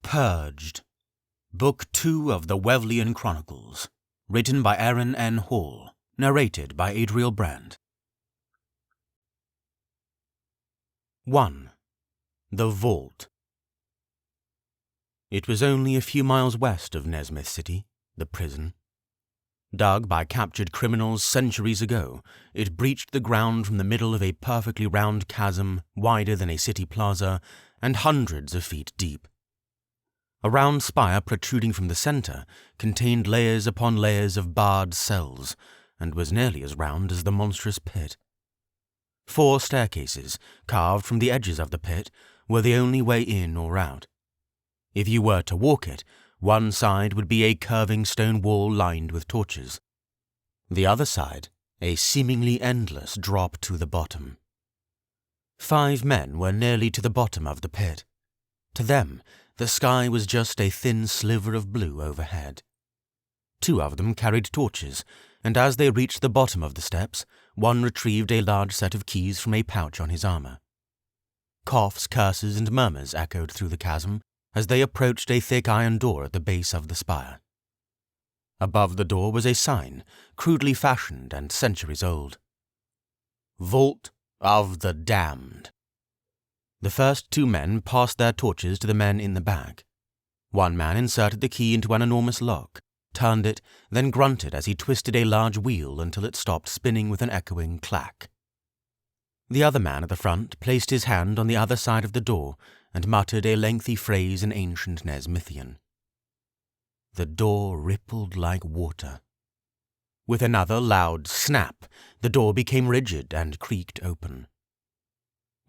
Purged, Book 2 of the Wevlian Chronicles, written by Aaron N. Hall, narrated by Adriel Brand. 1. The Vault. It was only a few miles west of Nezmyth City, the prison. Dug by captured criminals centuries ago, it breached the ground from the middle of a perfectly round chasm wider than a city plaza and hundreds of feet deep. A round spire protruding from the center contained layers upon layers of barred cells, and was nearly as round as the monstrous pit. 4 staircases, carved from the edges of the pit, were the only way in or out. If you were to walk it, one side would be a curving stone wall lined with torches. The other side, a seemingly endless drop to the bottom. 5 men were nearly to the bottom of the pit. To them, the sky was just a thin sliver of blue overhead. 2 of them carried torches, and as they reached the bottom of the steps, one retrieved a large set of keys from a pouch on his armor. Coughs, curses, and murmurs echoed through the chasm as they approached a thick iron door at the base of the spire. Above the door was a sign, crudely fashioned and centuries old. Vault of the Damned. The first 2 men passed their torches to the men in the back. One man inserted the key into an enormous lock, turned it, then grunted as he twisted a large wheel until it stopped spinning with an echoing clack. The other man at the front placed his hand on the other side of the door and muttered a lengthy phrase in ancient Nezmythian. The door rippled like water. With another loud snap, the door became rigid and creaked open.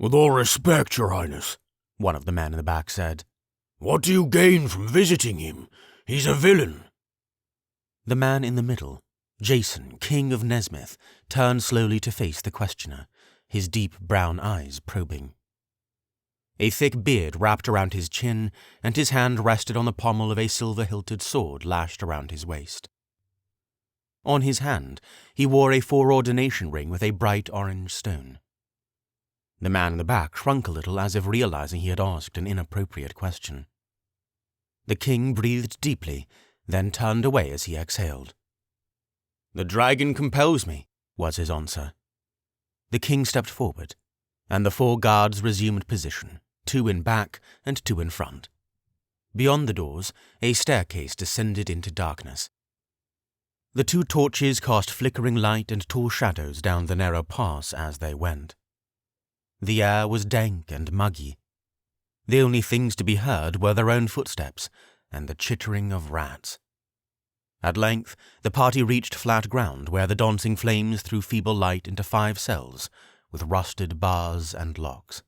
"With all respect, Your Highness," one of the men in the back said. "What do you gain from visiting him? He's a villain." The man in the middle, Jason, King of Nezmyth, turned slowly to face the questioner, his deep brown eyes probing. A thick beard wrapped around his chin, and his hand rested on the pommel of a silver-hilted sword lashed around his waist. On his hand, he wore a foreordination ring with a bright orange stone. The man in the back shrunk a little as if realizing he had asked an inappropriate question. The king breathed deeply, then turned away as he exhaled. "The dragon compels me," was his answer. The king stepped forward, and the 4 guards resumed position, 2 in back and 2 in front. Beyond the doors, a staircase descended into darkness. The 2 torches cast flickering light and tall shadows down the narrow pass as they went. The air was dank and muggy. The only things to be heard were their own footsteps and the chittering of rats. At length, the party reached flat ground where the dancing flames threw feeble light into 5 cells with rusted bars and locks.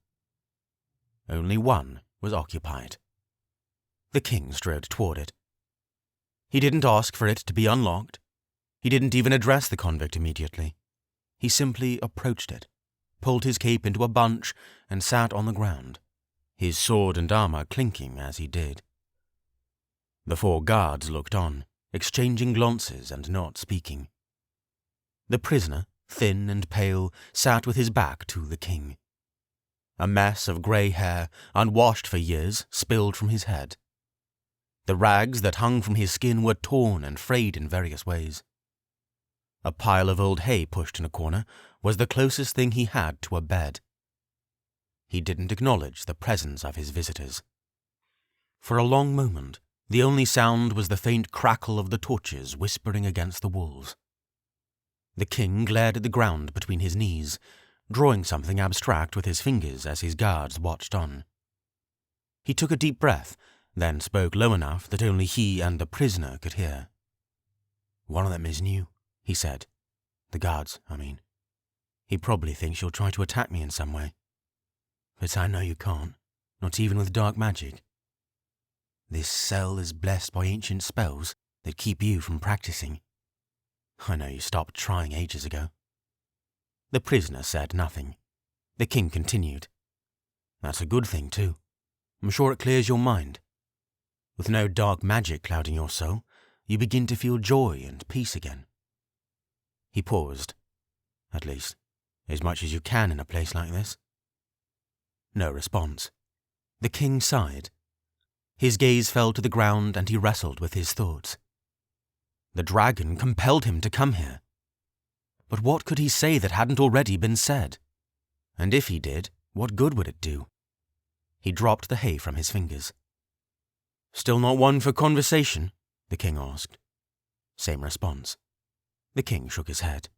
Only one was occupied. The king strode toward it. He didn't ask for it to be unlocked. He didn't even address the convict immediately. He simply approached it, pulled his cape into a bunch, and sat on the ground, his sword and armor clinking as he did. The 4 guards looked on, exchanging glances and not speaking. The prisoner, thin and pale, sat with his back to the king. A mess of grey hair, unwashed for years, spilled from his head. The rags that hung from his skin were torn and frayed in various ways. A pile of old hay pushed in a corner was the closest thing he had to a bed. He didn't acknowledge the presence of his visitors. For a long moment, the only sound was the faint crackle of the torches whispering against the walls. The king glared at the ground between his knees, drawing something abstract with his fingers as his guards watched on. He took a deep breath, then spoke low enough that only he and the prisoner could hear. "One of them is new," he said. "The guards, I mean. He probably thinks you'll try to attack me in some way. But I know you can't, not even with dark magic. This cell is blessed by ancient spells that keep you from practicing. I know you stopped trying ages ago." The prisoner said nothing. The king continued. "That's a good thing, too. I'm sure it clears your mind. With no dark magic clouding your soul, you begin to feel joy and peace again." He paused. "At least, as much as you can in a place like this." No response. The king sighed. His gaze fell to the ground and he wrestled with his thoughts. The dragon compelled him to come here. But what could he say that hadn't already been said? And if he did, what good would it do? He dropped the hay from his fingers. "Still not one for conversation?" the king asked. Same response. The king shook his head.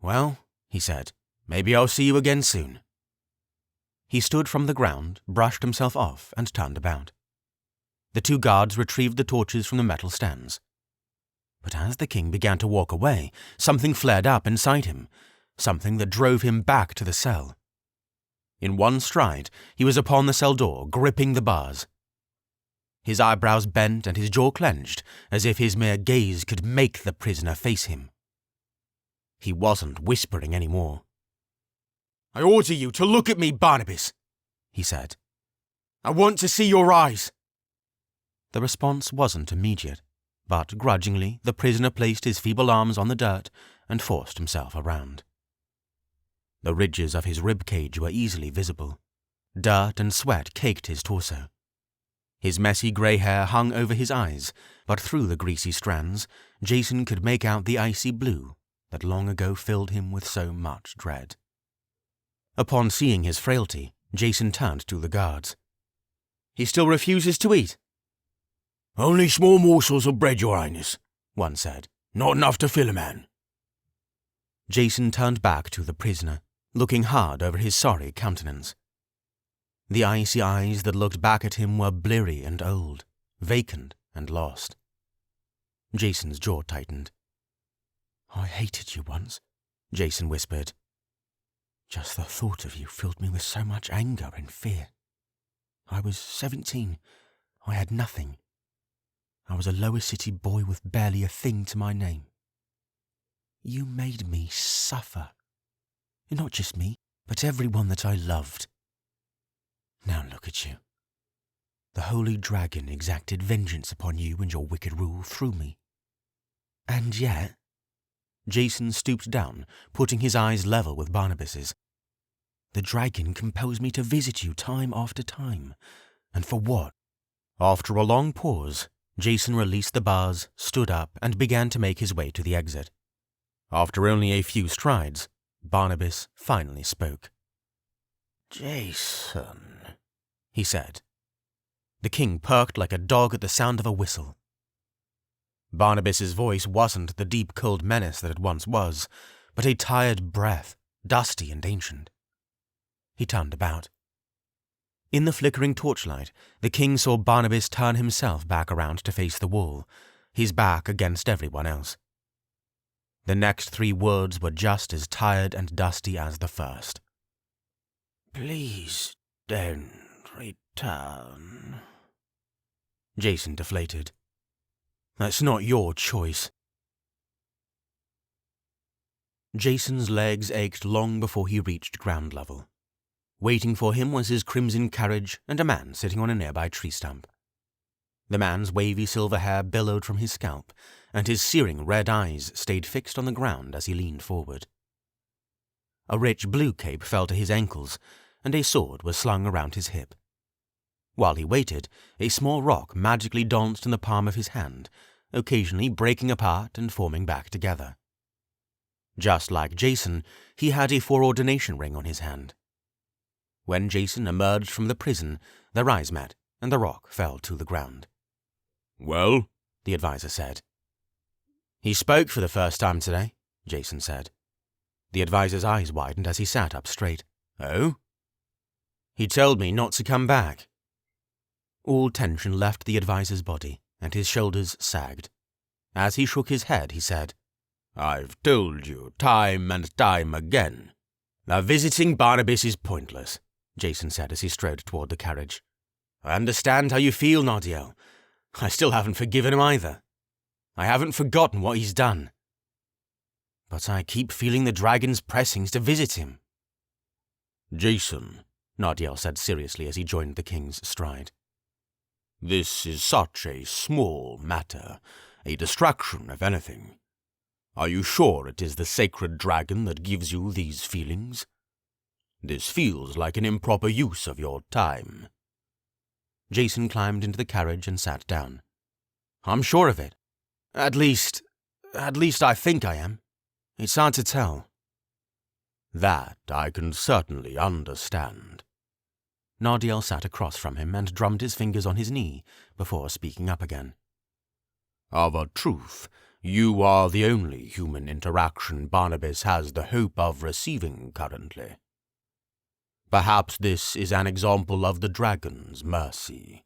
"Well," he said, "maybe I'll see you again soon." He stood from the ground, brushed himself off, and turned about. The two guards retrieved the torches from the metal stands. But as the king began to walk away, something flared up inside him, something that drove him back to the cell. In one stride, he was upon the cell door, gripping the bars. His eyebrows bent and his jaw clenched, as if his mere gaze could make the prisoner face him. He wasn't whispering anymore. "I order you to look at me, Barnabas," he said. "I want to see your eyes." The response wasn't immediate, but grudgingly the prisoner placed his feeble arms on the dirt and forced himself around. The ridges of his rib cage were easily visible. Dirt and sweat caked his torso. His messy grey hair hung over his eyes, but through the greasy strands, Jason could make out the icy blue that long ago filled him with so much dread. Upon seeing his frailty, Jason turned to the guards. "He still refuses to eat?" "Only small morsels of bread, Your Highness," one said. "Not enough to fill a man." Jason turned back to the prisoner, looking hard over his sorry countenance. The icy eyes that looked back at him were bleary and old, vacant and lost. Jason's jaw tightened. "I hated you once," Jason whispered. "Just the thought of you filled me with so much anger and fear. I was 17. I had nothing. I was a lower city boy with barely a thing to my name. You made me suffer. And not just me, but everyone that I loved. Now look at you. The holy dragon exacted vengeance upon you and your wicked rule through me. And yet..." Jason stooped down, putting his eyes level with Barnabas's. "The dragon compels me to visit you time after time. And for what?" After a long pause, Jason released the bars, stood up, and began to make his way to the exit. After only a few strides, Barnabas finally spoke. "Jason," he said. The king perked like a dog at the sound of a whistle. Barnabas's voice wasn't the deep, cold menace that it once was, but a tired breath, dusty and ancient. He turned about. In the flickering torchlight, the king saw Barnabas turn himself back around to face the wall, his back against everyone else. The next 3 words were just as tired and dusty as the first. "Please don't return." Jason deflated. "That's not your choice." Jason's legs ached long before he reached ground level. Waiting for him was his crimson carriage and a man sitting on a nearby tree stump. The man's wavy silver hair billowed from his scalp, and his searing red eyes stayed fixed on the ground as he leaned forward. A rich blue cape fell to his ankles, and a sword was slung around his hip. While he waited, a small rock magically danced in the palm of his hand, occasionally breaking apart and forming back together. Just like Jason, he had a foreordination ring on his hand. When Jason emerged from the prison, their eyes met, and the rock fell to the ground. "Well?" the advisor said. "He spoke for the first time today," Jason said. The advisor's eyes widened as he sat up straight. "Oh?" "He told me not to come back." All tension left the advisor's body, and his shoulders sagged. As he shook his head, he said, "I've told you time and time again." "Now visiting Barnabas is pointless," Jason said as he strode toward the carriage. "I understand how you feel, Nardiel. I still haven't forgiven him either. I haven't forgotten what he's done. But I keep feeling the dragon's pressings to visit him." "Jason," Nardiel said seriously as he joined the king's stride. "This is such a small matter, a distraction if anything. Are you sure it is the sacred dragon that gives you these feelings? This feels like an improper use of your time." Jason climbed into the carriage and sat down. I'm sure of it. At least I think I am. It's hard to tell. That I can certainly understand. Nardiel sat across from him and drummed his fingers on his knee before speaking up again. Of a truth, you are the only human interaction Barnabas has the hope of receiving currently. Perhaps this is an example of the dragon's mercy,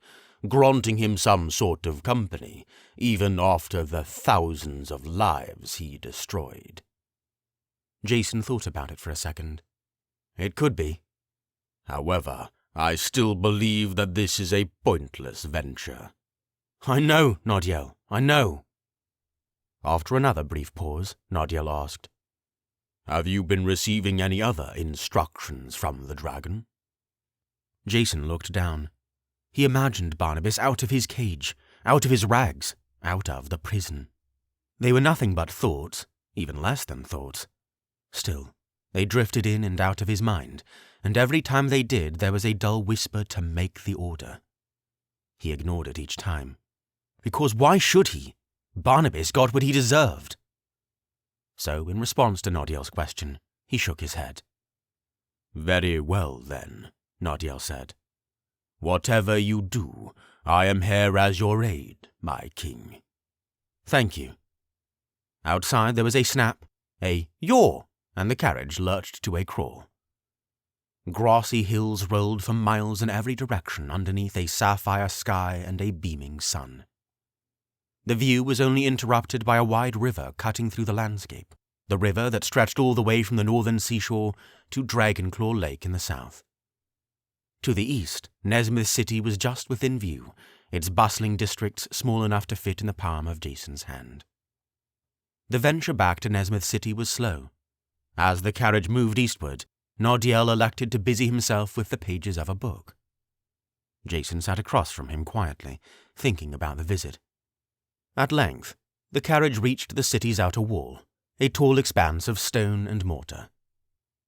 granting him some sort of company, even after the thousands of lives he destroyed. Jason thought about it for a second. It could be. However, I still believe that this is a pointless venture. I know, Nardiel, I know. After another brief pause, Nardiel asked, Have you been receiving any other instructions from the dragon? Jason looked down. He imagined Barnabas out of his cage, out of his rags, out of the prison. They were nothing but thoughts, even less than thoughts. Still, they drifted in and out of his mind, and every time they did there was a dull whisper to make the order. He ignored it each time. Because why should he? Barnabas got what he deserved. So, in response to Nardiel's question, he shook his head. Very well, then, Nardiel said. Whatever you do, I am here as your aid, my king. Thank you. Outside there was a snap, a yaw, and the carriage lurched to a crawl. Grassy hills rolled for miles in every direction underneath a sapphire sky and a beaming sun. The view was only interrupted by a wide river cutting through the landscape, the river that stretched all the way from the northern seashore to Dragonclaw Lake in the south. To the east, Nezmyth City was just within view, its bustling districts small enough to fit in the palm of Jason's hand. The venture back to Nezmyth City was slow. As the carriage moved eastward, Nardiel elected to busy himself with the pages of a book. Jason sat across from him quietly, thinking about the visit. At length, the carriage reached the city's outer wall, a tall expanse of stone and mortar.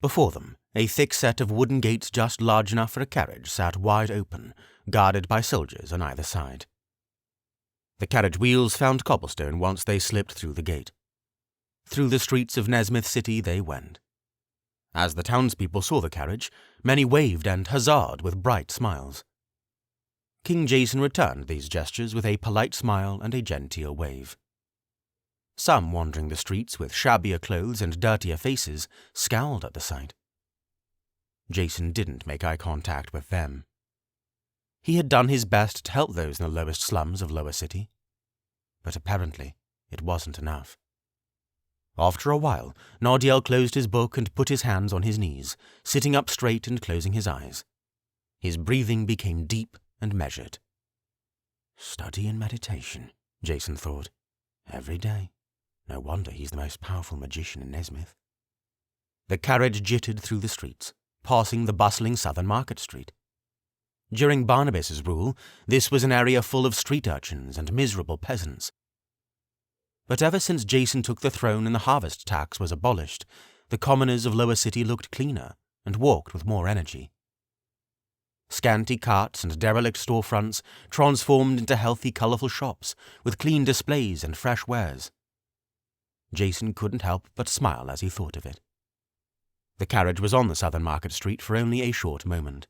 Before them, a thick set of wooden gates just large enough for a carriage sat wide open, guarded by soldiers on either side. The carriage wheels found cobblestone once they slipped through the gate. Through the streets of Nezmyth City they went. As the townspeople saw the carriage, many waved and huzzaed with bright smiles. King Jason returned these gestures with a polite smile and a genteel wave. Some wandering the streets with shabbier clothes and dirtier faces scowled at the sight. Jason didn't make eye contact with them. He had done his best to help those in the lowest slums of Lower City, but apparently it wasn't enough. After a while, Nardiel closed his book and put his hands on his knees, sitting up straight and closing his eyes. His breathing became deep and measured. Study and meditation, Jason thought. Every day. No wonder he's the most powerful magician in Nezmyth. The carriage jittered through the streets, passing the bustling southern market street. During Barnabas's rule, this was an area full of street urchins and miserable peasants. But ever since Jason took the throne and the harvest tax was abolished, the commoners of Lower City looked cleaner and walked with more energy. Scanty carts and derelict storefronts transformed into healthy, colourful shops with clean displays and fresh wares. Jason couldn't help but smile as he thought of it. The carriage was on the southern market street for only a short moment.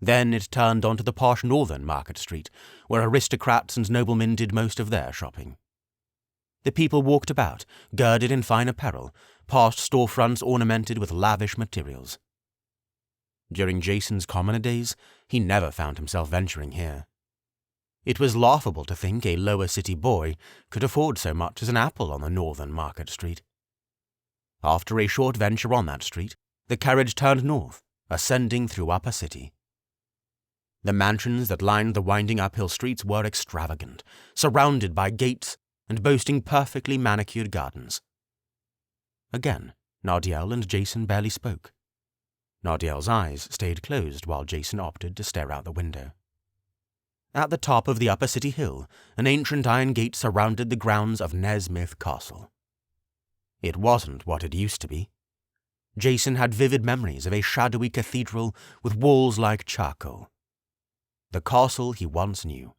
Then it turned onto the posh northern market street, where aristocrats and noblemen did most of their shopping. The people walked about, girded in fine apparel, past storefronts ornamented with lavish materials. During Jason's commoner days, he never found himself venturing here. It was laughable to think a Lower City boy could afford so much as an apple on the northern market street. After a short venture on that street, the carriage turned north, ascending through Upper City. The mansions that lined the winding uphill streets were extravagant, surrounded by gates and boasting perfectly manicured gardens. Again, Nardiel and Jason barely spoke. Nardiel's eyes stayed closed while Jason opted to stare out the window. At the top of the Upper City hill, an ancient iron gate surrounded the grounds of Nezmyth Castle. It wasn't what it used to be. Jason had vivid memories of a shadowy cathedral with walls like charcoal. the castle he once knew.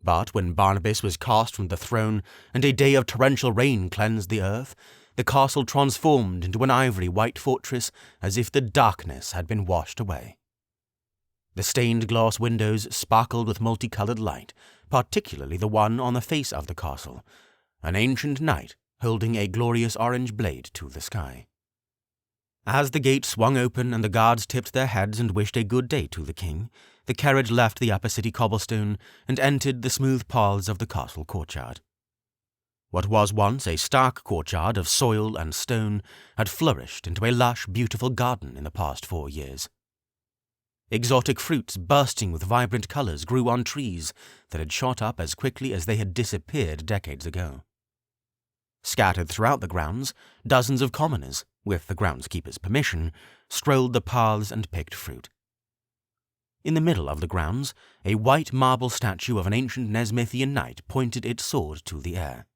But when Barnabas was cast from the throne and a day of torrential rain cleansed the earth, the castle transformed into an ivory white fortress as if the darkness had been washed away. The stained glass windows sparkled with multicolored light, particularly the one on the face of the castle, an ancient knight holding a glorious orange blade to the sky. As the gate swung open and the guards tipped their heads and wished a good day to the king, the carriage left the upper city cobblestone and entered the smooth paths of the castle courtyard. What was once a stark courtyard of soil and stone had flourished into a lush, beautiful garden in the past 4 years. Exotic fruits bursting with vibrant colors grew on trees that had shot up as quickly as they had disappeared decades ago. Scattered throughout the grounds, dozens of commoners, with the groundskeeper's permission, strolled the paths and picked fruit. In the middle of the grounds, a white marble statue of an ancient Nezmythian knight pointed its sword to the air.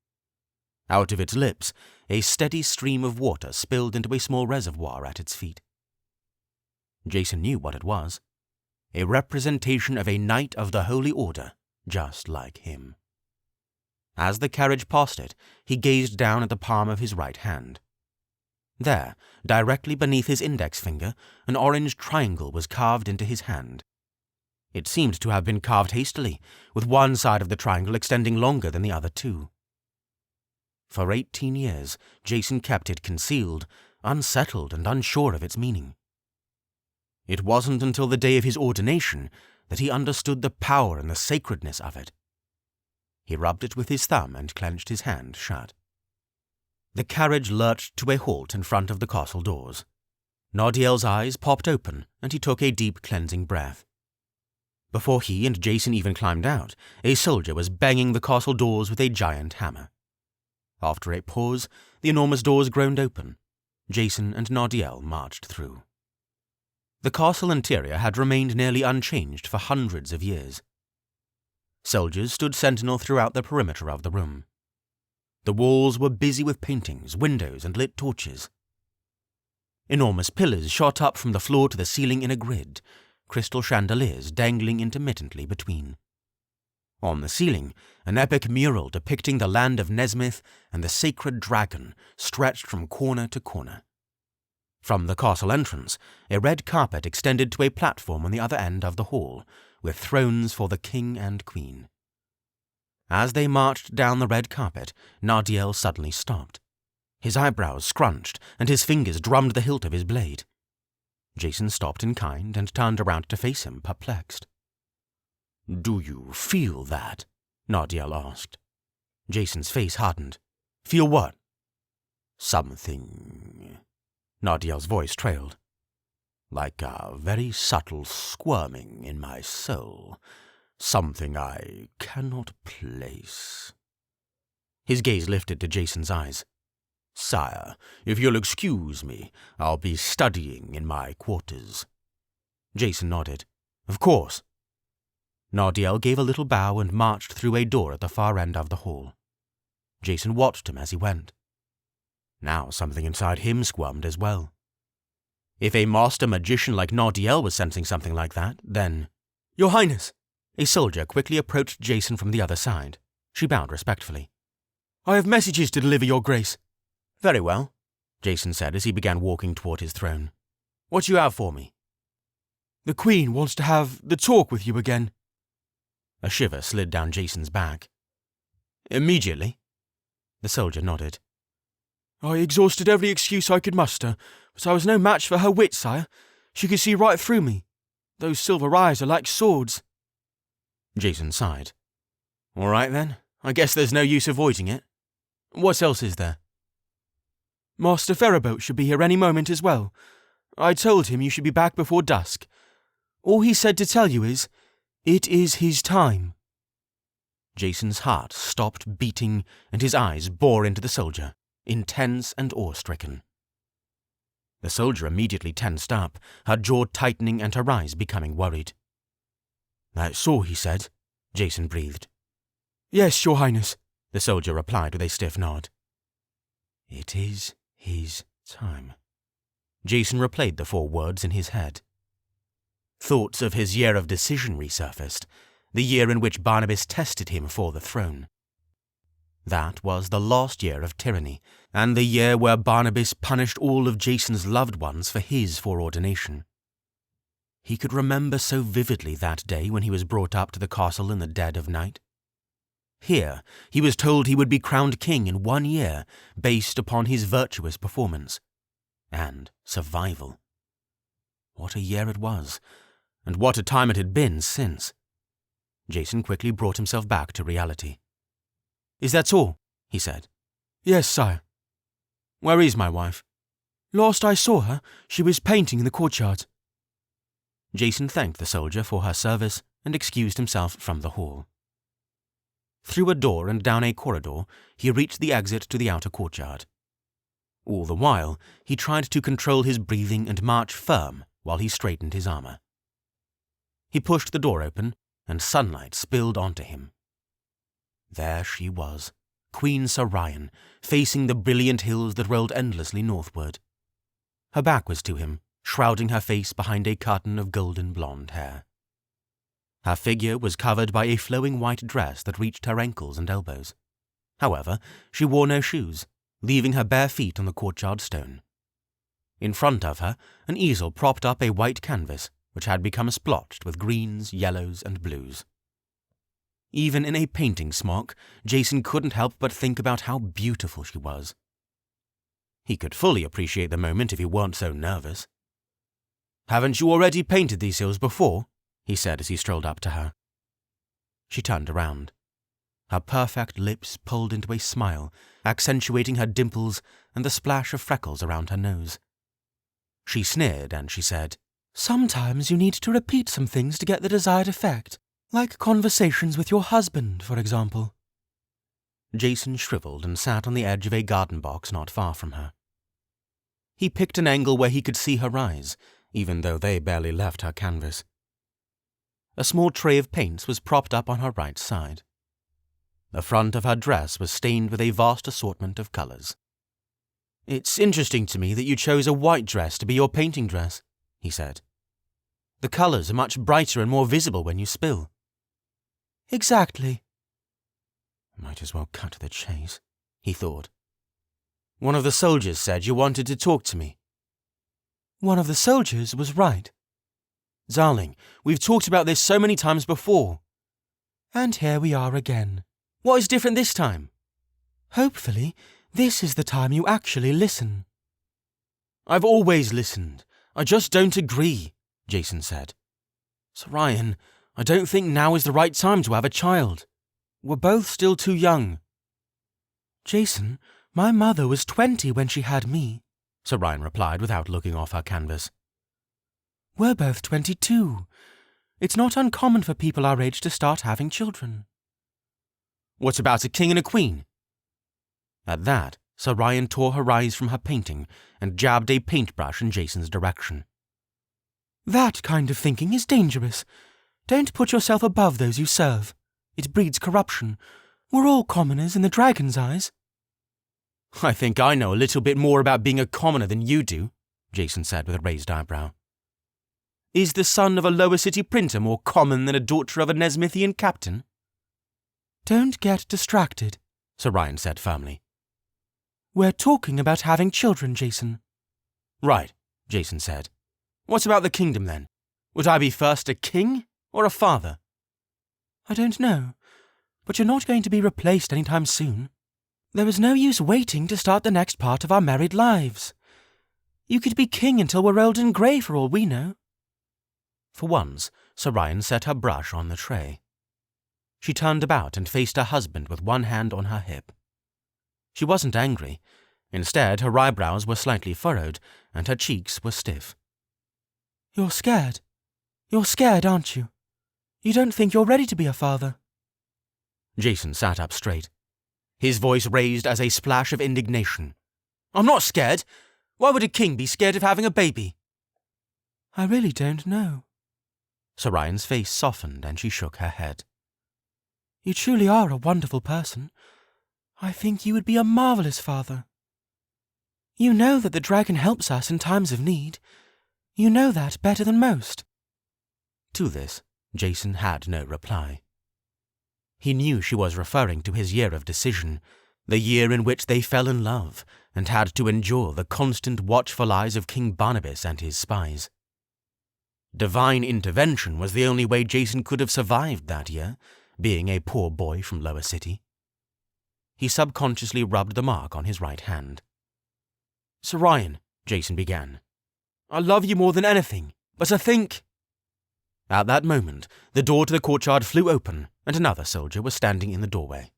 Out of its lips, a steady stream of water spilled into a small reservoir at its feet. Jason knew what it was. A representation of a knight of the Holy Order, just like him. As the carriage passed it, he gazed down at the palm of his right hand. There, directly beneath his index finger, an orange triangle was carved into his hand. It seemed to have been carved hastily, with one side of the triangle extending longer than the other two. For 18 years, Jason kept it concealed, unsettled and unsure of its meaning. It wasn't until the day of his ordination that he understood the power and the sacredness of it. He rubbed it with his thumb and clenched his hand shut. The carriage lurched to a halt in front of the castle doors. Nardiel's eyes popped open, and he took a deep cleansing breath. Before he and Jason even climbed out, a soldier was banging the castle doors with a giant hammer. After a pause, the enormous doors groaned open. Jason and Nardiel marched through. The castle interior had remained nearly unchanged for hundreds of years. Soldiers stood sentinel throughout the perimeter of the room. The walls were busy with paintings, windows, and lit torches. Enormous pillars shot up from the floor to the ceiling in a grid, crystal chandeliers dangling intermittently between. On the ceiling, an epic mural depicting the land of Nezmyth and the sacred dragon stretched from corner to corner. From the castle entrance, a red carpet extended to a platform on the other end of the hall, with thrones for the king and queen. As they marched down the red carpet, Nardiel suddenly stopped. His eyebrows scrunched, and his fingers drummed the hilt of his blade. Jason stopped in kind and turned around to face him, perplexed. "Do you feel that?" Nardiel asked. Jason's face hardened. "Feel what?" "Something." Nardiel's voice trailed. "Like a very subtle squirming in my soul. Something I cannot place." His gaze lifted to Jason's eyes. "Sire, if you'll excuse me, I'll be studying in my quarters." Jason nodded. "Of course." Nardiel gave a little bow and marched through a door at the far end of the hall. Jason watched him as he went. Now something inside him squirmed as well. If a master magician like Nardiel was sensing something like that, then— "Your Highness!" A soldier quickly approached Jason from the other side. She bowed respectfully. "I have messages to deliver, Your Grace." "Very well," Jason said as he began walking toward his throne. "What do you have for me?" "The Queen wants to have the talk with you again." A shiver slid down Jason's back. "Immediately?" The soldier nodded. "I exhausted every excuse I could muster, but I was no match for her wit, sire. She could see right through me. Those silver eyes are like swords." Jason sighed. "All right then, I guess there's no use avoiding it. What else is there?" "Master Ferribolt should be here any moment as well. I told him you should be back before dusk. All he said to tell you is, it is his time." Jason's heart stopped beating and his eyes bore into the soldier, intense and awe-stricken. The soldier immediately tensed up, her jaw tightening and her eyes becoming worried. "That's all he said," Jason breathed. "Yes, Your Highness," the soldier replied with a stiff nod. "It is his time." Jason replayed the 4 words in his head. Thoughts of his year of decision resurfaced, the year in which Barnabas tested him for the throne. That was the last year of tyranny, and the year where Barnabas punished all of Jason's loved ones for his foreordination. He could remember so vividly that day when he was brought up to the castle in the dead of night. Here, he was told he would be crowned king in 1 year, based upon his virtuous performance and survival. What a year it was, and what a time it had been since. Jason quickly brought himself back to reality. "Is that all?" he said. "Yes, sire." "Where is my wife?" "Last I saw her, she was painting in the courtyard." Jason thanked the soldier for her service and excused himself from the hall. Through a door and down a corridor, he reached the exit to the outer courtyard. All the while, he tried to control his breathing and march firm while he straightened his armor. He pushed the door open, and sunlight spilled onto him. There she was, Queen Sarayan, facing the brilliant hills that rolled endlessly northward. Her back was to him, shrouding her face behind a curtain of golden blonde hair. Her figure was covered by a flowing white dress that reached her ankles and elbows. However, she wore no shoes, leaving her bare feet on the courtyard stone. In front of her, an easel propped up a white canvas, which had become splotched with greens, yellows, and blues. Even in a painting smock, Jason couldn't help but think about how beautiful she was. He could fully appreciate the moment if he weren't so nervous. "Haven't you already painted these hills before?" he said as he strolled up to her. She turned around. Her perfect lips pulled into a smile, accentuating her dimples and the splash of freckles around her nose. She sneered and she said, "Sometimes you need to repeat some things to get the desired effect, like conversations with your husband, for example." Jason shriveled and sat on the edge of a garden box not far from her. He picked an angle where he could see her eyes, even though they barely left her canvas. A small tray of paints was propped up on her right side. The front of her dress was stained with a vast assortment of colors. "It's interesting to me that you chose a white dress to be your painting dress," he said. "The colors are much brighter and more visible when you spill." "Exactly." Might as well cut to the chase, he thought. "One of the soldiers said you wanted to talk to me." "One of the soldiers was right." "Darling, we've talked about this so many times before." "And here we are again." "What is different this time?" "Hopefully, this is the time you actually listen." "I've always listened. I just don't agree," Jason said. "Sarayan, I don't think now is the right time to have a child. We're both still too young." "Jason, my mother was 20 when she had me," Sarayan replied without looking off her canvas. "We're both 22. It's not uncommon for people our age to start having children." "What about a king and a queen?" At that, Sarayan tore her eyes from her painting and jabbed a paintbrush in Jason's direction. "That kind of thinking is dangerous. Don't put yourself above those you serve. It breeds corruption. We're all commoners in the dragon's eyes." "I think I know a little bit more about being a commoner than you do," Jason said with a raised eyebrow. "Is the son of a lower city printer more common than a daughter of a Nezmythian captain?" "Don't get distracted," Sarayan said firmly. "We're talking about having children, Jason." "Right," Jason said. "What about the kingdom then? Would I be first a king or a father?" "I don't know, but you're not going to be replaced anytime soon. There is no use waiting to start the next part of our married lives. You could be king until we're old and grey for all we know." For once, Sarayan set her brush on the tray. She turned about and faced her husband with one hand on her hip. She wasn't angry. Instead, her eyebrows were slightly furrowed and her cheeks were stiff. "You're scared. You're scared, aren't you? You don't think you're ready to be a father?" Jason sat up straight, his voice raised as a splash of indignation. "I'm not scared. Why would a king be scared of having a baby?" "I really don't know." Sarayan's face softened and she shook her head. "You truly are a wonderful person. I think you would be a marvelous father. You know that the dragon helps us in times of need. You know that better than most." To this, Jason had no reply. He knew she was referring to his year of decision, the year in which they fell in love and had to endure the constant watchful eyes of King Barnabas and his spies. Divine intervention was the only way Jason could have survived that year, being a poor boy from Lower City. He subconsciously rubbed the mark on his right hand. "Sir Ryan," Jason began, "I love you more than anything, but I think—" At that moment, the door to the courtyard flew open, and another soldier was standing in the doorway.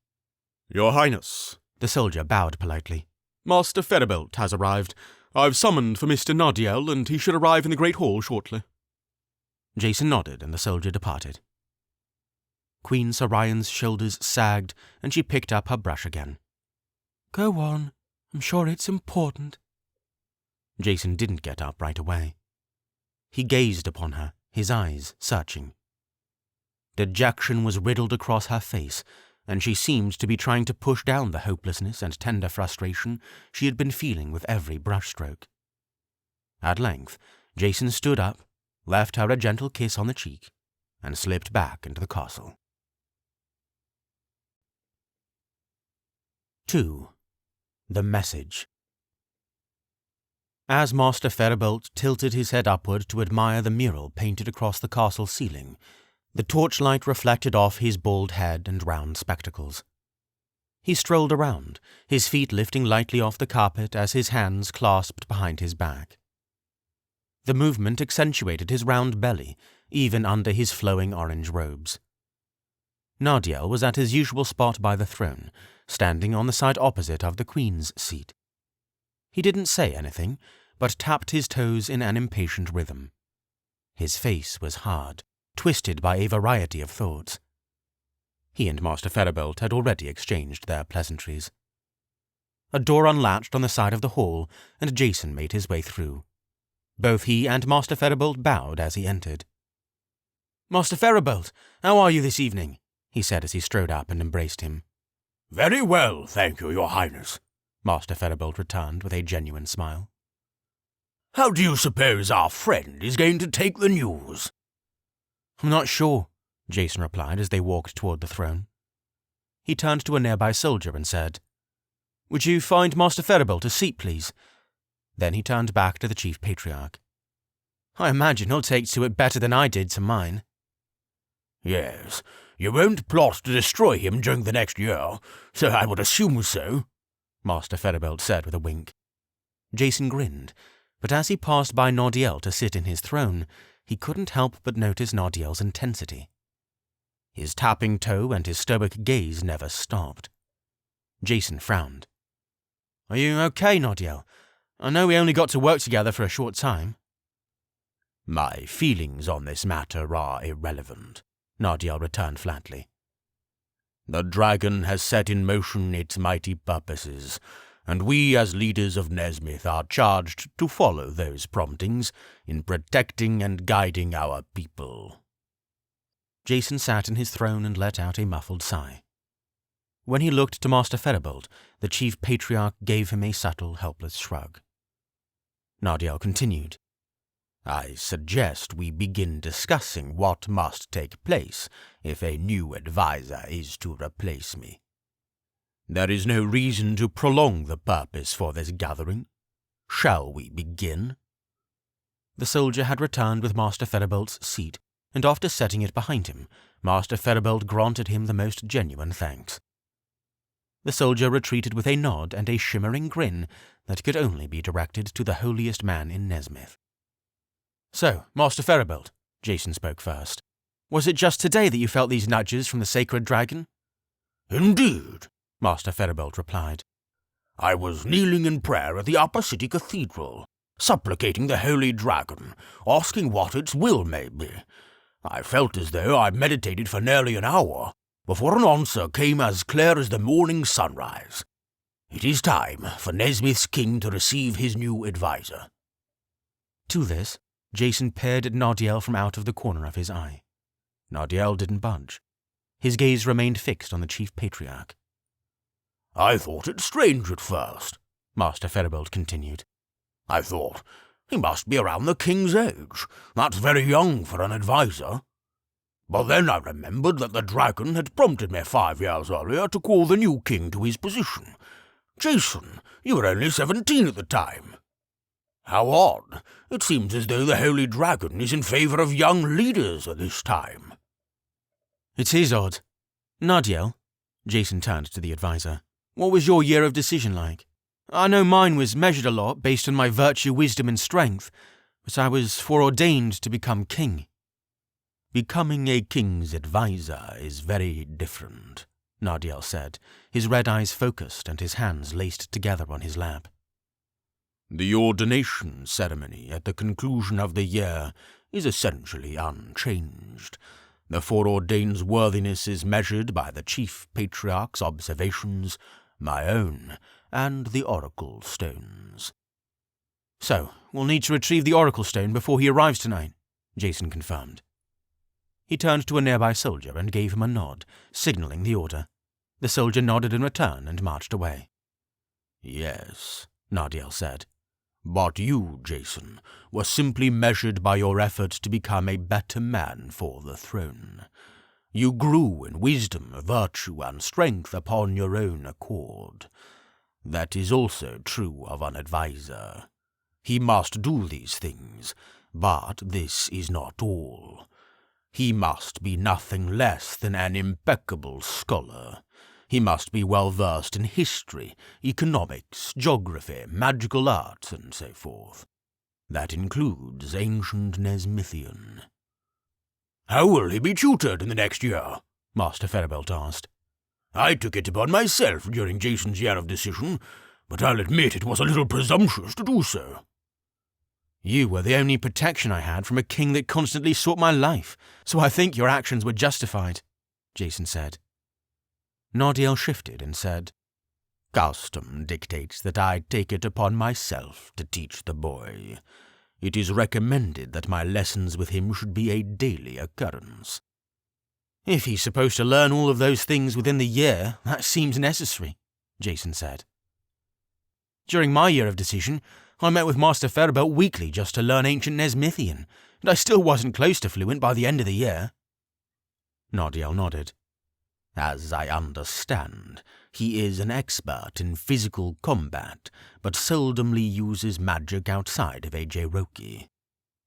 "Your Highness," the soldier bowed politely. "Master Ferrabelt has arrived. I've summoned for Mr. Nardiel, and he should arrive in the Great Hall shortly." Jason nodded, and the soldier departed. Queen Sir Ryan's shoulders sagged, and she picked up her brush again. "Go on. I'm sure it's important." Jason didn't get up right away. He gazed upon her, his eyes searching. Dejection was riddled across her face, and she seemed to be trying to push down the hopelessness and tender frustration she had been feeling with every brushstroke. At length, Jason stood up, left her a gentle kiss on the cheek, and slipped back into the castle. 2. The Message. As Master Ferrabelt tilted his head upward to admire the mural painted across the castle ceiling, the torchlight reflected off his bald head and round spectacles. He strolled around, his feet lifting lightly off the carpet as his hands clasped behind his back. The movement accentuated his round belly, even under his flowing orange robes. Nardiel was at his usual spot by the throne, standing on the side opposite of the Queen's seat. He didn't say anything, but tapped his toes in an impatient rhythm. His face was hard, twisted by a variety of thoughts. He and Master Ferrabelt had already exchanged their pleasantries. A door unlatched on the side of the hall, and Jason made his way through. Both he and Master Ferrabelt bowed as he entered. "Master Ferrabelt, how are you this evening?" he said as he strode up and embraced him. "Very well, thank you, Your Highness," Master Ferrabelt returned with a genuine smile. "How do you suppose our friend is going to take the news?" "I'm not sure," Jason replied as they walked toward the throne. He turned to a nearby soldier and said, "Would you find Master Ferrabelt a seat, please?" Then he turned back to the Chief Patriarch. "I imagine he'll take to it better than I did to mine." "Yes, you won't plot to destroy him during the next year, so I would assume so," Master Ferrabelt said with a wink. Jason grinned, but as he passed by Nardiel to sit in his throne, he couldn't help but notice Nardiel's intensity. His tapping toe and his stoic gaze never stopped. Jason frowned. "Are you okay, Nardiel? I know we only got to work together for a short time." "My feelings on this matter are irrelevant," Nardiel returned flatly. "The dragon has set in motion its mighty purposes, and we as leaders of Nezmyth are charged to follow those promptings in protecting and guiding our people." Jason sat in his throne and let out a muffled sigh. When he looked to Master Ferrabelt, the Chief Patriarch gave him a subtle, helpless shrug. Nardiel continued, "I suggest we begin discussing what must take place if a new advisor is to replace me. There is no reason to prolong the purpose for this gathering. Shall we begin?" The soldier had returned with Master Ferrabelt's seat, and after setting it behind him, Master Ferrabelt granted him the most genuine thanks. The soldier retreated with a nod and a shimmering grin that could only be directed to the holiest man in Nezmyth. "So, Master Ferrabelt," Jason spoke first, "was it just today that you felt these nudges from the sacred dragon?" "Indeed," Master Ferrabelt replied. "I was kneeling in prayer at the Upper City Cathedral, supplicating the Holy Dragon, asking what its will may be. I felt as though I meditated for nearly an hour, before an answer came as clear as the morning sunrise. It is time for Nezmyth's king to receive his new advisor." To this, Jason peered at Nardiel from out of the corner of his eye. Nardiel didn't budge. His gaze remained fixed on the Chief Patriarch. "I thought it strange at first," Master Ferrabelt continued. "I thought, He must be around the king's age. That's very young for an advisor. But then I remembered that the dragon had prompted me 5 years earlier to call the new king to his position. Jason, you were only 17 at the time. How odd. It seems as though the Holy Dragon is in favour of young leaders at this time. It is odd. Nadiel, Jason turned to the advisor, what was your year of decision like? I know mine was measured a lot based on my virtue, wisdom and strength, but I was foreordained to become king. Becoming a king's advisor is very different, Nadiel said, his red eyes focused and his hands laced together on his lap. The ordination ceremony at the conclusion of the year is essentially unchanged. The foreordained's worthiness is measured by the chief patriarch's observations, my own, and the oracle stones. So, we'll need to retrieve the oracle stone before he arrives tonight, Jason confirmed. He turned to a nearby soldier and gave him a nod, signalling the order. The soldier nodded in return and marched away. Yes, Nadiel said. But you, Jason, were simply measured by your effort to become a better man for the throne. You grew in wisdom, virtue, and strength upon your own accord. That is also true of an advisor. He must do these things, but this is not all. He must be nothing less than an impeccable scholar. He must be well-versed in history, economics, geography, magical arts, and so forth. That includes ancient Nezmythian. How will he be tutored in the next year? Master Ferabelt asked. I took it upon myself during Jason's year of decision, but I'll admit it was a little presumptuous to do so. You were the only protection I had from a king that constantly sought my life, so I think your actions were justified, Jason said. Nadiel shifted and said, Custom dictates that I take it upon myself to teach the boy. It is recommended that my lessons with him should be a daily occurrence. If he's supposed to learn all of those things within the year, that seems necessary, Jason said. During my year of decision, I met with Master Ferabelt weekly just to learn ancient Nezmythian, and I still wasn't close to fluent by the end of the year. Nadiel nodded. As I understand, he is an expert in physical combat, but seldomly uses magic outside of Ajeroki.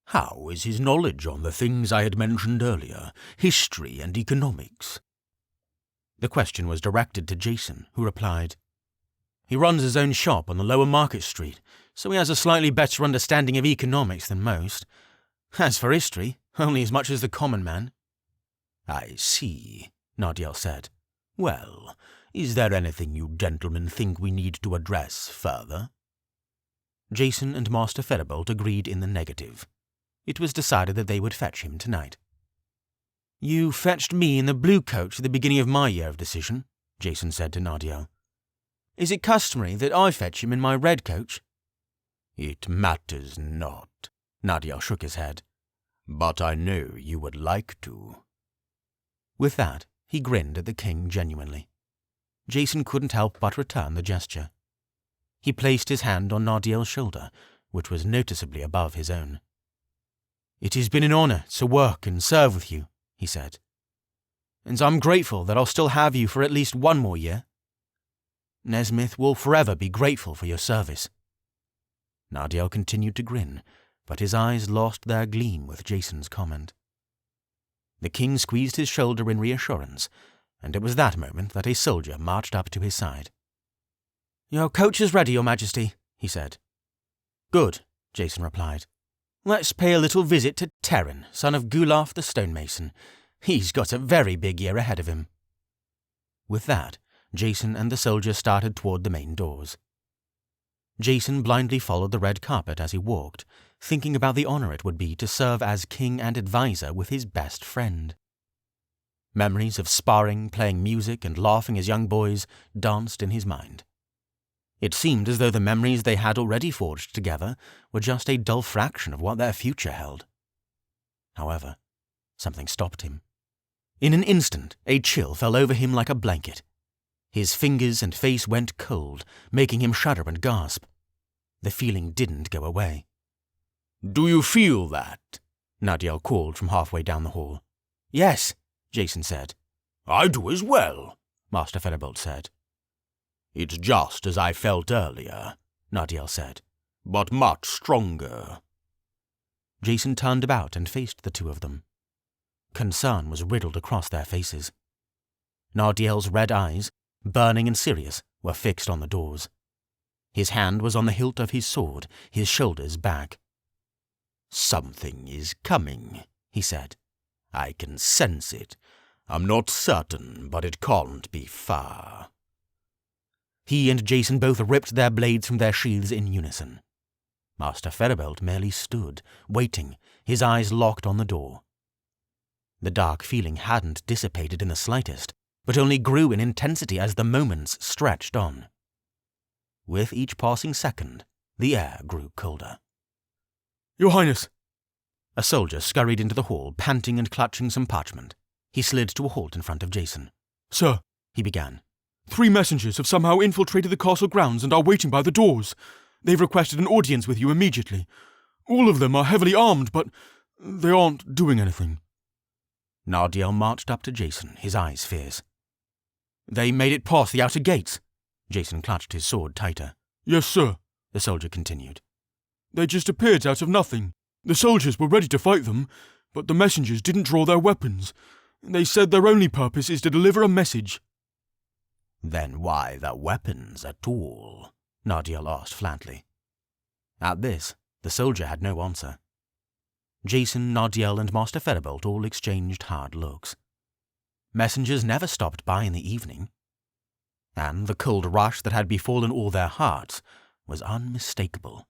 How is his knowledge on the things I had mentioned earlier, history and economics? The question was directed to Jason, who replied, He runs his own shop on the lower Market Street, so he has a slightly better understanding of economics than most. As for history, only as much as the common man. I see, Nadiel said. Well, is there anything you gentlemen think we need to address further? Jason and Master Ferabelt agreed in the negative. It was decided that they would fetch him tonight. You fetched me in the blue coach at the beginning of my year of decision, Jason said to Nadiel. Is it customary that I fetch him in my red coach? It matters not, Nadiel shook his head. But I know you would like to. With that, he grinned at the king genuinely. Jason couldn't help but return the gesture. He placed his hand on Nadiel's shoulder, which was noticeably above his own. It has been an honor to work and serve with you, he said. And I'm grateful that I'll still have you for at least one more year. Nezmyth will forever be grateful for your service. Nadiel continued to grin, but his eyes lost their gleam with Jason's comment. The king squeezed his shoulder in reassurance, and it was that moment that a soldier marched up to his side. Your coach is ready, Your Majesty, he said. Good, Jason replied. Let's pay a little visit to Terran, son of Gulaf the stonemason. He's got a very big year ahead of him. With that, Jason and the soldier started toward the main doors. Jason blindly followed the red carpet as he walked, thinking about the honor it would be to serve as king and advisor with his best friend. Memories of sparring, playing music, and laughing as young boys danced in his mind. It seemed as though the memories they had already forged together were just a dull fraction of what their future held. However, something stopped him. In an instant, a chill fell over him like a blanket. His fingers and face went cold, making him shudder and gasp. The feeling didn't go away. Do you feel that? Nartikis called from halfway down the hall. Yes, Jason said. I do as well, Master Featherbolt said. It's just as I felt earlier, Nartikis said. But much stronger. Jason turned about and faced the two of them. Concern was riddled across their faces. Nartikis' red eyes, burning and serious, were fixed on the doors. His hand was on the hilt of his sword, his shoulders back. Something is coming, he said. I can sense it. I'm not certain, but it can't be far. He and Jason both ripped their blades from their sheaths in unison. Master Featherbolt merely stood, waiting, his eyes locked on the door. The dark feeling hadn't dissipated in the slightest, but only grew in intensity as the moments stretched on. With each passing second, the air grew colder. Your Highness! A soldier scurried into the hall, panting and clutching some parchment. He slid to a halt in front of Jason. Sir, he began. 3 messengers have somehow infiltrated the castle grounds and are waiting by the doors. They've requested an audience with you immediately. All of them are heavily armed, but they aren't doing anything. Nartikis marched up to Jason, his eyes fierce. They made it past the outer gates. Jason clutched his sword tighter. Yes, sir, the soldier continued. They just appeared out of nothing. The soldiers were ready to fight them, but the messengers didn't draw their weapons. They said their only purpose is to deliver a message. Then why the weapons at all? Nartikis asked flatly. At this, the soldier had no answer. Jason, Nartikis, and Master Featherbolt all exchanged hard looks. Messengers never stopped by in the evening, and the cold rush that had befallen all their hearts was unmistakable.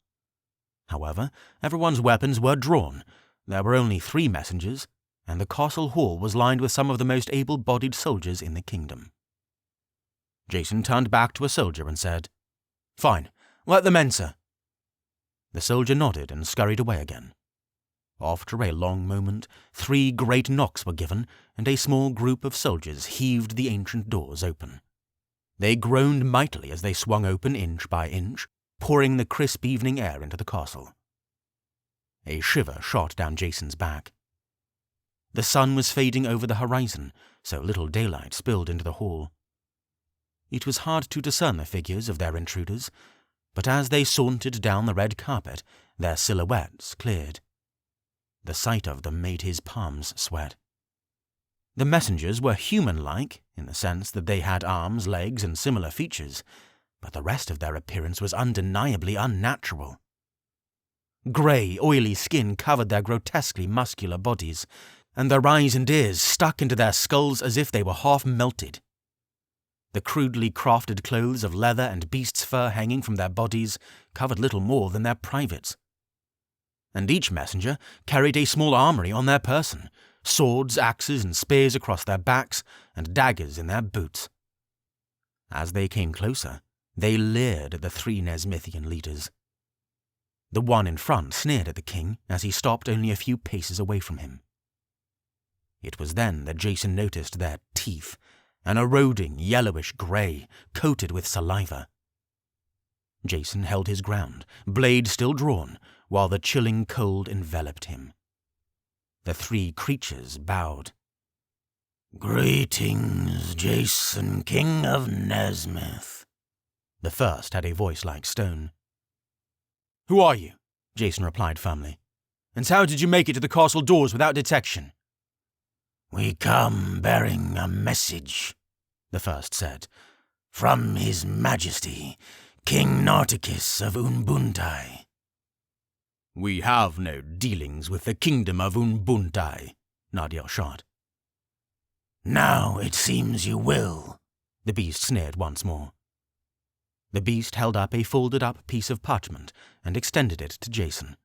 However, everyone's weapons were drawn. There were only 3 messengers, and the castle hall was lined with some of the most able-bodied soldiers in the kingdom. Jason turned back to a soldier and said, Fine, let them enter. The soldier nodded and scurried away again. After a long moment, 3 great knocks were given, and a small group of soldiers heaved the ancient doors open. They groaned mightily as they swung open inch by inch, pouring the crisp evening air into the castle. A shiver shot down Jason's back. The sun was fading over the horizon, so little daylight spilled into the hall. It was hard to discern the figures of their intruders, but as they sauntered down the red carpet, their silhouettes cleared. The sight of them made his palms sweat. The messengers were human-like, in the sense that they had arms, legs, and similar features, but the rest of their appearance was undeniably unnatural. Grey, oily skin covered their grotesquely muscular bodies, and their eyes and ears stuck into their skulls as if they were half melted. The crudely crafted clothes of leather and beast's fur hanging from their bodies covered little more than their privates. And each messenger carried a small armory on their person, swords, axes, and spears across their backs, and daggers in their boots. As they came closer, they leered at the 3 Nezmythian leaders. The one in front sneered at the king as he stopped only a few paces away from him. It was then that Jason noticed their teeth, an eroding yellowish grey, coated with saliva. Jason held his ground, blade still drawn, while the chilling cold enveloped him. The 3 creatures bowed. Greetings, Jason, King of Nezmyth. The first had a voice like stone. Who are you? Jason replied firmly. And how did you make it to the castle doors without detection? We come bearing a message, the first said, from His Majesty, King Nartikis of Unbuntye. We have no dealings with the kingdom of Unbuntye, Nartikis shot. Now it seems you will, the beast sneered once more. The beast held up a folded-up piece of parchment and extended it to Jason.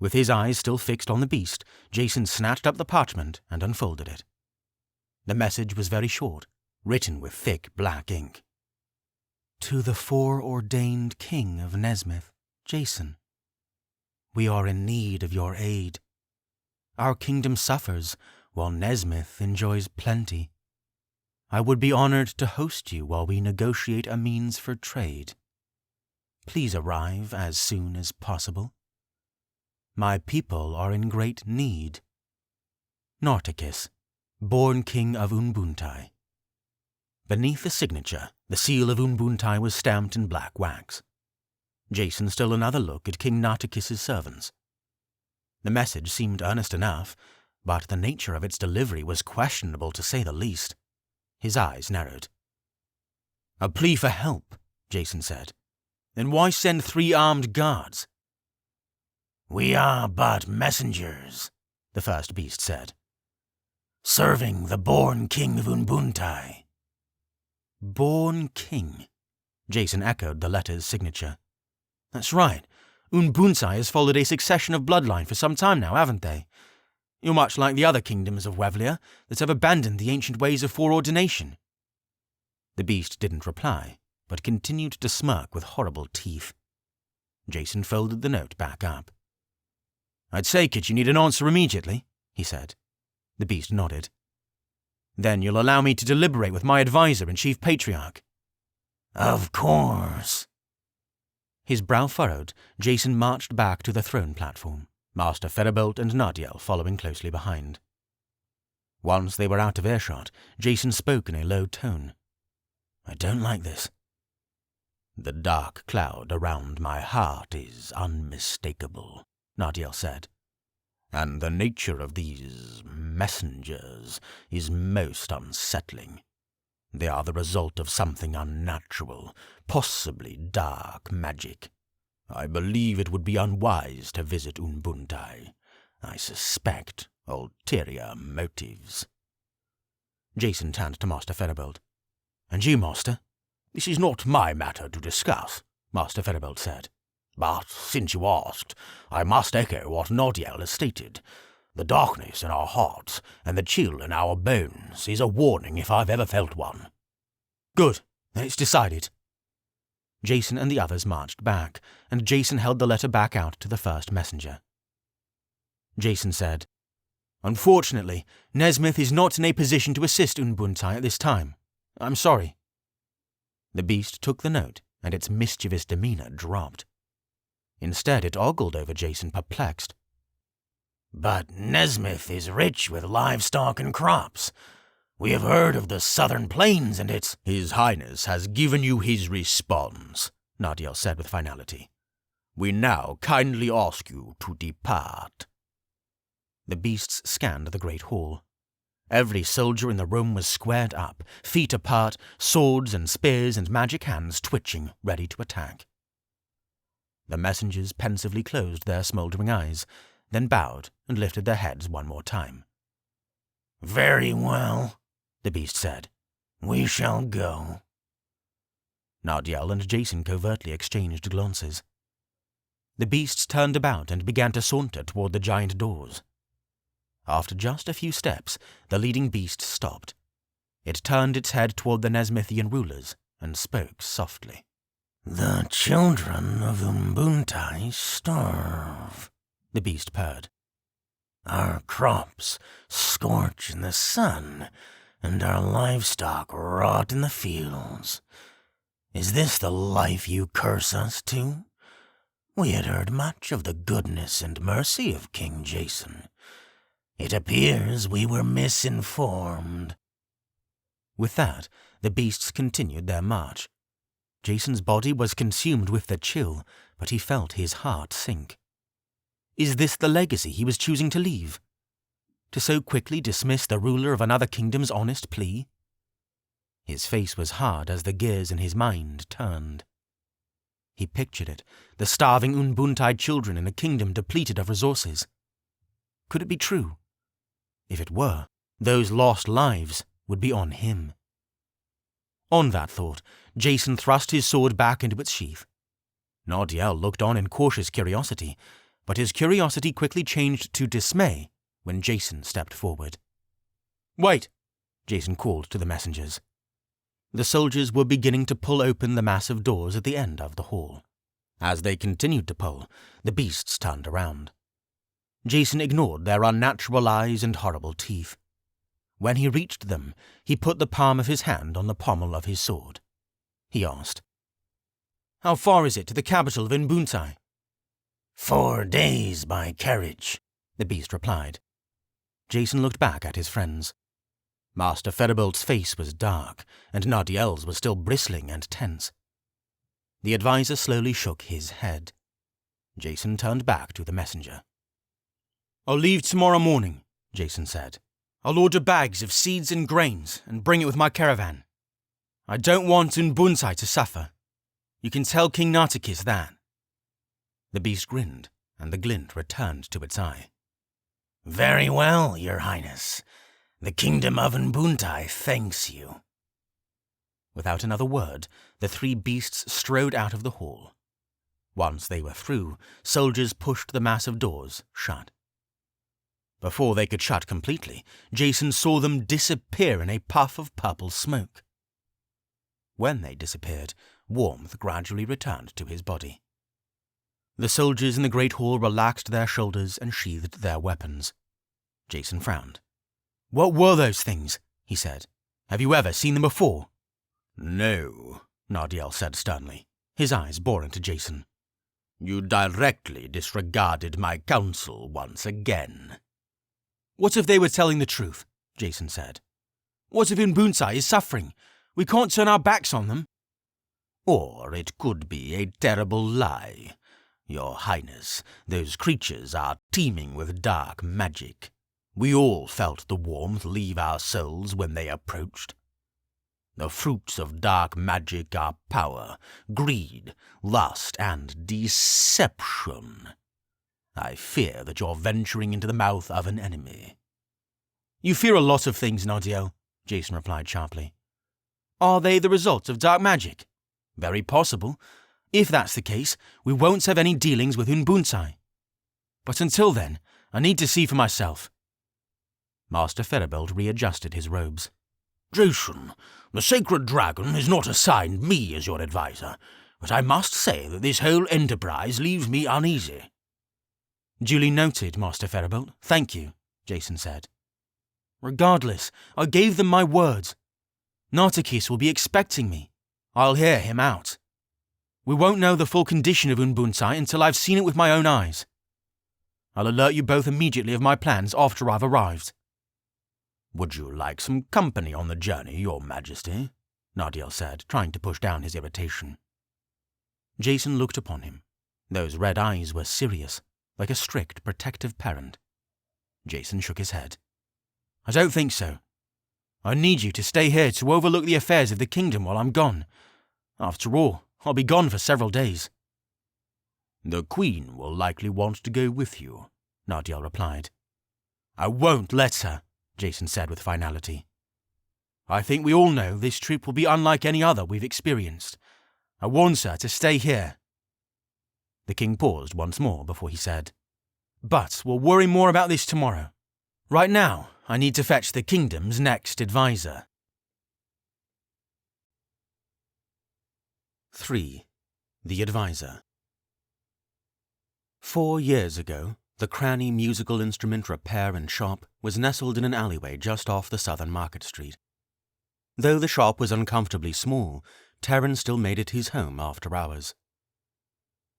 With his eyes still fixed on the beast, Jason snatched up the parchment and unfolded it. The message was very short, written with thick black ink. To the foreordained king of Nezmyth, Jason. We are in need of your aid. Our kingdom suffers, while Nezmyth enjoys plenty. I would be honored to host you while we negotiate a means for trade. Please arrive as soon as possible. My people are in great need. Nartikis, born king of Unbuntye. Beneath the signature, the seal of Unbuntye was stamped in black wax. Jason stole another look at King Nartikis' servants. The message seemed earnest enough, but the nature of its delivery was questionable to say the least. His eyes narrowed. A plea for help, Jason said. Then why send 3 armed guards? We are but messengers, the first beast said, serving the born king of Unbuntye. Born king, Jason echoed the letter's signature. That's right. Unbuntye has followed a succession of bloodline for some time now, haven't they? You're much like the other kingdoms of Wevlian that have abandoned the ancient ways of foreordination. The beast didn't reply, but continued to smirk with horrible teeth. Jason folded the note back up. I'd take it you need an answer immediately, he said. The beast nodded. Then you'll allow me to deliberate with my advisor and chief patriarch. Of course. His brow furrowed, Jason marched back to the throne platform, Master Ferribolt and Nardiel following closely behind. Once they were out of earshot, Jason spoke in a low tone. I don't like this. The dark cloud around my heart is unmistakable, Nardiel said, and the nature of these messengers is most unsettling. They are the result of something unnatural, possibly dark magic. I believe it would be unwise to visit Unbuntye. I suspect ulterior motives. Jason turned to Master Ferribolt. And you, Master? This is not my matter to discuss, Master Ferribolt said. But since you asked, I must echo what Nardiel has stated. The darkness in our hearts and the chill in our bones is a warning if I've ever felt one. Good, then it's decided. Jason and the others marched back, and Jason held the letter back out to the first messenger. Jason said, Unfortunately, Nezmyth is not in a position to assist Unbuntye at this time. I'm sorry. The beast took the note, and its mischievous demeanor dropped. Instead, it ogled over Jason, perplexed. But Nezmyth is rich with livestock and crops. We have heard of the southern plains and its— His Highness has given you his response, Nardiel said with finality. We now kindly ask you to depart. The beasts scanned the great hall. Every soldier in the room was squared up, feet apart, swords and spears and magic hands twitching, ready to attack. The messengers pensively closed their smouldering eyes, then bowed and lifted their heads one more time. Very well, the beast said. We shall go. Nardiel and Jason covertly exchanged glances. The beasts turned about and began to saunter toward the giant doors. After just a few steps, the leading beast stopped. It turned its head toward the Nezmythian rulers and spoke softly. The children of Unbuntye starve, the beast purred. Our crops scorch in the sun, and our livestock rot in the fields. Is this the life you curse us to? We had heard much of the goodness and mercy of King Jason. It appears we were misinformed. With that, the beasts continued their march. Jason's body was consumed with the chill, but he felt his heart sink. Is this the legacy he was choosing to leave? To so quickly dismiss the ruler of another kingdom's honest plea? His face was hard as the gears in his mind turned. He pictured it, the starving Unbuntye children in a kingdom depleted of resources. Could it be true? If it were, those lost lives would be on him. On that thought, Jason thrust his sword back into its sheath. Nardiel looked on in cautious curiosity, but his curiosity quickly changed to dismay when Jason stepped forward. Wait, Jason called to the messengers. The soldiers were beginning to pull open the massive doors at the end of the hall. As they continued to pull, the beasts turned around. Jason ignored their unnatural eyes and horrible teeth. When he reached them, he put the palm of his hand on the pommel of his sword. He asked, How far is it to the capital of Unbuntye? 4 days by carriage, the beast replied. Jason looked back at his friends. Master Feribolt's face was dark, and Nardiel's was still bristling and tense. The advisor slowly shook his head. Jason turned back to the messenger. "I'll leave tomorrow morning," Jason said. "I'll order bags of seeds and grains and bring it with my caravan. I don't want Unbuntye to suffer. You can tell King Nartikis that." The beast grinned, and the glint returned to its eye. "Very well, Your Highness. The kingdom of Unbuntye thanks you." Without another word, the 3 beasts strode out of the hall. Once they were through, soldiers pushed the massive doors shut. Before they could shut completely, Jason saw them disappear in a puff of purple smoke. When they disappeared, warmth gradually returned to his body. The soldiers in the great hall relaxed their shoulders and sheathed their weapons. Jason frowned. "What were those things?" he said. "Have you ever seen them before?" "No," Nardiel said sternly, his eyes boring to Jason. "You directly disregarded my counsel once again." "What if they were telling the truth?" Jason said. "What if Unbuntye is suffering? We can't turn our backs on them." "Or it could be a terrible lie. Your Highness, those creatures are teeming with dark magic. We all felt the warmth leave our souls when they approached. The fruits of dark magic are power, greed, lust, and deception. I fear that you're venturing into the mouth of an enemy." "You fear a lot of things, Nardiel," Jason replied sharply. "Are they the result of dark magic? Very possible. If that's the case, we won't have any dealings with Unbuntye. But until then, I need to see for myself." Master Feribolt readjusted his robes. "Jason, the sacred dragon has not assigned me as your advisor, but I must say that this whole enterprise leaves me uneasy." "Duly noted, Master Feribolt. Thank you," Jason said. "Regardless, I gave them my words. Nartikis will be expecting me. I'll hear him out. We won't know the full condition of Unbuntye until I've seen it with my own eyes. I'll alert you both immediately of my plans after I've arrived." "Would you like some company on the journey, Your Majesty?" Nardiel said, trying to push down his irritation. Jason looked upon him. Those red eyes were serious, like a strict, protective parent. Jason shook his head. "I don't think so. I need you to stay here to overlook the affairs of the kingdom while I'm gone. After all, I'll be gone for several days." "The Queen will likely want to go with you," Nardiel replied. "I won't let her," Jason said with finality. "I think we all know this trip will be unlike any other we've experienced. I want her to stay here." The king paused once more before he said, "But we'll worry more about this tomorrow. Right now, I need to fetch the kingdom's next advisor." 3. The Advisor. 4 years ago, the Cranny musical instrument repair and shop was nestled in an alleyway just off the southern Market Street. Though the shop was uncomfortably small, Terran still made it his home after hours.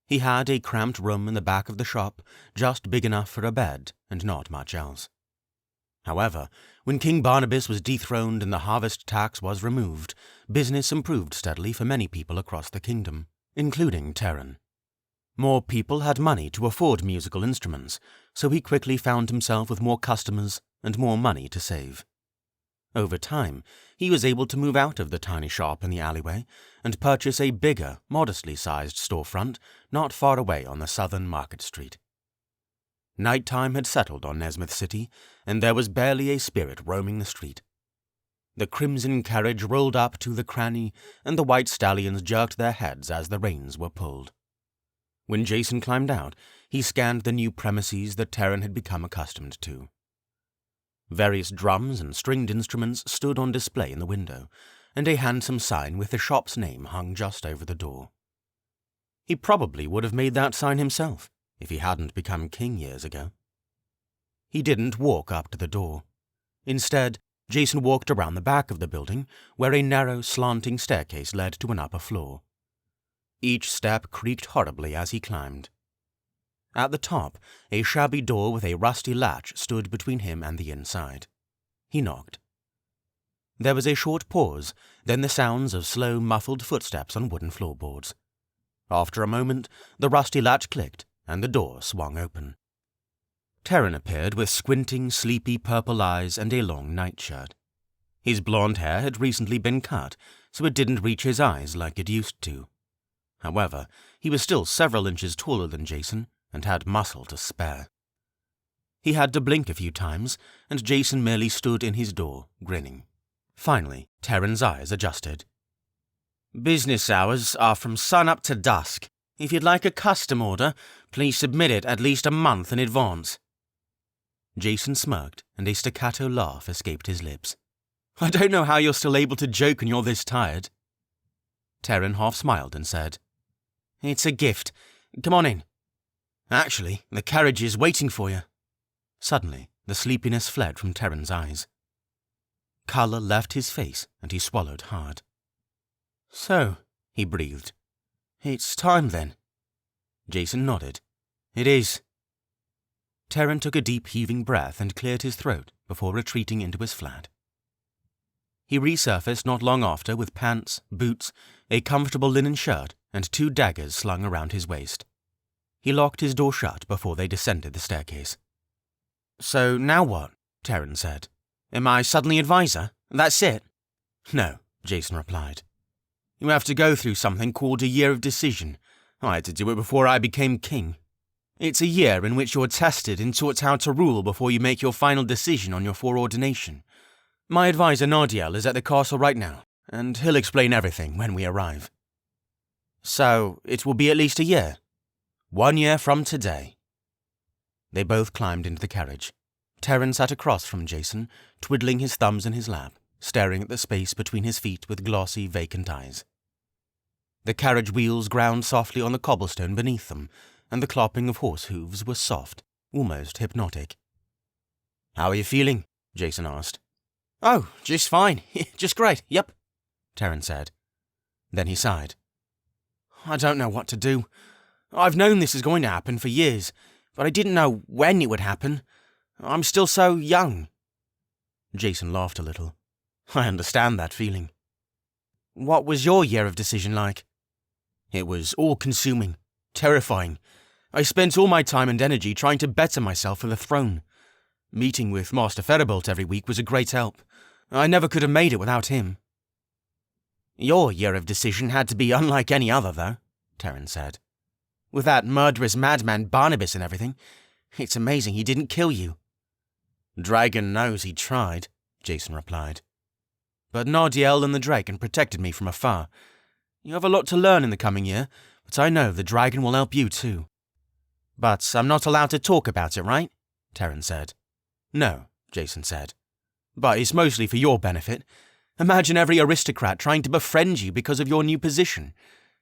He had a cramped room in the back of the shop, just big enough for a bed and not much else. However, when King Barnabas was dethroned and the harvest tax was removed, business improved steadily for many people across the kingdom, including Terran. More people had money to afford musical instruments, so he quickly found himself with more customers and more money to save. Over time, he was able to move out of the tiny shop in the alleyway and purchase a bigger, modestly sized storefront not far away on the southern Market Street. Nighttime had settled on Nezmyth City, and there was barely a spirit roaming the street. The crimson carriage rolled up to the cranny, and the white stallions jerked their heads as the reins were pulled. When Jason climbed out, he scanned the new premises that Terran had become accustomed to. Various drums and stringed instruments stood on display in the window, and a handsome sign with the shop's name hung just over the door. He probably would have made that sign himself, if he hadn't become king years ago. He didn't walk up to the door. Instead, Jason walked around the back of the building, where a narrow, slanting staircase led to an upper floor. Each step creaked horribly as he climbed. At the top, a shabby door with a rusty latch stood between him and the inside. He knocked. There was a short pause, then the sounds of slow, muffled footsteps on wooden floorboards. After a moment, the rusty latch clicked, and the door swung open. Terran appeared with squinting, sleepy purple eyes and a long nightshirt. His blonde hair had recently been cut, so it didn't reach his eyes like it used to. However, he was still several inches taller than Jason, and had muscle to spare. He had to blink a few times, and Jason merely stood in his door, grinning. Finally, Terran's eyes adjusted. "Business hours are from sun-up to dusk. If you'd like a custom order, please submit it at least a month in advance." Jason smirked, and a staccato laugh escaped his lips. "I don't know how you're still able to joke when you're this tired." Terran half smiled and said, "It's a gift. Come on in. Actually, the carriage is waiting for you." Suddenly, the sleepiness fled from Terran's eyes. Colour left his face, and he swallowed hard. "So," he breathed, "it's time then." Jason nodded. "It is." Terran took a deep heaving breath and cleared his throat before retreating into his flat. He resurfaced not long after with pants, boots, a comfortable linen shirt, and 2 daggers slung around his waist. He locked his door shut before they descended the staircase. "So now what?" Terran said. "Am I suddenly advisor? That's it?" "No," Jason replied. "You have to go through something called a year of decision. I had to do it before I became king. It's a year in which you're tested and taught how to rule before you make your final decision on your foreordination. My advisor Nardiel is at the castle right now, and he'll explain everything when we arrive." "So, it will be at least a year?" "1 year from today." They both climbed into the carriage. Terran sat across from Jason, twiddling his thumbs in his lap, staring at the space between his feet with glossy, vacant eyes. The carriage wheels ground softly on the cobblestone beneath them, and the clopping of horse hooves was soft, almost hypnotic. "How are you feeling?" Jason asked. "Oh, just fine. Just great, yep," Terran said. Then he sighed. "I don't know what to do. I've known this is going to happen for years, but I didn't know when it would happen. I'm still so young." Jason laughed a little. "I understand that feeling." "What was your year of decision like?" "It was all-consuming, terrifying. I spent all my time and energy trying to better myself for the throne. Meeting with Master Ferribolt every week was a great help. I never could have made it without him." "Your year of decision had to be unlike any other, though," Terran said. "With that murderous madman Barnabas and everything, it's amazing he didn't kill you." "Dragon knows he tried," Jason replied. "But Nardiel and the dragon protected me from afar. You have a lot to learn in the coming year, but I know the dragon will help you too." "But I'm not allowed to talk about it, right?" Terran said. "No," Jason said. "But it's mostly for your benefit. Imagine every aristocrat trying to befriend you because of your new position.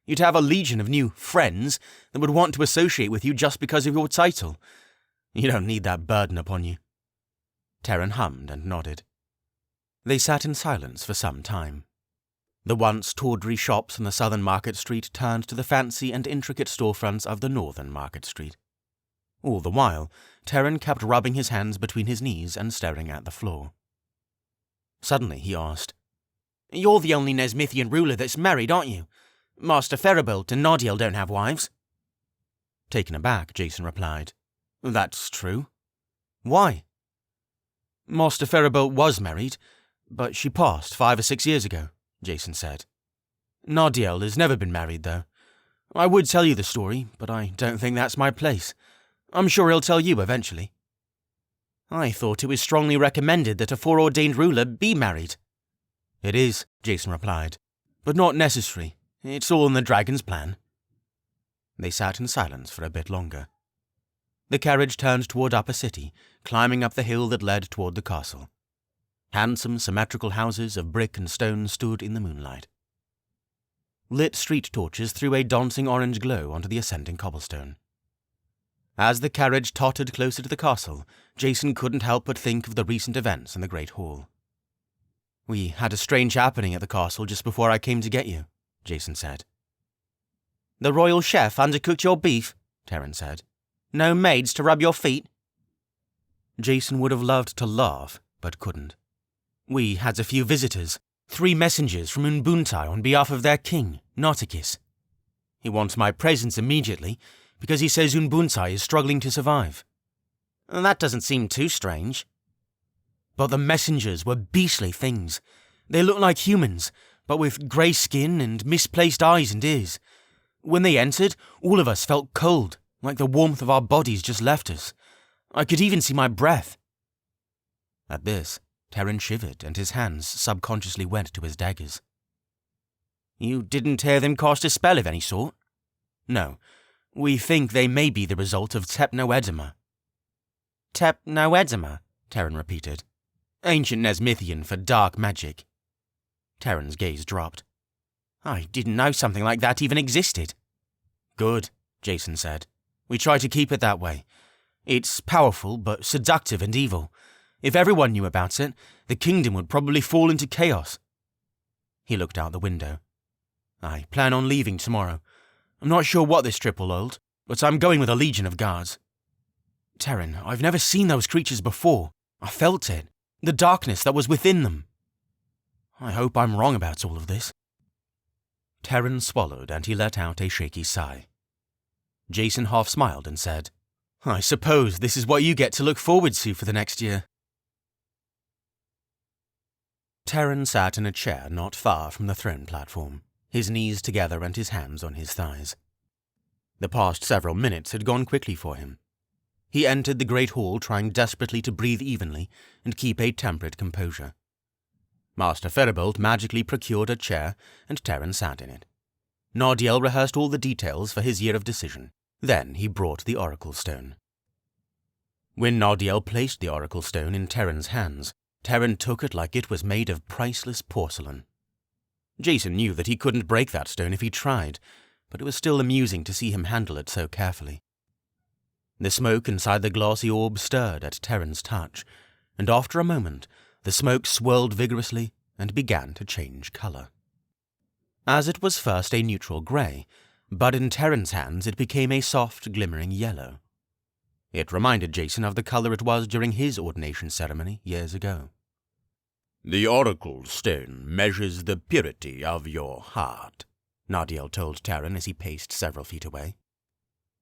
You'd have a legion of new friends that would want to associate with you just because of your title. You don't need that burden upon you." Terran hummed and nodded. They sat in silence for some time. The once tawdry shops on the southern Market Street turned to the fancy and intricate storefronts of the northern Market Street. All the while, Terran kept rubbing his hands between his knees and staring at the floor. Suddenly he asked, "You're the only Nezmythian ruler that's married, aren't you? Master Ferribolt and Nardiel don't have wives." Taken aback, Jason replied, "That's true." "Why?" "Master Ferribolt was married, but she passed 5 or 6 years ago," Jason said. "Nardiel has never been married, though. I would tell you the story, but I don't think that's my place. I'm sure he'll tell you eventually." "I thought it was strongly recommended that a foreordained ruler be married." "It is," Jason replied, "but not necessary. It's all in the dragon's plan." They sat in silence for a bit longer. The carriage turned toward Upper City, climbing up the hill that led toward the castle. Handsome, symmetrical houses of brick and stone stood in the moonlight. Lit street torches threw a dancing orange glow onto the ascending cobblestone. As the carriage tottered closer to the castle, Jason couldn't help but think of the recent events in the Great Hall. "We had a strange happening at the castle just before I came to get you," Jason said. "The royal chef undercooked your beef?" Terran said. No maids to rub your feet? Jason would have loved to laugh, but couldn't. We had a few visitors, 3 messengers from Unbuntye on behalf of their king, Nartikis. He wants my presence immediately, because he says Unbuntye is struggling to survive. That doesn't seem too strange. But the messengers were beastly things. They looked like humans, but with grey skin and misplaced eyes and ears. When they entered, all of us felt cold, like the warmth of our bodies just left us. I could even see my breath. At this, Terran shivered and his hands subconsciously went to his daggers. You didn't hear them cast a spell of any sort? No. We think they may be the result of Tepnoedema. Tepnoedema, Terran repeated. Ancient Nezmythian for dark magic. Terran's gaze dropped. I didn't know something like that even existed. Good, Jason said. We try to keep it that way. It's powerful, but seductive and evil. If everyone knew about it, the kingdom would probably fall into chaos. He looked out the window. I plan on leaving tomorrow. I'm not sure what this trip will hold, but I'm going with a legion of guards. Terran, I've never seen those creatures before. I felt it. The darkness that was within them. I hope I'm wrong about all of this. Terran swallowed and he let out a shaky sigh. Jason half smiled and said, I suppose this is what you get to look forward to for the next year. Terran sat in a chair not far from the throne platform, his knees together and his hands on his thighs. The past several minutes had gone quickly for him. He entered the great hall trying desperately to breathe evenly and keep a temperate composure. Master Feribolt magically procured a chair and Terran sat in it. Nardiel rehearsed all the details for his year of decision. Then he brought the oracle stone. When Nardiel placed the oracle stone in Terran's hands, Terran took it like it was made of priceless porcelain. Jason knew that he couldn't break that stone if he tried, but it was still amusing to see him handle it so carefully. The smoke inside the glassy orb stirred at Terran's touch, and after a moment, the smoke swirled vigorously and began to change colour. As it was first a neutral grey, but in Terran's hands it became a soft, glimmering yellow. It reminded Jason of the colour it was during his ordination ceremony years ago. The oracle stone measures the purity of your heart, Nardiel told Terran as he paced several feet away.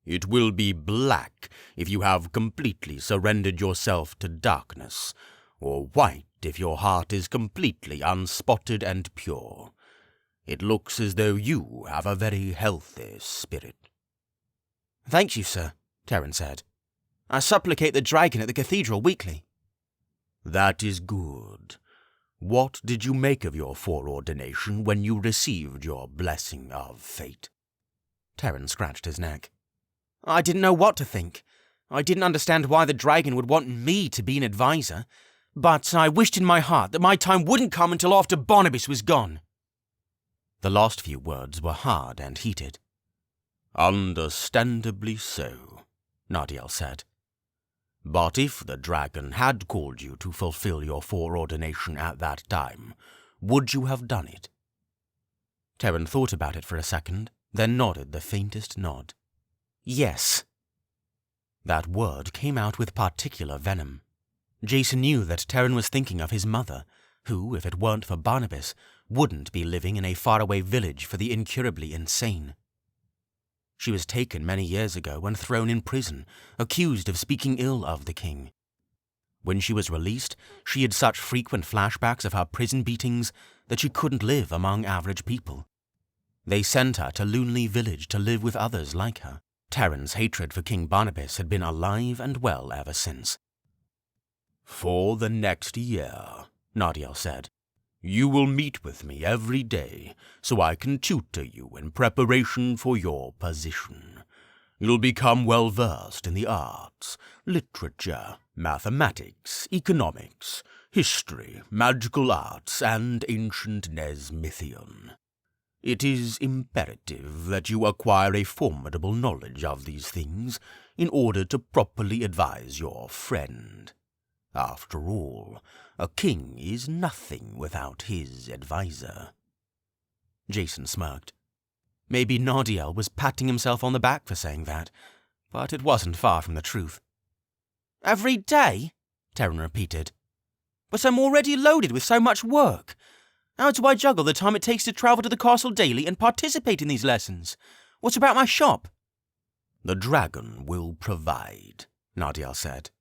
It will be black if you have completely surrendered yourself to darkness, or white if your heart is completely unspotted and pure. It looks as though you have a very healthy spirit. Thank you, sir, Terran said. I supplicate the dragon at the cathedral weekly. That is good. What did you make of your foreordination when you received your blessing of fate? Terran scratched his neck. I didn't know what to think. I didn't understand why the dragon would want me to be an advisor, but I wished in my heart that my time wouldn't come until after Barnabas was gone. The last few words were hard and heated. Understandably so, Nardiel said. But if the dragon had called you to fulfill your foreordination at that time, would you have done it? Terran thought about it for a second, then nodded the faintest nod. Yes. That word came out with particular venom. Jason knew that Terran was thinking of his mother, who, if it weren't for Barnabas, wouldn't be living in a faraway village for the incurably insane. She was taken many years ago and thrown in prison, accused of speaking ill of the king. When she was released, she had such frequent flashbacks of her prison beatings that she couldn't live among average people. They sent her to Loonley Village to live with others like her. Terran's hatred for King Barnabas had been alive and well ever since. For the next year, Nardiel said, you will meet with me every day, so I can tutor you in preparation for your position. You'll become well-versed in the arts, literature, mathematics, economics, history, magical arts, and ancient Nezmythian. It is imperative that you acquire a formidable knowledge of these things in order to properly advise your friend. After all, a king is nothing without his advisor. Jason smirked. Maybe Nardiel was patting himself on the back for saying that, but it wasn't far from the truth. "Every day?" Terran repeated. "But I'm already loaded with so much work. How do I juggle the time it takes to travel to the castle daily and participate in these lessons? What about my shop?" "The dragon will provide," Nartikis said.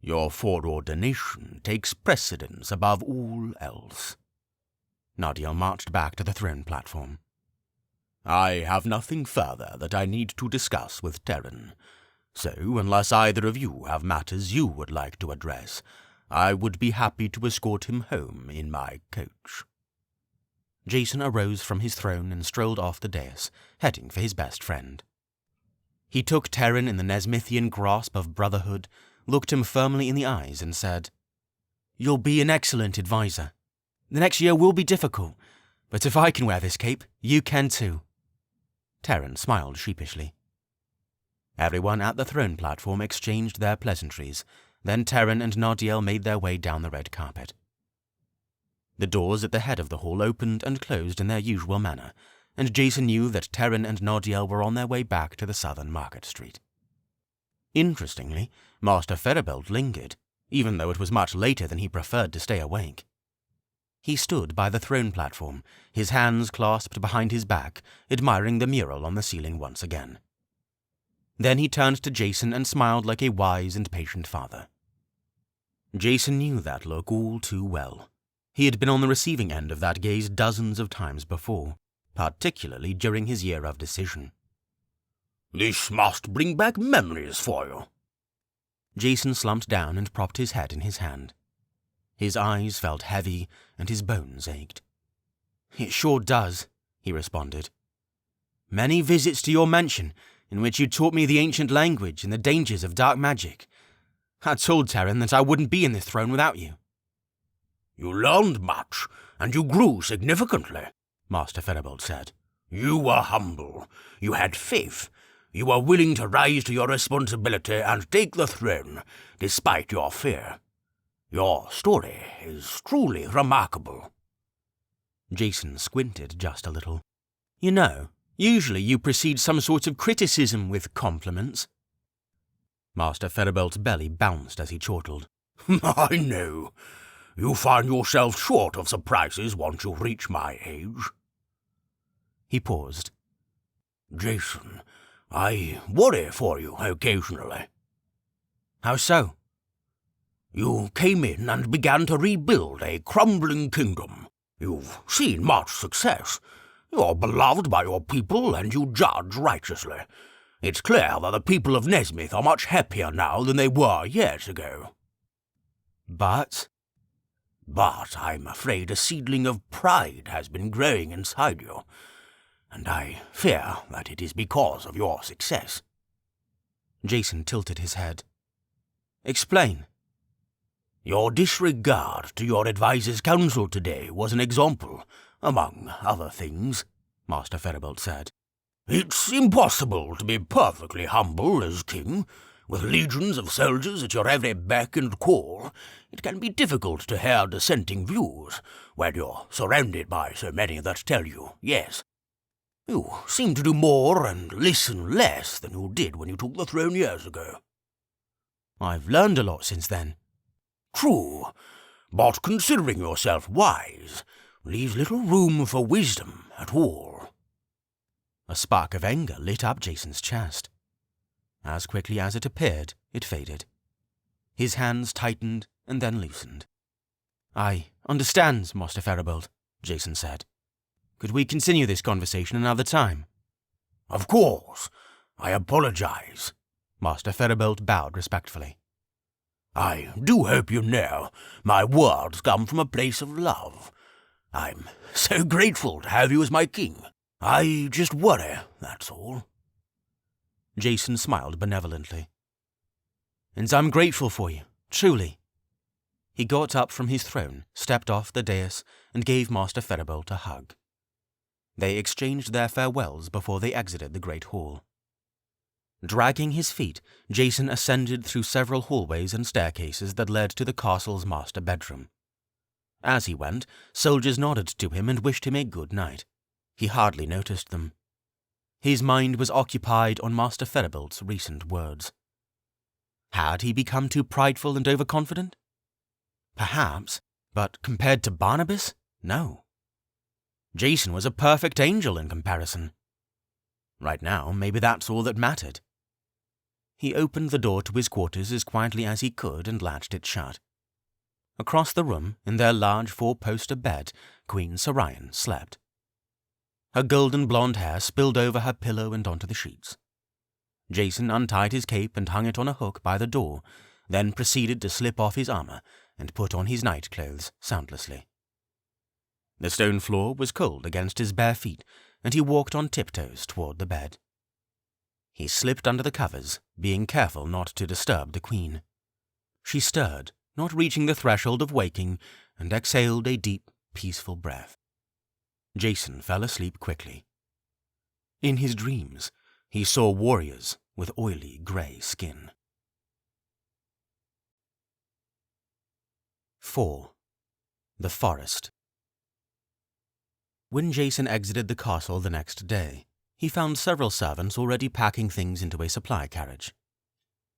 "Your foreordination takes precedence above all else." Nartikis marched back to the throne platform. "I have nothing further that I need to discuss with Terran, so unless either of you have matters you would like to address, I would be happy to escort him home in my coach." Jason arose from his throne and strolled off the dais, heading for his best friend. He took Terran in the Nezmythian grasp of brotherhood, looked him firmly in the eyes, and said, "You'll be an excellent advisor. The next year will be difficult, but if I can wear this cape, you can too." Terran smiled sheepishly. Everyone at the throne platform exchanged their pleasantries. Then Terran and Nartikis made their way down the red carpet. The doors at the head of the hall opened and closed in their usual manner, and Jason knew that Terran and Nartikis were on their way back to the southern Market Street. Interestingly, Master Ferrabelt lingered, even though it was much later than he preferred to stay awake. He stood by the throne platform, his hands clasped behind his back, admiring the mural on the ceiling once again. Then he turned to Jason and smiled like a wise and patient father. Jason knew that look all too well. He had been on the receiving end of that gaze dozens of times before, particularly during his year of decision. "This must bring back memories for you." Jason slumped down and propped his head in his hand. His eyes felt heavy and his bones ached. "It sure does," he responded. "Many visits to your mansion, in which you taught me the ancient language and the dangers of dark magic. I told Terran that I wouldn't be in this throne without you." "You learned much, and you grew significantly," Master Ferrabelt said. "You were humble. You had faith. You were willing to rise to your responsibility and take the throne, despite your fear. Your story is truly remarkable." Jason squinted just a little. "You know, usually you precede some sort of criticism with compliments." Master Ferrabelt's belly bounced as he chortled. "I know. You find yourself short of surprises once you reach my age." He paused. "Jason, I worry for you occasionally." "How so?" "You came in and began to rebuild a crumbling kingdom. You've seen much success. You're beloved by your people, and you judge righteously. It's clear that the people of Nezmyth are much happier now than they were years ago." But I'm afraid a seedling of pride has been growing inside you, and I fear that it is because of your success." Jason tilted his head. "Explain." "Your disregard to your advisor's counsel today was an example, among other things," Master Ferrabelt said. "It's impossible to be perfectly humble as king. With legions of soldiers at your every beck and call, it can be difficult to hear dissenting views when you're surrounded by so many that tell you yes. You seem to do more and listen less than you did when you took the throne years ago." "I've learned a lot since then." "True, but considering yourself wise leaves little room for wisdom at all." A spark of anger lit up Jason's chest. As quickly as it appeared, it faded. His hands tightened and then loosened. "I understand, Master Ferrabelt," Jason said. "Could we continue this conversation another time?" "Of course. I apologize." Master Ferrabelt bowed respectfully. "I do hope you know my words come from a place of love. I'm so grateful to have you as my king. I just worry, that's all." Jason smiled benevolently. "And I'm grateful for you, truly." He got up from his throne, stepped off the dais, and gave Master Ferrabelt a hug. They exchanged their farewells before they exited the great hall. Dragging his feet, Jason ascended through several hallways and staircases that led to the castle's master bedroom. As he went, soldiers nodded to him and wished him a good night. He hardly noticed them. His mind was occupied on Master Feribolt's recent words. Had he become too prideful and overconfident? Perhaps, but compared to Barnabas, no. Jason was a perfect angel in comparison. Right now, maybe that's all that mattered. He opened the door to his quarters as quietly as he could and latched it shut. Across the room, in their large four-poster bed, Queen Sarayan slept. Her golden blonde hair spilled over her pillow and onto the sheets. Jason untied his cape and hung it on a hook by the door, then proceeded to slip off his armor and put on his night clothes soundlessly. The stone floor was cold against his bare feet, and he walked on tiptoes toward the bed. He slipped under the covers, being careful not to disturb the queen. She stirred, not reaching the threshold of waking, and exhaled a deep, peaceful breath. Jason fell asleep quickly. In his dreams, he saw warriors with oily grey skin. 4. The Forest. When Jason exited the castle the next day, he found several servants already packing things into a supply carriage.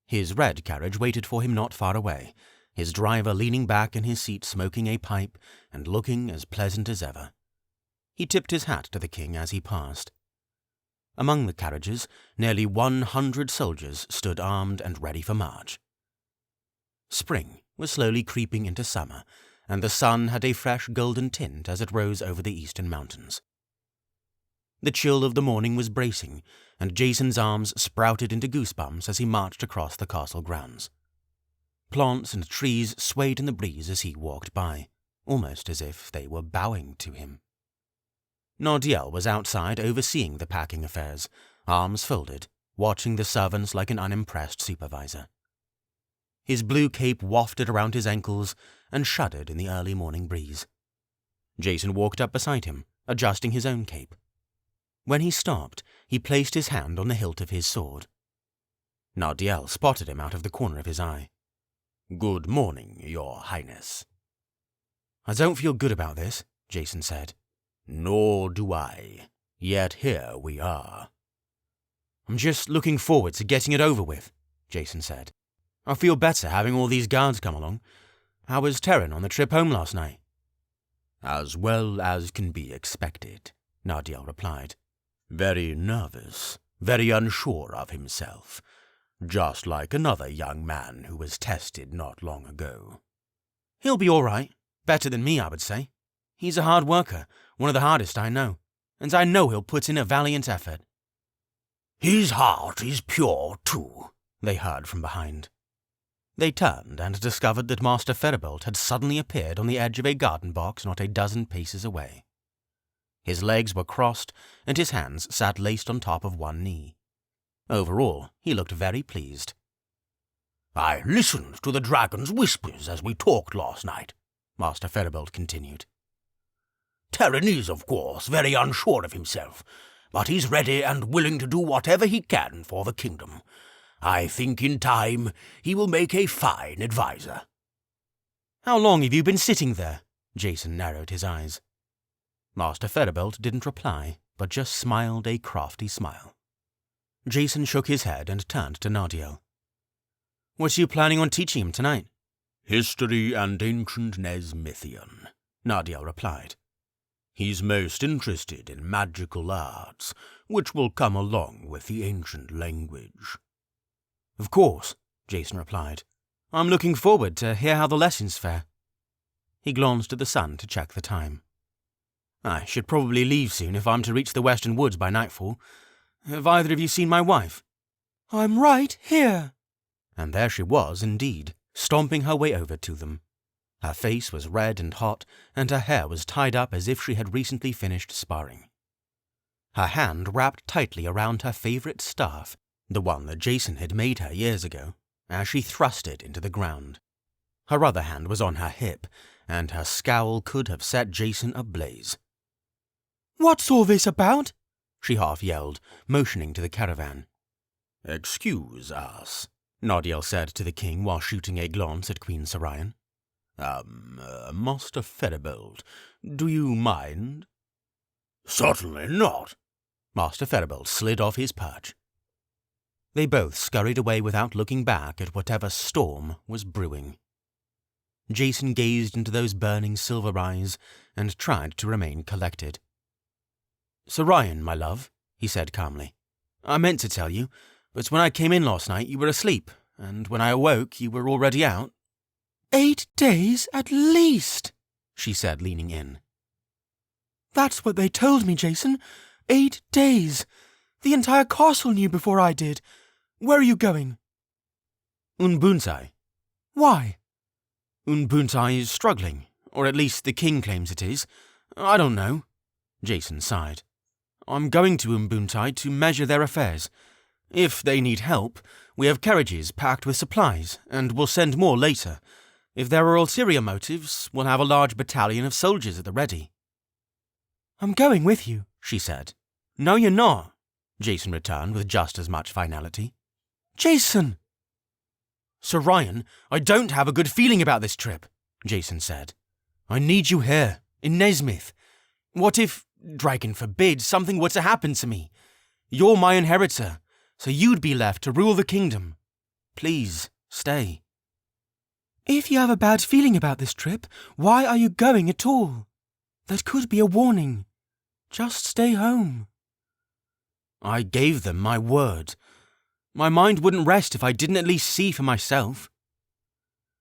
His red carriage waited for him not far away, his driver leaning back in his seat smoking a pipe and looking as pleasant as ever. He tipped his hat to the king as he passed. Among the carriages, nearly 100 soldiers stood armed and ready for march. Spring was slowly creeping into summer, and the sun had a fresh golden tint as it rose over the eastern mountains. The chill of the morning was bracing, and Jason's arms sprouted into goosebumps as he marched across the castle grounds. Plants and trees swayed in the breeze as he walked by, almost as if they were bowing to him. Nardiel was outside overseeing the packing affairs, arms folded, watching the servants like an unimpressed supervisor. His blue cape wafted around his ankles and shuddered in the early morning breeze. Jason walked up beside him, adjusting his own cape. When he stopped, he placed his hand on the hilt of his sword. Nardiel spotted him out of the corner of his eye. "Good morning, Your Highness." "I don't feel good about this," Jason said. "Nor do I. Yet here we are." "I'm just looking forward to getting it over with," Jason said. "I feel better having all these guards come along. How was Terran on the trip home last night?" "As well as can be expected," Nardiel replied. "Very nervous, very unsure of himself, just like another young man who was tested not long ago." "He'll be all right. Better than me, I would say. He's a hard worker, one of the hardest I know, and I know he'll put in a valiant effort." "His heart is pure, too," they heard from behind. They turned and discovered that Master Feribolt had suddenly appeared on the edge of a garden box not a dozen paces away. His legs were crossed, and his hands sat laced on top of one knee. Overall, he looked very pleased. "I listened to the dragon's whispers as we talked last night," Master Feribolt continued. "Terran is, of course, very unsure of himself, but he's ready and willing to do whatever he can for the kingdom. I think in time he will make a fine advisor." "How long have you been sitting there?" Jason narrowed his eyes. Master Feribolt didn't reply, but just smiled a crafty smile. Jason shook his head and turned to Nardiel. "What are you planning on teaching him tonight?" "History and ancient Nezmythian," Nardiel replied. "He's most interested in magical arts, which will come along with the ancient language." "Of course," Jason replied. "I'm looking forward to hear how the lessons fare." He glanced at the sun to check the time. "I should probably leave soon if I'm to reach the western woods by nightfall. Have either of you seen my wife?" "I'm right here." And there she was, indeed, stomping her way over to them. Her face was red and hot, and her hair was tied up as if she had recently finished sparring. Her hand wrapped tightly around her favorite staff, the one that Jason had made her years ago, as she thrust it into the ground. Her other hand was on her hip, and her scowl could have set Jason ablaze. "What's all this about?" she half yelled, motioning to the caravan. "Excuse us," Nardiel said to the king while shooting a glance at Queen Sarayan. Master Feribolt, do you mind?" "Certainly not." Master Ferrabelt slid off his perch. They both scurried away without looking back at whatever storm was brewing. Jason gazed into those burning silver eyes and tried to remain collected. "Sir Ryan, my love," he said calmly, "I meant to tell you, but when I came in last night you were asleep, and when I awoke you were already out." 8 days at least, she said, leaning in. That's what they told me, Jason. 8 days. The entire castle knew before I did. Where are you going? Unbuntye. Why? Unbuntye is struggling, or at least the king claims it is. I don't know. Jason sighed. I'm going to Unbuntye to measure their affairs. If they need help, we have carriages packed with supplies, and we'll send more later. If there are ulterior motives, we'll have a large battalion of soldiers at the ready. I'm going with you, she said. No, you're not, Jason returned with just as much finality. Jason! Sir Ryan, I don't have a good feeling about this trip, Jason said. I need you here, in Nezmyth. What if, dragon forbid, something were to happen to me? You're my inheritor, so you'd be left to rule the kingdom. Please, stay. If you have a bad feeling about this trip, why are you going at all? That could be a warning. Just stay home. I gave them my word. My mind wouldn't rest if I didn't at least see for myself.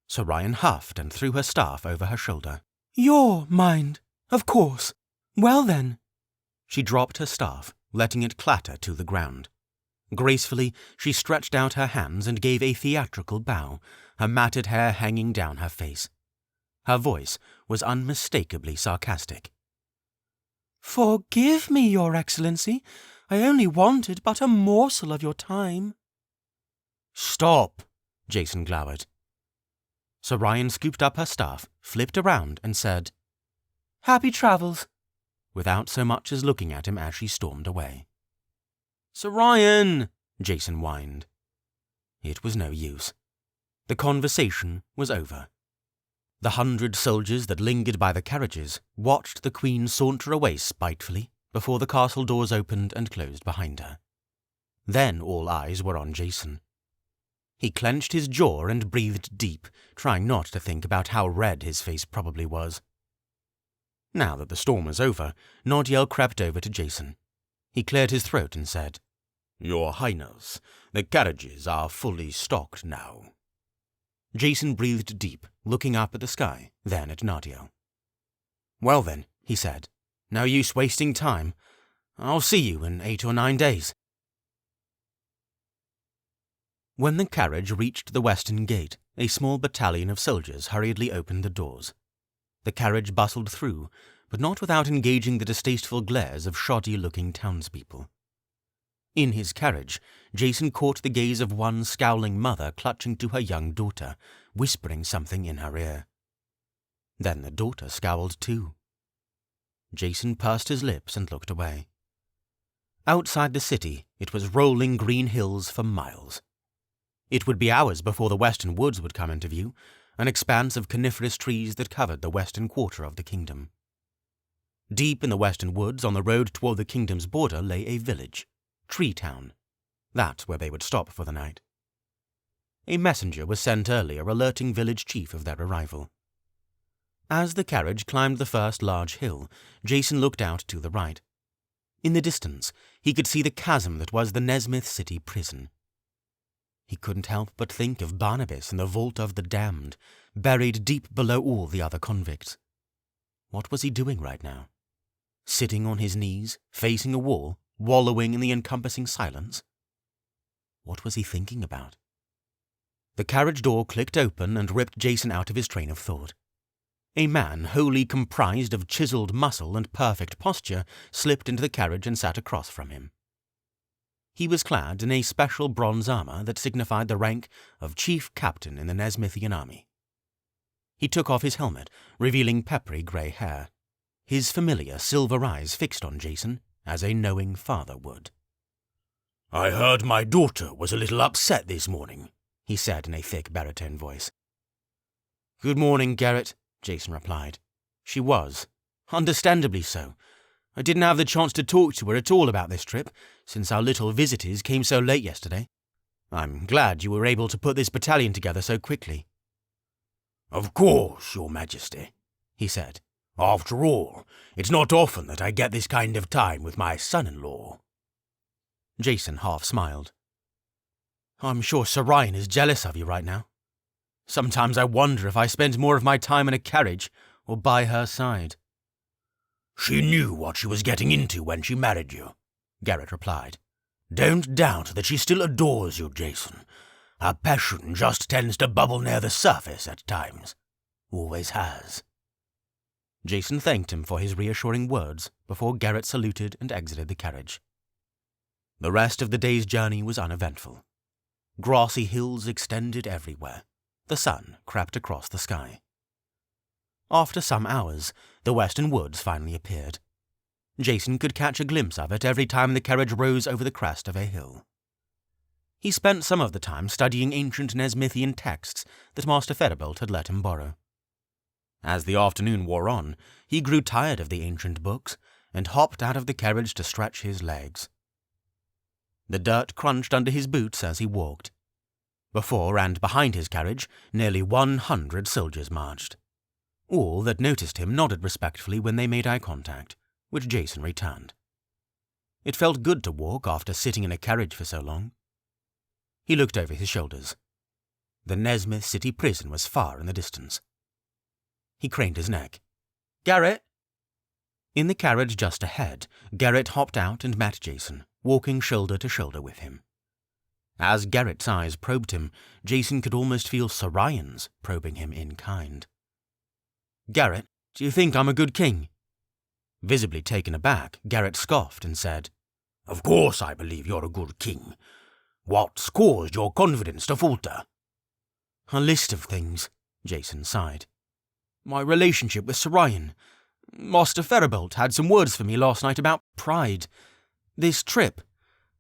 Sir Ryan huffed and threw her staff over her shoulder. Your mind, of course. Well then. She dropped her staff, letting it clatter to the ground. Gracefully, she stretched out her hands and gave a theatrical bow, her matted hair hanging down her face. Her voice was unmistakably sarcastic. Forgive me, Your Excellency. I only wanted but a morsel of your time. Stop, Jason glowered. Sir Ryan scooped up her staff, flipped around, and said, Happy travels, without so much as looking at him as she stormed away. Sir Ryan, Jason whined. It was no use. The conversation was over. The 100 soldiers that lingered by the carriages watched the Queen saunter away spitefully before the castle doors opened and closed behind her. Then all eyes were on Jason. He clenched his jaw and breathed deep, trying not to think about how red his face probably was. Now that the storm was over, Nodiel crept over to Jason. He cleared his throat and said, Your Highness, the carriages are fully stocked now. Jason breathed deep, looking up at the sky, then at Nodiel. Well then, he said, no use wasting time. I'll see you in 8 or 9 days. When the carriage reached the western gate, a small battalion of soldiers hurriedly opened the doors. The carriage bustled through, but not without engaging the distasteful glares of shoddy-looking townspeople. In his carriage, Jason caught the gaze of one scowling mother clutching to her young daughter, whispering something in her ear. Then the daughter scowled too. Jason pursed his lips and looked away. Outside the city, it was rolling green hills for miles. It would be hours before the western woods would come into view, an expanse of coniferous trees that covered the western quarter of the kingdom. Deep in the western woods, on the road toward the kingdom's border, lay a village, Tree Town. That's where they would stop for the night. A messenger was sent earlier alerting village chief of their arrival. As the carriage climbed the first large hill, Jason looked out to the right. In the distance, he could see the chasm that was the Nezmyth city prison. He couldn't help but think of Barnabas in the Vault of the Damned, buried deep below all the other convicts. What was he doing right now? Sitting on his knees, facing a wall, wallowing in the encompassing silence? What was he thinking about? The carriage door clicked open and ripped Jason out of his train of thought. A man wholly comprised of chiseled muscle and perfect posture slipped into the carriage and sat across from him. He was clad in a special bronze armor that signified the rank of chief captain in the Nezmythian army. He took off his helmet, revealing peppery grey hair, his familiar silver eyes fixed on Jason, as a knowing father would. I heard my daughter was a little upset this morning, he said in a thick baritone voice. Good morning, Garrett, Jason replied. She was. Understandably so. I didn't have the chance to talk to her at all about this trip, since our little visitors came so late yesterday. I'm glad you were able to put this battalion together so quickly." "Of course, Your Majesty," he said. "After all, it's not often that I get this kind of time with my son-in-law." Jason half smiled. "I'm sure Sarayan is jealous of you right now. Sometimes I wonder if I spend more of my time in a carriage or by her side." "She knew what she was getting into when she married you," Garrett replied. "Don't doubt that she still adores you, Jason. Her passion just tends to bubble near the surface at times. Always has." Jason thanked him for his reassuring words before Garrett saluted and exited the carriage. The rest of the day's journey was uneventful. Grassy hills extended everywhere. The sun crept across the sky. After some hours, the western woods finally appeared. Jason could catch a glimpse of it every time the carriage rose over the crest of a hill. He spent some of the time studying ancient Nezmythian texts that Master Ferribolt had let him borrow. As the afternoon wore on, he grew tired of the ancient books and hopped out of the carriage to stretch his legs. The dirt crunched under his boots as he walked. Before and behind his carriage, nearly 100 soldiers marched. All that noticed him nodded respectfully when they made eye contact, which Jason returned. It felt good to walk after sitting in a carriage for so long. He looked over his shoulders. The Nezmyth city prison was far in the distance. He craned his neck. "Garrett?" In the carriage just ahead, Garrett hopped out and met Jason, walking shoulder to shoulder with him. As Garrett's eyes probed him, Jason could almost feel Sarayan's probing him in kind. "Garrett, do you think I'm a good king?" Visibly taken aback, Garrett scoffed and said, "Of course I believe you're a good king. What's caused your confidence to falter?" "A list of things," Jason sighed. "My relationship with Sarayan. Master Ferribolt had some words for me last night about pride. This trip.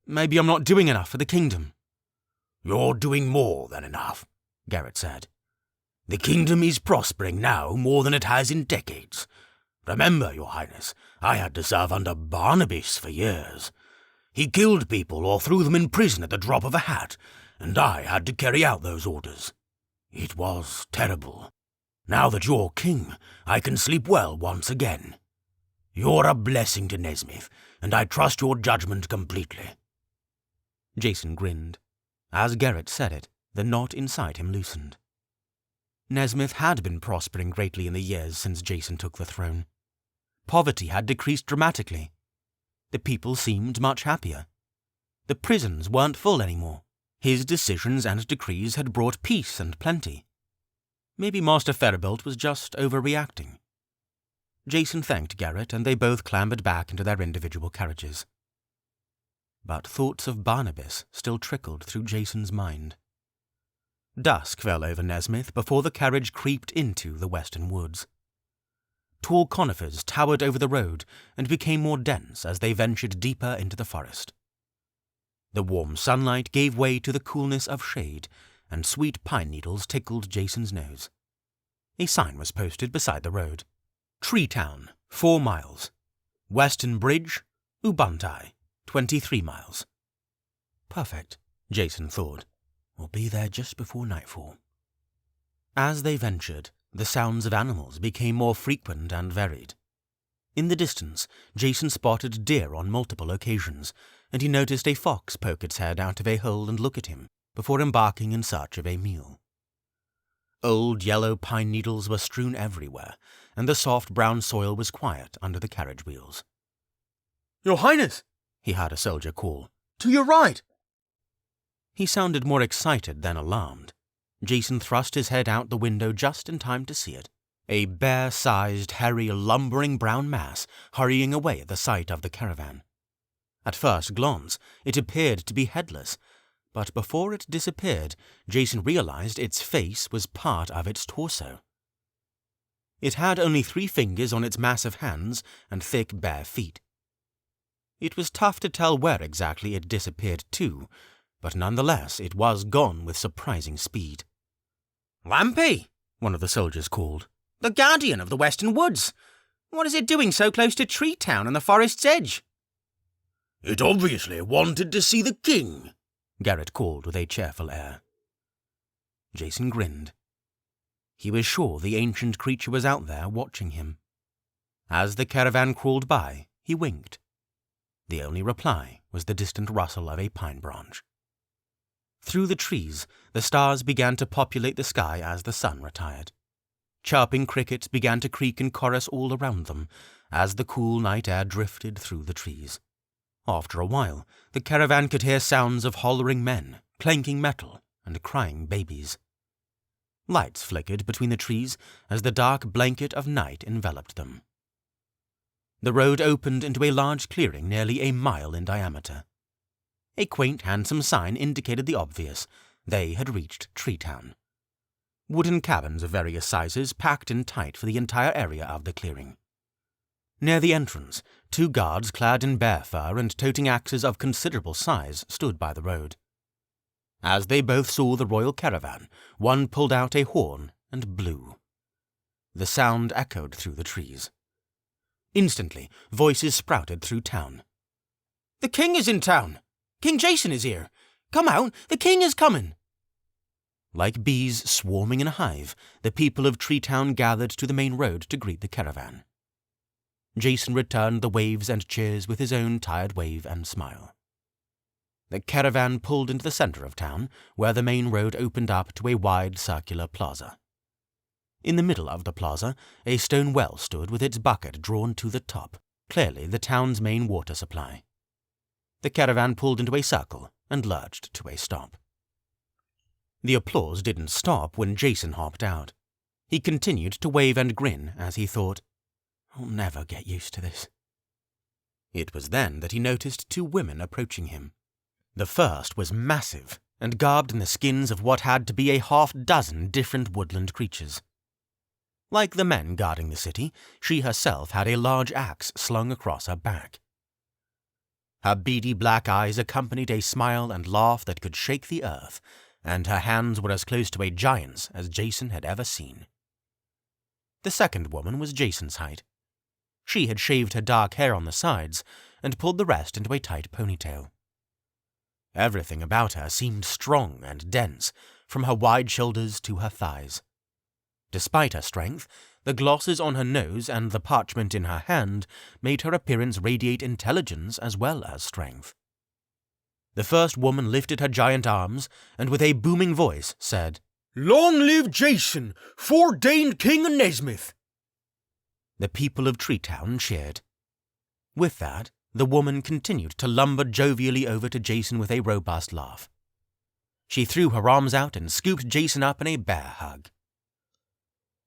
Maybe I'm not doing enough for the kingdom." "You're doing more than enough," Garrett said. "The kingdom is prospering now more than it has in decades. Remember, Your Highness, I had to serve under Barnabas for years. He killed people or threw them in prison at the drop of a hat, and I had to carry out those orders. It was terrible. Now that you're king, I can sleep well once again. You're a blessing to Nezmyth, and I trust your judgment completely." Jason grinned. As Garrett said it, the knot inside him loosened. Nezmyth had been prospering greatly in the years since Jason took the throne. Poverty had decreased dramatically. The people seemed much happier. The prisons weren't full anymore. His decisions and decrees had brought peace and plenty. Maybe Master Ferribolt was just overreacting. Jason thanked Garrett, and they both clambered back into their individual carriages. But thoughts of Barnabas still trickled through Jason's mind. Dusk fell over Nezmyth before the carriage creeped into the western woods. Tall conifers towered over the road and became more dense as they ventured deeper into the forest. The warm sunlight gave way to the coolness of shade, and sweet pine needles tickled Jason's nose. A sign was posted beside the road. "Tree Town, 4 miles. Western Bridge, Unbuntye, 23 miles. Perfect, Jason thought. We'll be there just before nightfall. As they ventured, the sounds of animals became more frequent and varied. In the distance, Jason spotted deer on multiple occasions, and he noticed a fox poke its head out of a hole and look at him before embarking in search of a meal. Old yellow pine needles were strewn everywhere, and the soft brown soil was quiet under the carriage wheels. "Your Highness!" he heard a soldier call. "To your right!" He sounded more excited than alarmed. Jason thrust his head out the window just in time to see it. A bear-sized, hairy, lumbering brown mass hurrying away at the sight of the caravan. At first glance, it appeared to be headless, but before it disappeared, Jason realized its face was part of its torso. It had only 3 fingers on its massive hands and thick, bare feet. It was tough to tell where exactly it disappeared to, but nonetheless it was gone with surprising speed. "Lampy," one of the soldiers called. "The guardian of the Western Woods. What is it doing so close to Tree Town and the forest's edge? It obviously wanted to see the king, Garrett called with a cheerful air. Jason grinned. He was sure the ancient creature was out there watching him. As the caravan crawled by, he winked. The only reply was the distant rustle of a pine branch. Through the trees, the stars began to populate the sky as the sun retired. Chirping crickets began to creak in chorus all around them, as the cool night air drifted through the trees. After a while, the caravan could hear sounds of hollering men, clanking metal, and crying babies. Lights flickered between the trees as the dark blanket of night enveloped them. The road opened into a large clearing nearly a mile in diameter. A quaint, handsome sign indicated the obvious. They had reached Tree Town. Wooden cabins of various sizes packed in tight for the entire area of the clearing. Near the entrance, 2 guards clad in bear fur and toting axes of considerable size stood by the road. As they both saw the royal caravan, one pulled out a horn and blew. The sound echoed through the trees. Instantly, voices sprouted through town. The king is in town! King Jason is here! Come out! The king is coming! Like bees swarming in a hive, the people of Tree Town gathered to the main road to greet the caravan. Jason returned the waves and cheers with his own tired wave and smile. The caravan pulled into the center of town, where the main road opened up to a wide circular plaza. In the middle of the plaza, a stone well stood with its bucket drawn to the top, clearly the town's main water supply. The caravan pulled into a circle and lurched to a stop. The applause didn't stop when Jason hopped out. He continued to wave and grin as he thought, "I'll never get used to this." It was then that he noticed 2 women approaching him. The first was massive and garbed in the skins of what had to be a half-dozen different woodland creatures. Like the men guarding the city, she herself had a large axe slung across her back. Her beady black eyes accompanied a smile and laugh that could shake the earth, and her hands were as close to a giant's as Jason had ever seen. The second woman was Jason's height. She had shaved her dark hair on the sides and pulled the rest into a tight ponytail. Everything about her seemed strong and dense, from her wide shoulders to her thighs. Despite her strength, the glosses on her nose and the parchment in her hand made her appearance radiate intelligence as well as strength. The first woman lifted her giant arms and with a booming voice said, "Long live Jason, foreordained king of Nezmyth!" The people of Tree Town cheered. With that, the woman continued to lumber jovially over to Jason with a robust laugh. She threw her arms out and scooped Jason up in a bear hug.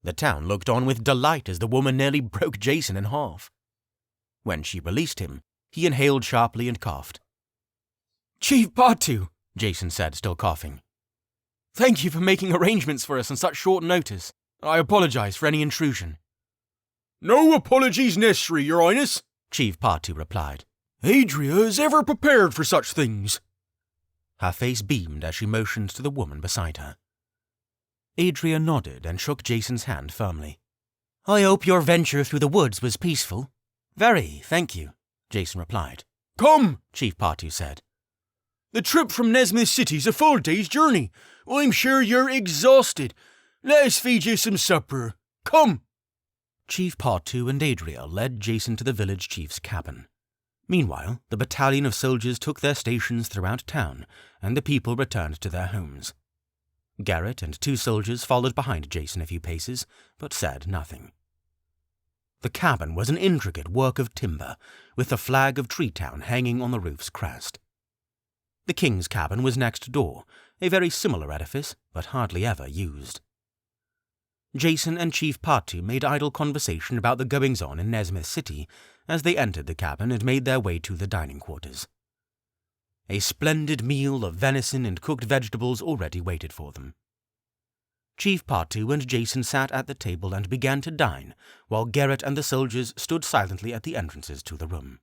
The town looked on with delight as the woman nearly broke Jason in half. When she released him, he inhaled sharply and coughed. Chief Batu, Jason said, still coughing. Thank you for making arrangements for us on such short notice. I apologize for any intrusion. No apologies necessary, Your Highness, Chief Batu replied. Adria is ever prepared for such things. Her face beamed as she motioned to the woman beside her. Adria nodded and shook Jason's hand firmly. I hope your venture through the woods was peaceful. Very, thank you, Jason replied. Come, Chief Batu said. The trip from Nezmyth City's a full day's journey. I'm sure you're exhausted. Let us feed you some supper. Come. Chief Batu and Adria led Jason to the village chief's cabin. Meanwhile, the battalion of soldiers took their stations throughout town, and the people returned to their homes. Garrett and 2 soldiers followed behind Jason a few paces, but said nothing. The cabin was an intricate work of timber, with the flag of Tree Town hanging on the roof's crest. The king's cabin was next door, a very similar edifice, but hardly ever used. Jason and Chief Batu made idle conversation about the goings-on in Nezmyth City as they entered the cabin and made their way to the dining quarters. A splendid meal of venison and cooked vegetables already waited for them. Chief Batu and Jason sat at the table and began to dine, while Garrett and the soldiers stood silently at the entrances to the room.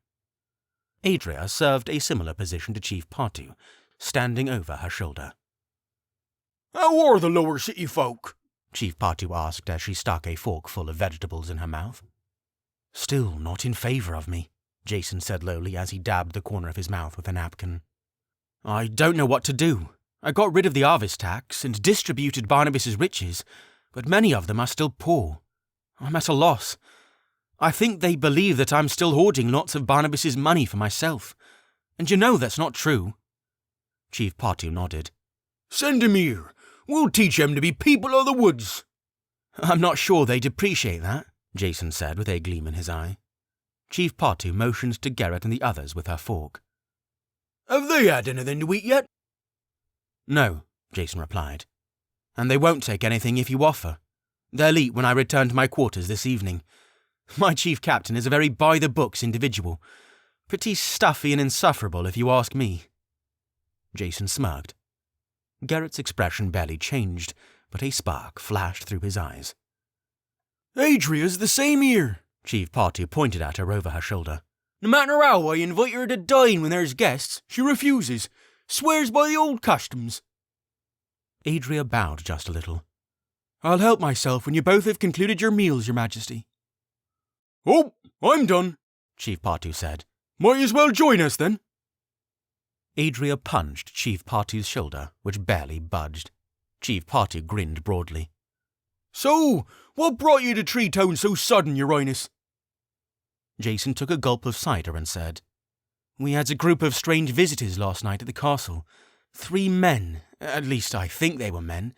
Adria served a similar position to Chief Batu, standing over her shoulder. How are the lower city folk? Chief Batu asked as she stuck a fork full of vegetables in her mouth. Still not in favour of me, Jason said lowly as he dabbed the corner of his mouth with a napkin. I don't know what to do. I got rid of the harvest tax and distributed Barnabas's riches, but many of them are still poor. I'm at a loss. I think they believe that I'm still hoarding lots of Barnabas's money for myself. And you know that's not true. Chief Patu nodded. Send him here. We'll teach him to be people of the woods. I'm not sure they'd appreciate that, Jason said with a gleam in his eye. Chief Patu motioned to Garrett and the others with her fork. Have they had anything to eat yet? No, Jason replied. And they won't take anything if you offer. They'll eat when I return to my quarters this evening. My chief captain is a very by-the-books individual. Pretty stuffy and insufferable, if you ask me. Jason smirked. Garrett's expression barely changed, but a spark flashed through his eyes. Adria's the same here, Chief Patu pointed at her over her shoulder. No matter how I invite her to dine when there's guests, she refuses. Swears by the old customs. Adria bowed just a little. I'll help myself when you both have concluded your meals, Your Majesty. Oh, I'm done, Chief Patu said. Might as well join us then. Adria punched Chief Patu's shoulder, which barely budged. Chief Patu grinned broadly. So, what brought you to Tree Town so sudden, Your Highness? Jason took a gulp of cider and said, We had a group of strange visitors last night at the castle. 3 men, at least I think they were men.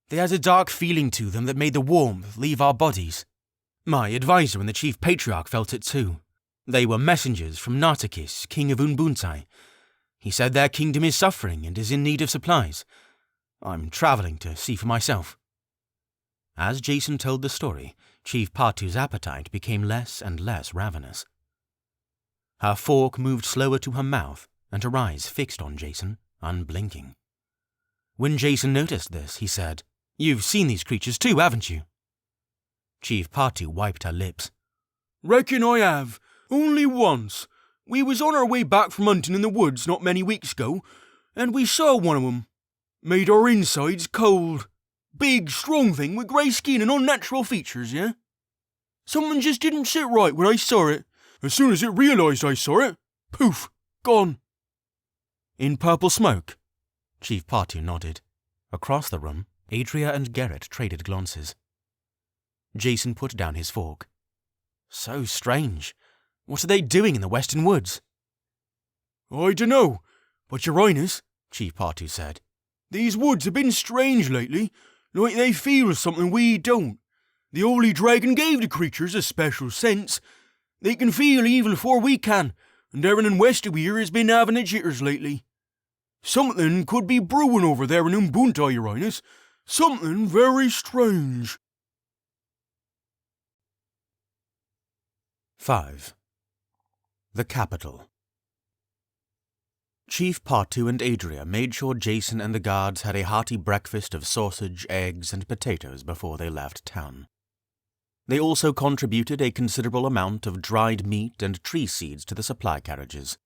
They had a dark feeling to them that made the warmth leave our bodies. My advisor and the chief patriarch felt it too. They were messengers from Nartikis, king of Unbuntye. He said their kingdom is suffering and is in need of supplies. I'm travelling to see for myself. As Jason told the story, Chief Patu's appetite became less and less ravenous. Her fork moved slower to her mouth, and her eyes fixed on Jason, unblinking. When Jason noticed this, he said, You've seen these creatures too, haven't you? Chief Patu wiped her lips. Reckon I have. Only once. We was on our way back from hunting in the woods not many weeks ago, and we saw one of 'em. Made our insides cold. Big, strong thing with grey skin and unnatural features, yeah? Something just didn't sit right when I saw it. As soon as it realised I saw it, poof, gone. In purple smoke? Chief Patu nodded. Across the room, Adria and Garrett traded glances. Jason put down his fork. So strange. What are they doing in the western woods? I dunno, but Your Highness, Chief Patu said, these woods have been strange lately, like they feel something we don't. The Holy Dragon gave the creatures a special sense. They can feel evil before we can, and everyone west of here has been having the jitters lately. Something could be brewing over there in Unbuntye, Your Highness. Something very strange. 5. The Capital. Chief Patu and Adria made sure Jason and the guards had a hearty breakfast of sausage, eggs, and potatoes before they left town. They also contributed a considerable amount of dried meat and tree seeds to the supply carriages.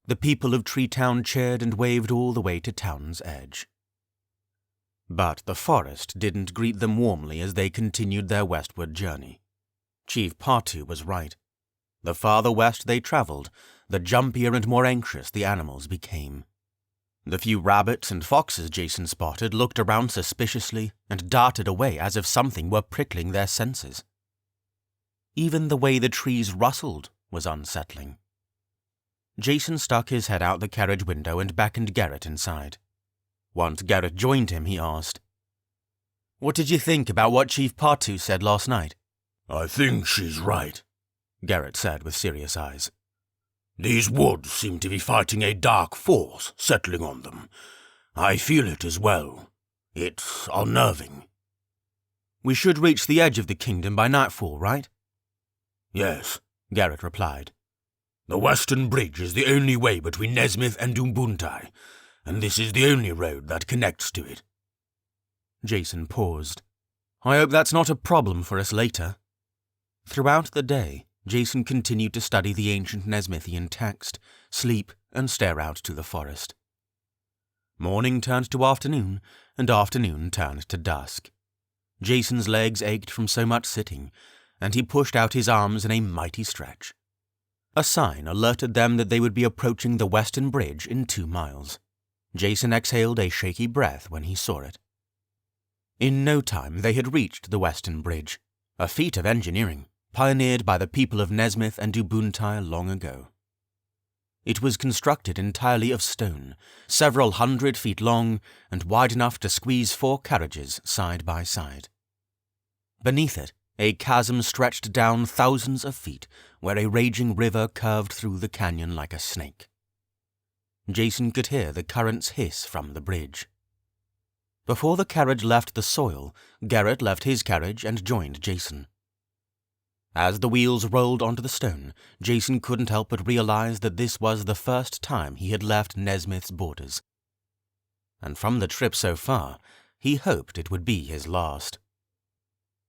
The people of Tree Town cheered and waved all the way to town's edge. But the forest didn't greet them warmly as they continued their westward journey. Chief Patu was right. The farther west they travelled, the jumpier and more anxious the animals became. The few rabbits and foxes Jason spotted looked around suspiciously and darted away as if something were prickling their senses. Even the way the trees rustled was unsettling. Jason stuck his head out the carriage window and beckoned Garrett inside. Once Garrett joined him, he asked, "What did you think about what Chief Patu said last night?" I think she's right, Garrett said with serious eyes. These woods seem to be fighting a dark force settling on them. I feel it as well. It's unnerving. We should reach the edge of the kingdom by nightfall, right? Yes, Garrett replied. The western bridge is the only way between Nezmyth and Unbuntye, and this is the only road that connects to it. Jason paused. I hope that's not a problem for us later. Throughout the day, Jason continued to study the ancient Nezmythian text, sleep, and stare out to the forest. Morning turned to afternoon, and afternoon turned to dusk. Jason's legs ached from so much sitting, and he pushed out his arms in a mighty stretch. A sign alerted them that they would be approaching the western bridge in 2 miles. Jason exhaled a shaky breath when he saw it. In no time they had reached the western bridge, a feat of engineering pioneered by the people of Nezmyth and Unbuntye long ago. It was constructed entirely of stone, several 100 feet long and wide enough to squeeze 4 carriages side by side. Beneath it, a chasm stretched down thousands of feet, where a raging river curved through the canyon like a snake. Jason could hear the currents hiss from the bridge. Before the carriage left the soil, Garrett left his carriage and joined Jason. As the wheels rolled onto the stone, Jason couldn't help but realize that this was the first time he had left Nezmyth's borders. And from the trip so far, he hoped it would be his last.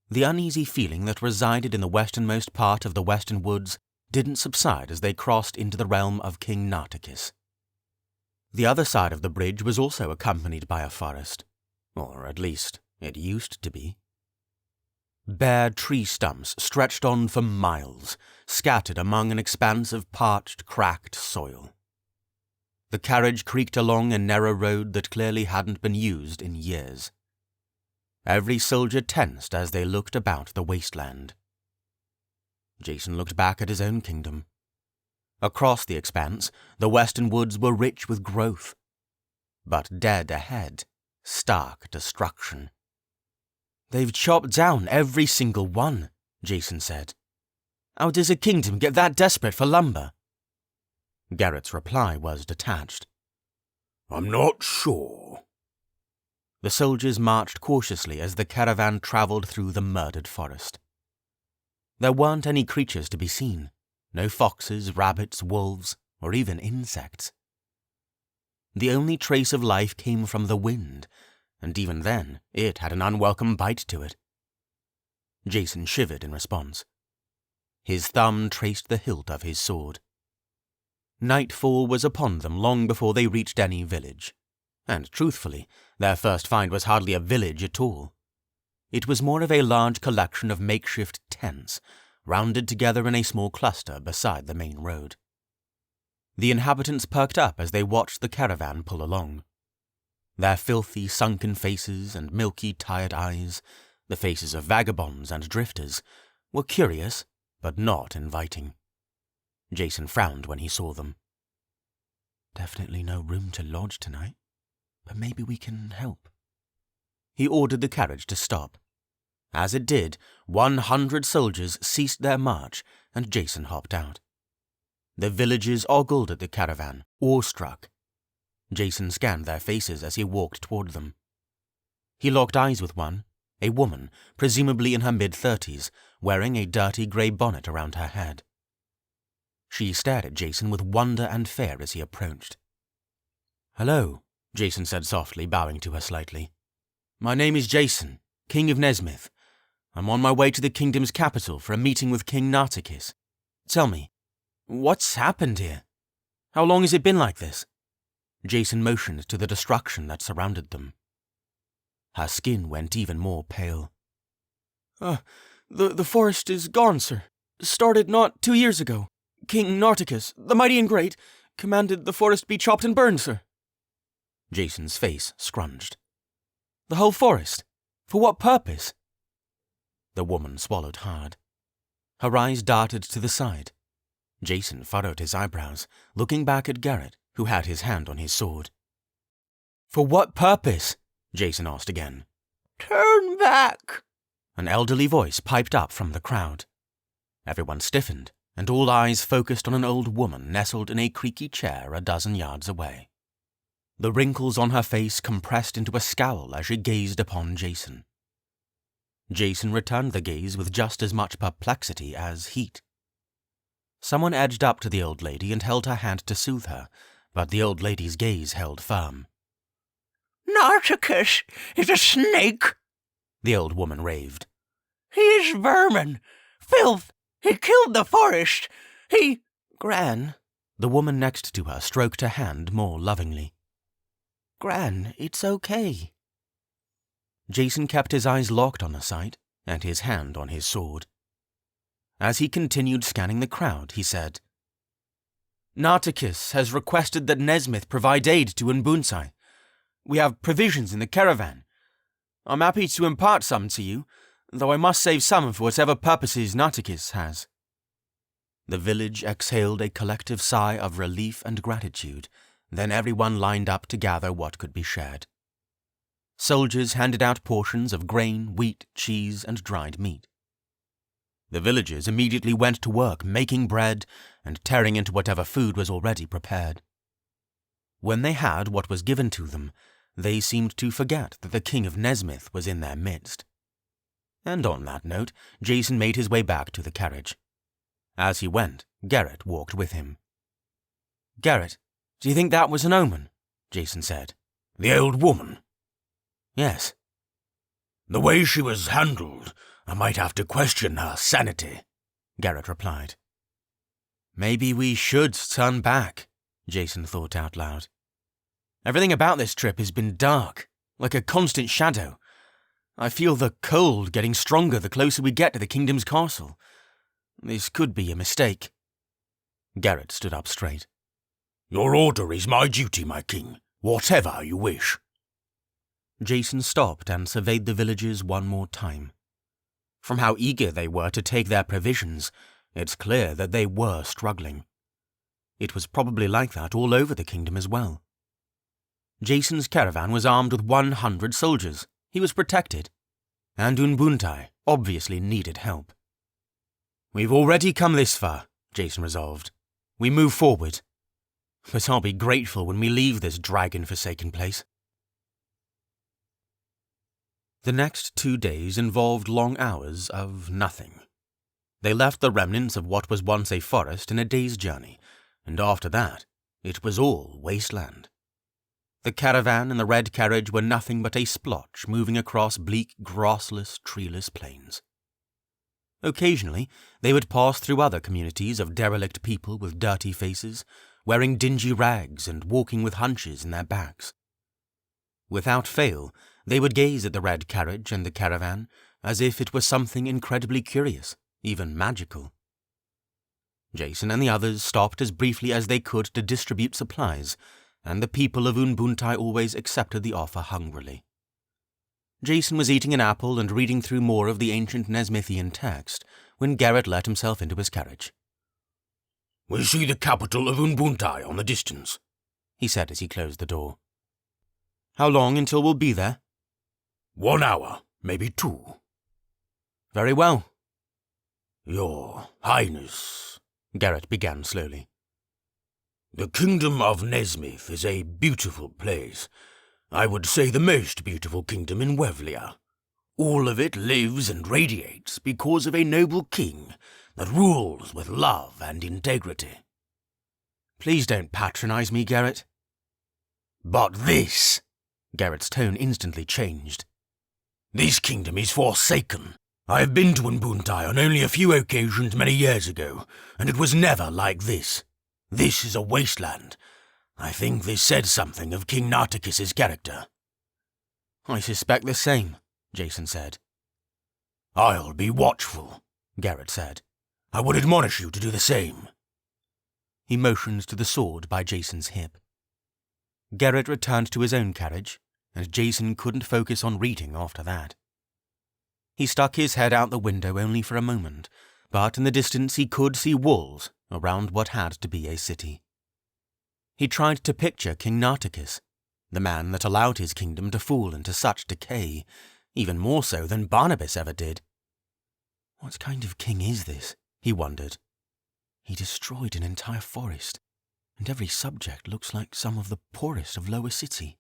The uneasy feeling that resided in the westernmost part of the western woods didn't subside as they crossed into the realm of King Nartikis. The other side of the bridge was also accompanied by a forest, or at least it used to be. Bare tree stumps stretched on for miles, scattered among an expanse of parched, cracked soil. The carriage creaked along a narrow road that clearly hadn't been used in years. Every soldier tensed as they looked about the wasteland. Jason looked back at his own kingdom. Across the expanse, the western woods were rich with growth. But dead ahead, stark destruction. "They've chopped down every single one," Jason said. "How does a kingdom get that desperate for lumber?" Garrett's reply was detached. "I'm not sure." The soldiers marched cautiously as the caravan traveled through the murdered forest. There weren't any creatures to be seen. No foxes, rabbits, wolves, or even insects. The only trace of life came from the wind, and even then it had an unwelcome bite to it. Jason shivered in response. His thumb traced the hilt of his sword. Nightfall was upon them long before they reached any village, and truthfully, their first find was hardly a village at all. It was more of a large collection of makeshift tents, rounded together in a small cluster beside the main road. The inhabitants perked up as they watched the caravan pull along. Their filthy, sunken faces and milky, tired eyes, the faces of vagabonds and drifters, were curious, but not inviting. Jason frowned when he saw them. "Definitely no room to lodge tonight, but maybe we can help." He ordered the carriage to stop. As it did, 100 soldiers ceased their march, and Jason hopped out. The villagers ogled at the caravan, awestruck. Jason scanned their faces as he walked toward them. He locked eyes with one, a woman, presumably in her mid-30s, wearing a dirty grey bonnet around her head. She stared at Jason with wonder and fear as he approached. "Hello," Jason said softly, bowing to her slightly. "My name is Jason, King of Nezmyth. I'm on my way to the kingdom's capital for a meeting with King Nartikis. Tell me, what's happened here? How long has it been like this?" Jason motioned to the destruction that surrounded them. Her skin went even more pale. The forest is gone, sir. Started not 2 years ago. King Nartikis, the mighty and great, commanded the forest be chopped and burned, sir." Jason's face scrunched. "The whole forest? For what purpose?" The woman swallowed hard. Her eyes darted to the side. Jason furrowed his eyebrows, looking back at Garrett, who had his hand on his sword. "For what purpose?" Jason asked again. "Turn back!" An elderly voice piped up from the crowd. Everyone stiffened, and all eyes focused on an old woman nestled in a creaky chair a dozen yards away. The wrinkles on her face compressed into a scowl as she gazed upon Jason. Jason returned the gaze with just as much perplexity as heat. Someone edged up to the old lady and held her hand to soothe her, but the old lady's gaze held firm. "Nartikis is a snake," the old woman raved. "He is vermin, filth. He killed the forest. He—" "Gran," the woman next to her stroked her hand more lovingly. "Gran, it's okay." Jason kept his eyes locked on the sight and his hand on his sword. As he continued scanning the crowd, he said, "Nartikis has requested that Nezmyth provide aid to Unbuntye. We have provisions in the caravan. I'm happy to impart some to you, though I must save some for whatever purposes Nartikis has." The village exhaled a collective sigh of relief and gratitude. Then everyone lined up to gather what could be shared. Soldiers handed out portions of grain, wheat, cheese, and dried meat. The villagers immediately went to work making bread and tearing into whatever food was already prepared. When they had what was given to them, they seemed to forget that the king of Nezmyth was in their midst. And on that note, Jason made his way back to the carriage. As he went, Garrett walked with him. "Garrett, do you think that was an omen?" Jason said. The old woman? "Yes." The way she was handled, I might have to question her sanity," Garrett replied. "Maybe we should turn back," Jason thought out loud. "Everything about this trip has been dark, like a constant shadow. I feel the cold getting stronger the closer we get to the kingdom's castle. This could be a mistake." Garrett stood up straight. "Your order is my duty, my king, whatever you wish." Jason stopped and surveyed the villagers one more time. From how eager they were to take their provisions, it's clear that they were struggling. It was probably like that all over the kingdom as well. Jason's caravan was armed with 100 soldiers. He was protected. And Unbuntye obviously needed help. "We've already come this far," Jason resolved. "We move forward. But I'll be grateful when we leave this dragon-forsaken place." The next 2 days involved long hours of nothing. They left the remnants of what was once a forest in a day's journey, and after that, it was all wasteland. The caravan and the red carriage were nothing but a splotch moving across bleak, grassless, treeless plains. Occasionally, they would pass through other communities of derelict people with dirty faces, wearing dingy rags and walking with hunches in their backs. Without fail, they would gaze at the red carriage and the caravan as if it were something incredibly curious, even magical. Jason and the others stopped as briefly as they could to distribute supplies, and the people of Unbuntye always accepted the offer hungrily. Jason was eating an apple and reading through more of the ancient Nezmythian text when Garrett let himself into his carriage. "We see the capital of Unbuntye on the distance," he said as he closed the door. "How long until we'll be there?" 1 hour, maybe 2. "Very well." "Your Highness," Garrett began slowly. "The kingdom of Nezmyth is a beautiful place. I would say the most beautiful kingdom in Wevlian. All of it lives and radiates because of a noble king that rules with love and integrity." "Please don't patronize me, Garrett." "But this," Garrett's tone instantly changed. "This kingdom is forsaken. I have been to Unbuntye on only a few occasions many years ago, and it was never like this. This is a wasteland. I think this said something of King Nartikis' character." "I suspect the same," Jason said. "I'll be watchful," Garrett said. "I would admonish you to do the same." He motioned to the sword by Jason's hip. Garrett returned to his own carriage, and Jason couldn't focus on reading after that. He stuck his head out the window only for a moment, but in the distance he could see walls around what had to be a city. He tried to picture King Nartikis, the man that allowed his kingdom to fall into such decay, even more so than Barnabas ever did. What kind of king is this? He wondered. He destroyed an entire forest, and every subject looks like some of the poorest of Lower City.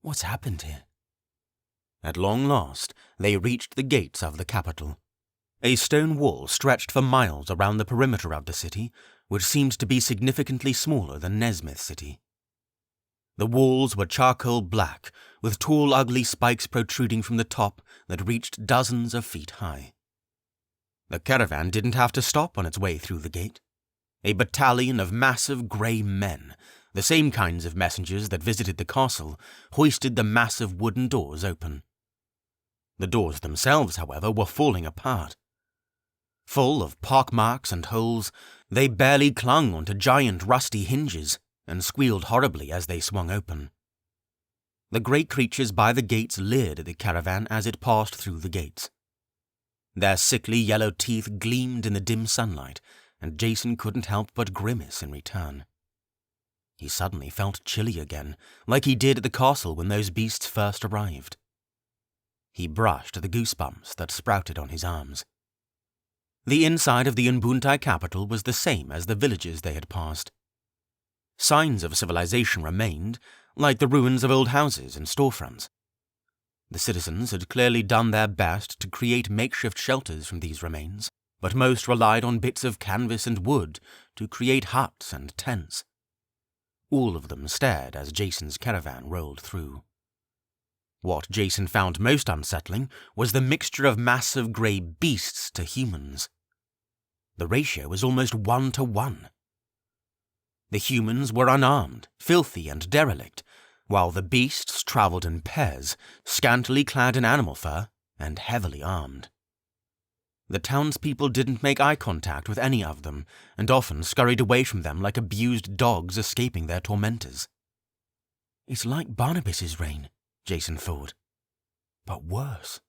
What's happened here? At long last, they reached the gates of the capital. A stone wall stretched for miles around the perimeter of the city, which seemed to be significantly smaller than Nezmyth City. The walls were charcoal black, with tall, ugly spikes protruding from the top that reached dozens of feet high. The caravan didn't have to stop on its way through the gate. A battalion of massive grey men, the same kinds of messengers that visited the castle, hoisted the massive wooden doors open. The doors themselves, however, were falling apart. Full of pockmarks and holes, they barely clung onto giant rusty hinges and squealed horribly as they swung open. The great creatures by the gates leered at the caravan as it passed through the gates. Their sickly yellow teeth gleamed in the dim sunlight, and Jason couldn't help but grimace in return. He suddenly felt chilly again, like he did at the castle when those beasts first arrived. He brushed the goosebumps that sprouted on his arms. The inside of the Unbuntye capital was the same as the villages they had passed. Signs of civilization remained, like the ruins of old houses and storefronts. The citizens had clearly done their best to create makeshift shelters from these remains, but most relied on bits of canvas and wood to create huts and tents. All of them stared as Jason's caravan rolled through. What Jason found most unsettling was the mixture of massive grey beasts to humans. The ratio was almost 1-to-1. The humans were unarmed, filthy and derelict, while the beasts travelled in pairs, scantily clad in animal fur and heavily armed. The townspeople didn't make eye contact with any of them, and often scurried away from them like abused dogs escaping their tormentors. It's like Barnabas's reign, Jason thought, but worse.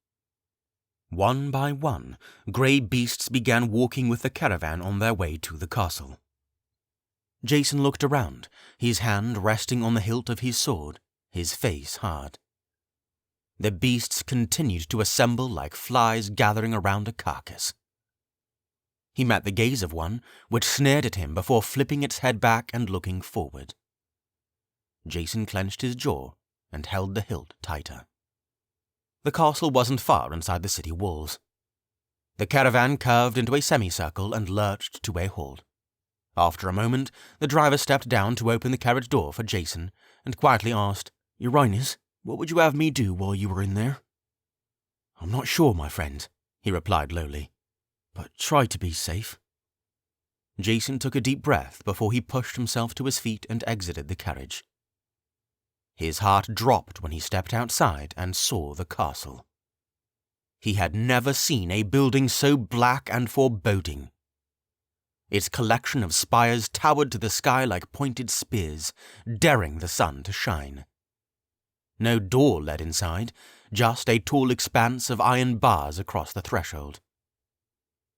One by one, grey beasts began walking with the caravan on their way to the castle. Jason looked around, his hand resting on the hilt of his sword, his face hard. The beasts continued to assemble like flies gathering around a carcass. He met the gaze of one, which sneered at him before flipping its head back and looking forward. Jason clenched his jaw and held the hilt tighter. The castle wasn't far inside the city walls. The caravan curved into a semicircle and lurched to a halt. After a moment, the driver stepped down to open the carriage door for Jason and quietly asked, "Your Highness, what would you have me do while you were in there?" "I'm not sure, my friend," he replied lowly, "but try to be safe." Jason took a deep breath before he pushed himself to his feet and exited the carriage. His heart dropped when he stepped outside and saw the castle. He had never seen a building so black and foreboding. Its collection of spires towered to the sky like pointed spears, daring the sun to shine. No door led inside, just a tall expanse of iron bars across the threshold.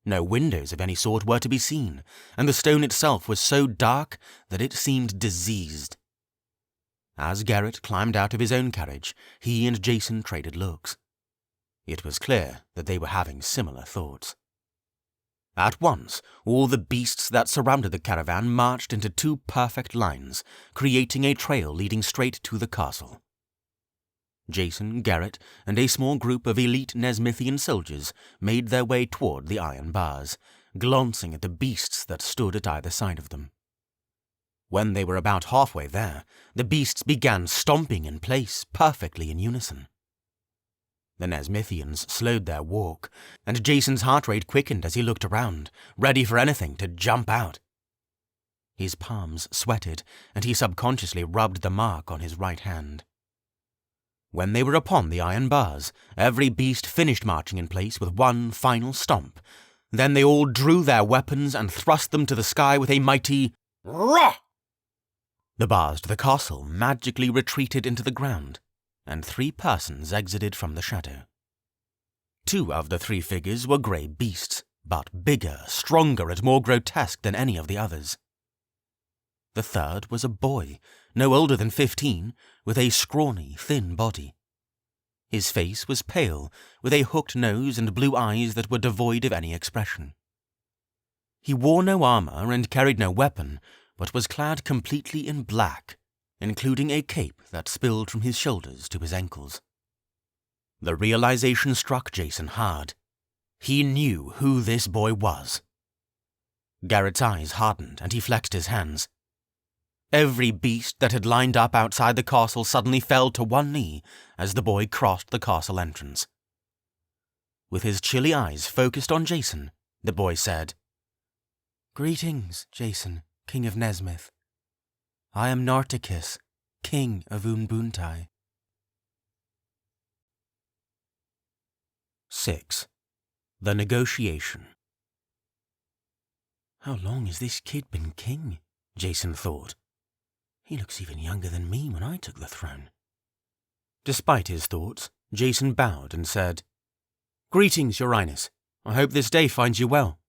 No windows of any sort were to be seen, and the stone itself was so dark that it seemed diseased. As Garrett climbed out of his own carriage, he and Jason traded looks. It was clear that they were having similar thoughts. At once, all the beasts that surrounded the caravan marched into two perfect lines, creating a trail leading straight to the castle. Jason, Garrett, and a small group of elite Nezmythian soldiers made their way toward the iron bars, glancing at the beasts that stood at either side of them. When they were about halfway there, the beasts began stomping in place, perfectly in unison. The Nezmythians slowed their walk, and Jason's heart rate quickened as he looked around, ready for anything to jump out. His palms sweated, and he subconsciously rubbed the mark on his right hand. When they were upon the iron bars, every beast finished marching in place with one final stomp. Then they all drew their weapons and thrust them to the sky with a mighty "Rah!" The bars to the castle magically retreated into the ground, and 3 persons exited from the shadow. 2 of the 3 figures were grey beasts, but bigger, stronger, and more grotesque than any of the others. The third was a boy, no older than 15, with a scrawny, thin body. His face was pale, with a hooked nose and blue eyes that were devoid of any expression. He wore no armour and carried no weapon, but was clad completely in black, including a cape that spilled from his shoulders to his ankles. The realization struck Jason hard. He knew who this boy was. Garrett's eyes hardened and he flexed his hands. Every beast that had lined up outside the castle suddenly fell to one knee as the boy crossed the castle entrance. With his chilly eyes focused on Jason, the boy said, "Greetings, Jason, King of Nezmyth. I am Nartikis, King of Unbuntye." 6. The Negotiation. How long has this kid been king? Jason thought. He looks even younger than me when I took the throne. Despite his thoughts, Jason bowed and said, "Greetings, Your Highness. I hope this day finds you well."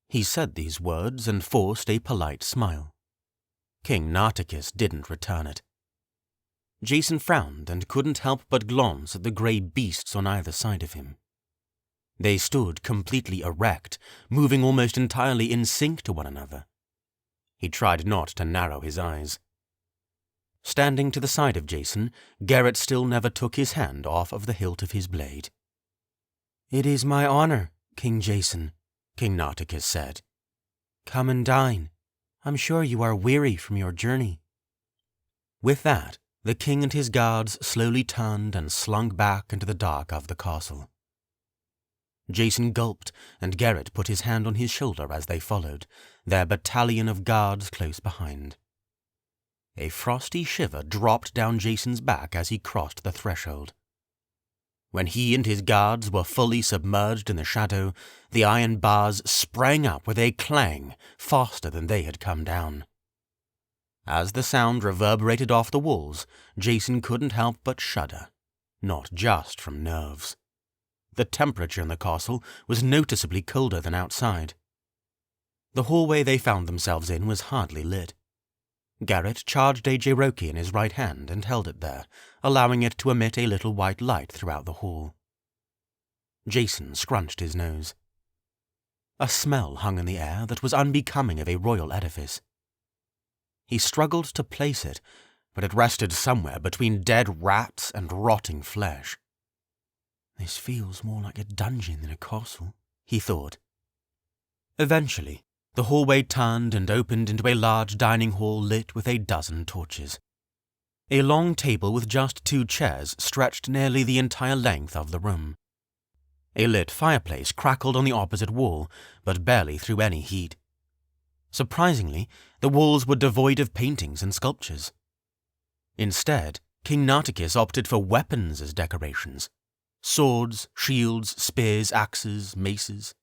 He said these words and forced a polite smile. King Nartikis didn't return it. Jason frowned and couldn't help but glance at the grey beasts on either side of him. They stood completely erect, moving almost entirely in sync to one another. He tried not to narrow his eyes. Standing to the side of Jason, Garrett still never took his hand off of the hilt of his blade. "It is my honor, King Jason," King Nartikis said. "Come and dine. I'm sure you are weary from your journey." With that, the king and his guards slowly turned and slunk back into the dark of the castle. Jason gulped, and Garrett put his hand on his shoulder as they followed, their battalion of guards close behind. A frosty shiver dropped down Jason's back as he crossed the threshold. When he and his guards were fully submerged in the shadow, the iron bars sprang up with a clang faster than they had come down. As the sound reverberated off the walls, Jason couldn't help but shudder, not just from nerves. The temperature in the castle was noticeably colder than outside. The hallway they found themselves in was hardly lit. Garrett charged a Cherokee in his right hand and held it there, allowing it to emit a little white light throughout the hall. Jason scrunched his nose. A smell hung in the air that was unbecoming of a royal edifice. He struggled to place it, but it rested somewhere between dead rats and rotting flesh. "This feels more like a dungeon than a castle," he thought. Eventually, the hallway turned and opened into a large dining hall lit with a dozen torches. A long table with just 2 chairs stretched nearly the entire length of the room. A lit fireplace crackled on the opposite wall, but barely threw any heat. Surprisingly, the walls were devoid of paintings and sculptures. Instead, King Nartikis opted for weapons as decorations. Swords, shields, spears, axes, maces.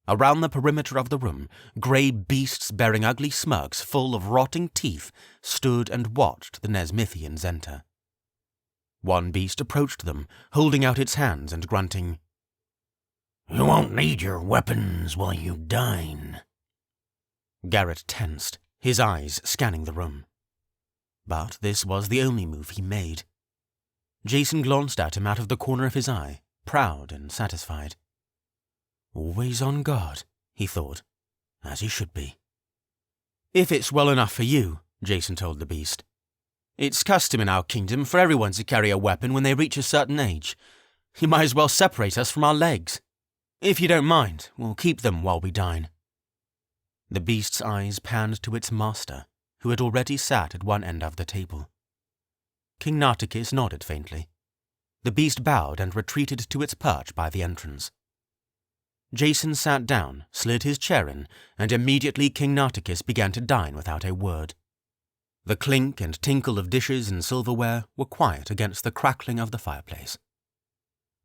Around the perimeter of the room, grey beasts bearing ugly smirks full of rotting teeth stood and watched the Nezmythians enter. One beast approached them, holding out its hands and grunting, "You won't need your weapons while you dine." Garrett tensed, his eyes scanning the room. But this was the only move he made. Jason glanced at him out of the corner of his eye, proud and satisfied. Always on guard, he thought, as he should be. "If it's well enough for you," Jason told the beast. "It's custom in our kingdom for everyone to carry a weapon when they reach a certain age. You might as well separate us from our legs. If you don't mind, we'll keep them while we dine." The beast's eyes panned to its master, who had already sat at one end of the table. King Nartikis nodded faintly. The beast bowed and retreated to its perch by the entrance. Jason sat down, slid his chair in, and immediately King Nartikis began to dine without a word. The clink and tinkle of dishes and silverware were quiet against the crackling of the fireplace.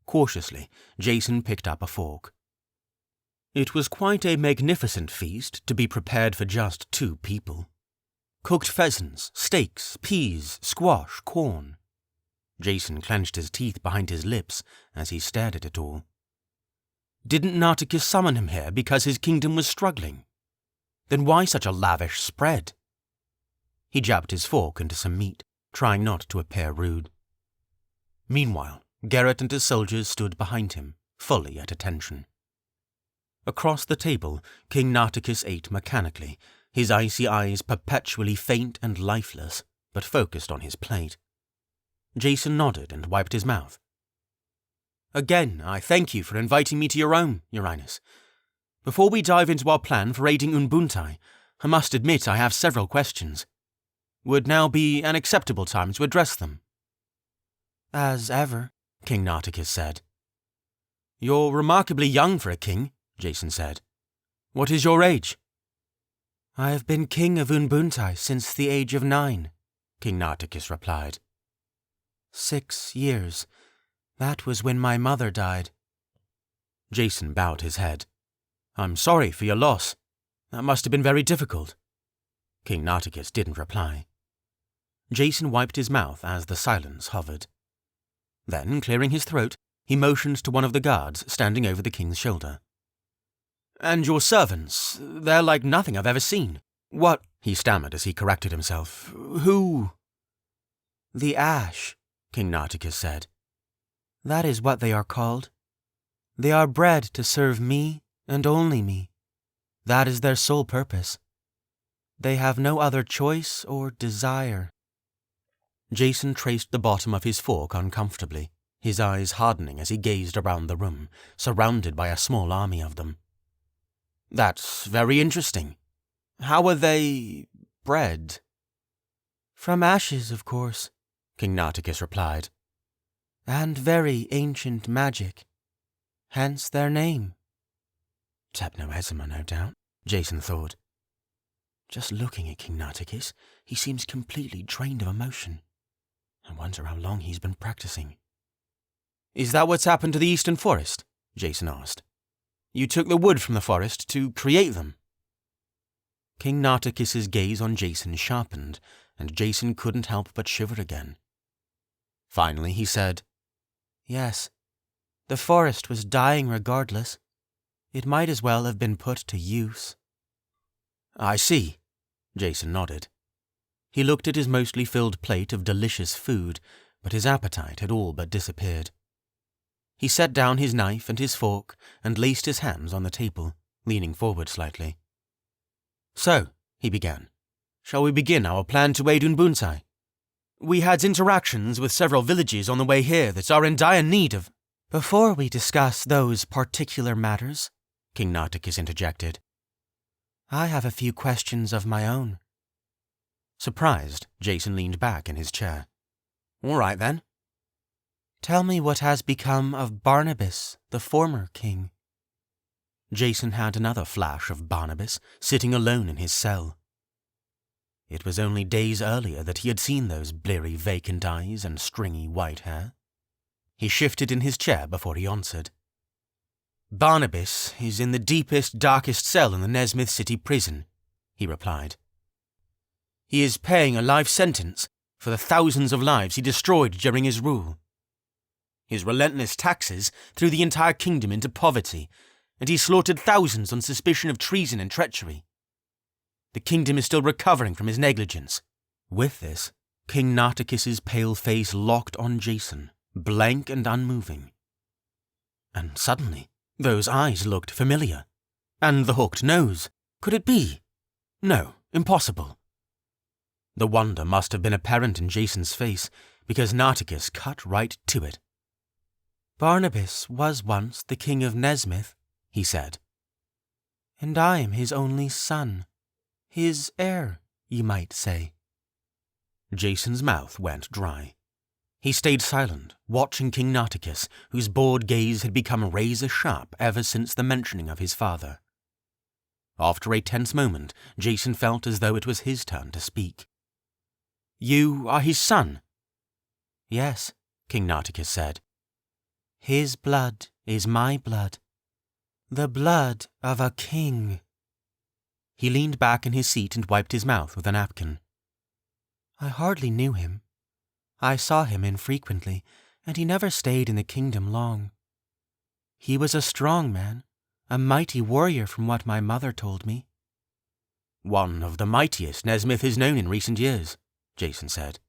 Cautiously, Jason picked up a fork. It was quite a magnificent feast to be prepared for just 2 people. Cooked pheasants, steaks, peas, squash, corn. Jason clenched his teeth behind his lips as he stared at it all. Didn't Nartikis summon him here because his kingdom was struggling? Then why such a lavish spread? He jabbed his fork into some meat, trying not to appear rude. Meanwhile, Garrett and his soldiers stood behind him, fully at attention. Across the table, King Nartikis ate mechanically, his icy eyes perpetually faint and lifeless, but focused on his plate. Jason nodded and wiped his mouth. "Again, I thank you for inviting me to your home, Your Highness. Before we dive into our plan for raiding Unbuntye, I must admit I have several questions. Would now be an acceptable time to address them?" "As ever," King Nartikis said. "You're remarkably young for a king," Jason said. "What is your age?" "I have been king of Unbuntye since the age of 9, King Nartikis replied. 6 years. That was when my mother died." Jason bowed his head. "I'm sorry for your loss." That must have been very difficult. King Nartikis didn't reply. Jason wiped his mouth as the silence hovered. Then, clearing his throat, he motioned to one of the guards standing over the king's shoulder. "And your servants, they're like nothing I've ever seen. What?" he stammered as he corrected himself. "Who?" "The Ash," King Nartikis said. "That is what they are called. They are bred to serve me and only me. That is their sole purpose. They have no other choice or desire." Jason traced the bottom of his fork uncomfortably, his eyes hardening as he gazed around the room, surrounded by a small army of them. "That's very interesting. How are they bred?" "From ashes, of course," King Nartikis replied. "And very ancient magic. Hence their name." Techno-Ezima, no doubt, Jason thought. Just looking at King Nartikis, he seems completely drained of emotion. I wonder how long he's been practicing. "Is that what's happened to the Eastern Forest?" Jason asked. "You took the wood from the forest to create them." King Nartikis' gaze on Jason sharpened, and Jason couldn't help but shiver again. Finally he said, "Yes, the forest was dying regardless. It might as well have been put to use." "I see," Jason nodded. He looked at his mostly filled plate of delicious food, but his appetite had all but disappeared. He set down his knife and his fork and laced his hands on the table, leaning forward slightly. "So," he began, "shall we begin our plan to aid Unbuntye? We had interactions with several villages on the way here that are in dire need of—" "Before we discuss those particular matters," King Nartikis interjected, "I have a few questions of my own." Surprised, Jason leaned back in his chair. "All right, then." "Tell me what has become of Barnabas, the former king." Jason had another flash of Barnabas sitting alone in his cell. It was only days earlier that he had seen those bleary vacant eyes and stringy white hair. He shifted in his chair before he answered. "Barnabas is in the deepest, darkest cell in the Nezmyth city prison," he replied. "He is paying a life sentence for the thousands of lives he destroyed during his rule. His relentless taxes threw the entire kingdom into poverty, and he slaughtered thousands on suspicion of treason and treachery. The kingdom is still recovering from his negligence." With this, King Nartikis' pale face locked on Jason, blank and unmoving. And suddenly, those eyes looked familiar. And the hooked nose. Could it be? No, impossible. The wonder must have been apparent in Jason's face, because Nartikis cut right to it. "Barnabas was once the king of Nezmyth," he said. "And I am his only son. His heir, you might say." Jason's mouth went dry. He stayed silent, watching King Nartikis, whose bored gaze had become razor-sharp ever since the mentioning of his father. After a tense moment, Jason felt as though it was his turn to speak. "You are his son?" "Yes," King Nartikis said. "His blood is my blood. The blood of a king." He leaned back in his seat and wiped his mouth with a napkin. "I hardly knew him. I saw him infrequently, and he never stayed in the kingdom long. He was a strong man, a mighty warrior from what my mother told me." "One of the mightiest Nezmyth has known in recent years," Jason said.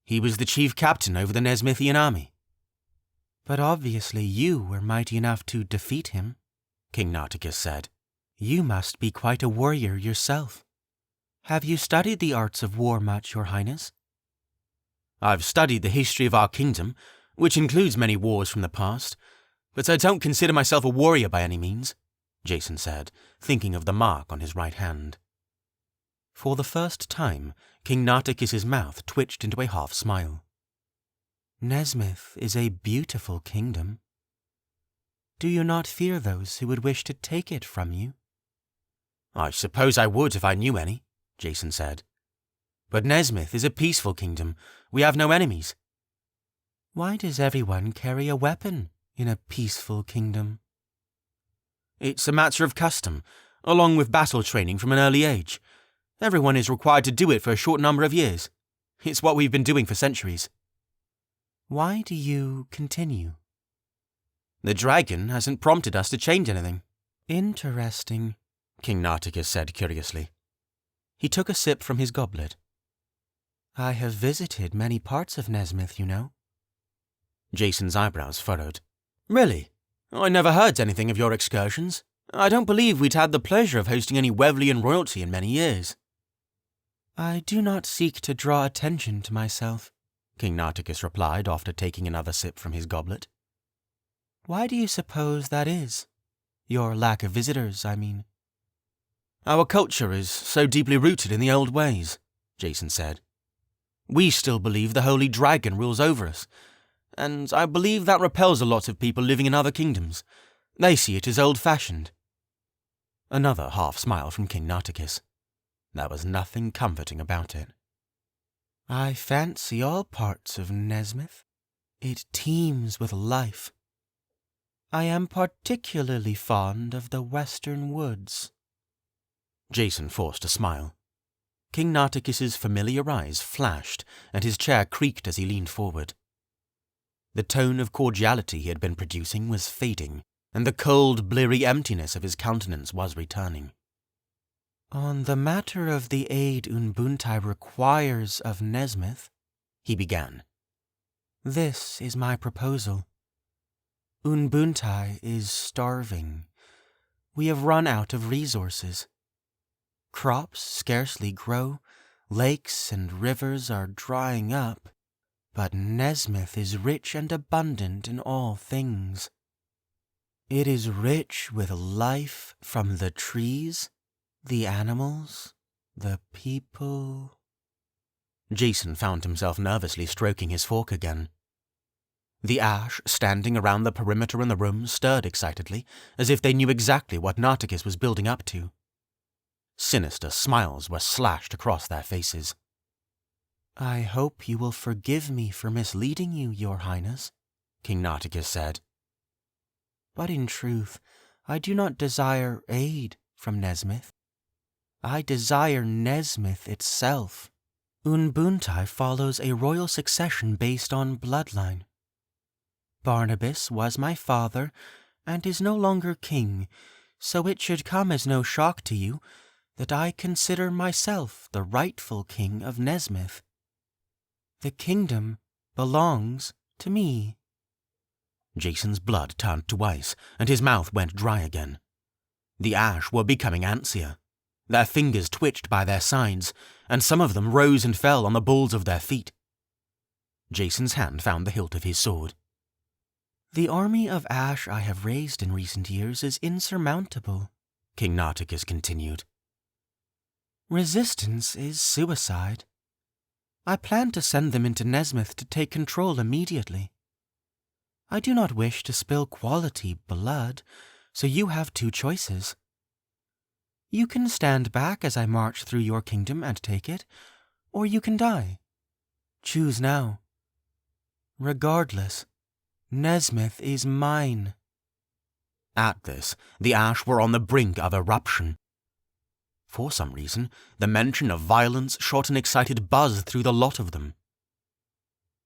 "He was the chief captain over the Nezmythian army." "But obviously you were mighty enough to defeat him," King Nartikis said. "You must be quite a warrior yourself. Have you studied the arts of war much, Your Highness?" "I've studied the history of our kingdom, which includes many wars from the past, but I don't consider myself a warrior by any means," Jason said, thinking of the mark on his right hand. For the first time, King Nartikis' mouth twitched into a half-smile. "Nezmyth is a beautiful kingdom. Do you not fear those who would wish to take it from you?" "I suppose I would if I knew any," Jason said. "But Nezmyth is a peaceful kingdom. We have no enemies." "Why does everyone carry a weapon in a peaceful kingdom?" "It's a matter of custom. along with battle training from an early age. Everyone is required to do it for a short number of years. It's what we've been doing for centuries. Why do you continue? The dragon hasn't prompted us to change anything. Interesting, King Nartikis said curiously. He took a sip from his goblet. I have visited many parts of Nezmyth, you know. Jason's eyebrows furrowed. Really? I never heard anything of your excursions. I don't believe we'd had the pleasure of hosting any Wevlian royalty in many years. I do not seek to draw attention to myself, King Nartikis replied after taking another sip from his goblet. Why do you suppose that is? Your lack of visitors, I mean. Our culture is so deeply rooted in the old ways, Jason said. We still believe the Holy Dragon rules over us, and I believe that repels a lot of people living in other kingdoms. They see it as old-fashioned. Another half-smile from King Nartikis. There was nothing comforting about it. I fancy all parts of Nezmyth. It teems with life. I am particularly fond of the western woods. Jason forced a smile. King Nartikis's familiar eyes flashed, and his chair creaked as he leaned forward. The tone of cordiality he had been producing was fading, and the cold, bleary emptiness of his countenance was returning. On the matter of the aid Unbuntye requires of Nezmyth, he began. This is my proposal. Unbuntye is starving. We have run out of resources. Crops scarcely grow, lakes and rivers are drying up, but Nezmyth is rich and abundant in all things. It is rich with life from the trees, the animals, the people. Jason found himself nervously stroking his fork again. The ash standing around the perimeter in the room stirred excitedly, as if they knew exactly what Nartikis was building up to. Sinister smiles were slashed across their faces. I hope you will forgive me for misleading you, Your Highness, King Nartikis said. But in truth, I do not desire aid from Nezmyth. I desire Nezmyth itself. Unbuntye follows a royal succession based on bloodline. Barnabas was my father and is no longer king, so it should come as no shock to you that I consider myself the rightful king of Nezmyth. The kingdom belongs to me. Jason's blood turned to ice, and his mouth went dry again. The ash were becoming antsier. Their fingers twitched by their sides, and some of them rose and fell on the balls of their feet. Jason's hand found the hilt of his sword. The army of ash I have raised in recent years is insurmountable, King Nartikis continued. Resistance is suicide. I plan to send them into Nezmyth to take control immediately. I do not wish to spill quality blood, so you have two choices. You can stand back as I march through your kingdom and take it, or you can die. Choose now. Regardless, Nezmyth is mine. At this, the ash were on the brink of eruption. For some reason, the mention of violence shot an excited buzz through the lot of them.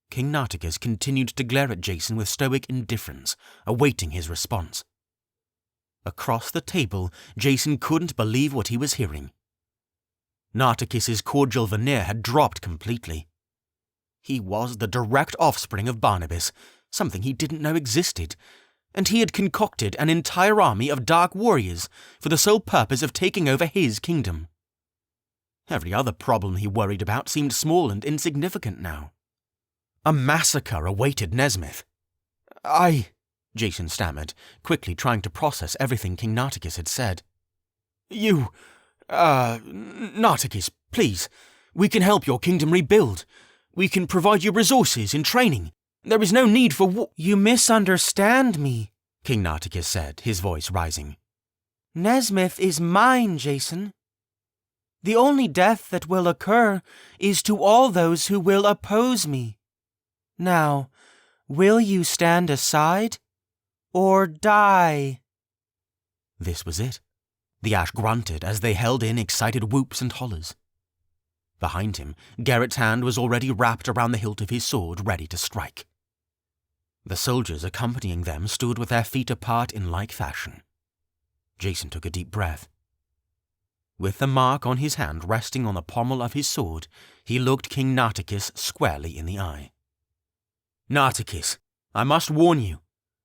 King Nartikis continued to glare at Jason with stoic indifference, awaiting his response. Across the table, Jason couldn't believe what he was hearing. Nartikis's cordial veneer had dropped completely. He was the direct offspring of Barnabas, something he didn't know existed, and he had concocted an entire army of dark warriors for the sole purpose of taking over his kingdom. Every other problem he worried about seemed small and insignificant now. A massacre awaited Nezmyth. Jason stammered, quickly trying to process everything King Nartikis had said. Nartikis, please. We can help your kingdom rebuild. We can provide you resources and training. There is no need for You misunderstand me, King Nartikis said, his voice rising. Nezmyth is mine, Jason. The only death that will occur is to all those who will oppose me. Now, will you stand aside or die? This was it. The ash grunted as they held in excited whoops and hollers. Behind him, Garrett's hand was already wrapped around the hilt of his sword, ready to strike. The soldiers accompanying them stood with their feet apart in like fashion. Jason took a deep breath. With the mark on his hand resting on the pommel of his sword, he looked King Nartikis squarely in the eye. Nartikis, I must warn you.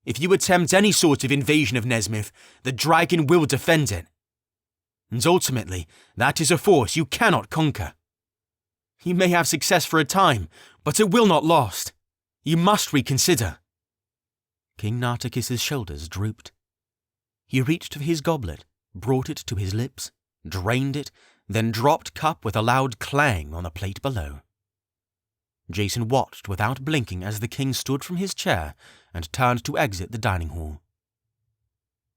If you attempt any sort of invasion of Nezmyth, the dragon will defend it. And ultimately, that is a force you cannot conquer. You may have success for a time, but it will not last. You must reconsider. King Nartikis' shoulders drooped. He reached for his goblet, brought it to his lips, drained it, then dropped cup with a loud clang on the plate below. Jason watched without blinking as the king stood from his chair and turned to exit the dining hall.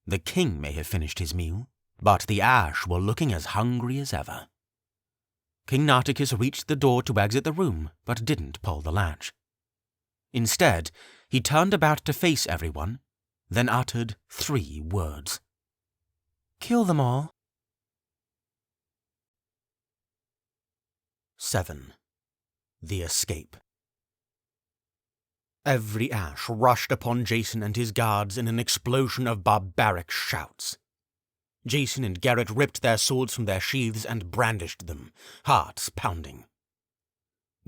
The king may have finished his meal, but the ash were looking as hungry as ever. King Nartikis reached the door to exit the room, but didn't pull the latch. Instead, he turned about to face everyone, then uttered 3 words. Kill them all. 7. The Escape. Every ash rushed upon Jason and his guards in an explosion of barbaric shouts. Jason and Garrett ripped their swords from their sheaths and brandished them, hearts pounding.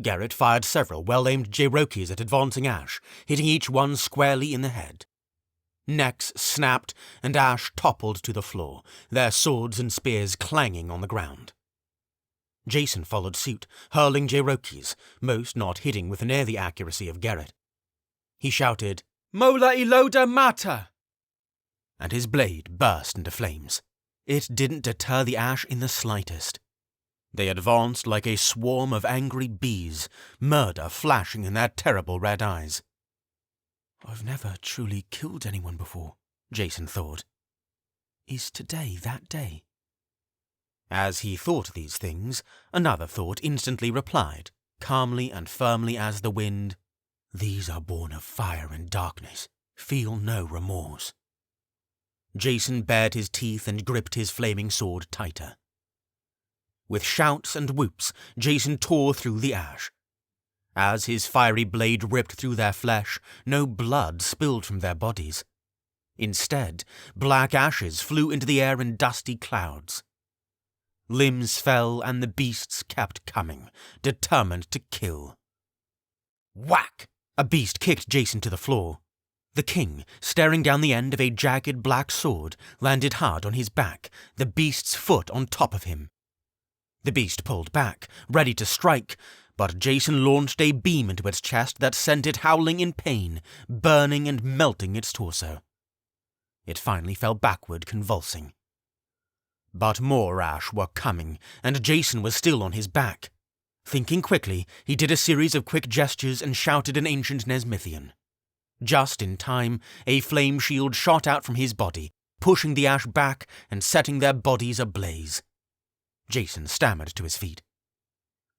Garrett fired several well-aimed Jairokis at advancing ash, hitting each one squarely in the head. Necks snapped and ash toppled to the floor, their swords and spears clanging on the ground. Jason followed suit, hurling Jairokis, most not hitting with near the accuracy of Garrett. He shouted, Mola Iloda Mata! And his blade burst into flames. It didn't deter the ash in the slightest. They advanced like a swarm of angry bees, murder flashing in their terrible red eyes. I've never truly killed anyone before, Jason thought. Is today that day? As he thought these things, another thought instantly replied, calmly and firmly as the wind, These are born of fire and darkness. Feel no remorse. Jason bared his teeth and gripped his flaming sword tighter. With shouts and whoops, Jason tore through the ash. As his fiery blade ripped through their flesh, no blood spilled from their bodies. Instead, black ashes flew into the air in dusty clouds. Limbs fell and the beasts kept coming, determined to kill. Whack! A beast kicked Jason to the floor. The king, staring down the end of a jagged black sword, landed hard on his back, the beast's foot on top of him. The beast pulled back, ready to strike, but Jason launched a beam into its chest that sent it howling in pain, burning and melting its torso. It finally fell backward, convulsing. But more ash were coming, and Jason was still on his back. Thinking quickly, he did a series of quick gestures and shouted in ancient Nezmythian. Just in time, a flame shield shot out from his body, pushing the ash back and setting their bodies ablaze. Jason stammered to his feet.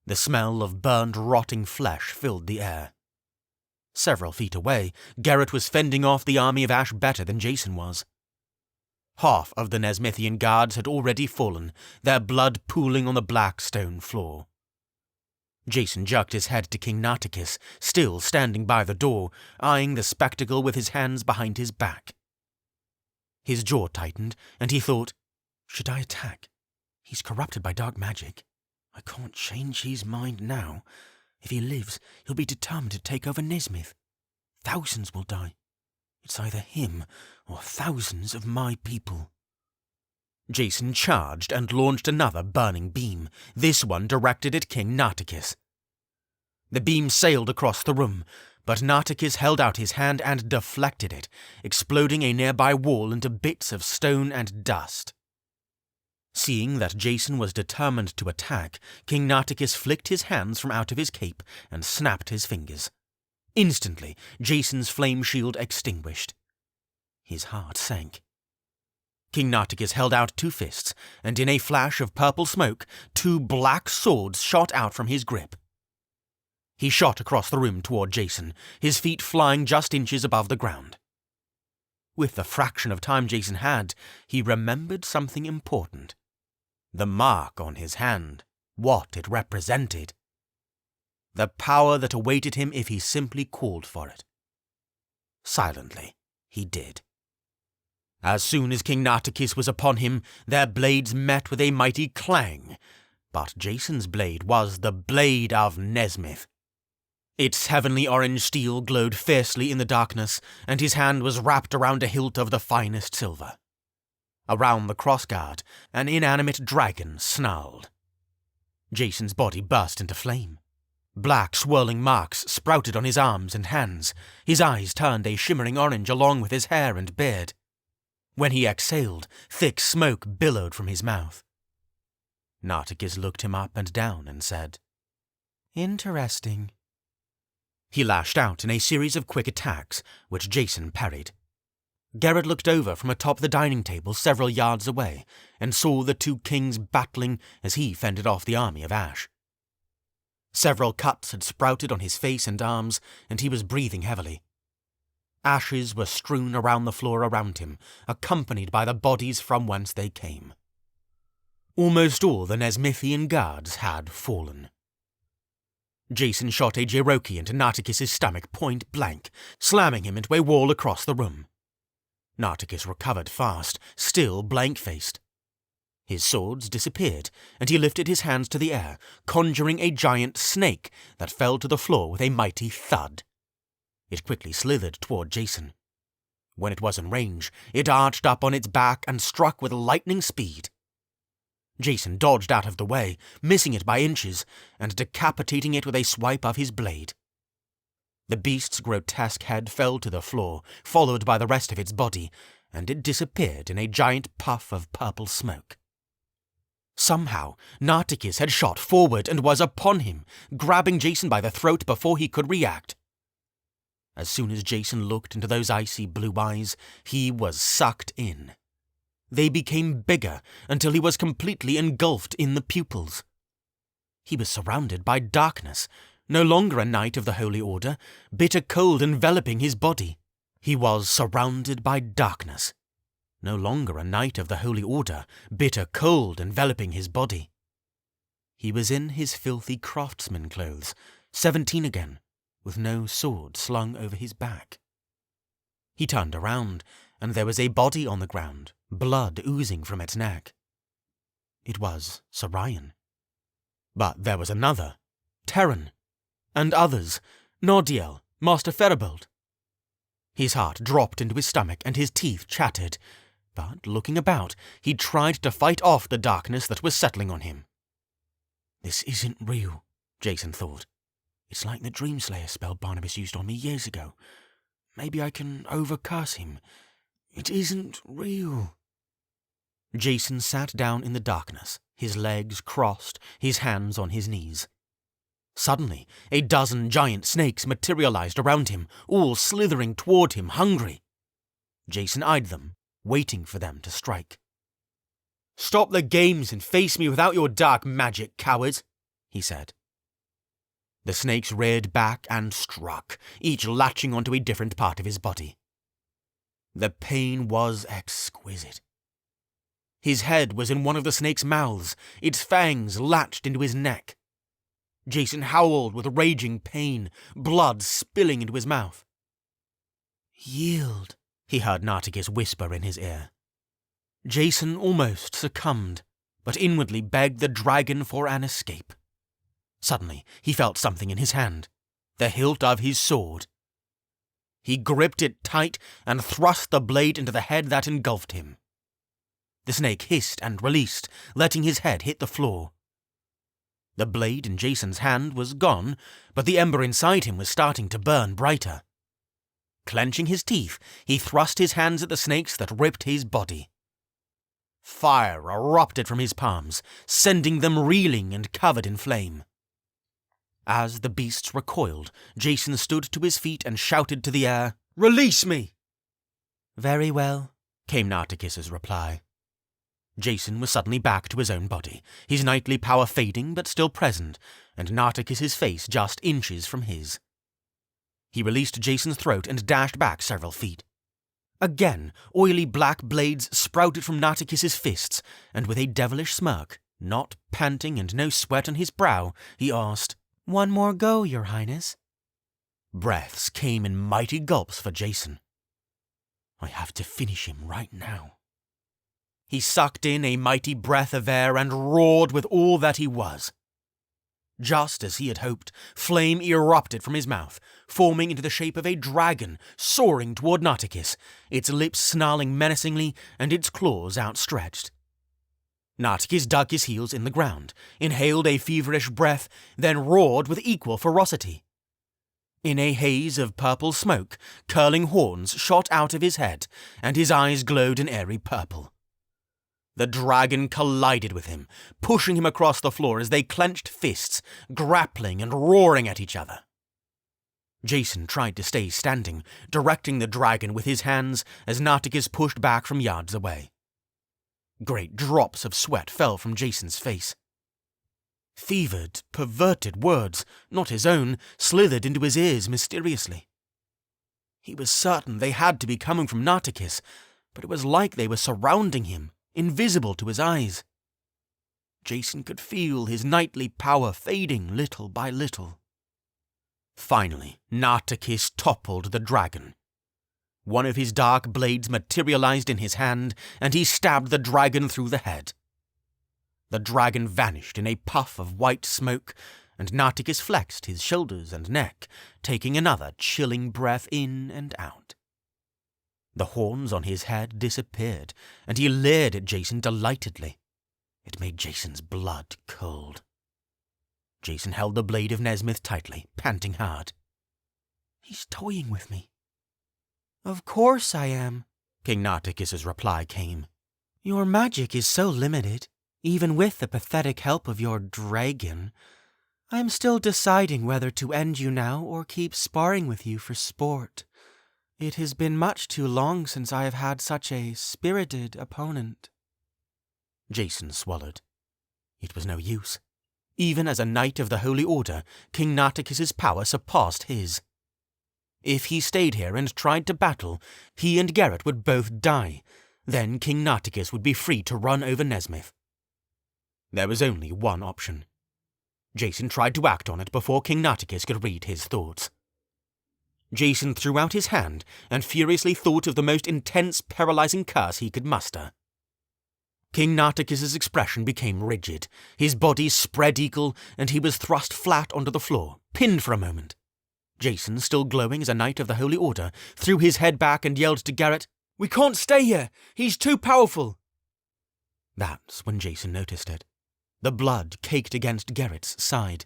The smell of burned, rotting flesh filled the air. Several feet away, Garrett was fending off the army of ash better than Jason was. Half of the Nezmythian guards had already fallen, their blood pooling on the black stone floor. Jason jerked his head to King Nartikis, still standing by the door, eyeing the spectacle with his hands behind his back. His jaw tightened, and he thought, should I attack? He's corrupted by dark magic. I can't change his mind now. If he lives, he'll be determined to take over Nezmyth. Thousands will die. It's either him or thousands of my people. Jason charged and launched another burning beam, this one directed at King Nartikis. The beam sailed across the room, but Nartikis held out his hand and deflected it, exploding a nearby wall into bits of stone and dust. Seeing that Jason was determined to attack, King Nartikis flicked his hands from out of his cape and snapped his fingers. Instantly, Jason's flame shield extinguished. His heart sank. King Nartikis held out 2 fists, and in a flash of purple smoke, 2 black swords shot out from his grip. He shot across the room toward Jason, his feet flying just inches above the ground. With the fraction of time Jason had, he remembered something important. The mark on his hand, what it represented. The power that awaited him if he simply called for it. Silently, he did. As soon as King Nartikis was upon him, their blades met with a mighty clang. But Jason's blade was the blade of Nezmyth. Its heavenly orange steel glowed fiercely in the darkness, and his hand was wrapped around a hilt of the finest silver. Around the crossguard, an inanimate dragon snarled. Jason's body burst into flame. Black swirling marks sprouted on his arms and hands. His eyes turned a shimmering orange along with his hair and beard. When he exhaled, thick smoke billowed from his mouth. Nartikis looked him up and down and said, "Interesting." He lashed out in a series of quick attacks, which Jason parried. Garrett looked over from atop the dining table several yards away and saw the two kings battling as he fended off the army of ash. Several cuts had sprouted on his face and arms, and he was breathing heavily. Ashes were strewn around the floor around him, accompanied by the bodies from whence they came. Almost all the Nezmythian guards had fallen. Jason shot a Cherokee into Nartikis' stomach point blank, slamming him into a wall across the room. Nartikis recovered fast, still blank-faced. His swords disappeared, and he lifted his hands to the air, conjuring a giant snake that fell to the floor with a mighty thud. It quickly slithered toward Jason. When it was in range, it arched up on its back and struck with lightning speed. Jason dodged out of the way, missing it by inches, and decapitating it with a swipe of his blade. The beast's grotesque head fell to the floor, followed by the rest of its body, and it disappeared in a giant puff of purple smoke. Somehow, Nartikis had shot forward and was upon him, grabbing Jason by the throat before he could react. As soon as Jason looked into those icy blue eyes, he was sucked in. They became bigger until he was completely engulfed in the pupils. He was surrounded by darkness, no longer a knight of the Holy Order, bitter cold enveloping his body. He was surrounded by darkness, no longer a knight of the Holy Order, bitter cold enveloping his body. He was in his filthy craftsman clothes, 17 again, with no sword slung over his back. He turned around, and there was a body on the ground, blood oozing from its neck. It was Sorion. But there was another, Terran, and others, Nordiel, Master Feribold. His heart dropped into his stomach and his teeth chattered, but looking about, he tried to fight off the darkness that was settling on him. This isn't real, Jason thought. It's like the Dreamslayer spell Barnabas used on me years ago. Maybe I can overcurse him. It isn't real. Jason sat down in the darkness, his legs crossed, his hands on his knees. Suddenly, a dozen giant snakes materialized around him, all slithering toward him, hungry. Jason eyed them, waiting for them to strike. "Stop the games and face me without your dark magic, cowards," he said. The snakes reared back and struck, each latching onto a different part of his body. The pain was exquisite. His head was in one of the snake's mouths, its fangs latched into his neck. Jason howled with raging pain, blood spilling into his mouth. "Yield," he heard Nartikis whisper in his ear. Jason almost succumbed, but inwardly begged the dragon for an escape. Suddenly, he felt something in his hand, the hilt of his sword. He gripped it tight and thrust the blade into the head that engulfed him. The snake hissed and released, letting his head hit the floor. The blade in Jason's hand was gone, but the ember inside him was starting to burn brighter. Clenching his teeth, he thrust his hands at the snakes that ripped his body. Fire erupted from his palms, sending them reeling and covered in flame. As the beasts recoiled, Jason stood to his feet and shouted to the air, "Release me!" "Very well," came Nartikis' reply. Jason was suddenly back to his own body, his knightly power fading but still present, and Nartikis' face just inches from his. He released Jason's throat and dashed back several feet. Again, oily black blades sprouted from Nartikis's fists, and with a devilish smirk, not panting and no sweat on his brow, he asked, "One more go, Your Highness?" Breaths came in mighty gulps for Jason. I have to finish him right now. He sucked in a mighty breath of air and roared with all that he was. Just as he had hoped, flame erupted from his mouth, forming into the shape of a dragon soaring toward Nartikis, its lips snarling menacingly and its claws outstretched. Nartikis dug his heels in the ground, inhaled a feverish breath, then roared with equal ferocity. In a haze of purple smoke, curling horns shot out of his head, and his eyes glowed an airy purple. The dragon collided with him, pushing him across the floor as they clenched fists, grappling and roaring at each other. Jason tried to stay standing, directing the dragon with his hands as Nartikis pushed back from yards away. Great drops of sweat fell from Jason's face. Fevered, perverted words, not his own, slithered into his ears mysteriously. He was certain they had to be coming from Nartikis, but it was like they were surrounding him, invisible to his eyes. Jason could feel his knightly power fading little by little. Finally, Nartikis toppled the dragon. One of his dark blades materialized in his hand, and he stabbed the dragon through the head. The dragon vanished in a puff of white smoke, and Nartikis flexed his shoulders and neck, taking another chilling breath in and out. The horns on his head disappeared, and he leered at Jason delightedly. It made Jason's blood cold. Jason held the blade of Nezmyth tightly, panting hard. "He's toying with me." "Of course I am," King Nartikis's reply came. "Your magic is so limited, even with the pathetic help of your dragon. I am still deciding whether to end you now or keep sparring with you for sport. It has been much too long since I have had such a spirited opponent." Jason swallowed. It was no use. Even as a knight of the Holy Order, King Nartikis's power surpassed his. If he stayed here and tried to battle, he and Geralt would both die. Then King Nartikis would be free to run over Nezmyth. There was only one option. Jason tried to act on it before King Nartikis could read his thoughts. Jason threw out his hand and furiously thought of the most intense, paralyzing curse he could muster. King Nartikis's expression became rigid, his body spread eagle, and he was thrust flat onto the floor, pinned for a moment. Jason, still glowing as a knight of the Holy Order, threw his head back and yelled to Geralt, "We can't stay here! He's too powerful!" That's when Jason noticed it. The blood caked against Geralt's side.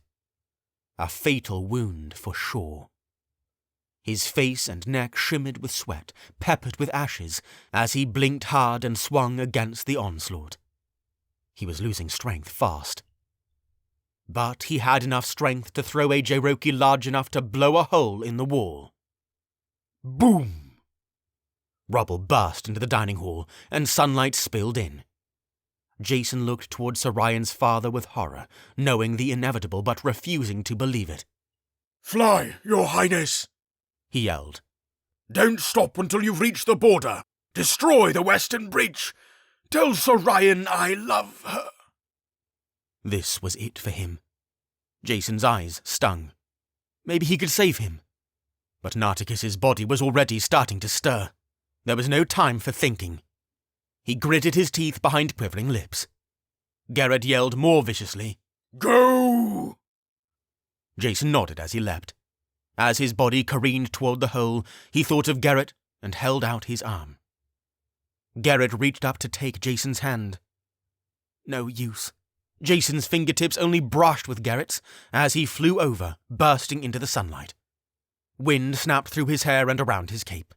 A fatal wound for sure. His face and neck shimmered with sweat, peppered with ashes, as he blinked hard and swung against the onslaught. He was losing strength fast. But he had enough strength to throw a Jairoki large enough to blow a hole in the wall. Boom! Rubble burst into the dining hall, and sunlight spilled in. Jason looked toward Sir Ryan's father with horror, knowing the inevitable but refusing to believe it. "Fly, Your Highness!" he yelled. "Don't stop until you've reached the border. Destroy the Western Bridge. Tell Sir Ryan I love her." This was it for him. Jason's eyes stung. Maybe he could save him. But Nartikis's body was already starting to stir. There was no time for thinking. He gritted his teeth behind quivering lips. Geralt yelled more viciously, "Go!" Jason nodded as he leapt. As his body careened toward the hole, he thought of Geralt and held out his arm. Geralt reached up to take Jason's hand. No use. Jason's fingertips only brushed with Geralt's as he flew over, bursting into the sunlight. Wind snapped through his hair and around his cape.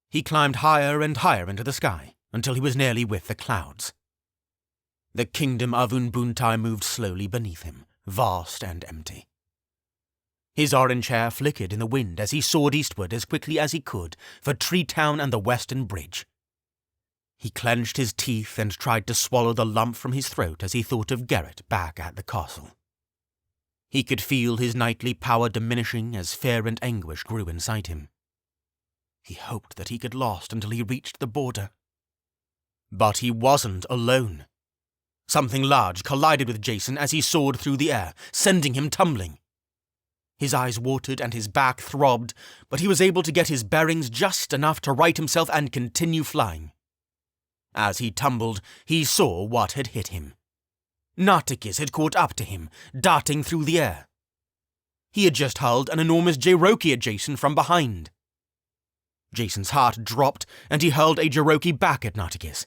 He climbed higher and higher into the sky until he was nearly with the clouds. The kingdom of Unbuntye moved slowly beneath him, vast and empty. His orange hair flickered in the wind as he soared eastward as quickly as he could for Tree Town and the Western Bridge. He clenched his teeth and tried to swallow the lump from his throat as he thought of Geralt back at the castle. He could feel his knightly power diminishing as fear and anguish grew inside him. He hoped that he could last until he reached the border. But he wasn't alone. Something large collided with Jason as he soared through the air, sending him tumbling. His eyes watered and his back throbbed, but he was able to get his bearings just enough to right himself and continue flying. As he tumbled, he saw what had hit him. Nartikis had caught up to him, darting through the air. He had just hurled an enormous Cherokee at Jason from behind. Jason's heart dropped, and he hurled a Cherokee back at Nartikis.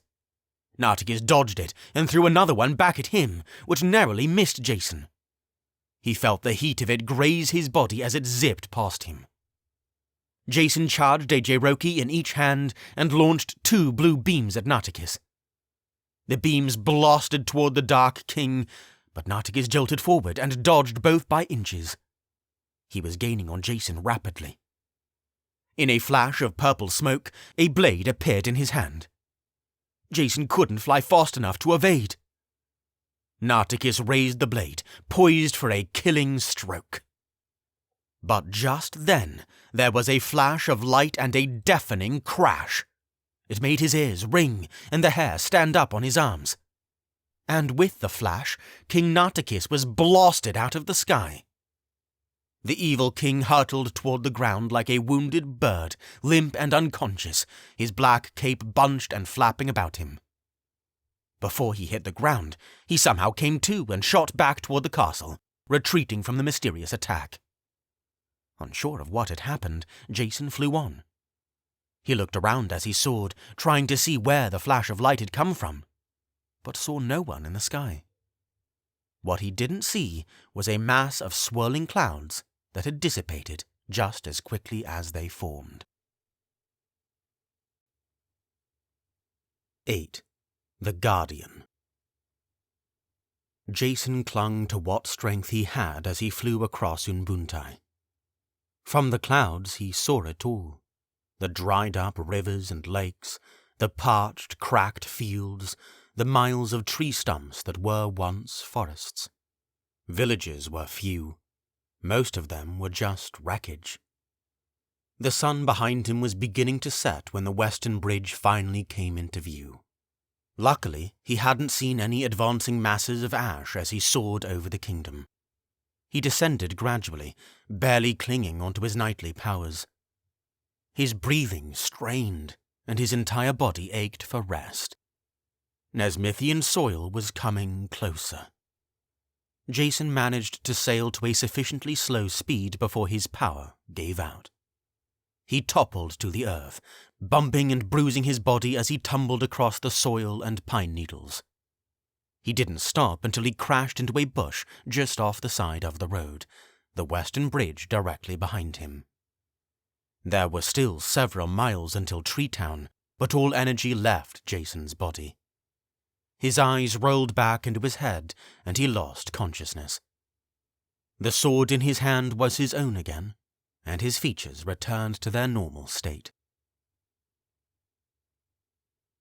Nartikis dodged it and threw another one back at him, which narrowly missed Jason. He felt the heat of it graze his body as it zipped past him. Jason charged a Cherokee in each hand and launched 2 blue beams at Nartikis. The beams blasted toward the Dark King, but Nartikis jolted forward and dodged both by inches. He was gaining on Jason rapidly. In a flash of purple smoke, a blade appeared in his hand. Jason couldn't fly fast enough to evade. Nartikis raised the blade, poised for a killing stroke. But just then, there was a flash of light and a deafening crash. It made his ears ring and the hair stand up on his arms. And with the flash, King Nartikis was blasted out of the sky. The evil king hurtled toward the ground like a wounded bird, limp and unconscious, his black cape bunched and flapping about him. Before he hit the ground, he somehow came to and shot back toward the castle, retreating from the mysterious attack. Unsure of what had happened, Jason flew on. He looked around as he soared, trying to see where the flash of light had come from, but saw no one in the sky. What he didn't see was a mass of swirling clouds that had dissipated just as quickly as they formed. 8. The Guardian. Jason clung to what strength he had as he flew across Unbuntye. From the clouds he saw it all. The dried-up rivers and lakes, the parched, cracked fields, the miles of tree stumps that were once forests. Villages were few. Most of them were just wreckage. The sun behind him was beginning to set when the western bridge finally came into view. Luckily, he hadn't seen any advancing masses of ash as he soared over the kingdom. He descended gradually, barely clinging onto his knightly powers. His breathing strained, and his entire body ached for rest. Nezmythian soil was coming closer. Jason managed to sail to a sufficiently slow speed before his power gave out. He toppled to the earth, bumping and bruising his body as he tumbled across the soil and pine needles. He didn't stop until he crashed into a bush just off the side of the road, the western bridge directly behind him. There were still several miles until Tree Town, but all energy left Jason's body. His eyes rolled back into his head, and he lost consciousness. The sword in his hand was his own again, and his features returned to their normal state.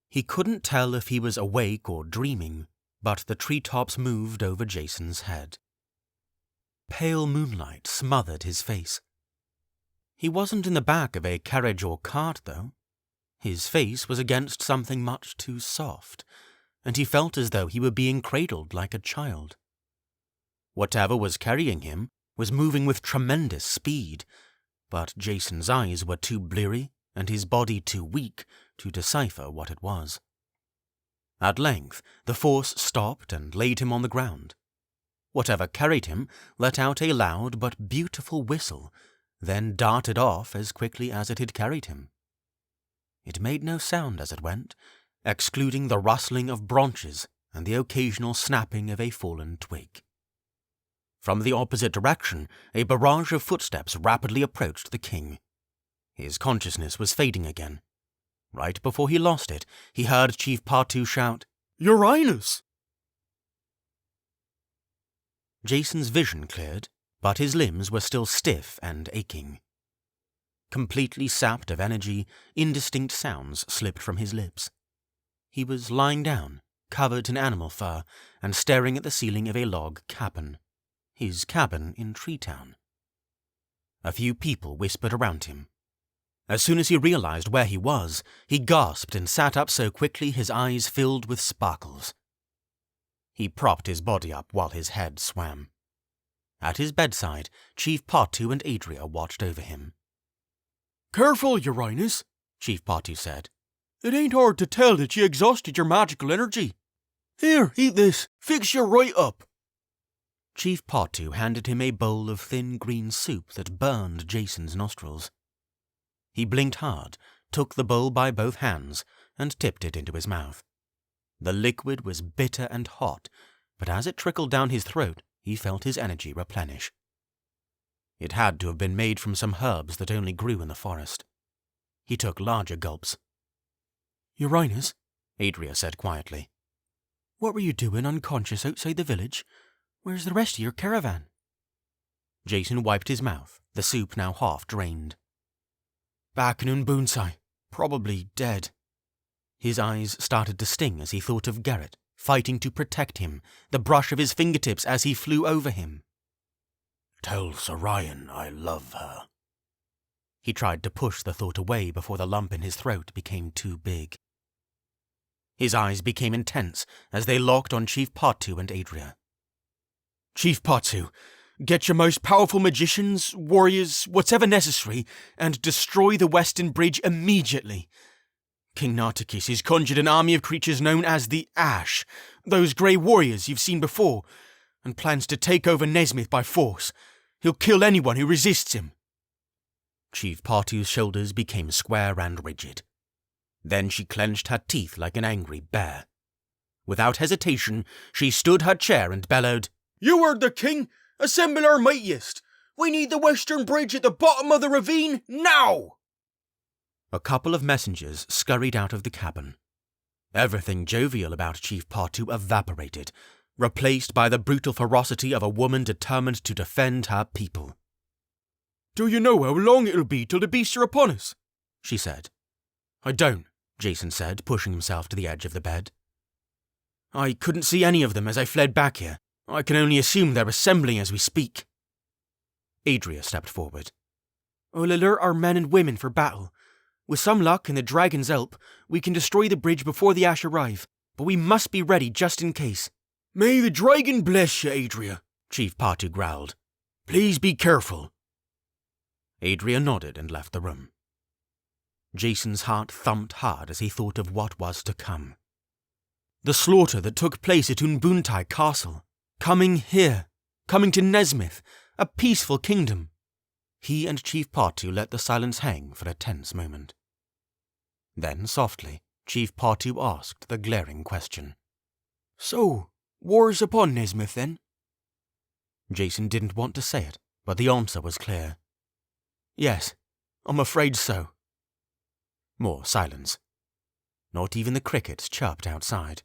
He couldn't tell if he was awake or dreaming, but the treetops moved over Jason's head. Pale moonlight smothered his face. He wasn't in the back of a carriage or cart, though. His face was against something much too soft, and he felt as though he were being cradled like a child. Whatever was carrying him was moving with tremendous speed, but Jason's eyes were too bleary and his body too weak to decipher what it was. At length, the force stopped and laid him on the ground. Whatever carried him let out a loud but beautiful whistle, then darted off as quickly as it had carried him. It made no sound as it went, excluding the rustling of branches and the occasional snapping of a fallen twig. From the opposite direction, a barrage of footsteps rapidly approached the king. His consciousness was fading again. Right before he lost it, he heard Chief Partu shout, "Your Highness!" Jason's vision cleared, but his limbs were still stiff and aching. Completely sapped of energy, indistinct sounds slipped from his lips. He was lying down, covered in animal fur, and staring at the ceiling of a log cabin. His cabin in Tree Town. A few people whispered around him. As soon as he realized where he was, he gasped and sat up so quickly his eyes filled with sparkles. He propped his body up while his head swam. At his bedside, Chief Partu and Adria watched over him. "Careful, Your Highness," Chief Partu said. "It ain't hard to tell that you exhausted your magical energy. Here, eat this. Fix you right up." Chief Partu handed him a bowl of thin green soup that burned Jason's nostrils. He blinked hard, took the bowl by both hands, and tipped it into his mouth. The liquid was bitter and hot, but as it trickled down his throat, he felt his energy replenish. It had to have been made from some herbs that only grew in the forest. He took larger gulps. "Your Highness," Adria said quietly. "what were you doing unconscious outside the village? Where's the rest of your caravan?" Jason wiped his mouth, the soup now half drained. "Back in Unbuntye, probably dead." His eyes started to sting as he thought of Garrett, fighting to protect him, the brush of his fingertips as he flew over him. Tell Sorian I love her. He tried to push the thought away before the lump in his throat became too big. His eyes became intense as they locked on Chief Partu and Adria. "Chief Partu, get your most powerful magicians, warriors, whatever necessary, and destroy the Western Bridge immediately. King Nartikis has conjured an army of creatures known as the Ash, those grey warriors you've seen before, and plans to take over Nezmyth by force. He'll kill anyone who resists him." Chief Partu's shoulders became square and rigid. Then she clenched her teeth like an angry bear. Without hesitation, she stood her chair and bellowed, "You heard the king! Assemble our mightiest! We need the Western Bridge at the bottom of the ravine, now!" A couple of messengers scurried out of the cabin. Everything jovial about Chief Partu evaporated, replaced by the brutal ferocity of a woman determined to defend her people. "Do you know how long it'll be till the beasts are upon us?" she said. "I don't," Jason said, pushing himself to the edge of the bed. "I couldn't see any of them as I fled back here. I can only assume they're assembling as we speak." Adria stepped forward. "I'll alert our men and women for battle. With some luck and the dragon's help, we can destroy the bridge before the Ash arrive, but we must be ready just in case." "May the dragon bless you, Adria," Chief Partu growled. "Please be careful." Adria nodded and left the room. Jason's heart thumped hard as he thought of what was to come. The slaughter that took place at Unbuntye Castle. Coming here. Coming to Nezmyth, a peaceful kingdom. He and Chief Partu let the silence hang for a tense moment. Then, softly, Chief Partu asked the glaring question. "So, war's upon Nezmyth, then?" Jason didn't want to say it, but the answer was clear. "Yes, I'm afraid so." More silence. Not even the crickets chirped outside.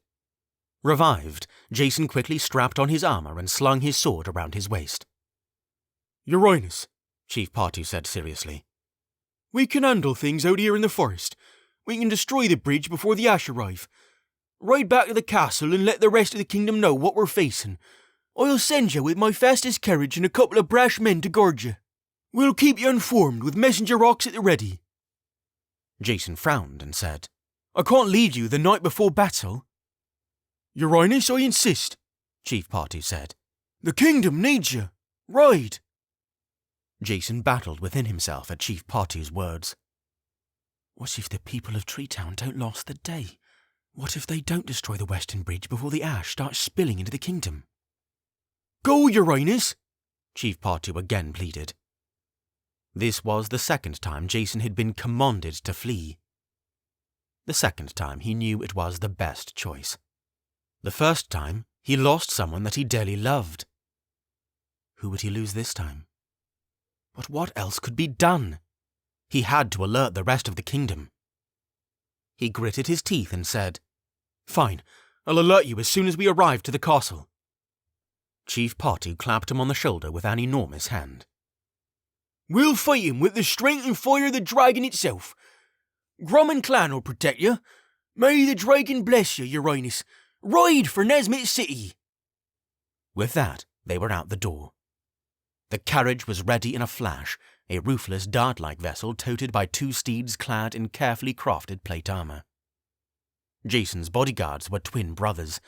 Revived, Jason quickly strapped on his armor and slung his sword around his waist. "Your Highness," Chief Partu said seriously, "we can handle things out here in the forest. We can destroy the bridge before the Ash arrive. Ride back to the castle and let the rest of the kingdom know what we're facing. I'll send you with my fastest carriage and a couple of brash men to guard you. We'll keep you informed with messenger rocks at the ready." Jason frowned and said, "I can't leave you the night before battle." "Your Highness, I insist," Chief Partu said. "The kingdom needs you. Ride." Jason battled within himself at Chief Partu's words. What if the people of Treetown don't last the day? What if they don't destroy the Western Bridge before the ash starts spilling into the kingdom? "Go, Your Highness," Chief Partu again pleaded. This was the second time Jason had been commanded to flee. The second time he knew it was the best choice. The first time he lost someone that he dearly loved. Who would he lose this time? But what else could be done? He had to alert the rest of the kingdom. He gritted his teeth and said, "Fine, I'll alert you as soon as we arrive to the castle." Chief Partu clapped him on the shoulder with an enormous hand. "We'll fight him with the strength and fire of the dragon itself. Grum and Clan will protect you. May the dragon bless you, Your Highness. Ride for Nezmyth City." With that, they were out the door. The carriage was ready in a flash, a roofless dart-like vessel toted by 2 steeds clad in carefully crafted plate armor. Jason's bodyguards were twin brothers,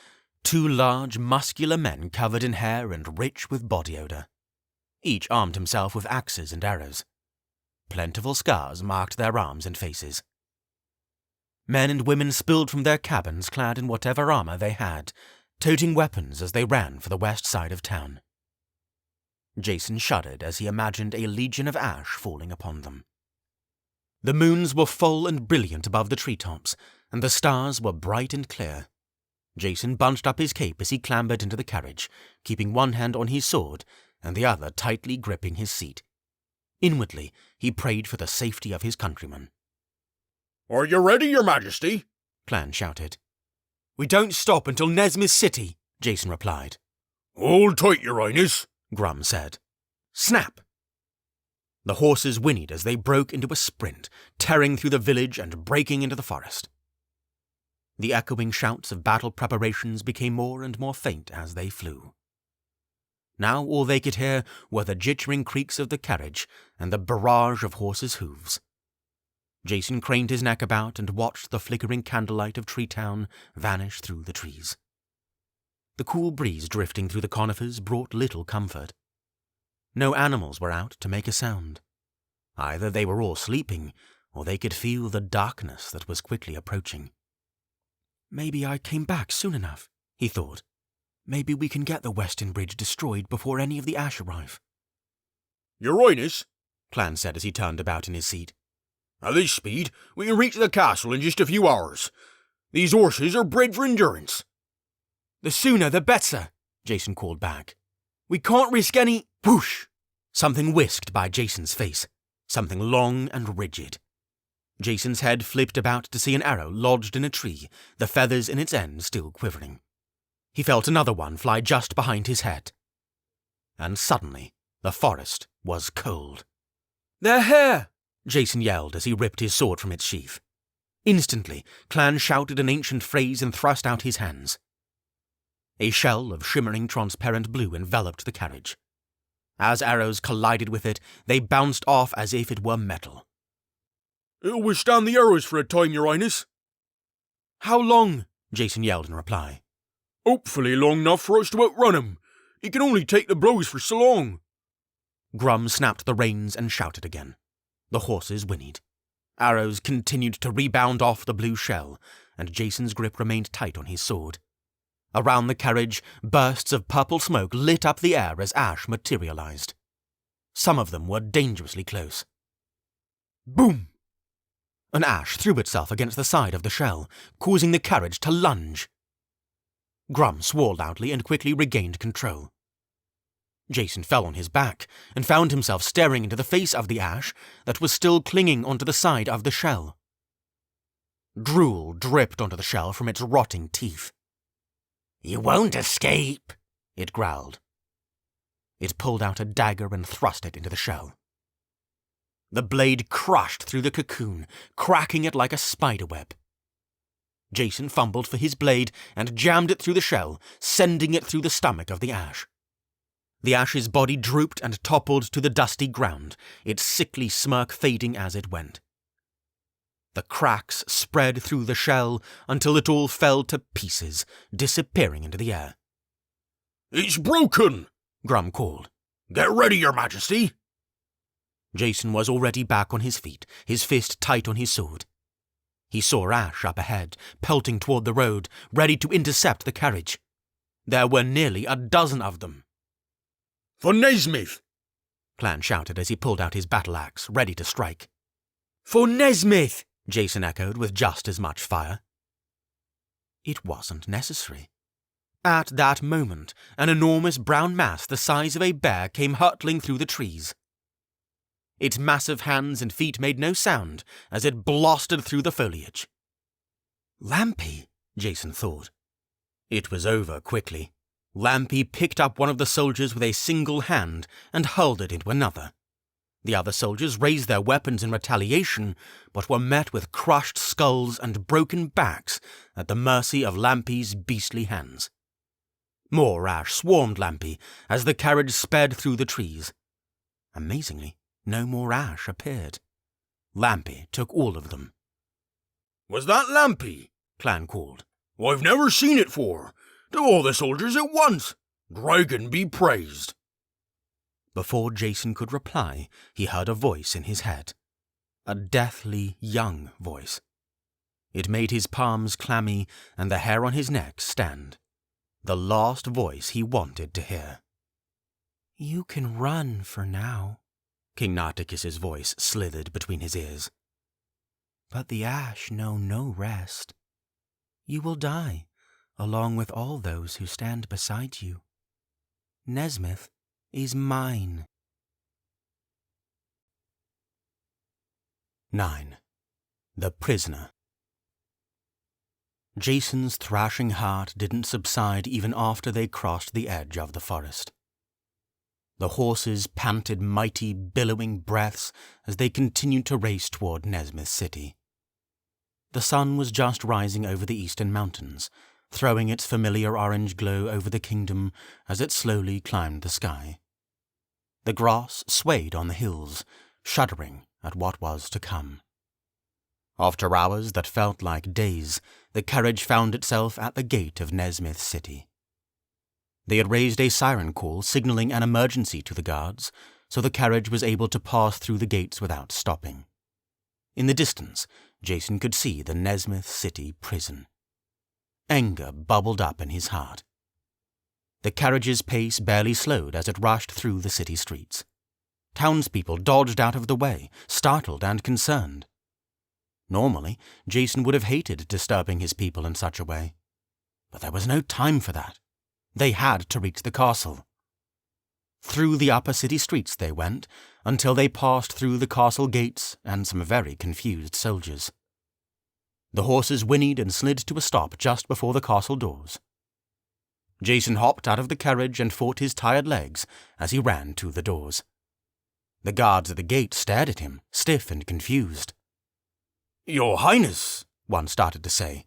2 large, muscular men covered in hair and rich with body odor. Each armed himself with axes and arrows. Plentiful scars marked their arms and faces. Men and women spilled from their cabins clad in whatever armor they had, toting weapons as they ran for the west side of town. Jason shuddered as he imagined a legion of ash falling upon them. The moons were full and brilliant above the treetops, and the stars were bright and clear. Jason bunched up his cape as he clambered into the carriage, keeping one hand on his sword and the other tightly gripping his seat. Inwardly, he prayed for the safety of his countrymen. "Are you ready, Your Majesty?" Clan shouted. "We don't stop until Nezmyth City," Jason replied. "Hold tight, Your Highness," Grum said. Snap! The horses whinnied as they broke into a sprint, tearing through the village and breaking into the forest. The echoing shouts of battle preparations became more and more faint as they flew. Now all they could hear were the jittering creaks of the carriage and the barrage of horses' hooves. Jason craned his neck about and watched the flickering candlelight of Treetown vanish through the trees. The cool breeze drifting through the conifers brought little comfort. No animals were out to make a sound. Either they were all sleeping, or they could feel the darkness that was quickly approaching. "Maybe I came back soon enough," he thought. "Maybe we can get the Western Bridge destroyed before any of the ash arrive." "Your Highness," Clan said as he turned about in his seat. "at this speed, we can reach the castle in just a few hours. These horses are bred for endurance." "The sooner the better," Jason called back. "We can't risk any—" Whoosh! Something whisked by Jason's face, something long and rigid. Jason's head flipped about to see an arrow lodged in a tree, the feathers in its end still quivering. He felt another one fly just behind his head. And suddenly, the forest was cold. "They're here!" Jason yelled as he ripped his sword from its sheath. Instantly, Clan shouted an ancient phrase and thrust out his hands. A shell of shimmering transparent blue enveloped the carriage. As arrows collided with it, they bounced off as if it were metal. "It'll withstand the arrows for a time, Your Highness." "How long?" Jason yelled in reply. "Hopefully long enough for us to outrun him. He can only take the blows for so long." Grum snapped the reins and shouted again. The horses whinnied. Arrows continued to rebound off the blue shell, and Jason's grip remained tight on his sword. Around the carriage, bursts of purple smoke lit up the air as ash materialized. Some of them were dangerously close. Boom! An ash threw itself against the side of the shell, causing the carriage to lunge. Grum swore loudly and quickly regained control. Jason fell on his back and found himself staring into the face of the ash that was still clinging onto the side of the shell. Drool dripped onto the shell from its rotting teeth. "You won't escape," it growled. It pulled out a dagger and thrust it into the shell. The blade crushed through the cocoon, cracking it like a spiderweb. Jason fumbled for his blade and jammed it through the shell, sending it through the stomach of the ash. The ash's body drooped and toppled to the dusty ground, its sickly smirk fading as it went. The cracks spread through the shell until it all fell to pieces, disappearing into the air. "It's broken!" Grum called. "Get ready, Your Majesty!" Jason was already back on his feet, his fist tight on his sword. He saw ash up ahead, pelting toward the road, ready to intercept the carriage. There were nearly a dozen of them. "For Nezmyth!" Clan shouted as he pulled out his battle-axe, ready to strike. "For Nezmyth!" Jason echoed with just as much fire. It wasn't necessary. At that moment, an enormous brown mass the size of a bear came hurtling through the trees. Its massive hands and feet made no sound as it blasted through the foliage. Lampy, Jason thought. It was over quickly. Lampy picked up one of the soldiers with a single hand and hurled it into another. The other soldiers raised their weapons in retaliation, but were met with crushed skulls and broken backs at the mercy of Lampy's beastly hands. More ash swarmed Lampy as the carriage sped through the trees. Amazingly, no more ash appeared. Lampy took all of them. Was that Lampy? Clan called. I've never seen it for. To all the soldiers at once. Dragon be praised. Before Jason could reply, he heard a voice in his head. A deathly young voice. It made his palms clammy and the hair on his neck stand. The last voice he wanted to hear. You can run for now, King Nartikis' voice slithered between his ears. but the ash know no rest. You will die, along with all those who stand beside you. Nezmyth is mine. 9. The Prisoner. Jason's thrashing heart didn't subside even after they crossed the edge of the forest. The horses panted mighty, billowing breaths as they continued to race toward Nezmyth city. The sun was just rising over the eastern mountains, throwing its familiar orange glow over the kingdom as it slowly climbed the sky. The grass swayed on the hills, shuddering at what was to come. After hours that felt like days, the carriage found itself at the gate of Nezmyth city. They had raised a siren call signaling an emergency to the guards, so the carriage was able to pass through the gates without stopping. In the distance, Jason could see the Nezmyth city prison. Anger bubbled up in his heart. The carriage's pace barely slowed as it rushed through the city streets. Townspeople dodged out of the way, startled and concerned. Normally, Jason would have hated disturbing his people in such a way. But there was no time for that. They had to reach the castle. Through the upper city streets they went, until they passed through the castle gates and some very confused soldiers. The horses whinnied and slid to a stop just before the castle doors. Jason hopped out of the carriage and fought his tired legs as he ran to the doors. The guards at the gate stared at him, stiff and confused. Your Highness, one started to say.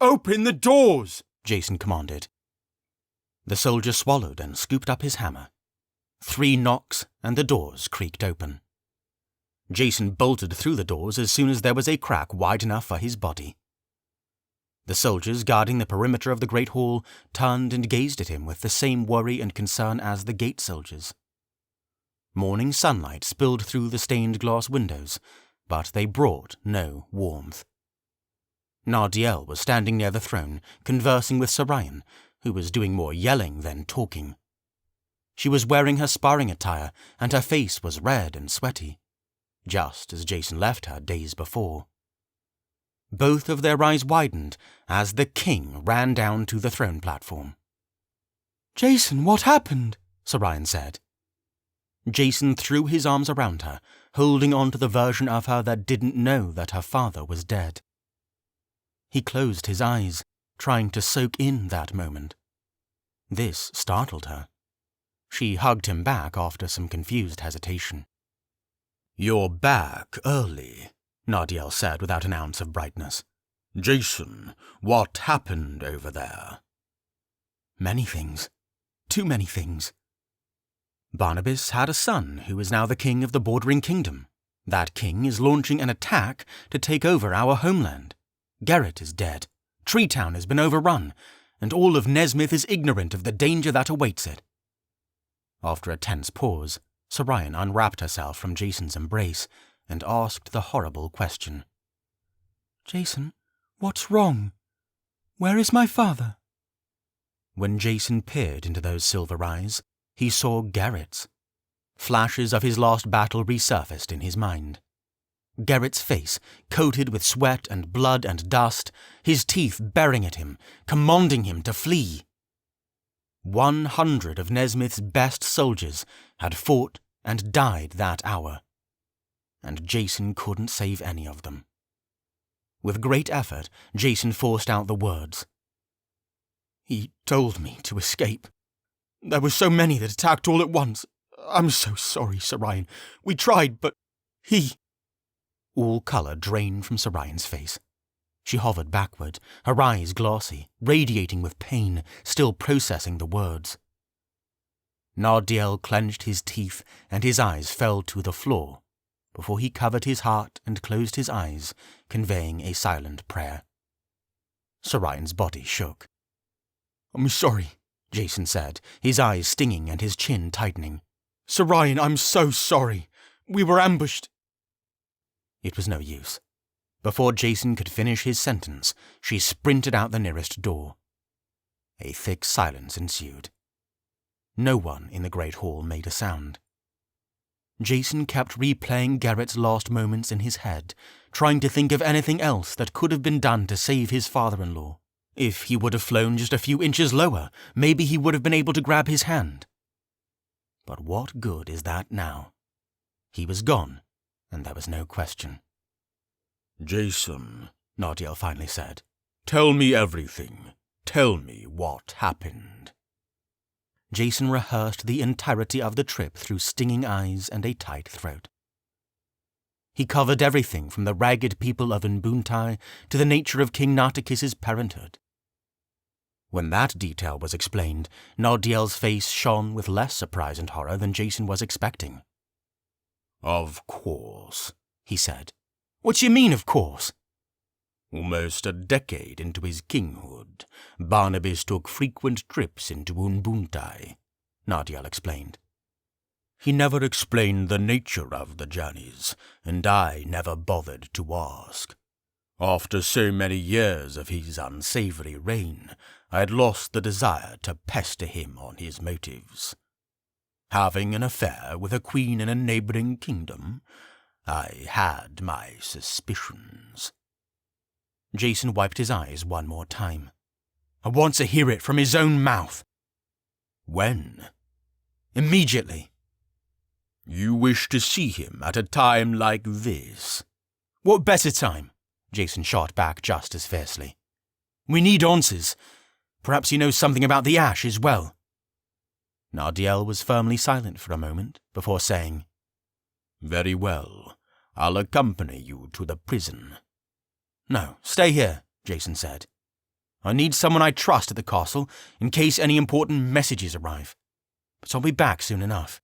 Open the doors, Jason commanded. The soldier swallowed and scooped up his hammer. 3 knocks and the doors creaked open. Jason bolted through the doors as soon as there was a crack wide enough for his body. The soldiers guarding the perimeter of the Great Hall turned and gazed at him with the same worry and concern as the gate soldiers. Morning sunlight spilled through the stained glass windows, but they brought no warmth. Nardiel was standing near the throne, conversing with Sarayan, who was doing more yelling than talking. She was wearing her sparring attire, and her face was red and sweaty, just as Jason left her days before. Both of their eyes widened as the king ran down to the throne platform. Jason, what happened? Sarayan said. Jason threw his arms around her, holding on to the version of her that didn't know that her father was dead. He closed his eyes, trying to soak in that moment. This startled her. She hugged him back after some confused hesitation. You're back early, Nardiel said without an ounce of brightness. Jason, what happened over there? Many things. Too many things. Barnabas had a son who is now the king of the bordering kingdom. That king is launching an attack to take over our homeland. Gerrit is dead. Treetown has been overrun, and all of Nezmyth is ignorant of the danger that awaits it. After a tense pause, Sarayan unwrapped herself from Jason's embrace and asked the horrible question. Jason, what's wrong? Where is my father? When Jason peered into those silver eyes, he saw Gerrit's. Flashes of his last battle resurfaced in his mind. Gerrit's face, coated with sweat and blood and dust, his teeth baring at him, commanding him to flee. 100 of Nezmyth's best soldiers had fought and died that hour, and Jason couldn't save any of them. With great effort, Jason forced out the words. He told me to escape. There were so many that attacked all at once. I'm so sorry, Sarayan. We tried, but he... All colour drained from Sarayan's face. She hovered backward, her eyes glassy, radiating with pain, still processing the words. Nardiel clenched his teeth and his eyes fell to the floor, before he covered his heart and closed his eyes, conveying a silent prayer. Sorian's body shook. I'm sorry, Jason said, his eyes stinging and his chin tightening. Sorian, I'm so sorry. We were ambushed. It was no use. Before Jason could finish his sentence, she sprinted out the nearest door. A thick silence ensued. No one in the great hall made a sound. Jason kept replaying Garrett's last moments in his head, trying to think of anything else that could have been done to save his father-in-law. If he would have flown just a few inches lower, maybe he would have been able to grab his hand. But what good is that now? He was gone, and there was no question. Jason, Nardiel finally said, tell me everything. Tell me what happened. Jason rehearsed the entirety of the trip through stinging eyes and a tight throat. He covered everything from the ragged people of Unbuntye to the nature of King Nartikis's parenthood. When that detail was explained, Nardiel's face shone with less surprise and horror than Jason was expecting. Of course, he said. What do you mean, of course? Almost a decade into his kinghood, Barnabas took frequent trips into Unbuntye, Nardiel explained. He never explained the nature of the journeys, and I never bothered to ask. After so many years of his unsavory reign, I had lost the desire to pester him on his motives. Having an affair with a queen in a neighbouring kingdom, I had my suspicions. Jason wiped his eyes one more time. I want to hear it from his own mouth. When? Immediately. You wish to see him at a time like this? What better time? Jason shot back just as fiercely. We need answers. Perhaps he knows something about the ash as well. Nardiel was firmly silent for a moment before saying, Very well. I'll accompany you to the prison. No, stay here, Jason said. I need someone I trust at the castle in case any important messages arrive. But I'll be back soon enough.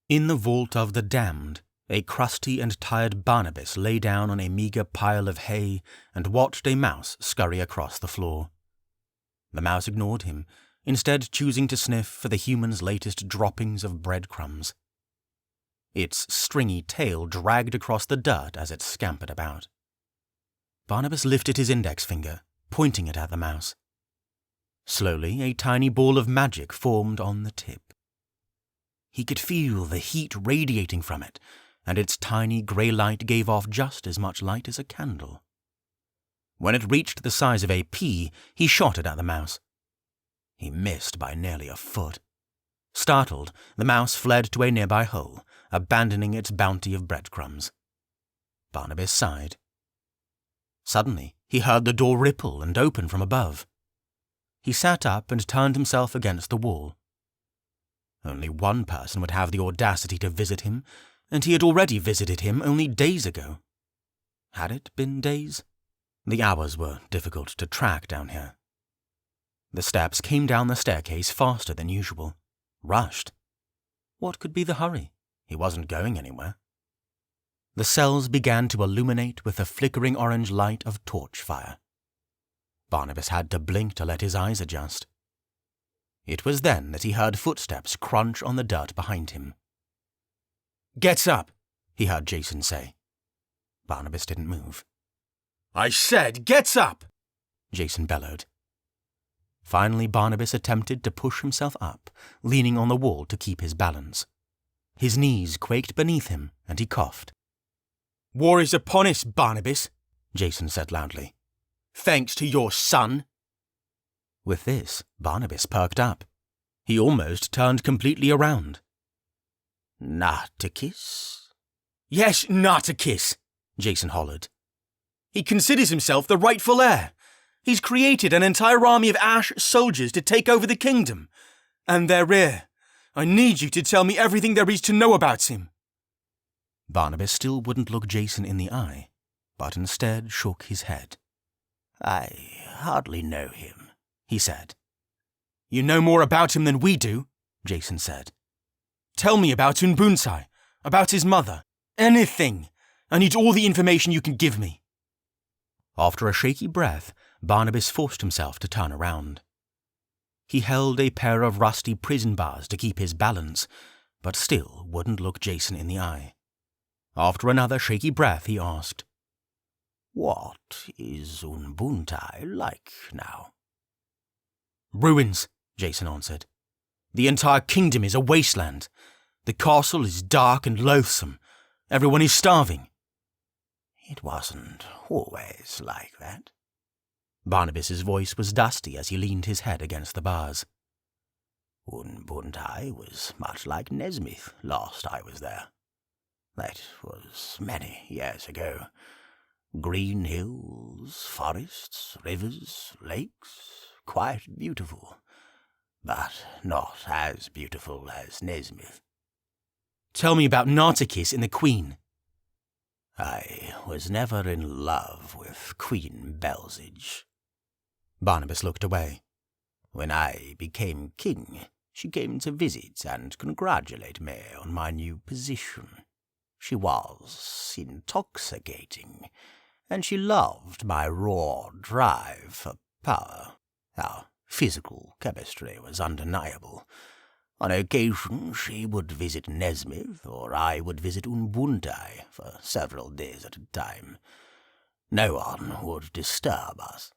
In the vault of the damned, a crusty and tired Barnabas lay down on a meagre pile of hay and watched a mouse scurry across the floor. The mouse ignored him, instead choosing to sniff for the human's latest droppings of breadcrumbs. Its stringy tail dragged across the dirt as it scampered about. Barnabas lifted his index finger, pointing it at the mouse. Slowly, a tiny ball of magic formed on the tip. He could feel the heat radiating from it, and its tiny grey light gave off just as much light as a candle. When it reached the size of a pea, he shot it at the mouse. He missed by nearly a foot. Startled, the mouse fled to a nearby hole, abandoning its bounty of breadcrumbs. Barnabas sighed. Suddenly, he heard the door ripple and open from above. He sat up and turned himself against the wall. Only one person would have the audacity to visit him, and he had already visited him only days ago. Had it been days? The hours were difficult to track down here. The steps came down the staircase faster than usual. Rushed. What could be the hurry? He wasn't going anywhere. The cells began to illuminate with the flickering orange light of torch fire. Barnabas had to blink to let his eyes adjust. It was then that he heard footsteps crunch on the dirt behind him. "Get up," he heard Jason say. Barnabas didn't move. I said, get up! Jason bellowed. Finally, Barnabas attempted to push himself up, leaning on the wall to keep his balance. His knees quaked beneath him, and he coughed. "War is upon us, Barnabas," Jason said loudly. "Thanks to your son." With this, Barnabas perked up. He almost turned completely around. Nartikis? "Yes, Nartikis," Jason hollered. "He considers himself the rightful heir. He's created an entire army of Ash soldiers to take over the kingdom. And they're rare. I need you to tell me everything there is to know about him." Barnabas still wouldn't look Jason in the eye, but instead shook his head. "I hardly know him," he said. You know more about him than we do, Jason said. Tell me about Unbuntye, about his mother. Anything. I need all the information you can give me. After a shaky breath, Barnabas forced himself to turn around. He held a pair of rusty prison bars to keep his balance, but still wouldn't look Jason in the eye. After another shaky breath, he asked, "What is Unbuntye like now?" "Ruins," Jason answered. "The entire kingdom is a wasteland. The castle is dark and loathsome. Everyone is starving." "It wasn't always like that." Barnabas's voice was dusty as he leaned his head against the bars. Unbuntye was much like Nezmyth last I was there. That was many years ago. Green hills, forests, rivers, lakes, quite beautiful, but not as beautiful as Nezmyth. "Tell me about Nartikis and the Queen." "I was never in love with Queen Belzage." Barnabas looked away. "When I became king, she came to visit and congratulate me on my new position. She was intoxicating, and she loved my raw drive for power. Our physical chemistry was undeniable. On occasion, she would visit Nezmyth, or I would visit Unbuntye for several days at a time. No one would disturb us.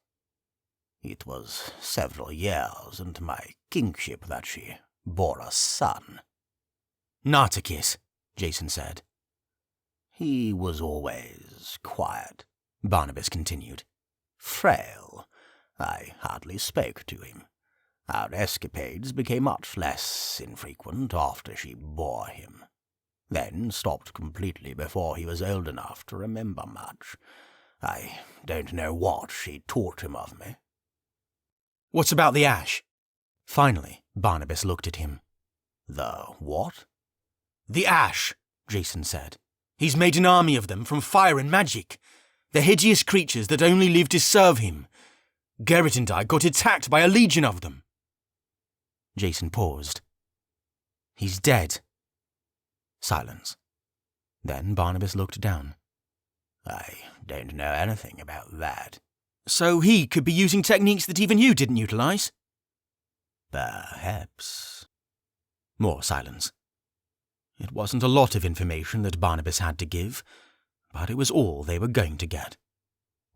It was several years into my kingship that she bore a son." "Nartikis," Jason said. "He was always quiet," Barnabas continued. "Frail. I hardly spoke to him. Our escapades became much less infrequent after she bore him, then stopped completely before he was old enough to remember much. I don't know what she taught him of me." "What about the ash?" Finally, Barnabas looked at him. "The what?" "The ash," Jason said. "He's made an army of them from fire and magic. They're hideous creatures that only live to serve him. Gerrit and I got attacked by a legion of them." Jason paused. "He's dead." Silence. Then Barnabas looked down. "I don't know anything about that." "So he could be using techniques that even you didn't utilize?" "Perhaps." More silence. It wasn't a lot of information that Barnabas had to give, but it was all they were going to get.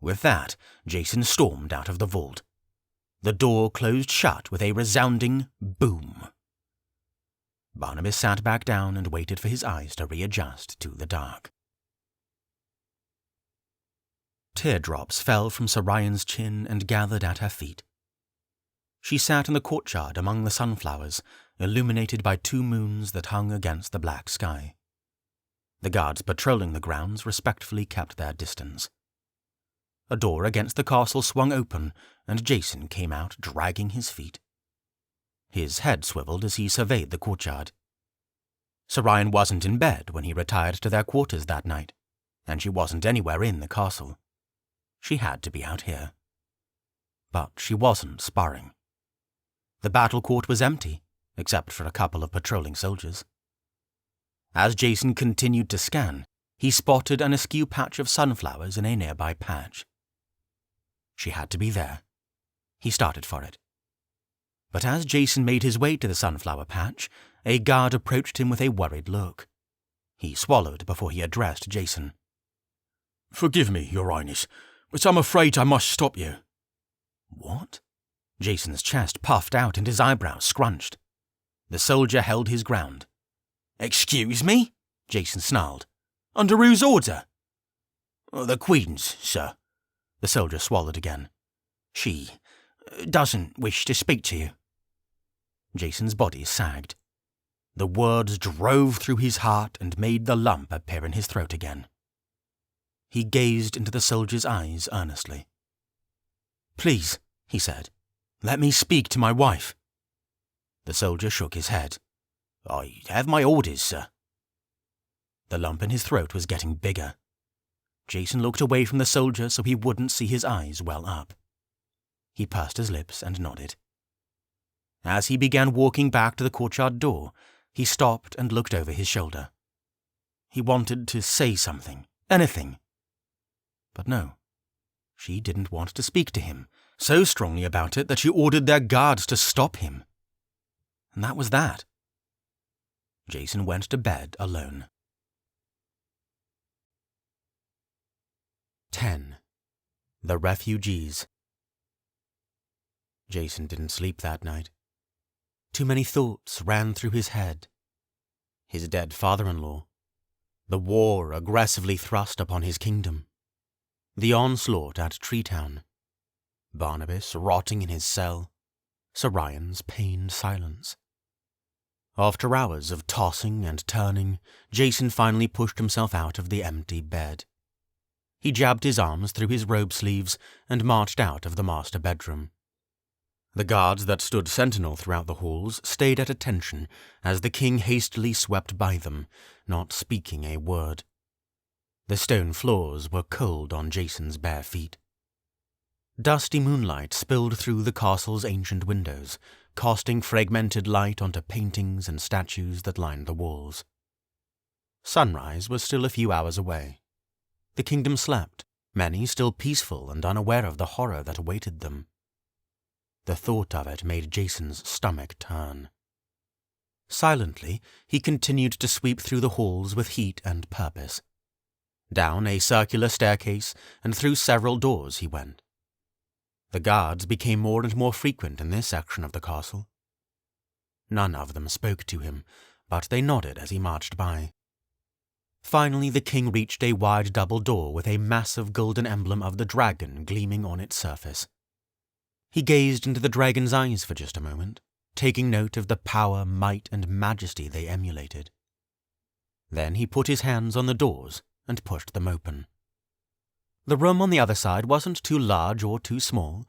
With that, Jason stormed out of the vault. The door closed shut with a resounding boom. Barnabas sat back down and waited for his eyes to readjust to the dark. Teardrops fell from Sarayan's chin and gathered at her feet. She sat in the courtyard among the sunflowers, illuminated by 2 moons that hung against the black sky. The guards patrolling the grounds respectfully kept their distance. A door against the castle swung open, and Jason came out dragging his feet. His head swiveled as he surveyed the courtyard. Sarayan wasn't in bed when he retired to their quarters that night, and she wasn't anywhere in the castle. She had to be out here. But she wasn't sparring. The battle court was empty, except for a couple of patrolling soldiers. As Jason continued to scan, he spotted an askew patch of sunflowers in a nearby patch. She had to be there. He started for it. But as Jason made his way to the sunflower patch, a guard approached him with a worried look. He swallowed before he addressed Jason. "Forgive me, Your Highness, but I'm afraid I must stop you." "What?" Jason's chest puffed out and his eyebrows scrunched. The soldier held his ground. "Excuse me?" Jason snarled. "Under whose order?" "The Queen's, sir." The soldier swallowed again. "She doesn't wish to speak to you." Jason's body sagged. The words drove through his heart and made the lump appear in his throat again. He gazed into the soldier's eyes earnestly. "Please," he said, "let me speak to my wife." The soldier shook his head. "I have my orders, sir." The lump in his throat was getting bigger. Jason looked away from the soldier so he wouldn't see his eyes well up. He pursed his lips and nodded. As he began walking back to the courtyard door, he stopped and looked over his shoulder. He wanted to say something, anything. But no, she didn't want to speak to him, so strongly about it that she ordered their guards to stop him. And that was that. Jason went to bed alone. 10. The Refugees. Jason didn't sleep that night. Too many thoughts ran through his head. His dead father-in-law. The war aggressively thrust upon his kingdom. The onslaught at Treetown. Barnabas rotting in his cell. Sir Ryan's pained silence. After hours of tossing and turning, Jason finally pushed himself out of the empty bed. He jabbed his arms through his robe sleeves and marched out of the master bedroom. The guards that stood sentinel throughout the halls stayed at attention as the king hastily swept by them, not speaking a word. The stone floors were cold on Jason's bare feet. Dusty moonlight spilled through the castle's ancient windows, casting fragmented light onto paintings and statues that lined the walls. Sunrise was still a few hours away. The kingdom slept, many still peaceful and unaware of the horror that awaited them. The thought of it made Jason's stomach turn. Silently, he continued to sweep through the halls with heat and purpose. Down a circular staircase and through several doors he went. The guards became more and more frequent in this section of the castle. None of them spoke to him, but they nodded as he marched by. Finally, the king reached a wide double door with a massive golden emblem of the dragon gleaming on its surface. He gazed into the dragon's eyes for just a moment, taking note of the power, might, and majesty they emulated. Then he put his hands on the doors and pushed them open. The room on the other side wasn't too large or too small,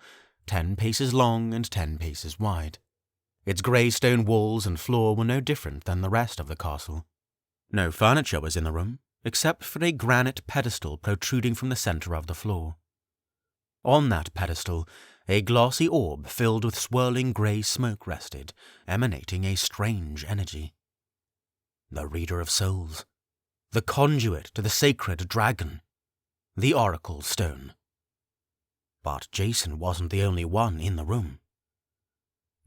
10 paces long and 10 paces wide. Its grey stone walls and floor were no different than the rest of the castle. No furniture was in the room, except for a granite pedestal protruding from the centre of the floor. On that pedestal, a glossy orb filled with swirling grey smoke rested, emanating a strange energy. The Reader of Souls. The conduit to the sacred dragon. The Oracle Stone. But Jason wasn't the only one in the room.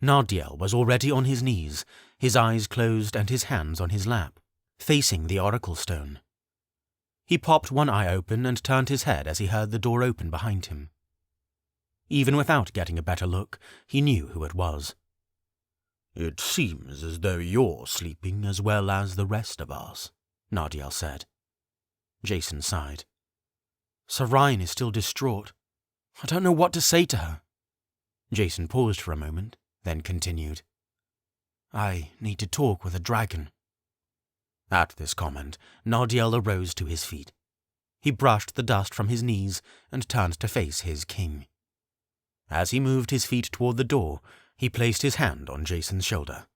Nardiel was already on his knees, his eyes closed and his hands on his lap, facing the Oracle Stone. He popped one eye open and turned his head as he heard the door open behind him. Even without getting a better look, he knew who it was. "It seems as though you're sleeping as well as the rest of us," Nardiel said. Jason sighed. Sir Ryan is still distraught. I don't know what to say to her. Jason paused for a moment, then continued. I need to talk with a dragon. At this comment, Nardiel arose to his feet. He brushed the dust from his knees and turned to face his king. As he moved his feet toward the door, he placed his hand on Jason's shoulder.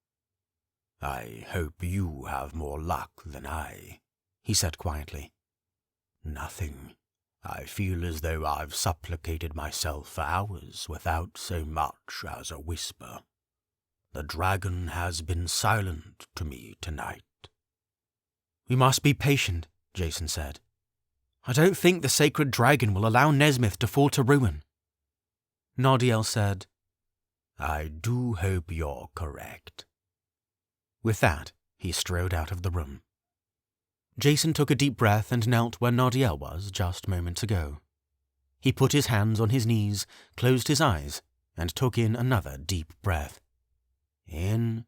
"I hope you have more luck than I," he said quietly. "Nothing. I feel as though I've supplicated myself for hours without so much as a whisper. The dragon has been silent to me tonight." We must be patient, Jason said. I don't think the sacred dragon will allow Nezmyth to fall to ruin. Nardiel said, "I do hope you're correct." With that, he strode out of the room. Jason took a deep breath and knelt where Nardiel was just moments ago. He put his hands on his knees, closed his eyes, and took in another deep breath. In,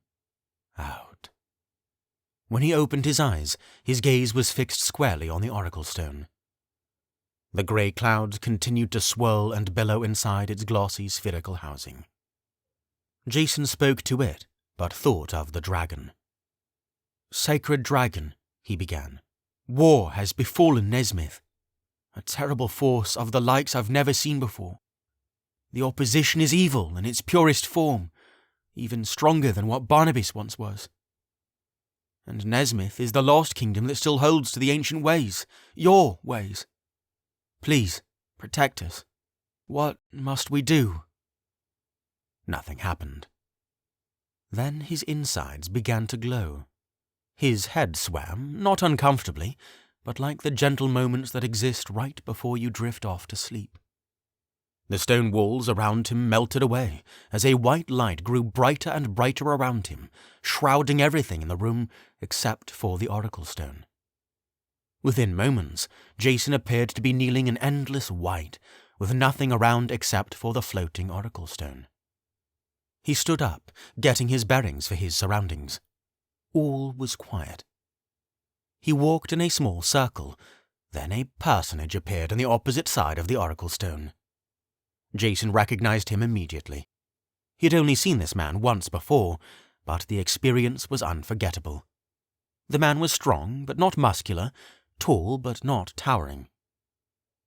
out. When he opened his eyes, his gaze was fixed squarely on the Oracle Stone. The grey clouds continued to swirl and billow inside its glossy spherical housing. Jason spoke to it, but thought of the dragon. Sacred dragon, he began. War has befallen Nezmyth. A terrible force of the likes I've never seen before. The opposition is evil in its purest form, even stronger than what Barnabas once was. And Nezmyth is the lost kingdom that still holds to the ancient ways, your ways. Please, protect us. What must we do? Nothing happened. Then his insides began to glow. His head swam, not uncomfortably, but like the gentle moments that exist right before you drift off to sleep. The stone walls around him melted away as a white light grew brighter and brighter around him, shrouding everything in the room except for the oracle stone. Within moments, Jason appeared to be kneeling in endless white, with nothing around except for the floating oracle stone. He stood up, getting his bearings for his surroundings. All was quiet. He walked in a small circle, then a personage appeared on the opposite side of the oracle stone. Jason recognized him immediately. He had only seen this man once before, but the experience was unforgettable. The man was strong, but not muscular, tall, but not towering.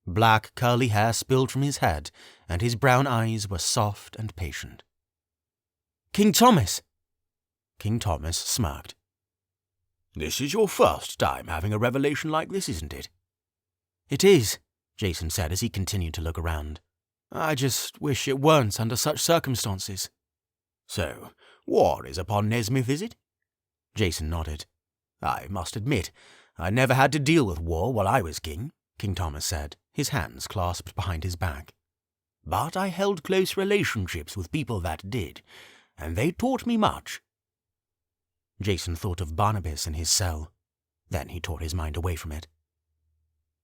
Black, curly hair spilled from his head, and his brown eyes were soft and patient. "King Thomas!" King Thomas smirked. "This is your first time having a revelation like this, isn't it?" "It is," Jason said as he continued to look around. "I just wish it weren't under such circumstances." "So, war is upon Nezmyth, is it?" Jason nodded. "I must admit, I never had to deal with war while I was king," King Thomas said, his hands clasped behind his back. "But I held close relationships with people that did, and they taught me much." Jason thought of Barnabas in his cell. Then he tore his mind away from it.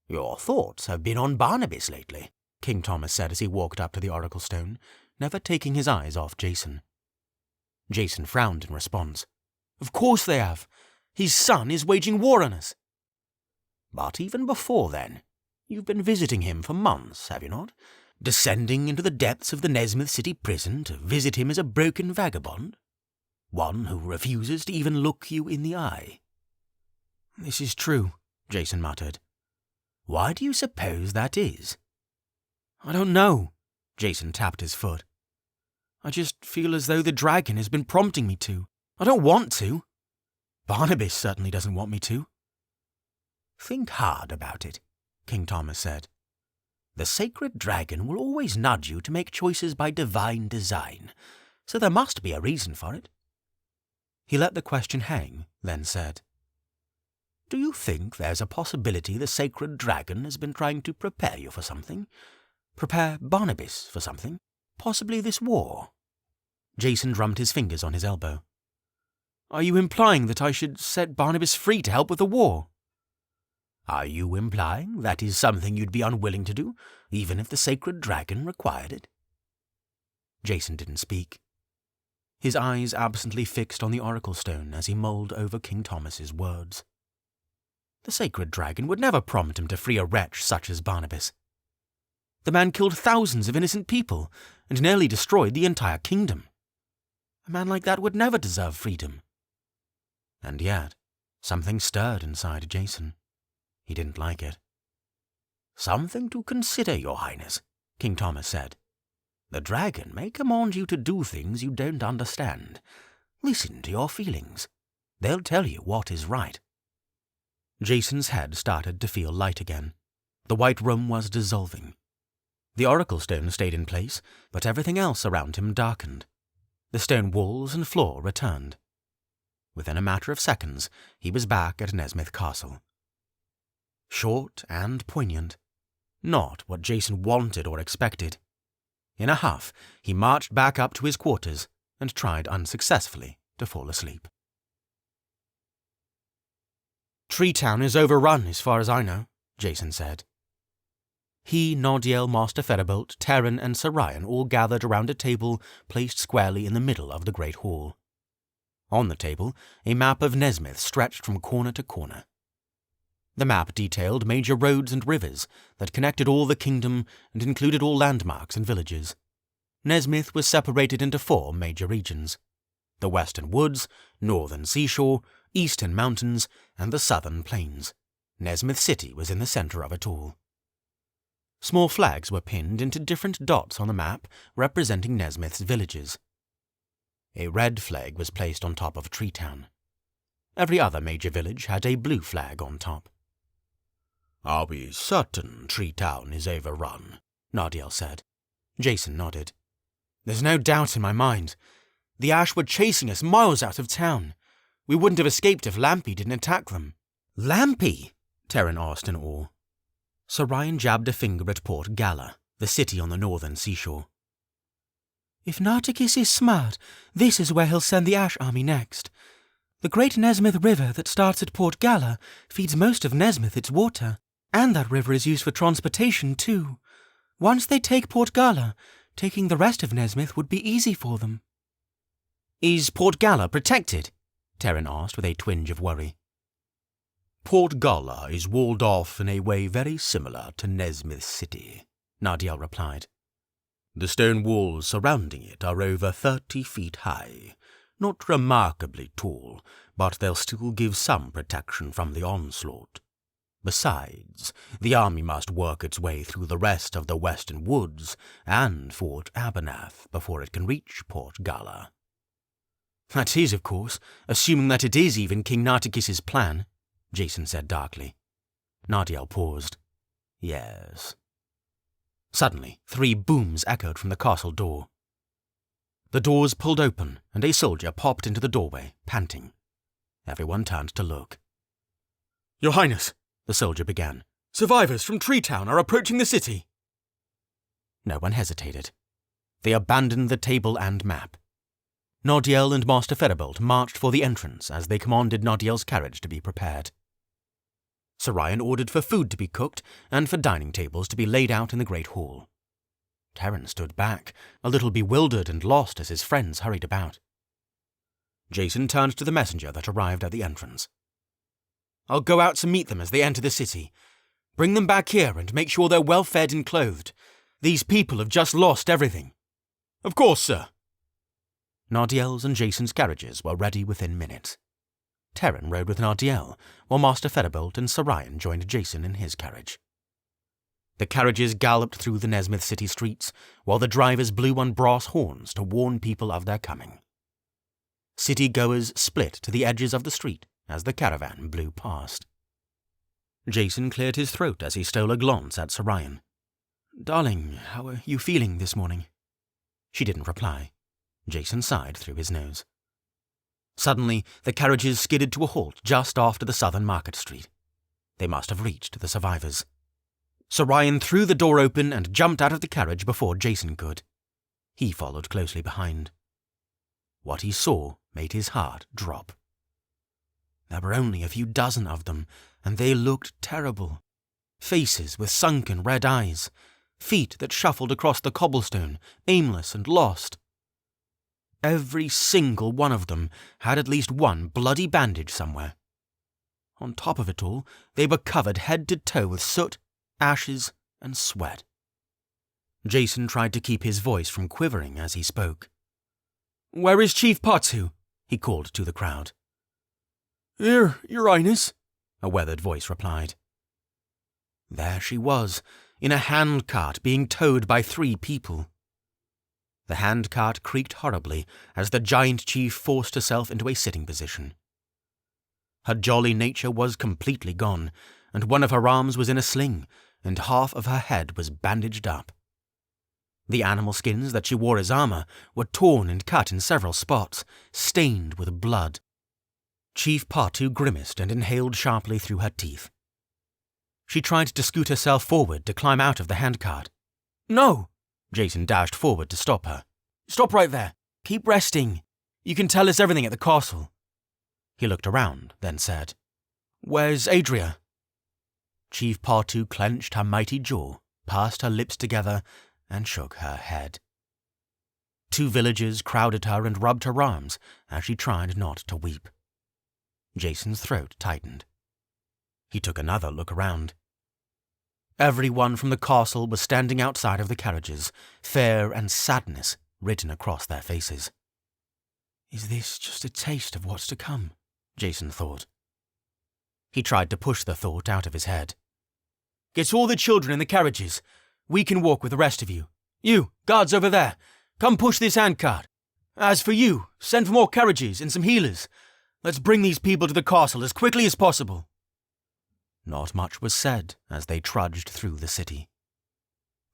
"Your thoughts have been on Barnabas lately," King Thomas said as he walked up to the oracle stone, never taking his eyes off Jason. Jason frowned in response. "Of course they have. His son is waging war on us." "But even before then, you've been visiting him for months, have you not? Descending into the depths of the Nezmyth city prison to visit him as a broken vagabond? One who refuses to even look you in the eye." "This is true," Jason muttered. "Why do you suppose that is?" "I don't know," Jason tapped his foot. "I just feel as though the dragon has been prompting me to. I don't want to. Barnabas certainly doesn't want me to." "Think hard about it," King Thomas said. "The sacred dragon will always nudge you to make choices by divine design, so there must be a reason for it." He let the question hang, then said, "Do you think there's a possibility the sacred dragon has been trying to prepare you for something? Prepare Barnabas for something? Possibly this war?" Jason drummed his fingers on his elbow. "Are you implying that I should set Barnabas free to help with the war?" "Are you implying that is something you'd be unwilling to do, even if the sacred dragon required it?" Jason didn't speak. His eyes absently fixed on the oracle stone as he mulled over King Thomas's words. The sacred dragon would never prompt him to free a wretch such as Barnabas. The man killed thousands of innocent people and nearly destroyed the entire kingdom. A man like that would never deserve freedom. And yet, something stirred inside Jason. He didn't like it. "Something to consider, Your Highness," King Thomas said. "The dragon may command you to do things you don't understand. Listen to your feelings. They'll tell you what is right." Jason's head started to feel light again. The white room was dissolving. The oracle stone stayed in place, but everything else around him darkened. The stone walls and floor returned. Within a matter of seconds, he was back at Nezmyth Castle. Short and poignant. Not what Jason wanted or expected. In a huff, he marched back up to his quarters and tried unsuccessfully to fall asleep. "Treetown is overrun as far as I know," Jason said. He, Nodiel, Master Feribolt, Terran, and Sarian all gathered around a table placed squarely in the middle of the great hall. On the table, a map of Nezmyth stretched from corner to corner. The map detailed major roads and rivers that connected all the kingdom and included all landmarks and villages. Nezmyth was separated into 4 major regions: the western woods, northern seashore, eastern mountains, and the southern plains. Nezmyth City was in the center of it all. Small flags were pinned into different dots on the map representing Nezmyth's villages. A red flag was placed on top of Treetown. Every other major village had a blue flag on top. "Are we certain Treetown is overrun?" Nodiel said. Jason nodded. "There's no doubt in my mind. The Ash were chasing us miles out of town. We wouldn't have escaped if Lampy didn't attack them." "Lampy?" Terran asked in awe. Sir Ryan jabbed a finger at Port Gala, the city on the northern seashore. "If Nartikis is smart, this is where he'll send the Ash army next. The great Nezmyth River that starts at Port Gala feeds most of Nezmyth its water, and that river is used for transportation too. Once they take Port Gala, taking the rest of Nezmyth would be easy for them." "Is Port Gala protected?" Terran asked with a twinge of worry. Port Gala is walled off in a way very similar to Nezmyth City, Nardiel replied. The stone walls surrounding it are over 30 feet high, not remarkably tall, but they'll still give some protection from the onslaught. Besides, the army must work its way through the rest of the western woods and Fort Abernath before it can reach Port Gala. "That is, of course, assuming that it is even King Nartikis's plan," Jason said darkly. Nardiel paused. "Yes." Suddenly, 3 booms echoed from the castle door. The doors pulled open, and a soldier popped into the doorway, panting. Everyone turned to look. "Your Highness," the soldier began, "survivors from Treetown are approaching the city." No one hesitated. They abandoned the table and map. Nardiel and Master Feribolt marched for the entrance as they commanded Nardiel's carriage to be prepared. Sir Ryan ordered for food to be cooked and for dining tables to be laid out in the great hall. Terran stood back, a little bewildered and lost as his friends hurried about. Jason turned to the messenger that arrived at the entrance. "I'll go out to meet them as they enter the city. Bring them back here and make sure they're well fed and clothed. These people have just lost everything." "Of course, sir." Nardiel's and Jason's carriages were ready within minutes. Terran rode with Nardiel, while Master Feribolt and Sir Ryan joined Jason in his carriage. The carriages galloped through the Nezmyth city streets, while the drivers blew on brass horns to warn people of their coming. City-goers split to the edges of the street as the caravan blew past. Jason cleared his throat as he stole a glance at Sir Ryan. "Darling, how are you feeling this morning?" She didn't reply. Jason sighed through his nose. Suddenly, the carriages skidded to a halt just after the southern market street. They must have reached the survivors. Sir Ryan threw the door open and jumped out of the carriage before Jason could. He followed closely behind. What he saw made his heart drop. There were only a few dozen of them, and they looked terrible. Faces with sunken red eyes, feet that shuffled across the cobblestone, aimless and lost. Every single one of them had at least one bloody bandage somewhere. On top of it all, they were covered head to toe with soot, ashes, and sweat. Jason tried to keep his voice from quivering as he spoke. "Where is Chief Patu?" he called to the crowd. "Here, Your Highness," a weathered voice replied. There she was, in a handcart being towed by 3 people. The handcart creaked horribly as the giant chief forced herself into a sitting position. Her jolly nature was completely gone, and one of her arms was in a sling, and half of her head was bandaged up. The animal skins that she wore as armor were torn and cut in several spots, stained with blood. Chief Patu grimaced and inhaled sharply through her teeth. She tried to scoot herself forward to climb out of the handcart. "No!" Jason dashed forward to stop her. "Stop right there. Keep resting. You can tell us everything at the castle." He looked around, then said, "Where's Adria?" Chief Patu clenched her mighty jaw, pursed her lips together, and shook her head. 2 villagers crowded her and rubbed her arms as she tried not to weep. Jason's throat tightened. He took another look around. Everyone from the castle was standing outside of the carriages, fear and sadness written across their faces. "Is this just a taste of what's to come?" Jason thought. He tried to push the thought out of his head. "Get all the children in the carriages. We can walk with the rest of you. You, guards over there, come push this handcart. As for you, send for more carriages and some healers. Let's bring these people to the castle as quickly as possible." Not much was said as they trudged through the city.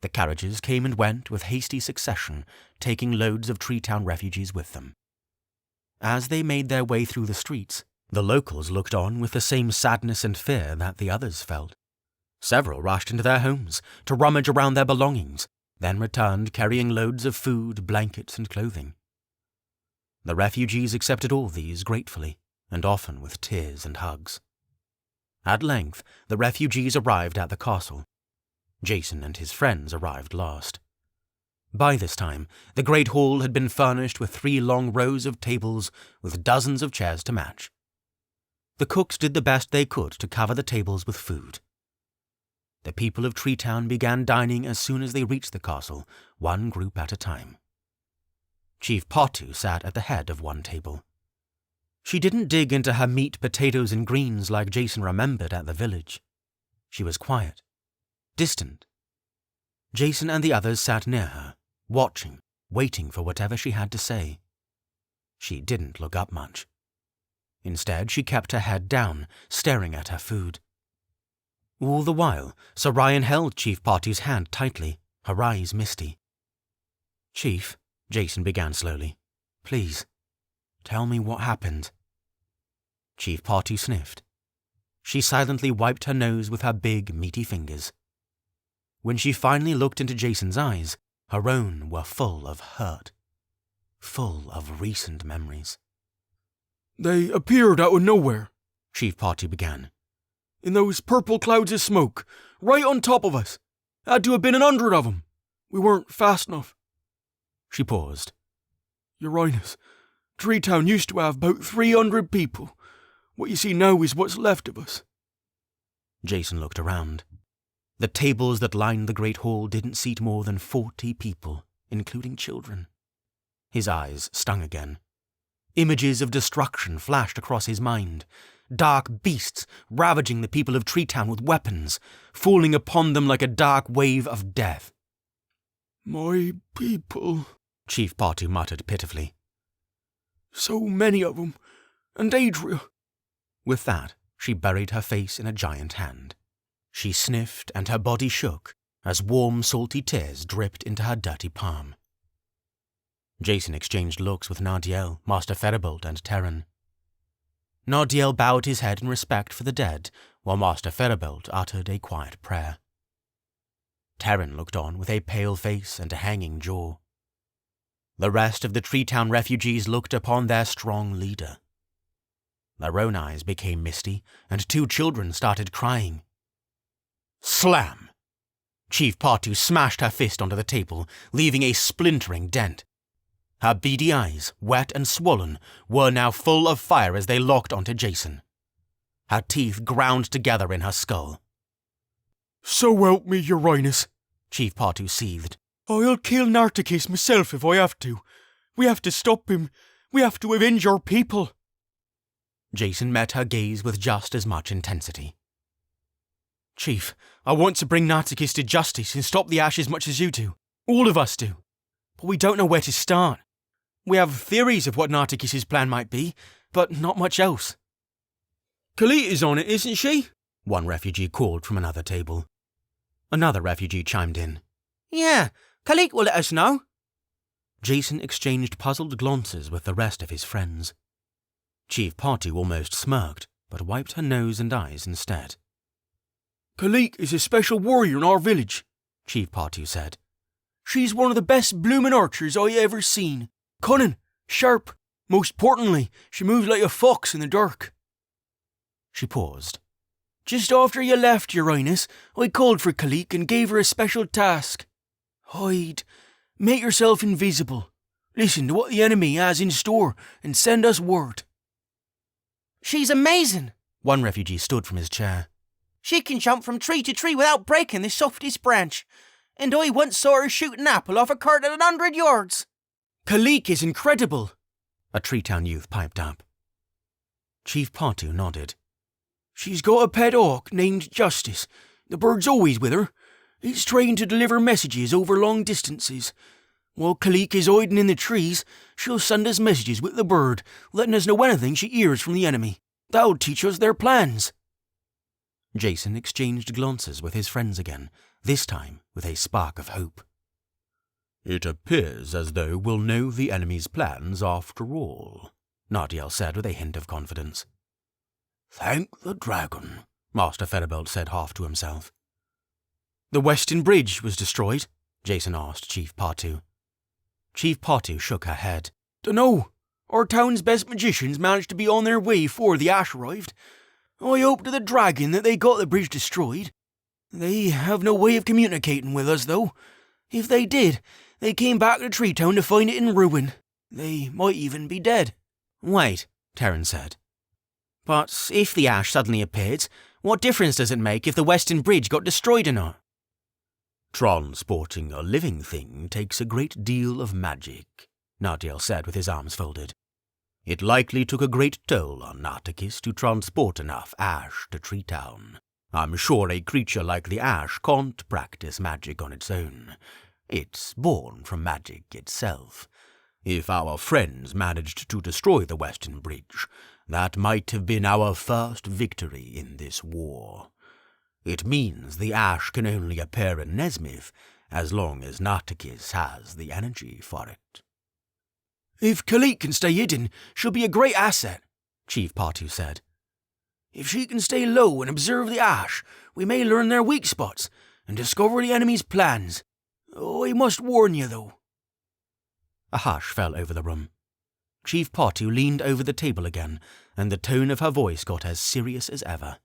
The carriages came and went with hasty succession, taking loads of Treetown refugees with them. As they made their way through the streets, the locals looked on with the same sadness and fear that the others felt. Several rushed into their homes to rummage around their belongings, then returned carrying loads of food, blankets, and clothing. The refugees accepted all these gratefully, and often with tears and hugs. At length, the refugees arrived at the castle. Jason and his friends arrived last. By this time, the great hall had been furnished with 3 long rows of tables with dozens of chairs to match. The cooks did the best they could to cover the tables with food. The people of Treetown began dining as soon as they reached the castle, one group at a time. Chief Patu sat at the head of one table. She didn't dig into her meat, potatoes, and greens like Jason remembered at the village. She was quiet, distant. Jason and the others sat near her, watching, waiting for whatever she had to say. She didn't look up much. Instead, she kept her head down, staring at her food. All the while, Sir Ryan held Chief Patu's hand tightly, her eyes misty. "Chief," Jason began slowly, "please, tell me what happened." Chief Patu sniffed. She silently wiped her nose with her big, meaty fingers. When she finally looked into Jason's eyes, her own were full of hurt, full of recent memories. "They appeared out of nowhere," Chief Patu began. "in those purple clouds of smoke, right on top of us. Had to have been 100 of them. We weren't fast enough." She paused. "Your Highness, Treetown used to have about 300 people. What you see now is what's left of us." Jason looked around. The tables that lined the great hall didn't seat more than 40 people, including children. His eyes stung again. Images of destruction flashed across his mind. Dark beasts ravaging the people of Treetown with weapons, falling upon them like a dark wave of death. "My people," Chief Patu muttered pitifully. "So many of them. And Adria." With that, she buried her face in a giant hand. She sniffed and her body shook as warm, salty tears dripped into her dirty palm. Jason exchanged looks with Nardiel, Master Feribolt, and Terran. Nardiel bowed his head in respect for the dead, while Master Feribolt uttered a quiet prayer. Terran looked on with a pale face and a hanging jaw. The rest of the Treetown refugees looked upon their strong leader. Their own eyes became misty, and 2 children started crying. Slam! Chief Patu smashed her fist onto the table, leaving a splintering dent. Her beady eyes, wet and swollen, were now full of fire as they locked onto Jason. Her teeth ground together in her skull. "So help me, Your Highness," Chief Patu seethed. "I'll kill Nartikis myself if I have to. We have to stop him. We have to avenge our people." Jason met her gaze with just as much intensity. "Chief, I want to bring Nartikis to justice and stop the Ash as much as you do. All of us do. But we don't know where to start. We have theories of what Nartikis' plan might be, but not much else." "Kalita's on it, isn't she?" one refugee called from another table. Another refugee chimed in. "Yeah, Khalid will let us know." Jason exchanged puzzled glances with the rest of his friends. Chief Patu almost smirked, but wiped her nose and eyes instead. "Khalid is a special warrior in our village," Chief Patu said. "She's one of the best bloomin' archers I ever seen. Cunning, sharp. Most importantly, she moves like a fox in the dark." She paused. "Just after you left, Your Highness, I called for Khalid and gave her a special task. Hide. Make yourself invisible. Listen to what the enemy has in store and send us word." "She's amazing." One refugee stood from his chair. "She can jump from tree to tree without breaking the softest branch. And I once saw her shoot an apple off a cart at 100 yards. "Khalid is incredible," a Treetown youth piped up. Chief Patu nodded. "She's got a pet hawk named Justice. The bird's always with her. It's trained to deliver messages over long distances. While Khalid is hiding in the trees, she'll send us messages with the bird, letting us know anything she hears from the enemy. That'll teach us their plans." Jason exchanged glances with his friends again, this time with a spark of hope. "It appears as though we'll know the enemy's plans after all," Nartiel said with a hint of confidence. Thank the dragon, Master Ferribald said half to himself. The Western Bridge was destroyed? Jason asked Chief Partu. Chief Partu shook her head. Dunno. Our town's best magicians managed to be on their way before the ash arrived. I hope to the dragon that they got the bridge destroyed. They have no way of communicating with us, though. If they did, they came back to Tree Town to find it in ruin. They might even be dead. Wait, Terran said. But if the ash suddenly appeared, what difference does it make if the Western Bridge got destroyed or not? Transporting a living thing takes a great deal of magic, Nartiel said with his arms folded. It likely took a great toll on Nartikis to transport enough ash to Tree Town. I'm sure a creature like the ash can't practice magic on its own. It's born from magic itself. If our friends managed to destroy the Western Bridge, that might have been our first victory in this war. It means the ash can only appear in Nezmyth as long as Nartikis has the energy for it. If Kalik can stay hidden, she'll be a great asset, Chief Partu said. If she can stay low and observe the ash, we may learn their weak spots and discover the enemy's plans. I must warn you, though. A hush fell over the room. Chief Partu leaned over the table again, and the tone of her voice got as serious as ever.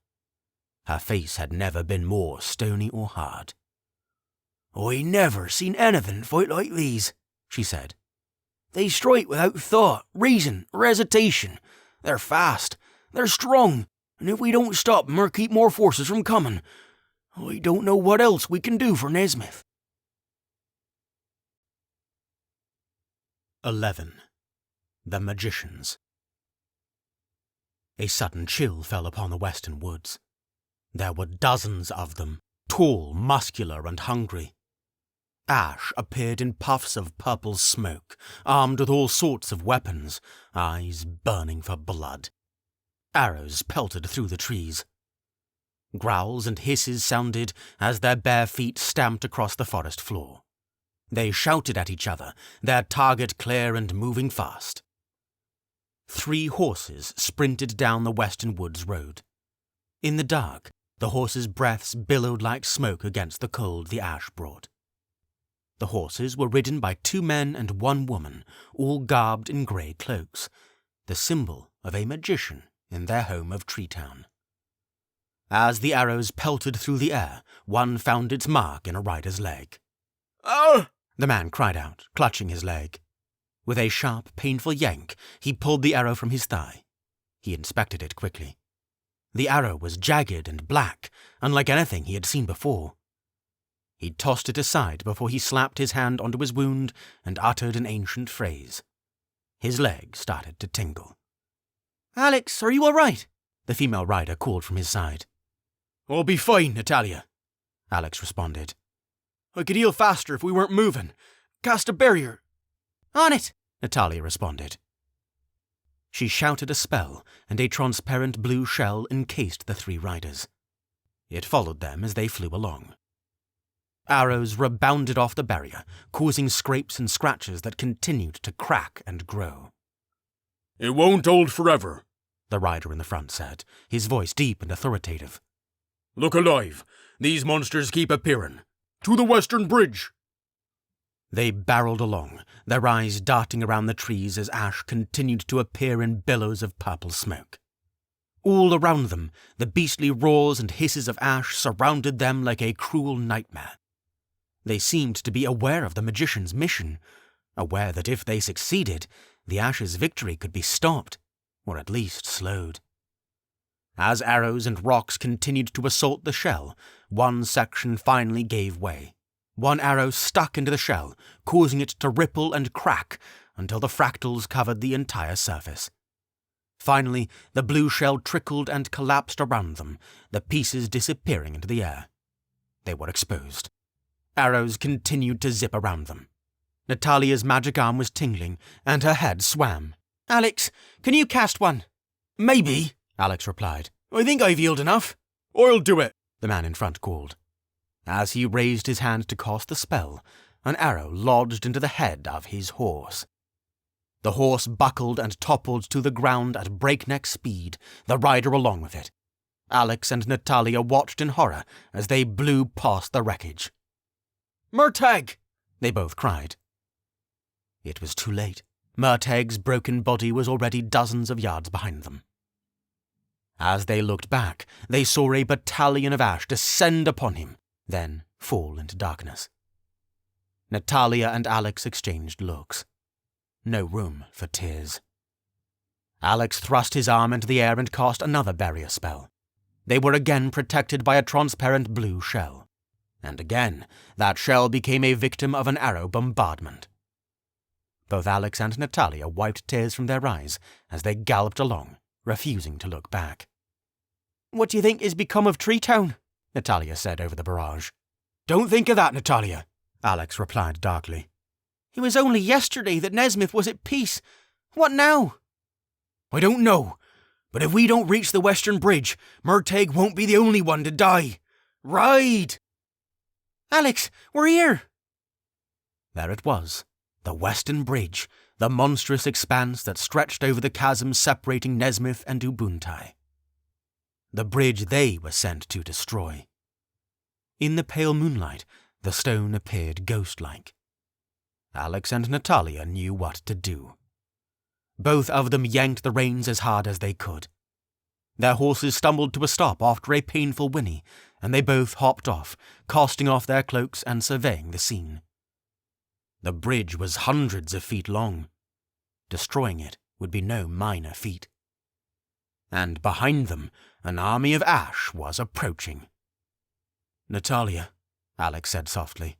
Her face had never been more stony or hard. I never seen anything fight like these, she said. They strike without thought, reason, or hesitation. They're fast, they're strong, and if we don't stop them or keep more forces from coming, I don't know what else we can do for Nezmyth. 11. The Magicians. A sudden chill fell upon the western woods. There were dozens of them, tall, muscular, and hungry. Ash appeared in puffs of purple smoke, armed with all sorts of weapons, eyes burning for blood. Arrows pelted through the trees. Growls and hisses sounded as their bare feet stamped across the forest floor. They shouted at each other, their target clear and moving fast. 3 horses sprinted down the western woods road. In the dark, the horses' breaths billowed like smoke against the cold the ash brought. The horses were ridden by 2 men and 1 woman, all garbed in grey cloaks, the symbol of a magician in their home of Tree Town. As the arrows pelted through the air, one found its mark in a rider's leg. "Ah!" The man cried out, clutching his leg. With a sharp, painful yank, he pulled the arrow from his thigh. He inspected it quickly. The arrow was jagged and black, unlike anything he had seen before. He tossed it aside before he slapped his hand onto his wound and uttered an ancient phrase. His leg started to tingle. "Alex, are you all right?" The female rider called from his side. "I'll be fine, Natalia," Alex responded. "I could heal faster if we weren't moving. Cast a barrier." "On it," Natalia responded. She shouted a spell, and a transparent blue shell encased the 3 riders. It followed them as they flew along. Arrows rebounded off the barrier, causing scrapes and scratches that continued to crack and grow. "It won't hold forever," the rider in the front said, his voice deep and authoritative. "Look alive. These monsters keep appearing. To the Western Bridge." They barreled along, their eyes darting around the trees as ash continued to appear in billows of purple smoke. All around them, the beastly roars and hisses of ash surrounded them like a cruel nightmare. They seemed to be aware of the magician's mission, aware that if they succeeded, the ash's victory could be stopped, or at least slowed. As arrows and rocks continued to assault the shell, one section finally gave way. One arrow stuck into the shell, causing it to ripple and crack until the fractals covered the entire surface. Finally, the blue shell trickled and collapsed around them, the pieces disappearing into the air. They were exposed. Arrows continued to zip around them. Natalia's magic arm was tingling, and her head swam. "Alex, can you cast one?" "Maybe," Alex replied. "I think I've healed enough." "I'll do it," the man in front called. As he raised his hand to cast the spell, an arrow lodged into the head of his horse. The horse buckled and toppled to the ground at breakneck speed, the rider along with it. Alex and Natalia watched in horror as they blew past the wreckage. "Murtagh!" they both cried. It was too late. Murtagh's broken body was already dozens of yards behind them. As they looked back, they saw a battalion of ash descend upon him, then fall into darkness. Natalia and Alex exchanged looks. No room for tears. Alex thrust his arm into the air and cast another barrier spell. They were again protected by a transparent blue shell. And again, that shell became a victim of an arrow bombardment. Both Alex and Natalia wiped tears from their eyes as they galloped along, refusing to look back. "What do you think has become of Treetown?" Natalia said over the barrage. "Don't think of that, Natalia," Alex replied darkly. "It was only yesterday that Nezmyth was at peace. What now?" "I don't know, but if we don't reach the Western Bridge, Murtagh won't be the only one to die. Ride!" "Alex, we're here!" There it was, the Western Bridge, the monstrous expanse that stretched over the chasm separating Nezmyth and Unbuntye. The bridge they were sent to destroy. In the pale moonlight, the stone appeared ghost-like. Alex and Natalia knew what to do. Both of them yanked the reins as hard as they could. Their horses stumbled to a stop after a painful whinny, and they both hopped off, casting off their cloaks and surveying the scene. The bridge was hundreds of feet long. Destroying it would be no minor feat. And behind them, an army of ash was approaching. "Natalia," Alex said softly.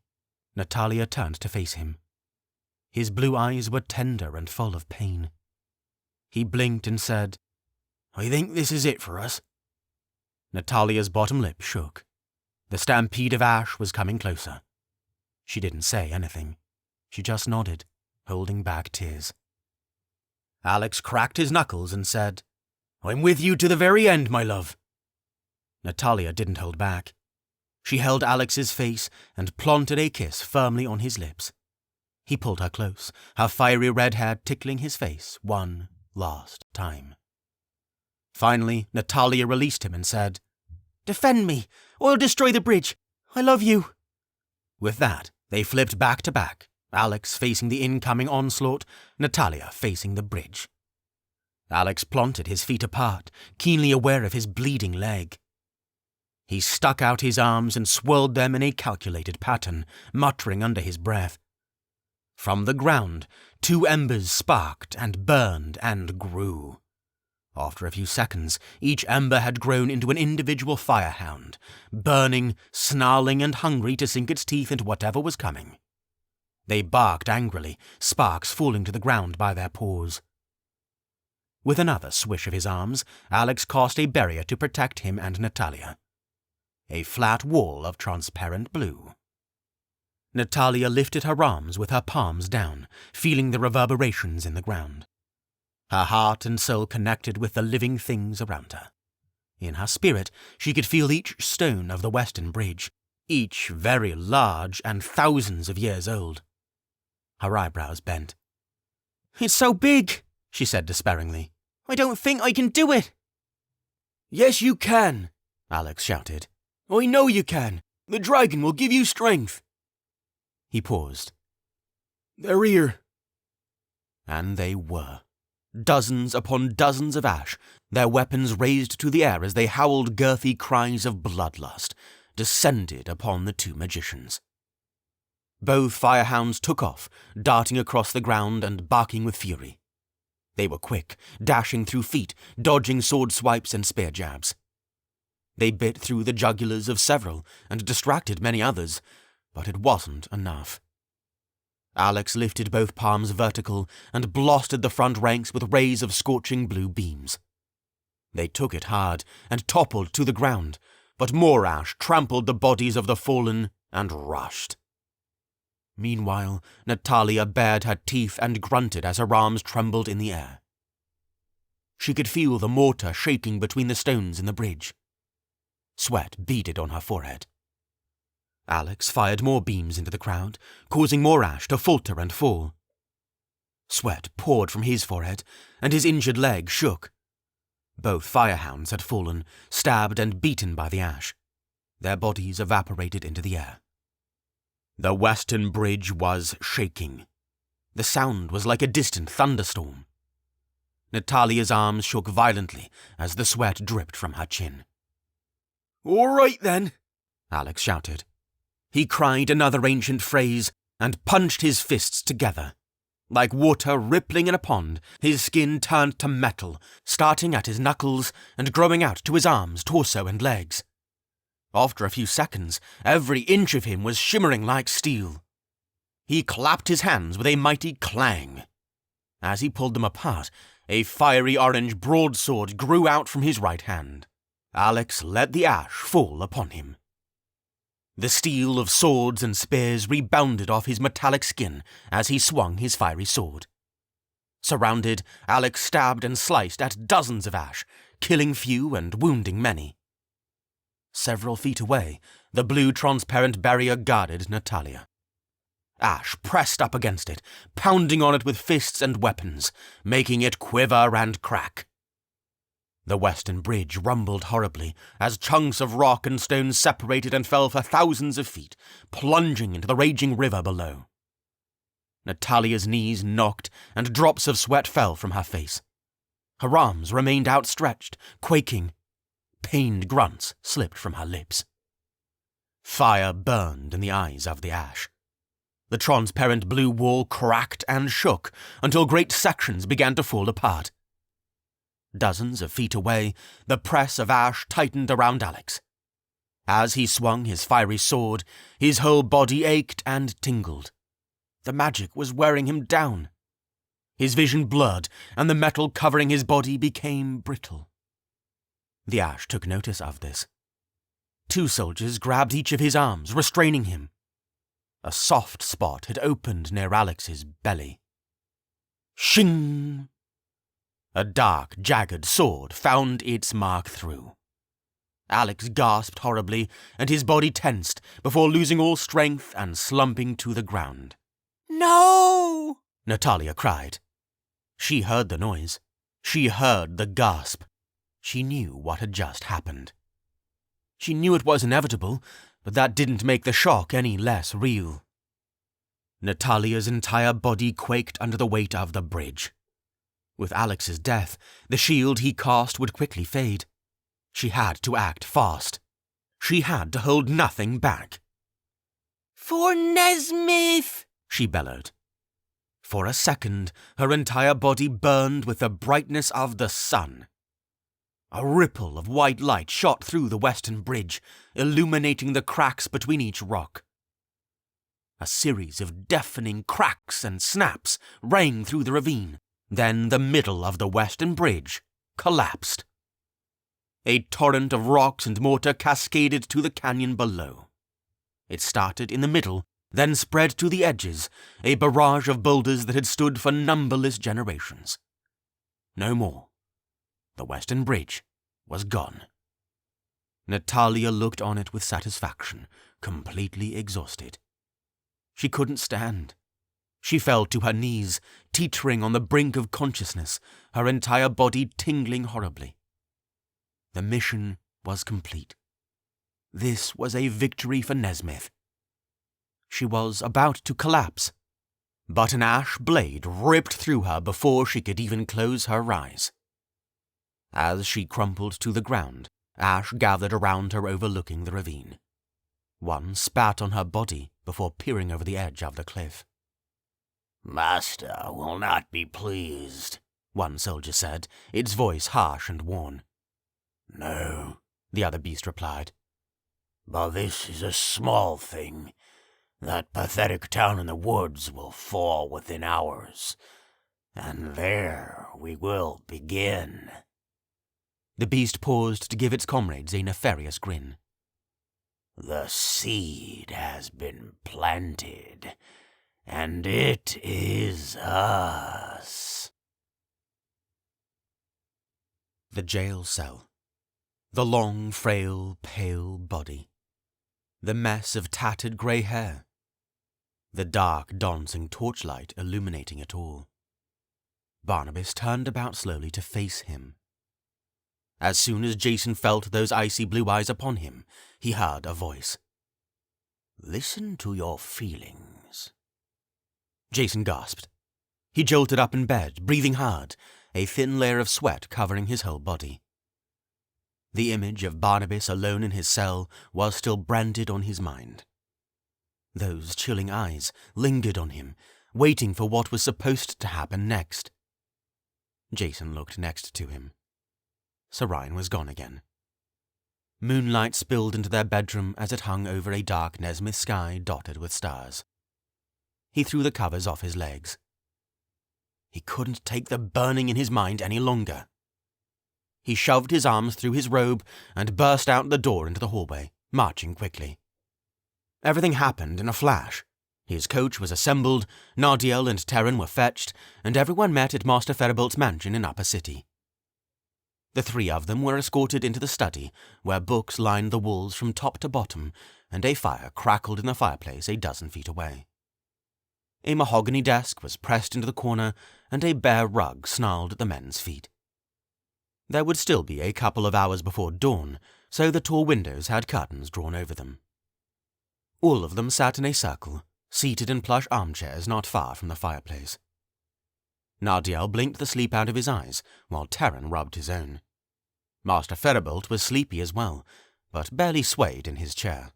Natalia turned to face him. His blue eyes were tender and full of pain. He blinked and said, "I think this is it for us." Natalia's bottom lip shook. The stampede of ash was coming closer. She didn't say anything. She just nodded, holding back tears. Alex cracked his knuckles and said, "I'm with you to the very end, my love." Natalia didn't hold back. She held Alex's face and planted a kiss firmly on his lips. He pulled her close, her fiery red hair tickling his face one last time. Finally, Natalia released him and said, "Defend me, or I'll destroy the bridge. I love you." With that, they flipped back to back, Alex facing the incoming onslaught, Natalia facing the bridge. Alex planted his feet apart, keenly aware of his bleeding leg. He stuck out his arms and swirled them in a calculated pattern, muttering under his breath. From the ground, 2 embers sparked and burned and grew. After a few seconds, each ember had grown into an individual firehound, burning, snarling and hungry to sink its teeth into whatever was coming. They barked angrily, sparks falling to the ground by their paws. With another swish of his arms, Alex cast a barrier to protect him and Natalia. A flat wall of transparent blue. Natalia lifted her arms with her palms down, feeling the reverberations in the ground. Her heart and soul connected with the living things around her. In her spirit, she could feel each stone of the Western Bridge, each very large and thousands of years old. Her eyebrows bent. "It's so big," she said despairingly. "I don't think I can do it." "Yes, you can," Alex shouted. "I know you can. The dragon will give you strength." He paused. "They're here." And they were. Dozens upon dozens of ash, their weapons raised to the air as they howled girthy cries of bloodlust, descended upon the 2 magicians. Both firehounds took off, darting across the ground and barking with fury. They were quick, dashing through feet, dodging sword swipes and spear jabs. They bit through the jugulars of several and distracted many others, but it wasn't enough. Alex lifted both palms vertical and blasted the front ranks with rays of scorching blue beams. They took it hard and toppled to the ground, but more ash trampled the bodies of the fallen and rushed. Meanwhile, Natalia bared her teeth and grunted as her arms trembled in the air. She could feel the mortar shaking between the stones in the bridge. Sweat beaded on her forehead. Alex fired more beams into the crowd, causing more ash to falter and fall. Sweat poured from his forehead, and his injured leg shook. Both firehounds had fallen, stabbed and beaten by the ash. Their bodies evaporated into the air. The western bridge was shaking. The sound was like a distant thunderstorm. Natalia's arms shook violently as the sweat dripped from her chin. "All right, then," Alex shouted. He cried another ancient phrase and punched his fists together. Like water rippling in a pond, his skin turned to metal, starting at his knuckles and growing out to his arms, torso, and legs. After a few seconds, every inch of him was shimmering like steel. He clapped his hands with a mighty clang. As he pulled them apart, a fiery orange broadsword grew out from his right hand. Alex let the ash fall upon him. The steel of swords and spears rebounded off his metallic skin as he swung his fiery sword. Surrounded, Alex stabbed and sliced at dozens of ash, killing few and wounding many. Several feet away, the blue transparent barrier guarded Natalia. Ash pressed up against it, pounding on it with fists and weapons, making it quiver and crack. The western bridge rumbled horribly as chunks of rock and stone separated and fell for thousands of feet, plunging into the raging river below. Natalia's knees knocked and drops of sweat fell from her face. Her arms remained outstretched, quaking. Pained grunts slipped from her lips. Fire burned in the eyes of the ash. The transparent blue wall cracked and shook until great sections began to fall apart. Dozens of feet away, the press of ash tightened around Alex. As he swung his fiery sword, his whole body ached and tingled. The magic was wearing him down. His vision blurred, and the metal covering his body became brittle. The ash took notice of this. 2 soldiers grabbed each of his arms, restraining him. A soft spot had opened near Alex's belly. Shing! A dark, jagged sword found its mark through. Alex gasped horribly, and his body tensed before losing all strength and slumping to the ground. No! Natalia cried. She heard the noise. She heard the gasp. She knew what had just happened. She knew it was inevitable, but that didn't make the shock any less real. Natalia's entire body quaked under the weight of the bridge. With Alex's death, the shield he cast would quickly fade. She had to act fast. She had to hold nothing back. For Nezmyth! She bellowed. For a second, her entire body burned with the brightness of the sun. A ripple of white light shot through the western bridge, illuminating the cracks between each rock. A series of deafening cracks and snaps rang through the ravine. Then the middle of the western bridge collapsed. A torrent of rocks and mortar cascaded to the canyon below. It started in the middle, then spread to the edges, a barrage of boulders that had stood for numberless generations. No more. The western bridge was gone. Natalia looked on it with satisfaction, completely exhausted. She couldn't stand. She fell to her knees, teetering on the brink of consciousness, her entire body tingling horribly. The mission was complete. This was a victory for Nezmyth. She was about to collapse, but an ash blade ripped through her before she could even close her eyes. As she crumpled to the ground, ash gathered around her overlooking the ravine. One spat on her body before peering over the edge of the cliff. "Master will not be pleased," one soldier said, its voice harsh and worn. "No," the other beast replied. "but this is a small thing. That pathetic town in the woods will fall within hours, and there we will begin." The beast paused to give its comrades a nefarious grin. "The seed has been planted, and it is us." The jail cell. The long, frail, pale body. The mess of tattered grey hair. The dark, dancing torchlight illuminating it all. Barnabas turned about slowly to face him. As soon as Jason felt those icy blue eyes upon him, he heard a voice. "Listen to your feelings." Jason gasped. He jolted up in bed, breathing hard, a thin layer of sweat covering his whole body. The image of Barnabas alone in his cell was still branded on his mind. Those chilling eyes lingered on him, waiting for what was supposed to happen next. Jason looked next to him. Serine was gone again. Moonlight spilled into their bedroom as it hung over a dark Nezmyth sky dotted with stars. He threw the covers off his legs. He couldn't take the burning in his mind any longer. He shoved his arms through his robe and burst out the door into the hallway, marching quickly. Everything happened in a flash. His coach was assembled, Nardiel and Terran were fetched, and everyone met at Master Feribolt's mansion in Upper City. The three of them were escorted into the study, where books lined the walls from top to bottom, and a fire crackled in the fireplace a dozen feet away. A mahogany desk was pressed into the corner, and a bare rug snarled at the men's feet. There would still be a couple of hours before dawn, so the tall windows had curtains drawn over them. All of them sat in a circle, seated in plush armchairs not far from the fireplace. Nardiel blinked the sleep out of his eyes, while Terran rubbed his own. Master Feribolt was sleepy as well, but barely swayed in his chair.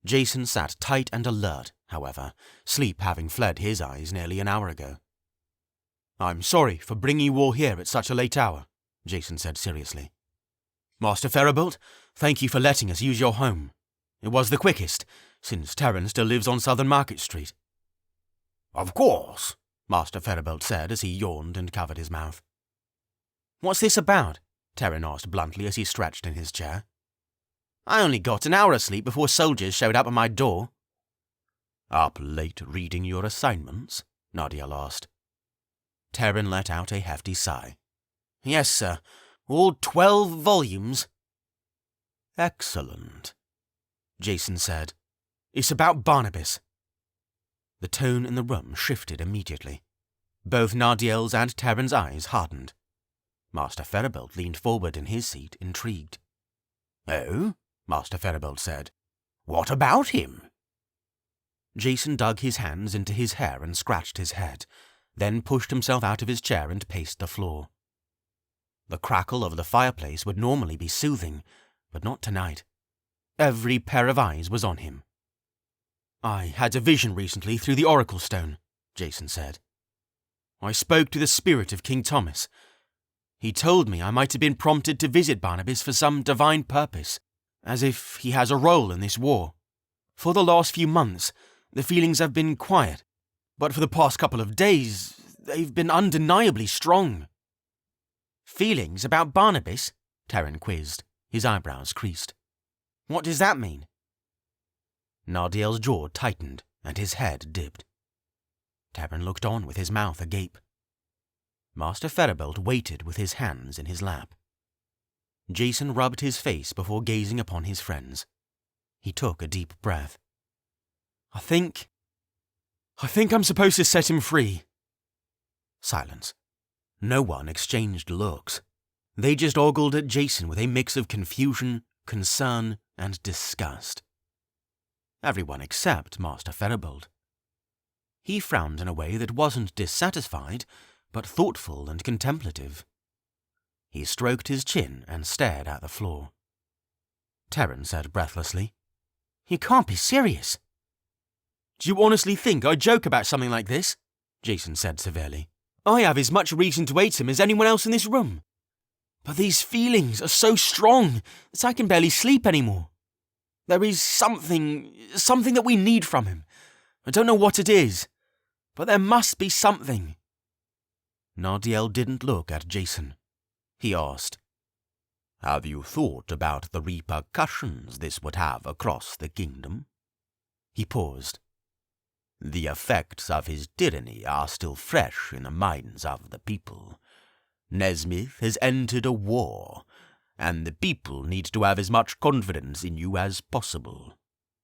Jason sat tight and alert, however, sleep having fled his eyes nearly an hour ago. "I'm sorry for bringing you all here at such a late hour," Jason said seriously. "Master Feribolt, thank you for letting us use your home. It was the quickest, since Terran still lives on Southern Market Street." "Of course," Master Feribolt said as he yawned and covered his mouth. "What's this about?" Terran asked bluntly as he stretched in his chair. "I only got an hour of sleep before soldiers showed up at my door." "Up late reading your assignments?" Nardiel asked. Terran let out a hefty sigh. "Yes, sir. All 12 volumes." "Excellent," Jason said. "It's about Barnabas." The tone in the room shifted immediately. Both Nardiel's and Terran's eyes hardened. Master Feribolt leaned forward in his seat, intrigued. "Oh?" Master Feribolt said. "What about him?" Jason dug his hands into his hair and scratched his head, then pushed himself out of his chair and paced the floor. The crackle of the fireplace would normally be soothing, but not tonight. Every pair of eyes was on him. "I had a vision recently through the Oracle Stone," Jason said. "I spoke to the spirit of King Thomas. He told me I might have been prompted to visit Barnabas for some divine purpose, as if he has a role in this war. For the last few months, the feelings have been quiet, but for the past couple of days, they've been undeniably strong." "Feelings about Barnabas?" Terran quizzed, his eyebrows creased. "What does that mean?" Nardiel's jaw tightened, and his head dipped. Terran looked on with his mouth agape. Master Feribolt waited with his hands in his lap. Jason rubbed his face before gazing upon his friends. He took a deep breath. I think I'm supposed to set him free." Silence. No one exchanged looks. They just ogled at Jason with a mix of confusion, concern, and disgust. Everyone except Master Feribolt. He frowned in a way that wasn't dissatisfied, but thoughtful and contemplative. He stroked his chin and stared at the floor. Terran said breathlessly, "You can't be serious." "Do you honestly think I joke about something like this?" Jason said severely. "I have as much reason to hate him as anyone else in this room. But these feelings are so strong that I can barely sleep anymore. There is something that we need from him. I don't know what it is, but there must be something." Nardiel didn't look at Jason. He asked, "Have you thought about the repercussions this would have across the kingdom?" He paused. "The effects of his tyranny are still fresh in the minds of the people. Nezmyth has entered a war, and the people need to have as much confidence in you as possible.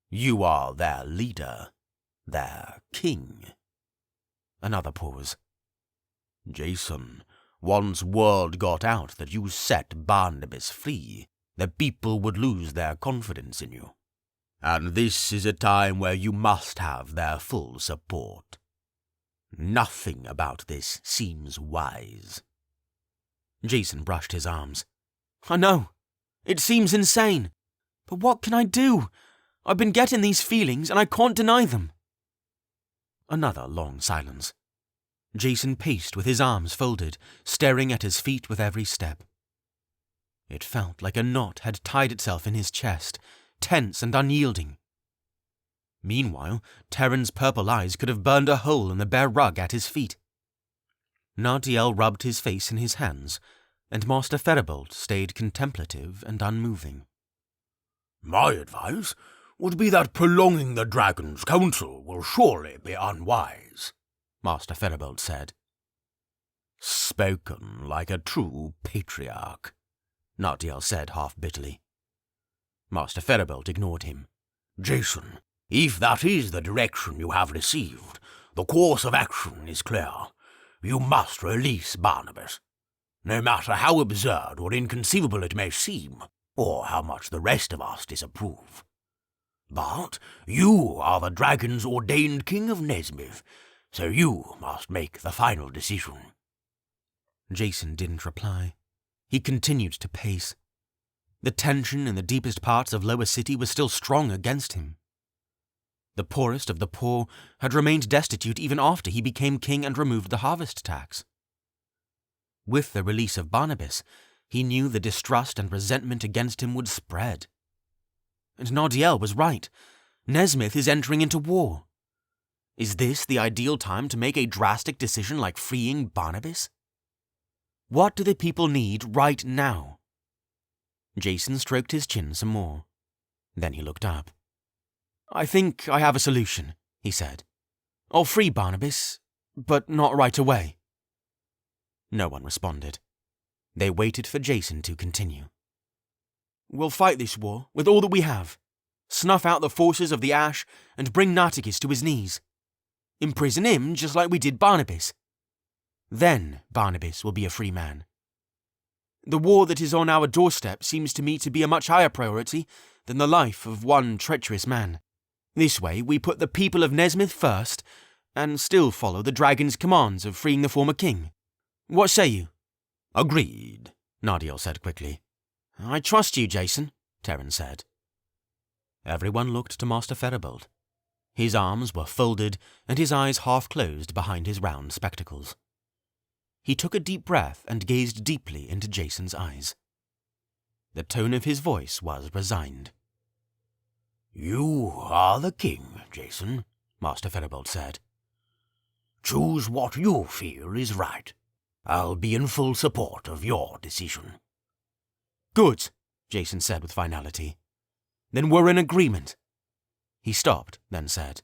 You are their leader, their king." Another pause. Jason, once word got out that you set Barnabas free, the people would lose their confidence in you. And this is a time where you must have their full support. Nothing about this seems wise." Jason brushed his arms. "I know. It seems insane. But what can I do? I've been getting these feelings and I can't deny them." Another long silence. Jason paced with his arms folded, staring at his feet with every step. It felt like a knot had tied itself in his chest, tense and unyielding. Meanwhile, Terran's purple eyes could have burned a hole in the bare rug at his feet. Nartiel rubbed his face in his hands, and Master Feribolt stayed contemplative and unmoving. "My advice would be that prolonging the dragon's counsel will surely be unwise," Master Feribolt said. "Spoken like a true patriarch," Nartiel said half bitterly. Master Feribolt ignored him. "Jason, if that is the direction you have received, the course of action is clear. You must release Barnabas. No matter how absurd or inconceivable it may seem, or how much the rest of us disapprove. But you are the dragon's ordained king of Nezmyth, so you must make the final decision." Jason didn't reply. He continued to pace. The tension in the deepest parts of Lower City was still strong against him. The poorest of the poor had remained destitute even after he became king and removed the harvest tax. With the release of Barnabas, he knew the distrust and resentment against him would spread. And Nardiel was right. Nezmyth is entering into war. Is this the ideal time to make a drastic decision like freeing Barnabas? What do the people need right now? Jason stroked his chin some more. Then he looked up. "I think I have a solution," he said. "I'll free Barnabas, but not right away." No one responded. They waited for Jason to continue. "We'll fight this war with all that we have. Snuff out the forces of the Ash and bring Nartikis to his knees. Imprison him just like we did Barnabas. Then Barnabas will be a free man. The war that is on our doorstep seems to me to be a much higher priority than the life of one treacherous man. This way we put the people of Nezmyth first, and still follow the dragon's commands of freeing the former king. What say you?" "Agreed," Nardiel said quickly. "I trust you, Jason," Terran said. Everyone looked to Master Feribolt. His arms were folded and his eyes half closed behind his round spectacles. He took a deep breath and gazed deeply into Jason's eyes. The tone of his voice was resigned. "You are the king, Jason," Master Feribolt said. "Choose what you feel is right. I'll be in full support of your decision." "Good," Jason said with finality. "Then we're in agreement." He stopped, then said,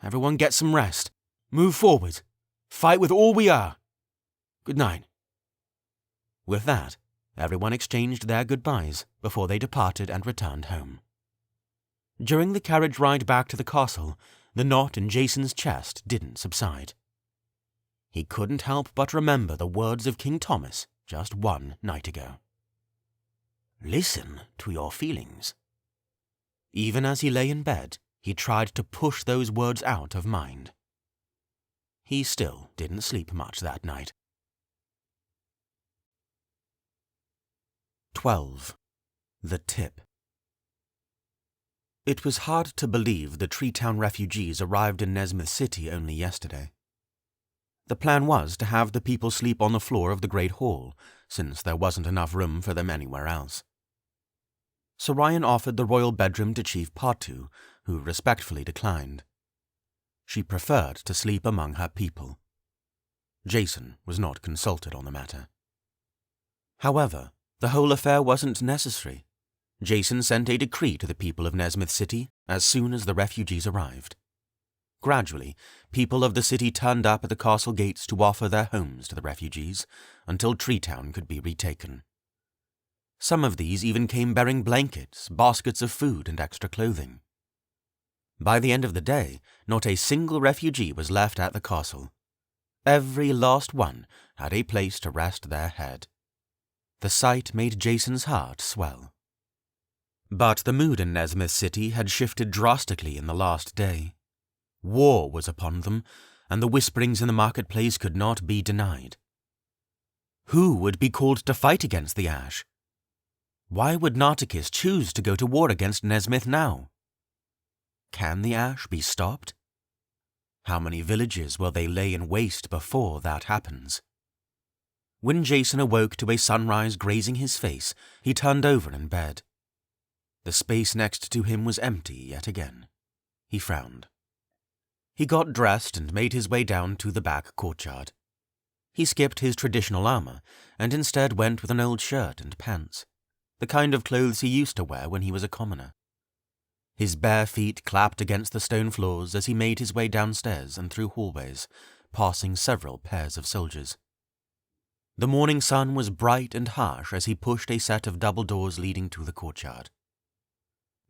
"Everyone get some rest. Move forward. Fight with all we are. Good night." With that, everyone exchanged their goodbyes before they departed and returned home. During the carriage ride back to the castle, the knot in Jason's chest didn't subside. He couldn't help but remember the words of King Thomas just one night ago. "Listen to your feelings." Even as he lay in bed, he tried to push those words out of mind. He still didn't sleep much that night. 12. The Tip. It was hard to believe the Treetown refugees arrived in Nezmyth City only yesterday. The plan was to have the people sleep on the floor of the Great Hall, since there wasn't enough room for them anywhere else. Sorian offered the royal bedroom to Chief Patu, who respectfully declined. She preferred to sleep among her people. Jason was not consulted on the matter. However, the whole affair wasn't necessary. Jason sent a decree to the people of Nezmyth City as soon as the refugees arrived. Gradually, people of the city turned up at the castle gates to offer their homes to the refugees until Treetown could be retaken. Some of these even came bearing blankets, baskets of food, and extra clothing. By the end of the day, not a single refugee was left at the castle. Every last one had a place to rest their head. The sight made Jason's heart swell. But the mood in Nezmyth City had shifted drastically in the last day. War was upon them, and the whisperings in the marketplace could not be denied. Who would be called to fight against the Ash? Why would Nartikis choose to go to war against Nezmyth now? Can the Ash be stopped? How many villages will they lay in waste before that happens? When Jason awoke to a sunrise grazing his face, he turned over in bed. The space next to him was empty yet again. He frowned. He got dressed and made his way down to the back courtyard. He skipped his traditional armor and instead went with an old shirt and pants, the kind of clothes he used to wear when he was a commoner. His bare feet clapped against the stone floors as he made his way downstairs and through hallways, passing several pairs of soldiers. The morning sun was bright and harsh as he pushed a set of double doors leading to the courtyard.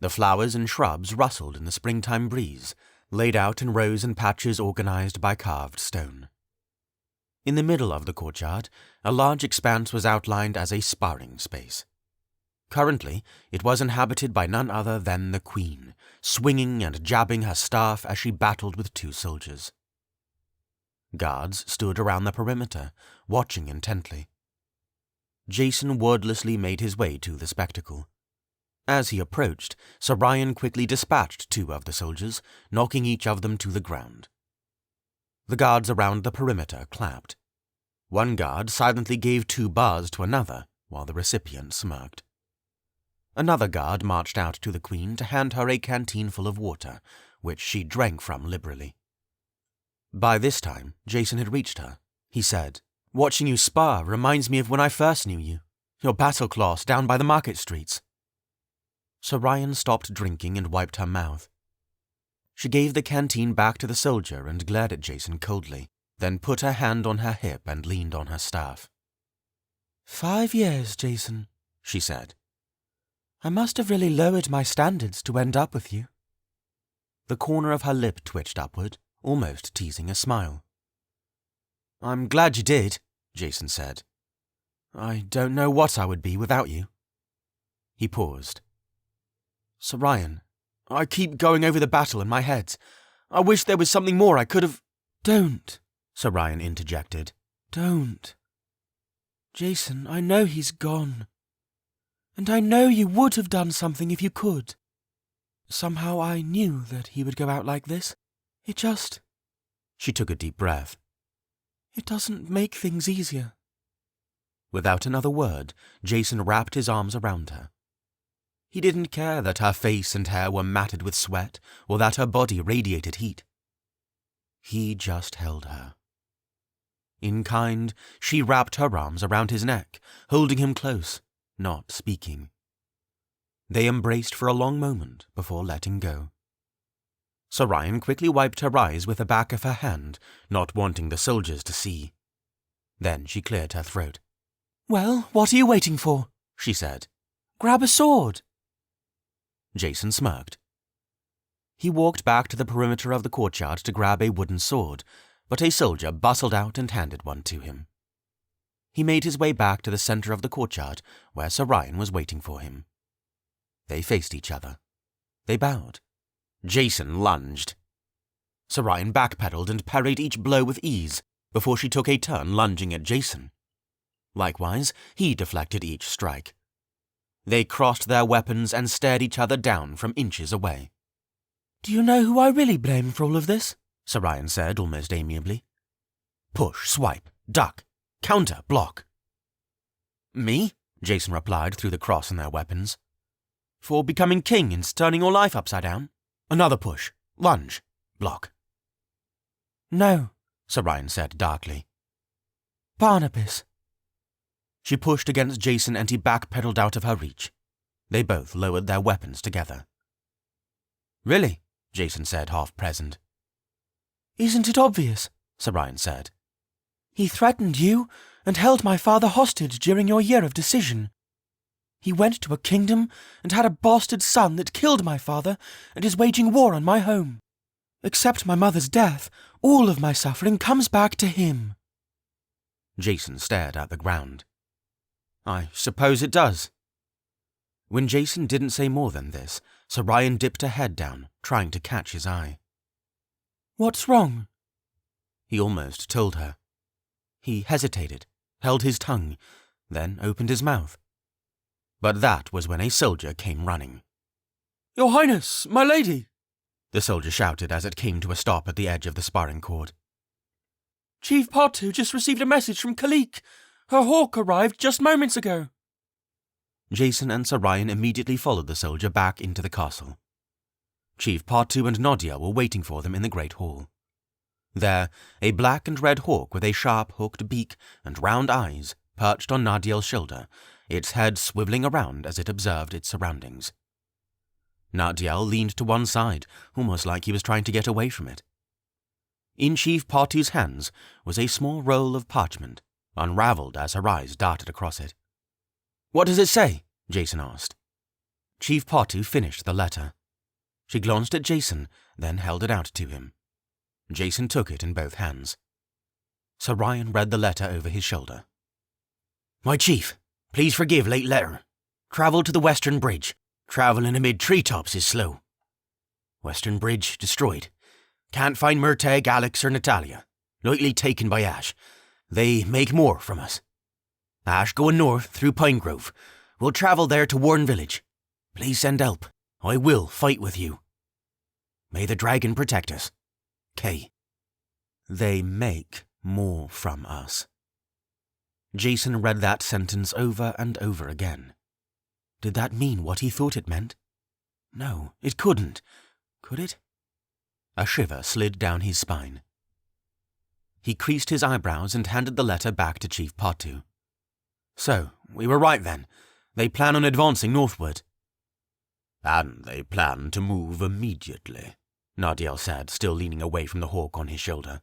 The flowers and shrubs rustled in the springtime breeze, laid out in rows and patches organized by carved stone. In the middle of the courtyard, a large expanse was outlined as a sparring space. Currently, it was inhabited by none other than the Queen, swinging and jabbing her staff as she battled with 2 soldiers. Guards stood around the perimeter, watching intently. Jason wordlessly made his way to the spectacle. As he approached, Sir Ryan quickly dispatched 2 of the soldiers, knocking each of them to the ground. The guards around the perimeter clapped. One guard silently gave 2 bars to another, while the recipient smirked. Another guard marched out to the Queen to hand her a canteen full of water, which she drank from liberally. By this time, Jason had reached her. He said, "Watching you spar reminds me of when I first knew you, your battle class down by the market streets." Sir Ryan stopped drinking and wiped her mouth. She gave the canteen back to the soldier and glared at Jason coldly, then put her hand on her hip and leaned on her staff. 5 years, Jason, she said. I must have really lowered my standards to end up with you. The corner of her lip twitched upward, almost teasing a smile. I'm glad you did, Jason said. I don't know what I would be without you. He paused. Sir Ryan, I keep going over the battle in my head. I wish there was something more I could have... Don't, Sir Ryan interjected. Don't. Jason, I know he's gone. And I know you would have done something if you could. Somehow I knew that he would go out like this. It just... She took a deep breath. It doesn't make things easier. Without another word, Jason wrapped his arms around her. He didn't care that her face and hair were matted with sweat or that her body radiated heat. He just held her. In kind, she wrapped her arms around his neck, holding him close, not speaking. They embraced for a long moment before letting go. Sir Ryan quickly wiped her eyes with the back of her hand, not wanting the soldiers to see. Then she cleared her throat. Well, what are you waiting for? She said. Grab a sword. Jason smirked. He walked back to the perimeter of the courtyard to grab a wooden sword, but a soldier bustled out and handed one to him. He made his way back to the center of the courtyard, where Sir Ryan was waiting for him. They faced each other. They bowed. Jason lunged. Sir Ryan backpedaled and parried each blow with ease, before she took a turn lunging at Jason. Likewise, he deflected each strike. They crossed their weapons and stared each other down from inches away. Do you know who I really blame for all of this? Sir Ryan said almost amiably. Push, swipe, duck, counter, block. Me? Jason replied through the cross in their weapons. For becoming king and turning your life upside down? Another push, lunge, block. No, Sir Ryan said darkly. Barnabas. She pushed against Jason and he backpedaled out of her reach. They both lowered their weapons together. Really? Jason said, half-present. Isn't it obvious? Sir Ryan said. He threatened you and held my father hostage during your year of decision. He went to a kingdom and had a bastard son that killed my father and is waging war on my home. Except my mother's death, All of my suffering comes back to him. Jason stared at the ground. I suppose it does. When Jason didn't say more than this, Sarayan dipped her head down, trying to catch his eye. What's wrong? He almost told her. He hesitated, held his tongue, then opened his mouth. But that was when a soldier came running. Your Highness, my lady! The soldier shouted as it came to a stop at the edge of the sparring court. Chief Patu just received a message from Kalik. Her hawk arrived just moments ago. Jason and Sarayan immediately followed the soldier back into the castle. Chief Patu and Nadia were waiting for them in the great hall. There, a black and red hawk with a sharp hooked beak and round eyes perched on Nadiel's shoulder, its head swiveling around as it observed its surroundings. Nadiel leaned to one side, almost like he was trying to get away from it. In Chief Patu's hands was a small roll of parchment, unravelled as her eyes darted across it. "What does it say?" Jason asked. Chief Patu finished the letter. She glanced at Jason, then held it out to him. Jason took it in both hands. Sarayan read the letter over his shoulder. "My chief, please forgive late letter. Travel to the Western Bridge. Travelling amid treetops is slow. Western Bridge destroyed. Can't find Murtagh, Alex or Natalia. Likely taken by Ash. They make more from us. Ash going north through Pine Grove. We'll travel there to Warren Village. Please send help. I will fight with you. May the dragon protect us. K." They make more from us. Jason read that sentence over and over again. Did that mean what he thought it meant? No, it couldn't. Could it? A shiver slid down his spine. He creased his eyebrows and handed the letter back to Chief Patu. "So, we were right then. They plan on advancing northward." "And they plan to move immediately," Nadiel said, still leaning away from the hawk on his shoulder.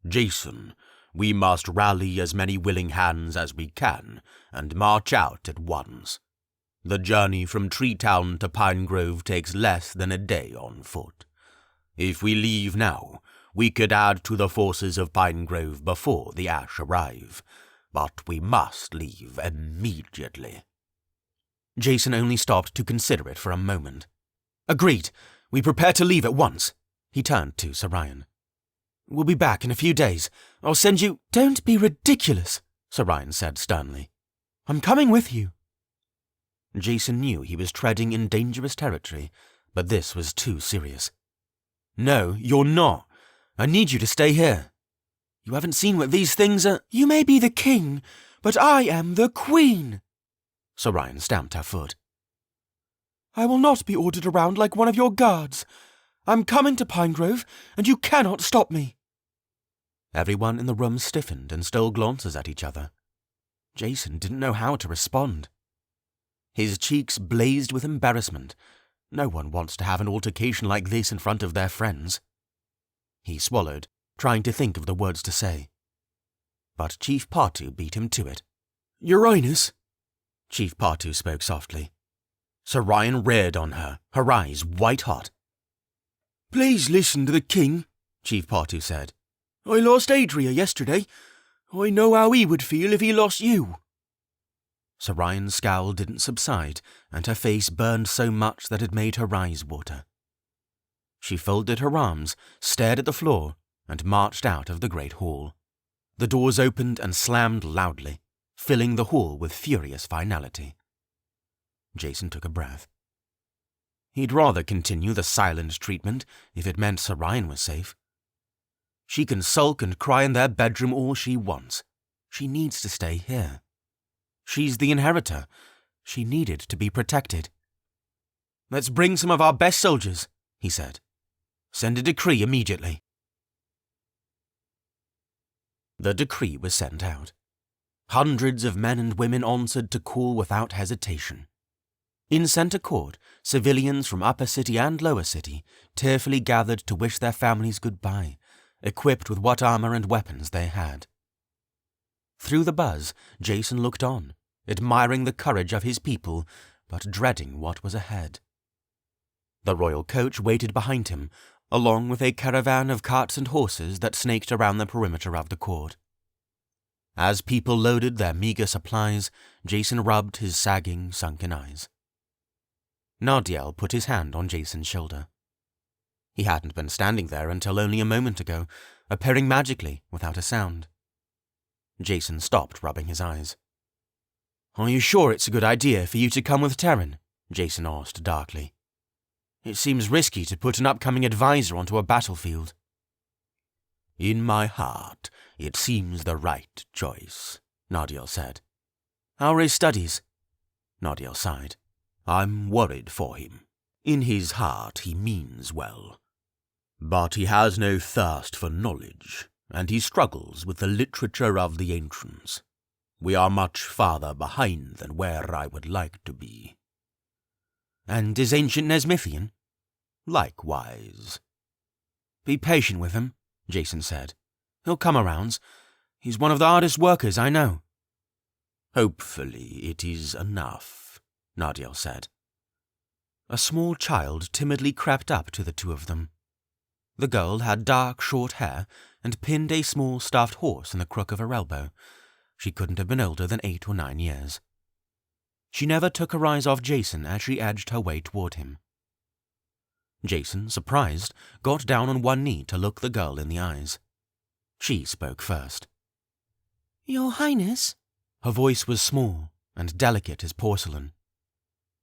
"Jason, we must rally as many willing hands as we can and march out at once. The journey from Tree Town to Pine Grove takes less than a day on foot. If we leave now, we could add to the forces of Pine Grove before the Ash arrive, but we must leave immediately." Jason only stopped to consider it for a moment. "Agreed. We prepare to leave at once." He turned to Sarayan. "We'll be back in a few days. I'll send you—" "Don't be ridiculous," Sarayan said sternly. "I'm coming with you." Jason knew he was treading in dangerous territory, but this was too serious. "No, you're not. I need you to stay here. You haven't seen what these things are—" "You may be the king, but I am the queen." Sarayan stamped her foot. "I will not be ordered around like one of your guards. I'm coming to Pine Grove, and you cannot stop me." Everyone in the room stiffened and stole glances at each other. Jason didn't know how to respond. His cheeks blazed with embarrassment. No one wants to have an altercation like this in front of their friends. He swallowed, trying to think of the words to say. But Chief Patu beat him to it. "Your Highness," Chief Patu spoke softly. Sarayan reared on her, her eyes white-hot. "Please listen to the king," Chief Patu said. "I lost Adria yesterday. I know how he would feel if he lost you." Sarayan's scowl didn't subside, and her face burned so much that it made her eyes water. She folded her arms, stared at the floor, and marched out of the great hall. The doors opened and slammed loudly, filling the hall with furious finality. Jason took a breath. He'd rather continue the silent treatment if it meant Sarayan was safe. She can sulk and cry in their bedroom all she wants. She needs to stay here. She's the inheritor. She needed to be protected. "Let's bring some of our best soldiers," he said. "Send a decree immediately." The decree was sent out. Hundreds of men and women answered to call without hesitation. In Center Court, civilians from Upper City and Lower City tearfully gathered to wish their families goodbye, equipped with what armor and weapons they had. Through the buzz, Jason looked on, admiring the courage of his people, but dreading what was ahead. The royal coach waited behind him, along with a caravan of carts and horses that snaked around the perimeter of the court. As people loaded their meager supplies, Jason rubbed his sagging, sunken eyes. Nardiel put his hand on Jason's shoulder. He hadn't been standing there until only a moment ago, appearing magically without a sound. Jason stopped rubbing his eyes. "Are you sure it's a good idea for you to come with Terran?" Jason asked darkly. "It seems risky to put an upcoming advisor onto a battlefield." "In my heart, it seems the right choice," Nardiel said. "How are his studies?" Nardiel sighed. "I'm worried for him. In his heart he means well. But he has no thirst for knowledge, and he struggles with the literature of the ancients. We are much farther behind than where I would like to be." "And is ancient Nezmythian?" "Likewise." "Be patient with him," Jason said. "He'll come around. He's one of the hardest workers I know." "Hopefully it is enough," Nardiel said. A small child timidly crept up to the two of them. The girl had dark, short hair and pinned a small stuffed horse in the crook of her elbow. She couldn't have been older than 8 or 9 years. She never took her eyes off Jason as she edged her way toward him. Jason, surprised, got down on one knee to look the girl in the eyes. She spoke first. "Your Highness?" Her voice was small and delicate as porcelain.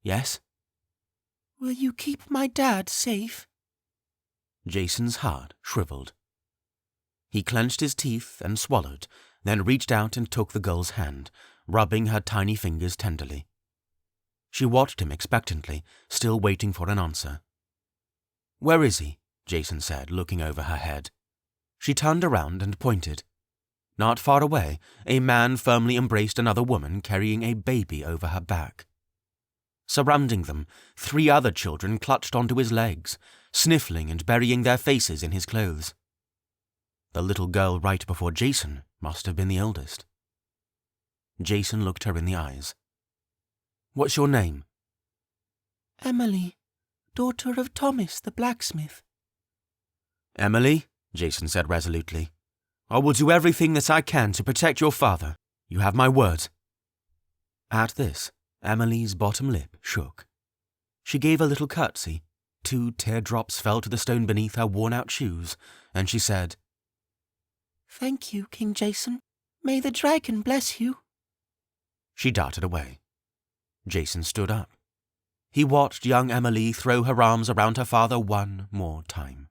"Yes?" "Will you keep my dad safe?" Jason's heart shriveled. He clenched his teeth and swallowed, then reached out and took the girl's hand, rubbing her tiny fingers tenderly. She watched him expectantly, still waiting for an answer. "Where is he?" Jason said, looking over her head. She turned around and pointed. Not far away, a man firmly embraced another woman carrying a baby over her back. Surrounding them, 3 other children clutched onto his legs, sniffling and burying their faces in his clothes. The little girl right before Jason must have been the eldest. Jason looked her in the eyes. "What's your name?" "Emily, daughter of Thomas the blacksmith." "Emily," Jason said resolutely, "I will do everything that I can to protect your father. You have my word." At this, Emily's bottom lip shook. She gave a little curtsy. 2 teardrops fell to the stone beneath her worn-out shoes, and she said, "Thank you, King Jason. May the dragon bless you." She darted away. Jason stood up. He watched young Emily throw her arms around her father one more time.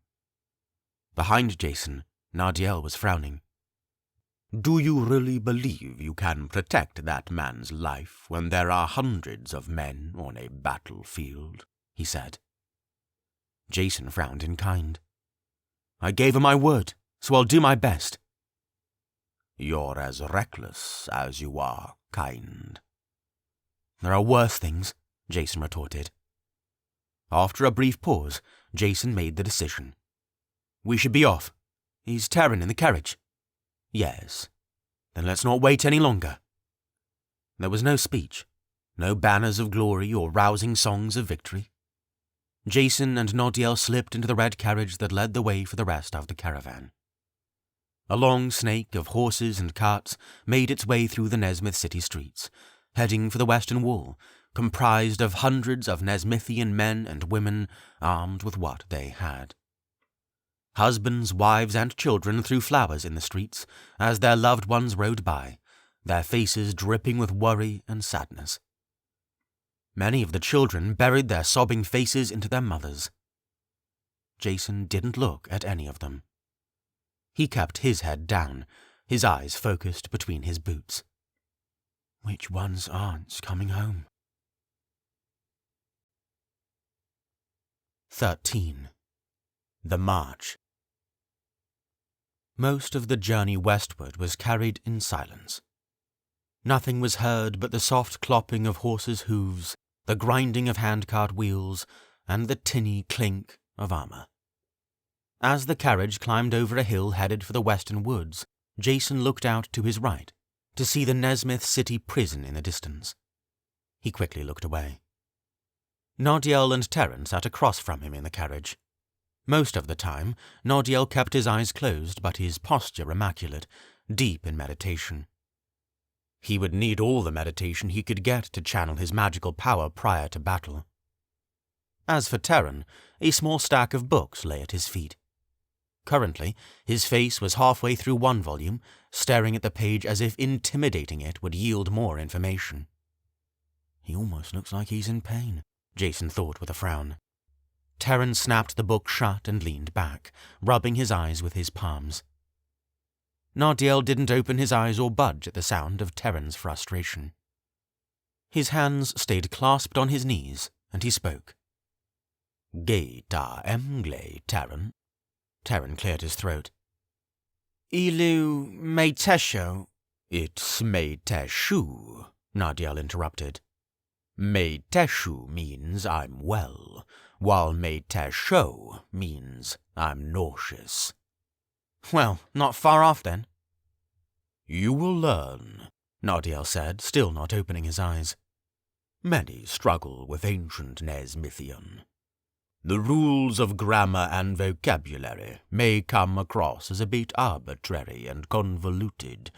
Behind Jason, Nardiel was frowning. "Do you really believe you can protect that man's life when there are hundreds of men on a battlefield?" he said. Jason frowned in kind. "I gave her my word, so I'll do my best." "You're as reckless as you are kind." "There are worse things," Jason retorted. After a brief pause, Jason made the decision. "We should be off. Is Terran in the carriage?" "Yes." "Then let's not wait any longer." There was no speech, no banners of glory or rousing songs of victory. Jason and Nardiel slipped into the red carriage that led the way for the rest of the caravan. A long snake of horses and carts made its way through the Nezmyth city streets, heading for the western wall, comprised of hundreds of Nezmythian men and women armed with what they had. Husbands, wives, and children threw flowers in the streets as their loved ones rode by, their faces dripping with worry and sadness. Many of the children buried their sobbing faces into their mothers. Jason didn't look at any of them. He kept his head down, his eyes focused between his boots. Which ones aren't coming home? 13. The March. Most of the journey westward was carried in silence. Nothing was heard but the soft clopping of horses' hooves, the grinding of handcart wheels, and the tinny clink of armor. As the carriage climbed over a hill headed for the western woods, Jason looked out to his right to see the Nezmyth city prison in the distance. He quickly looked away. Nardiel and Terran sat across from him in the carriage. Most of the time, Nardiel kept his eyes closed but his posture immaculate, deep in meditation. He would need all the meditation he could get to channel his magical power prior to battle. As for Terran, a small stack of books lay at his feet. Currently, his face was halfway through one volume, staring at the page as if intimidating it would yield more information. He almost looks like he's in pain, Jason thought with a frown. Terran snapped the book shut and leaned back, rubbing his eyes with his palms. Nardiel didn't open his eyes or budge at the sound of Terran's frustration. His hands stayed clasped on his knees, and he spoke. Gaeta emgle, Terran. Terran cleared his throat. Ilu meitesho. It's meiteshu, Nardiel interrupted. Meiteshu means I'm well, while meitesho means I'm nauseous. Well, not far off then. You will learn, Nardiel said, still not opening his eyes. Many struggle with ancient Nezmythian. The rules of grammar and vocabulary may come across as a bit arbitrary and convoluted,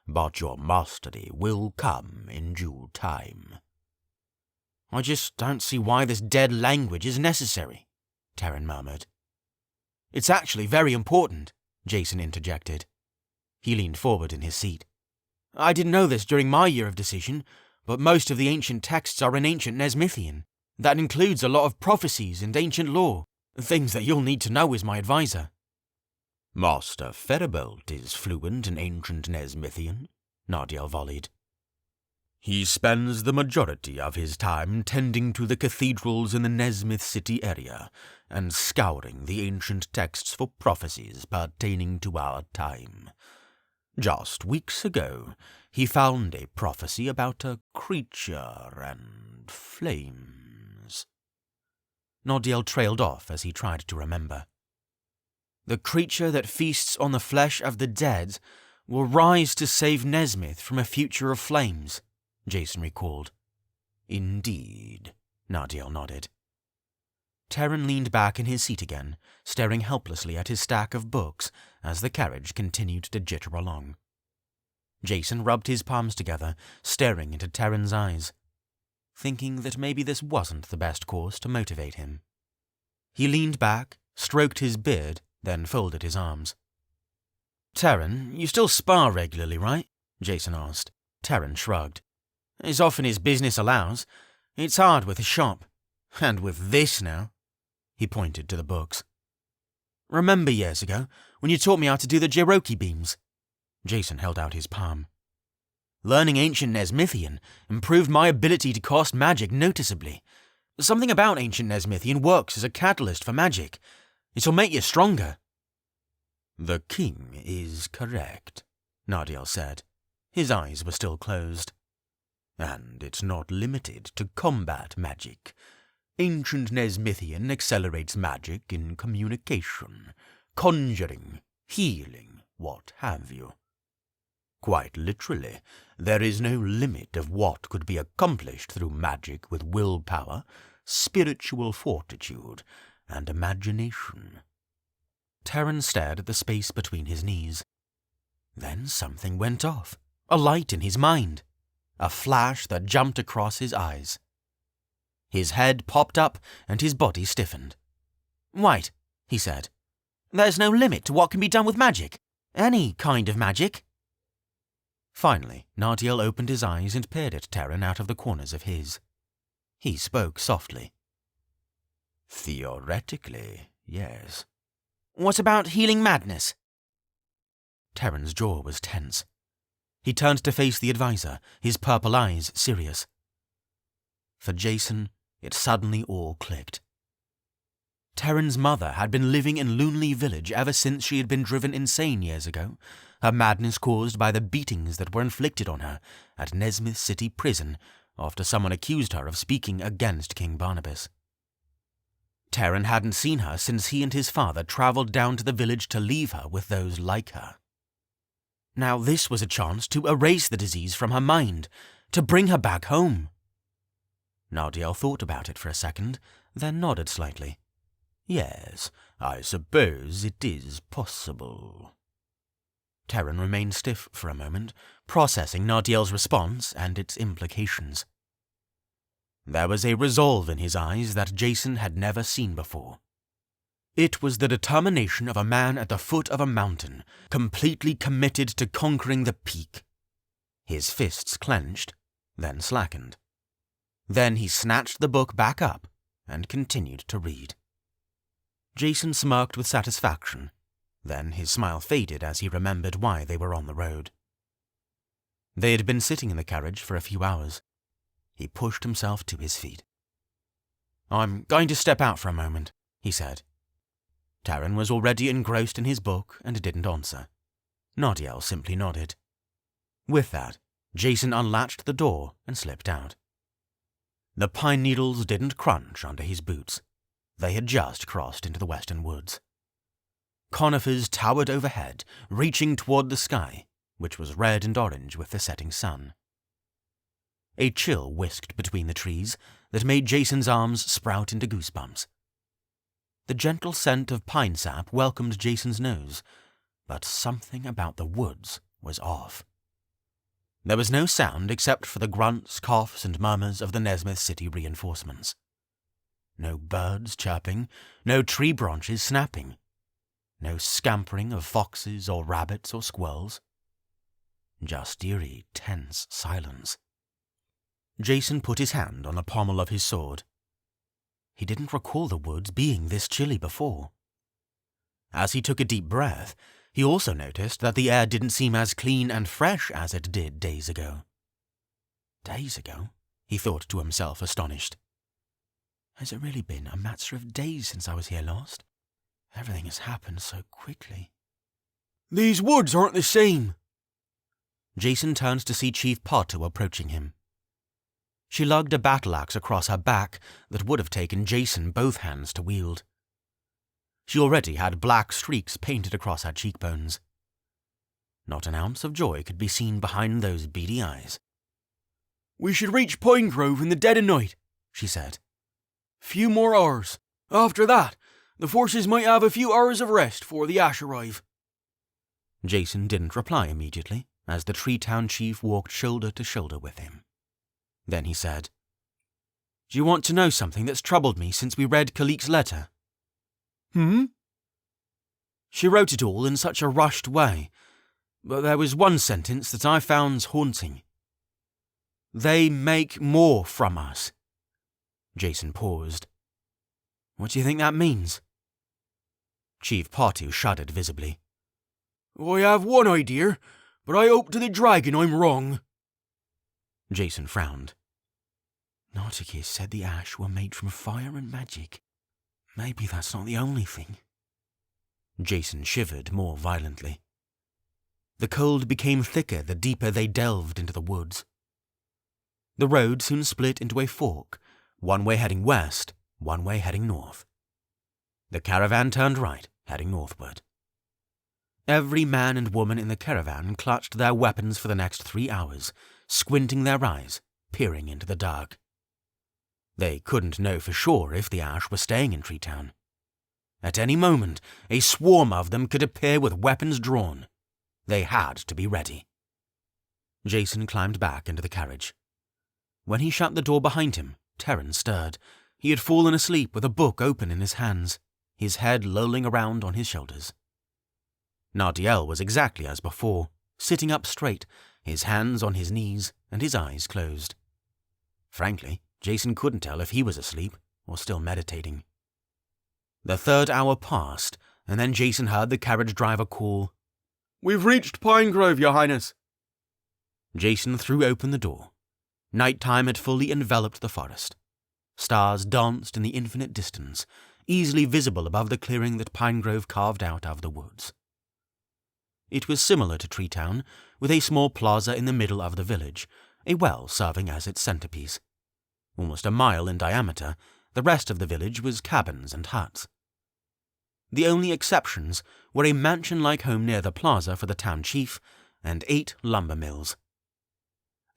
but your mastery will come in due time. I just don't see why this dead language is necessary, Terran murmured. It's actually very important, Jason interjected. He leaned forward in his seat. I didn't know this during my year of decision, but most of the ancient texts are in ancient Nezmythian. That includes a lot of prophecies and ancient lore, things that you'll need to know as my advisor. Master Ferribolt is fluent in ancient Nezmythian, Nardiel volleyed. He spends the majority of his time tending to the cathedrals in the Nezmyth city area and scouring the ancient texts for prophecies pertaining to our time. Just weeks ago, he found a prophecy about a creature and flames. Nardiel trailed off as he tried to remember. The creature that feasts on the flesh of the dead will rise to save Nezmyth from a future of flames, Jason recalled. Indeed, Nardiel nodded. Terran leaned back in his seat again, staring helplessly at his stack of books as the carriage continued to jitter along. Jason rubbed his palms together, staring into Terran's eyes, thinking that maybe this wasn't the best course to motivate him. He leaned back, stroked his beard, then folded his arms. Terran, you still spar regularly, right? Jason asked. Terran shrugged. As often as business allows. It's hard with a shop. And with this now. He pointed to the books. Remember years ago, when you taught me how to do the Cherokee beams? Jason held out his palm. Learning ancient Nezmythian improved my ability to cast magic noticeably. Something about ancient Nezmythian works as a catalyst for magic. It'll make you stronger. The king is correct, Nardiel said. His eyes were still closed. And it's not limited to combat magic. Ancient Nezmythian accelerates magic in communication, conjuring, healing, what have you. Quite literally, there is no limit of what could be accomplished through magic with willpower, spiritual fortitude, and imagination. Terran stared at the space between his knees. Then something went off, a light in his mind, a flash that jumped across his eyes. His head popped up and his body stiffened. Wait, he said. There's no limit to what can be done with magic. Any kind of magic. Finally, Nardiel opened his eyes and peered at Terran out of the corners of his. He spoke softly. Theoretically, yes. What about healing madness? Terran's jaw was tense. He turned to face the advisor, his purple eyes serious. For Jason, it suddenly all clicked. Terran's mother had been living in Loonley Village ever since she had been driven insane years ago, her madness caused by the beatings that were inflicted on her at Nezmyth City Prison after someone accused her of speaking against King Barnabas. Terran hadn't seen her since he and his father travelled down to the village to leave her with those like her. Now this was a chance to erase the disease from her mind, to bring her back home. Nardiel thought about it for a second, then nodded slightly. Yes, I suppose it is possible. Terran remained stiff for a moment, processing Nardiel's response and its implications. There was a resolve in his eyes that Jason had never seen before. It was the determination of a man at the foot of a mountain, completely committed to conquering the peak. His fists clenched, then slackened. Then he snatched the book back up and continued to read. Jason smirked with satisfaction. Then his smile faded as he remembered why they were on the road. They had been sitting in the carriage for a few hours. He pushed himself to his feet. "I'm going to step out for a moment," he said. Terran was already engrossed in his book and didn't answer. Nardiel simply nodded. With that, Jason unlatched the door and slipped out. The pine needles didn't crunch under his boots. They had just crossed into the western woods. Conifers towered overhead, reaching toward the sky, which was red and orange with the setting sun. A chill whisked between the trees that made Jason's arms sprout into goosebumps. The gentle scent of pine sap welcomed Jason's nose, but something about the woods was off. There was no sound except for the grunts, coughs, and murmurs of the Nezmyth city reinforcements. No birds chirping, no tree branches snapping, no scampering of foxes or rabbits or squirrels. Just eerie, tense silence. Jason put his hand on the pommel of his sword. He didn't recall the woods being this chilly before. As he took a deep breath, he also noticed that the air didn't seem as clean and fresh as it did days ago. Days ago? He thought to himself, astonished. Has it really been a matter of days since I was here last? Everything has happened so quickly. These woods aren't the same. Jason turned to see Chief Partu approaching him. She lugged a battle axe across her back that would have taken Jason both hands to wield. She already had black streaks painted across her cheekbones. Not an ounce of joy could be seen behind those beady eyes. We should reach Pine Grove in the dead of night, she said. Few more hours. After that, the forces might have a few hours of rest before the Ash arrive. Jason didn't reply immediately, as the Tree-Town chief walked shoulder to shoulder with him. Then he said, "Do you want to know something that's troubled me since we read Kalik's letter?" She wrote it all in such a rushed way, but there was one sentence that I found haunting. "They make more from us." Jason paused. "What do you think that means?" Chief Partu shuddered visibly. I have one idea, but I hope to the dragon I'm wrong. Jason frowned. Nartikis said the ash were made from fire and magic. Maybe that's not the only thing. Jason shivered more violently. The cold became thicker the deeper they delved into the woods. The road soon split into a fork, one way heading west, one way heading north. The caravan turned right, heading northward. Every man and woman in the caravan clutched their weapons for the next 3 hours, squinting their eyes, peering into the dark. They couldn't know for sure if the ash were staying in Tree-Town. At any moment, a swarm of them could appear with weapons drawn. They had to be ready. Jason climbed back into the carriage. When he shut the door behind him, Terran stirred. He had fallen asleep with a book open in his hands, his head lolling around on his shoulders. Nardiel was exactly as before, sitting up straight, his hands on his knees and his eyes closed. Frankly, Jason couldn't tell if he was asleep or still meditating. The 3rd hour passed, and then Jason heard the carriage driver call, "We've reached Pine Grove, Your Highness." Jason threw open the door. Nighttime had fully enveloped the forest. Stars danced in the infinite distance, easily visible above the clearing that Pine Grove carved out of the woods. It was similar to Tree-Town, with a small plaza in the middle of the village, a well serving as its centerpiece. Almost a mile in diameter, the rest of the village was cabins and huts. The only exceptions were a mansion-like home near the plaza for the town chief and 8 lumber mills.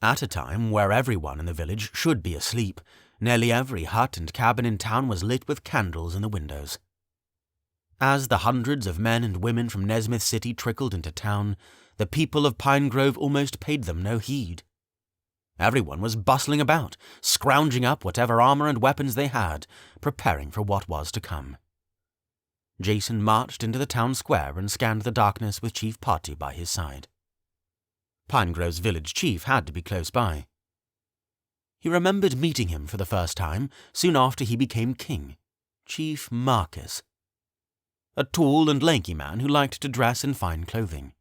At a time where everyone in the village should be asleep, nearly every hut and cabin in town was lit with candles in the windows, As the hundreds of men and women from Nezmyth City trickled into town, the people of Pinegrove almost paid them no heed. Everyone was bustling about, scrounging up whatever armour and weapons they had, preparing for what was to come. Jason marched into the town square and scanned the darkness with Chief Patu by his side. Pinegrove's village chief had to be close by. He remembered meeting him for the first time soon after he became king, Chief Marcus, a tall and lanky man who liked to dress in fine clothing.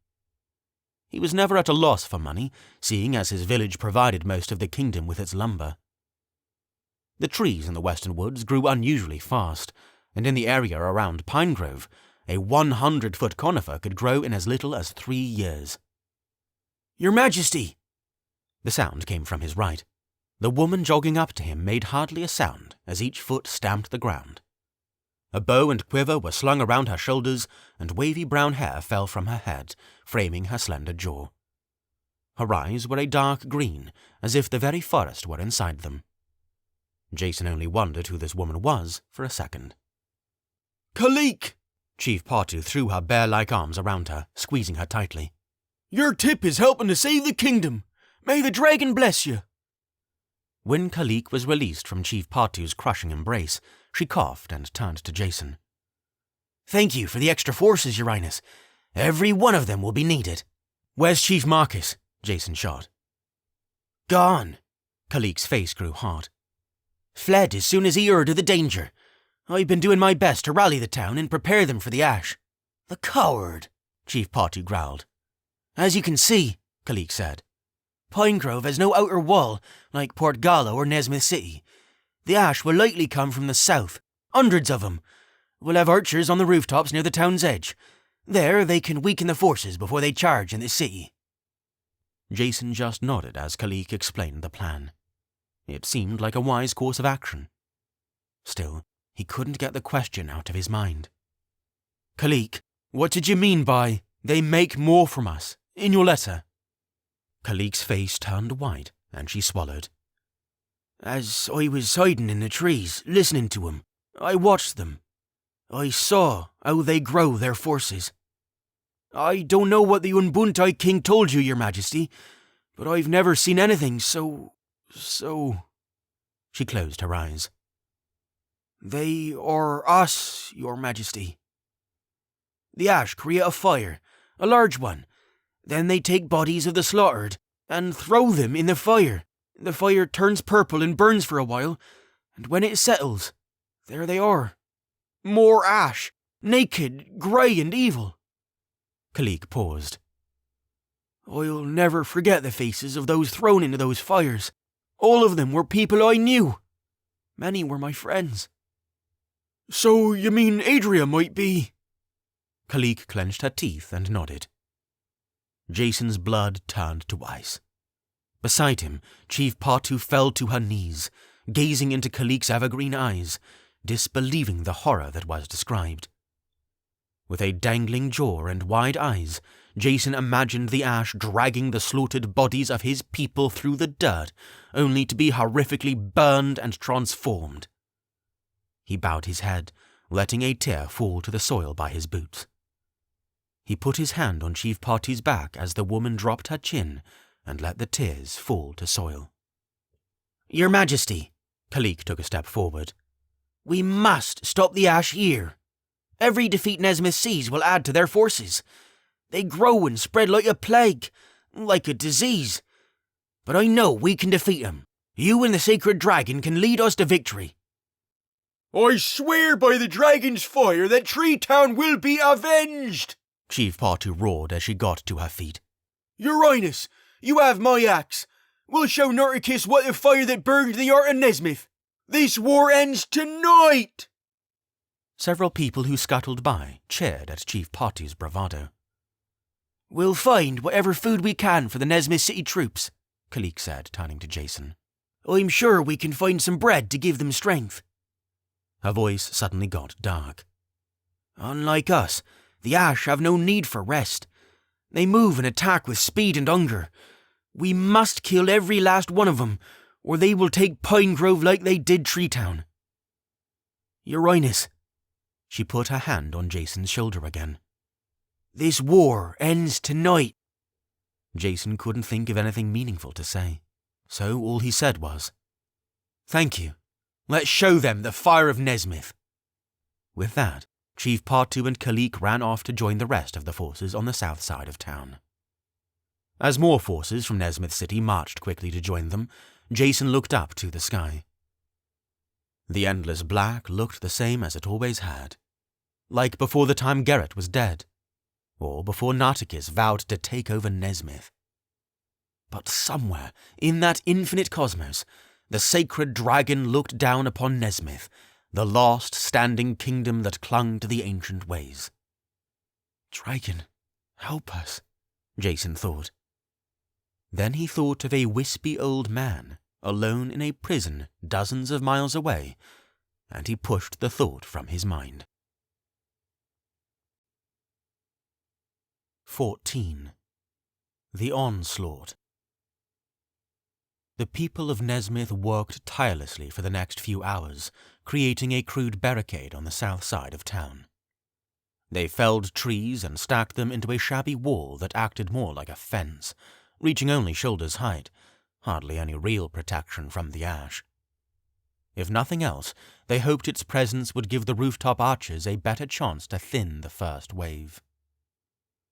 He was never at a loss for money, seeing as his village provided most of the kingdom with its lumber. The trees in the western woods grew unusually fast, and in the area around Pinegrove, a 100-foot conifer could grow in as little as 3 years. "Your Majesty!" The sound came from his right. The woman jogging up to him made hardly a sound as each foot stamped the ground. A bow and quiver were slung around her shoulders, and wavy brown hair fell from her head, framing her slender jaw. Her eyes were a dark green, as if the very forest were inside them. Jason only wondered who this woman was for a second. "Kalik!" Chief Patu threw her bear-like arms around her, squeezing her tightly. "Your tip is helping to save the kingdom. May the dragon bless you." When Kalik was released from Chief Patu's crushing embrace, she coughed and turned to Jason. "Thank you for the extra forces, Your Highness. Every one of them will be needed." "Where's Chief Marcus?" Jason shot. "Gone." Kalik's face grew hard. "Fled as soon as he heard of the danger. I've been doing my best to rally the town and prepare them for the ash." "The coward," Chief Patu growled. "As you can see," Kalik said, "Pinegrove has no outer wall like Port Gallo or Nezmyth City. The ash will likely come from the south, hundreds of them. We'll have archers on the rooftops near the town's edge. There they can weaken the forces before they charge in the city." Jason just nodded as Kalik explained the plan. It seemed like a wise course of action. Still, he couldn't get the question out of his mind. "Kalik, what did you mean by, 'they make more from us', in your letter?" Kalik's face turned white, and she swallowed. "As I was hiding in the trees, listening to 'em, I watched them. I saw how they grow their forces. I don't know what the Unbuntye king told you, Your Majesty, but I've never seen anything so... She closed her eyes. They are us, Your Majesty. The ash create a fire, a large one. Then they take bodies of the slaughtered and throw them in the fire. The fire turns purple and burns for a while, and when it settles, there they are. More ash, naked, grey and evil." Kalik paused. "I'll never forget the faces of those thrown into those fires. All of them were people I knew. Many were my friends." "So you mean Adria might be—" Kalik clenched her teeth and nodded. Jason's blood turned to ice. Beside him, Chief Patu fell to her knees, gazing into Kalik's evergreen eyes, disbelieving the horror that was described. With a dangling jaw and wide eyes, Jason imagined the ash dragging the slaughtered bodies of his people through the dirt, only to be horrifically burned and transformed. He bowed his head, letting a tear fall to the soil by his boots. He put his hand on Chief Patu's back as the woman dropped her chin and let the tears fall to soil. "Your Majesty," Kalik took a step forward, "we must stop the ash here. Every defeat Nezmyth sees will add to their forces. They grow and spread like a plague, like a disease. But I know we can defeat them. You and the sacred dragon can lead us to victory." "I swear by the dragon's fire that Tree Town will be avenged!" Chief Patu roared as she got to her feet. "Your Highness, you have my axe. We'll show Nartikis what the fire that burned the heart of Nezmyth. This war ends tonight!" Several people who scuttled by cheered at Chief Patu's bravado. "We'll find whatever food we can for the Nezmyth City troops," Kalik said, turning to Jason. "I'm sure we can find some bread to give them strength." Her voice suddenly got dark. "Unlike us, the ash have no need for rest. They move and attack with speed and hunger. We must kill every last one of them, or they will take Pinegrove like they did Tree Town." "Your Highness," She put her hand on Jason's shoulder again. This war ends tonight. Jason couldn't think of anything meaningful to say, so all he said was, "Thank you. Let's show them the fire of Nezmyth." With that, Chief Partu and Kalik ran off to join the rest of the forces on the south side of town. As more forces from Nezmyth City marched quickly to join them, Jason looked up to the sky. The endless black looked the same as it always had, like before the time Gerrit was dead, or before Nartikis vowed to take over Nezmyth. But somewhere in that infinite cosmos, the sacred dragon looked down upon Nezmyth, the last standing kingdom that clung to the ancient ways. Dragon, help us, Jason thought. Then he thought of a wispy old man, alone in a prison dozens of miles away, and he pushed the thought from his mind. 14. The Onslaught. The people of Nezmyth worked tirelessly for the next few hours, creating a crude barricade on the south side of town. They felled trees and stacked them into a shabby wall that acted more like a fence, reaching only shoulders height, hardly any real protection from the ash. If nothing else, they hoped its presence would give the rooftop archers a better chance to thin the first wave.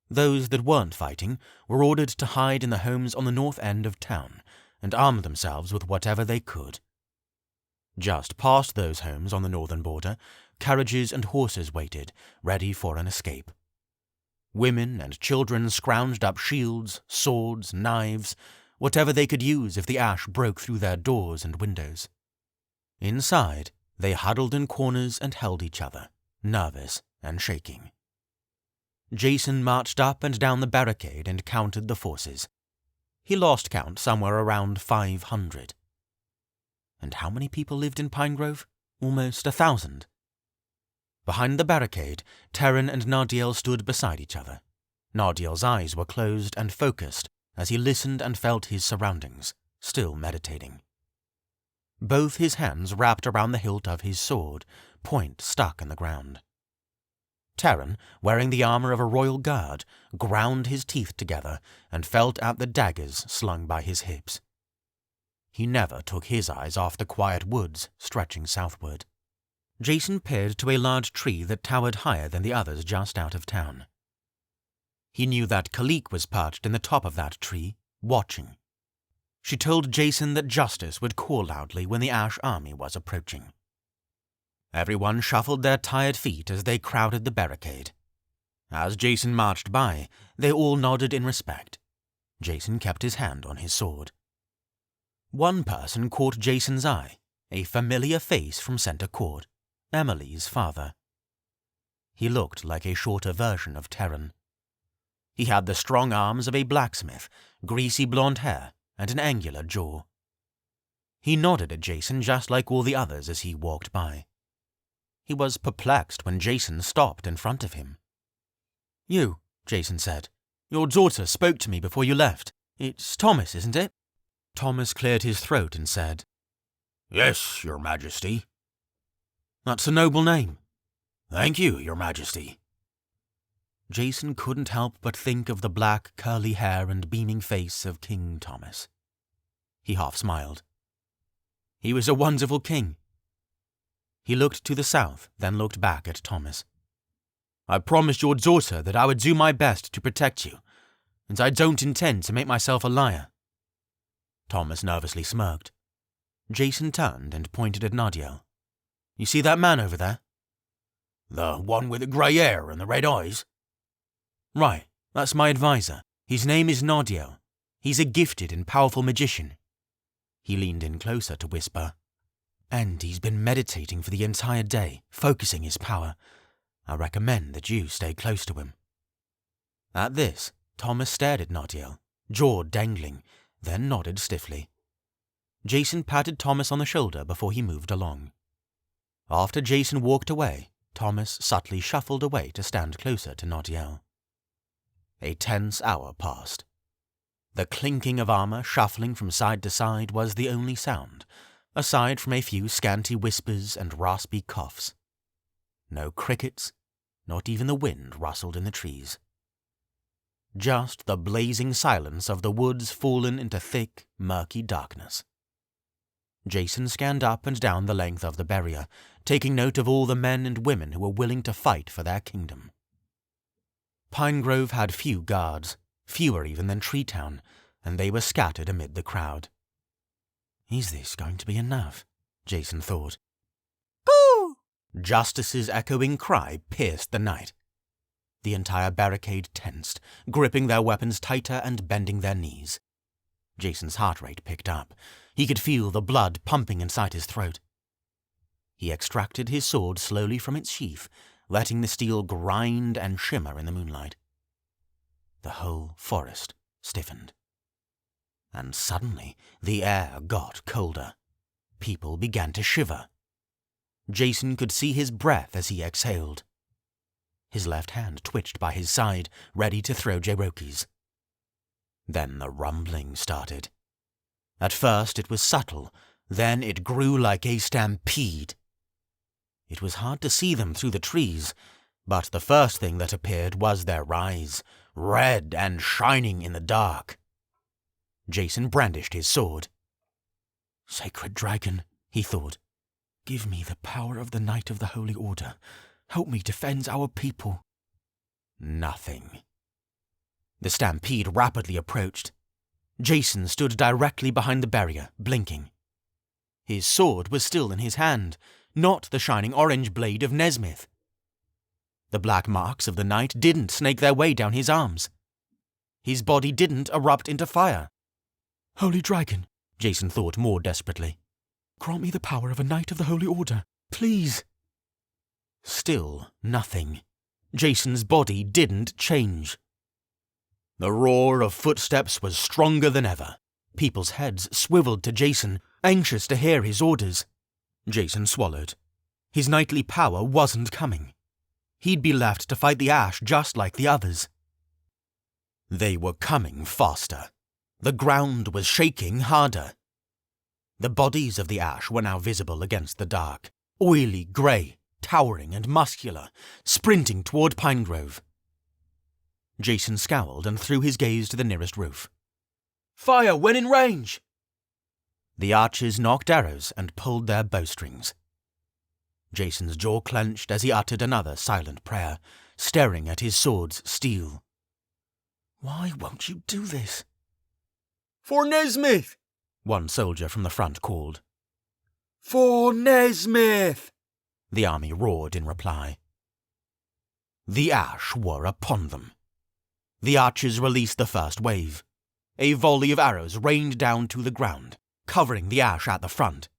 Those that weren't fighting were ordered to hide in the homes on the north end of town and arm themselves with whatever they could. Just past those homes on the northern border, carriages and horses waited, ready for an escape. Women and children scrounged up shields, swords, knives, whatever they could use if the ash broke through their doors and windows. Inside, they huddled in corners and held each other, nervous and shaking. Jason marched up and down the barricade and counted the forces. He lost count somewhere around 500. And how many people lived in Pinegrove? Almost 1,000. Behind the barricade, Terran and Nardiel stood beside each other. Nardiel's eyes were closed and focused as he listened and felt his surroundings, still meditating. Both his hands wrapped around the hilt of his sword, point stuck in the ground. Terran, wearing the armor of a royal guard, ground his teeth together and felt at the daggers slung by his hips. He never took his eyes off the quiet woods stretching southward. Jason peered to a large tree that towered higher than the others just out of town. He knew that Kalik was perched in the top of that tree, watching. She told Jason that justice would call loudly when the Ash army was approaching. Everyone shuffled their tired feet as they crowded the barricade. As Jason marched by, they all nodded in respect. Jason kept his hand on his sword. One person caught Jason's eye, a familiar face from Center Court, Emily's father. He looked like a shorter version of Terran. He had the strong arms of a blacksmith, greasy blonde hair, and an angular jaw. He nodded at Jason just like all the others as he walked by. He was perplexed when Jason stopped in front of him. "You," Jason said. "Your daughter spoke to me before you left. It's Thomas, isn't it?" Thomas cleared his throat and said, "Yes, Your Majesty." "That's a noble name." "Thank you, Your Majesty." Jason couldn't help but think of the black, curly hair and beaming face of King Thomas. He half smiled. He was a wonderful king. He looked to the south, then looked back at Thomas. "I promised your daughter that I would do my best to protect you, and I don't intend to make myself a liar." Thomas nervously smirked. Jason turned and pointed at Nardiel. "You see that man over there?" "The one with the grey hair and the red eyes?" "Right, that's my advisor. His name is Nardiel. He's a gifted and powerful magician." He leaned in closer to whisper. "And he's been meditating for the entire day, focusing his power. I recommend that you stay close to him." At this, Thomas stared at Nardiel, jaw dangling, then nodded stiffly. Jason patted Thomas on the shoulder before he moved along. After Jason walked away, Thomas subtly shuffled away to stand closer to Nardiel. A tense hour passed. The clinking of armor shuffling from side to side was the only sound, aside from a few scanty whispers and raspy coughs. No crickets, not even the wind rustled in the trees. Just the blazing silence of the woods fallen into thick, murky darkness. Jason scanned up and down the length of the barrier, taking note of all the men and women who were willing to fight for their kingdom. Pinegrove had few guards, fewer even than Treetown, and they were scattered amid the crowd. Is this going to be enough? Jason thought. Boo! Justice's echoing cry pierced the night. The entire barricade tensed, gripping their weapons tighter and bending their knees. Jason's heart rate picked up. He could feel the blood pumping inside his throat. He extracted his sword slowly from its sheath, letting the steel grind and shimmer in the moonlight. The whole forest stiffened. And suddenly the air got colder. People began to shiver. Jason could see his breath as he exhaled. His left hand twitched by his side, ready to throw Cherokees. Then the rumbling started. At first it was subtle, then it grew like a stampede. It was hard to see them through the trees, but the first thing that appeared was their eyes, red and shining in the dark. Jason brandished his sword. Sacred Dragon, he thought, give me the power of the Knight of the Holy Order. Help me defend our people. Nothing. The stampede rapidly approached. Jason stood directly behind the barrier, blinking. His sword was still in his hand, not the shining orange blade of Nezmyth. The black marks of the knight didn't snake their way down his arms. His body didn't erupt into fire. Holy Dragon, Jason thought more desperately. Grant me the power of a Knight of the Holy Order, please. Still nothing. Jason's body didn't change. The roar of footsteps was stronger than ever. People's heads swiveled to Jason, anxious to hear his orders. Jason swallowed. His knightly power wasn't coming. He'd be left to fight the Ash just like the others. They were coming faster. The ground was shaking harder. The bodies of the Ash were now visible against the dark, oily grey, towering and muscular, sprinting toward Pinegrove. Jason scowled and threw his gaze to the nearest roof. Fire when in range! The archers knocked arrows and pulled their bowstrings. Jason's jaw clenched as he uttered another silent prayer, staring at his sword's steel. Why won't you do this? For Nezmyth! One soldier from the front called. For Nezmyth! The army roared in reply. The Ash were upon them. The archers released the first wave. A volley of arrows rained down to the ground, covering the Ash at the front.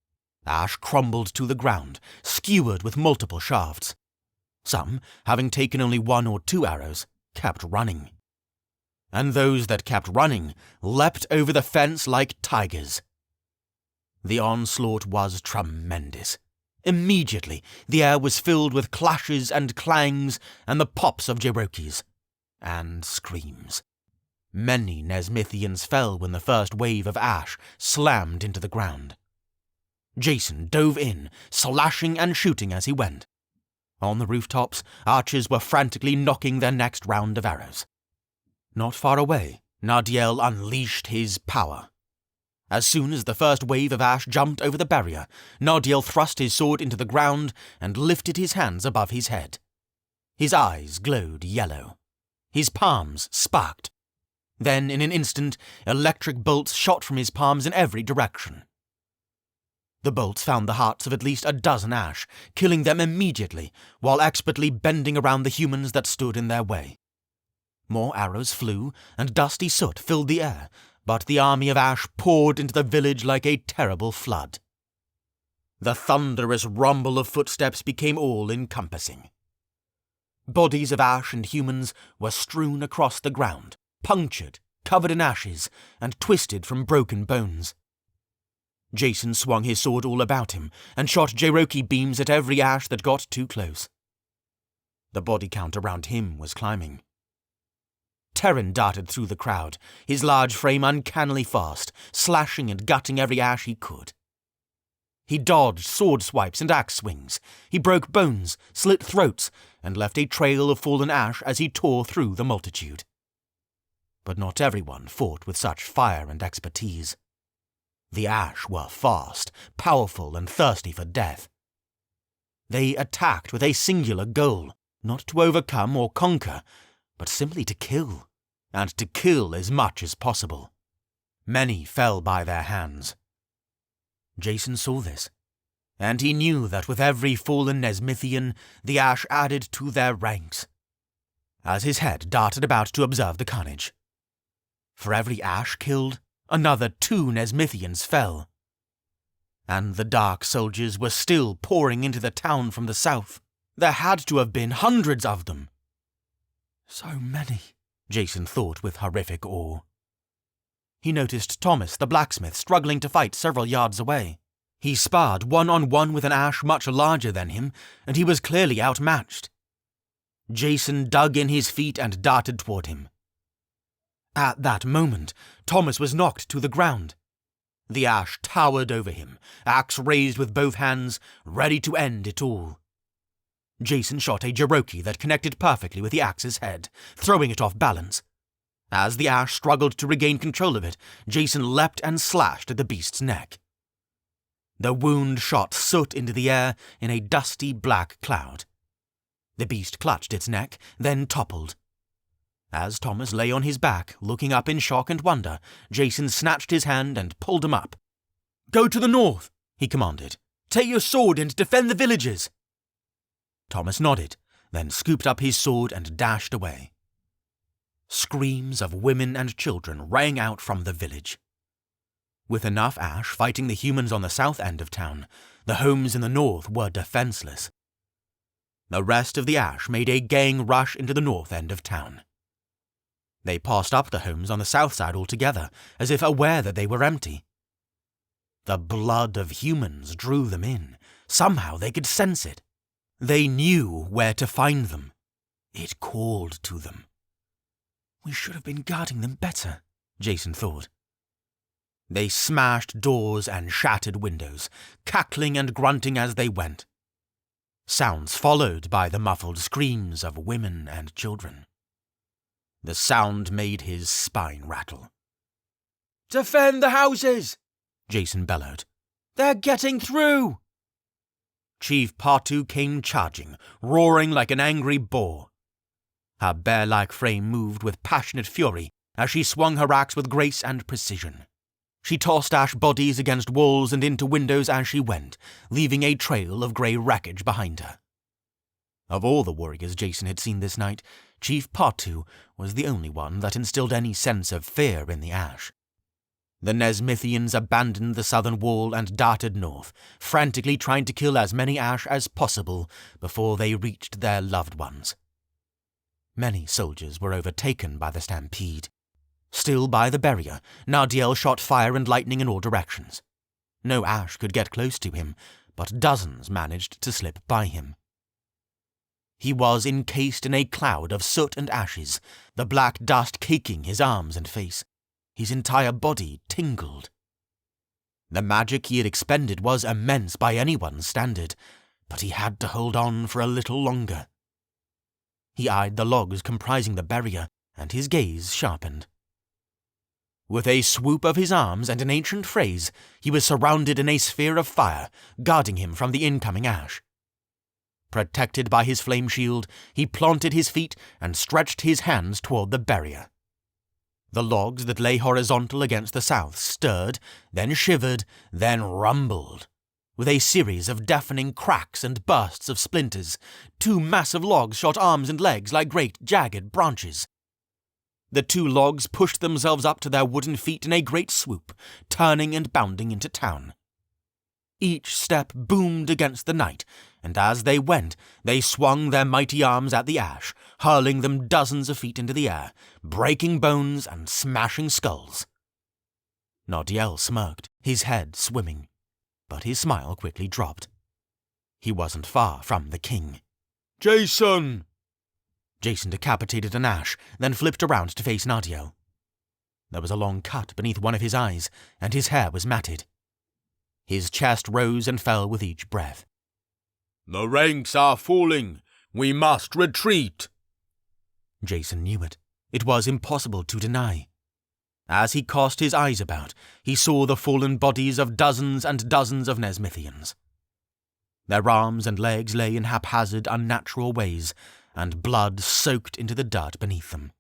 Ash crumbled to the ground, skewered with multiple shafts. Some, having taken only 1 or 2 arrows, kept running. And those that kept running leapt over the fence like tigers. The onslaught was tremendous. Immediately, the air was filled with clashes and clangs and the pops of Cherokees. And screams. Many Nezmythians fell when the first wave of ash slammed into the ground. Jason dove in, slashing and shooting as he went. On the rooftops, archers were frantically knocking their next round of arrows. Not far away, Nardiel unleashed his power. As soon as the first wave of ash jumped over the barrier, Nardiel thrust his sword into the ground and lifted his hands above his head. His eyes glowed yellow. His palms sparked. Then, in an instant, electric bolts shot from his palms in every direction. The bolts found the hearts of at least a dozen ash, killing them immediately, while expertly bending around the humans that stood in their way. More arrows flew, and dusty soot filled the air, but the army of ash poured into the village like a terrible flood. The thunderous rumble of footsteps became all-encompassing. Bodies of ash and humans were strewn across the ground, punctured, covered in ashes, and twisted from broken bones. Jason swung his sword all about him and shot Cherokee beams at every ash that got too close. The body count around him was climbing. Terran darted through the crowd, his large frame uncannily fast, slashing and gutting every ash he could. He dodged sword swipes and axe swings. He broke bones, slit throats, and left a trail of fallen ash as he tore through the multitude. But not everyone fought with such fire and expertise. The ash were fast, powerful, and thirsty for death. They attacked with a singular goal, not to overcome or conquer, but simply to kill, and to kill as much as possible. Many fell by their hands. Jason saw this, and he knew that with every fallen Nezmythian, the ash added to their ranks. As his head darted about to observe the carnage, for every ash killed, another 2 Nezmythians fell. And the dark soldiers were still pouring into the town from the south. There had to have been hundreds of them. So many, Jason thought with horrific awe. He noticed Thomas the blacksmith struggling to fight several yards away. He sparred one-on-one with an ash much larger than him, and he was clearly outmatched. Jason dug in his feet and darted toward him. At that moment, Thomas was knocked to the ground. The ash towered over him, axe raised with both hands, ready to end it all. Jason shot a Cherokee that connected perfectly with the axe's head, throwing it off balance. As the ash struggled to regain control of it, Jason leapt and slashed at the beast's neck. The wound shot soot into the air in a dusty black cloud. The beast clutched its neck, then toppled. As Thomas lay on his back, looking up in shock and wonder, Jason snatched his hand and pulled him up. Go to the north, he commanded. Take your sword and defend the villages. Thomas nodded, then scooped up his sword and dashed away. Screams of women and children rang out from the village. With enough ash fighting the humans on the south end of town, the homes in the north were defenseless. The rest of the ash made a gang rush into the north end of town. They passed up the homes on the south side altogether, as if aware that they were empty. The blood of humans drew them in. Somehow they could sense it. They knew where to find them. It called to them. We should have been guarding them better, Jason thought. They smashed doors and shattered windows, cackling and grunting as they went. Sounds followed by the muffled screams of women and children. The sound made his spine rattle. Defend the houses, Jason bellowed. They're getting through. Chief Partu came charging, roaring like an angry boar. Her bear-like frame moved with passionate fury as she swung her axe with grace and precision. She tossed ash bodies against walls and into windows as she went, leaving a trail of grey wreckage behind her. Of all the warriors Jason had seen this night, Chief Partu was the only one that instilled any sense of fear in the ash. The Nezmythians abandoned the southern wall and darted north, frantically trying to kill as many ash as possible before they reached their loved ones. Many soldiers were overtaken by the stampede. Still by the barrier, Nardiel shot fire and lightning in all directions. No ash could get close to him, but dozens managed to slip by him. He was encased in a cloud of soot and ashes, the black dust caking his arms and face. His entire body tingled. The magic he had expended was immense by anyone's standard, but he had to hold on for a little longer. He eyed the logs comprising the barrier, and his gaze sharpened. With a swoop of his arms and an ancient phrase, he was surrounded in a sphere of fire, guarding him from the incoming ash. Protected by his flame shield, he planted his feet and stretched his hands toward the barrier. The logs that lay horizontal against the south stirred, then shivered, then rumbled. With a series of deafening cracks and bursts of splinters, 2 massive logs shot arms and legs like great jagged branches. The 2 logs pushed themselves up to their wooden feet in a great swoop, turning and bounding into town. Each step boomed against the night, and as they went, they swung their mighty arms at the ash, hurling them dozens of feet into the air, breaking bones and smashing skulls. Nardiel smirked, his head swimming, but his smile quickly dropped. He wasn't far from the king. Jason! Jason decapitated an ash, then flipped around to face Nardiel. There was a long cut beneath one of his eyes, and his hair was matted. His chest rose and fell with each breath. The ranks are falling. We must retreat. Jason knew it. It was impossible to deny. As he cast his eyes about, he saw the fallen bodies of dozens and dozens of Nezmythians. Their arms and legs lay in haphazard, unnatural ways, and blood soaked into the dirt beneath them.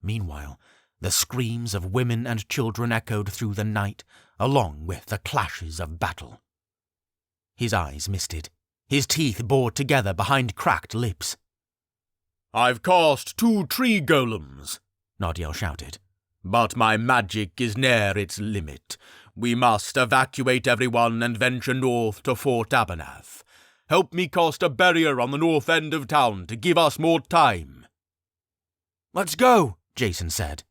Meanwhile, the screams of women and children echoed through the night, along with the clashes of battle. His eyes misted. His teeth bored together behind cracked lips. I've cast 2 tree golems, Nardiel shouted. But my magic is near its limit. We must evacuate everyone and venture north to Fort Abernath. Help me cast a barrier on the north end of town to give us more time. Let's go, Jason said.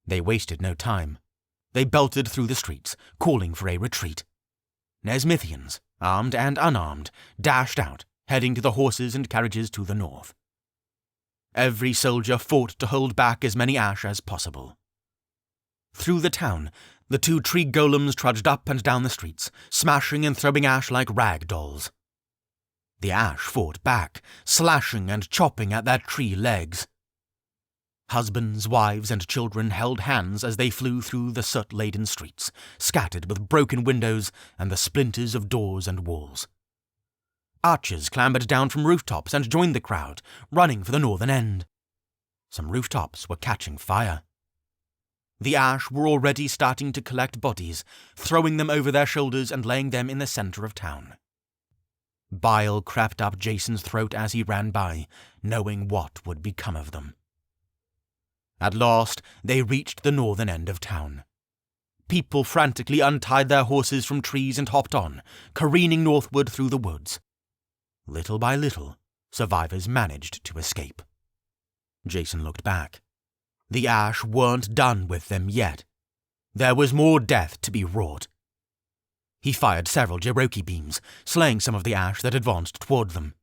They wasted no time. They belted through the streets, calling for a retreat. Nezmythians, armed and unarmed, dashed out, heading to the horses and carriages to the north. Every soldier fought to hold back as many ash as possible. Through the town, the 2 tree golems trudged up and down the streets, smashing and throwing ash like rag dolls. The ash fought back, slashing and chopping at their tree legs. Husbands, wives, and children held hands as they flew through the soot-laden streets, scattered with broken windows and the splinters of doors and walls. Archers clambered down from rooftops and joined the crowd, running for the northern end. Some rooftops were catching fire. The ash were already starting to collect bodies, throwing them over their shoulders and laying them in the center of town. Bile crept up Jason's throat as he ran by, knowing what would become of them. At last, they reached the northern end of town. People frantically untied their horses from trees and hopped on, careening northward through the woods. Little by little, survivors managed to escape. Jason looked back. The ash weren't done with them yet. There was more death to be wrought. He fired several Cherokee beams, slaying some of the ash that advanced toward them.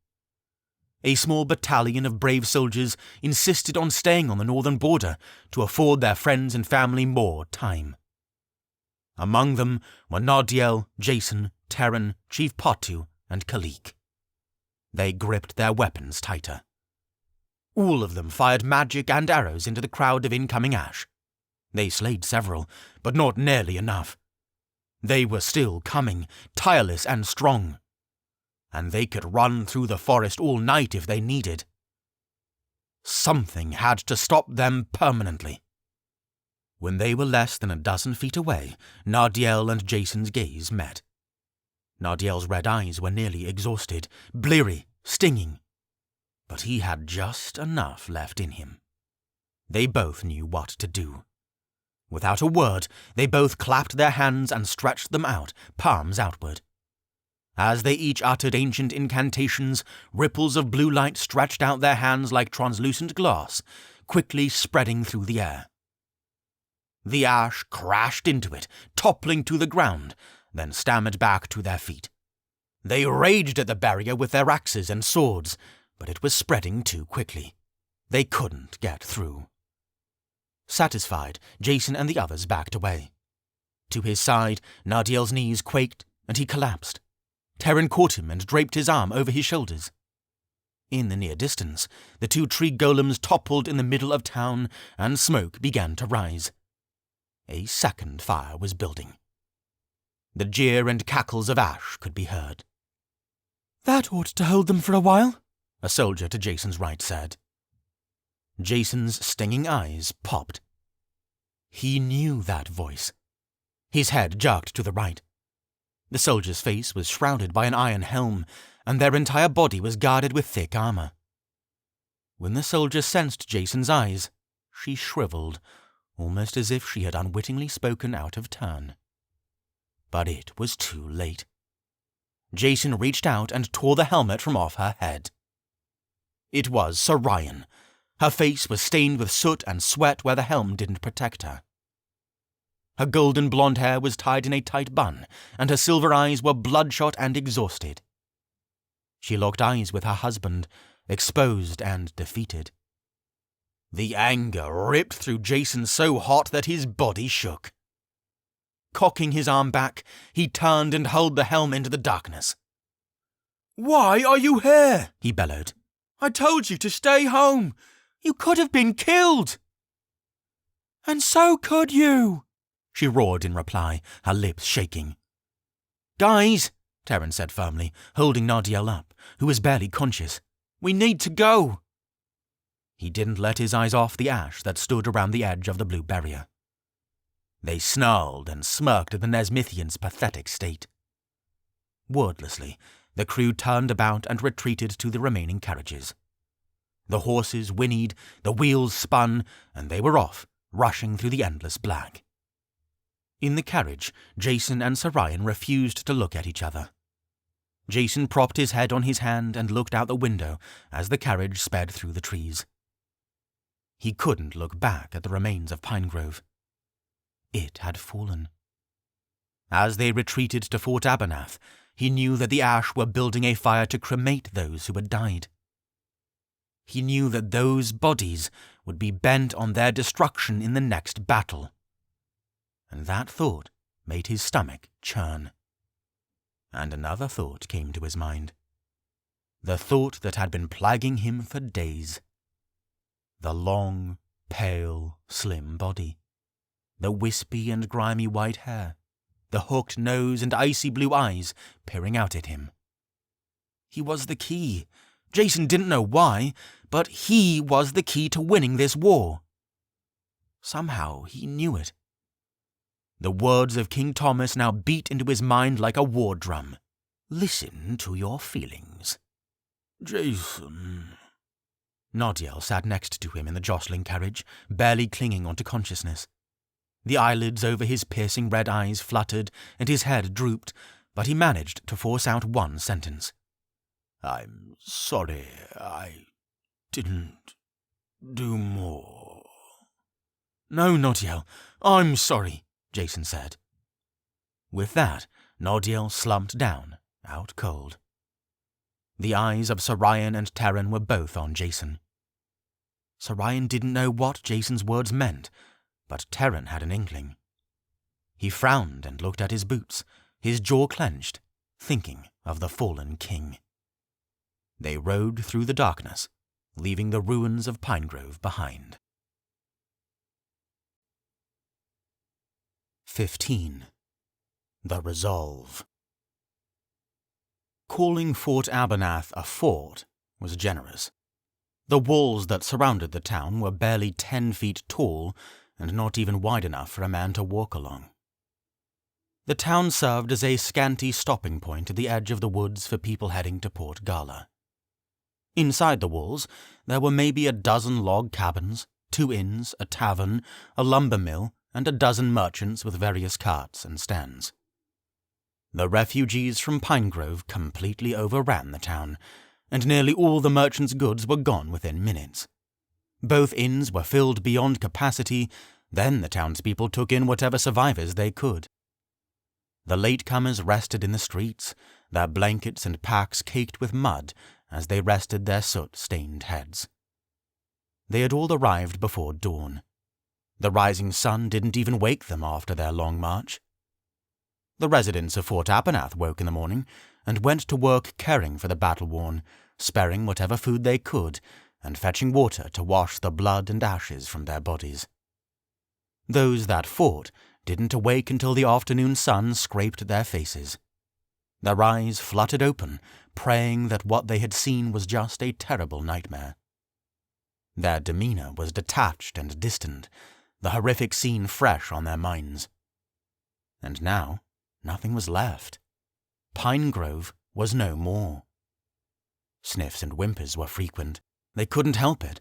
A small battalion of brave soldiers insisted on staying on the northern border to afford their friends and family more time. Among them were Nardiel, Jason, Terran, Chief Patu, and Kalik. They gripped their weapons tighter. All of them fired magic and arrows into the crowd of incoming ash. They slayed several, but not nearly enough. They were still coming, tireless and strong. And they could run through the forest all night if they needed. Something had to stop them permanently. When they were less than a dozen feet away, Nardiel and Jason's gaze met. Nardiel's red eyes were nearly exhausted, bleary, stinging. But he had just enough left in him. They both knew what to do. Without a word, they both clapped their hands and stretched them out, palms outward. As they each uttered ancient incantations, ripples of blue light stretched out their hands like translucent glass, quickly spreading through the air. The ash crashed into it, toppling to the ground, then stammered back to their feet. They raged at the barrier with their axes and swords, but it was spreading too quickly. They couldn't get through. Satisfied, Jason and the others backed away. To his side, Nardiel's knees quaked, and he collapsed. Terran caught him and draped his arm over his shoulders. In the near distance, the 2 tree golems toppled in the middle of town, and smoke began to rise. A second fire was building. The jeer and cackles of ash could be heard. "That ought to hold them for a while," a soldier to Jason's right said. Jason's stinging eyes popped. He knew that voice. His head jerked to the right. The soldier's face was shrouded by an iron helm, and their entire body was guarded with thick armor. When the soldier sensed Jason's eyes, she shriveled, almost as if she had unwittingly spoken out of turn. But it was too late. Jason reached out and tore the helmet from off her head. It was Sorian. Her face was stained with soot and sweat where the helm didn't protect her. Her golden blonde hair was tied in a tight bun, and her silver eyes were bloodshot and exhausted. She locked eyes with her husband, exposed and defeated. The anger ripped through Jason so hot that his body shook. Cocking his arm back, he turned and hurled the helm into the darkness. "Why are you here?" he bellowed. "I told you to stay home. You could have been killed." "And so could you," she roared in reply, her lips shaking. "Guys," Terran said firmly, holding Nardiel up, who was barely conscious, "we need to go." He didn't let his eyes off the ash that stood around the edge of the blue barrier. They snarled and smirked at the Nezmythians' pathetic state. Wordlessly, the crew turned about and retreated to the remaining carriages. The horses whinnied, the wheels spun, and they were off, rushing through the endless black. In the carriage, Jason and Sarayan refused to look at each other. Jason propped his head on his hand and looked out the window as the carriage sped through the trees. He couldn't look back at the remains of Pinegrove. It had fallen. As they retreated to Fort Abernathy, he knew that the Ash were building a fire to cremate those who had died. He knew that those bodies would be bent on their destruction in the next battle. And that thought made his stomach churn. And another thought came to his mind. The thought that had been plaguing him for days. The long, pale, slim body. The wispy and grimy white hair. The hooked nose and icy blue eyes peering out at him. He was the key. Jason didn't know why, but he was the key to winning this war. Somehow he knew it. The words of King Thomas now beat into his mind like a war drum. Listen to your feelings. "Jason." Nardiel sat next to him in the jostling carriage, barely clinging onto consciousness. The eyelids over his piercing red eyes fluttered and his head drooped, but he managed to force out one sentence. "I'm sorry, I didn't do more." "No, Nardiel, I'm sorry," Jason said. With that, Nardiel slumped down, out cold. The eyes of Sarayan and Terran were both on Jason. Sarayan didn't know what Jason's words meant, but Terran had an inkling. He frowned and looked at his boots, his jaw clenched, thinking of the fallen king. They rode through the darkness, leaving the ruins of Pinegrove behind. 15. The Resolve. Calling Fort Abernathy a fort was generous. The walls that surrounded the town were barely 10 feet tall and not even wide enough for a man to walk along. The town served as a scanty stopping point at the edge of the woods for people heading to Port Gala. Inside the walls, there were maybe a dozen log cabins, 2 inns, a tavern, a lumber mill, and a dozen merchants with various carts and stands. The refugees from Pinegrove completely overran the town, and nearly all the merchants' goods were gone within minutes. Both inns were filled beyond capacity, then the townspeople took in whatever survivors they could. The latecomers rested in the streets, their blankets and packs caked with mud as they rested their soot-stained heads. They had all arrived before dawn. The rising sun didn't even wake them after their long march. The residents of Fort Abernathy woke in the morning and went to work caring for the battle-worn, sparing whatever food they could, and fetching water to wash the blood and ashes from their bodies. Those that fought didn't awake until the afternoon sun scraped their faces. Their eyes fluttered open, praying that what they had seen was just a terrible nightmare. Their demeanor was detached and distant, the horrific scene fresh on their minds. And now, nothing was left. Pinegrove was no more. Sniffs and whimpers were frequent. They couldn't help it.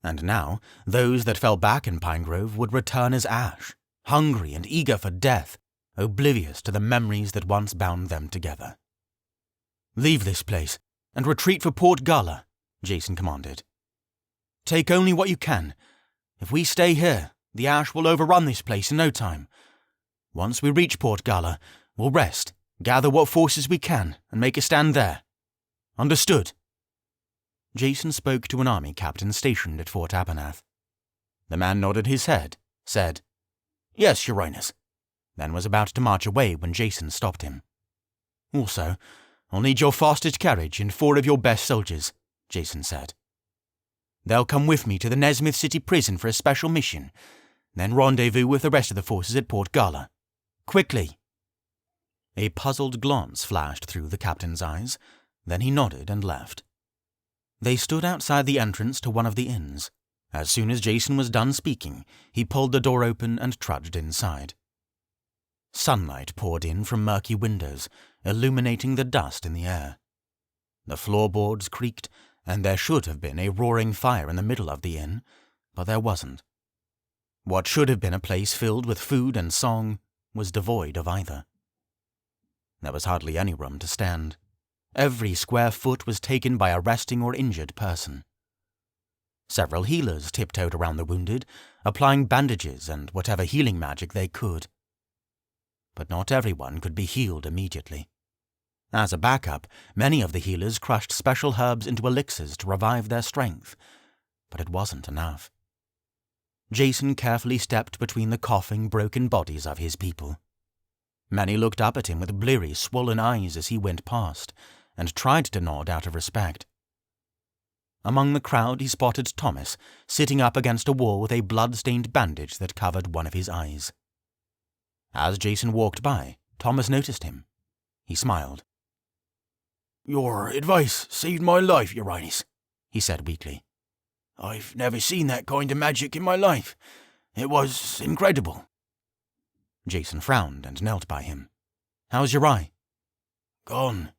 And now, those that fell back in Pinegrove would return as ash, hungry and eager for death, oblivious to the memories that once bound them together. "Leave this place, and retreat for Port Gala," Jason commanded. "Take only what you can. If we stay here, the ash will overrun this place in no time. Once we reach Port Gala, we'll rest, gather what forces we can, and make a stand there. Understood?" Jason spoke to an army captain stationed at Fort Abernathy. The man nodded his head, said, "Yes, Your Highness." then was about to march away when Jason stopped him. Also, I'll need your fastest carriage and 4 of your best soldiers, Jason said. They'll come with me to the Nezmyth City prison for a special mission, then rendezvous with the rest of the forces at Port Gala. Quickly! A puzzled glance flashed through the captain's eyes, then he nodded and left. They stood outside the entrance to one of the inns. As soon as Jason was done speaking, he pulled the door open and trudged inside. Sunlight poured in from murky windows, illuminating the dust in the air. The floorboards creaked, and there should have been a roaring fire in the middle of the inn, but there wasn't. What should have been a place filled with food and song was devoid of either. There was hardly any room to stand. Every square foot was taken by a resting or injured person. Several healers tiptoed around the wounded, applying bandages and whatever healing magic they could. But not everyone could be healed immediately. As a backup, many of the healers crushed special herbs into elixirs to revive their strength, but it wasn't enough. Jason carefully stepped between the coughing, broken bodies of his people. Many looked up at him with bleary, swollen eyes as he went past, and tried to nod out of respect. Among the crowd he spotted Thomas, sitting up against a wall with a blood-stained bandage that covered one of his eyes. As Jason walked by, Thomas noticed him. He smiled. "Your advice saved my life, Your Highness," he said weakly. "I've never seen that kind of magic in my life. It was incredible." Jason frowned and knelt by him. How's your eye? "Gone."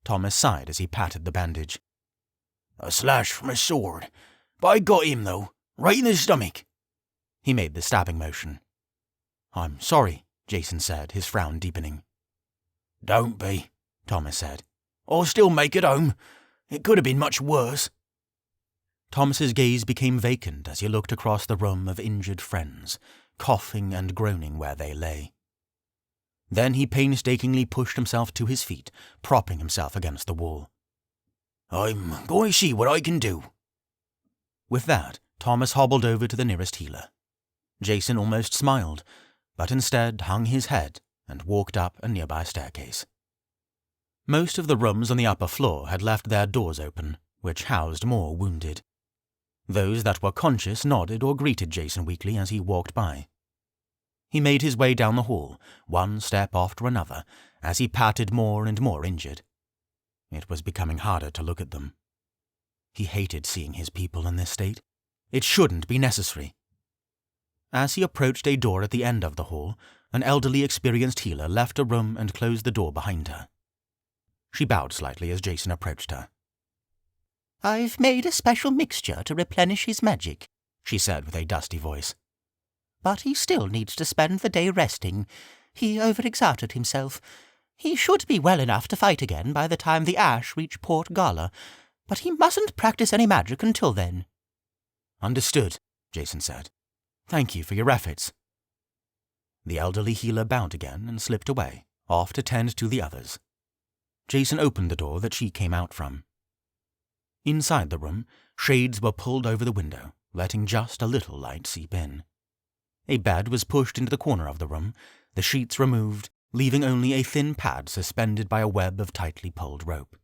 Thomas sighed as he patted the bandage. "A slash from a sword. But I got him, though, right in the stomach." He made the stabbing motion. I'm sorry, Jason said, his frown deepening. "Don't be," Thomas said. "I'll still make it home. It could have been much worse." Thomas's gaze became vacant as he looked across the room of injured friends, coughing and groaning where they lay. Then he painstakingly pushed himself to his feet, propping himself against the wall. "I'm going to see what I can do." With that, Thomas hobbled over to the nearest healer. Jason almost smiled, but instead hung his head and walked up a nearby staircase. Most of the rooms on the upper floor had left their doors open, which housed more wounded. Those that were conscious nodded or greeted Jason weakly as he walked by. He made his way down the hall, one step after another, as he patted more and more injured. It was becoming harder to look at them. He hated seeing his people in this state. It shouldn't be necessary. As he approached a door at the end of the hall, an elderly experienced healer left a room and closed the door behind her. She bowed slightly as Jason approached her. "I've made a special mixture to replenish his magic," she said with a dusty voice. "But he still needs to spend the day resting. He overexerted himself. He should be well enough to fight again by the time the Ash reach Port Gala, but he mustn't practice any magic until then." Understood, Jason said. Thank you for your efforts. The elderly healer bowed again and slipped away, off to tend to the others. Jason opened the door that she came out from. Inside the room, shades were pulled over the window, letting just a little light seep in. A bed was pushed into the corner of the room, the sheets removed, leaving only a thin pad suspended by a web of tightly pulled rope.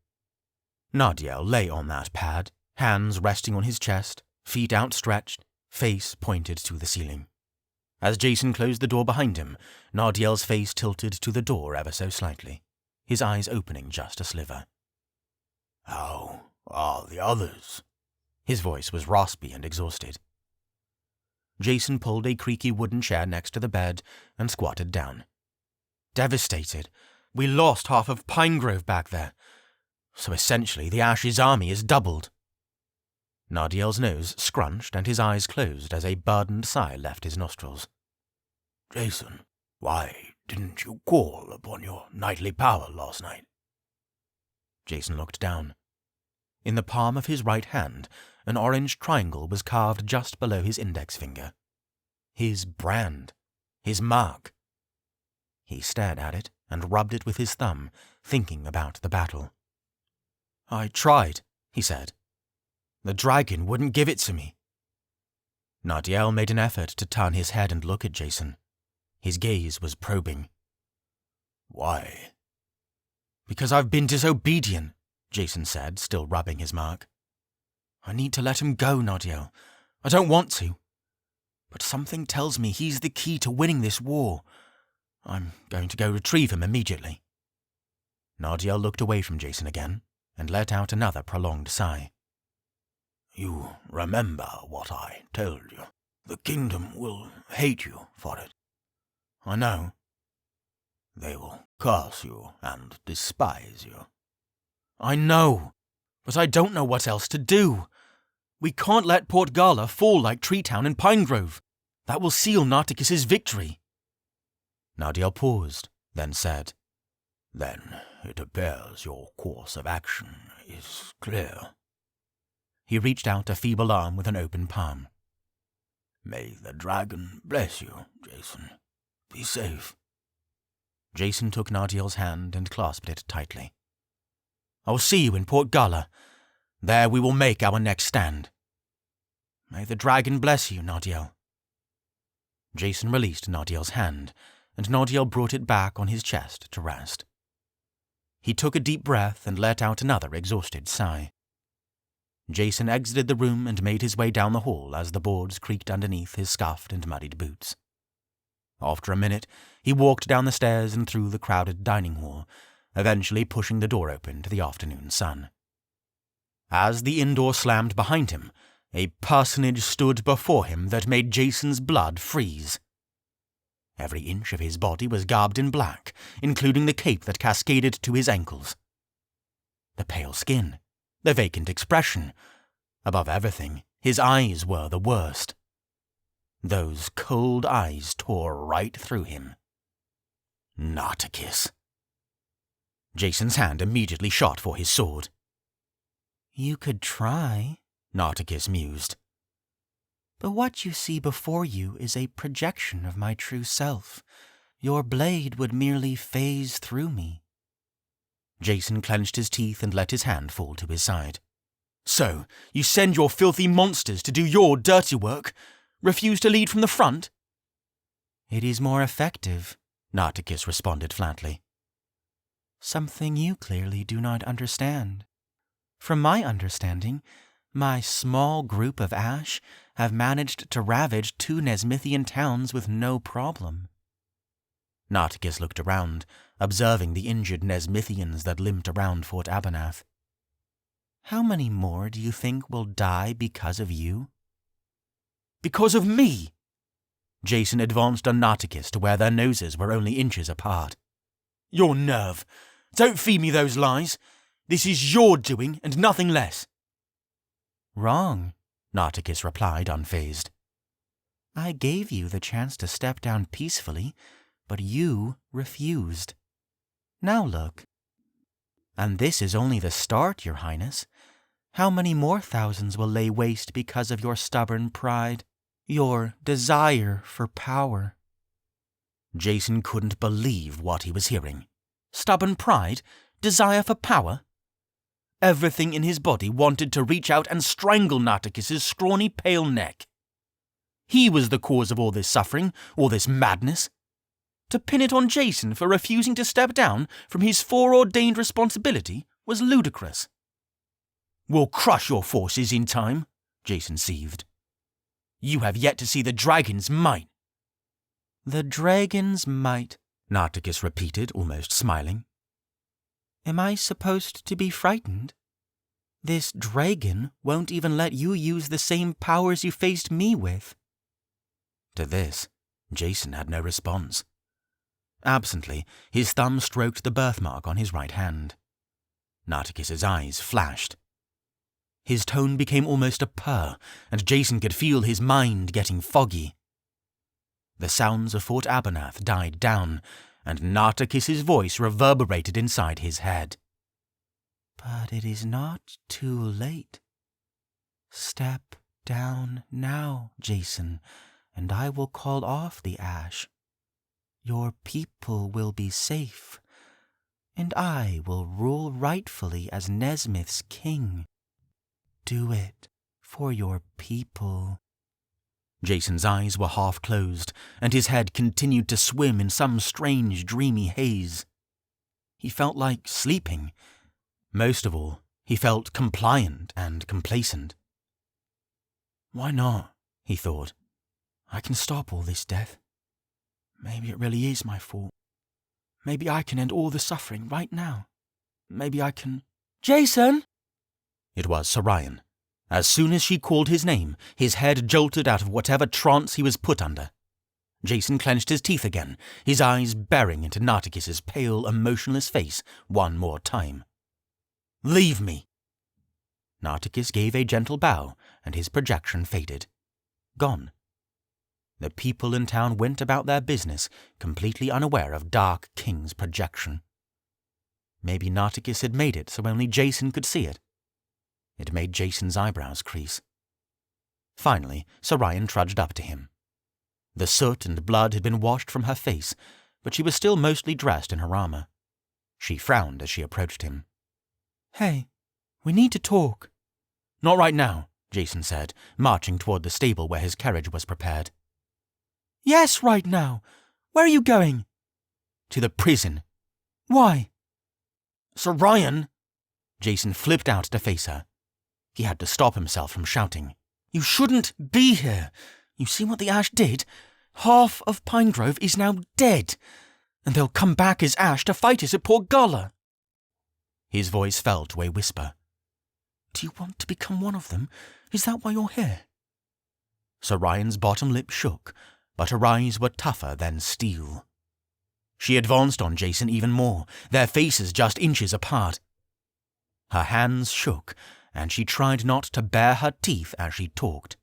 Nardiel lay on that pad, hands resting on his chest, feet outstretched, face pointed to the ceiling. As Jason closed the door behind him, Nardiel's face tilted to the door ever so slightly, his eyes opening just a sliver. "How are the others?" His voice was raspy and exhausted. Jason pulled a creaky wooden chair next to the bed and squatted down. Devastated. We lost half of Pinegrove back there. So essentially the Ash's army is doubled. Nardiel's nose scrunched and his eyes closed as a burdened sigh left his nostrils. "Jason, why didn't you call upon your knightly power last night?" Jason looked down. In the palm of his right hand, an orange triangle was carved just below his index finger. His brand. His mark. He stared at it and rubbed it with his thumb, thinking about the battle. "I tried," he said. "The dragon wouldn't give it to me." Nardiel made an effort to turn his head and look at Jason. His gaze was probing. Why? Because I've been disobedient, Jason said, still rubbing his mark. I need to let him go, Nadiel. I don't want to. But something tells me he's the key to winning this war. I'm going to go retrieve him immediately. Nadiel looked away from Jason again and let out another prolonged sigh. You remember what I told you. The kingdom will hate you for it. I know. They will curse you and despise you. I know, but I don't know what else to do. We can't let Port Gala fall like Treetown and Pinegrove. That will seal Nartikis' victory. Nadiel paused, then said, Then it appears your course of action is clear. He reached out a feeble arm with an open palm. May the dragon bless you, Jason. Be safe. Jason took Nadiel's hand and clasped it tightly. I'll see you in Port Gala. There we will make our next stand. May the dragon bless you, Nadiel. Jason released Nadiel's hand, and Nadiel brought it back on his chest to rest. He took a deep breath and let out another exhausted sigh. Jason exited the room and made his way down the hall as the boards creaked underneath his scuffed and muddied boots. After a minute, he walked down the stairs and through the crowded dining hall, eventually pushing the door open to the afternoon sun. As the inn door slammed behind him, a personage stood before him that made Jason's blood freeze. Every inch of his body was garbed in black, including the cape that cascaded to his ankles. The pale skin, the vacant expression. Above everything, his eyes were the worst. Those cold eyes tore right through him. Nartikis. Jason's hand immediately shot for his sword. You could try, Nartikis mused. But what you see before you is a projection of my true self. Your blade would merely phase through me. Jason clenched his teeth and let his hand fall to his side. So, you send your filthy monsters to do your dirty work? Refuse to lead from the front? It is more effective, Nartikis responded flatly. Something you clearly do not understand. From my understanding, my small group of Ash have managed to ravage 2 Nezmithian towns with no problem. Nartikis looked around, observing the injured Nezmithians that limped around Fort Abernath. How many more do you think will die because of you? Because of me? Jason advanced on Nartikis to where their noses were only inches apart. Your nerve! Don't feed me those lies! This is your doing and nothing less. Wrong, Nartikis replied unfazed. I gave you the chance to step down peacefully, but you refused. Now look. And this is only the start, Your Highness. How many more thousands will lay waste because of your stubborn pride, your desire for power? Jason couldn't believe what he was hearing. Stubborn pride? Desire for power? Everything in his body wanted to reach out and strangle Nartikis' scrawny pale neck. He was the cause of all this suffering, all this madness. To pin it on Jason for refusing to step down from his foreordained responsibility was ludicrous. We'll crush your forces in time, Jason seethed. You have yet to see the dragon's might. The dragon's might, Nartikis repeated, almost smiling. Am I supposed to be frightened? This dragon won't even let you use the same powers you faced me with. To this, Jason had no response. Absently, his thumb stroked the birthmark on his right hand. Nartikis' eyes flashed. His tone became almost a purr, and Jason could feel his mind getting foggy. The sounds of Fort Abernath died down, and Nartikis' voice reverberated inside his head. But it is not too late. Step down now, Jason, and I will call off the ash. Your people will be safe, and I will rule rightfully as Nezmyth's king. Do it for your people. Jason's eyes were half closed, and his head continued to swim in some strange, dreamy haze. He felt like sleeping. Most of all, he felt compliant and complacent. Why not? He thought. I can stop all this death. Maybe it really is my fault. Maybe I can end all the suffering right now. Maybe I can... Jason! It was Sorian. As soon as she called his name, his head jolted out of whatever trance he was put under. Jason clenched his teeth again, his eyes bearing into Nartikis's pale, emotionless face one more time. Leave me! Nartikis gave a gentle bow, and his projection faded. Gone. The people in town went about their business, completely unaware of Dark King's projection. Maybe Nartikis had made it so only Jason could see it. It made Jason's eyebrows crease. Finally, Sorian trudged up to him. The soot and blood had been washed from her face, but she was still mostly dressed in her armor. She frowned as she approached him. Hey, we need to talk. Not right now, Jason said, marching toward the stable where his carriage was prepared. Yes, right now. Where are you going? To the prison. Why? Sorian! Jason flipped out to face her. He had to stop himself from shouting. You shouldn't be here. You see what the ash did? Half of Pinegrove is now dead, and they'll come back as ash to fight us at Port Gala. His voice fell to a whisper. Do you want to become one of them? Is that why you're here? Sorian's bottom lip shook, but her eyes were tougher than steel. She advanced on Jason even more, their faces just inches apart. Her hands shook, and she tried not to bare her teeth as she talked.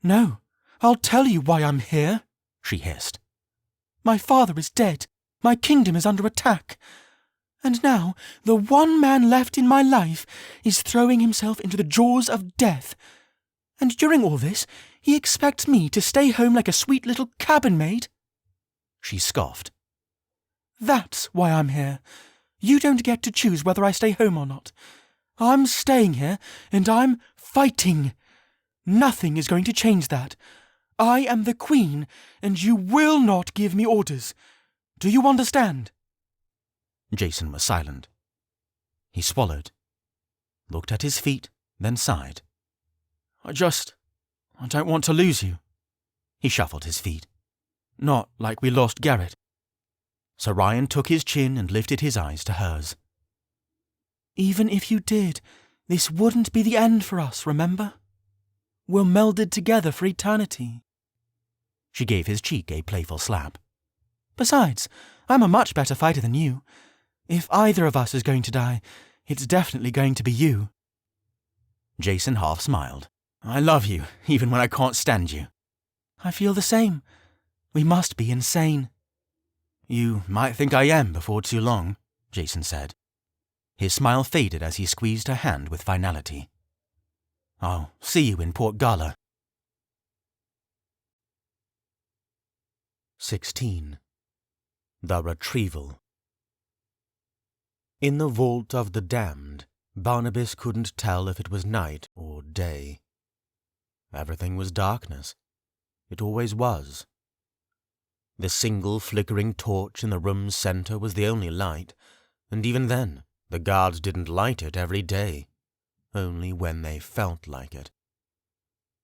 No, I'll tell you why I'm here, she hissed. My father is dead. My kingdom is under attack. And now the one man left in my life is throwing himself into the jaws of death. And during all this, he expects me to stay home like a sweet little cabin maid? She scoffed. That's why I'm here. You don't get to choose whether I stay home or not. I'm staying here, and I'm fighting. Nothing is going to change that. I am the queen, and you will not give me orders. Do you understand? Jason was silent. He swallowed, looked at his feet, then sighed. I don't want to lose you. He shuffled his feet. Not like we lost Garrett. Sorian took his chin and lifted his eyes to hers. Even if you did, this wouldn't be the end for us, remember? We're melded together for eternity. She gave his cheek a playful slap. Besides, I'm a much better fighter than you. If either of us is going to die, it's definitely going to be you. Jason half smiled. I love you, even when I can't stand you. I feel the same. We must be insane. You might think I am before too long, Jason said. His smile faded as he squeezed her hand with finality. I'll see you in Port Gala. 16. The Retrieval. In the Vault of the Damned, Barnabas couldn't tell if it was night or day. Everything was darkness. It always was. The single flickering torch in the room's center was the only light, and even then, the guards didn't light it every day, only when they felt like it.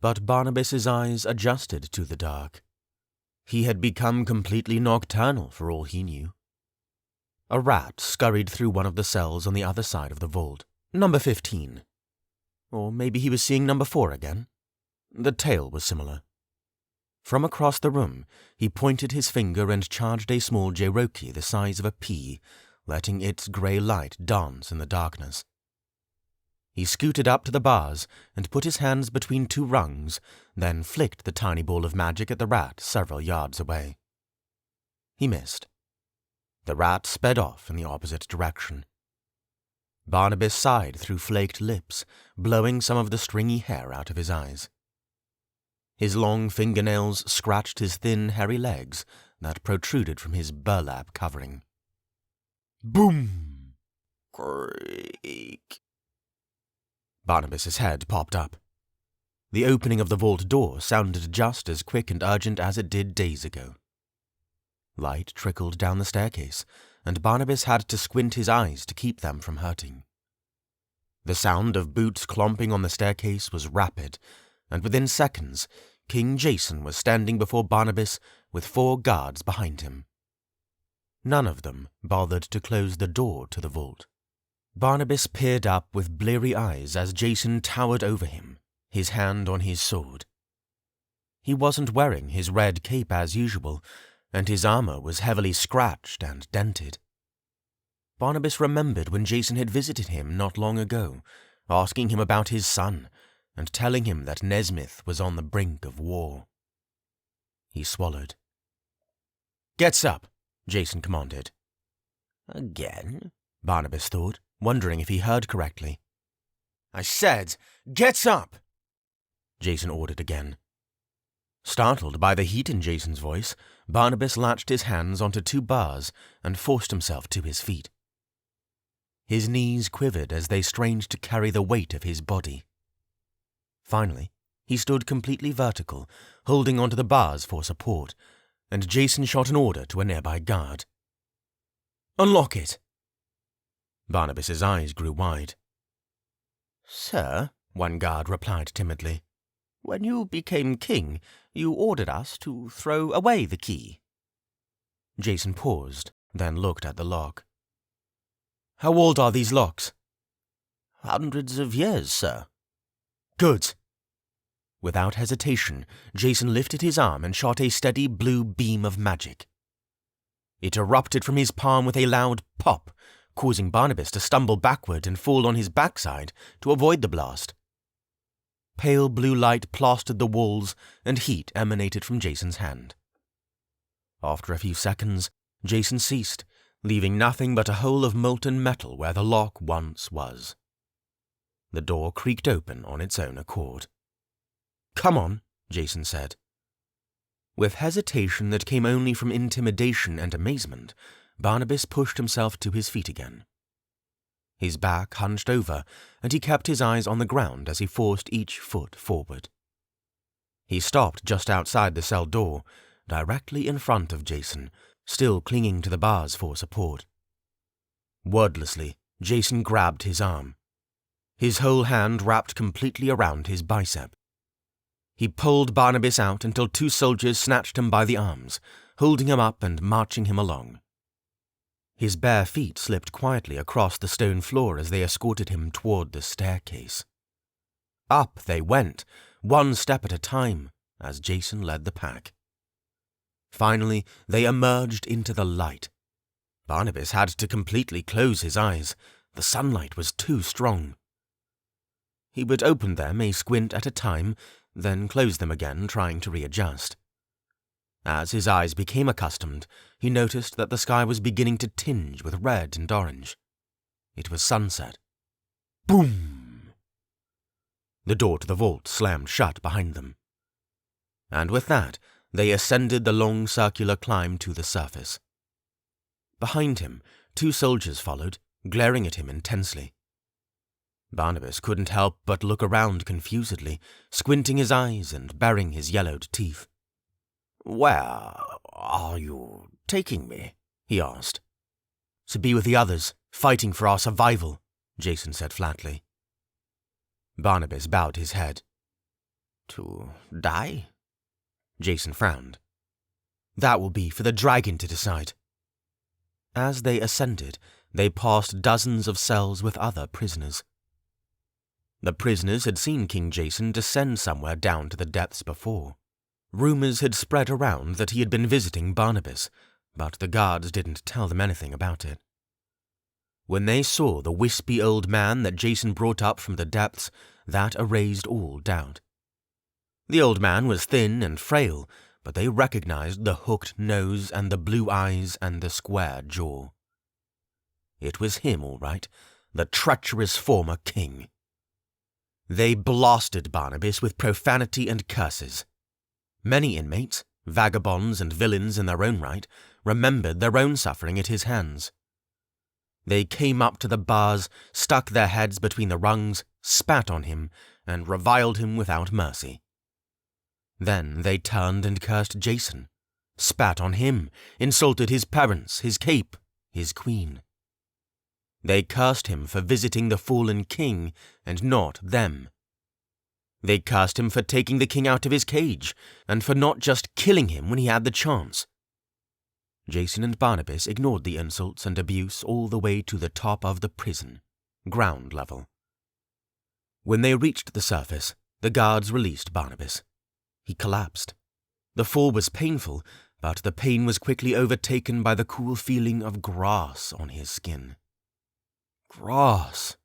But Barnabas's eyes adjusted to the dark. He had become completely nocturnal for all he knew. A rat scurried through one of the cells on the other side of the vault, number 15. Or maybe he was seeing number 4 again. The tail was similar. From across the room, he pointed his finger and charged a small Cherokee the size of a pea, letting its grey light dance in the darkness. He scooted up to the bars and put his hands between 2 rungs, then flicked the tiny ball of magic at the rat several yards away. He missed. The rat sped off in the opposite direction. Barnabas sighed through flaked lips, blowing some of the stringy hair out of his eyes. His long fingernails scratched his thin, hairy legs that protruded from his burlap covering. Boom! Creak! Barnabas's head popped up. The opening of the vault door sounded just as quick and urgent as it did days ago. Light trickled down the staircase, and Barnabas had to squint his eyes to keep them from hurting. The sound of boots clomping on the staircase was rapid, and within seconds, King Jason was standing before Barnabas with 4 guards behind him. None of them bothered to close the door to the vault. Barnabas peered up with bleary eyes as Jason towered over him, his hand on his sword. He wasn't wearing his red cape as usual, and his armor was heavily scratched and dented. Barnabas remembered when Jason had visited him not long ago, asking him about his son, and telling him that Nezmyth was on the brink of war. He swallowed. "Gets up," Jason commanded. Again? Barnabas thought, wondering if he heard correctly. "I said, gets up!" Jason ordered again. Startled by the heat in Jason's voice, Barnabas latched his hands onto 2 bars and forced himself to his feet. His knees quivered as they strained to carry the weight of his body. Finally, he stood completely vertical, holding onto the bars for support, and Jason shot an order to a nearby guard. "Unlock it!" Barnabas's eyes grew wide. Sir, One guard replied timidly. when you became king, you ordered us to throw away the key. Jason paused, then looked at the lock. "How old are these locks?" Hundreds of years, sir. "Good." Without hesitation, Jason lifted his arm and shot a steady blue beam of magic. It erupted from his palm with a loud pop, causing Barnabas to stumble backward and fall on his backside to avoid the blast. Pale blue light plastered the walls, and heat emanated from Jason's hand. After a few seconds, Jason ceased, leaving nothing but a hole of molten metal where the lock once was. The door creaked open on its own accord. "Come on," Jason said. With hesitation that came only from intimidation and amazement, Barnabas pushed himself to his feet again. His back hunched over, and he kept his eyes on the ground as he forced each foot forward. He stopped just outside the cell door, directly in front of Jason, still clinging to the bars for support. Wordlessly, Jason grabbed his arm. His whole hand wrapped completely around his bicep. He pulled Barnabas out until 2 soldiers snatched him by the arms, holding him up and marching him along. His bare feet slipped quietly across the stone floor as they escorted him toward the staircase. Up they went, 1 step at a time, as Jason led the pack. Finally, they emerged into the light. Barnabas had to completely close his eyes. The sunlight was too strong. He would open them a squint at a time, then close them again, trying to readjust. As his eyes became accustomed, he noticed that the sky was beginning to tinge with red and orange. It was sunset. Boom! The door to the vault slammed shut behind them. And with that, they ascended the long circular climb to the surface. Behind him, 2 soldiers followed, glaring at him intensely. Barnabas couldn't help but look around confusedly, squinting his eyes and baring his yellowed teeth. Where are you taking me? He asked. "To be with the others, fighting for our survival," Jason said flatly. Barnabas bowed his head. To die? Jason frowned. "That will be for the dragon to decide." As they ascended, they passed dozens of cells with other prisoners. The prisoners had seen King Jason descend somewhere down to the depths before. Rumors had spread around that he had been visiting Barnabas, but the guards didn't tell them anything about it. When they saw the wispy old man that Jason brought up from the depths, that erased all doubt. The old man was thin and frail, but they recognized the hooked nose and the blue eyes and the square jaw. It was him, all right, the treacherous former king. They blasted Barnabas with profanity and curses. Many inmates, vagabonds and villains in their own right, remembered their own suffering at his hands. They came up to the bars, stuck their heads between the rungs, spat on him, and reviled him without mercy. Then they turned and cursed Jason, spat on him, insulted his parents, his cape, his queen. They cursed him for visiting the fallen king and not them. They cursed him for taking the king out of his cage and for not just killing him when he had the chance. Jason and Barnabas ignored the insults and abuse all the way to the top of the prison, ground level. When they reached the surface, the guards released Barnabas. He collapsed. The fall was painful, but the pain was quickly overtaken by the cool feeling of grass on his skin. Grass.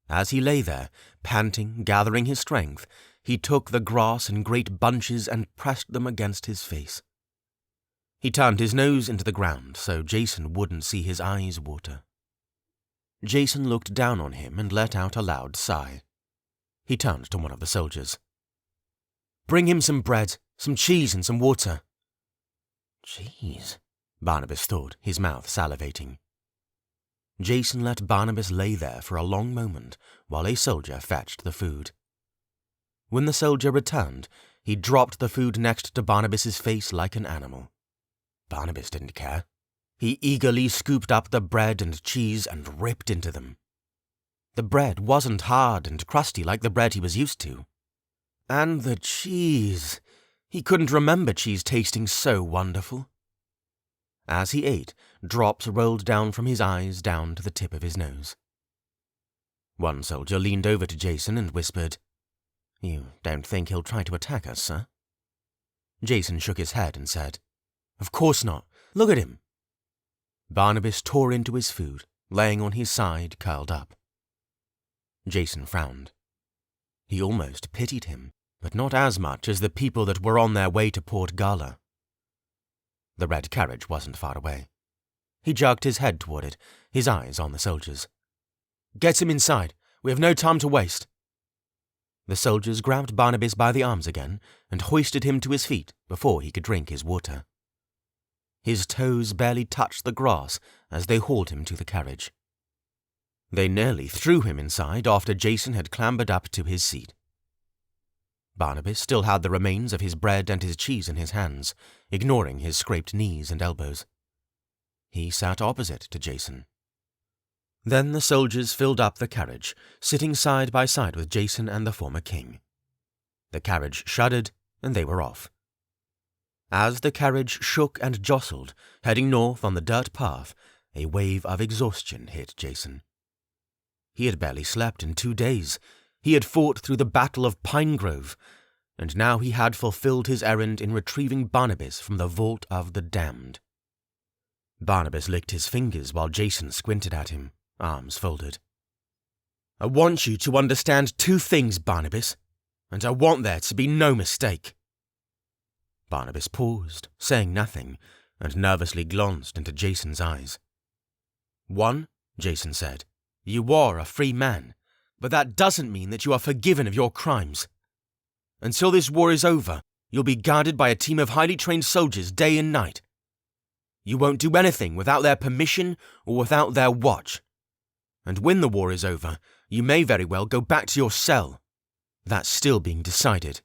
As he lay there, panting, gathering his strength, he took the grass in great bunches and pressed them against his face. He turned his nose into the ground so Jason wouldn't see his eyes water. Jason looked down on him and let out a loud sigh. He turned to one of the soldiers. "Bring him some bread, some cheese and some water." "Cheese," Barnabas thought, his mouth salivating. Jason let Barnabas lay there for a long moment while a soldier fetched the food. When the soldier returned, he dropped the food next to Barnabas's face like an animal. Barnabas didn't care. He eagerly scooped up the bread and cheese and ripped into them. The bread wasn't hard and crusty like the bread he was used to. And the cheese. He couldn't remember cheese tasting so wonderful. As he ate, drops rolled down from his eyes down to the tip of his nose. One soldier leaned over to Jason and whispered, "You don't think he'll try to attack us, sir?" Jason shook his head and said, "Of course not. Look at him." Barnabas tore into his food, laying on his side, curled up. Jason frowned. He almost pitied him, but not as much as the people that were on their way to Port Gala. The red carriage wasn't far away. He jerked his head toward it, his eyes on the soldiers. "Get him inside. We have no time to waste." The soldiers grabbed Barnabas by the arms again and hoisted him to his feet before he could drink his water. His toes barely touched the grass as they hauled him to the carriage. They nearly threw him inside after Jason had clambered up to his seat. Barnabas still had the remains of his bread and his cheese in his hands, ignoring his scraped knees and elbows. He sat opposite to Jason. Then the soldiers filled up the carriage, sitting side by side with Jason and the former king. The carriage shuddered, and they were off. As the carriage shook and jostled, heading north on the dirt path, a wave of exhaustion hit Jason. He had barely slept in 2 days. He had fought through the Battle of Pine Grove, and now he had fulfilled his errand in retrieving Barnabas from the Vault of the Damned. Barnabas licked his fingers while Jason squinted at him, arms folded. "I want you to understand 2 things, Barnabas, and I want there to be no mistake." Barnabas paused, saying nothing, and nervously glanced into Jason's eyes. "1," Jason said, "you are a free man, but that doesn't mean that you are forgiven of your crimes. Until this war is over, you'll be guarded by a team of highly trained soldiers day and night. You won't do anything without their permission or without their watch. And when the war is over, you may very well go back to your cell. That's still being decided."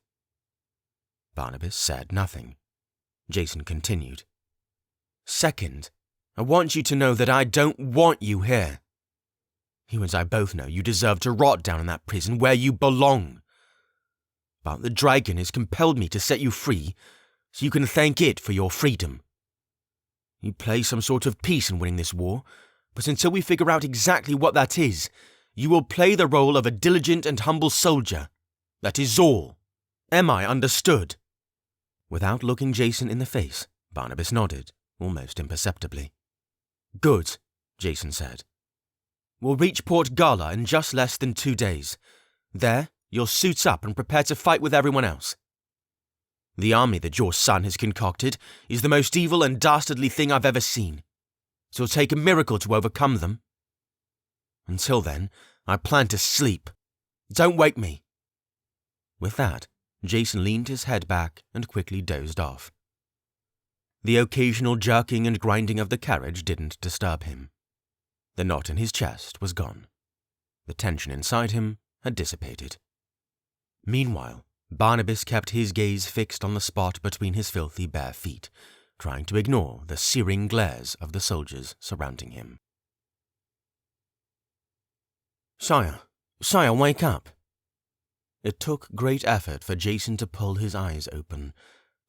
Barnabas said nothing. Jason continued. "2nd, I want you to know that I don't want you here. You and I both know you deserve to rot down in that prison where you belong. But the dragon has compelled me to set you free, so you can thank it for your freedom. You play some sort of piece in winning this war, but until we figure out exactly what that is, you will play the role of a diligent and humble soldier. That is all. Am I understood?" Without looking Jason in the face, Barnabas nodded, almost imperceptibly. "Good," Jason said. "We'll reach Port Gala in just less than 2 days. There, you'll suit up and prepare to fight with everyone else. The army that your son has concocted is the most evil and dastardly thing I've ever seen, so it'll take a miracle to overcome them. Until then, I plan to sleep. Don't wake me." With that, Jason leaned his head back and quickly dozed off. The occasional jerking and grinding of the carriage didn't disturb him. The knot in his chest was gone. The tension inside him had dissipated. Meanwhile, Barnabas kept his gaze fixed on the spot between his filthy bare feet, trying to ignore the searing glares of the soldiers surrounding him. "Sire, wake up!" It took great effort for Jason to pull his eyes open.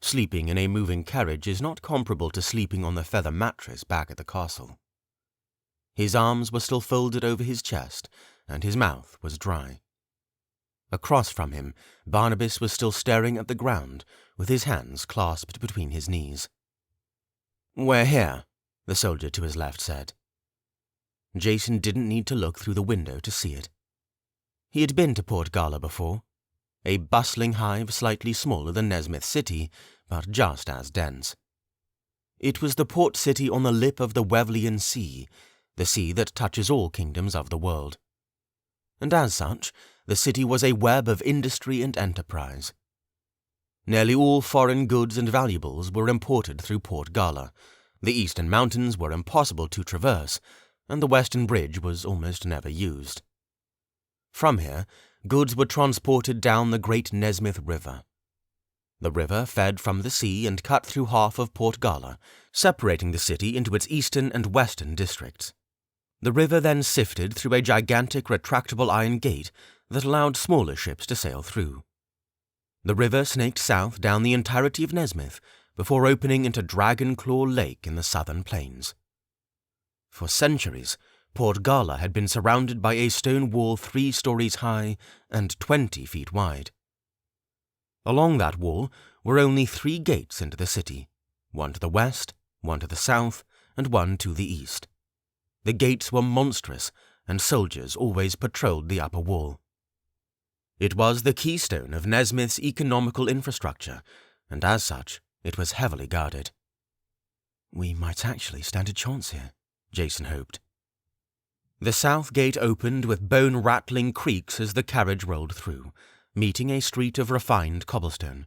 Sleeping in a moving carriage is not comparable to sleeping on the feather mattress back at the castle. His arms were still folded over his chest, and his mouth was dry. Across from him, Barnabas was still staring at the ground, with his hands clasped between his knees. "We're here," the soldier to his left said. Jason didn't need to look through the window to see it. He had been to Port Gala before, a bustling hive slightly smaller than Nezmyth City, but just as dense. It was the port city on the lip of the Wevlian Sea, the sea that touches all kingdoms of the world. And as such, the city was a web of industry and enterprise. Nearly all foreign goods and valuables were imported through Port Gala. The eastern mountains were impossible to traverse, and the western bridge was almost never used. From here, goods were transported down the great Nezmyth River. The river fed from the sea and cut through half of Port Gala, separating the city into its eastern and western districts. The river then sifted through a gigantic retractable iron gate that allowed smaller ships to sail through. The river snaked south down the entirety of Nezmyth before opening into Dragon Claw Lake in the southern plains. For centuries, Port Gala had been surrounded by a stone wall 3 stories high and 20 feet wide. Along that wall were only 3 gates into the city, one to the west, one to the south, and one to the east. The gates were monstrous, and soldiers always patrolled the upper wall. It was the keystone of Nezmyth's economical infrastructure, and as such, it was heavily guarded. "We might actually stand a chance here," Jason hoped. The south gate opened with bone-rattling creaks as the carriage rolled through, meeting a street of refined cobblestone.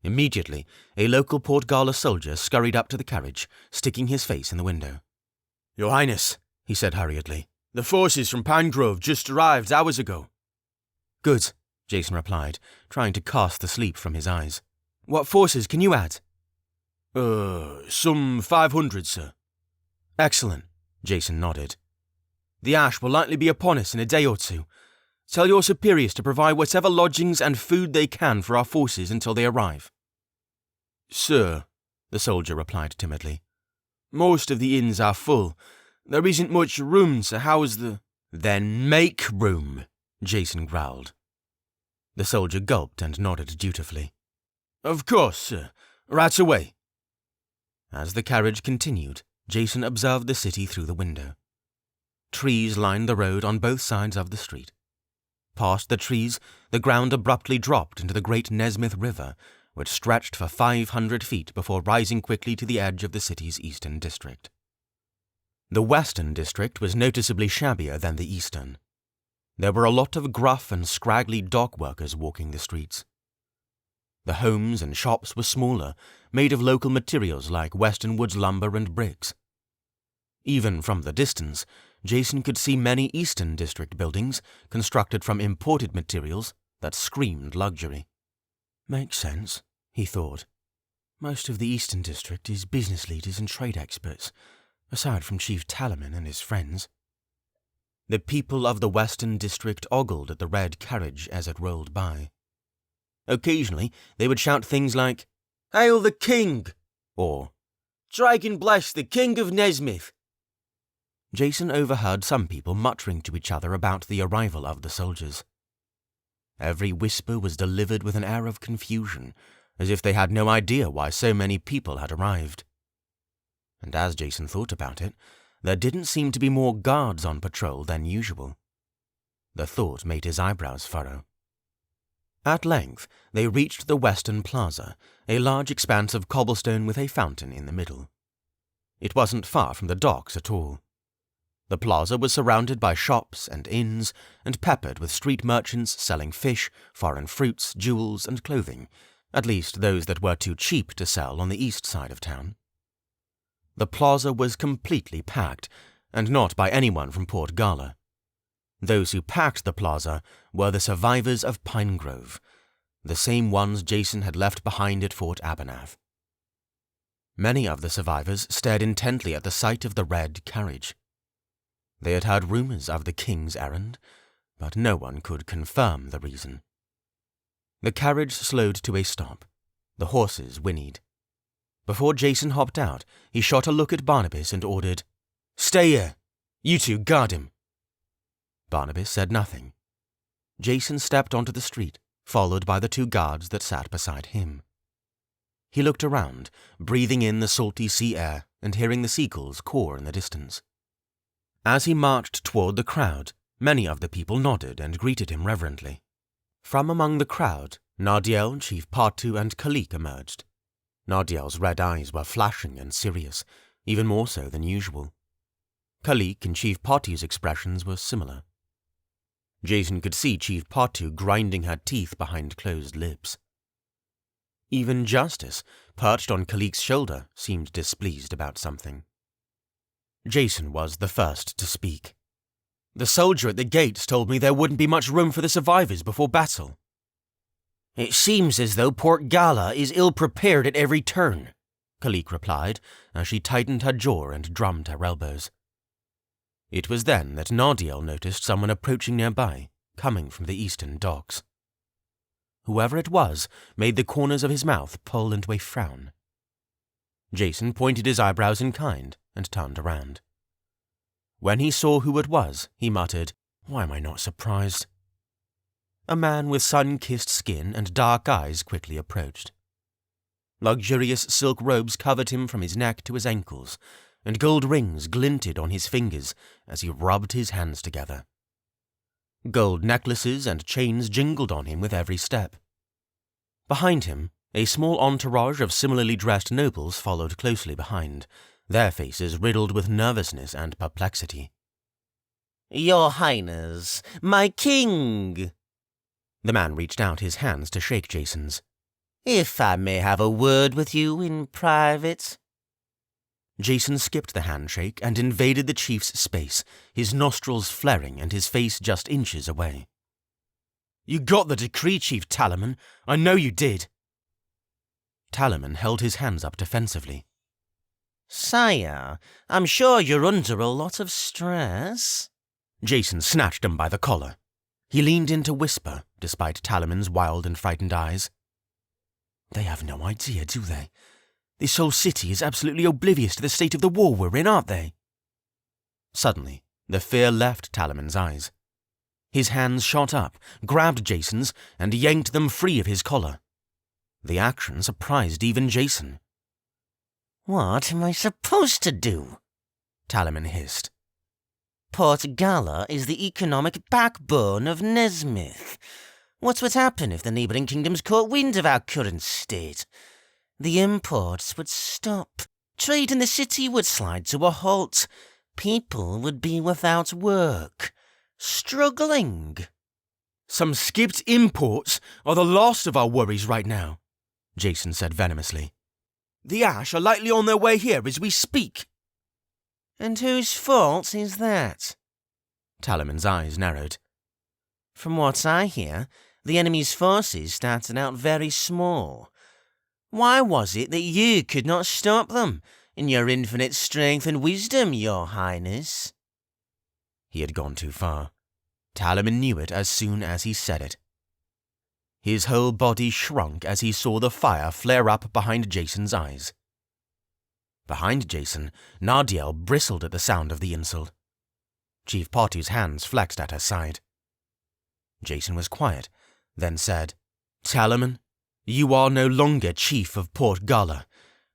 Immediately, a local Port Gala soldier scurried up to the carriage, sticking his face in the window. "Your Highness," he said hurriedly, "the forces from Pinegrove just arrived hours ago." "Good," Jason replied, trying to cast the sleep from his eyes. "What forces can you add?" Some 500, sir." "Excellent," Jason nodded. "The Ash will likely be upon us in a day or 2. Tell your superiors to provide whatever lodgings and food they can for our forces until they arrive." "Sir," the soldier replied timidly, "most of the inns are full. There isn't much room to house the—" "Then make room," Jason growled. The soldier gulped and nodded dutifully. "Of course, sir. Right away." As the carriage continued, Jason observed the city through the window. Trees lined the road on both sides of the street. Past the trees, the ground abruptly dropped into the great Nezmyth River, which stretched for 500 feet before rising quickly to the edge of the city's eastern district. The western district was noticeably shabbier than the eastern. There were a lot of gruff and scraggly dock workers walking the streets. The homes and shops were smaller, made of local materials like Western Woods lumber and bricks. Even from the distance, Jason could see many Eastern District buildings constructed from imported materials that screamed luxury. "Makes sense," he thought. "Most of the Eastern District is business leaders and trade experts, aside from Chief Talaman and his friends." The people of the Western District ogled at the red carriage as it rolled by. Occasionally, they would shout things like, "Hail the King!" or "Dragon bless the King of Nezmyth!" Jason overheard some people muttering to each other about the arrival of the soldiers. Every whisper was delivered with an air of confusion, as if they had no idea why so many people had arrived. And as Jason thought about it, there didn't seem to be more guards on patrol than usual. The thought made his eyebrows furrow. At length, they reached the Western Plaza, a large expanse of cobblestone with a fountain in the middle. It wasn't far from the docks at all. The plaza was surrounded by shops and inns, and peppered with street merchants selling fish, foreign fruits, jewels, and clothing, at least those that were too cheap to sell on the east side of town. The plaza was completely packed, and not by anyone from Port Gala. Those who packed the plaza were the survivors of Pine Grove, the same ones Jason had left behind at Fort Abernath. Many of the survivors stared intently at the sight of the red carriage. They had heard rumors of the king's errand, but no one could confirm the reason. The carriage slowed to a stop. The horses whinnied. Before Jason hopped out, he shot a look at Barnabas and ordered, "Stay here. You two guard him." Barnabas said nothing. Jason stepped onto the street, followed by the two guards that sat beside him. He looked around, breathing in the salty sea air and hearing the seagulls caw in the distance. As he marched toward the crowd, many of the people nodded and greeted him reverently. From among the crowd, Nardiel, Chief Partu, and Kalik emerged. Nardiel's red eyes were flashing and serious, even more so than usual. Kalik and Chief Partu's expressions were similar. Jason could see Chief Partu grinding her teeth behind closed lips. Even Justice, perched on Kalik's shoulder, seemed displeased about something. Jason was the first to speak. "The soldier at the gates told me there wouldn't be much room for the survivors before battle." "It seems as though Port Gala is ill-prepared at every turn," Kalik replied, as she tightened her jaw and drummed her elbows. It was then that Nardiel noticed someone approaching nearby, coming from the eastern docks. Whoever it was made the corners of his mouth pull into a frown. Jason pointed his eyebrows in kind and turned around. When he saw who it was, he muttered, "Why am I not surprised?" A man with sun-kissed skin and dark eyes quickly approached. Luxurious silk robes covered him from his neck to his ankles, and gold rings glinted on his fingers as he rubbed his hands together. Gold necklaces and chains jingled on him with every step. Behind him, a small entourage of similarly dressed nobles followed closely behind, their faces riddled with nervousness and perplexity. "Your Highness, my king!" The man reached out his hands to shake Jason's. "If I may have a word with you in private." Jason skipped the handshake and invaded the chief's space, his nostrils flaring and his face just inches away. "You got the decree, Chief Talaman. I know you did." Talaman held his hands up defensively. "Sire, I'm sure you're under a lot of stress." Jason snatched him by the collar. He leaned in to whisper, despite Talaman's wild and frightened eyes. "They have no idea, do they? This whole city is absolutely oblivious to the state of the war we're in, aren't they?" Suddenly, the fear left Talaman's eyes. His hands shot up, grabbed Jason's, and yanked them free of his collar. The action surprised even Jason. "What am I supposed to do?" Talaman hissed. "Port Gala is the economic backbone of Nezmyth. What would happen if the neighbouring kingdoms caught wind of our current state? The imports would stop. Trade in the city would slide to a halt. People would be without work, struggling." "Some skipped imports are the last of our worries right now," Jason said venomously. "The Ash are likely on their way here as we speak." "And whose fault is that?" Talaman's eyes narrowed. "From what I hear, the enemy's forces started out very small. Why was it that you could not stop them, in your infinite strength and wisdom, Your Highness?" He had gone too far. Talaman knew it as soon as he said it. His whole body shrunk as he saw the fire flare up behind Jason's eyes. Behind Jason, Nardiel bristled at the sound of the insult. Chief Partu's hands flexed at her side. Jason was quiet, then said, "Talaman, you are no longer chief of Port Gala.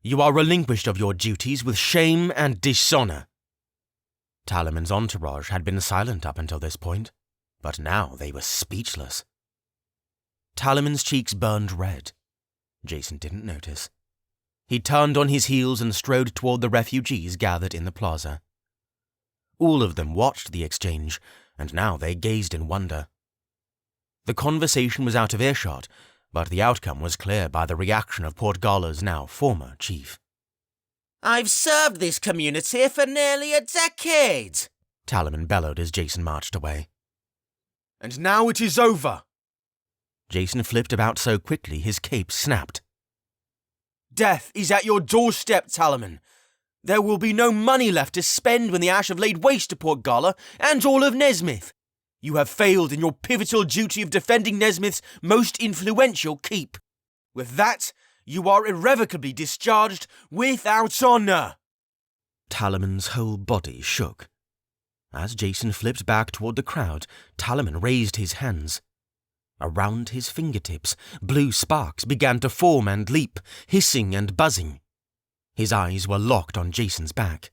You are relinquished of your duties with shame and dishonor." Talaman's entourage had been silent up until this point, but now they were speechless. Talaman's cheeks burned red. Jason didn't notice. He turned on his heels and strode toward the refugees gathered in the plaza. All of them watched the exchange, and now they gazed in wonder. The conversation was out of earshot, but the outcome was clear by the reaction of Port Gala's now former chief. "I've served this community for nearly a decade," Talaman bellowed as Jason marched away. And now it is over. Jason flipped about so quickly his cape snapped. Death is at your doorstep, Talaman. There will be no money left to spend when the Ash have laid waste to Port Gala and all of Nezmyth. You have failed in your pivotal duty of defending Nezmyth's most influential keep. With that, you are irrevocably discharged without honour. Talaman's whole body shook. As Jason flipped back toward the crowd, Talaman raised his hands. Around his fingertips, blue sparks began to form and leap, hissing and buzzing. His eyes were locked on Jason's back.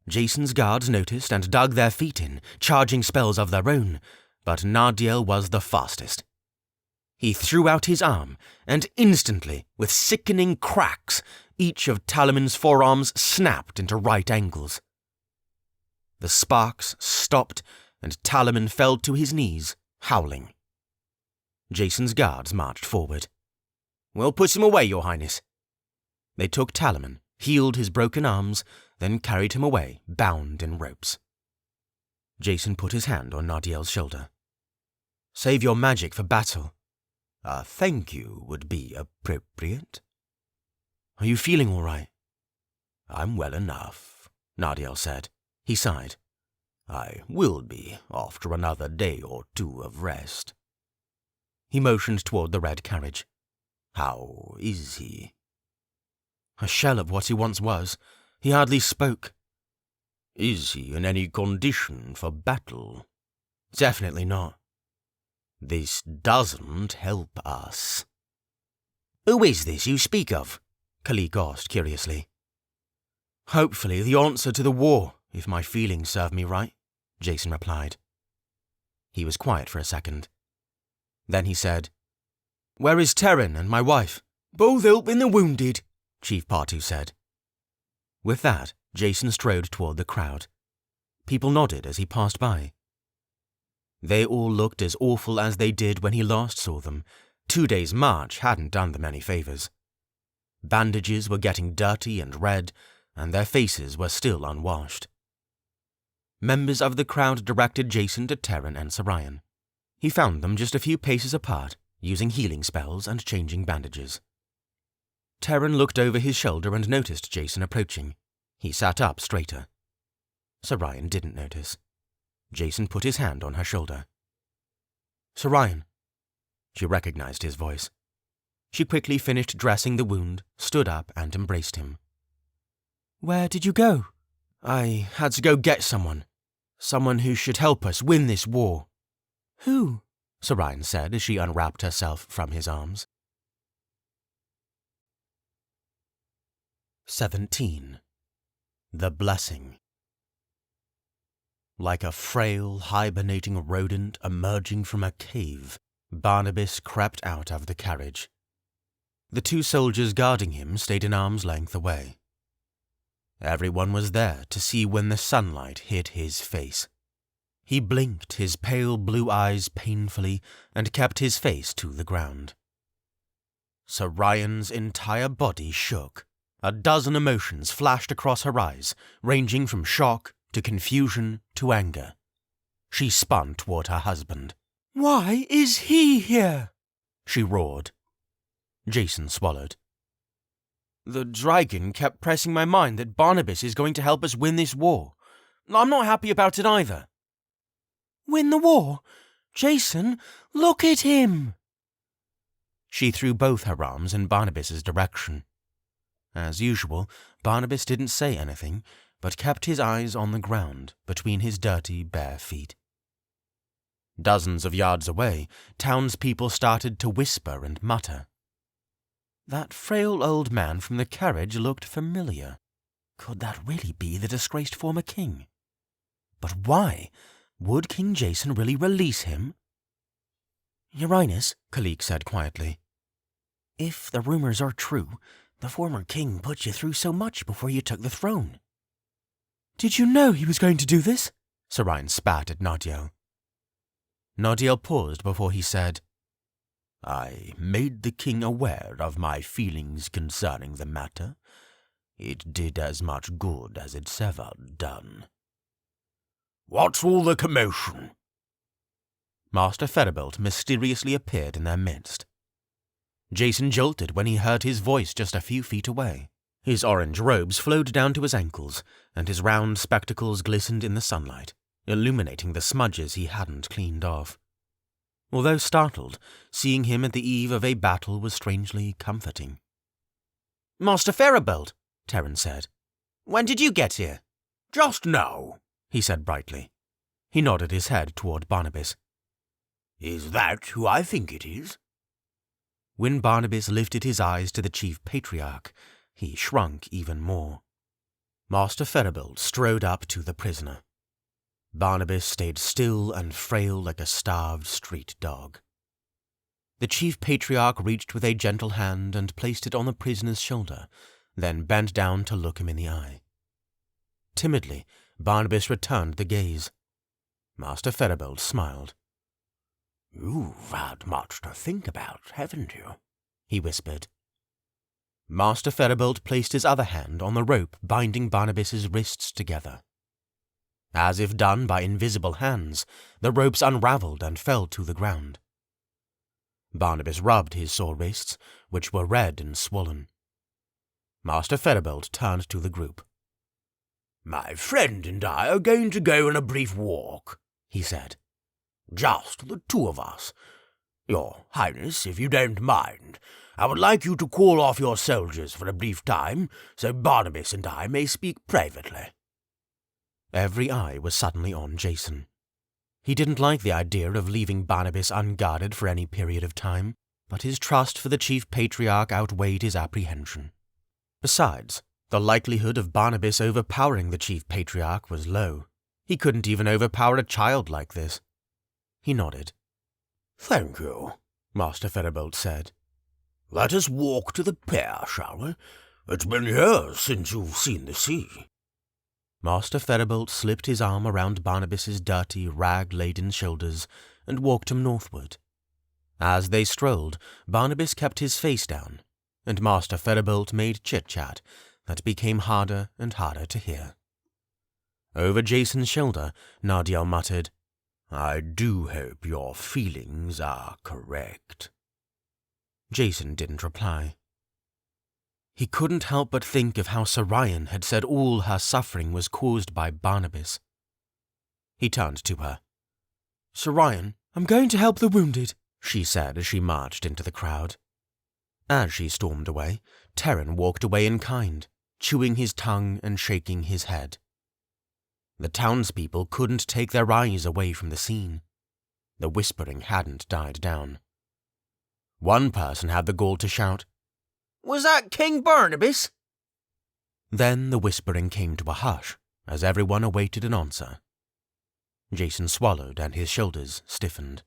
Jason's guards noticed and dug their feet in, charging spells of their own, but Nardiel was the fastest. He threw out his arm, and instantly, with sickening cracks, each of Talaman's forearms snapped into right angles. The sparks stopped, and Talaman fell to his knees, howling. Jason's guards marched forward. We'll put him away, Your Highness. They took Talaman, healed his broken arms, then carried him away, bound in ropes. Jason put his hand on Nardiel's shoulder. Save your magic for battle. A thank you would be appropriate. Are you feeling all right? I'm well enough, Nardiel said. He sighed. I will be after another day or two of rest. He motioned toward the red carriage. How is he? A shell of what he once was. He hardly spoke. Is he in any condition for battle? Definitely not. This doesn't help us. Who is this you speak of? Kalik asked curiously. Hopefully the answer to the war, if my feelings serve me right, Jason replied. He was quiet for a second. Then he said, Where is Terran and my wife? Both helping the wounded, Chief Partu said. With that, Jason strode toward the crowd. People nodded as he passed by. They all looked as awful as they did when he last saw them. 2 days' march hadn't done them any favors. Bandages were getting dirty and red, and their faces were still unwashed. Members of the crowd directed Jason to Terran and Sarayan. He found them just a few paces apart, using healing spells and changing bandages. Terran looked over his shoulder and noticed Jason approaching. He sat up straighter. Sarayan didn't notice. Jason put his hand on her shoulder. Sarayan. She recognized his voice. She quickly finished dressing the wound, stood up, and embraced him. Where did you go? I had to go get someone. Someone who should help us win this war. Who? Sarayan said as she unwrapped herself from his arms. 17. The Blessing. Like a frail, hibernating rodent emerging from a cave, Barnabas crept out of the carriage. The 2 soldiers guarding him stayed an arm's length away. Everyone was there to see when the sunlight hit his face. He blinked his pale blue eyes painfully and kept his face to the ground. Sarayan's entire body shook. A dozen emotions flashed across her eyes, ranging from shock to confusion to anger. She spun toward her husband. Why is he here? She roared. Jason swallowed. The dragon kept pressing my mind that Barnabas is going to help us win this war. I'm not happy about it either. Win the war? Jason, look at him! She threw both her arms in Barnabas's direction. As usual, Barnabas didn't say anything, but kept his eyes on the ground between his dirty, bare feet. Dozens of yards away, townspeople started to whisper and mutter. That frail old man from the carriage looked familiar. Could that really be the disgraced former king? But why? Would King Jason really release him? Your Highness, Kalik said quietly, if the rumors are true, the former king put you through so much before you took the throne. Did you know he was going to do this? Sarayan spat at Nardiel. Nardiel paused before he said, I made the king aware of my feelings concerning the matter. It did as much good as it's ever done. What's all the commotion? Master Ferribolt mysteriously appeared in their midst. Jason jolted when he heard his voice just a few feet away. His orange robes flowed down to his ankles, and his round spectacles glistened in the sunlight, illuminating the smudges he hadn't cleaned off. Although startled, seeing him at the eve of a battle was strangely comforting. "Master Ferribolt," Terran said. "When did you get here?" "Just now," he said brightly. He nodded his head toward Barnabas. "Is that who I think it is?" When Barnabas lifted his eyes to the Chief Patriarch, he shrunk even more. Master Ferribolt strode up to the prisoner. Barnabas stayed still and frail like a starved street dog. The Chief Patriarch reached with a gentle hand and placed it on the prisoner's shoulder, then bent down to look him in the eye. Timidly, Barnabas returned the gaze. Master Ferribolt smiled. "You've had much to think about, haven't you?" he whispered. Master Ferribolt placed his other hand on the rope binding Barnabas's wrists together. As if done by invisible hands, the ropes unraveled and fell to the ground. Barnabas rubbed his sore wrists, which were red and swollen. Master Ferribolt turned to the group. "My friend and I are going to go on a brief walk," he said. "Just the two of us. Your Highness, if you don't mind, I would like you to call off your soldiers for a brief time, so Barnabas and I may speak privately." Every eye was suddenly on Jason. He didn't like the idea of leaving Barnabas unguarded for any period of time, but his trust for the Chief Patriarch outweighed his apprehension. Besides, the likelihood of Barnabas overpowering the Chief Patriarch was low. He couldn't even overpower a child like this. He nodded. "Thank you," Master Ferribolt said. "Let us walk to the pier, shall we? It's been years since you've seen the sea." Master Ferribolt slipped his arm around Barnabas's dirty, rag-laden shoulders and walked him northward. As they strolled, Barnabas kept his face down, and Master Ferribolt made chit-chat that became harder and harder to hear. Over Jason's shoulder, Nardiel muttered, "I do hope your feelings are correct." Jason didn't reply. He couldn't help but think of how Sarayan had said all her suffering was caused by Barnabas. He turned to her. "Sarayan, I'm going to help the wounded," she said as she marched into the crowd. As she stormed away, Terran walked away in kind, chewing his tongue and shaking his head. The townspeople couldn't take their eyes away from the scene. The whispering hadn't died down. One person had the gall to shout, "Was that King Barnabas?" Then the whispering came to a hush as everyone awaited an answer. Jason swallowed and his shoulders stiffened.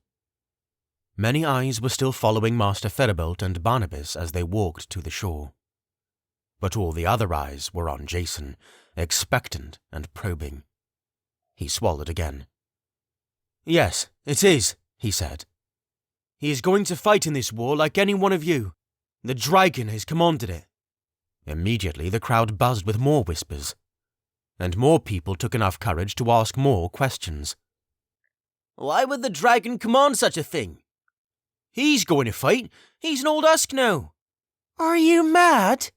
Many eyes were still following Master Ferribolt and Barnabas as they walked to the shore. But all the other eyes were on Jason, expectant and probing. He swallowed again. "Yes, it is," he said. "He is going to fight in this war like any one of you. The dragon has commanded it." Immediately the crowd buzzed with more whispers, and more people took enough courage to ask more questions. "Why would the dragon command such a thing? He's going to fight. He's an old husk now." "Are you mad?"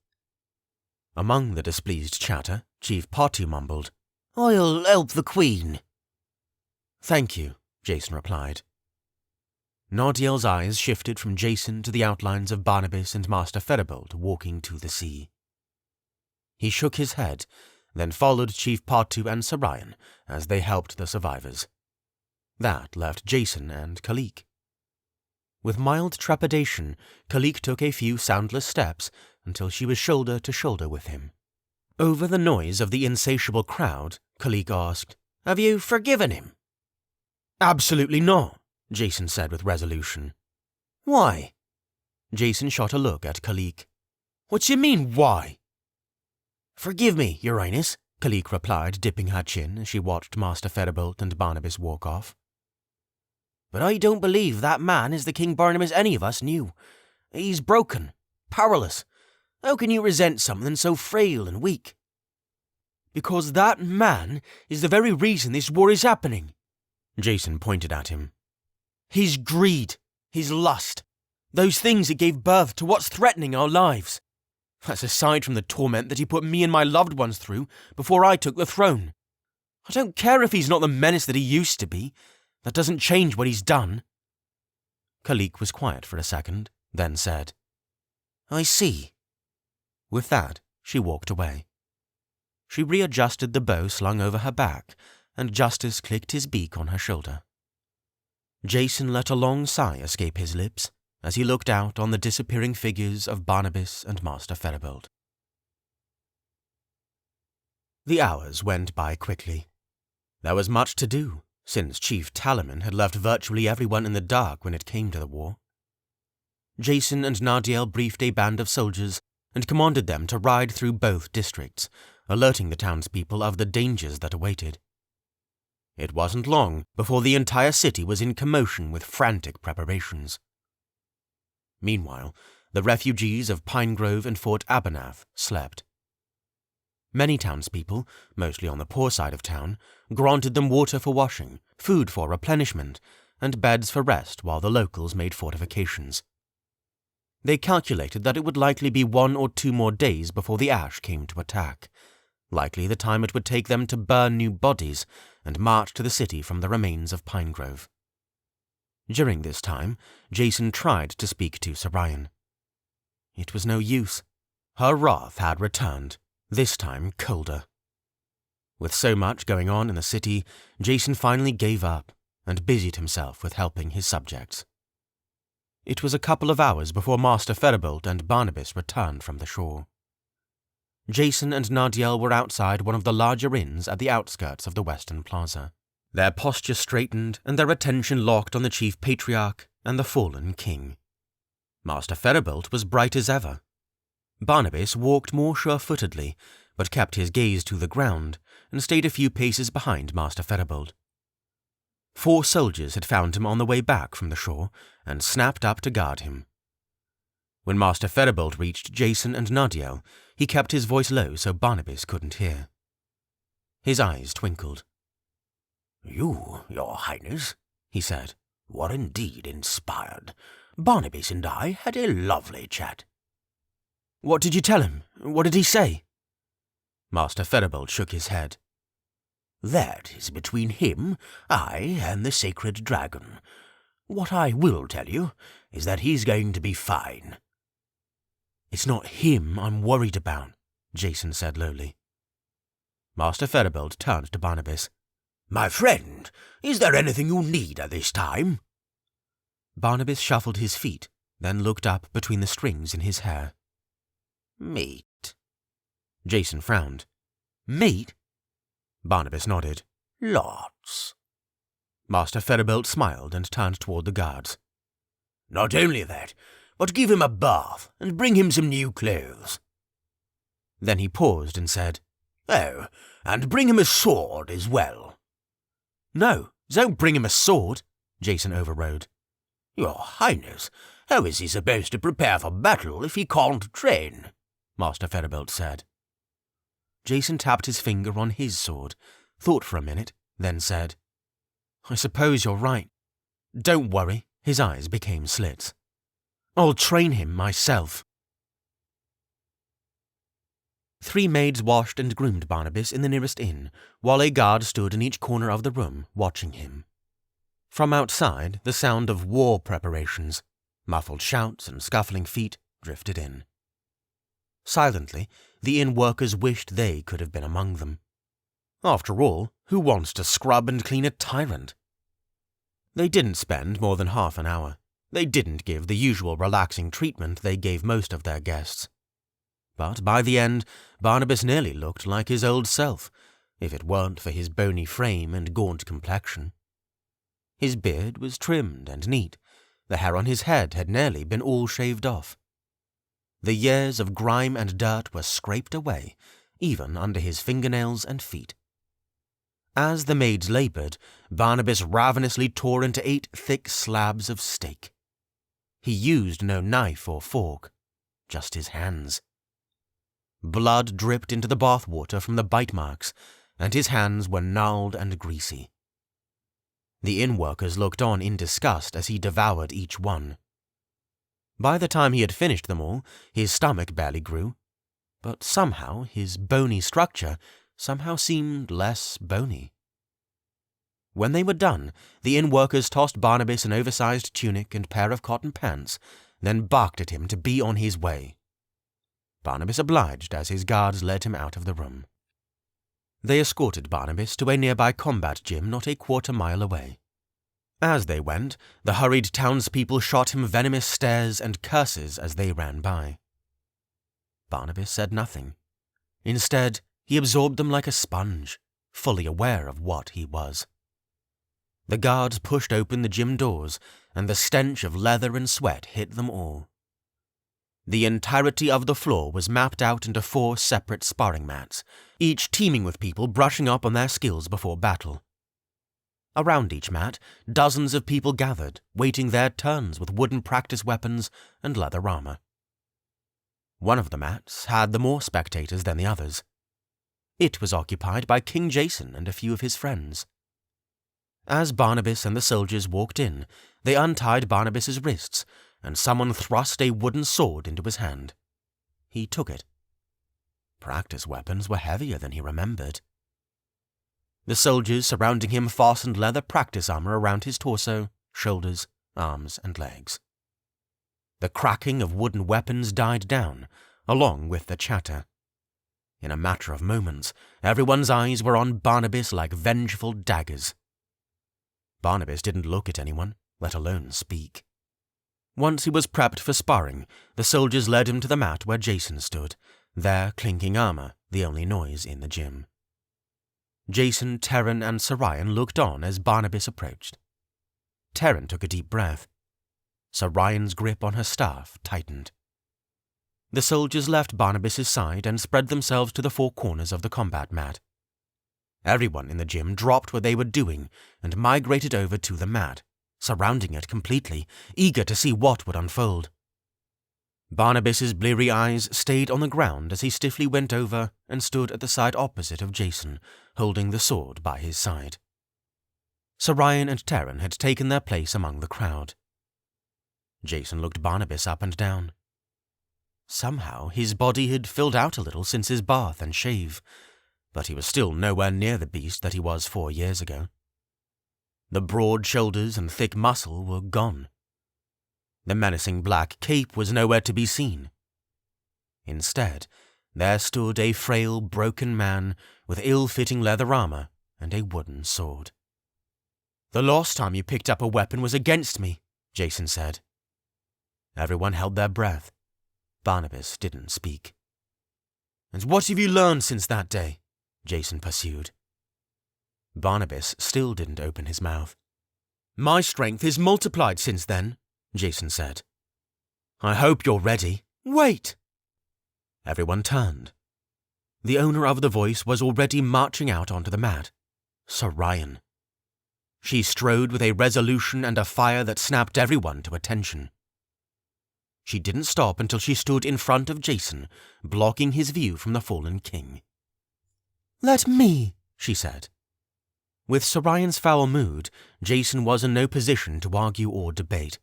Among the displeased chatter, Chief Patu mumbled, "I'll help the Queen." "Thank you," Jason replied. Nardiel's eyes shifted from Jason to the outlines of Barnabas and Master Ferribolt walking to the sea. He shook his head, then followed Chief Patu and Sarayan as they helped the survivors. That left Jason and Kalik. With mild trepidation, Kalik took a few soundless steps until she was shoulder to shoulder with him. Over the noise of the insatiable crowd, Kalik asked, "Have you forgiven him?" "Absolutely not," Jason said with resolution. "Why?" Jason shot a look at Kalik. "What do you mean, why?" "Forgive me, Your Highness," Kalik replied, dipping her chin as she watched Master Ferribolt and Barnabas walk off. "But I don't believe that man is the King Barnabas any of us knew. He's broken, powerless. How can you resent something so frail and weak?" "Because that man is the very reason this war is happening." Jason pointed at him. His greed, his lust, those things that gave birth to what's threatening our lives. That's aside from the torment that he put me and my loved ones through before I took the throne. I don't care if he's not the menace that he used to be. That doesn't change what he's done." Kalik was quiet for a second, then said, "I see." With that, she walked away. She readjusted the bow slung over her back, and Justice clicked his beak on her shoulder. Jason let a long sigh escape his lips as he looked out on the disappearing figures of Barnabas and Master Feribolt. The hours went by quickly. There was much to do, since Chief Talaman had left virtually everyone in the dark when it came to the war. Jason and Nardiel briefed a band of soldiers and commanded them to ride through both districts, alerting the townspeople of the dangers that awaited. It wasn't long before the entire city was in commotion with frantic preparations. Meanwhile, the refugees of Pine Grove and Fort Abernath slept. Many townspeople, mostly on the poor side of town, granted them water for washing, food for replenishment, and beds for rest while the locals made fortifications. They calculated that it would likely be 1 or 2 more days before the Ash came to attack, likely the time it would take them to burn new bodies and march to the city from the remains of Pine Grove. During this time, Jason tried to speak to Sarayan. It was no use. Her wrath had returned, this time colder. With so much going on in the city, Jason finally gave up and busied himself with helping his subjects. It was a couple of hours before Master Feribolt and Barnabas returned from the shore. Jason and Nardiel were outside one of the larger inns at the outskirts of the Western Plaza, their posture straightened and their attention locked on the Chief Patriarch and the fallen king. Master Feribolt was bright as ever. Barnabas walked more sure-footedly, but kept his gaze to the ground and stayed a few paces behind Master Feribolt. 4 soldiers had found him on the way back from the shore and snapped up to guard him. When Master Feribolt reached Jason and Nardiel, he kept his voice low so Barnabas couldn't hear. His eyes twinkled. "You, Your Highness," he said, "were indeed inspired. Barnabas and I had a lovely chat." "What did you tell him? What did he say?" Master Feribolt shook his head. "That is between him, I, and the sacred dragon. What I will tell you is that he's going to be fine." "It's not him I'm worried about," Jason said lowly. Master Feribolt turned to Barnabas. "My friend, is there anything you need at this time?" Barnabas shuffled his feet, then looked up between the strings in his hair. "Meat." Jason frowned. "Meat?" Barnabas nodded. "Lots." Master Feribolt smiled and turned toward the guards. "Not only that, but give him a bath and bring him some new clothes." Then he paused and said, "Oh, and bring him a sword as well." "No, don't bring him a sword," Jason overrode. "Your Highness, how is he supposed to prepare for battle if he can't train?" Master Feribolt said. Jason tapped his finger on his sword, thought for a minute, then said, "I suppose you're right. Don't worry." His eyes became slits. "I'll train him myself." 3 maids washed and groomed Barnabas in the nearest inn, while a guard stood in each corner of the room, watching him. From outside, the sound of war preparations, muffled shouts and scuffling feet, drifted in. Silently, the inn workers wished they could have been among them. After all, who wants to scrub and clean a tyrant? They didn't spend more than half an hour. They didn't give the usual relaxing treatment they gave most of their guests. But by the end, Barnabas nearly looked like his old self, if it weren't for his bony frame and gaunt complexion. His beard was trimmed and neat. The hair on his head had nearly been all shaved off. The years of grime and dirt were scraped away, even under his fingernails and feet. As the maids labored, Barnabas ravenously tore into 8 thick slabs of steak. He used no knife or fork, just his hands. Blood dripped into the bathwater from the bite marks, and his hands were gnarled and greasy. The inn-workers looked on in disgust as he devoured each one. By the time he had finished them all, his stomach barely grew, but somehow his bony structure somehow seemed less bony. When they were done, the inn-workers tossed Barnabas an oversized tunic and pair of cotton pants, then barked at him to be on his way. Barnabas obliged as his guards led him out of the room. They escorted Barnabas to a nearby combat gym not a quarter-mile away. As they went, the hurried townspeople shot him venomous stares and curses as they ran by. Barnabas said nothing. Instead, he absorbed them like a sponge, fully aware of what he was. The guards pushed open the gym doors, and the stench of leather and sweat hit them all. The entirety of the floor was mapped out into 4 separate sparring mats, each teeming with people brushing up on their skills before battle. Around each mat, dozens of people gathered, waiting their turns with wooden practice weapons and leather armor. One of the mats had the more spectators than the others. It was occupied by King Jason and a few of his friends. As Barnabas and the soldiers walked in, they untied Barnabas's wrists, and someone thrust a wooden sword into his hand. He took it. Practice weapons were heavier than he remembered. The soldiers surrounding him fastened leather practice armor around his torso, shoulders, arms, and legs. The cracking of wooden weapons died down, along with the chatter. In a matter of moments, everyone's eyes were on Barnabas like vengeful daggers. Barnabas didn't look at anyone, let alone speak. Once he was prepped for sparring, the soldiers led him to the mat where Jason stood, their clinking armor the only noise in the gym. Jason, Terran, and Sarian looked on as Barnabas approached. Terran took a deep breath. Sarian's grip on her staff tightened. The soldiers left Barnabas's side and spread themselves to the 4 corners of the combat mat. Everyone in the gym dropped what they were doing and migrated over to the mat, surrounding it completely, eager to see what would unfold. Barnabas's bleary eyes stayed on the ground as he stiffly went over and stood at the side opposite of Jason, holding the sword by his side. Sarian and Terran had taken their place among the crowd. Jason looked Barnabas up and down. Somehow his body had filled out a little since his bath and shave, but he was still nowhere near the beast that he was 4 years ago. The broad shoulders and thick muscle were gone. The menacing black cape was nowhere to be seen. Instead, there stood a frail, broken man with ill-fitting leather armor and a wooden sword. "The last time you picked up a weapon was against me," Jason said. Everyone held their breath. Barnabas didn't speak. "And what have you learned since that day?" Jason pursued. Barnabas still didn't open his mouth. "My strength is multiplied since then," Jason said. "I hope you're ready." "Wait!" Everyone turned. The owner of the voice was already marching out onto the mat. Sarian. She strode with a resolution and a fire that snapped everyone to attention. She didn't stop until she stood in front of Jason, blocking his view from the fallen king. "Let me," she said. With Sarian's foul mood, Jason was in no position to argue or debate.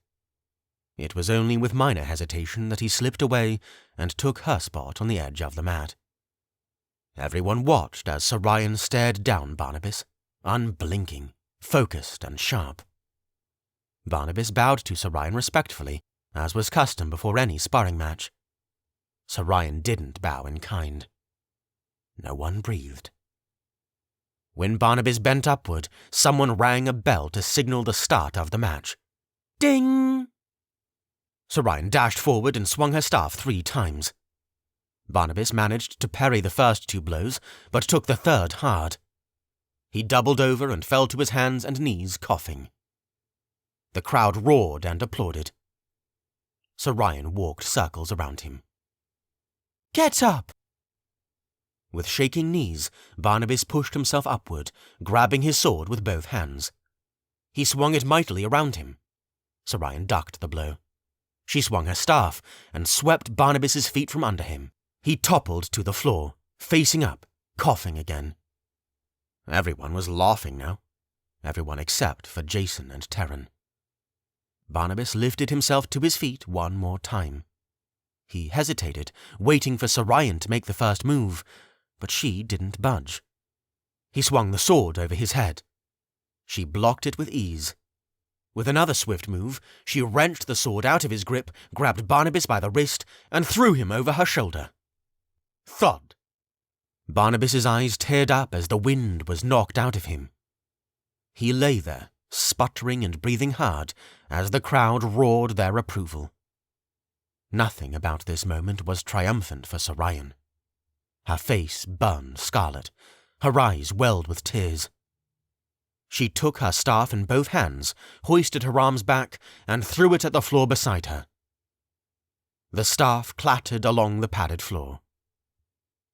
It was only with minor hesitation that he slipped away and took her spot on the edge of the mat. Everyone watched as Sarian stared down Barnabas, unblinking, focused and sharp. Barnabas bowed to Sarian respectfully, as was custom before any sparring match. Sarian didn't bow in kind. No one breathed. When Barnabas bent upward, someone rang a bell to signal the start of the match. Ding! Sarian dashed forward and swung her staff 3 times. Barnabas managed to parry the first 2 blows, but took the third hard. He doubled over and fell to his hands and knees, coughing. The crowd roared and applauded. Sarian walked circles around him. "Get up!" With shaking knees, Barnabas pushed himself upward, grabbing his sword with both hands. He swung it mightily around him. Sarian ducked the blow. She swung her staff and swept Barnabas's feet from under him. He toppled to the floor, facing up, coughing again. Everyone was laughing now. everyone except for Jason and Terran. Barnabas lifted himself to his feet one more time. He hesitated, waiting for Sorian to make the first move, but she didn't budge. He swung the sword over his head. She blocked it with ease. With another swift move, she wrenched the sword out of his grip, grabbed Barnabas by the wrist, and threw him over her shoulder. Thud! Barnabas's eyes teared up as the wind was knocked out of him. He lay there, sputtering and breathing hard, as the crowd roared their approval. Nothing about this moment was triumphant for Sorian. Her face burned scarlet, her eyes welled with tears. She took her staff in both hands, hoisted her arms back, and threw it at the floor beside her. The staff clattered along the padded floor.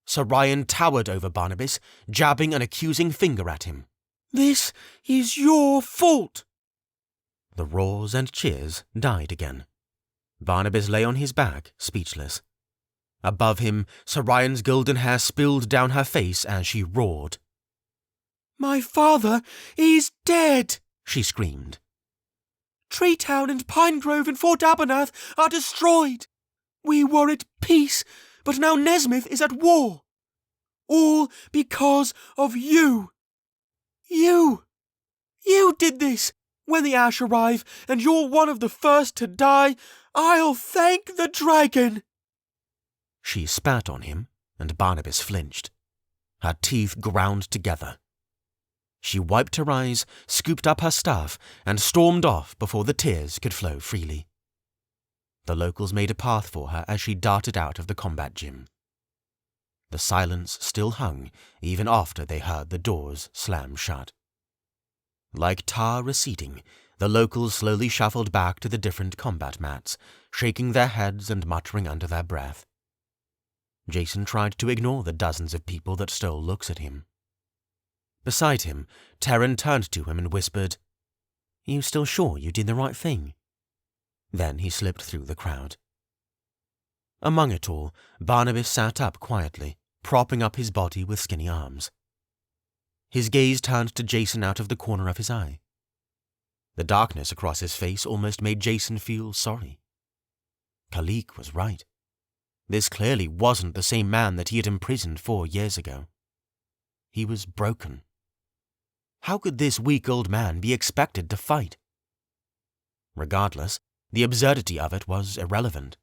Sorian towered over Barnabas, jabbing an accusing finger at him. This is your fault! The roars and cheers died again. Barnabas lay on his back, speechless. Above him, Sorian's golden hair spilled down her face as she roared. My father is dead, she screamed. Treetown and Pine Grove and Fort Abernath are destroyed. We were at peace, but now Nezmyth is at war. All because of you. You did this. When the Ash arrive and you're one of the first to die, I'll thank the dragon. She spat on him, and Barnabas flinched. Her teeth ground together. She wiped her eyes, scooped up her staff, and stormed off before the tears could flow freely. The locals made a path for her as she darted out of the combat gym. The silence still hung, even after they heard the doors slam shut. Like tar receding, the locals slowly shuffled back to the different combat mats, shaking their heads and muttering under their breath. Jason tried to ignore the dozens of people that stole looks at him. Beside him, Terran turned to him and whispered, "You still sure you did the right thing?" Then he slipped through the crowd. Among it all, Barnabas sat up quietly, propping up his body with skinny arms. His gaze turned to Jason out of the corner of his eye. The darkness across his face almost made Jason feel sorry. Kalik was right. This clearly wasn't the same man that he had imprisoned 4 years ago. He was broken. How could this weak old man be expected to fight? Regardless, the absurdity of it was irrelevant.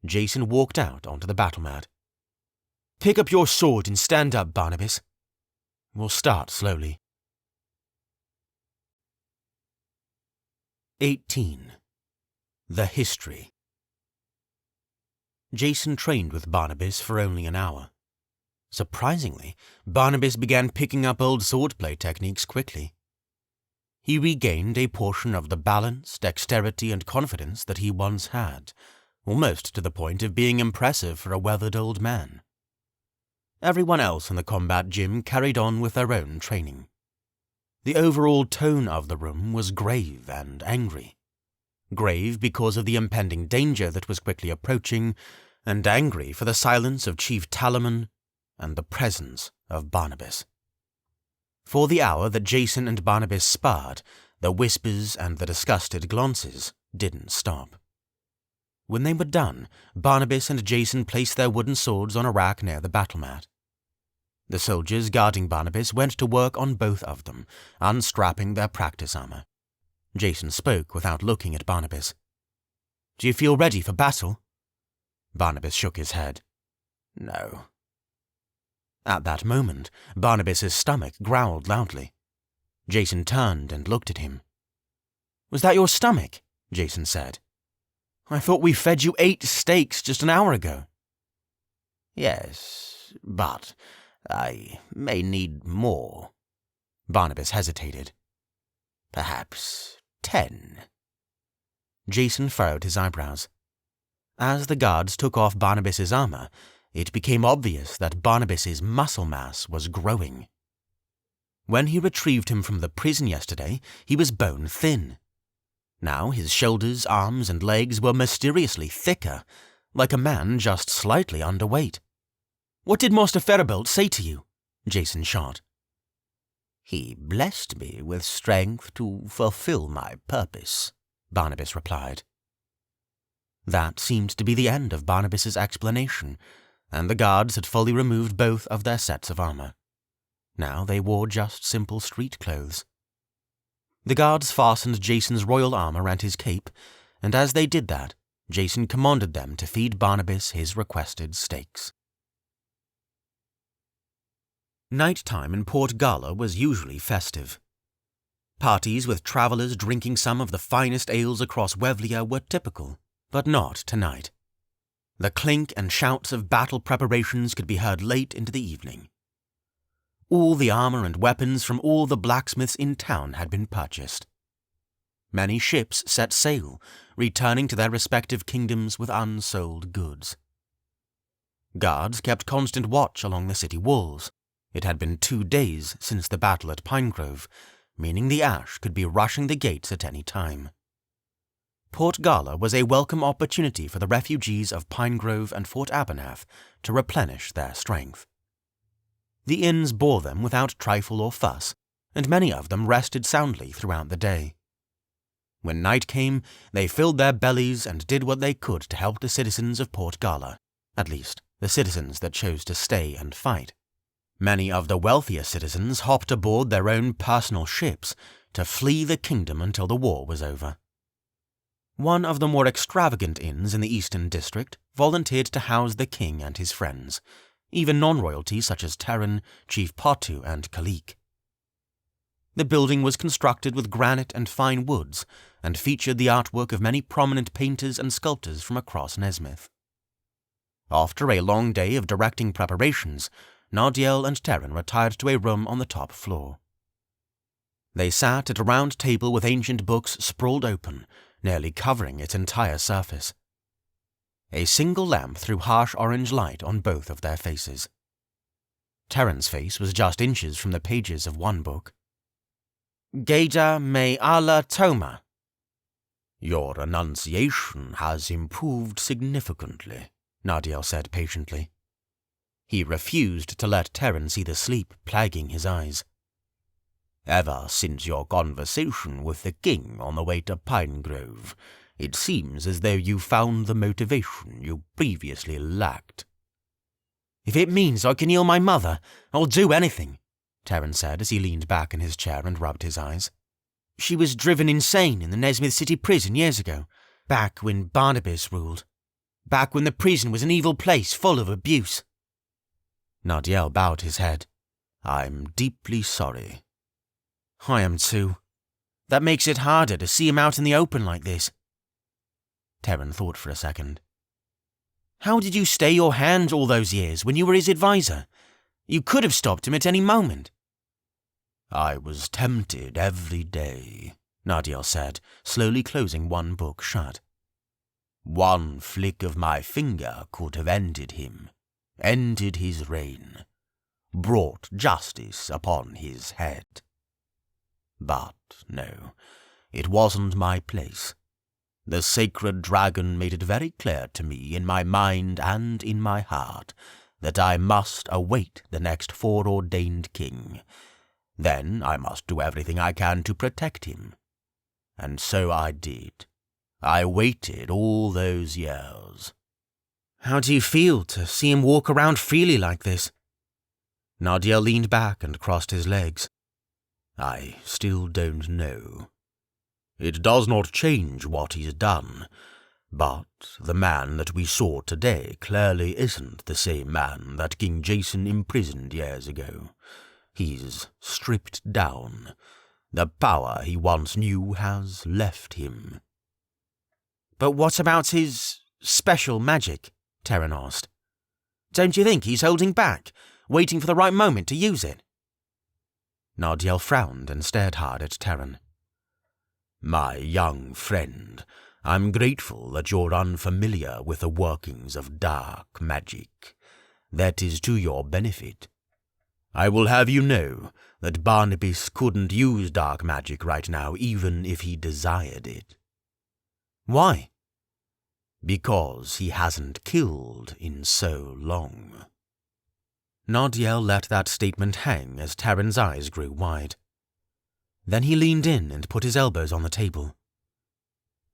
Jason walked out onto the battle mat. "Pick up your sword and stand up, Barnabas. We'll start slowly." 18. The History. Jason trained with Barnabas for only an hour. Surprisingly, Barnabas began picking up old swordplay techniques quickly. He regained a portion of the balance, dexterity, and confidence that he once had, almost to the point of being impressive for a weathered old man. Everyone else in the combat gym carried on with their own training. The overall tone of the room was grave and angry. Grave because of the impending danger that was quickly approaching, and angry for the silence of Chief Talaman and the presence of Barnabas. For the hour that Jason and Barnabas sparred, the whispers and the disgusted glances didn't stop. When they were done, Barnabas and Jason placed their wooden swords on a rack near the battle mat. The soldiers guarding Barnabas went to work on both of them, unstrapping their practice armor. Jason spoke without looking at Barnabas. "Do you feel ready for battle?" Barnabas shook his head. "No." At that moment, Barnabas's stomach growled loudly. Jason turned and looked at him. "Was that your stomach?" Jason said. "I thought we fed you 8 steaks just an hour ago." "Yes, but I may need more." Barnabas hesitated. "Perhaps 10. Jason furrowed his eyebrows. As the guards took off Barnabas's armor, it became obvious that Barnabas's muscle mass was growing. When he retrieved him from the prison yesterday, he was bone thin. Now his shoulders, arms, and legs were mysteriously thicker, like a man just slightly underweight. "What did Master Ferribolt say to you?" Jason shot. He blessed me with strength to fulfill my purpose, Barnabas replied. That seemed to be the end of Barnabas's explanation, and the guards had fully removed both of their sets of armor. Now they wore just simple street clothes. The guards fastened Jason's royal armor and his cape, and as they did that, Jason commanded them to feed Barnabas his requested steaks. Nighttime in Port Gala was usually festive. Parties with travellers drinking some of the finest ales across Wevlian were typical, but not tonight. The clink and shouts of battle preparations could be heard late into the evening. All the armor and weapons from all the blacksmiths in town had been purchased. Many ships set sail, returning to their respective kingdoms with unsold goods. Guards kept constant watch along the city walls. It had been 2 days since the battle at Pinegrove, meaning the Ash could be rushing the gates at any time. Port Gala was a welcome opportunity for the refugees of Pinegrove and Fort Abernath to replenish their strength. The inns bore them without trifle or fuss, and many of them rested soundly throughout the day. When night came, they filled their bellies and did what they could to help the citizens of Port Gala, at least the citizens that chose to stay and fight. Many of the wealthier citizens hopped aboard their own personal ships to flee the kingdom until the war was over. One of the more extravagant inns in the Eastern District volunteered to house the king and his friends, even non-royalty such as Terran, Chief Patu, and Kalik. The building was constructed with granite and fine woods, and featured the artwork of many prominent painters and sculptors from across Nezmyth. After a long day of directing preparations, Nardiel and Terran retired to a room on the top floor. They sat at a round table with ancient books sprawled open, nearly covering its entire surface. A single lamp threw harsh orange light on both of their faces. Terran's face was just inches from the pages of one book. Geda me ala Toma. Your enunciation has improved significantly, Nardiel said patiently. He refused to let Terran see the sleep plaguing his eyes. Ever since your conversation with the king on the way to Pinegrove, it seems as though you found the motivation you previously lacked. If it means I can heal my mother, I'll do anything, Terran said as he leaned back in his chair and rubbed his eyes. She was driven insane in the Nezmyth City prison years ago, back when Barnabas ruled. Back when the prison was an evil place full of abuse. Nardiel bowed his head. I'm deeply sorry. I am too. That makes it harder to see him out in the open like this. Terran thought for a second. How did you stay your hand all those years when you were his advisor? You could have stopped him at any moment. I was tempted every day, Nardiel said, slowly closing one book shut. One flick of my finger could have ended him, ended his reign, brought justice upon his head. But no, it wasn't my place. The sacred dragon made it very clear to me in my mind and in my heart that I must await the next foreordained king. Then I must do everything I can to protect him. And so I did. I waited all those years. How do you feel to see him walk around freely like this? Nardiel leaned back and crossed his legs. I still don't know. It does not change what he's done, but the man that we saw today clearly isn't the same man that King Jason imprisoned years ago. He's stripped down. The power he once knew has left him. But what about his special magic? Terran asked. Don't you think he's holding back, waiting for the right moment to use it? Nardiel frowned and stared hard at Terran. My young friend, I'm grateful that you're unfamiliar with the workings of dark magic. That is to your benefit. I will have you know that Barnabas couldn't use dark magic right now even if he desired it. Why? Because he hasn't killed in so long. Nadiel let that statement hang as Tarren's eyes grew wide. Then he leaned in and put his elbows on the table.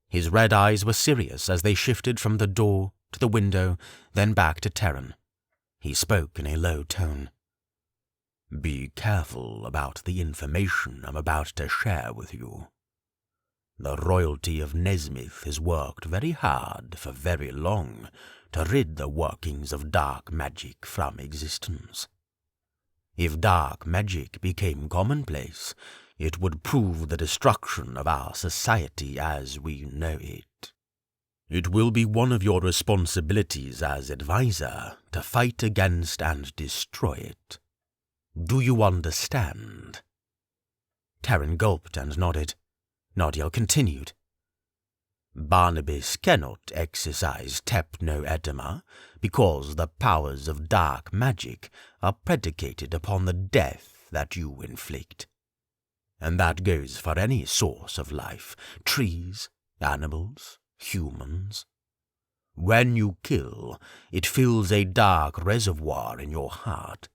His red eyes were serious as they shifted from the door to the window, then back to Tarren. He spoke in a low tone. "Be careful about the information I'm about to share with you. The royalty of Nezmyth has worked very hard for very long to rid the workings of dark magic from existence. If dark magic became commonplace, it would prove the destruction of our society as we know it. It will be one of your responsibilities as advisor to fight against and destroy it. Do you understand?" Tarren gulped and nodded. Nadiel continued. "Barnabas cannot exercise Tepno-Edema because the powers of dark magic are predicated upon the death that you inflict. And that goes for any source of life, trees, animals, humans. When you kill, it fills a dark reservoir in your heart.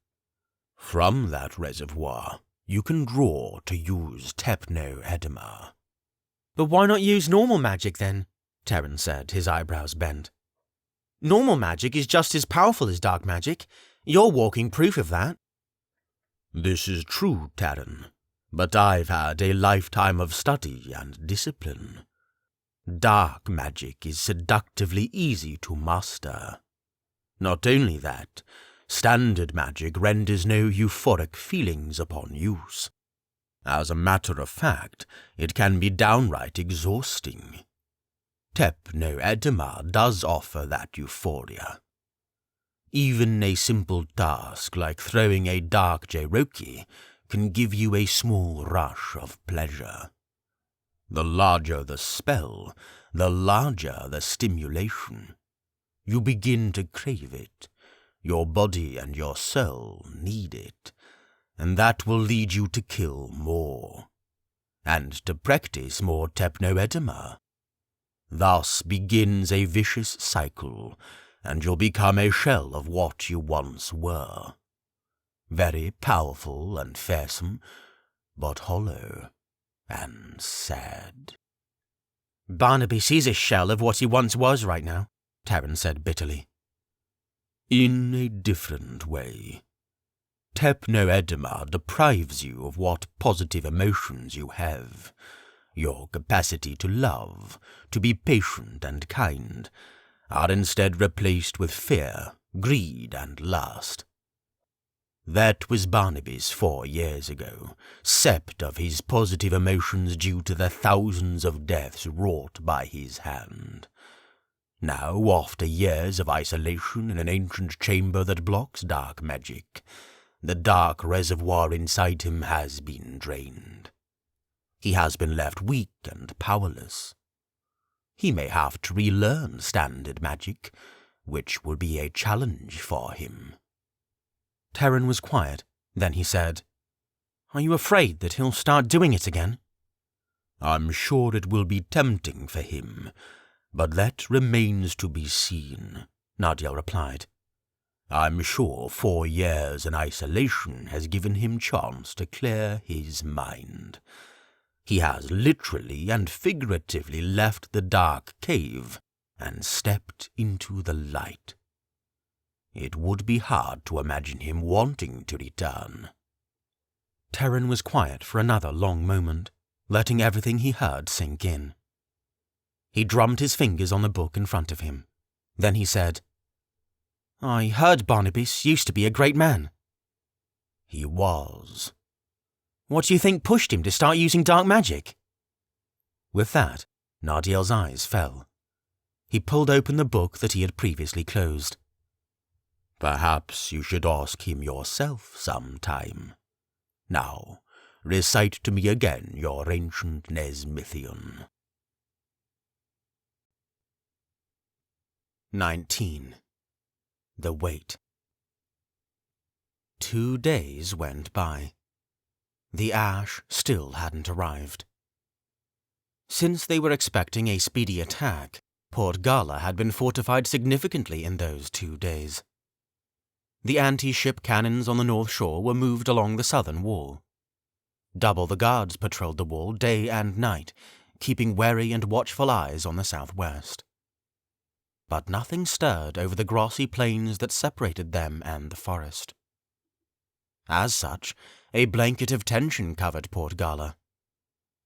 From that reservoir, you can draw to use Tepno-Edema." "But why not use normal magic then?" Tarren said, his eyebrows bent. "Normal magic is just as powerful as dark magic. You're walking proof of that." "This is true, Tarren, but I've had a lifetime of study and discipline. Dark magic is seductively easy to master. Not only that, standard magic renders no euphoric feelings upon use. As a matter of fact, it can be downright exhausting. Tepno-Edema does offer that euphoria. Even a simple task like throwing a dark Cherokee can give you a small rush of pleasure. The larger the spell, the larger the stimulation. You begin to crave it. Your body and your soul need it, and that will lead you to kill more, and to practice more Tepno-Edema. Thus begins a vicious cycle, and you'll become a shell of what you once were. Very powerful and fearsome, but hollow and sad." "Barnabas is a shell of what he once was right now," Tarren said bitterly. "In a different way. Tepno-Edema deprives you of what positive emotions you have. Your capacity to love, to be patient and kind, are instead replaced with fear, greed, and lust. That was Barnabas 4 years ago, sapped of his positive emotions due to the thousands of deaths wrought by his hand. Now, after years of isolation in an ancient chamber that blocks dark magic, the dark reservoir inside him has been drained. He has been left weak and powerless. He may have to relearn standard magic, which will be a challenge for him." Tarren was quiet. Then he said, "Are you afraid that he'll start doing it again?" "I'm sure it will be tempting for him, but that remains to be seen," Nadiel replied. "I'm sure 4 years in isolation has given him chance to clear his mind. He has literally and figuratively left the dark cave and stepped into the light. It would be hard to imagine him wanting to return." Tarren was quiet for another long moment, letting everything he heard sink in. He drummed his fingers on the book in front of him. Then he said, "I heard Barnabas used to be a great man." "He was." "What do you think pushed him to start using dark magic?" With that, Nadiel's eyes fell. He pulled open the book that he had previously closed. "Perhaps you should ask him yourself sometime. Now, recite to me again your ancient Nezmythian." 19. The Wait. 2 days went by. The ash still hadn't arrived. Since they were expecting a speedy attack, Port Gala had been fortified significantly in those 2 days. The anti-ship cannons on the north shore were moved along the southern wall. Double the guards patrolled the wall day and night, keeping wary and watchful eyes on the southwest. But nothing stirred over the grassy plains that separated them and the forest. As such, a blanket of tension covered Port Gala.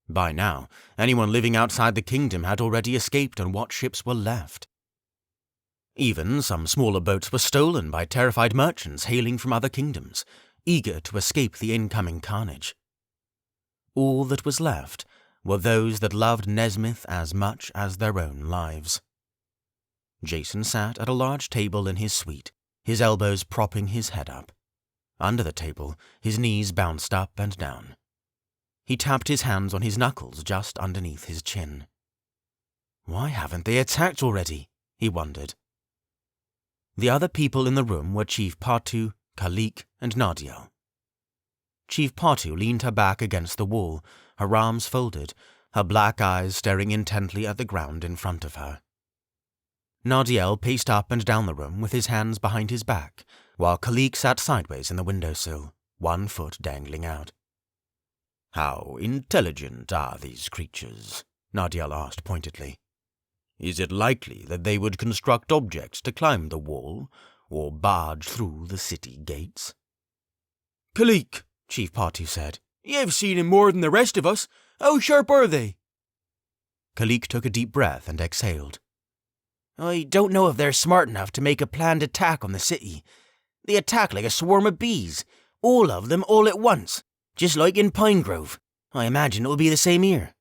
By now, anyone living outside the kingdom had already escaped, and what ships were left? Even some smaller boats were stolen by terrified merchants hailing from other kingdoms, eager to escape the incoming carnage. All that was left were those that loved Nezmyth as much as their own lives. Jason sat at a large table in his suite, his elbows propping his head up. Under the table, his knees bounced up and down. He tapped his hands on his knuckles just underneath his chin. Why haven't they attacked already? He wondered. The other people in the room were Chief Patu, Kalik, and Nardiel. Chief Patu leaned her back against the wall, her arms folded, her black eyes staring intently at the ground in front of her. Nardiel paced up and down the room with his hands behind his back, while Kalik sat sideways in the windowsill, one foot dangling out. "How intelligent are these creatures?" Nardiel asked pointedly. "Is it likely that they would construct objects to climb the wall, or barge through the city gates?" Kalik, Chief Patu said, "You've seen him more than the rest of us. How sharp are they?" Kalik took a deep breath and exhaled. "I don't know if they're smart enough to make a planned attack on the city. They attack like a swarm of bees, all of them all at once, just like in Pine Grove. I imagine it'll be the same here."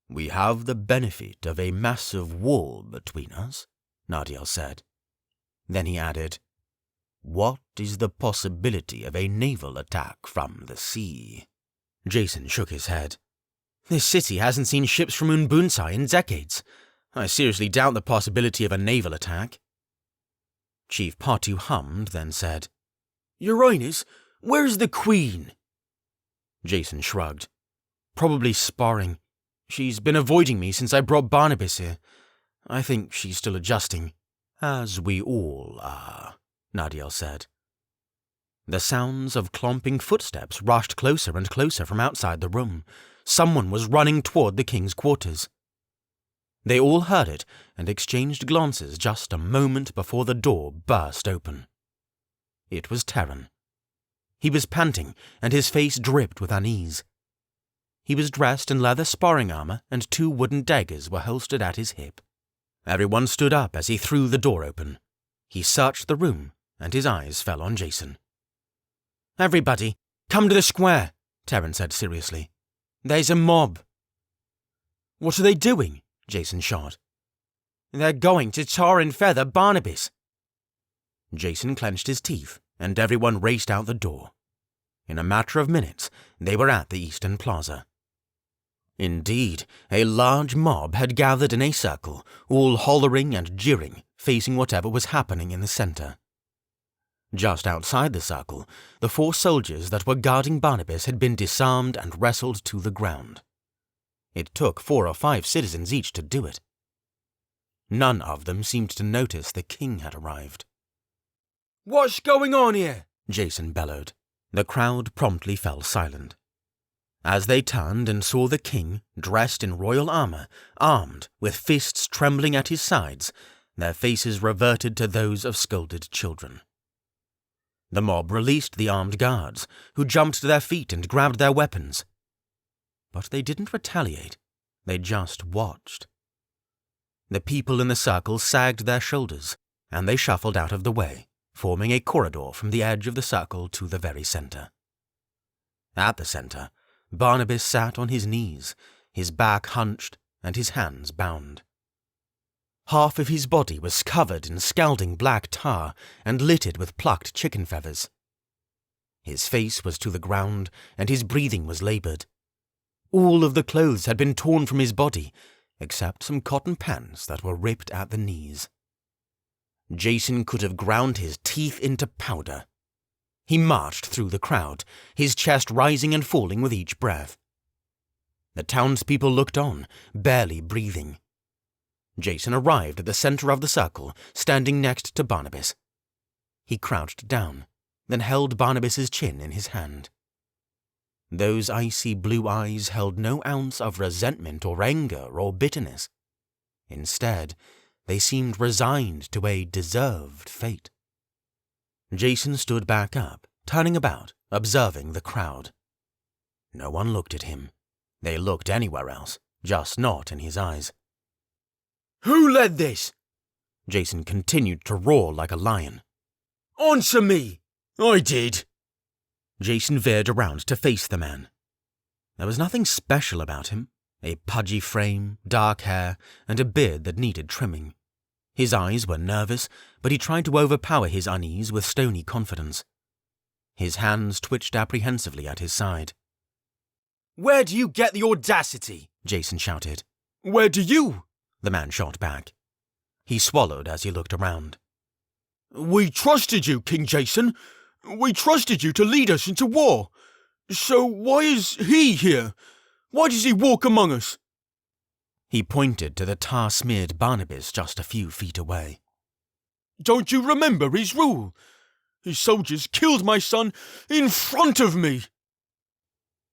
"We have the benefit of a massive wall between us," Nardiel said. Then he added, "What is the possibility of a naval attack from the sea?" Jason shook his head. "This city hasn't seen ships from Unbuntye in decades. I seriously doubt the possibility of a naval attack." Chief Patu hummed, then said, "Your Highness, where's the Queen?" Jason shrugged. "Probably sparring. She's been avoiding me since I brought Barnabas here. I think she's still adjusting." "As we all are," Nardiel said. The sounds of clomping footsteps rushed closer and closer from outside the room. Someone was running toward the king's quarters. They all heard it and exchanged glances just a moment before the door burst open. It was Terran. He was panting, and his face dripped with unease. He was dressed in leather sparring armor, and 2 wooden daggers were holstered at his hip. Everyone stood up as he threw the door open. He searched the room, and his eyes fell on Jason. "Everybody, come to the square," Terran said seriously. "There's a mob." "What are they doing?" Jason shot. "They're going to tar and feather Barnabas." Jason clenched his teeth, and everyone raced out the door. In a matter of minutes, they were at the Eastern Plaza. Indeed, a large mob had gathered in a circle, all hollering and jeering, facing whatever was happening in the center. Just outside the circle, the 4 soldiers that were guarding Barnabas had been disarmed and wrestled to the ground. It took 4 or 5 citizens each to do it. None of them seemed to notice the king had arrived. "What's going on here?" Jason bellowed. The crowd promptly fell silent. As they turned and saw the king, dressed in royal armor, armed, with fists trembling at his sides, their faces reverted to those of scolded children. The mob released the armed guards, who jumped to their feet and grabbed their weapons. But they didn't retaliate. They just watched. The people in the circle sagged their shoulders, and they shuffled out of the way, forming a corridor from the edge of the circle to the very center. At the center, Barnabas sat on his knees, his back hunched and his hands bound. Half of his body was covered in scalding black tar and littered with plucked chicken feathers. His face was to the ground, and his breathing was labored. All of the clothes had been torn from his body, except some cotton pants that were ripped at the knees. Jason could have ground his teeth into powder. He marched through the crowd, his chest rising and falling with each breath. The townspeople looked on, barely breathing. Jason arrived at the center of the circle, standing next to Barnabas. He crouched down, then held Barnabas's chin in his hand. Those icy blue eyes held no ounce of resentment or anger or bitterness. Instead, they seemed resigned to a deserved fate. Jason stood back up, turning about, observing the crowd. No one looked at him. They looked anywhere else, just not in his eyes. Who led this? Jason continued to roar like a lion. Answer me! I did. Jason veered around to face the man. There was nothing special about him. A pudgy frame, dark hair, and a beard that needed trimming. His eyes were nervous, but he tried to overpower his unease with stony confidence. His hands twitched apprehensively at his side. Where do you get the audacity? Jason shouted. Where do you? The man shot back. He swallowed as he looked around. We trusted you, King Jason. We trusted you to lead us into war. So why is he here? Why does he walk among us? He pointed to the tar-smeared Barnabas just a few feet away. Don't you remember his rule? His soldiers killed my son in front of me.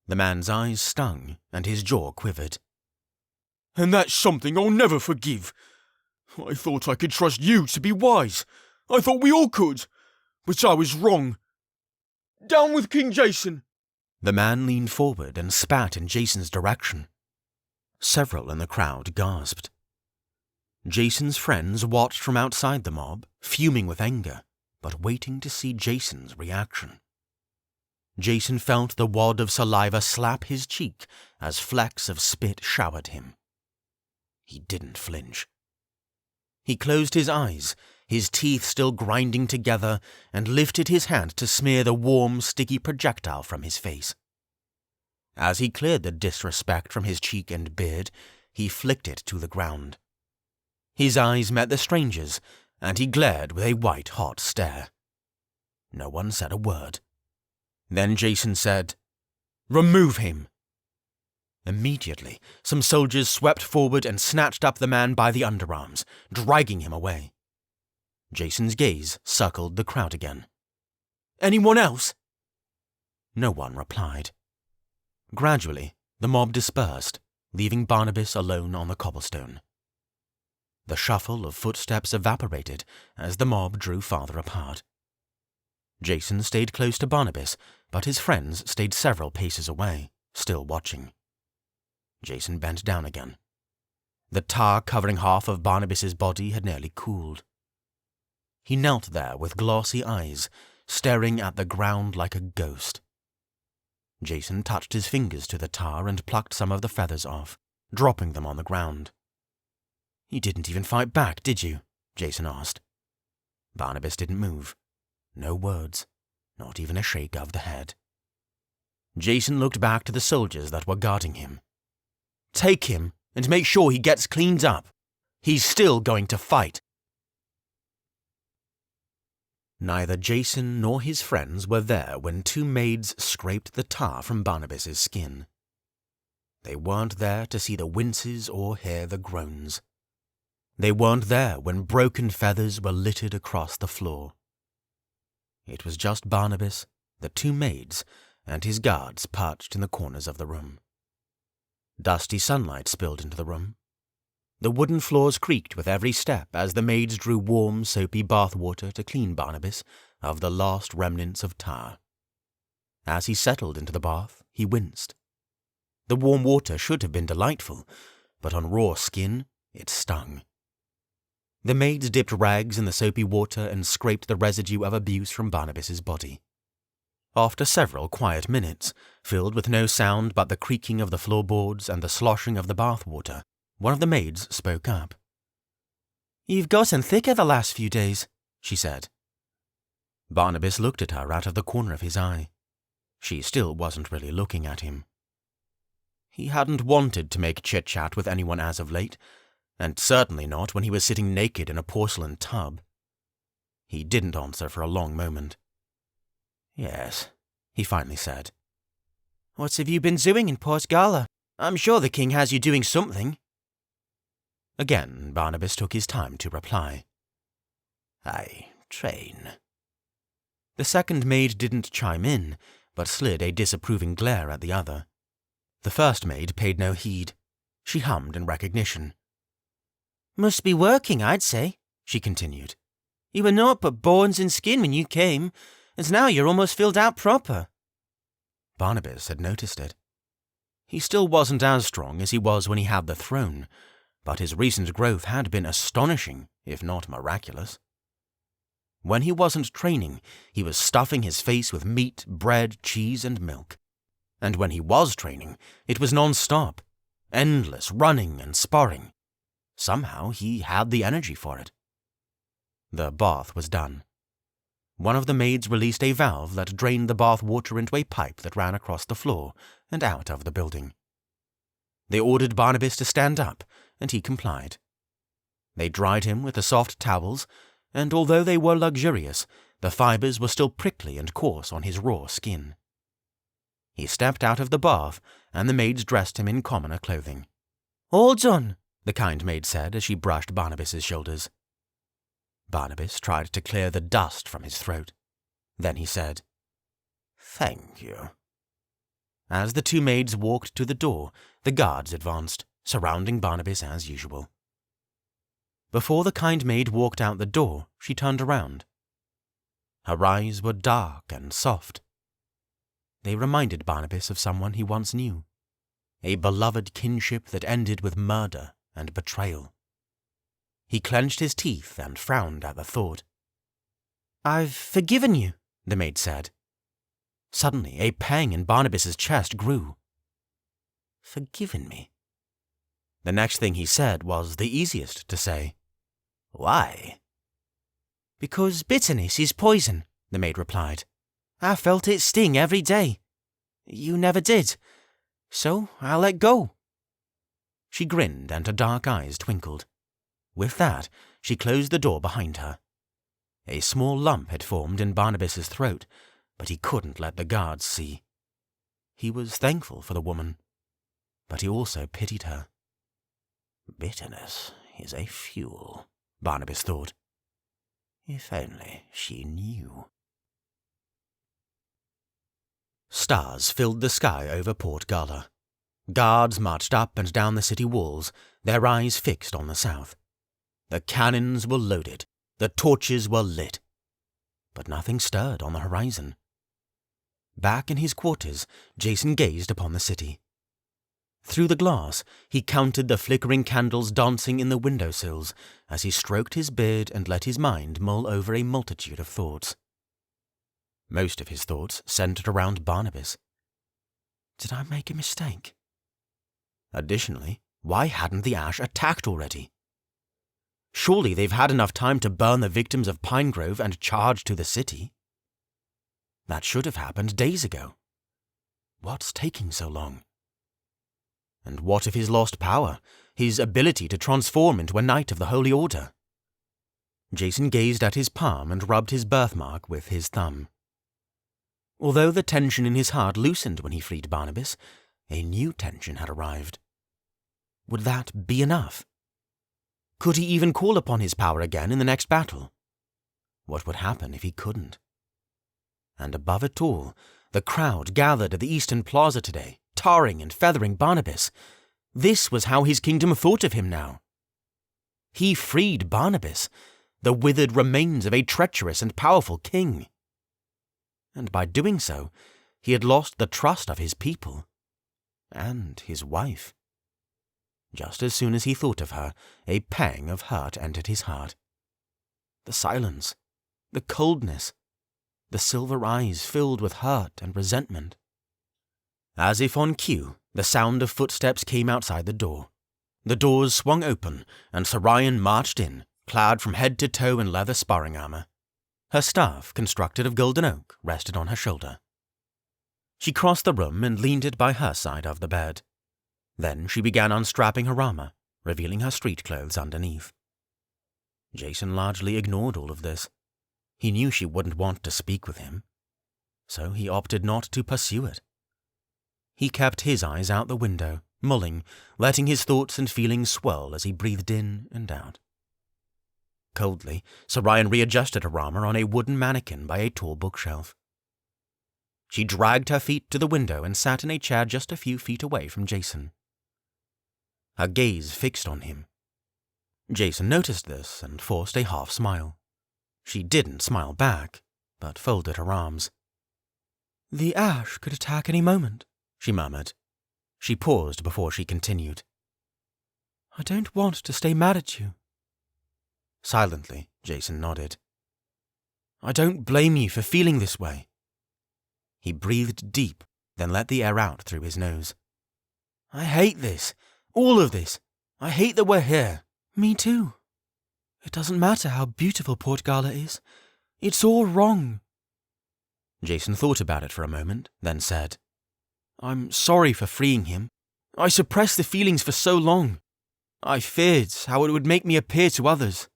The man's eyes stung and his jaw quivered. And that's something I'll never forgive. I thought I could trust you to be wise. I thought we all could. But I was wrong. Down with King Jason. The man leaned forward and spat in Jason's direction. Several in the crowd gasped. Jason's friends watched from outside the mob, fuming with anger, but waiting to see Jason's reaction. Jason felt the wad of saliva slap his cheek as flecks of spit showered him. He didn't flinch. He closed his eyes, his teeth still grinding together, and lifted his hand to smear the warm, sticky projectile from his face. As he cleared the disrespect from his cheek and beard, he flicked it to the ground. His eyes met the stranger's, and he glared with a white-hot stare. No one said a word. Then Jason said, "Remove him." Immediately, some soldiers swept forward and snatched up the man by the underarms, dragging him away. Jason's gaze circled the crowd again. "Anyone else?" No one replied. Gradually, the mob dispersed, leaving Barnabas alone on the cobblestone. The shuffle of footsteps evaporated as the mob drew farther apart. Jason stayed close to Barnabas, but his friends stayed several paces away, still watching. Jason bent down again. The tar covering half of Barnabas's body had nearly cooled. He knelt there with glossy eyes, staring at the ground like a ghost. Jason touched his fingers to the tar and plucked some of the feathers off, dropping them on the ground. "You didn't even fight back, did you?" Jason asked. Barnabas didn't move. No words, not even a shake of the head. Jason looked back to the soldiers that were guarding him. "Take him and make sure he gets cleaned up. He's still going to fight." Neither Jason nor his friends were there when two maids scraped the tar from Barnabas's skin. They weren't there to see the winces or hear the groans. They weren't there when broken feathers were littered across the floor. It was just Barnabas, the two maids, and his guards perched in the corners of the room. Dusty sunlight spilled into the room. The wooden floors creaked with every step as the maids drew warm, soapy bath water to clean Barnabas of the last remnants of tar. As he settled into the bath, he winced. The warm water should have been delightful, but on raw skin, it stung. The maids dipped rags in the soapy water and scraped the residue of abuse from Barnabas's body. After several quiet minutes, filled with no sound but the creaking of the floorboards and the sloshing of the bath water, one of the maids spoke up. "You've gotten thicker the last few days," she said. Barnabas looked at her out of the corner of his eye. She still wasn't really looking at him. He hadn't wanted to make chit-chat with anyone as of late, and certainly not when he was sitting naked in a porcelain tub. He didn't answer for a long moment. "Yes," he finally said. "What have you been doing in Port Gala? I'm sure the king has you doing something." Again, Barnabas took his time to reply. "I train." The second maid didn't chime in, but slid a disapproving glare at the other. The first maid paid no heed. She hummed in recognition. "Must be working, I'd say," she continued. "You were naught but bones and skin when you came, and now you're almost filled out proper." Barnabas had noticed it. He still wasn't as strong as he was when he had the throne, but his recent growth had been astonishing, if not miraculous. When he wasn't training, he was stuffing his face with meat, bread, cheese, and milk. And when he was training, it was non-stop, endless running and sparring. Somehow he had the energy for it. The bath was done. One of the maids released a valve that drained the bath water into a pipe that ran across the floor and out of the building. They ordered Barnabas to stand up, and he complied. They dried him with the soft towels, and although they were luxurious, the fibres were still prickly and coarse on his raw skin. He stepped out of the bath, and the maids dressed him in commoner clothing. "All done," the kind maid said as she brushed Barnabas's shoulders. Barnabas tried to clear the dust from his throat. Then he said, "Thank you." As the two maids walked to the door, the guards advanced, surrounding Barnabas as usual. Before the kind maid walked out the door, she turned around. Her eyes were dark and soft. They reminded Barnabas of someone he once knew, a beloved kinship that ended with murder and betrayal. He clenched his teeth and frowned at the thought. "I've forgiven you," the maid said. Suddenly, a pang in Barnabas's chest grew. "Forgiven me?" The next thing he said was the easiest to say. "Why?" "Because bitterness is poison," the maid replied. "I felt it sting every day. You never did. So I'll let go." She grinned and her dark eyes twinkled. With that, she closed the door behind her. A small lump had formed in Barnabas's throat, but he couldn't let the guards see. He was thankful for the woman, but he also pitied her. Bitterness is a fuel, Barnabas thought. If only she knew. Stars filled the sky over Port Gala. Guards marched up and down the city walls, their eyes fixed on the south. The cannons were loaded, the torches were lit. But nothing stirred on the horizon. Back in his quarters, Jason gazed upon the city. Through the glass, he counted the flickering candles dancing in the windowsills as he stroked his beard and let his mind mull over a multitude of thoughts. Most of his thoughts centered around Barnabas. Did I make a mistake? Additionally, why hadn't the ash attacked already? Surely they've had enough time to burn the victims of Pinegrove and charge to the city. That should have happened days ago. What's taking so long? And what of his lost power, his ability to transform into a Knight of the Holy Order? Jason gazed at his palm and rubbed his birthmark with his thumb. Although the tension in his heart loosened when he freed Barnabas, a new tension had arrived. Would that be enough? Could he even call upon his power again in the next battle? What would happen if he couldn't? And above it all, the crowd gathered at the Eastern Plaza today, tarring and feathering Barnabas. This was how his kingdom thought of him now. He freed Barnabas, the withered remains of a treacherous and powerful king. And by doing so, he had lost the trust of his people and his wife. Just as soon as he thought of her, a pang of hurt entered his heart. The silence, the coldness, the silver eyes filled with hurt and resentment. As if on cue, the sound of footsteps came outside the door. The doors swung open, and Sarayan marched in, clad from head to toe in leather sparring armor. Her staff, constructed of golden oak, rested on her shoulder. She crossed the room and leaned it by her side of the bed. Then she began unstrapping her armor, revealing her street clothes underneath. Jason largely ignored all of this. He knew she wouldn't want to speak with him, so he opted not to pursue it. He kept his eyes out the window, mulling, letting his thoughts and feelings swirl as he breathed in and out. Coldly, Sorian readjusted her armor on a wooden mannequin by a tall bookshelf. She dragged her feet to the window and sat in a chair just a few feet away from Jason. Her gaze fixed on him. Jason noticed this and forced a half smile. She didn't smile back, but folded her arms. "The ash could attack any moment," she murmured. She paused before she continued. "I don't want to stay mad at you." Silently, Jason nodded. "I don't blame you for feeling this way." He breathed deep, then let the air out through his nose. "I hate this. All of this. I hate that we're here." "Me too. It doesn't matter how beautiful Port Gala is. It's all wrong." Jason thought about it for a moment, then said, "I'm sorry for freeing him. I suppressed the feelings for so long. I feared how it would make me appear to others,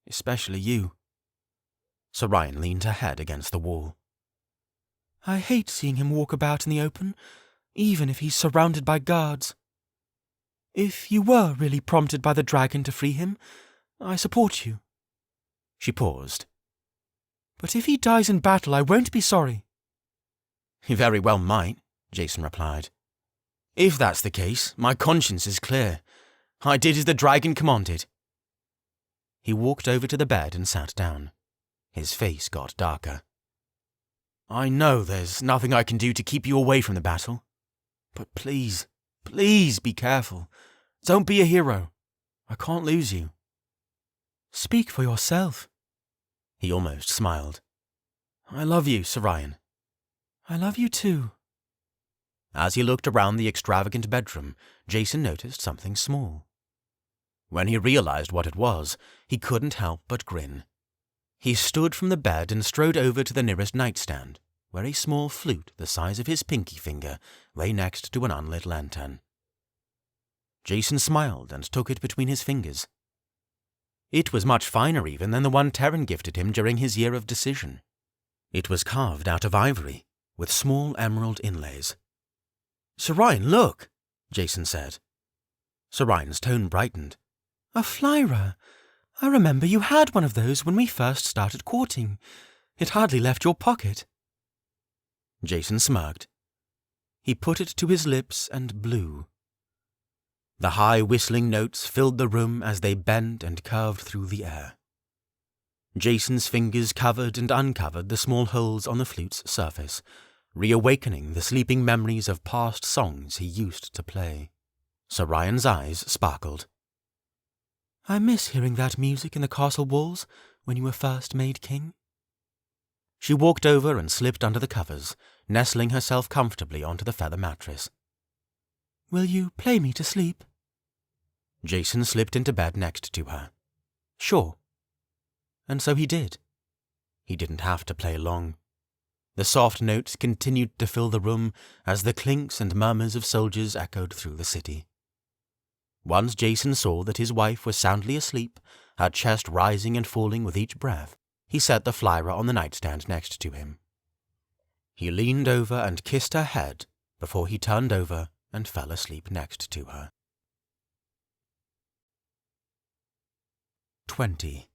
especially you." Sorian leaned her head against the wall. "I hate seeing him walk about in the open, even if he's surrounded by guards. If you were really prompted by the dragon to free him, I support you." She paused. "But if he dies in battle, I won't be sorry." "He very well might," Jason replied. "If that's the case, my conscience is clear. I did as the dragon commanded." He walked over to the bed and sat down. His face got darker. "I know there's nothing I can do to keep you away from the battle. But please, please be careful. Don't be a hero. I can't lose you." "Speak for yourself." He almost smiled. "I love you, Sorian." "I love you too." As he looked around the extravagant bedroom, Jason noticed something small. When he realized what it was, he couldn't help but grin. He stood from the bed and strode over to the nearest nightstand, where a small flute the size of his pinky finger lay next to an unlit lantern. Jason smiled and took it between his fingers. It was much finer even than the one Terran gifted him during his year of decision. It was carved out of ivory, with small emerald inlays. "Sorian, look!" Jason said. Sorian's tone brightened. "A flyra. I remember you had one of those when we first started courting. It hardly left your pocket." Jason smirked. He put it to his lips and blew. The high whistling notes filled the room as they bent and curved through the air. Jason's fingers covered and uncovered the small holes on the flute's surface, reawakening the sleeping memories of past songs he used to play. Sorian's eyes sparkled. "I miss hearing that music in the castle walls when you were first made king." She walked over and slipped under the covers, nestling herself comfortably onto the feather mattress. "Will you play me to sleep?" Jason slipped into bed next to her. "Sure." And so he did. He didn't have to play long. The soft notes continued to fill the room as the clinks and murmurs of soldiers echoed through the city. Once Jason saw that his wife was soundly asleep, her chest rising and falling with each breath, he set the flyra on the nightstand next to him. He leaned over and kissed her head before he turned over and fell asleep next to her. 20.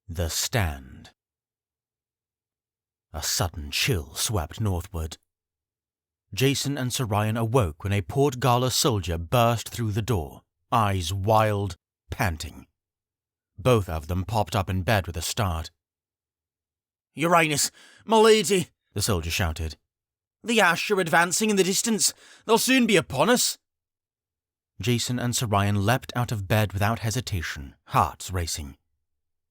The Stand. A sudden chill swept northward. Jason and Sorian awoke when a Port Gala soldier burst through the door, eyes wild, panting. Both of them popped up in bed with a start. "Uranus, my lady," the soldier shouted. "The Ash are advancing in the distance. They'll soon be upon us." Jason and Sorian leapt out of bed without hesitation, hearts racing.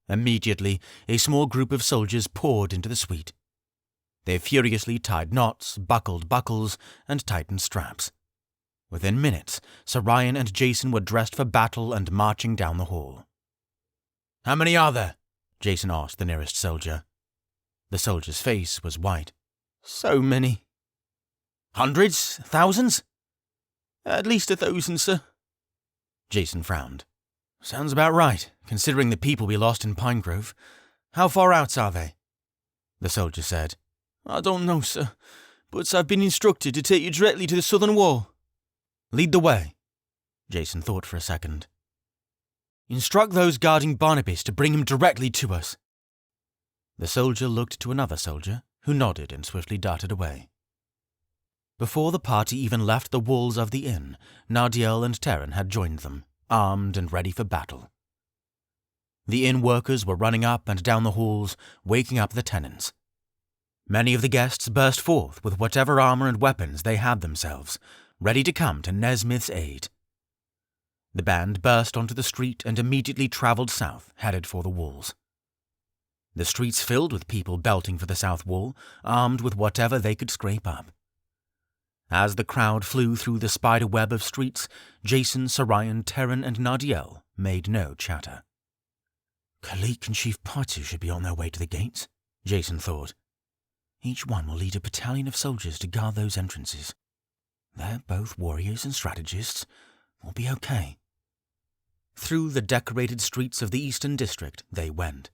Immediately, a small group of soldiers poured into the suite. They furiously tied knots, buckled buckles, and tightened straps. Within minutes, Sorian and Jason were dressed for battle and marching down the hall. "How many are there?" Jason asked the nearest soldier. The soldier's face was white. "So many." "Hundreds? Thousands?" "At least 1,000, sir." Jason frowned. "Sounds about right, considering the people we lost in Pinegrove. How far out are they?" The soldier said. "I don't know, sir, but I've been instructed to take you directly to the southern wall." "Lead the way." Jason thought for a second. Instruct those guarding Barnabas to bring him directly to us. The soldier looked to another soldier, who nodded and swiftly darted away. Before the party even left the walls of the inn, Nardiel and Terran had joined them, armed and ready for battle. The inn workers were running up and down the halls, waking up the tenants. Many of the guests burst forth with whatever armor and weapons they had themselves, ready to come to Nezmyth's aid. The band burst onto the street and immediately travelled south, headed for the walls. The streets filled with people belting for the south wall, armed with whatever they could scrape up. As the crowd flew through the spider web of streets, Jason, Sarayan, Terran, and Nardiel made no chatter. Khalik and Chief Partu should be on their way to the gates, Jason thought. Each one will lead a battalion of soldiers to guard those entrances. They're both warriors and strategists. We'll be okay. Through the decorated streets of the Eastern District they went.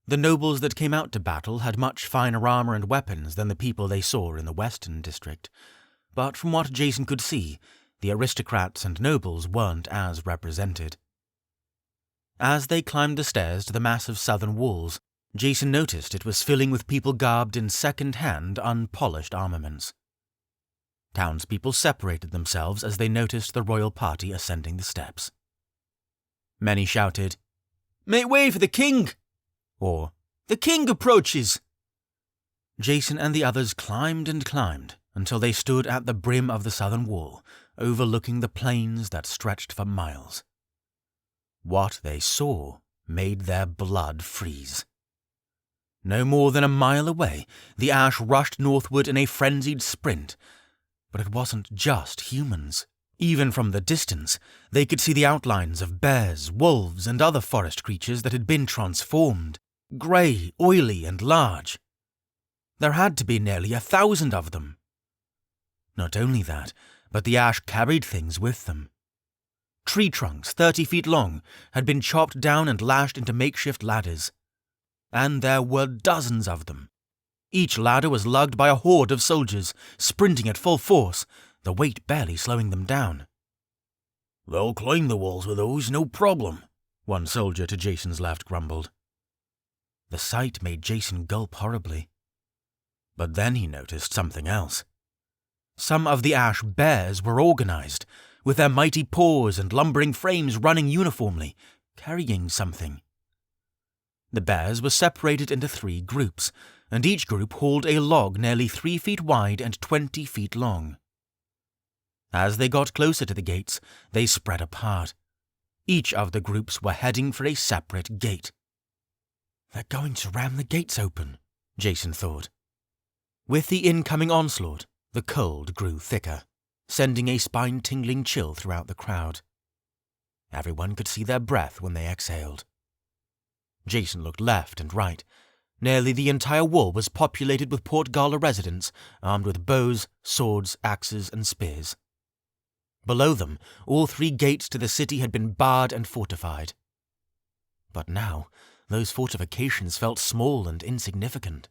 The nobles that came out to battle had much finer armor and weapons than the people they saw in the Western District, but from what Jason could see, the aristocrats and nobles weren't as represented. As they climbed the stairs to the massive southern walls, Jason noticed it was filling with people garbed in second-hand, unpolished armaments. Townspeople separated themselves as they noticed the royal party ascending the steps. Many shouted, "Make way for the king!" or "The king approaches!" Jason and the others climbed and climbed until they stood at the brim of the southern wall, overlooking the plains that stretched for miles. What they saw made their blood freeze. No more than a mile away, the ash rushed northward in a frenzied sprint. But it wasn't just humans. Even from the distance, they could see the outlines of bears, wolves, and other forest creatures that had been transformed, grey, oily, and large. There had to be nearly 1,000 of them. Not only that, but the ash carried things with them. Tree trunks 30 feet long had been chopped down and lashed into makeshift ladders. And there were dozens of them. Each ladder was lugged by a horde of soldiers, sprinting at full force, the weight barely slowing them down. "They'll climb the walls with those, no problem," one soldier to Jason's left grumbled. The sight made Jason gulp horribly. But then he noticed something else. Some of the ash bears were organized, with their mighty paws and lumbering frames running uniformly, carrying something. The bears were separated into 3 groups, and each group hauled a log nearly 3 feet wide and 20 feet long. As they got closer to the gates, they spread apart. Each of the groups were heading for a separate gate. They're going to ram the gates open, Jason thought. With the incoming onslaught, the cold grew thicker, sending a spine-tingling chill throughout the crowd. Everyone could see their breath when they exhaled. Jason looked left and right. Nearly the entire wall was populated with Port Gala residents, armed with bows, swords, axes, and spears. Below them, all 3 gates to the city had been barred and fortified. But now, those fortifications felt small and insignificant.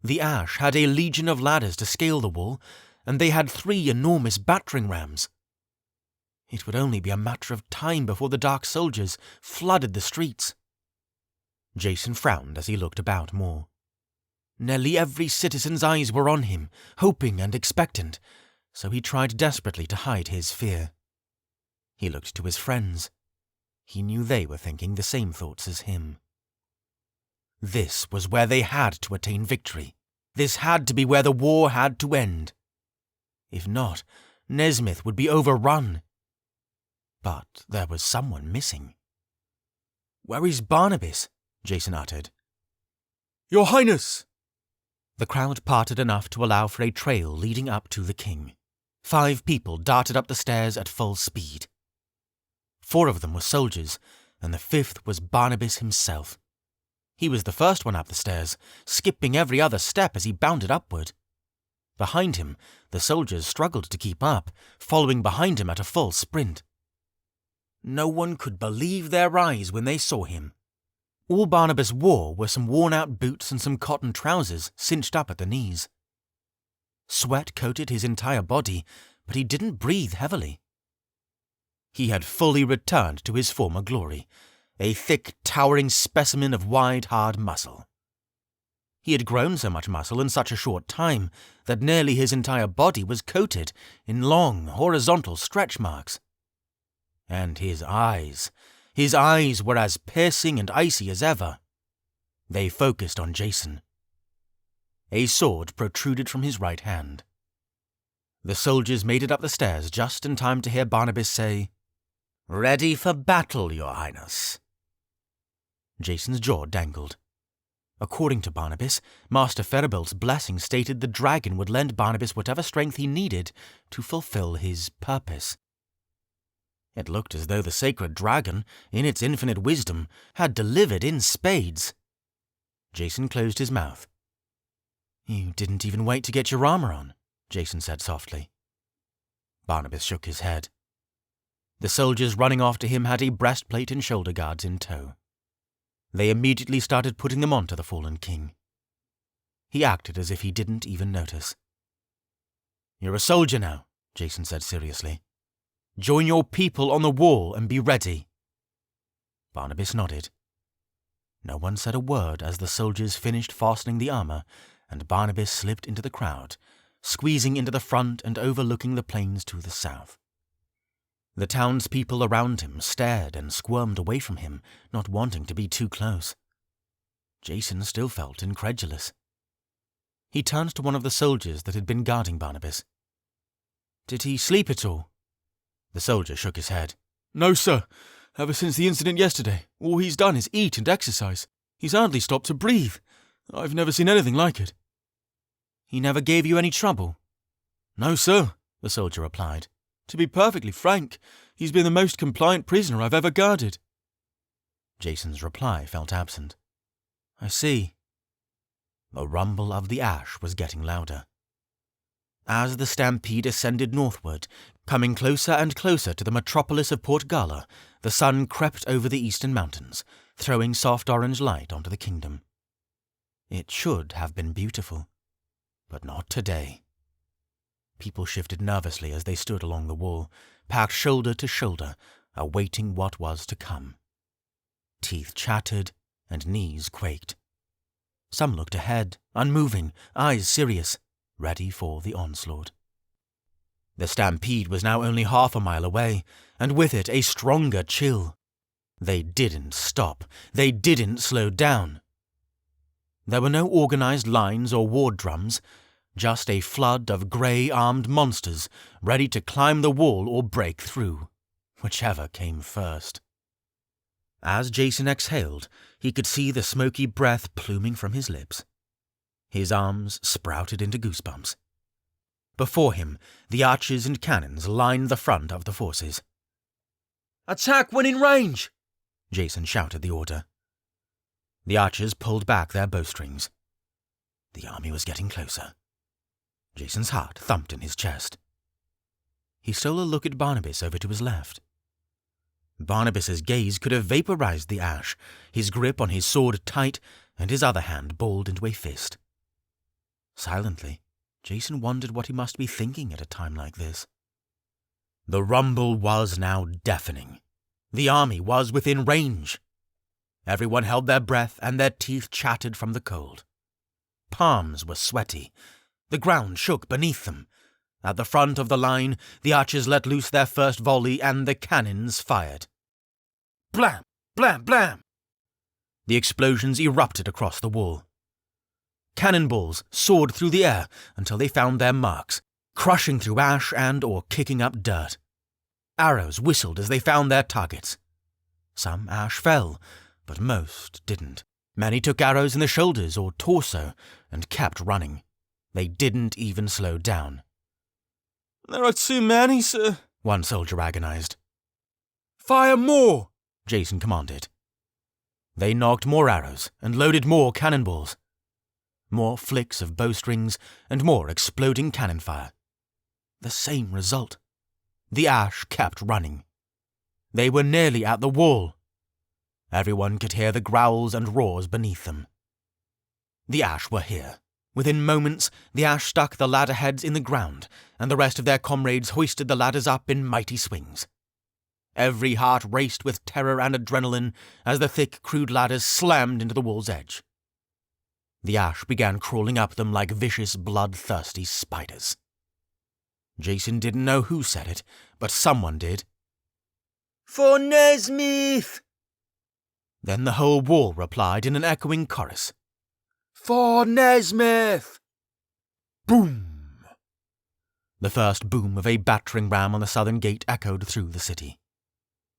The ash had a legion of ladders to scale the wall, and they had 3 enormous battering rams. It would only be a matter of time before the dark soldiers flooded the streets. Jason frowned as he looked about more. Nearly every citizen's eyes were on him, hoping and expectant, so he tried desperately to hide his fear. He looked to his friends. He knew they were thinking the same thoughts as him. This was where they had to attain victory. This had to be where the war had to end. If not, Nezmyth would be overrun. But there was someone missing. "Where is Barnabas?" Jason uttered. "Your Highness!" The crowd parted enough to allow for a trail leading up to the king. 5 people darted up the stairs at full speed. 4 of them were soldiers, and the 5th was Barnabas himself. He was the first one up the stairs, skipping every other step as he bounded upward. Behind him, the soldiers struggled to keep up, following behind him at a full sprint. No one could believe their eyes when they saw him. All Barnabas wore were some worn-out boots and some cotton trousers cinched up at the knees. Sweat coated his entire body, but he didn't breathe heavily. He had fully returned to his former glory, a thick, towering specimen of wide, hard muscle. He had grown so much muscle in such a short time that nearly his entire body was coated in long, horizontal stretch marks. And his eyes were as piercing and icy as ever. They focused on Jason. A sword protruded from his right hand. The soldiers made it up the stairs just in time to hear Barnabas say, "Ready for battle, Your Highness." Jason's jaw dangled. According to Barnabas, Master Feribilt's blessing stated the dragon would lend Barnabas whatever strength he needed to fulfill his purpose. It looked as though the sacred dragon, in its infinite wisdom, had delivered in spades. Jason closed his mouth. "You didn't even wait to get your armor on," Jason said softly. Barnabas shook his head. The soldiers running after him had a breastplate and shoulder guards in tow. They immediately started putting them onto the fallen king. He acted as if he didn't even notice. "You're a soldier now," Jason said seriously. "Join your people on the wall and be ready." Barnabas nodded. No one said a word as the soldiers finished fastening the armor, and Barnabas slipped into the crowd, squeezing into the front and overlooking the plains to the south. The townspeople around him stared and squirmed away from him, not wanting to be too close. Jason still felt incredulous. He turned to one of the soldiers that had been guarding Barnabas. "Did he sleep at all?" The soldier shook his head. No, sir. Ever since the incident yesterday, all he's done is eat and exercise. He's hardly stopped to breathe. I've never seen anything like it. "He never gave you any trouble?" No, sir, the soldier replied. To be perfectly frank, he's been the most compliant prisoner I've ever guarded. Jason's reply felt absent. "I see." The rumble of the ash was getting louder. As the stampede ascended northward, coming closer and closer to the metropolis of Port Gala, the sun crept over the eastern mountains, throwing soft orange light onto the kingdom. It should have been beautiful, but not today. People shifted nervously as they stood along the wall, packed shoulder to shoulder, awaiting what was to come. Teeth chattered and knees quaked. Some looked ahead, unmoving, eyes serious, ready for the onslaught. The stampede was now only half a mile away, and with it a stronger chill. They didn't stop. They didn't slow down. There were no organized lines or war drums, just a flood of grey armed monsters ready to climb the wall or break through, whichever came first. As Jason exhaled, he could see the smoky breath pluming from his lips. His arms sprouted into goosebumps. Before him, the archers and cannons lined the front of the forces. "Attack when in range!" Jason shouted the order. The archers pulled back their bowstrings. The army was getting closer. Jason's heart thumped in his chest. He stole a look at Barnabas over to his left. Barnabas's gaze could have vaporized the ash, his grip on his sword tight, and his other hand balled into a fist. Silently, Jason wondered what he must be thinking at a time like this. The rumble was now deafening. The army was within range. Everyone held their breath and their teeth chattered from the cold. Palms were sweaty. The ground shook beneath them. At the front of the line, the archers let loose their first volley and the cannons fired. Blam! Blam! Blam! The explosions erupted across the wall. Cannonballs soared through the air until they found their marks, crushing through ash and or kicking up dirt. Arrows whistled as they found their targets. Some ash fell, but most didn't. Many took arrows in the shoulders or torso and kept running. They didn't even slow down. There are too many, sir, one soldier agonized. "Fire more!" Jason commanded. They knocked more arrows and loaded more cannonballs. More flicks of bowstrings and more exploding cannon fire. The same result. The ash kept running. They were nearly at the wall. Everyone could hear the growls and roars beneath them. The ash were here. Within moments, the ash stuck the ladder heads in the ground, and the rest of their comrades hoisted the ladders up in mighty swings. Every heart raced with terror and adrenaline as the thick, crude ladders slammed into the wall's edge. The ash began crawling up them like vicious, bloodthirsty spiders. Jason didn't know who said it, but someone did. For Nezmyth! Then the whole wall replied in an echoing chorus. For Nezmyth! Boom! The first boom of a battering ram on the southern gate echoed through the city.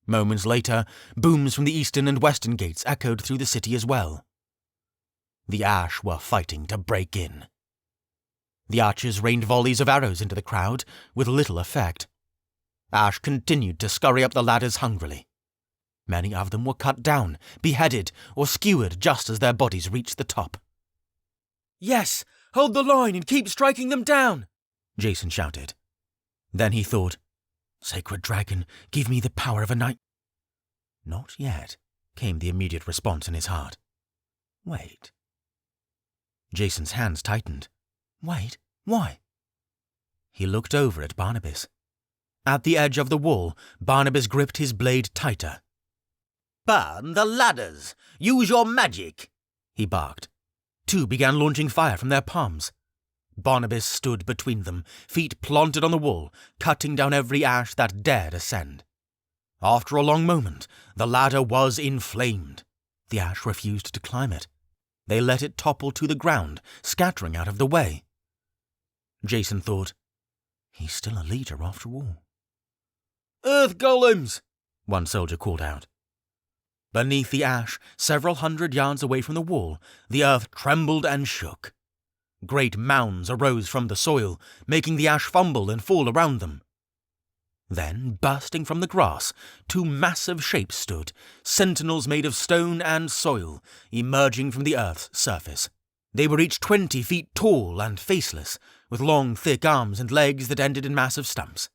Moments later, booms from the eastern and western gates echoed through the city as well. The Ash were fighting to break in. The archers rained volleys of arrows into the crowd, with little effect. Ash continued to scurry up the ladders hungrily. Many of them were cut down, beheaded, or skewered just as their bodies reached the top. Yes, hold the line and keep striking them down, Jason shouted. Then he thought, Sacred Dragon, give me the power of a knight. Not yet, came the immediate response in his heart. Wait. Jason's hands tightened. Wait, why? He looked over at Barnabas. At the edge of the wall, Barnabas gripped his blade tighter. Burn the ladders! Use your magic! He barked. Two began launching fire from their palms. Barnabas stood between them, feet planted on the wall, cutting down every ash that dared ascend. After a long moment, the ladder was inflamed. The ash refused to climb it. They let it topple to the ground, scattering out of the way. Jason thought, he's still a leader after all. Earth golems! One soldier called out. Beneath the ash, several hundred yards away from the wall, the earth trembled and shook. Great mounds arose from the soil, making the ash fumble and fall around them. Then, bursting from the grass, two massive shapes stood, sentinels made of stone and soil, emerging from the earth's surface. They were each 20 feet tall and faceless, with long, thick arms and legs that ended in massive stumps.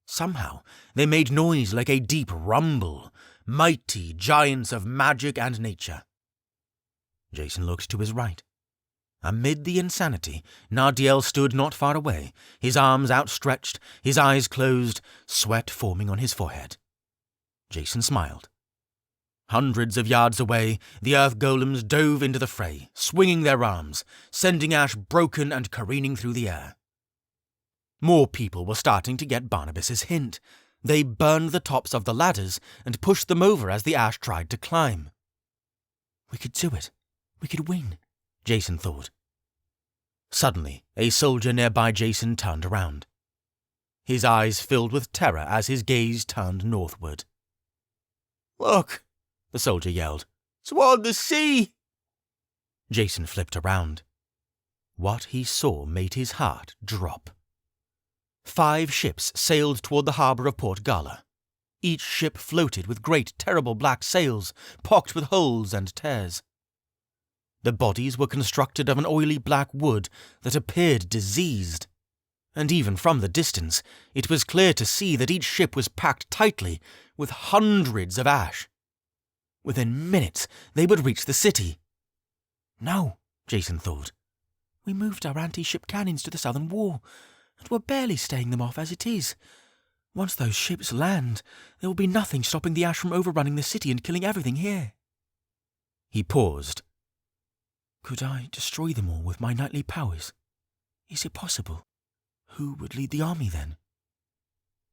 Somehow, they made noise like a deep rumble, mighty giants of magic and nature. Jason looked to his right. Amid the insanity, Nardiel stood not far away, his arms outstretched, his eyes closed, sweat forming on his forehead. Jason smiled. Hundreds of yards away, the earth golems dove into the fray, swinging their arms, sending ash broken and careening through the air. More people were starting to get Barnabas's hint. They burned the tops of the ladders and pushed them over as the ash tried to climb. We could do it. We could win, Jason thought. Suddenly, a soldier nearby Jason turned around. His eyes filled with terror as his gaze turned northward. Look, the soldier yelled. Toward the sea! Jason flipped around. What he saw made his heart drop. 5 ships sailed toward the harbour of Port Gala. Each ship floated with great, terrible black sails, pocked with holes and tears. The bodies were constructed of an oily black wood that appeared diseased. And even from the distance, it was clear to see that each ship was packed tightly with hundreds of ash. Within minutes, they would reach the city. No, Jason thought. We moved our anti-ship cannons to the southern wall, and we're barely staying them off as it is. Once those ships land, there will be nothing stopping the ash from overrunning the city and killing everything here. He paused. Could I destroy them all with my knightly powers? Is it possible? Who would lead the army then?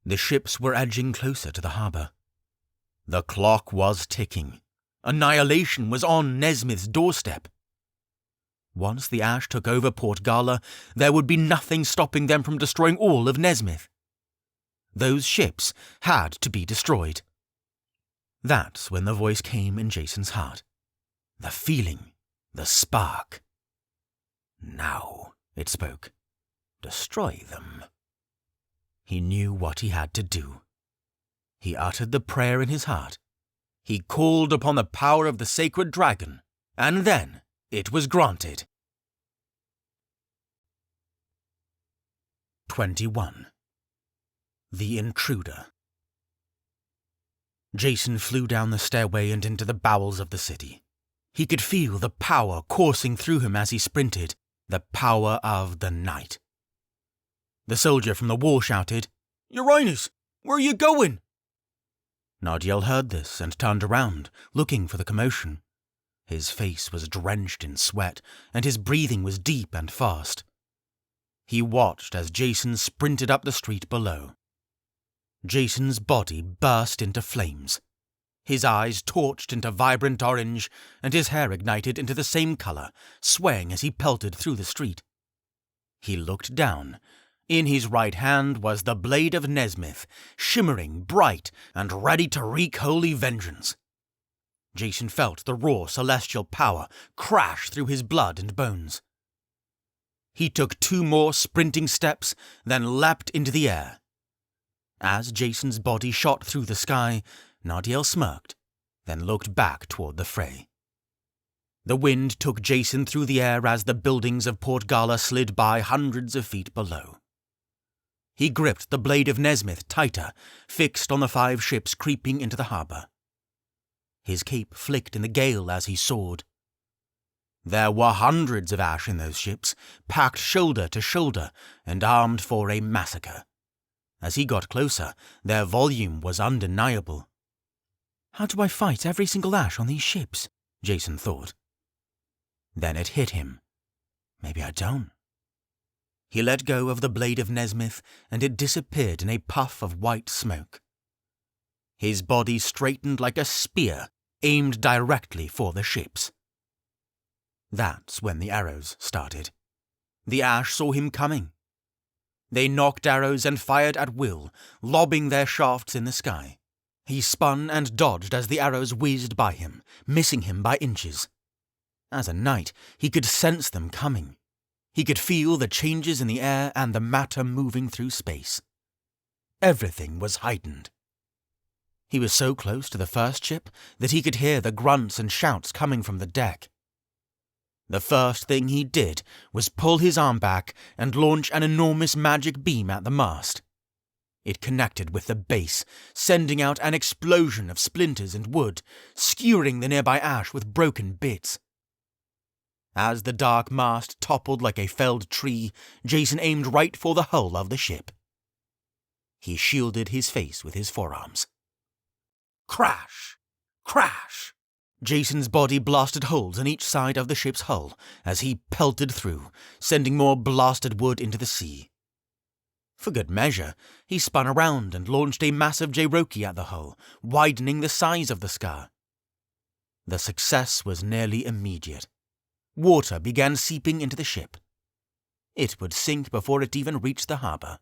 The ships were edging closer to the harbour. The clock was ticking. Annihilation was on Nezmyth's doorstep. Once the ash took over Port Gala, there would be nothing stopping them from destroying all of Nezmyth. Those ships had to be destroyed. That's when the voice came in Jason's heart. The feeling, the spark. Now, it spoke. Destroy them. He knew what he had to do. He uttered the prayer in his heart. He called upon the power of the sacred dragon, and then it was granted. 21. The Intruder. Jason flew down the stairway and into the bowels of the city. He could feel the power coursing through him as he sprinted, the power of the night. The soldier from the wall shouted, Your Highness, where are you going? Nardiel heard this and turned around, looking for the commotion. His face was drenched in sweat, and his breathing was deep and fast. He watched as Jason sprinted up the street below. Jason's body burst into flames. His eyes torched into vibrant orange, and his hair ignited into the same color, swaying as he pelted through the street. He looked down. In his right hand was the blade of Nezmyth, shimmering, bright, and ready to wreak holy vengeance. Jason felt the raw celestial power crash through his blood and bones. He took 2 more sprinting steps, then leapt into the air. As Jason's body shot through the sky, Nardiel smirked, then looked back toward the fray. The wind took Jason through the air as the buildings of Port Gala slid by hundreds of feet below. He gripped the blade of Nezmyth tighter, fixed on the 5 ships creeping into the harbour. His cape flicked in the gale as he soared. There were hundreds of ash in those ships, packed shoulder to shoulder and armed for a massacre. As he got closer, their volume was undeniable. How do I fight every single ash on these ships? Jason thought. Then it hit him. Maybe I don't. He let go of the blade of Nezmyth, and it disappeared in a puff of white smoke. His body straightened like a spear, aimed directly for the ships. That's when the arrows started. The ash saw him coming. They knocked arrows and fired at will, lobbing their shafts in the sky. He spun and dodged as the arrows whizzed by him, missing him by inches. As a knight, he could sense them coming. He could feel the changes in the air and the matter moving through space. Everything was heightened. He was so close to the first ship that he could hear the grunts and shouts coming from the deck. The first thing he did was pull his arm back and launch an enormous magic beam at the mast. It connected with the base, sending out an explosion of splinters and wood, skewering the nearby ash with broken bits. As the dark mast toppled like a felled tree, Jason aimed right for the hull of the ship. He shielded his face with his forearms. Crash! Crash! Jason's body blasted holes in each side of the ship's hull as he pelted through, sending more blasted wood into the sea. For good measure, he spun around and launched a massive J-Roki at the hull, widening the size of the scar. The success was nearly immediate. Water began seeping into the ship. It would sink before it even reached the harbour.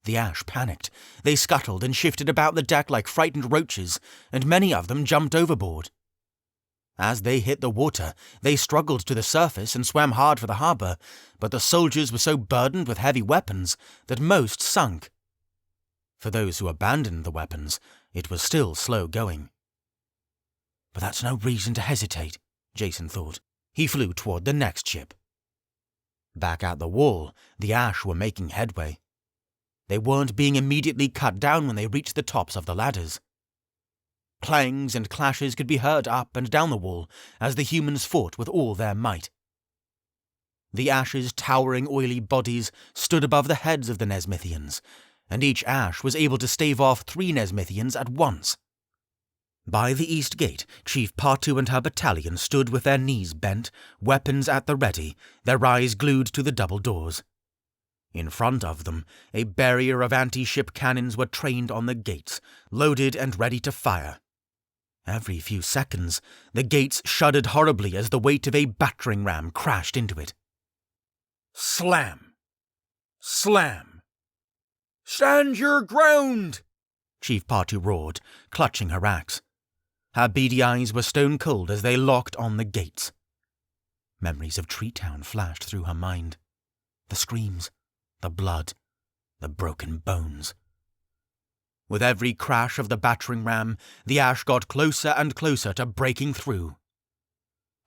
The ash panicked. They scuttled and shifted about the deck like frightened roaches, and many of them jumped overboard. As they hit the water, they struggled to the surface and swam hard for the harbour, but the soldiers were so burdened with heavy weapons that most sunk. For those who abandoned the weapons, it was still slow going. But that's no reason to hesitate, Jason thought. He flew toward the next ship. Back at the wall, the ash were making headway. They weren't being immediately cut down when they reached the tops of the ladders. Clangs and clashes could be heard up and down the wall as the humans fought with all their might. The ash's towering oily bodies stood above the heads of the Nezmythians, and each ash was able to stave off 3 Nezmythians at once. By the east gate, Chief Partu and her battalion stood with their knees bent, weapons at the ready, their eyes glued to the double doors. In front of them, a barrier of anti-ship cannons were trained on the gates, loaded and ready to fire. Every few seconds, the gates shuddered horribly as the weight of a battering ram crashed into it. Slam! Slam! Stand your ground! Chief Partu roared, clutching her axe. Her beady eyes were stone cold as they locked on the gates. Memories of Treetown flashed through her mind. The screams, the blood, the broken bones. With every crash of the battering ram, the ash got closer and closer to breaking through.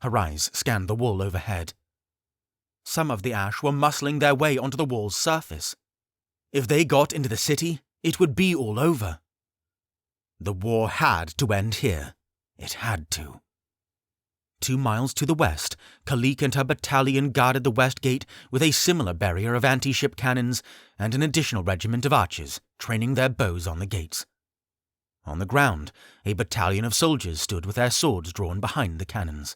Her eyes scanned the wall overhead. Some of the ash were muscling their way onto the wall's surface. If they got into the city, it would be all over. The war had to end here. It had to. 2 miles to the west, Khalik and her battalion guarded the west gate with a similar barrier of anti-ship cannons and an additional regiment of archers training their bows on the gates. On the ground, a battalion of soldiers stood with their swords drawn behind the cannons.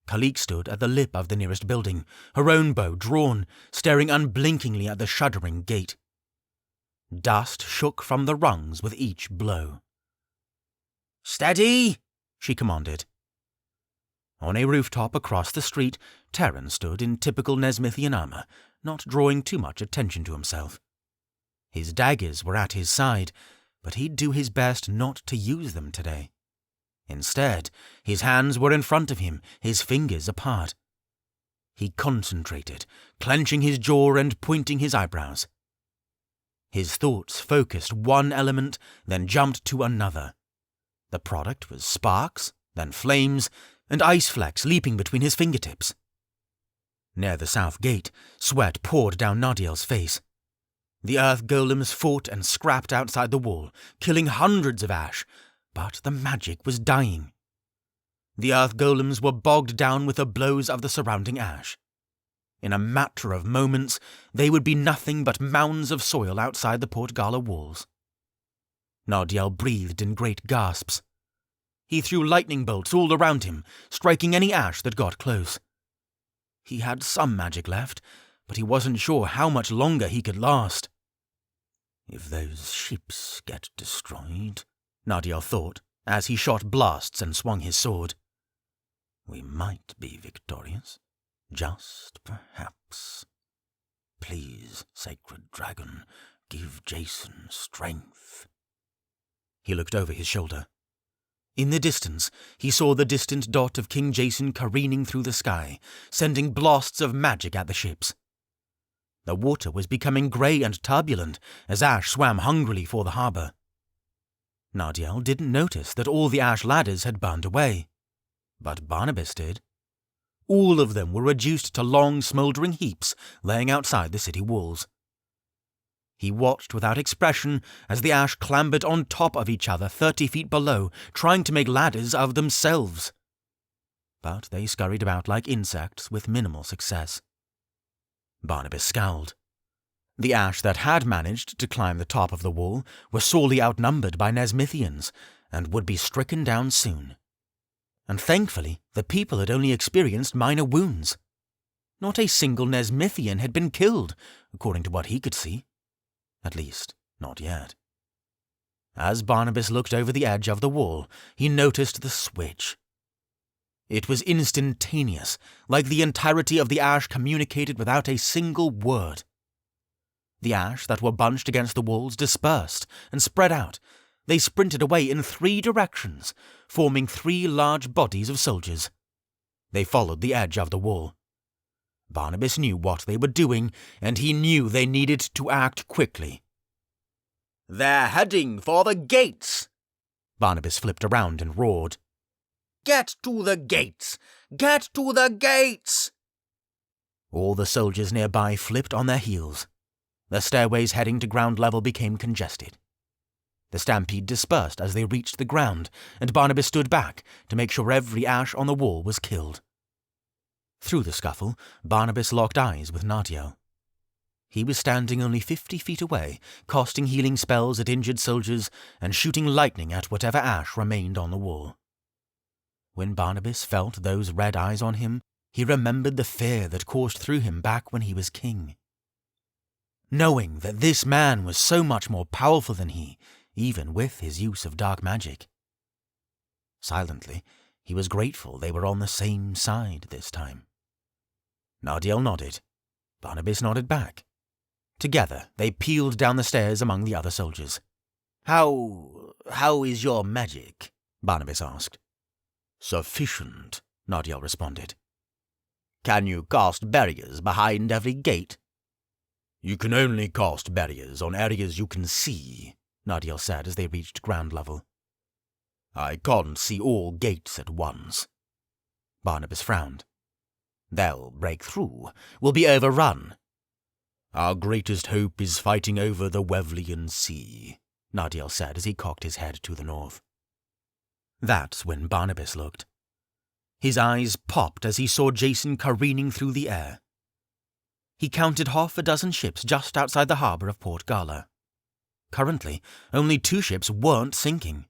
Kalik stood at the lip of the nearest building, her own bow drawn, staring unblinkingly at the shuddering gate. Dust shook from the rungs with each blow. Steady! She commanded. On a rooftop across the street, Terran stood in typical Nezmythian armor, not drawing too much attention to himself. His daggers were at his side, but he'd do his best not to use them today. Instead, his hands were in front of him, his fingers apart. He concentrated, clenching his jaw and pointing his eyebrows. His thoughts focused one element, then jumped to another. The product was sparks, then flames, and ice flecks leaping between his fingertips. Near the south gate, sweat poured down Nadiel's face. The earth golems fought and scrapped outside the wall, killing hundreds of ash, but the magic was dying. The earth golems were bogged down with the blows of the surrounding ash. In a matter of moments, they would be nothing but mounds of soil outside the Port Gala walls. Nadiel breathed in great gasps. He threw lightning bolts all around him, striking any ash that got close. He had some magic left, but he wasn't sure how much longer he could last. If those ships get destroyed, Nadiel thought, as he shot blasts and swung his sword, we might be victorious. Just perhaps. Please, sacred dragon, give Jason strength. He looked over his shoulder. In the distance, he saw the distant dot of King Jason careening through the sky, sending blasts of magic at the ships. The water was becoming grey and turbulent as ash swam hungrily for the harbour. Nadiel didn't notice that all the ash ladders had burned away, but Barnabas did. All of them were reduced to long, smouldering heaps laying outside the city walls. He watched without expression as the ash clambered on top of each other 30 feet below, trying to make ladders of themselves. But they scurried about like insects with minimal success. Barnabas scowled. The ash that had managed to climb the top of the wall were sorely outnumbered by Nezmythians and would be stricken down soon. And thankfully, the people had only experienced minor wounds. Not a single Nezmythian had been killed, according to what he could see. At least, not yet. As Barnabas looked over the edge of the wall, he noticed the switch. It was instantaneous, like the entirety of the ash communicated without a single word. The ash that were bunched against the walls dispersed and spread out. They sprinted away in 3 directions, forming 3 large bodies of soldiers. They followed the edge of the wall. Barnabas knew what they were doing, and he knew they needed to act quickly. They're heading for the gates! Barnabas flipped around and roared. Get to the gates! Get to the gates! All the soldiers nearby flipped on their heels. The stairways heading to ground level became congested. The stampede dispersed as they reached the ground, and Barnabas stood back to make sure every ash on the wall was killed. Through the scuffle, Barnabas locked eyes with Nadiel. He was standing only 50 feet away, casting healing spells at injured soldiers and shooting lightning at whatever ash remained on the wall. When Barnabas felt those red eyes on him, he remembered the fear that coursed through him back when he was king. Knowing that this man was so much more powerful than he, even with his use of dark magic. Silently, he was grateful they were on the same side this time. Nadiel nodded. Barnabas nodded back. Together, they peeled down the stairs among the other soldiers. How is your magic? Barnabas asked. Sufficient, Nadiel responded. Can you cast barriers behind every gate? You can only cast barriers on areas you can see, Nadiel said as they reached ground level. I can't see all gates at once. Barnabas frowned. They'll break through. We'll be overrun. Our greatest hope is fighting over the Wevlian Sea, Nadiel said as he cocked his head to the north. That's when Barnabas looked. His eyes popped as he saw Jason careening through the air. He counted 6 ships just outside the harbour of Port Gala. Currently, only 2 ships weren't sinking.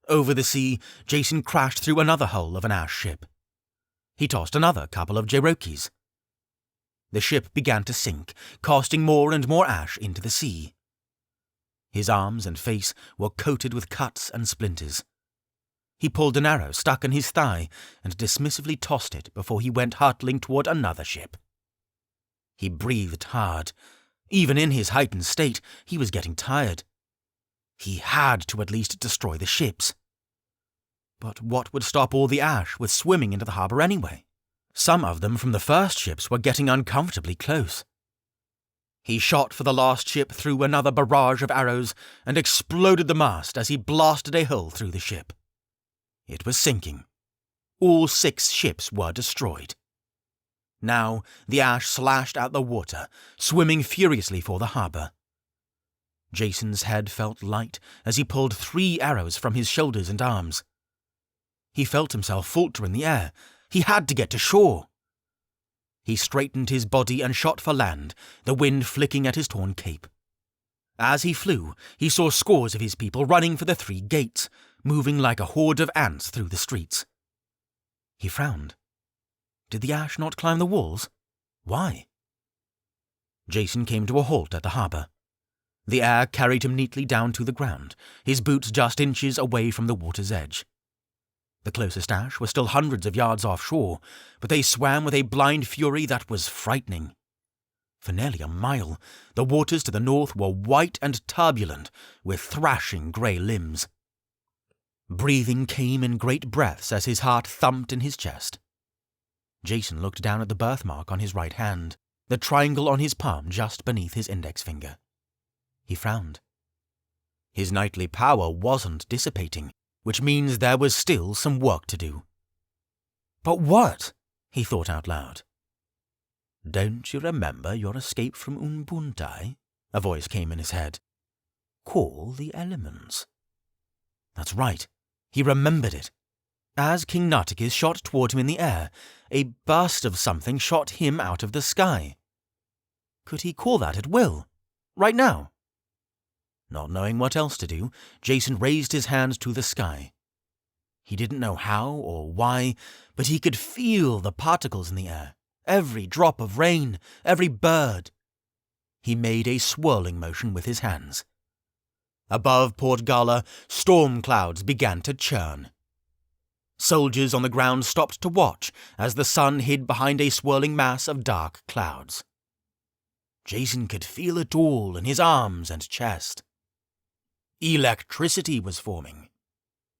Over the sea, Jason crashed through another hull of an ash ship. He tossed another couple of Cherokees. The ship began to sink, casting more and more ash into the sea. His arms and face were coated with cuts and splinters. He pulled an arrow stuck in his thigh and dismissively tossed it before he went hurtling toward another ship. He breathed hard. Even in his heightened state, he was getting tired. He had to at least destroy the ships. But what would stop all the ash with swimming into the harbour anyway? Some of them from the first ships were getting uncomfortably close. He shot for the last ship through another barrage of arrows and exploded the mast as he blasted a hole through the ship. It was sinking. All 6 ships were destroyed. Now the ash slashed out the water, swimming furiously for the harbour. Jason's head felt light as he pulled 3 arrows from his shoulders and arms. He felt himself falter in the air. He had to get to shore. He straightened his body and shot for land, the wind flicking at his torn cape. As he flew, he saw scores of his people running for the 3 gates, moving like a horde of ants through the streets. He frowned. Did the ash not climb the walls? Why? Jason came to a halt at the harbour. The air carried him neatly down to the ground, his boots just inches away from the water's edge. The closest ash was still hundreds of yards offshore, but they swam with a blind fury that was frightening. For nearly a mile, the waters to the north were white and turbulent, with thrashing grey limbs. Breathing came in great breaths as his heart thumped in his chest. Jason looked down at the birthmark on his right hand, the triangle on his palm just beneath his index finger. He frowned. His knightly power wasn't dissipating, which means there was still some work to do. But what? He thought out loud. Don't you remember your escape from Unbuntye? A voice came in his head. Call the elements. That's right. He remembered it. As King Nartikis shot toward him in the air, a burst of something shot him out of the sky. Could he call that at will? Right now? Not knowing what else to do, Jason raised his hand to the sky. He didn't know how or why, but he could feel the particles in the air, every drop of rain, every bird. He made a swirling motion with his hands. Above Port Gala, storm clouds began to churn. Soldiers on the ground stopped to watch as the sun hid behind a swirling mass of dark clouds. Jason could feel it all in his arms and chest. Electricity was forming.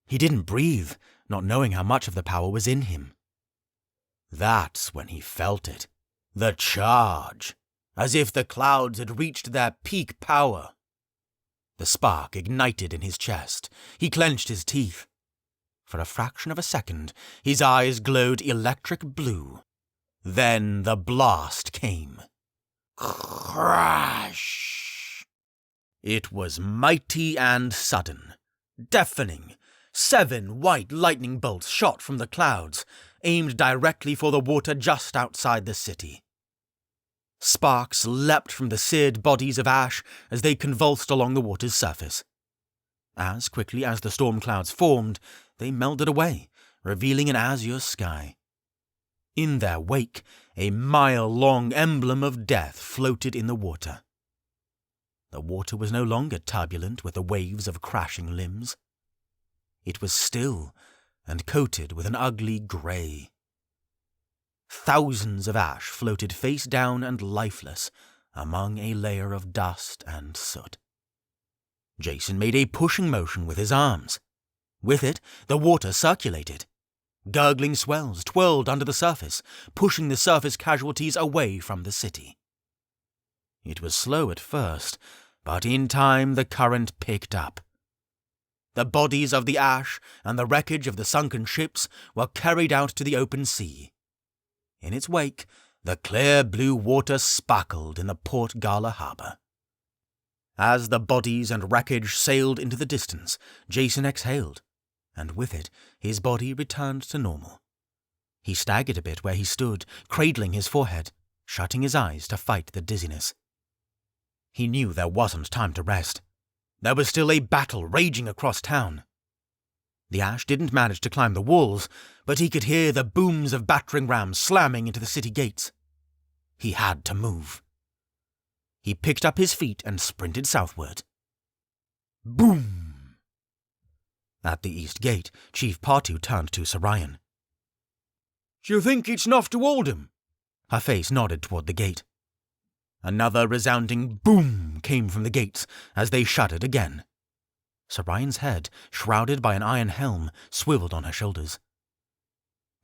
He didn't breathe, not knowing how much of the power was in him. That's when he felt it. The charge. As if the clouds had reached their peak power. The spark ignited in his chest. He clenched his teeth. For a fraction of a second, his eyes glowed electric blue. Then the blast came. Crash! It was mighty and sudden, deafening. 7 white lightning bolts shot from the clouds, aimed directly for the water just outside the city. Sparks leapt from the seared bodies of ash as they convulsed along the water's surface. As quickly as the storm clouds formed, they melted away, revealing an azure sky. In their wake, a mile-long emblem of death floated in the water. The water was no longer turbulent with the waves of crashing limbs. It was still and coated with an ugly grey. Thousands of ash floated face down and lifeless among a layer of dust and soot. Jason made a pushing motion with his arms. With it, the water circulated. Gurgling swells twirled under the surface, pushing the surface casualties away from the city. It was slow at first, but in time the current picked up. The bodies of the ash and the wreckage of the sunken ships were carried out to the open sea. In its wake, the clear blue water sparkled in the Port Gala harbour. As the bodies and wreckage sailed into the distance, Jason exhaled, and with it his body returned to normal. He staggered a bit where he stood, cradling his forehead, shutting his eyes to fight the dizziness. He knew there wasn't time to rest. There was still a battle raging across town. The Ash didn't manage to climb the walls, but he could hear the booms of battering rams slamming into the city gates. He had to move. He picked up his feet and sprinted southward. Boom! At the east gate, Chief Partu turned to Sarayan. Do you think it's enough to hold him? Her face nodded toward the gate. Another resounding boom came from the gates as they shuddered again. Sarayan's head, shrouded by an iron helm, swiveled on her shoulders.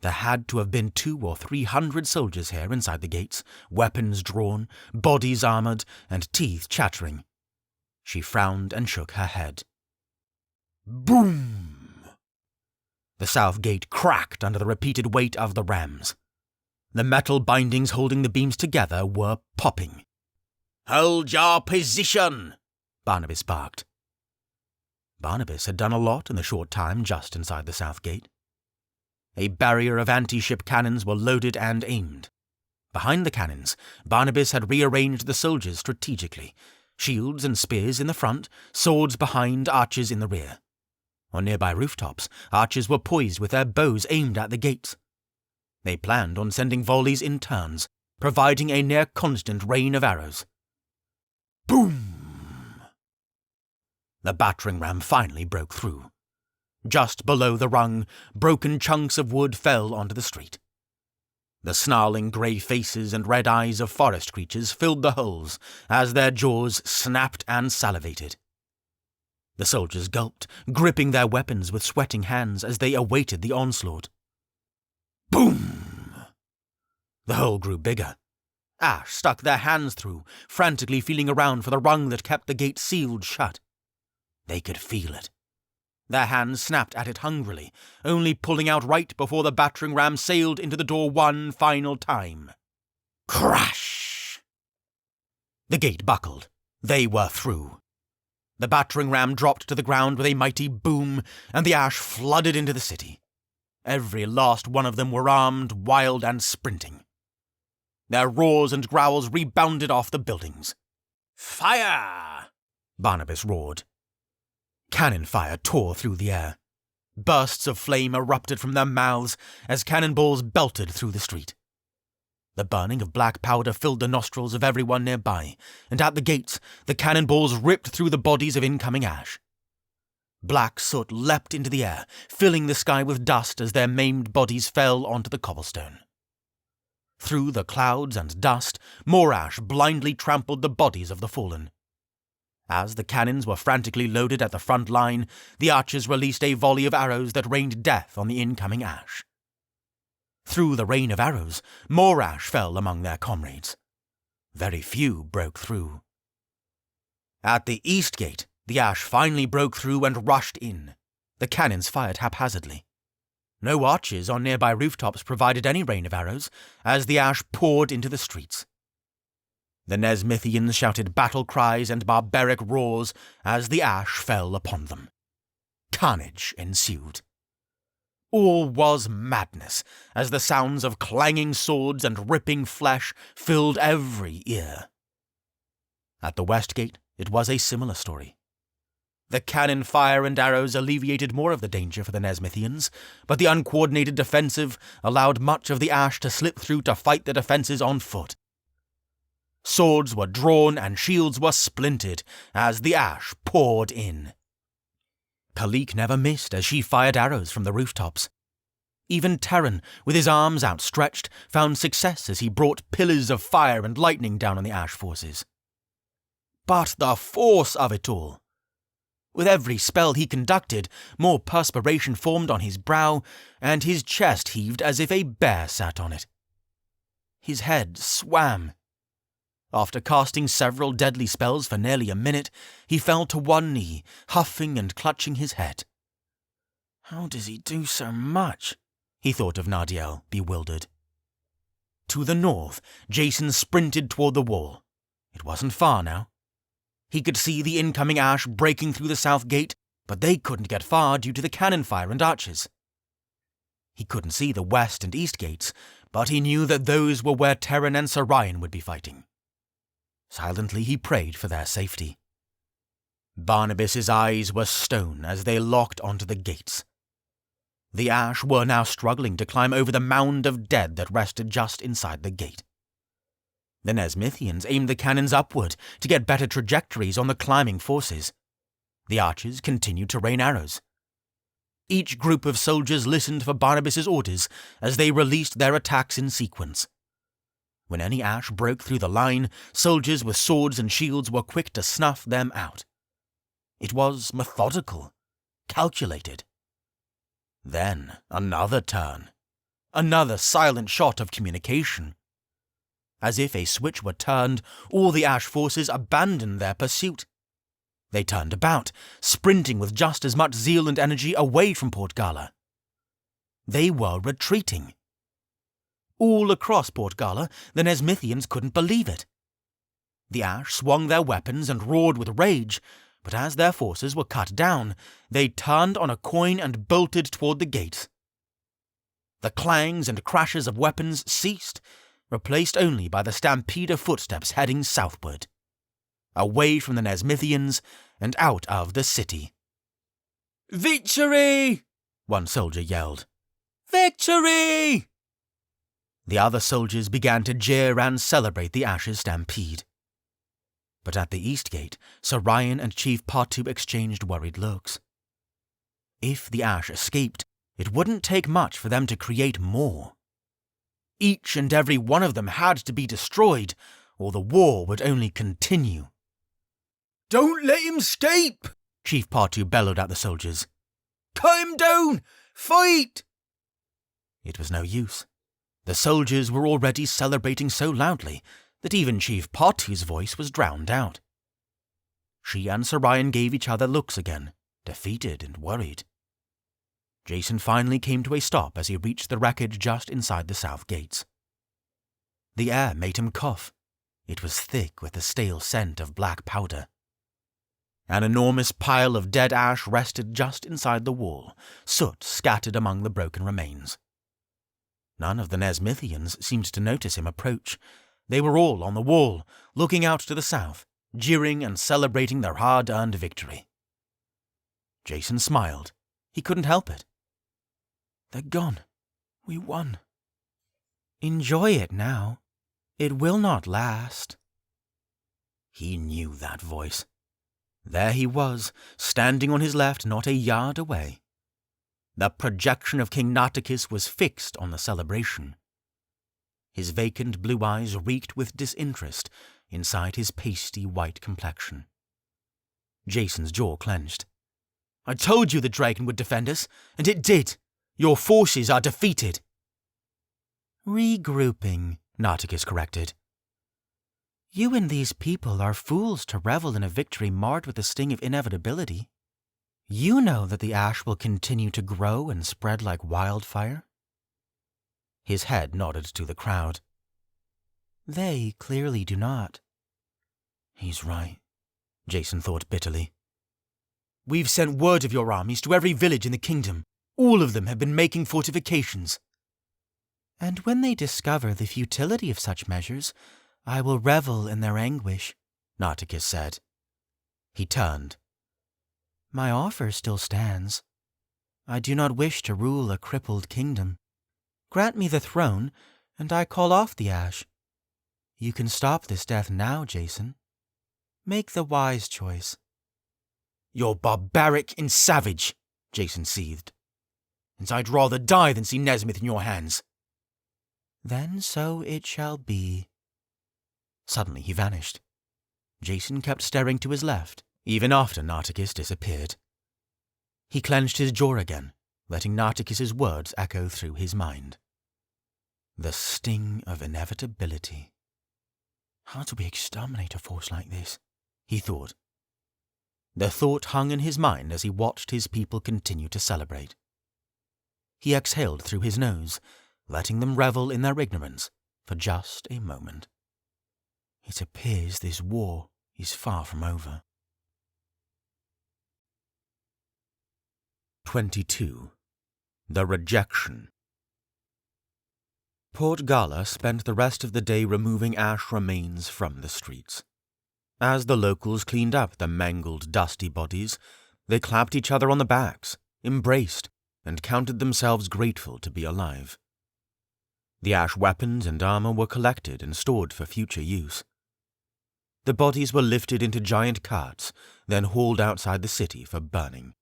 There had to have been 200 or 300 soldiers here inside the gates, weapons drawn, bodies armoured, and teeth chattering. She frowned and shook her head. Boom! The south gate cracked under the repeated weight of the rams. The metal bindings holding the beams together were popping. Hold your position, Barnabas barked. Barnabas had done a lot in the short time just inside the south gate. A barrier of anti-ship cannons were loaded and aimed. Behind the cannons, Barnabas had rearranged the soldiers strategically, shields and spears in the front, swords behind, archers in the rear. On nearby rooftops, archers were poised with their bows aimed at the gates. They planned on sending volleys in turns, providing a near-constant rain of arrows. Boom! The battering ram finally broke through. Just below the rung, broken chunks of wood fell onto the street. The snarling grey faces and red eyes of forest creatures filled the holes as their jaws snapped and salivated. The soldiers gulped, gripping their weapons with sweating hands as they awaited the onslaught. Boom! The hole grew bigger. Ash stuck their hands through, frantically feeling around for the rung that kept the gate sealed shut. They could feel it. Their hands snapped at it hungrily, only pulling out right before the battering ram sailed into the door one final time. Crash! The gate buckled. They were through. The battering ram dropped to the ground with a mighty boom, and the Ash flooded into the city. Every last one of them were armed, wild, and sprinting. Their roars and growls rebounded off the buildings. fire! Barnabas roared. Cannon fire tore through the air. Bursts of flame erupted from their mouths as cannonballs belted through the street. The burning of black powder filled the nostrils of everyone nearby, and at the gates the cannonballs ripped through the bodies of incoming Ash. Black soot leapt into the air, filling the sky with dust as their maimed bodies fell onto the cobblestone. Through the clouds and dust, more Ash blindly trampled the bodies of the fallen. As the cannons were frantically loaded at the front line, the archers released a volley of arrows that rained death on the incoming Ash. Through the rain of arrows, more Ash fell among their comrades. Very few broke through. At the east gate, the Ash finally broke through and rushed in. The cannons fired haphazardly. No archers on nearby rooftops provided any rain of arrows, as the Ash poured into the streets. The Nezmythians shouted battle cries and barbaric roars as the Ash fell upon them. Carnage ensued. All was madness, as the sounds of clanging swords and ripping flesh filled every ear. At the west gate, it was a similar story. The cannon fire and arrows alleviated more of the danger for the Nezmythians, but the uncoordinated defensive allowed much of the Ash to slip through to fight the defences on foot. Swords were drawn and shields were splintered as the Ash poured in. Kalik never missed as she fired arrows from the rooftops. Even Terran, with his arms outstretched, found success as he brought pillars of fire and lightning down on the Ash forces. But the force of it all! With every spell he conducted, more perspiration formed on his brow, and his chest heaved as if a bear sat on it. His head swam. After casting several deadly spells for nearly a minute, he fell to one knee, huffing and clutching his head. How does he do so much? He thought of Nardiel, bewildered. To the north, Jason sprinted toward the wall. It wasn't far now. He could see the incoming Ash breaking through the south gate, but they couldn't get far due to the cannon fire and archers. He couldn't see the west and east gates, but he knew that those were where Terran and Sarayan would be fighting. Silently he prayed for their safety. Barnabas's eyes were stone as they locked onto the gates. The Ash were now struggling to climb over the mound of dead that rested just inside the gate. The Nezmythians aimed the cannons upward to get better trajectories on the climbing forces. The archers continued to rain arrows. Each group of soldiers listened for Barnabas's orders as they released their attacks in sequence. When any Ash broke through the line, soldiers with swords and shields were quick to snuff them out. It was methodical, calculated. Then another turn. Another silent shot of communication. As if a switch were turned, all the Ash forces abandoned their pursuit. They turned about, sprinting with just as much zeal and energy away from Port Gala. They were retreating. All across Port Gala, the Nezmythians couldn't believe it. The Ash swung their weapons and roared with rage, but as their forces were cut down, they turned on a coin and bolted toward the gates. The clangs and crashes of weapons ceased, replaced only by the stampede of footsteps heading southward, away from the Nezmythians and out of the city. "Victory!" one soldier yelled. "Victory!" The other soldiers began to jeer and celebrate the Ash's stampede. But at the east gate, Sir Ryan and Chief Patu exchanged worried looks. If the Ash escaped, it wouldn't take much for them to create more. Each and every one of them had to be destroyed, or the war would only continue. "Don't let him escape!" Chief Patu bellowed at the soldiers. "Cut him down! Fight!" It was no use. The soldiers were already celebrating so loudly that even Chief Patu's voice was drowned out. She and Sir Ryan gave each other looks again, defeated and worried. Jason finally came to a stop as he reached the wreckage just inside the south gates. The air made him cough. It was thick with the stale scent of black powder. An enormous pile of dead ash rested just inside the wall, soot scattered among the broken remains. None of the Nezmythians seemed to notice him approach. They were all on the wall, looking out to the south, jeering and celebrating their hard-earned victory. Jason smiled. He couldn't help it. They're gone. We won. Enjoy it now. It will not last. He knew that voice. There he was, standing on his left not a yard away. The projection of King Nartikis was fixed on the celebration. His vacant blue eyes reeked with disinterest inside his pasty white complexion. Jason's jaw clenched. "I told you the dragon would defend us, and it did. Your forces are defeated." "Regrouping," Nartikis corrected. "You and these people are fools to revel in a victory marred with the sting of inevitability. You know that the ash will continue to grow and spread like wildfire." His head nodded to the crowd. "They clearly do not." He's right, Jason thought bitterly. "We've sent word of your armies to every village in the kingdom. All of them have been making fortifications." "And when they discover the futility of such measures, I will revel in their anguish," Nartikis said. He turned. "My offer still stands. I do not wish to rule a crippled kingdom. Grant me the throne, and I call off the ash. You can stop this death now, Jason. Make the wise choice." "You're barbaric and savage," Jason seethed. "And I'd rather die than see Nezmyth in your hands." "Then so it shall be." Suddenly he vanished. Jason kept staring to his left, even after Nartikis disappeared. He clenched his jaw again, letting Nartikis's words echo through his mind. The sting of inevitability. How do we exterminate a force like this? He thought. The thought hung in his mind as he watched his people continue to celebrate. He exhaled through his nose, letting them revel in their ignorance for just a moment. It appears this war is far from over. 22. The Rejection. Port Gala spent the rest of the day removing ash remains from the streets. As the locals cleaned up the mangled, dusty bodies, they clapped each other on the backs, embraced, and counted themselves grateful to be alive. The ash weapons and armor were collected and stored for future use. The bodies were lifted into giant carts, then hauled outside the city for burning.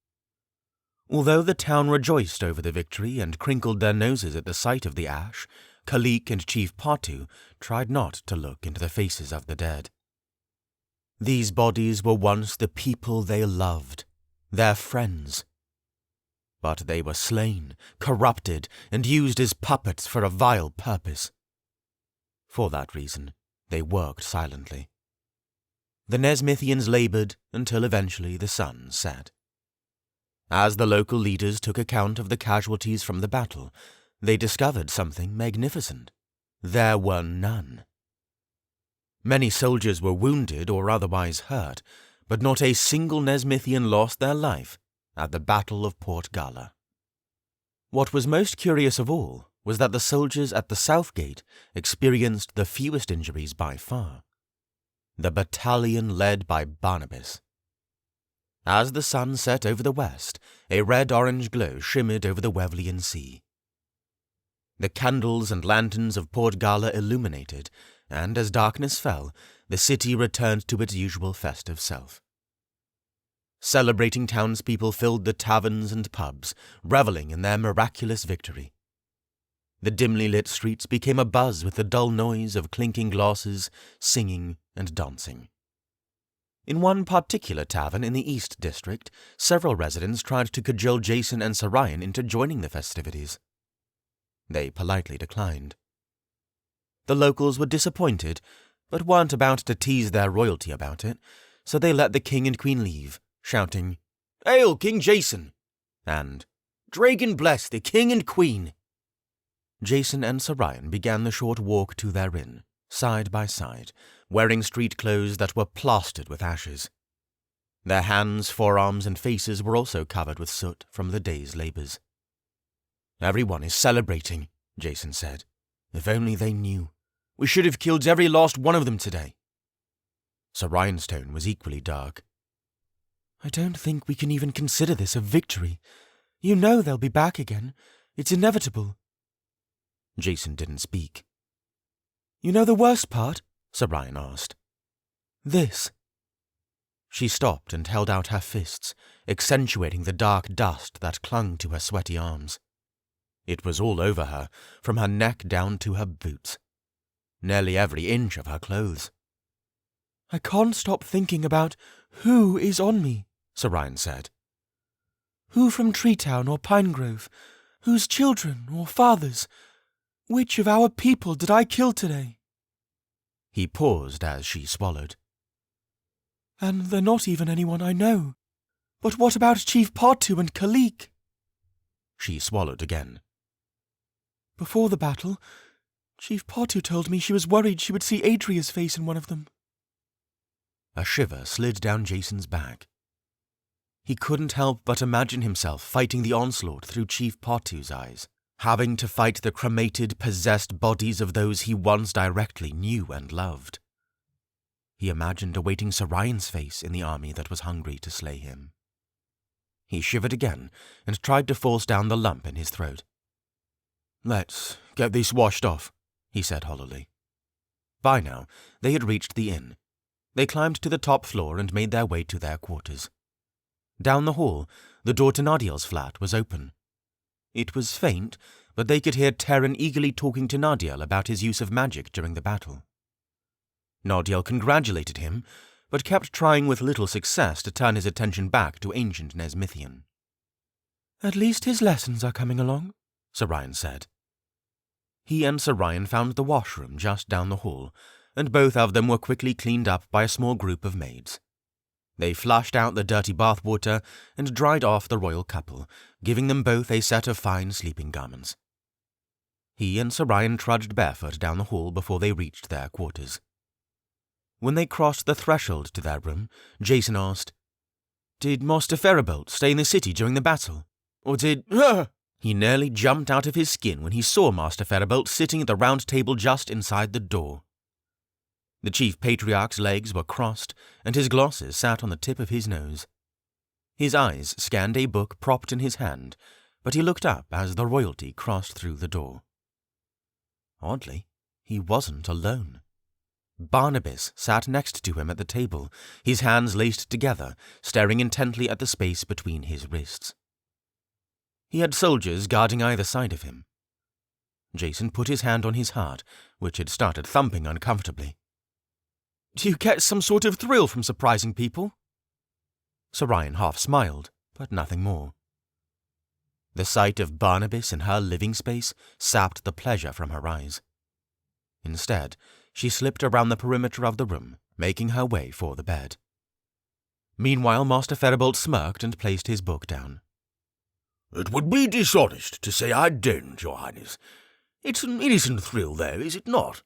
Although the town rejoiced over the victory and crinkled their noses at the sight of the ash, Kalik and Chief Patu tried not to look into the faces of the dead. These bodies were once the people they loved, their friends. But they were slain, corrupted, and used as puppets for a vile purpose. For that reason, they worked silently. The Nezmythians labored until eventually the sun set. As the local leaders took account of the casualties from the battle, they discovered something magnificent. There were none. Many soldiers were wounded or otherwise hurt, but not a single Nezmythian lost their life at the Battle of Port Gala. What was most curious of all was that the soldiers at the south gate experienced the fewest injuries by far. The battalion led by Barnabas. As the sun set over the west, a red-orange glow shimmered over the Wevlian sea. The candles and lanterns of Port Gala illuminated, and as darkness fell, the city returned to its usual festive self. Celebrating townspeople filled the taverns and pubs, reveling in their miraculous victory. The dimly lit streets became abuzz with the dull noise of clinking glasses, singing, and dancing. In one particular tavern in the East District, several residents tried to cajole Jason and Sarayan into joining the festivities. They politely declined. The locals were disappointed, but weren't about to tease their royalty about it, so they let the king and queen leave, shouting, "Hail, King Jason!" and "Dragon bless the king and queen!" Jason and Sarayan began the short walk to their inn, side by side, wearing street clothes that were plastered with ashes. Their hands, forearms, and faces were also covered with soot from the day's labours. "Everyone is celebrating," Jason said. "If only they knew. We should have killed every last one of them today." Sarayan's tone was equally dark. "I don't think we can even consider this a victory. You know they'll be back again. It's inevitable." Jason didn't speak. "You know the worst part?" Sarayan asked. "This." She stopped and held out her fists, accentuating the dark dust that clung to her sweaty arms. It was all over her, from her neck down to her boots. Nearly every inch of her clothes. "I can't stop thinking about who is on me," Sarayan said. "Who from Treetown or Pinegrove? Whose children or fathers? Which of our people did I kill today?" He paused as she swallowed. "And they're not even anyone I know. But what about Chief Patu and Kalik?" She swallowed again. "Before the battle, Chief Patu told me she was worried she would see Adria's face in one of them." A shiver slid down Jason's back. He couldn't help but imagine himself fighting the onslaught through Chief Patu's eyes, having to fight the cremated, possessed bodies of those he once directly knew and loved. He imagined awaiting Sarayan's face in the army that was hungry to slay him. He shivered again and tried to force down the lump in his throat. "Let's get this washed off," he said hollowly. By now, they had reached the inn. They climbed to the top floor and made their way to their quarters. Down the hall, the door to Nadiel's flat was open. It was faint, but they could hear Terran eagerly talking to Nadiel about his use of magic during the battle. Nadiel congratulated him, but kept trying with little success to turn his attention back to ancient Nezmythian. "At least his lessons are coming along," Sarayan said. He and Sarayan found the washroom just down the hall, and both of them were quickly cleaned up by a small group of maids. They flushed out the dirty bathwater and dried off the royal couple, giving them both a set of fine sleeping garments. He and Sarayan trudged barefoot down the hall before they reached their quarters. When they crossed the threshold to their room, Jason asked, "Did Master Feribolt stay in the city during the battle? Or did—" He nearly jumped out of his skin when he saw Master Feribolt sitting at the round table just inside the door. The chief patriarch's legs were crossed, and his glasses sat on the tip of his nose. His eyes scanned a book propped in his hand, but he looked up as the royalty crossed through the door. Oddly, he wasn't alone. Barnabas sat next to him at the table, his hands laced together, staring intently at the space between his wrists. He had soldiers guarding either side of him. Jason put his hand on his heart, which had started thumping uncomfortably. "Do you get some sort of thrill from surprising people?" Sorian half smiled, but nothing more. The sight of Barnabas in her living space sapped the pleasure from her eyes. Instead, she slipped around the perimeter of the room, making her way for the bed. Meanwhile, Master Feribolt smirked and placed his book down. "It would be dishonest to say I don't, Your Highness. It's an innocent thrill, though, is it not?"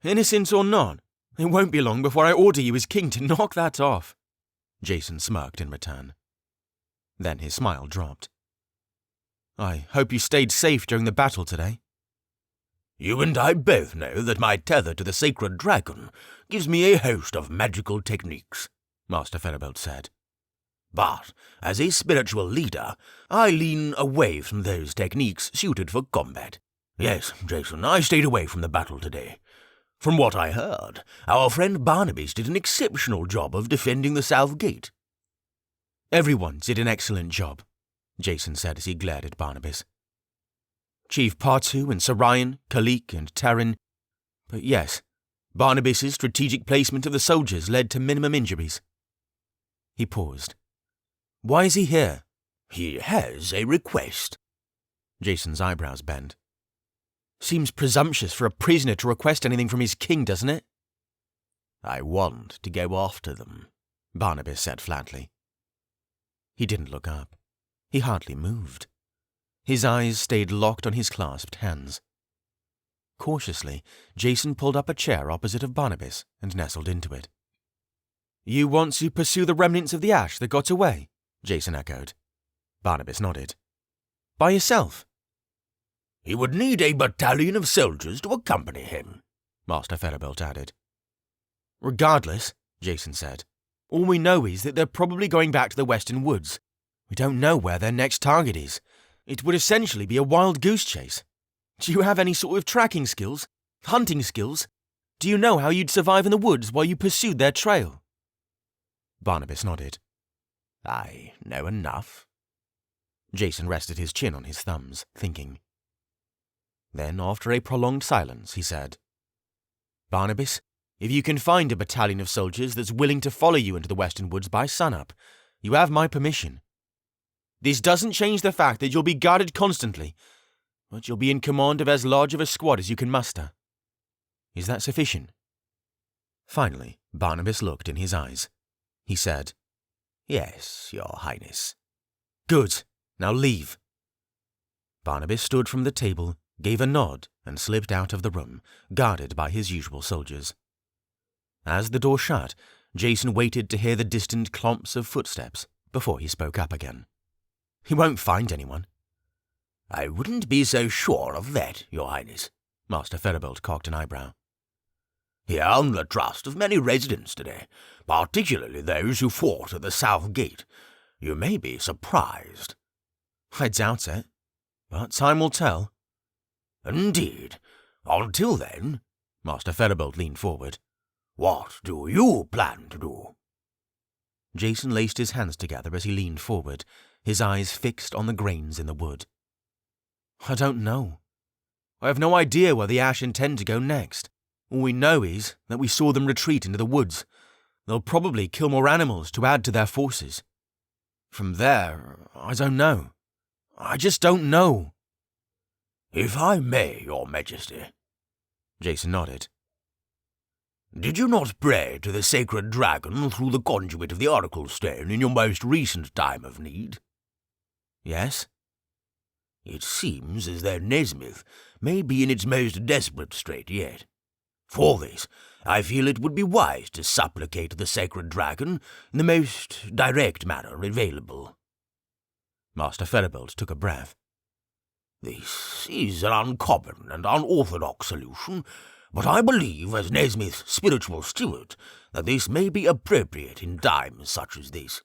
"Innocent or not, it won't be long before I order you as king to knock that off," Jason smirked in return. Then his smile dropped. "I hope you stayed safe during the battle today." "You and I both know that my tether to the sacred dragon gives me a host of magical techniques," Master Feribolt said. "But, as a spiritual leader, I lean away from those techniques suited for combat. Yes, Jason, I stayed away from the battle today. From what I heard, our friend Barnabas did an exceptional job of defending the south gate." "Everyone did an excellent job," Jason said as he glared at Barnabas. "Chief Partu and Sorian, Kalik and Terran. But yes, Barnabas's strategic placement of the soldiers led to minimum injuries." He paused. "Why is he here?" "He has a request." Jason's eyebrows bent. "Seems presumptuous for a prisoner to request anything from his king, doesn't it?" "I want to go after them," Barnabas said flatly. He didn't look up. He hardly moved. His eyes stayed locked on his clasped hands. Cautiously, Jason pulled up a chair opposite of Barnabas and nestled into it. "You want to pursue the remnants of the ash that got away?" Jason echoed. Barnabas nodded. "By yourself?" "He would need a battalion of soldiers to accompany him," Master Feribolt added. "Regardless," Jason said, "all we know is that they're probably going back to the western woods. We don't know where their next target is. It would essentially be a wild goose chase. Do you have any sort of tracking skills? Hunting skills? Do you know how you'd survive in the woods while you pursued their trail?" Barnabas nodded. "I know enough." Jason rested his chin on his thumbs, thinking. Then, after a prolonged silence, he said, "Barnabas, if you can find a battalion of soldiers that's willing to follow you into the western woods by sunup, you have my permission. This doesn't change the fact that you'll be guarded constantly, but you'll be in command of as large of a squad as you can muster. Is that sufficient?" Finally, Barnabas looked in his eyes. He said, "Yes, Your Highness." "Good. Now leave." Barnabas stood from the table, gave a nod, and slipped out of the room, guarded by his usual soldiers. As the door shut, Jason waited to hear the distant clomps of footsteps before he spoke up again. He won't find anyone. "I wouldn't be so sure of that, Your Highness," Master Feribolt cocked an eyebrow. "He earned the trust of many residents today, particularly those who fought at the south gate. You may be surprised." "I doubt it, but time will tell." "Indeed. Until then," Master Feribolt leaned forward, "what do you plan to do?" Jason laced his hands together as he leaned forward, his eyes fixed on the grains in the wood. "I don't know. I have no idea where the Ash intend to go next. All we know is that we saw them retreat into the woods. They'll probably kill more animals to add to their forces. From there, I don't know. I just don't know." "If I may, Your Majesty." Jason nodded. "Did you not pray to the sacred dragon through the conduit of the oracle stone in your most recent time of need?" "Yes." "It seems as though Nezmyth may be in its most desperate strait yet. For this, I feel it would be wise to supplicate the sacred dragon in the most direct manner available." Master Feribolt took a breath. "This is an uncommon and unorthodox solution, but I believe, as Nezmyth's spiritual steward, that this may be appropriate in times such as this.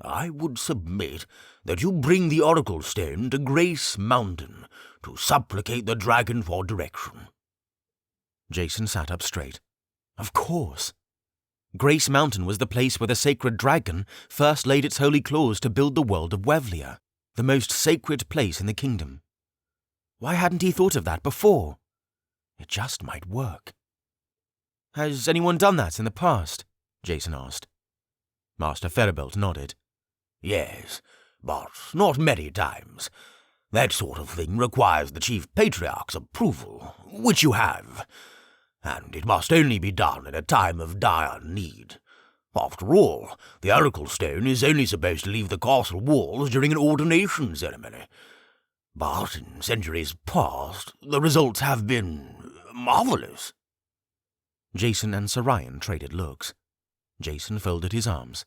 I would submit that you bring the Oracle Stone to Grace Mountain to supplicate the dragon for direction." Jason sat up straight. Of course. Grace Mountain was the place where the sacred dragon first laid its holy claws to build the world of Wevlian, the most sacred place in the kingdom. Why hadn't he thought of that before? It just might work. "Has anyone done that in the past?" Jason asked. Master Ferrabelt nodded. "Yes, but not many times. That sort of thing requires the Chief Patriarch's approval, which you have, and it must only be done in a time of dire need. After all, the Oracle Stone is only supposed to leave the castle walls during an ordination ceremony. But in centuries past, the results have been marvelous." Jason and Sir Ryan traded looks. Jason folded his arms.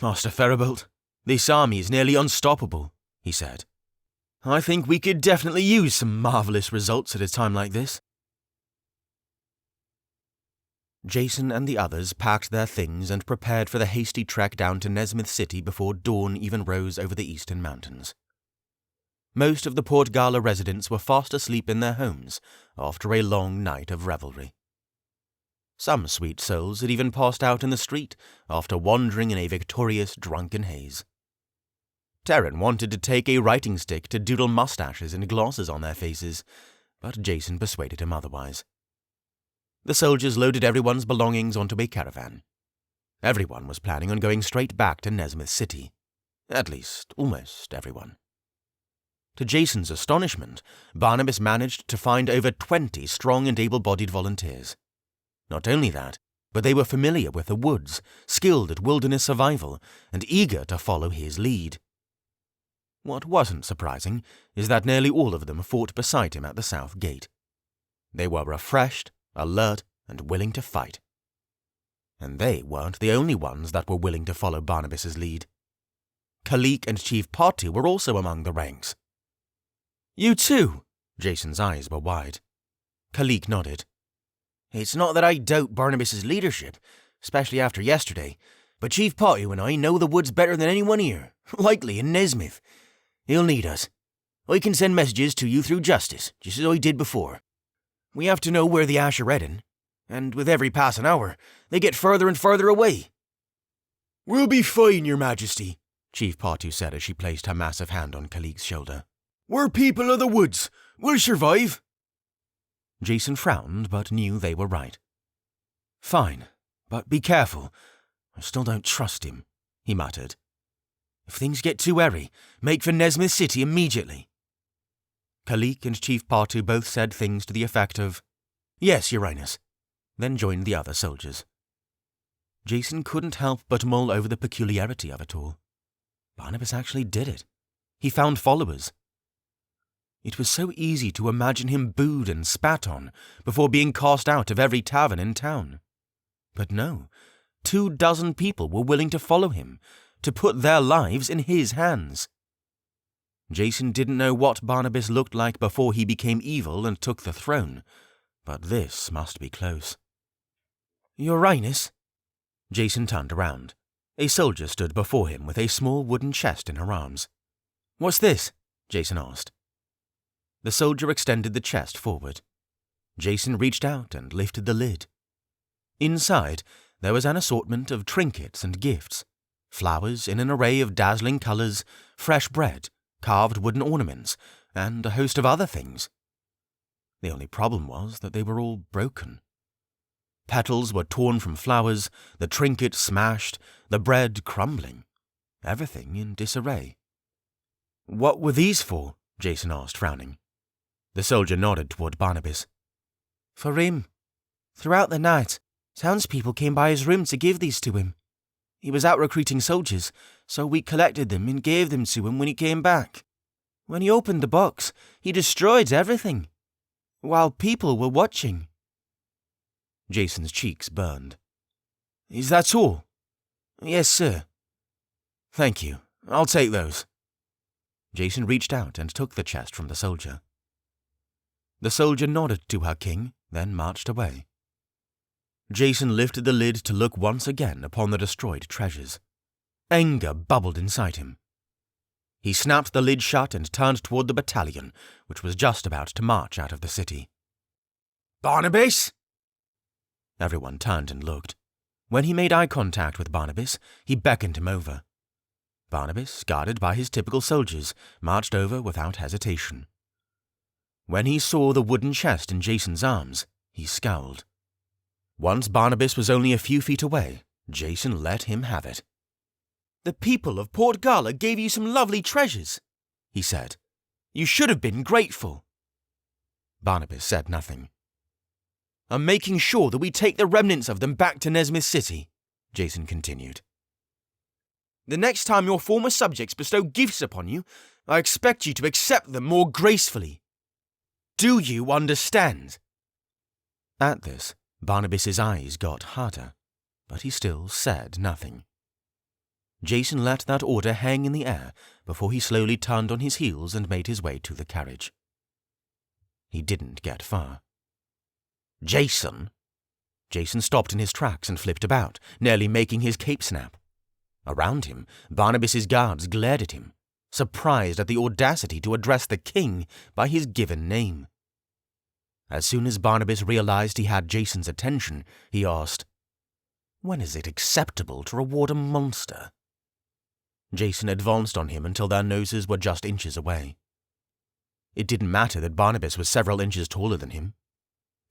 "Master Ferrabelt, this army is nearly unstoppable," he said. "I think we could definitely use some marvelous results at a time like this." Jason and the others packed their things and prepared for the hasty trek down to Nezmyth City before dawn even rose over the eastern mountains. Most of the Port Gala residents were fast asleep in their homes after a long night of revelry. Some sweet souls had even passed out in the street after wandering in a victorious drunken haze. Terran wanted to take a writing stick to doodle mustaches and glasses on their faces, but Jason persuaded him otherwise. The soldiers loaded everyone's belongings onto a caravan. Everyone was planning on going straight back to Nezmyth City. At least, almost everyone. To Jason's astonishment, Barnabas managed to find over 20 strong and able-bodied volunteers. Not only that, but they were familiar with the woods, skilled at wilderness survival, and eager to follow his lead. What wasn't surprising is that nearly all of them fought beside him at the south gate. They were refreshed, alert, and willing to fight. And they weren't the only ones that were willing to follow Barnabas's lead. Kalik and Chief Patu were also among the ranks. "You too?" Jason's eyes were wide. Kalik nodded. "It's not that I doubt Barnabas's leadership, especially after yesterday, but Chief Patu and I know the woods better than anyone here, likely in Nezmyth. He'll need us. I can send messages to you through Justice, just as I did before. We have to know where the Ash are heading, and with every passing hour, they get further and further away." "We'll be fine, Your Majesty," Chief Patu said as she placed her massive hand on Kalik's shoulder. "We're people of the woods. We'll survive." Jason frowned, but knew they were right. "Fine, but be careful. I still don't trust him," he muttered. "If things get too hairy, make for Nezmyth City immediately." Kalik and Chief Patu both said things to the effect of, "Yes, Your Highness," then joined the other soldiers. Jason couldn't help but mull over the peculiarity of it all. Barnabas actually did it. He found followers. It was so easy to imagine him booed and spat on before being cast out of every tavern in town. But no, 24 people were willing to follow him, to put their lives in his hands. Jason didn't know what Barnabas looked like before he became evil and took the throne, but this must be close. "Your Highness?" Jason turned around. A soldier stood before him with a small wooden chest in her arms. "What's this?" Jason asked. The soldier extended the chest forward. Jason reached out and lifted the lid. Inside, there was an assortment of trinkets and gifts, flowers in an array of dazzling colors, fresh bread, carved wooden ornaments, and a host of other things. The only problem was that they were all broken. Petals were torn from flowers, the trinket smashed, the bread crumbling, everything in disarray. "What were these for?" Jason asked, frowning. The soldier nodded toward Barnabas. "For him. Throughout the night, townspeople came by his room to give these to him. He was out recruiting soldiers, so we collected them and gave them to him when he came back. When he opened the box, he destroyed everything, while people were watching." Jason's cheeks burned. "Is that all?" "Yes, sir." "Thank you. I'll take those." Jason reached out and took the chest from the soldier. The soldier nodded to her king, then marched away. Jason lifted the lid to look once again upon the destroyed treasures. Anger bubbled inside him. He snapped the lid shut and turned toward the battalion, which was just about to march out of the city. Barnabas? Everyone turned and looked. When he made eye contact with Barnabas, he beckoned him over. Barnabas, guarded by his typical soldiers, marched over without hesitation. When he saw the wooden chest in Jason's arms, he scowled. Once Barnabas was only a few feet away, Jason let him have it. "The people of Port Gala gave you some lovely treasures," he said. "You should have been grateful." Barnabas said nothing. "I'm making sure that we take the remnants of them back to Nezmyth City," Jason continued. "The next time your former subjects bestow gifts upon you, I expect you to accept them more gracefully. Do you understand?" At this, Barnabas's eyes got harder, but he still said nothing. Jason let that order hang in the air before he slowly turned on his heels and made his way to the carriage. He didn't get far. Jason? Jason stopped in his tracks and flipped about, nearly making his cape snap. Around him, Barnabas's guards glared at him, surprised at the audacity to address the king by his given name. As soon as Barnabas realized he had Jason's attention, he asked, "When is it acceptable to reward a monster?" Jason advanced on him until their noses were just inches away. It didn't matter that Barnabas was several inches taller than him.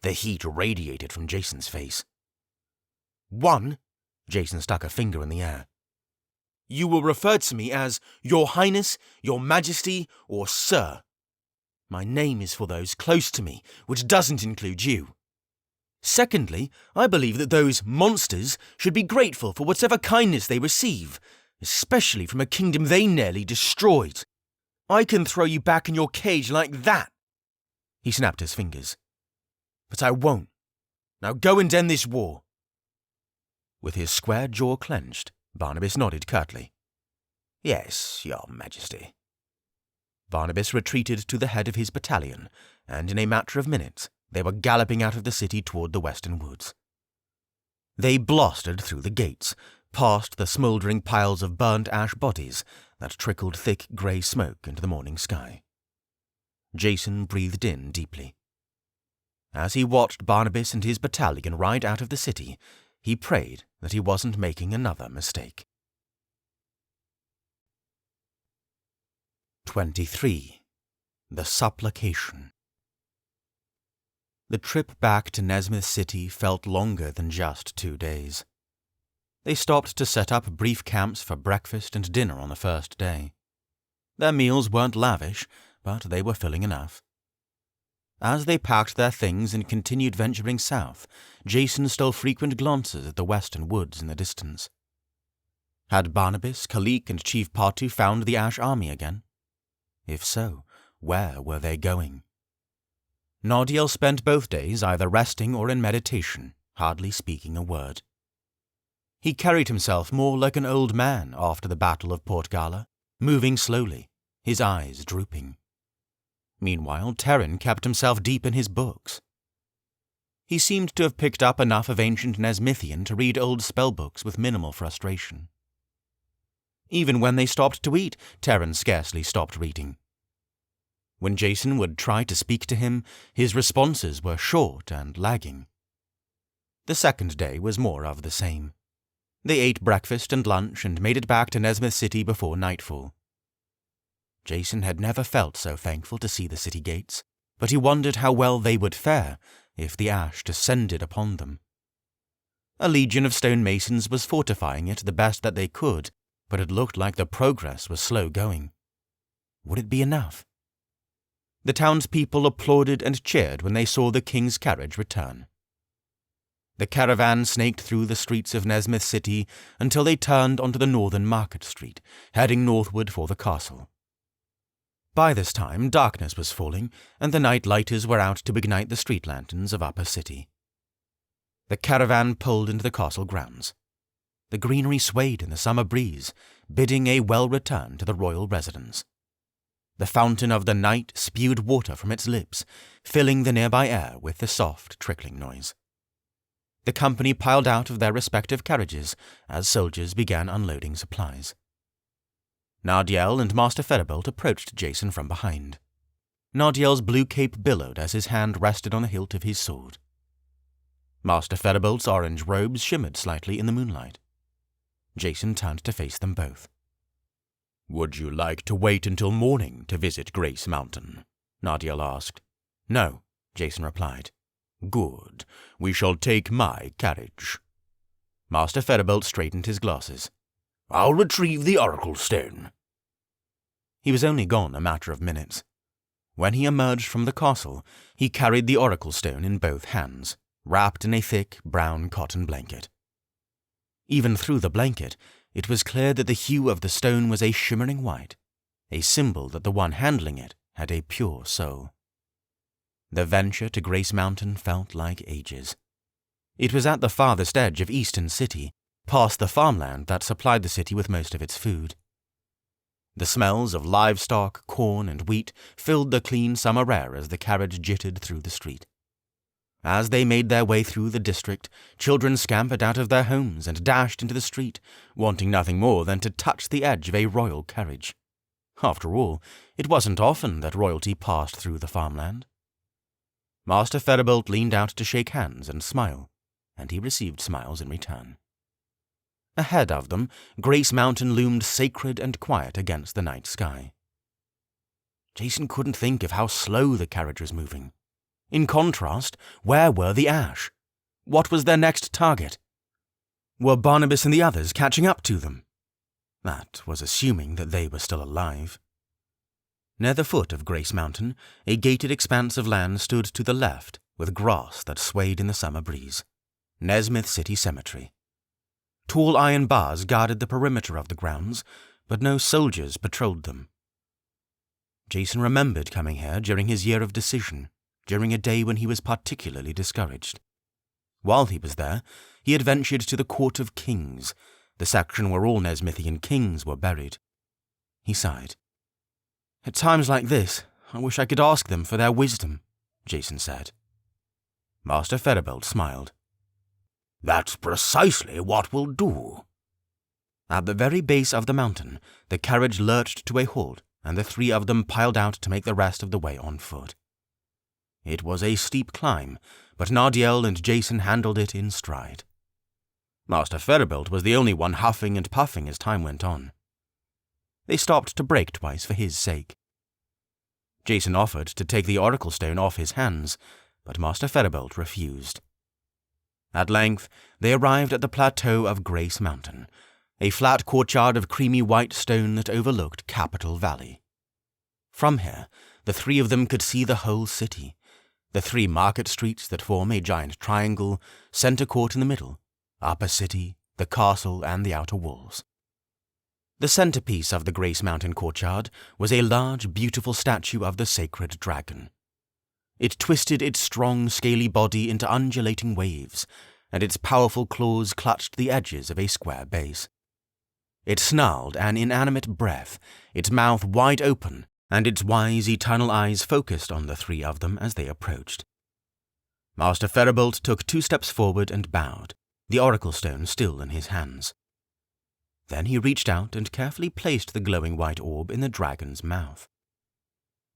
The heat radiated from Jason's face. "1," Jason stuck a finger in the air. "You will refer to me as Your Highness, Your Majesty, or Sir. My name is for those close to me, which doesn't include you. Secondly, I believe that those monsters should be grateful for whatever kindness they receive, especially from a kingdom they nearly destroyed. I can throw you back in your cage like that." He snapped his fingers. "But I won't. Now go and end this war." With his square jaw clenched, Barnabas nodded curtly. "Yes, Your Majesty." Barnabas retreated to the head of his battalion, and in a matter of minutes they were galloping out of the city toward the western woods. They blasted through the gates, past the smouldering piles of burnt ash bodies that trickled thick grey smoke into the morning sky. Jason breathed in deeply. As he watched Barnabas and his battalion ride out of the city, he prayed that he wasn't making another mistake. 23. The Supplication. The trip back to Nezmyth City felt longer than just 2 days. They stopped to set up brief camps for breakfast and dinner on the first day. Their meals weren't lavish, but they were filling enough. As they packed their things and continued venturing south, Jason stole frequent glances at the western woods in the distance. Had Barnabas, Kalik, and Chief Patu found the Ash army again? If so, where were they going? Nodiel spent both days either resting or in meditation, hardly speaking a word. He carried himself more like an old man after the Battle of Port Gala, moving slowly, his eyes drooping. Meanwhile, Terran kept himself deep in his books. He seemed to have picked up enough of ancient Nezmythian to read old spellbooks with minimal frustration. Even when they stopped to eat, Terran scarcely stopped reading. When Jason would try to speak to him, his responses were short and lagging. The second day was more of the same. They ate breakfast and lunch and made it back to Nezmyth City before nightfall. Jason had never felt so thankful to see the city gates, but he wondered how well they would fare if the ash descended upon them. A legion of stonemasons was fortifying it the best that they could, but it looked like the progress was slow going. Would it be enough? The townspeople applauded and cheered when they saw the king's carriage return. The caravan snaked through the streets of Nezmyth City until they turned onto the northern market street, heading northward for the castle. By this time, darkness was falling, and the night lighters were out to ignite the street lanterns of Upper City. The caravan pulled into the castle grounds. The greenery swayed in the summer breeze, bidding a well return to the royal residence. The fountain of the night spewed water from its lips, filling the nearby air with the soft, trickling noise. The company piled out of their respective carriages as soldiers began unloading supplies. Nardiel and Master Ferribolt approached Jason from behind. Nardiel's blue cape billowed as his hand rested on the hilt of his sword. Master Ferribolt's orange robes shimmered slightly in the moonlight. Jason turned to face them both. "Would you like to wait until morning to visit Grace Mountain?" Nardiel asked. "No," Jason replied. "Good. We shall take my carriage." Master Ferribolt straightened his glasses. "I'll retrieve the Oracle Stone." He was only gone a matter of minutes. When he emerged from the castle, he carried the Oracle Stone in both hands, wrapped in a thick, brown cotton blanket. Even through the blanket, it was clear that the hue of the stone was a shimmering white, a symbol that the one handling it had a pure soul. The venture to Grace Mountain felt like ages. It was at the farthest edge of Eastern City, past the farmland that supplied the city with most of its food. The smells of livestock, corn, and wheat filled the clean summer air as the carriage jittered through the street. As they made their way through the district, children scampered out of their homes and dashed into the street, wanting nothing more than to touch the edge of a royal carriage. After all, it wasn't often that royalty passed through the farmland. Master Ferribolt leaned out to shake hands and smile, and he received smiles in return. Ahead of them, Grace Mountain loomed sacred and quiet against the night sky. Jason couldn't think of how slow the carriage was moving. In contrast, where were the Ash? What was their next target? Were Barnabas and the others catching up to them? That was assuming that they were still alive. Near the foot of Grace Mountain, a gated expanse of land stood to the left, with grass that swayed in the summer breeze. Nezmyth City Cemetery. Tall iron bars guarded the perimeter of the grounds, but no soldiers patrolled them. Jason remembered coming here during his year of decision, during a day when he was particularly discouraged. While he was there, he had ventured to the Court of Kings, the section where all Nezmithian kings were buried. He sighed. "At times like this, I wish I could ask them for their wisdom," Jason said. Master Ferribolt smiled. "That's precisely what we'll do." At the very base of the mountain, the carriage lurched to a halt, and the three of them piled out to make the rest of the way on foot. It was a steep climb, but Nardiel and Jason handled it in stride. Master Ferribolt was the only one huffing and puffing as time went on. They stopped to break twice for his sake. Jason offered to take the Oracle Stone off his hands, but Master Ferribolt refused. At length, they arrived at the plateau of Grace Mountain, a flat courtyard of creamy white stone that overlooked Capital Valley. From here, the three of them could see the whole city, the three market streets that form a giant triangle, center court in the middle, upper city, the castle, and the outer walls. The centerpiece of the Grace Mountain courtyard was a large, beautiful statue of the sacred dragon. It twisted its strong, scaly body into undulating waves, and its powerful claws clutched the edges of a square base. It snarled an inanimate breath, its mouth wide open, and its wise, eternal eyes focused on the three of them as they approached. Master Ferribolt took 2 steps forward and bowed, the Oracle Stone still in his hands. Then he reached out and carefully placed the glowing white orb in the dragon's mouth.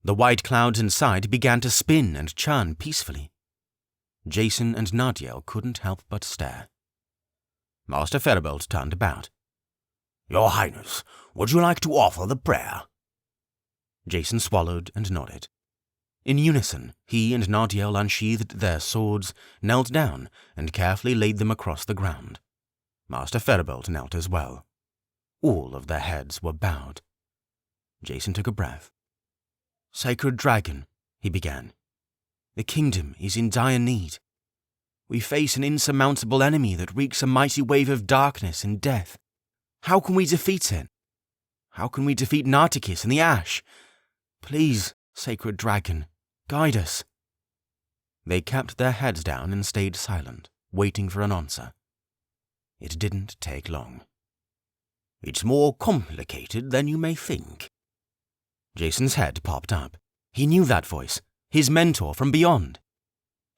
The white clouds inside began to spin and churn peacefully. Jason and Nardiel couldn't help but stare. Master Ferribolt turned about. "Your Highness, would you like to offer the prayer?" Jason swallowed and nodded. In unison, he and Nardiel unsheathed their swords, knelt down, and carefully laid them across the ground. Master Ferribolt knelt as well. All of their heads were bowed. Jason took a breath. "Sacred Dragon," he began. "The kingdom is in dire need. We face an insurmountable enemy that wreaks a mighty wave of darkness and death. How can we defeat it? How can we defeat Nartikis and the Ash? Please, Sacred Dragon, guide us." They kept their heads down and stayed silent, waiting for an answer. It didn't take long. "It's more complicated than you may think." Jason's head popped up. He knew that voice, his mentor from beyond.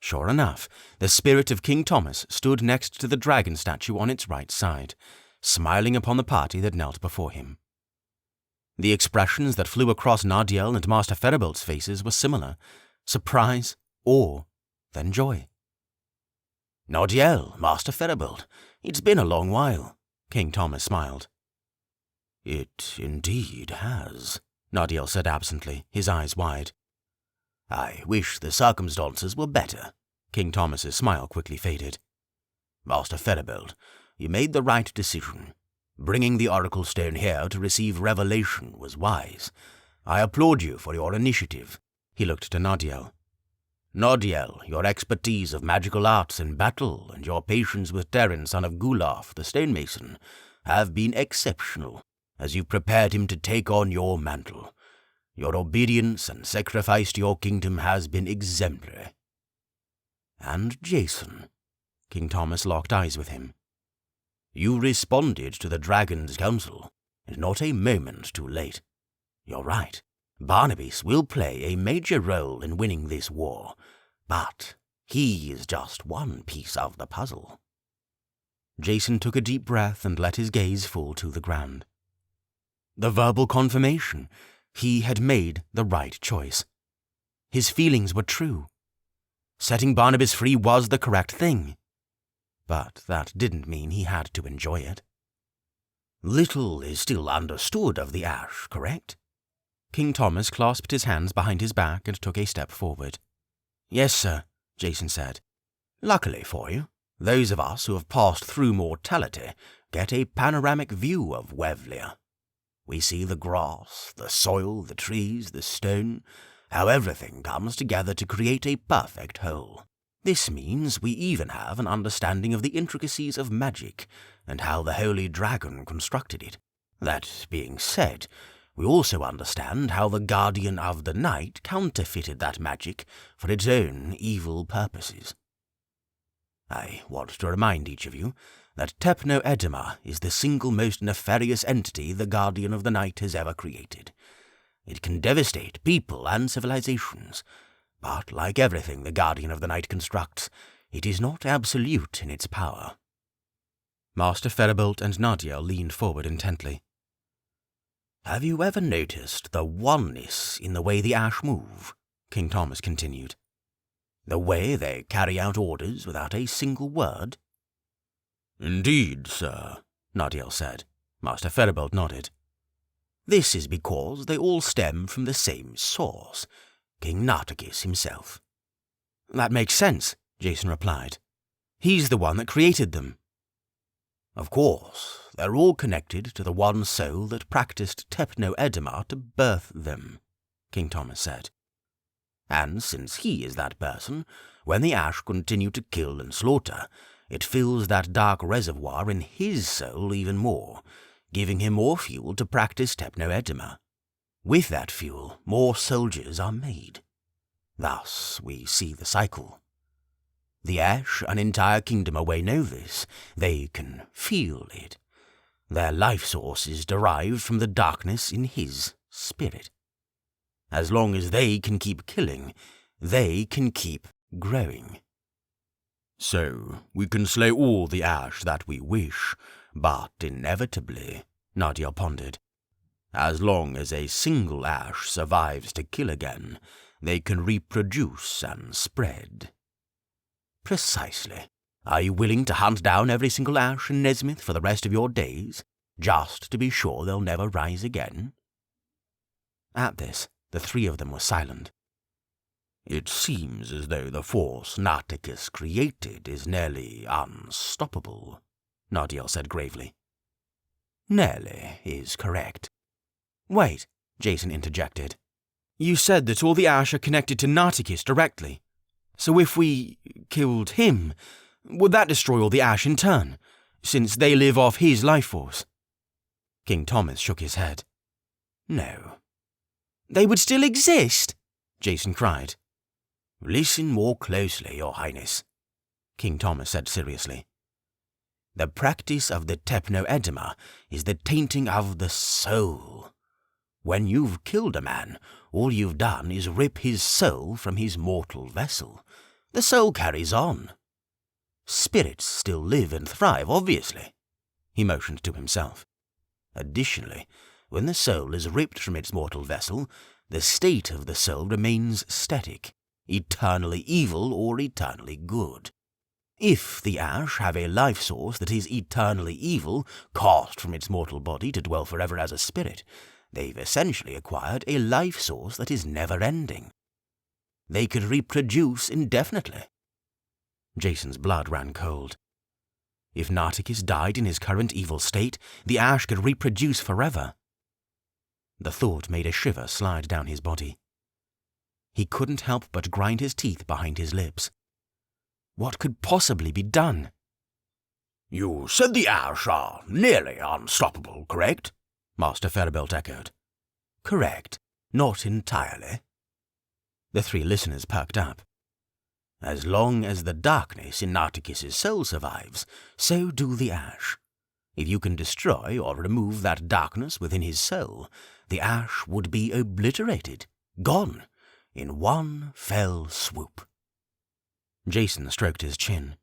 Sure enough, the spirit of King Thomas stood next to the dragon statue on its right side, smiling upon the party that knelt before him. The expressions that flew across Nardiel and Master Feribelt's faces were similar: surprise, awe, then joy. Nardiel, Master Feribelt, it's been a long while, King Thomas smiled. It indeed has, Nardiel said absently, his eyes wide. I wish the circumstances were better. King Thomas's smile quickly faded. Master Feribelt, you made the right decision. Bringing the Oracle Stone here to receive revelation was wise. I applaud you for your initiative. He looked to Nardiel. Nardiel, your expertise of magical arts in battle and your patience with Terran, son of Gulaf, the stonemason, have been exceptional as you prepared him to take on your mantle. Your obedience and sacrifice to your kingdom has been exemplary. And Jason, King Thomas locked eyes with him. You responded to the Dragon's Council, and not a moment too late. You're right. Barnabas will play a major role in winning this war, but he is just one piece of the puzzle. Jason took a deep breath and let his gaze fall to the ground. The verbal confirmation. He had made the right choice. His feelings were true. Setting Barnabas free was the correct thing. But that didn't mean he had to enjoy it. Little is still understood of the Ash, correct? King Thomas clasped his hands behind his back and took a step forward. Yes, sir, Jason said. Luckily for you, those of us who have passed through mortality get a panoramic view of Wevlian. We see the grass, the soil, the trees, the stone, how everything comes together to create a perfect whole. This means we even have an understanding of the intricacies of magic and how the Holy Dragon constructed it. That being said, we also understand how the Guardian of the Night counterfeited that magic for its own evil purposes. I want to remind each of you that Tepno-Edema is the single most nefarious entity the Guardian of the Night has ever created. It can devastate people and civilizations, but like everything the Guardian of the Night constructs, it is not absolute in its power. Master Feribelt and Nardiel leaned forward intently. Have you ever noticed the oneness in the way the Ash move? King Thomas continued. The way they carry out orders without a single word? Indeed, sir, Nardiel said. Master Feribelt nodded. This is because they all stem from the same source, King Nartikis himself. That makes sense, Jason replied. He's the one that created them. Of course, they're all connected to the one soul that practiced Tepno-Edema to birth them, King Thomas said. And since he is that person, when the Ash continue to kill and slaughter, it fills that dark reservoir in his soul even more, giving him more fuel to practice Tepno-Edema. With that fuel, more soldiers are made. Thus, we see the cycle. The Ash, an entire kingdom away, know this. They can feel it. Their life source is derived from the darkness in his spirit. As long as they can keep killing, they can keep growing. So, we can slay all the Ash that we wish, but inevitably, Nardiel pondered. As long as a single Ash survives to kill again, they can reproduce and spread. Precisely. Are you willing to hunt down every single Ash in Nezmyth for the rest of your days, just to be sure they'll never rise again? At this, the three of them were silent. It seems as though the force Nartikis created is nearly unstoppable, Nardiel said gravely. Nearly is correct. Wait, Jason interjected. You said that all the Ash are connected to Nartikis directly. So if we killed him, would that destroy all the Ash in turn, since they live off his life force? King Thomas shook his head. No. They would still exist, Jason cried. Listen more closely, Your Highness, King Thomas said seriously. The practice of the Tepno-Edema is the tainting of the soul. When you've killed a man, all you've done is rip his soul from his mortal vessel. The soul carries on. Spirits still live and thrive, obviously. He motioned to himself. Additionally, when the soul is ripped from its mortal vessel, the state of the soul remains static, eternally evil or eternally good. If the ash have a life source that is eternally evil, cast from its mortal body to dwell forever as a spirit, they've essentially acquired a life source that is never-ending. They could reproduce indefinitely. Jason's blood ran cold. If Nartikis died in his current evil state, the ash could reproduce forever. The thought made a shiver slide down his body. He couldn't help but grind his teeth behind his lips. What could possibly be done? You said the ash are nearly unstoppable, correct? Master Ferabelt echoed. Correct. Not entirely. The three listeners perked up. As long as the darkness in Nartikis' soul survives, so do the ash. If you can destroy or remove that darkness within his soul, the ash would be obliterated, gone, in one fell swoop. Jason stroked his chin.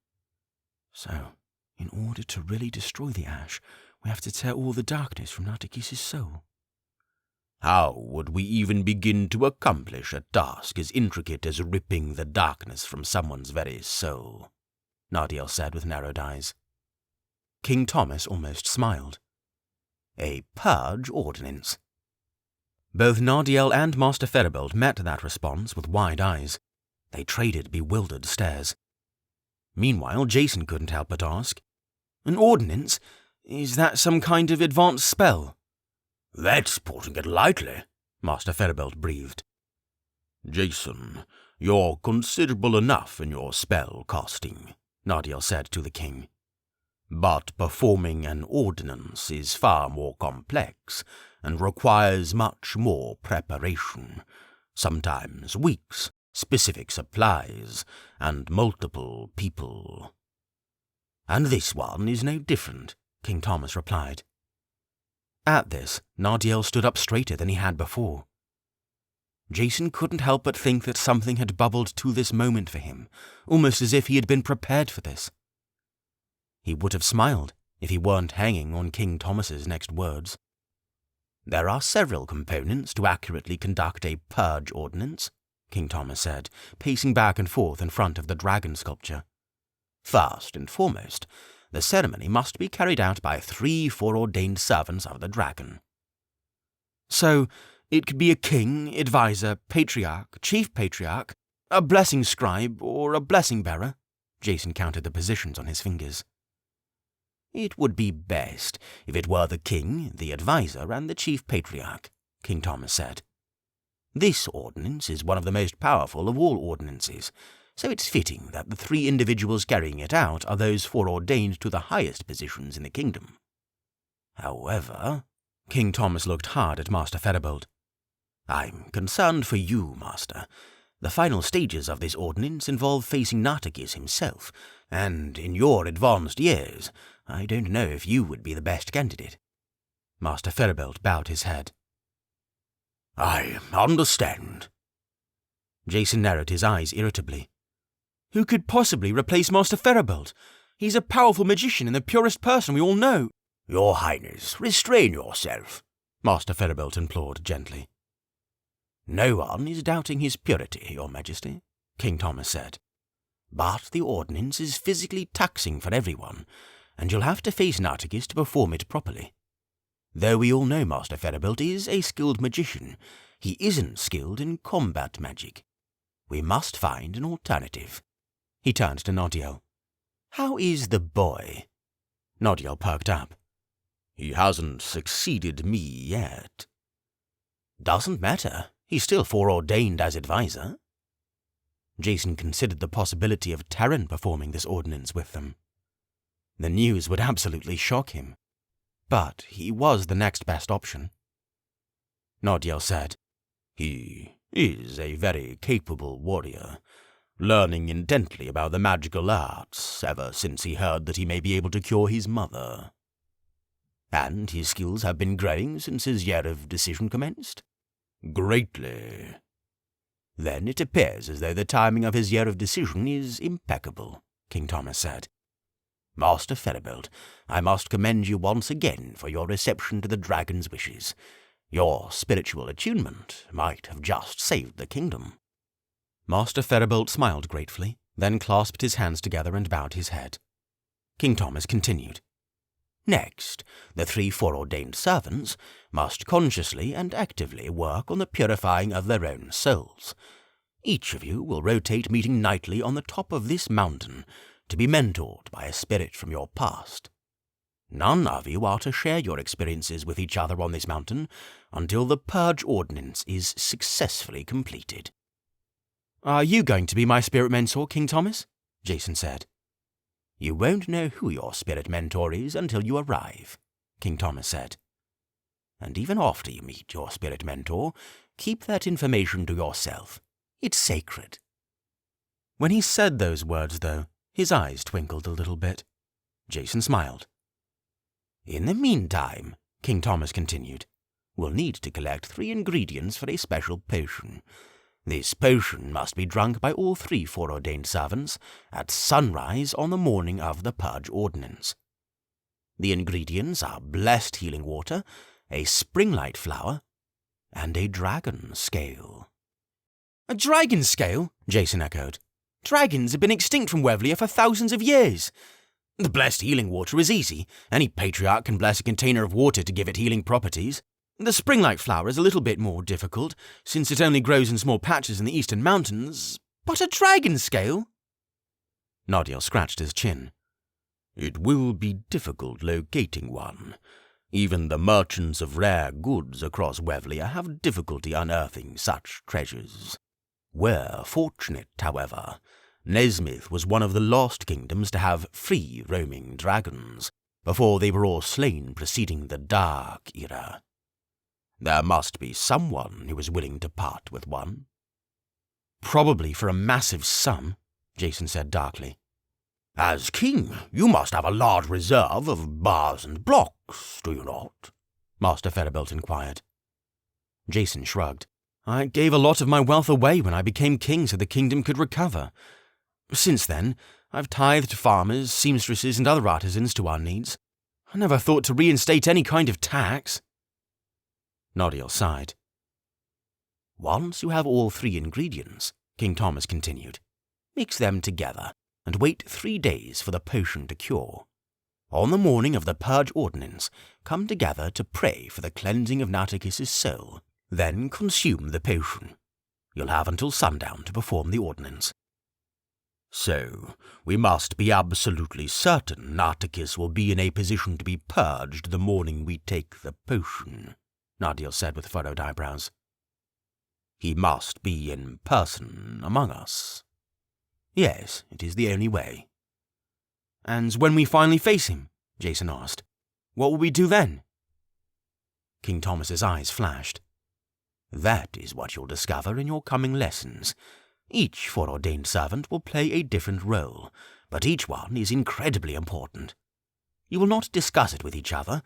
So, in order to really destroy the ash, we have to tear all the darkness from Nartikis' soul. How would we even begin to accomplish a task as intricate as ripping the darkness from someone's very soul? Nardiel said with narrowed eyes. King Thomas almost smiled. A purge ordinance. Both Nardiel and Master Ferabelt met that response with wide eyes. They traded bewildered stares. Meanwhile, Jason couldn't help but ask, "An ordinance? Is that some kind of advanced spell?" That's putting it lightly, Master Ferabelt breathed. Jason, you're considerable enough in your spell casting, Nardiel said to the king. But performing an ordinance is far more complex and requires much more preparation, sometimes weeks, specific supplies, and multiple people. And this one is no different, King Thomas replied. At this, Nardiel stood up straighter than he had before. Jason couldn't help but think that something had bubbled to this moment for him, almost as if he had been prepared for this. He would have smiled if he weren't hanging on King Thomas's next words. There are several components to accurately conduct a purge ordinance, King Thomas said, pacing back and forth in front of the dragon sculpture. First and foremost, the ceremony must be carried out by 3 foreordained servants of the dragon. So, it could be a king, advisor, patriarch, chief patriarch, a blessing scribe, or a blessing bearer. Jason counted the positions on his fingers. It would be best if it were the king, the advisor, and the chief patriarch, King Thomas said. This ordinance is one of the most powerful of all ordinances, so it's fitting that the 3 individuals carrying it out are those foreordained to the highest positions in the kingdom. However, King Thomas looked hard at Master Ferabelt. I'm concerned for you, Master. The final stages of this ordinance involve facing Nartikis himself, and in your advanced years, I don't know if you would be the best candidate. Master Ferabelt bowed his head. I understand. Jason narrowed his eyes irritably. Who could possibly replace Master Ferabelt? He's a powerful magician and the purest person we all know. Your Highness, restrain yourself, Master Ferabelt implored gently. No one is doubting his purity, Your Majesty, King Thomas said. But the ordinance is physically taxing for everyone, and you'll have to face Nartikis to perform it properly. Though we all know Master Ferabelt is a skilled magician, he isn't skilled in combat magic. We must find an alternative. He turned to Nardiel. How is the boy? Nardiel perked up. He hasn't succeeded me yet. Doesn't matter. He's still foreordained as advisor. Jason considered the possibility of Terran performing this ordinance with them. The news would absolutely shock him. But he was the next best option. Nardiel said, He is a very capable warrior, learning intently about the magical arts ever since he heard that he may be able to cure his mother. And his skills have been growing since his year of decision commenced? Greatly. Then it appears as though the timing of his year of decision is impeccable, King Thomas said. Master Ferribolt, I must commend you once again for your reception to the dragon's wishes. Your spiritual attunement might have just saved the kingdom. Master Ferribolt smiled gratefully, then clasped his hands together and bowed his head. King Thomas continued. Next, the 3 foreordained servants must consciously and actively work on the purifying of their own souls. Each of you will rotate meeting nightly on the top of this mountain to be mentored by a spirit from your past. None of you are to share your experiences with each other on this mountain until the Purge Ordinance is successfully completed. Are you going to be my spirit mentor, King Thomas? Jason said. You won't know who your spirit mentor is until you arrive, King Thomas said. And even after you meet your spirit mentor, keep that information to yourself. It's sacred. When he said those words, though, his eyes twinkled a little bit. Jason smiled. In the meantime, King Thomas continued, we'll need to collect 3 ingredients for a special potion. This potion must be drunk by all 3 foreordained servants at sunrise on the morning of the Purge Ordinance. The ingredients are blessed healing water, a springlight flower, and a dragon scale. A dragon scale? Jason echoed. Dragons have been extinct from Wevlian for thousands of years. The blessed healing water is easy. Any patriarch can bless a container of water to give it healing properties. The springlight flower is a little bit more difficult, since it only grows in small patches in the eastern mountains. But a dragon scale? Nadiel scratched his chin. It will be difficult locating one. Even the merchants of rare goods across Wevlian have difficulty unearthing such treasures. We're fortunate, however. Nezmyth was one of the lost kingdoms to have free roaming dragons, before they were all slain preceding the Dark Era. There must be someone who is willing to part with one. Probably for a massive sum, Jason said darkly. As king, you must have a large reserve of bars and blocks, do you not? Master Ferribolt inquired. Jason shrugged. I gave a lot of my wealth away when I became king so the kingdom could recover. Since then, I've tithed farmers, seamstresses, and other artisans to our needs. I never thought to reinstate any kind of tax. Nadiel sighed. Once you have all 3 ingredients, King Thomas continued, mix them together and wait 3 days for the potion to cure. On the morning of the Purge Ordinance, come together to pray for the cleansing of Nartikis' soul. Then consume the potion. You'll have until sundown to perform the ordinance. So, we must be absolutely certain Nartikis will be in a position to be purged the morning we take the potion, Nadiel said with furrowed eyebrows. He must be in person among us. Yes, it is the only way. And when we finally face him, Jason asked, what will we do then? King Thomas's eyes flashed. That is what you'll discover in your coming lessons. Each foreordained servant will play a different role, but each one is incredibly important. You will not discuss it with each other,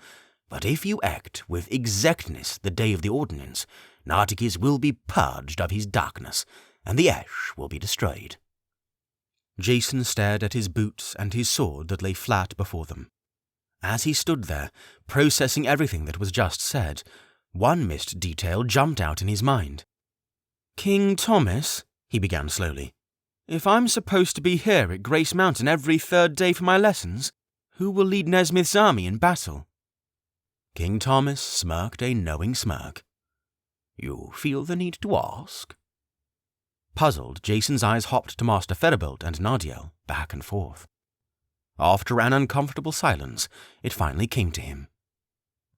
but if you act with exactness the day of the ordinance, Nartikis will be purged of his darkness, and the ash will be destroyed. Jason stared at his boots and his sword that lay flat before them. As he stood there, processing everything that was just said, one missed detail jumped out in his mind. King Thomas, he began slowly, if I'm supposed to be here at Grace Mountain every 3rd day for my lessons, who will lead Nezmyth's army in battle? King Thomas smirked a knowing smirk. You feel the need to ask? Puzzled, Jason's eyes hopped to Master Ferribolt and Nadiel, back and forth. After an uncomfortable silence, it finally came to him.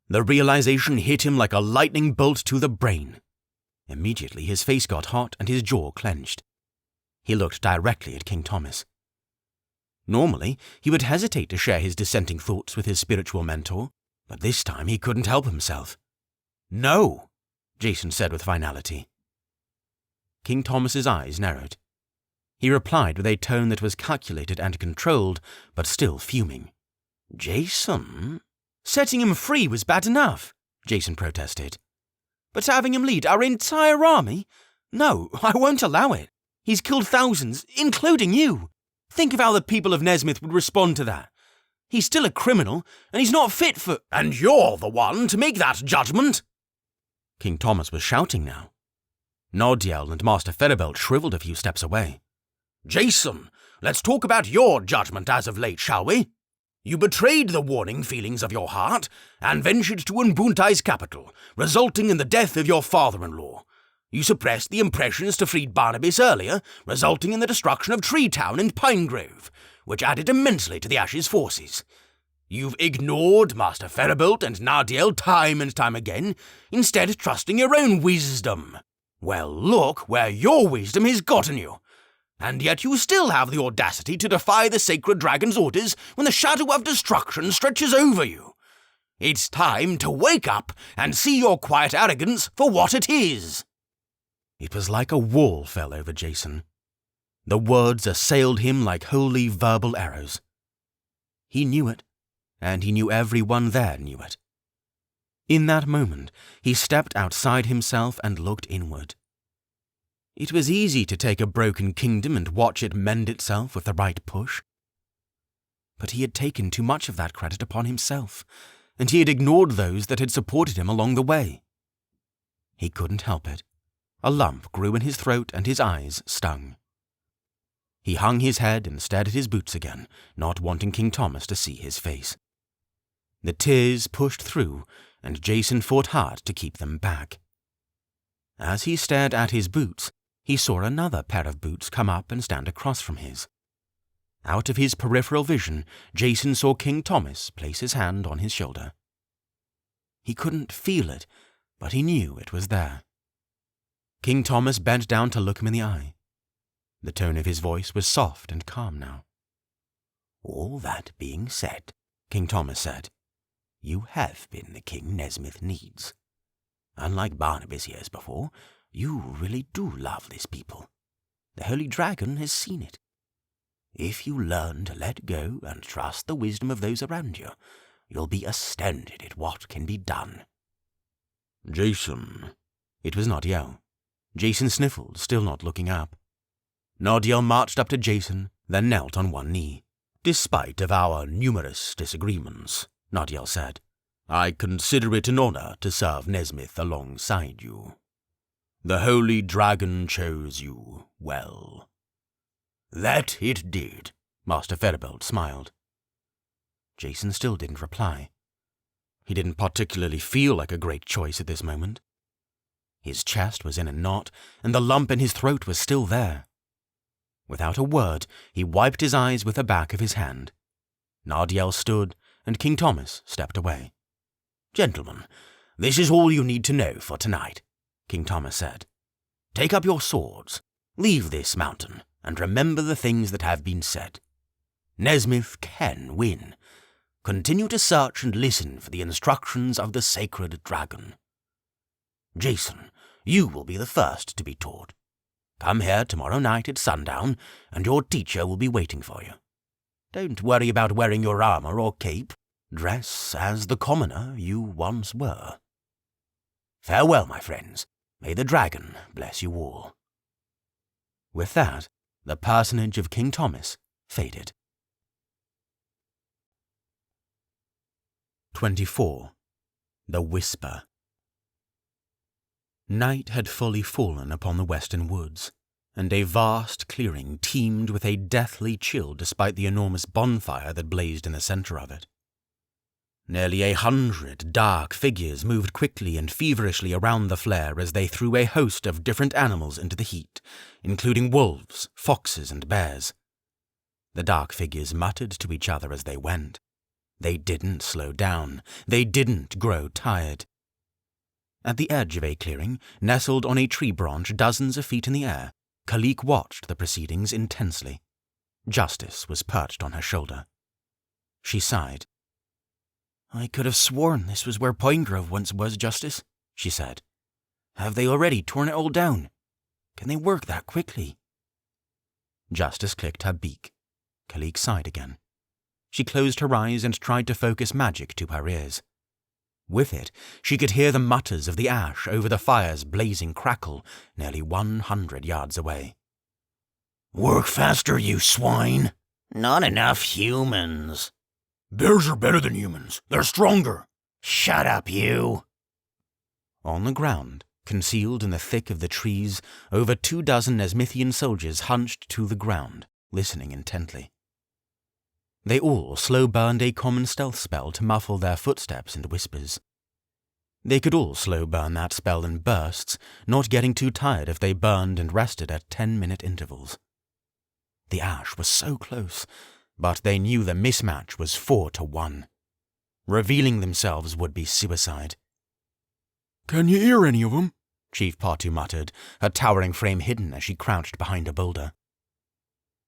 The realization hit him like a lightning bolt to the brain. Immediately his face got hot and his jaw clenched. He looked directly at King Thomas. Normally, he would hesitate to share his dissenting thoughts with his spiritual mentor, but this time he couldn't help himself. No, Jason said with finality. King Thomas's eyes narrowed. He replied with a tone that was calculated and controlled, but still fuming. Jason, Setting him free was bad enough, Jason protested. But having him lead our entire army? No, I won't allow it. He's killed thousands, including you. Think of how the people of Nezmyth would respond to that. He's still a criminal, and he's not fit for— And you're the one to make that judgment? King Thomas was shouting now. Nardiel and Master Ferrabelt shriveled a few steps away. Jason, let's talk about your judgment as of late, shall we? You betrayed the warning feelings of your heart and ventured to Unbunty's capital, resulting in the death of your father-in-law. You suppressed the impressions to freed Barnabas earlier, resulting in the destruction of Tree Town and Pine Grove, which added immensely to the Ash's forces. You've ignored Master Ferrabelt and Nardiel time and time again, instead trusting your own wisdom. Well, look where your wisdom has gotten you. And yet you still have the audacity to defy the sacred dragon's orders when the shadow of destruction stretches over you. It's time to wake up and see your quiet arrogance for what it is. It was like a wall fell over Jason. The words assailed him like holy verbal arrows. He knew it, and he knew everyone there knew it. In that moment, he stepped outside himself and looked inward. It was easy to take a broken kingdom and watch it mend itself with the right push. But he had taken too much of that credit upon himself, and he had ignored those that had supported him along the way. He couldn't help it. A lump grew in his throat and his eyes stung. He hung his head and stared at his boots again, not wanting King Thomas to see his face. The tears pushed through, and Jason fought hard to keep them back. As he stared at his boots, he saw another pair of boots come up and stand across from his. Out of his peripheral vision, Jason saw King Thomas place his hand on his shoulder. He couldn't feel it, but he knew it was there. King Thomas bent down to look him in the eye. The tone of his voice was soft and calm now. All that being said, King Thomas said, you have been the king Nezmyth needs. Unlike Barnabas years before, you really do love this people. The Holy Dragon has seen it. If you learn to let go and trust the wisdom of those around you, you'll be astounded at what can be done. Jason. It was Nardiel. Jason sniffled, still not looking up. Nardiel marched up to Jason, then knelt on one knee. Despite of our numerous disagreements, Nardiel said, I consider it an honor to serve Nezmyth alongside you. The Holy Dragon chose you well. That it did, Master Ferrabelt smiled. Jason still didn't reply. He didn't particularly feel like a great choice at this moment. His chest was in a knot, and the lump in his throat was still there. Without a word, he wiped his eyes with the back of his hand. Nardiel stood, and King Thomas stepped away. Gentlemen, this is all you need to know for tonight, King Thomas said. Take up your swords, leave this mountain, and remember the things that have been said. Nezmyth can win. Continue to search and listen for the instructions of the sacred dragon. Jason, you will be the first to be taught. Come here tomorrow night at sundown, and your teacher will be waiting for you. Don't worry about wearing your armor or cape. Dress as the commoner you once were. Farewell, my friends. May the dragon bless you all. With that, the personage of King Thomas faded. 24. The Whisper. Night had fully fallen upon the western woods, and a vast clearing teemed with a deathly chill despite the enormous bonfire that blazed in the center of it. Nearly 100 dark figures moved quickly and feverishly around the flare as they threw a host of different animals into the heat, including wolves, foxes, and bears. The dark figures muttered to each other as they went. They didn't slow down. They didn't grow tired. At the edge of a clearing, nestled on a tree branch dozens of feet in the air, Kalik watched the proceedings intensely. Justice was perched on her shoulder. She sighed. I could have sworn this was where Pine Grove once was, Justice, she said. Have they already torn it all down? Can they work that quickly? Justice clicked her beak. Kalik sighed again. She closed her eyes and tried to focus magic to her ears. With it, she could hear the mutters of the ash over the fire's blazing crackle nearly 100 yards away. Work faster, you swine. Not enough humans. Bears are better than humans. They're stronger. Shut up, you. On the ground, concealed in the thick of the trees, over 24 Nezmythian soldiers hunched to the ground, listening intently. They all slow-burned a common stealth spell to muffle their footsteps and whispers. They could all slow-burn that spell in bursts, not getting too tired if they burned and rested at 10-minute intervals. The ash was so close, but they knew the mismatch was 4-1. Revealing themselves would be suicide. Can you hear any of them? Chief Patu muttered, her towering frame hidden as she crouched behind a boulder.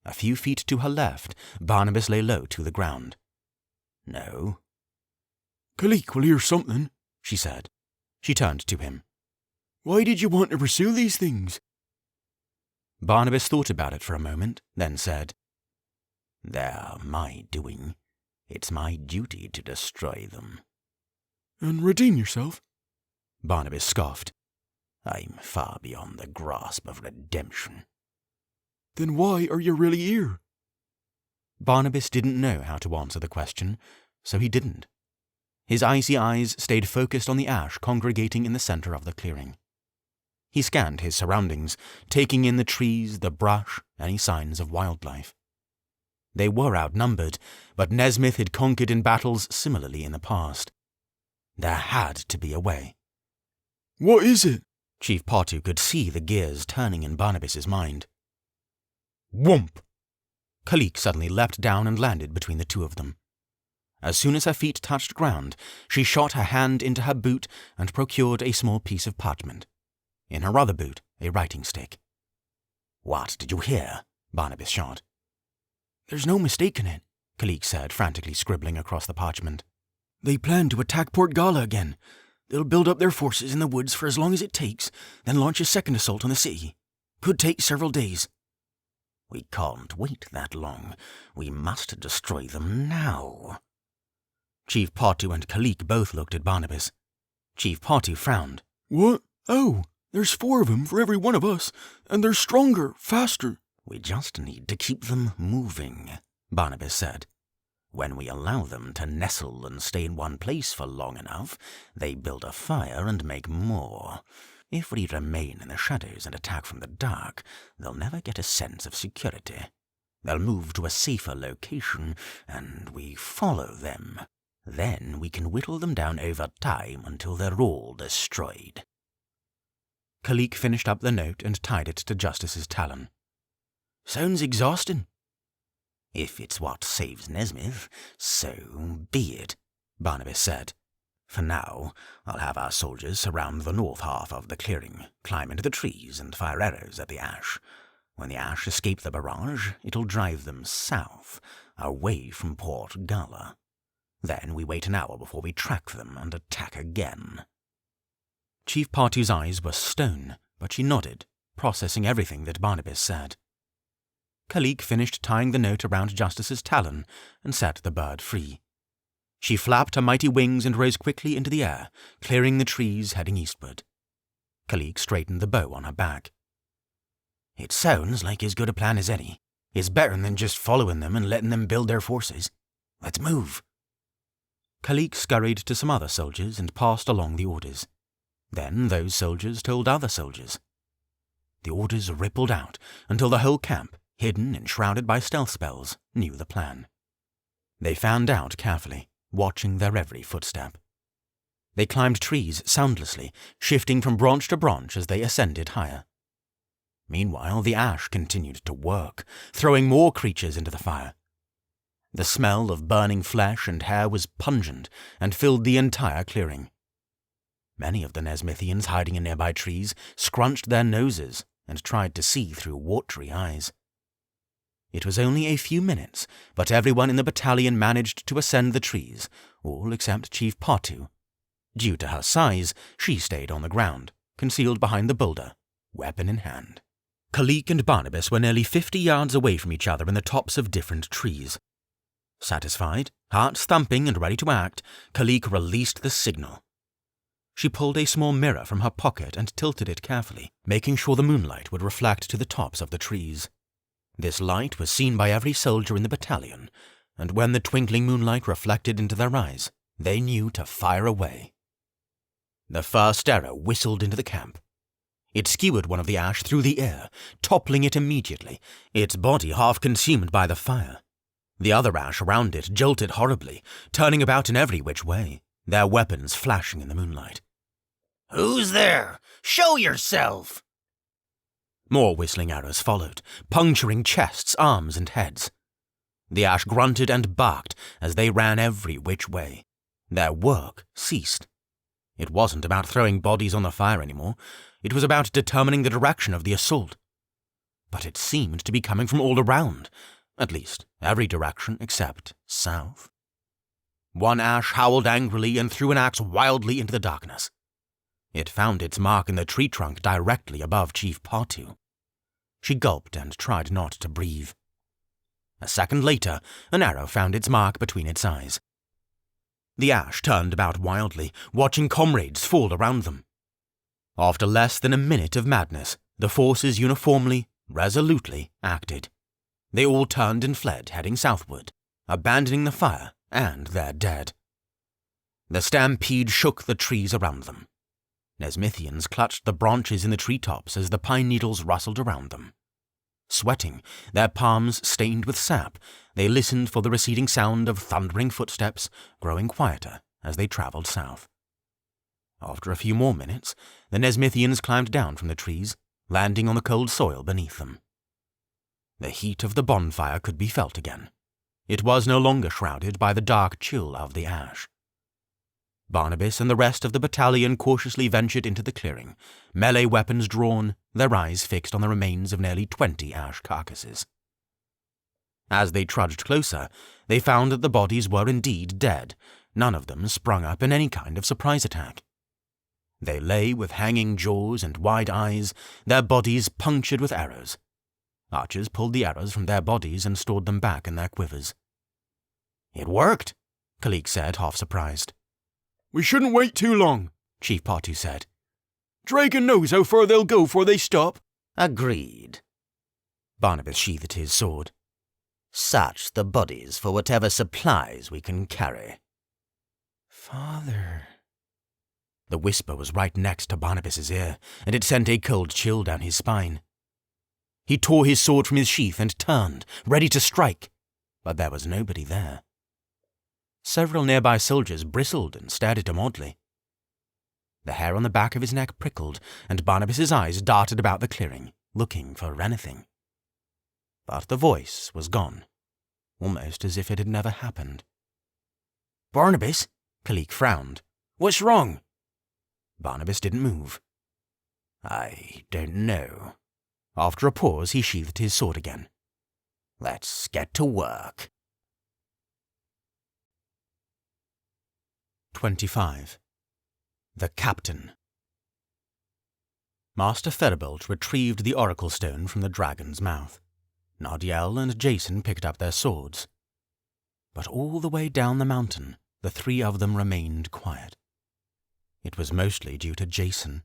A few feet to her left, Barnabas lay low to the ground. No. Kalik will hear something, she said. She turned to him. Why did you want to pursue these things? Barnabas thought about it for a moment, then said, They're my doing. It's my duty to destroy them. And redeem yourself? Barnabas scoffed. I'm far beyond the grasp of redemption. Then why are you really here? Barnabas didn't know how to answer the question, so he didn't. His icy eyes stayed focused on the ash congregating in the center of the clearing. He scanned his surroundings, taking in the trees, the brush, any signs of wildlife. They were outnumbered, but Nezmyth had conquered in battles similarly in the past. There had to be a way. What is it? Chief Patu could see the gears turning in Barnabas's mind. Whomp! Kalik suddenly leapt down and landed between the two of them. As soon as her feet touched ground, she shot her hand into her boot and procured a small piece of parchment. In her other boot, a writing stick. What did you hear? Barnabas shot. There's no mistaking it, Kalik said, frantically scribbling across the parchment. They plan to attack Port Gala again. They'll build up their forces in the woods for as long as it takes, then launch a second assault on the city. Could take several days. We can't wait that long. We must destroy them now. Chief Patu and Kalik both looked at Barnabas. Chief Patu frowned. What? Oh, there's 4 of them for every one of us, and they're stronger, faster. We just need to keep them moving, Barnabas said. When we allow them to nestle and stay in one place for long enough, they build a fire and make more. If we remain in the shadows and attack from the dark, they'll never get a sense of security. They'll move to a safer location, and we follow them. Then we can whittle them down over time until they're all destroyed. Kalik finished up the note and tied it to Justice's talon. Sounds exhausting. If it's what saves Nezmyth, so be it, Barnabas said. For now, I'll have our soldiers surround the north half of the clearing, climb into the trees and fire arrows at the ash. When the ash escape the barrage, it'll drive them south, away from Port Gala. Then we wait an hour before we track them and attack again. Chief Patu's eyes were stone, but she nodded, processing everything that Barnabas said. Kalik finished tying the note around Justice's talon and set the bird free. She flapped her mighty wings and rose quickly into the air, clearing the trees heading eastward. Kalik straightened the bow on her back. It sounds like as good a plan as any. It's better than just following them and letting them build their forces. Let's move. Kalik scurried to some other soldiers and passed along the orders. Then those soldiers told other soldiers. The orders rippled out until the whole camp, hidden and shrouded by stealth spells, knew the plan. They fanned out carefully, watching their every footstep. They climbed trees soundlessly, shifting from branch to branch as they ascended higher. Meanwhile, the ash continued to work, throwing more creatures into the fire. The smell of burning flesh and hair was pungent and filled the entire clearing. Many of the Nezmythians hiding in nearby trees scrunched their noses and tried to see through watery eyes. It was only a few minutes, but everyone in the battalion managed to ascend the trees, all except Chief Patu. Due to her size, she stayed on the ground, concealed behind the boulder, weapon in hand. Kalik and Barnabas were nearly 50 yards away from each other in the tops of different trees. Satisfied, hearts thumping and ready to act, Kalik released the signal. She pulled a small mirror from her pocket and tilted it carefully, making sure the moonlight would reflect to the tops of the trees. This light was seen by every soldier in the battalion, and when the twinkling moonlight reflected into their eyes, they knew to fire away. The first arrow whistled into the camp. It skewered one of the ash through the air, toppling it immediately, its body half consumed by the fire. The other ash around it jolted horribly, turning about in every which way, their weapons flashing in the moonlight. "Who's there? Show yourself!" More whistling arrows followed, puncturing chests, arms, and heads. The ash grunted and barked as they ran every which way. Their work ceased. It wasn't about throwing bodies on the fire anymore. It was about determining the direction of the assault. But it seemed to be coming from all around, at least every direction except south. One ash howled angrily and threw an axe wildly into the darkness. It found its mark in the tree trunk directly above Chief Partu. She gulped and tried not to breathe. A second later, an arrow found its mark between its eyes. The ash turned about wildly, watching comrades fall around them. After less than a minute of madness, the forces uniformly, resolutely acted. They all turned and fled, heading southward, abandoning the fire and their dead. The stampede shook the trees around them. Nezmythians clutched the branches in the treetops as the pine needles rustled around them. Sweating, their palms stained with sap, they listened for the receding sound of thundering footsteps, growing quieter as they traveled south. After a few more minutes, the Nezmythians climbed down from the trees, landing on the cold soil beneath them. The heat of the bonfire could be felt again. It was no longer shrouded by the dark chill of the ash. Barnabas and the rest of the battalion cautiously ventured into the clearing, melee weapons drawn, their eyes fixed on the remains of nearly 20 ash carcasses. As they trudged closer, they found that the bodies were indeed dead, none of them sprung up in any kind of surprise attack. They lay with hanging jaws and wide eyes, their bodies punctured with arrows. Archers pulled the arrows from their bodies and stored them back in their quivers. "It worked," Kalik said, half surprised. "We shouldn't wait too long," Chief Partu said. "Dragon knows how far they'll go before they stop." "Agreed." Barnabas sheathed his sword. "Search the bodies for whatever supplies we can carry." Father. The whisper was right next to Barnabas's ear, and it sent a cold chill down his spine. He tore his sword from his sheath and turned, ready to strike, but there was nobody there. Several nearby soldiers bristled and stared at him oddly. The hair on the back of his neck prickled, and Barnabas's eyes darted about the clearing, looking for anything. But the voice was gone, almost as if it had never happened. "Barnabas?" Kalik frowned. "What's wrong?" Barnabas didn't move. "I don't know." After a pause, he sheathed his sword again. "Let's get to work." 25. The Captain. Master Ferribolt retrieved the oracle stone from the dragon's mouth. Nardiel and Jason picked up their swords. But all the way down the mountain, the three of them remained quiet. It was mostly due to Jason.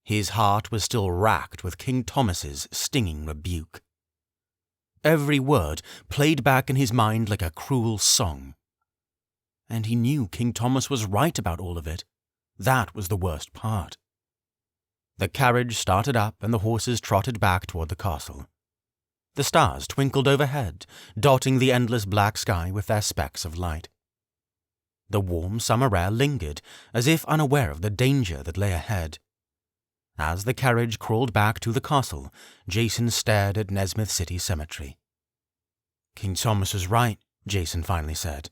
His heart was still racked with King Thomas's stinging rebuke. Every word played back in his mind like a cruel song. And he knew King Thomas was right about all of it. That was the worst part. The carriage started up and the horses trotted back toward the castle. The stars twinkled overhead, dotting the endless black sky with their specks of light. The warm summer air lingered, as if unaware of the danger that lay ahead. As the carriage crawled back to the castle, Jason stared at Nezmyth City Cemetery. "King Thomas was right," Jason finally said.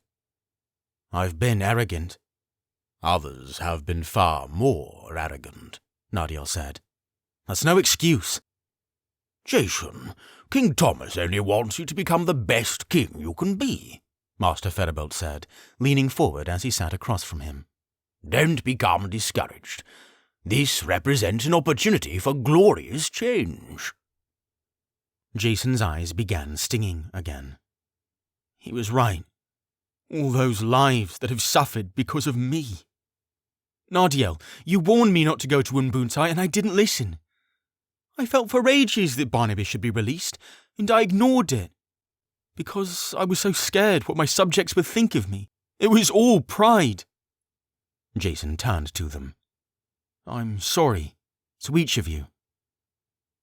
"I've been arrogant." "Others have been far more arrogant," Nardiel said. "That's no excuse." "Jason, King Thomas only wants you to become the best king you can be," Master Ferribolt said, leaning forward as he sat across from him. "Don't become discouraged. This represents an opportunity for glorious change." Jason's eyes began stinging again. He was right. All those lives that have suffered because of me. Nardiel, you warned me not to go to Unbuntye, and I didn't listen. I felt for ages that Barnabas should be released, and I ignored it. Because I was so scared what my subjects would think of me. It was all pride. Jason turned to them. I'm sorry. To each of you.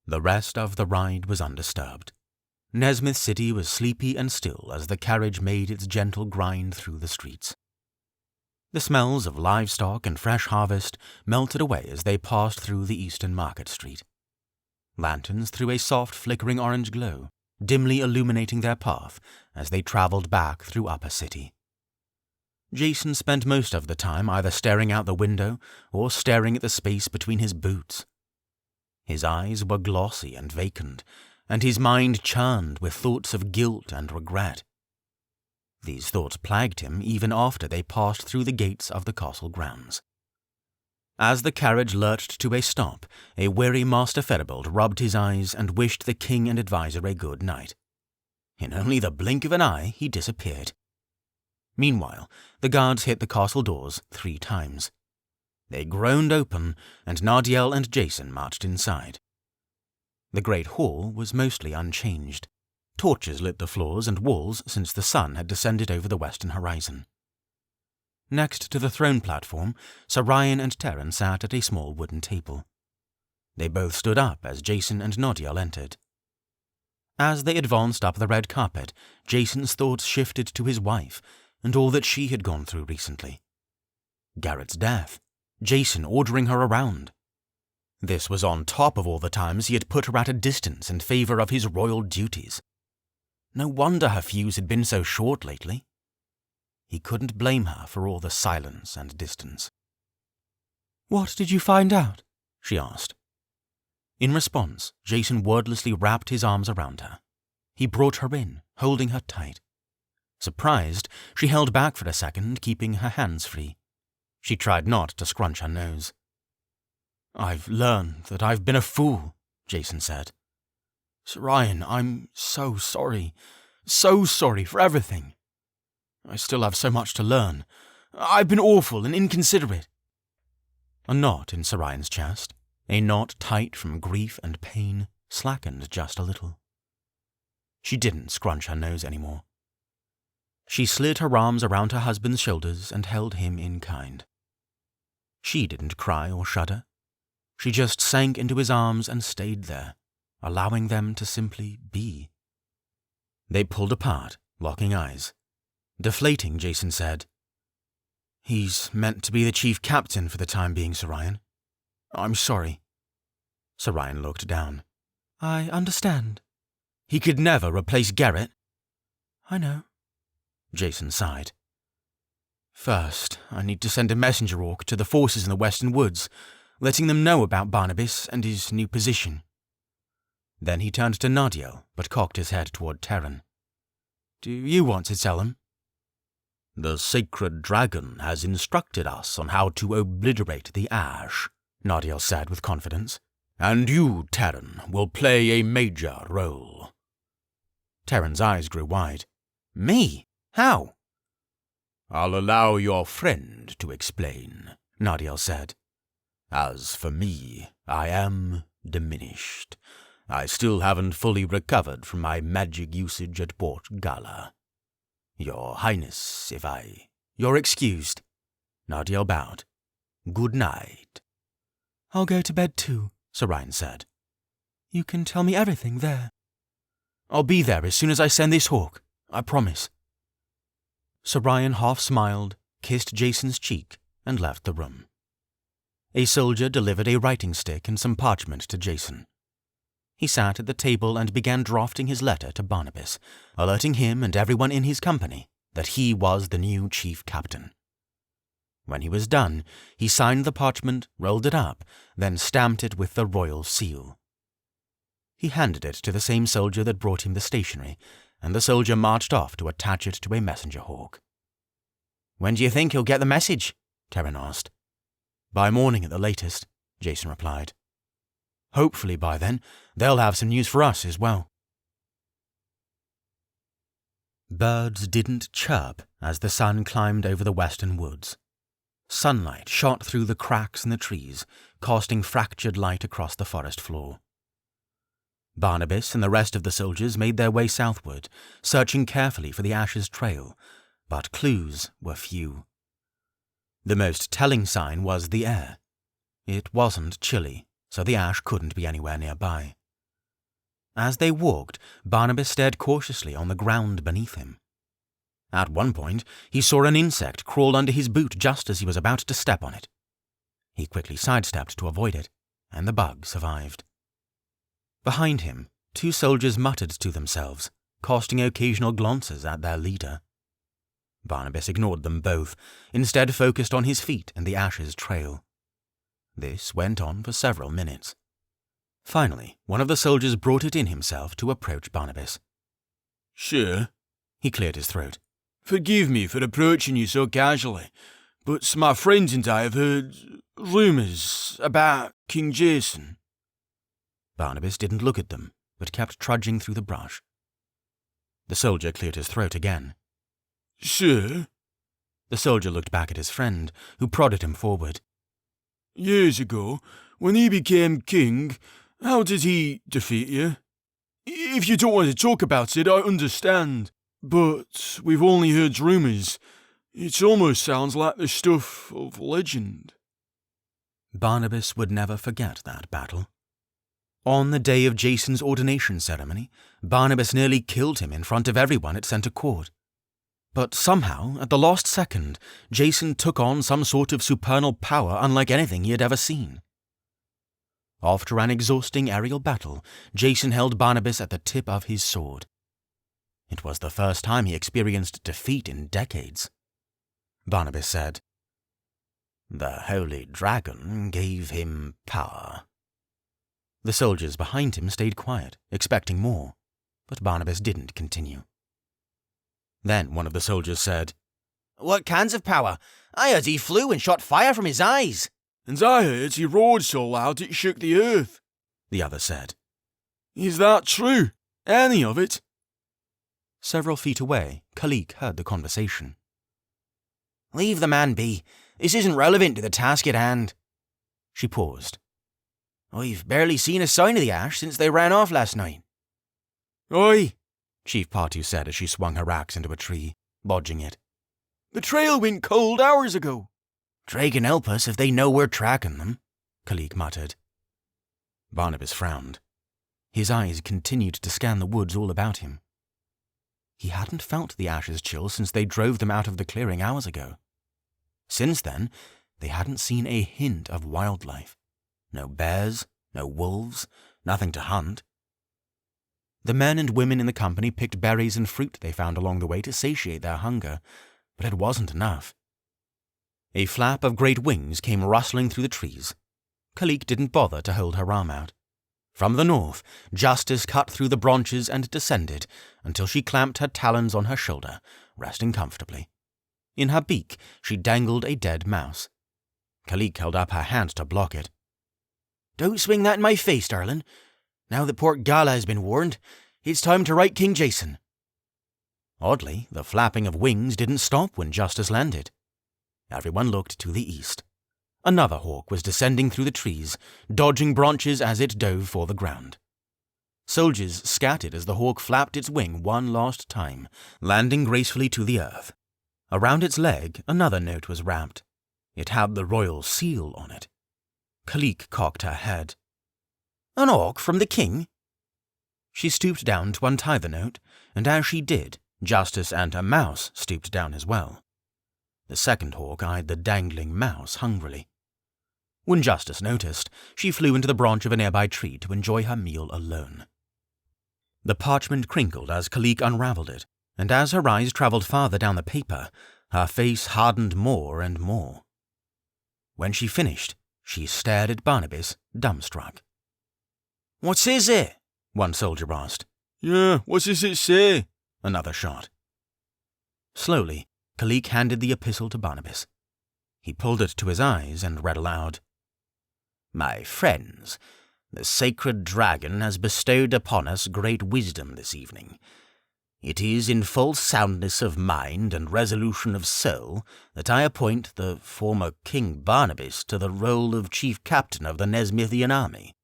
The rest of the ride was undisturbed. Nezmyth City was sleepy and still as the carriage made its gentle grind through the streets. The smells of livestock and fresh harvest melted away as they passed through the eastern market street. Lanterns threw a soft, flickering orange glow, dimly illuminating their path as they travelled back through Upper City. Jason spent most of the time either staring out the window or staring at the space between his boots. His eyes were glossy and vacant, and his mind churned with thoughts of guilt and regret. These thoughts plagued him even after they passed through the gates of the castle grounds. As the carriage lurched to a stop, a weary Master Ferribolt rubbed his eyes and wished the king and advisor a good night. In only the blink of an eye, he disappeared. Meanwhile, the guards hit the castle doors 3 times. They groaned open, and Nardiel and Jason marched inside. The great hall was mostly unchanged. Torches lit the floors and walls since the sun had descended over the western horizon. Next to the throne platform, Sarayan and Terran sat at a small wooden table. They both stood up as Jason and Nardiel entered. As they advanced up the red carpet, Jason's thoughts shifted to his wife and all that she had gone through recently. Garrett's death, Jason ordering her around. This was on top of all the times he had put her at a distance in favor of his royal duties. No wonder her fuse had been so short lately. He couldn't blame her for all the silence and distance. "What did you find out?" she asked. In response, Jason wordlessly wrapped his arms around her. He brought her in, holding her tight. Surprised, she held back for a second, keeping her hands free. She tried not to scrunch her nose. I've learned that I've been a fool, Jason said. Sarayan, I'm so sorry for everything. I still have so much to learn. I've been awful and inconsiderate. A knot in Sarayan's chest, a knot tight from grief and pain, slackened just a little. She didn't scrunch her nose anymore. She slid her arms around her husband's shoulders and held him in kind. She didn't cry or shudder. She just sank into his arms and stayed there, allowing them to simply be. They pulled apart, locking eyes. Deflating, Jason said, "He's meant to be the chief captain for the time being, Sarayan. I'm sorry." Sarayan looked down. "I understand." "He could never replace Garrett." "I know." Jason sighed. "First, I need to send a messenger orc to the forces in the western woods, letting them know about Barnabas and his new position." Then he turned to Nardiel, but cocked his head toward Terran. "Do you want to tell him?" "The sacred dragon has instructed us on how to obliterate the ash," Nardiel said with confidence. "And you, Terran, will play a major role." Terran's eyes grew wide. "Me? How?" "I'll allow your friend to explain," Nardiel said. "As for me, I am diminished. I still haven't fully recovered from my magic usage at Port Gala. Your Highness, if I—" "You're excused." Nardiel bowed. "Good night." "I'll go to bed too," Sarayan said. "You can tell me everything there." "I'll be there as soon as I send this hawk. I promise." Sarayan half smiled, kissed Jason's cheek, and left the room. A soldier delivered a writing stick and some parchment to Jason. He sat at the table and began drafting his letter to Barnabas, alerting him and everyone in his company that he was the new chief captain. When he was done, he signed the parchment, rolled it up, then stamped it with the royal seal. He handed it to the same soldier that brought him the stationery, and the soldier marched off to attach it to a messenger hawk. "When do you think he'll get the message?" Terran asked. "By morning at the latest," Jason replied. "Hopefully by then, they'll have some news for us as well." Birds didn't chirp as the sun climbed over the western woods. Sunlight shot through the cracks in the trees, casting fractured light across the forest floor. Barnabas and the rest of the soldiers made their way southward, searching carefully for the Ash's trail, but clues were few. The most telling sign was the air. It wasn't chilly, so the Ash couldn't be anywhere nearby. As they walked, Barnabas stared cautiously on the ground beneath him. At one point, he saw an insect crawl under his boot just as he was about to step on it. He quickly sidestepped to avoid it, and the bug survived. Behind him, 2 soldiers muttered to themselves, casting occasional glances at their leader. Barnabas ignored them both, instead focused on his feet and the Ash's trail. This went on for several minutes. Finally, one of the soldiers brought it in himself to approach Barnabas. "Sir," he cleared his throat. "Forgive me for approaching you so casually, but my friends and I have heard rumours about King Jason." Barnabas didn't look at them, but kept trudging through the brush. The soldier cleared his throat again. "Sir?" The soldier looked back at his friend, who prodded him forward. "Years ago, when he became king, how did he defeat you? If you don't want to talk about it, I understand. But we've only heard rumours. It almost sounds like the stuff of legend." Barnabas would never forget that battle. On the day of Jason's ordination ceremony, Barnabas nearly killed him in front of everyone at Center Court. But somehow, at the last second, Jason took on some sort of supernal power unlike anything he had ever seen. After an exhausting aerial battle, Jason held Barnabas at the tip of his sword. It was the first time he experienced defeat in decades. Barnabas said, "The Holy Dragon gave him power." The soldiers behind him stayed quiet, expecting more, but Barnabas didn't continue. Then one of the soldiers said, "What kinds of power? I heard he flew and shot fire from his eyes." "And I heard he roared so loud it shook the earth," the other said. "Is that true? Any of it?" Several feet away, Kalik heard the conversation. "Leave the man be. This isn't relevant to the task at hand." She paused. "I've barely seen a sign of the Ash since they ran off last night." "Aye," Chief Partu said as she swung her axe into a tree, lodging it. "the trail went cold hours ago." "Trey can help us if they know we're tracking them," Kalik muttered. Barnabas frowned. His eyes continued to scan the woods all about him. He hadn't felt the Ash's chill since they drove them out of the clearing hours ago. Since then, they hadn't seen a hint of wildlife. No bears, no wolves, nothing to hunt. The men and women in the company picked berries and fruit they found along the way to satiate their hunger, but it wasn't enough. A flap of great wings came rustling through the trees. Kalik didn't bother to hold her arm out. From the north, Justice cut through the branches and descended until she clamped her talons on her shoulder, resting comfortably. In her beak, she dangled a dead mouse. Kalik held up her hand to block it. "Don't swing that in my face, darling. Now that Port Gala has been warned, it's time to right King Jason." Oddly, the flapping of wings didn't stop when Justice landed. Everyone looked to the east. Another hawk was descending through the trees, dodging branches as it dove for the ground. Soldiers scattered as the hawk flapped its wing one last time, landing gracefully to the earth. Around its leg, another note was wrapped. It had the royal seal on it. Kalik cocked her head. "An hawk from the king?" She stooped down to untie the note, and as she did, Justice and her mouse stooped down as well. The second hawk eyed the dangling mouse hungrily. When Justice noticed, she flew into the branch of a nearby tree to enjoy her meal alone. The parchment crinkled as Kalik unraveled it, and as her eyes travelled farther down the paper, her face hardened more and more. When she finished, she stared at Barnabas, dumbstruck. "What is it?" one soldier asked. "Yeah, what does it say?" Another shot. Slowly, Kalik handed the epistle to Barnabas. He pulled it to his eyes and read aloud. "My friends, the sacred dragon has bestowed upon us great wisdom this evening. It is in full soundness of mind and resolution of soul that I appoint the former King Barnabas to the role of chief captain of the Nezmythian army.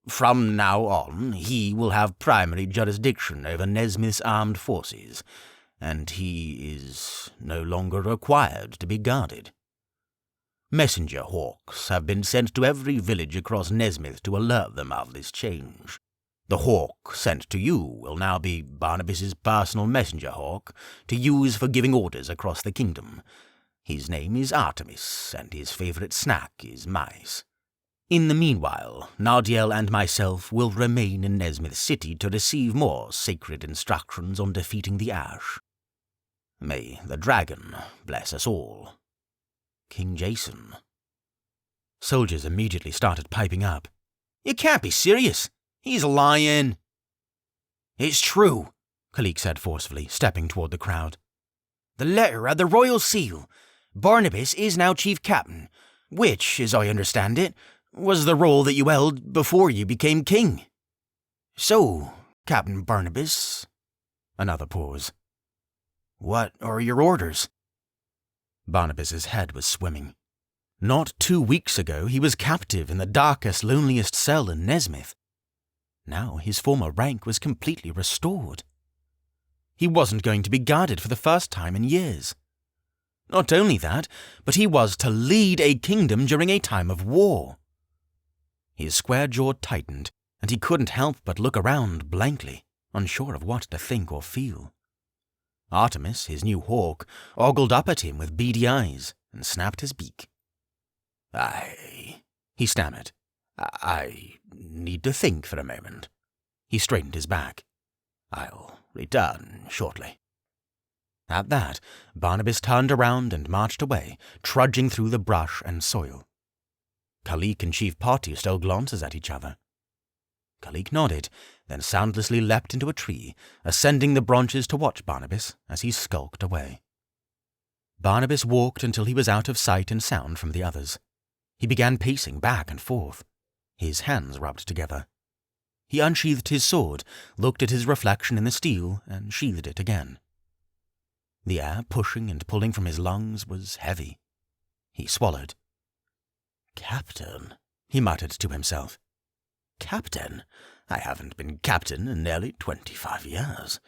From now on, he will have primary jurisdiction over Nezmyth's armed forces, and he is no longer required to be guarded. Messenger hawks have been sent to every village across Nezmyth to alert them of this change. The hawk sent to you will now be Barnabas's personal messenger hawk to use for giving orders across the kingdom. His name is Artemis, and his favourite snack is mice. In the meanwhile, Nardiel and myself will remain in Nezmyth City to receive more sacred instructions on defeating the Ash. May the dragon bless us all. King Jason. Soldiers immediately started piping up. You can't be serious. He's lying. It's true, Khalik said forcefully, stepping toward the crowd. The letter had the royal seal. Barnabas is now chief captain, which, as I understand it, was the role that you held before you became king. So, Captain Barnabas... Another pause. What are your orders? Barnabas's head was swimming. Not 2 weeks ago he was captive in the darkest, loneliest cell in Nezmyth. Now his former rank was completely restored. He wasn't going to be guarded for the first time in years. Not only that, but he was to lead a kingdom during a time of war. His square jaw tightened, and he couldn't help but look around blankly, unsure of what to think or feel. Artemis, his new hawk, ogled up at him with beady eyes and snapped his beak. He stammered. I need to think for a moment. He straightened his back. I'll return shortly. At that, Barnabas turned around and marched away, trudging through the brush and soil. Khalik and Chief Party stole glances at each other. Khalik nodded, then soundlessly leapt into a tree, ascending the branches to watch Barnabas as he skulked away. Barnabas walked until he was out of sight and sound from the others. He began pacing back and forth. His hands rubbed together. He unsheathed his sword, looked at his reflection in the steel, and sheathed it again. The air pushing and pulling from his lungs was heavy. He swallowed. Captain, he muttered to himself. Captain? I haven't been captain in nearly 25 years.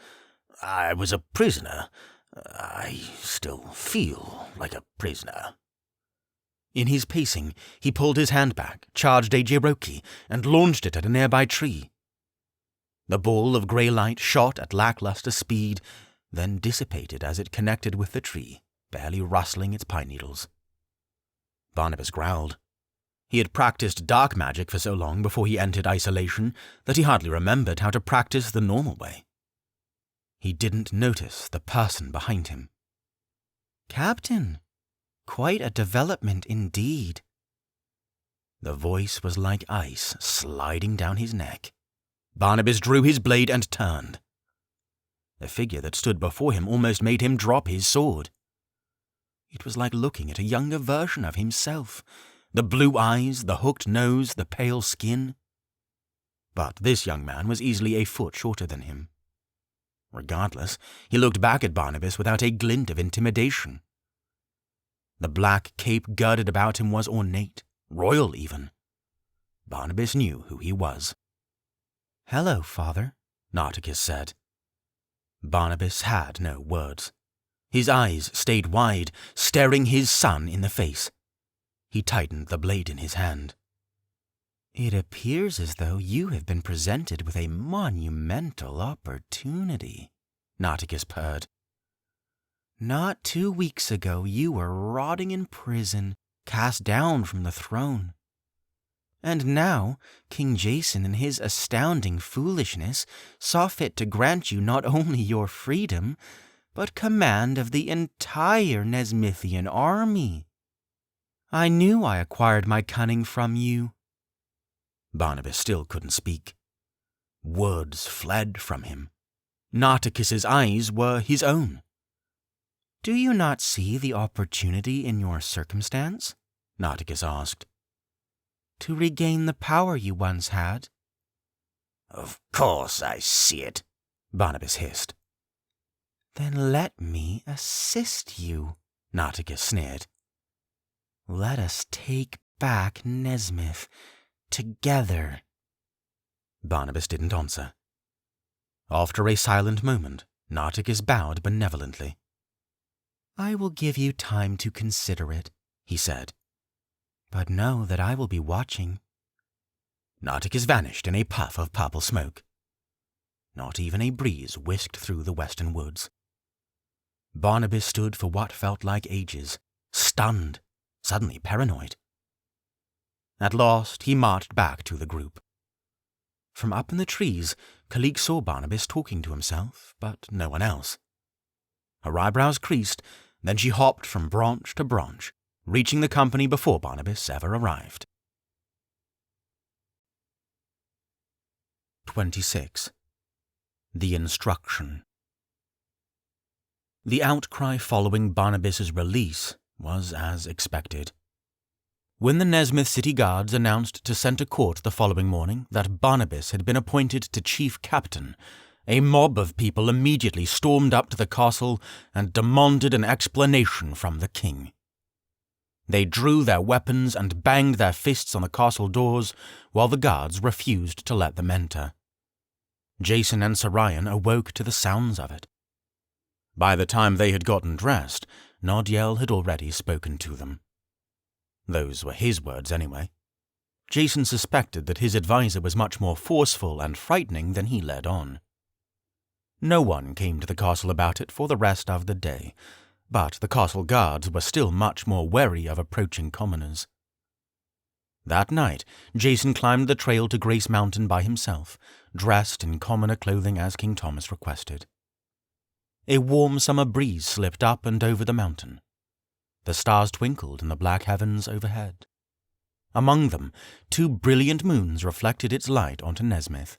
I was a prisoner. I still feel like a prisoner. In his pacing, he pulled his hand back, charged a Jiroki, and launched it at a nearby tree. The ball of grey light shot at lackluster speed, then dissipated as it connected with the tree, barely rustling its pine needles. Barnabas growled. He had practiced dark magic for so long before he entered isolation that he hardly remembered how to practice the normal way. He didn't notice the person behind him. Captain, quite a development indeed. The voice was like ice sliding down his neck. Barnabas drew his blade and turned. The figure that stood before him almost made him drop his sword. It was like looking at a younger version of himself. The blue eyes, the hooked nose, the pale skin. But this young man was easily a foot shorter than him. Regardless, he looked back at Barnabas without a glint of intimidation. The black cape girded about him was ornate, royal even. Barnabas knew who he was. "Hello, Father," Nartikis said. Barnabas had no words. His eyes stayed wide, staring his son in the face. He tightened the blade in his hand. "It appears as though you have been presented with a monumental opportunity," Nartikis purred. "Not 2 weeks ago you were rotting in prison, cast down from the throne. And now, King Jason in his astounding foolishness saw fit to grant you not only your freedom, but command of the entire Nezmythian army. I knew I acquired my cunning from you." Barnabas still couldn't speak. Words fled from him. Nartikis's eyes were his own. "Do you not see the opportunity in your circumstance?" Nartikis asked. "To regain the power you once had?" Of course I see it," Barnabas hissed. Then let me assist you, Nartikis sneered. Let us take back Nezmyth together. Barnabas didn't answer. After a silent moment, Nartikis bowed benevolently. I will give you time to consider it, he said. But know that I will be watching. Nartikis vanished in a puff of purple smoke. Not even a breeze whisked through the western woods. Barnabas stood for what felt like ages, stunned, suddenly paranoid. At last he marched back to the group. From up in the trees, Kalik saw Barnabas talking to himself, but no one else. Her eyebrows creased, then she hopped from branch to branch, reaching the company before Barnabas ever arrived. 26. The Instruction. The outcry following Barnabas's release was as expected. When the Nezmyth city guards announced to Centre Court the following morning that Barnabas had been appointed to chief captain, a mob of people immediately stormed up to the castle and demanded an explanation from the king. They drew their weapons and banged their fists on the castle doors, while the guards refused to let them enter. Jason and Sarayan awoke to the sounds of it. By the time they had gotten dressed, Nodiel had already spoken to them. Those were his words anyway. Jason suspected that his advisor was much more forceful and frightening than he led on. No one came to the castle about it for the rest of the day, but the castle guards were still much more wary of approaching commoners. That night, Jason climbed the trail to Grace Mountain by himself, dressed in commoner clothing as King Thomas requested. A warm summer breeze slipped up and over the mountain. The stars twinkled in the black heavens overhead. Among them, 2 brilliant moons reflected its light onto Nezmyth.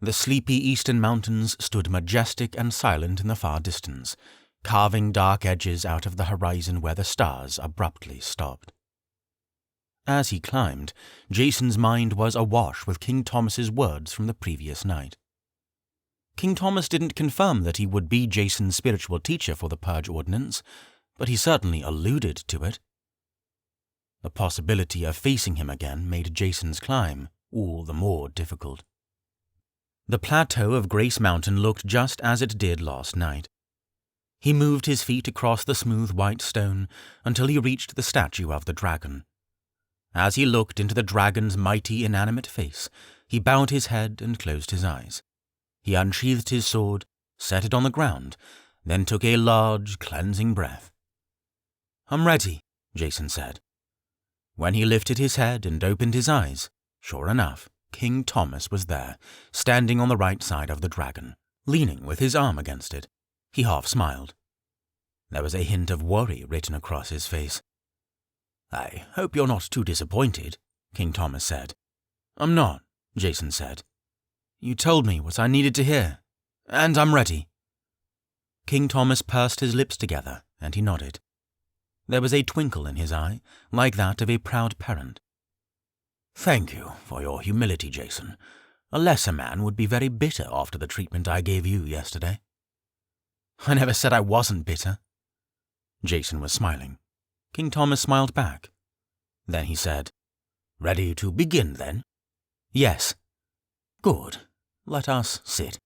The sleepy eastern mountains stood majestic and silent in the far distance, carving dark edges out of the horizon where the stars abruptly stopped. As he climbed, Jason's mind was awash with King Thomas's words from the previous night. King Thomas didn't confirm that he would be Jason's spiritual teacher for the Purge Ordinance, but he certainly alluded to it. The possibility of facing him again made Jason's climb all the more difficult. The plateau of Grace Mountain looked just as it did last night. He moved his feet across the smooth white stone until he reached the statue of the dragon. As he looked into the dragon's mighty inanimate face, he bowed his head and closed his eyes. He unsheathed his sword, set it on the ground, then took a large, cleansing breath. "I'm ready," Jason said. When he lifted his head and opened his eyes, sure enough, King Thomas was there, standing on the right side of the dragon, leaning with his arm against it. He half smiled. There was a hint of worry written across his face. "I hope you're not too disappointed," King Thomas said. "I'm not," Jason said. "You told me what I needed to hear, and I'm ready." King Thomas pursed his lips together, and he nodded. There was a twinkle in his eye, like that of a proud parent. "Thank you for your humility, Jason. A lesser man would be very bitter after the treatment I gave you yesterday." "I never said I wasn't bitter." Jason was smiling. King Thomas smiled back. Then he said, "Ready to begin, then?" "Yes." "Good. Let us sit."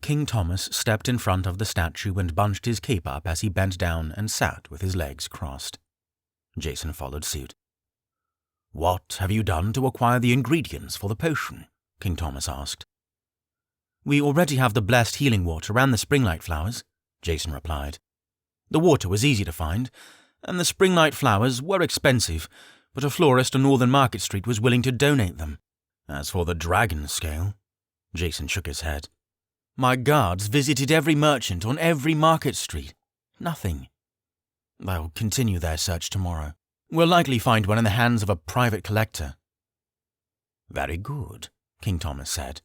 King Thomas stepped in front of the statue and bunched his cape up as he bent down and sat with his legs crossed. Jason followed suit. "What have you done to acquire the ingredients for the potion?" King Thomas asked. "We already have the blessed healing water and the springlight flowers," Jason replied. "The water was easy to find, and the springlight flowers were expensive, but a florist on Northern Market Street was willing to donate them. As for the dragon scale," Jason shook his head. "My guards visited every merchant on every market street. Nothing. They'll continue their search tomorrow. We'll likely find one in the hands of a private collector." "Very good," King Thomas said.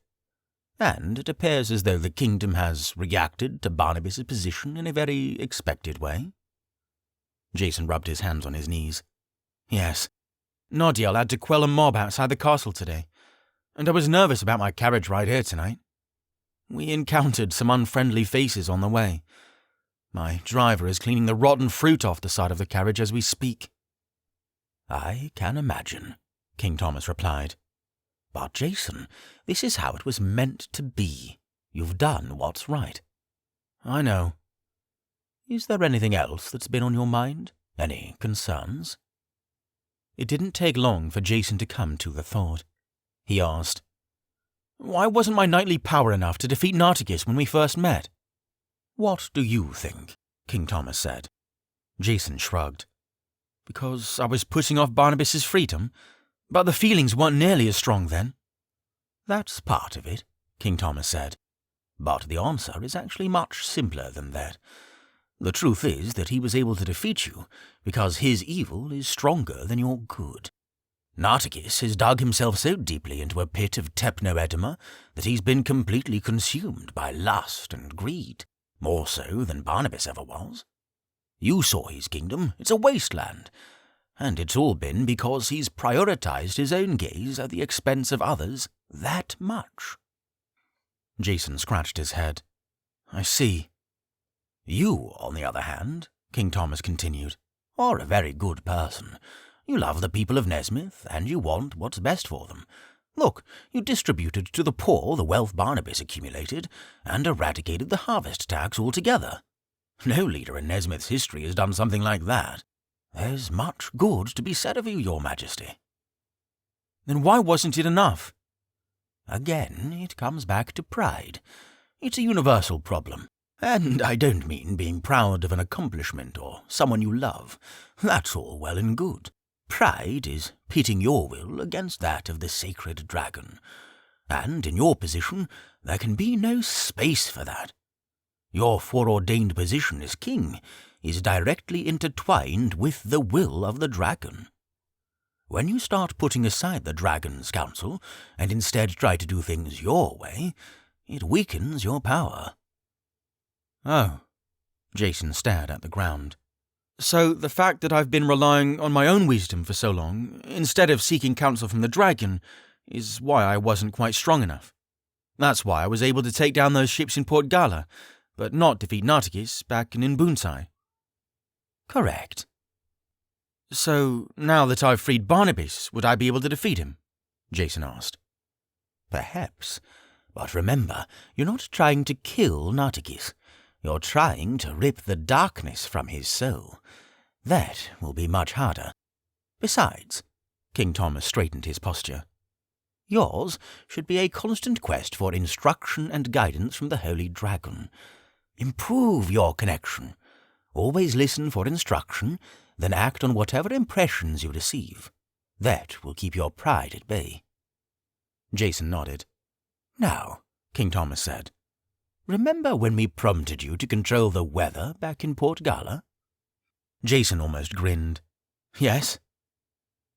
"And it appears as though the kingdom has reacted to Barnabas' position in a very expected way." Jason rubbed his hands on his knees. "Yes. Nodiel had to quell a mob outside the castle today, and I was nervous about my carriage ride here tonight. We encountered some unfriendly faces on the way. My driver is cleaning the rotten fruit off the side of the carriage as we speak." "I can imagine," King Thomas replied. "But Jason, this is how it was meant to be. You've done what's right." "I know." "Is there anything else that's been on your mind? Any concerns?" It didn't take long for Jason to come to the thought. He asked, "Why wasn't my knightly power enough to defeat Nartikis when we first met?" "What do you think?" King Thomas said. Jason shrugged. "Because I was putting off Barnabas's freedom, but the feelings weren't nearly as strong then." "That's part of it," King Thomas said. "But the answer is actually much simpler than that. The truth is that he was able to defeat you because his evil is stronger than your good. Nartikis has dug himself so deeply into a pit of techno-edema that he's been completely consumed by lust and greed, more so than Barnabas ever was. You saw his kingdom, it's a wasteland, and it's all been because he's prioritized his own gaze at the expense of others that much." Jason scratched his head. "I see." "You, on the other hand," King Thomas continued, "are a very good person. You love the people of Nezmyth, and you want what's best for them. Look, you distributed to the poor the wealth Barnabas accumulated, and eradicated the harvest tax altogether. No leader in Nezmyth's history has done something like that. There's much good to be said of you, Your Majesty." "Then why wasn't it enough?" "Again, it comes back to pride. It's a universal problem. And I don't mean being proud of an accomplishment or someone you love. That's all well and good. Pride is pitting your will against that of the sacred dragon. And in your position, there can be no space for that. Your foreordained position as king is directly intertwined with the will of the dragon. When you start putting aside the dragon's counsel and instead try to do things your way, it weakens your power." "Oh." Jason stared at the ground. "So the fact that I've been relying on my own wisdom for so long, instead of seeking counsel from the dragon, is why I wasn't quite strong enough. That's why I was able to take down those ships in Port Gala, but not defeat Nartikis back in Unbuntye." "Correct." "So now that I've freed Barnabas, would I be able to defeat him?" Jason asked. "Perhaps. But remember, you're not trying to kill Nartikis. You're trying to rip the darkness from his soul. That will be much harder. Besides," King Thomas straightened his posture, "yours should be a constant quest for instruction and guidance from the Holy Dragon. Improve your connection. Always listen for instruction, then act on whatever impressions you receive. That will keep your pride at bay." Jason nodded. "Now," King Thomas said, "remember when we prompted you to control the weather back in Port Gala?" Jason almost grinned. "Yes."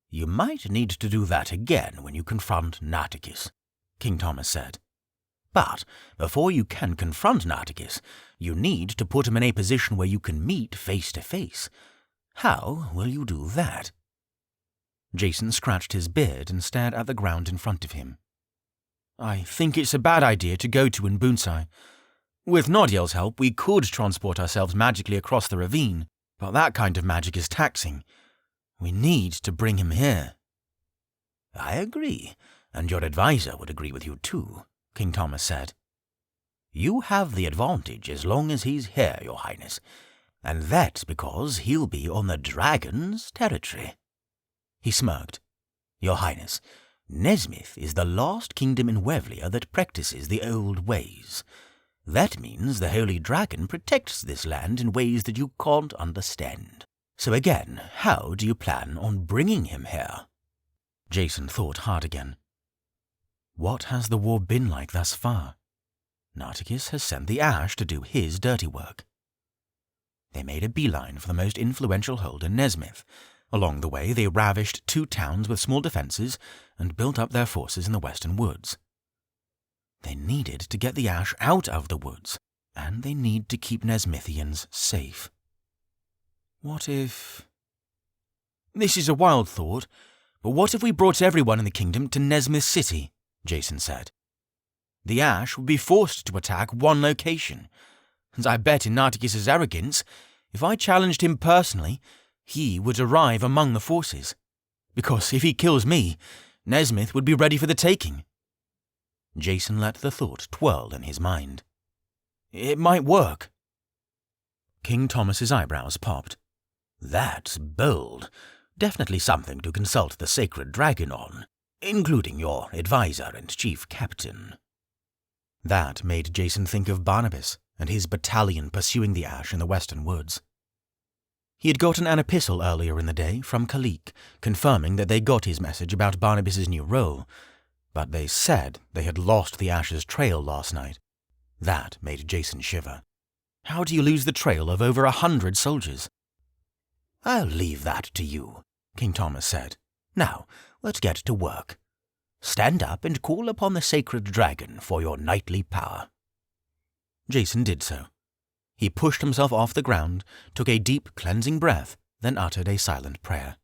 "You might need to do that again when you confront Nartikis," King Thomas said. "But before you can confront Nartikis, you need to put him in a position where you can meet face to face. How will you do that?" Jason scratched his beard and stared at the ground in front of him. "I think it's a bad idea to go to Unbuntye. With Nodiel's help, we could transport ourselves magically across the ravine, but that kind of magic is taxing. We need to bring him here." "I agree, and your advisor would agree with you too," King Thomas said. "You have the advantage as long as he's here, Your Highness, and that's because he'll be on the dragon's territory." He smirked. "Your Highness, Nezmyth is the last kingdom in Wevlian that practices the old ways. That means the Holy Dragon protects this land in ways that you can't understand. So again, how do you plan on bringing him here?" Jason thought hard again. What has the war been like thus far? Nartikis has sent the Ash to do his dirty work. They made a beeline for the most influential hold in Nezmyth. Along the way, they ravished 2 towns with small defences and built up their forces in the western woods. They needed to get the Ash out of the woods, and they need to keep Nezmythians safe. What if... This is a wild thought, but what if we brought everyone in the kingdom to Nezmyth City? Jason said. The Ash would be forced to attack one location, and I bet in Nartikis' arrogance, if I challenged him personally, he would arrive among the forces. Because if he kills me, Nezmyth would be ready for the taking. Jason let the thought twirl in his mind. It might work. King Thomas's eyebrows popped. That's bold. Definitely something to consult the sacred dragon on, including your advisor and chief captain. That made Jason think of Barnabas and his battalion pursuing the Ash in the western woods. He had gotten an epistle earlier in the day from Kalik, confirming that they got his message about Barnabas's new role, but they said they had lost the Ash's trail last night. That made Jason shiver. How do you lose the trail of over 100 soldiers? I'll leave that to you, King Thomas said. Now, let's get to work. Stand up and call upon the sacred dragon for your knightly power. Jason did so. He pushed himself off the ground, took a deep cleansing breath, then uttered a silent prayer.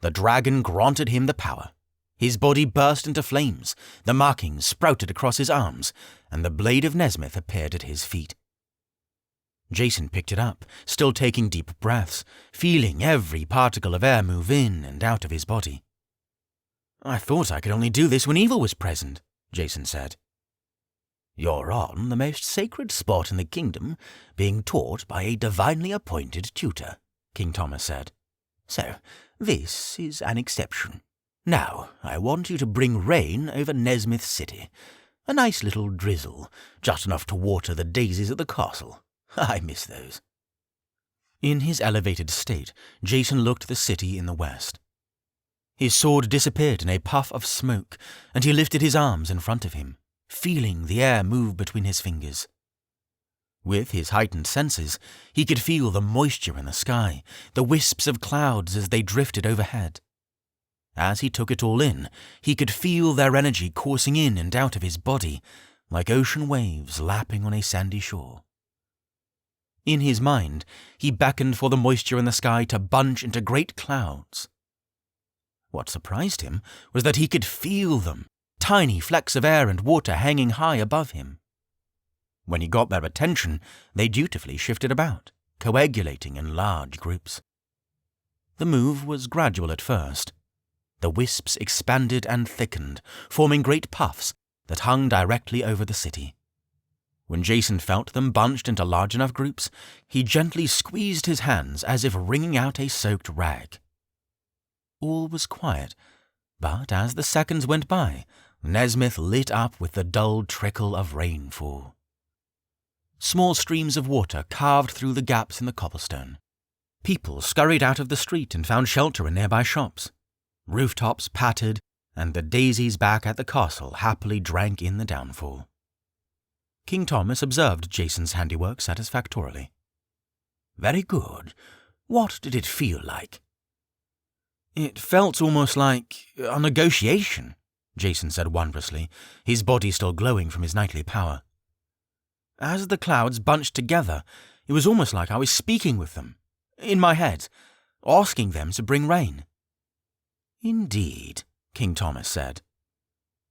The dragon granted him the power. His body burst into flames, the markings sprouted across his arms, and the blade of Nezmyth appeared at his feet. Jason picked it up, still taking deep breaths, feeling every particle of air move in and out of his body. I thought I could only do this when evil was present, Jason said. You're on the most sacred spot in the kingdom, being taught by a divinely appointed tutor, King Thomas said. So, this is an exception. Now, I want you to bring rain over Nezmyth City. A nice little drizzle, just enough to water the daisies at the castle. I miss those. In his elevated state, Jason looked the city in the west. His sword disappeared in a puff of smoke, and he lifted his arms in front of him, feeling the air move between his fingers. With his heightened senses, he could feel the moisture in the sky, the wisps of clouds as they drifted overhead. As he took it all in, he could feel their energy coursing in and out of his body, like ocean waves lapping on a sandy shore. In his mind, he beckoned for the moisture in the sky to bunch into great clouds. What surprised him was that he could feel them, tiny flecks of air and water hanging high above him. When he got their attention, they dutifully shifted about, coagulating in large groups. The move was gradual at first. The wisps expanded and thickened, forming great puffs that hung directly over the city. When Jason felt them bunched into large enough groups, he gently squeezed his hands as if wringing out a soaked rag. All was quiet, but as the seconds went by, Nezmyth lit up with the dull trickle of rainfall. Small streams of water carved through the gaps in the cobblestone. People scurried out of the street and found shelter in nearby shops. Rooftops pattered, and the daisies back at the castle happily drank in the downfall. King Thomas observed Jason's handiwork satisfactorily. Very good. What did it feel like? It felt almost like a negotiation, Jason said wondrously, his body still glowing from his knightly power. As the clouds bunched together, it was almost like I was speaking with them, in my head, asking them to bring rain. Indeed, King Thomas said.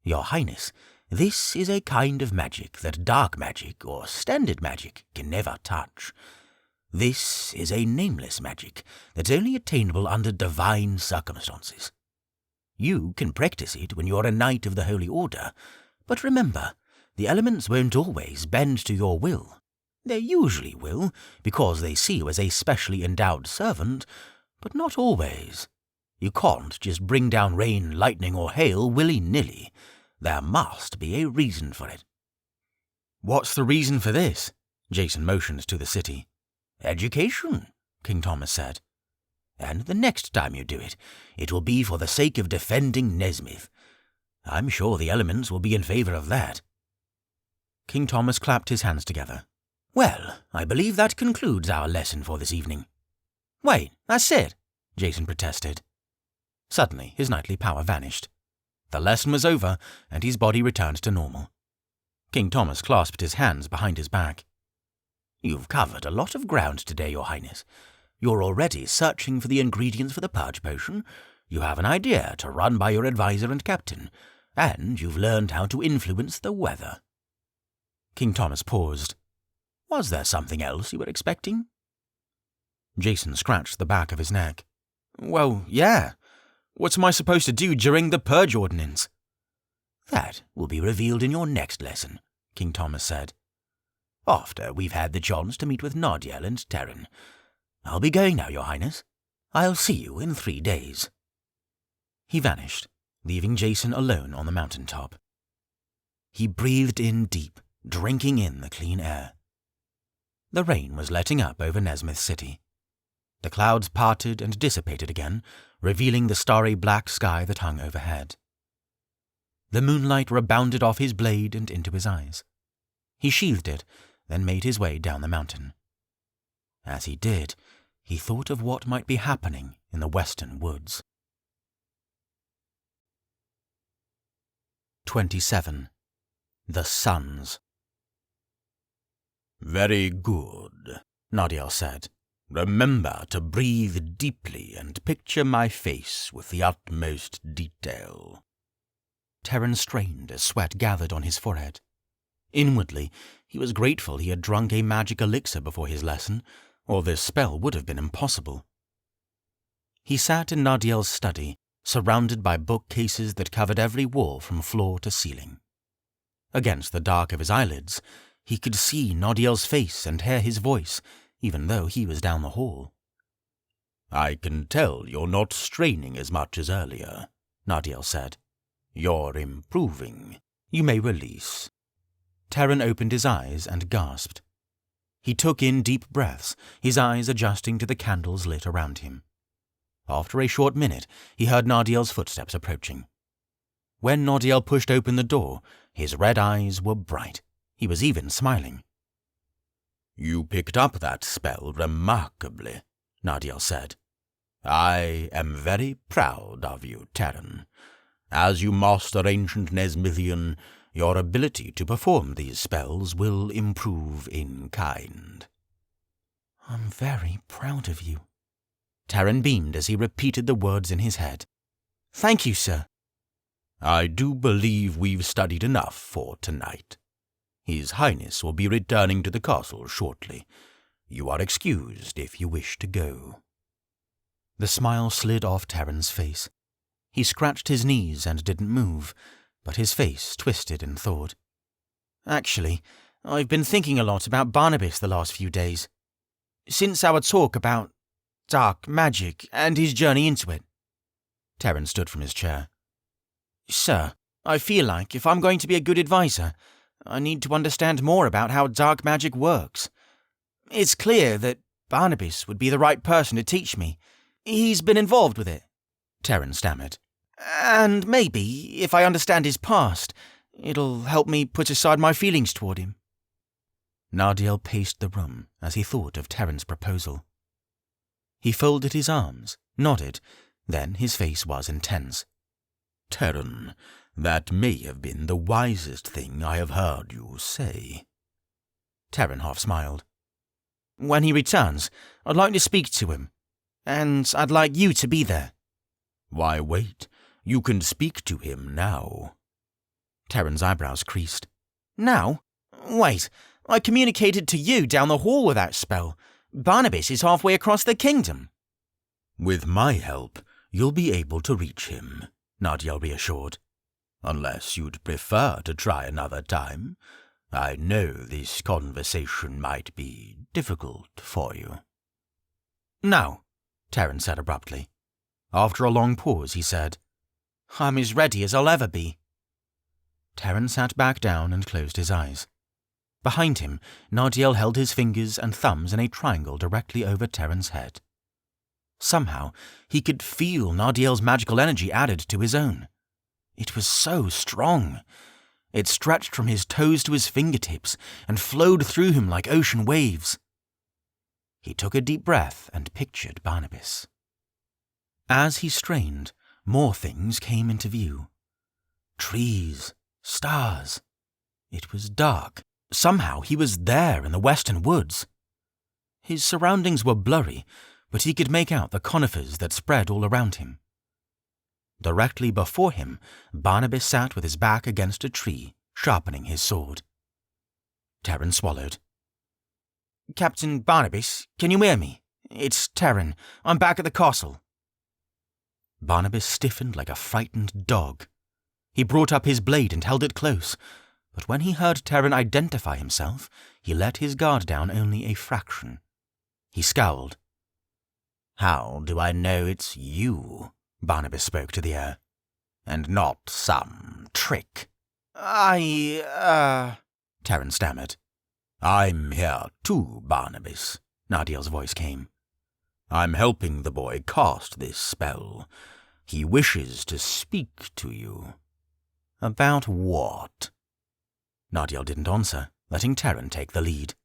Your Highness, this is a kind of magic that dark magic or standard magic can never touch. This is a nameless magic that's only attainable under divine circumstances. You can practice it when you're a knight of the Holy Order, but remember, the elements won't always bend to your will. They usually will, because they see you as a specially endowed servant, but not always. You can't just bring down rain, lightning, or hail willy-nilly. There must be a reason for it. What's the reason for this? Jason motioned to the city. Education, King Thomas said. And the next time you do it, it will be for the sake of defending Nezmyth. I'm sure the elements will be in favor of that. King Thomas clapped his hands together. Well, I believe that concludes our lesson for this evening. Wait, that's it, Jason protested. Suddenly, his knightly power vanished. The lesson was over, and his body returned to normal. King Thomas clasped his hands behind his back. You've covered a lot of ground today, Your Highness. You're already searching for the ingredients for the purge potion. You have an idea to run by your advisor and captain, And you've learned how to influence the weather." King Thomas paused. "Was there something else you were expecting?" Jason scratched the back of his neck. "Well, yeah. What am I supposed to do during the Purge Ordinance?" "That will be revealed in your next lesson," King Thomas said. "After we've had the chance to meet with Nardiel and Terran. I'll be going now, Your Highness. I'll see you in 3 days." He vanished, leaving Jason alone on the mountaintop. He breathed in deep, drinking in the clean air. The rain was letting up over Nezmyth City. The clouds parted and dissipated again, revealing the starry black sky that hung overhead. The moonlight rebounded off his blade and into his eyes. He sheathed it, then made his way down the mountain. As he did, he thought of what might be happening in the western woods. 27. The Suns. "Very good," Nardiel said. "Remember to breathe deeply and picture my face with the utmost detail." Terran strained as sweat gathered on his forehead. Inwardly, he was grateful he had drunk a magic elixir before his lesson, or this spell would have been impossible. He sat in Nardiel's study, surrounded by bookcases that covered every wall from floor to ceiling. Against the dark of his eyelids, he could see Nardiel's face and hear his voice, even though he was down the hall. "I can tell you're not straining as much as earlier," Nardiel said. "You're improving. You may release." Terran opened his eyes and gasped. He took in deep breaths, his eyes adjusting to the candles lit around him. After a short minute, he heard Nardiel's footsteps approaching. When Nardiel pushed open the door, his red eyes were bright. He was even smiling. "You picked up that spell remarkably," Nardiel said. "I am very proud of you, Terran. As you master ancient Nezmythian, your ability to perform these spells will improve in kind." "I'm very proud of you." Terran beamed as he repeated the words in his head. "Thank you, sir." "I do believe we've studied enough for tonight. His Highness will be returning to the castle shortly. You are excused if you wish to go." The smile slid off Terran's face. He scratched his knees and didn't move, but his face twisted in thought. "Actually, I've been thinking a lot about Barnabas the last few days. Since our talk about dark magic and his journey into it." Terran stood from his chair. "Sir, I feel like if I'm going to be a good advisor, I need to understand more about how dark magic works. It's clear that Barnabas would be the right person to teach me. He's been involved with it," Terran stammered. "And maybe, if I understand his past, it'll help me put aside my feelings toward him." Nardiel paced the room as he thought of Terran's proposal. He folded his arms, nodded, then his face was intense. "Terran, that may have been the wisest thing I have heard you say." Terran half smiled. "When he returns, I'd like to speak to him, and I'd like you to be there." "Why wait? You can speak to him now." Terran's eyebrows creased. "Now? Wait, I communicated to you down the hall with that spell. Barnabas is halfway across the kingdom." "With my help, you'll be able to reach him," Nardiel reassured. "Unless you'd prefer to try another time. I know this conversation might be difficult for you." "No," Terran said abruptly. After a long pause, he said, "I'm as ready as I'll ever be." Terran sat back down and closed his eyes. Behind him, Nardiel held his fingers and thumbs in a triangle directly over Terran's head. Somehow, he could feel Nardiel's magical energy added to his own. It was so strong. It stretched from his toes to his fingertips and flowed through him like ocean waves. He took a deep breath and pictured Barnabas. As he strained, more things came into view. Trees, stars. It was dark. Somehow he was there in the western woods. His surroundings were blurry, but he could make out the conifers that spread all around him. Directly before him, Barnabas sat with his back against a tree, sharpening his sword. Terran swallowed. "Captain Barnabas, can you hear me? It's Terran. I'm back at the castle." Barnabas stiffened like a frightened dog. He brought up his blade and held it close, but when he heard Terran identify himself, he let his guard down only a fraction. He scowled. "How do I know it's you?" Barnabas spoke to the air. "And not some trick." Terran stammered. "I'm here too, Barnabas," Nadiel's voice came. "I'm helping the boy cast this spell. He wishes to speak to you." "About what?" Nadiel didn't answer, letting Terran take the lead.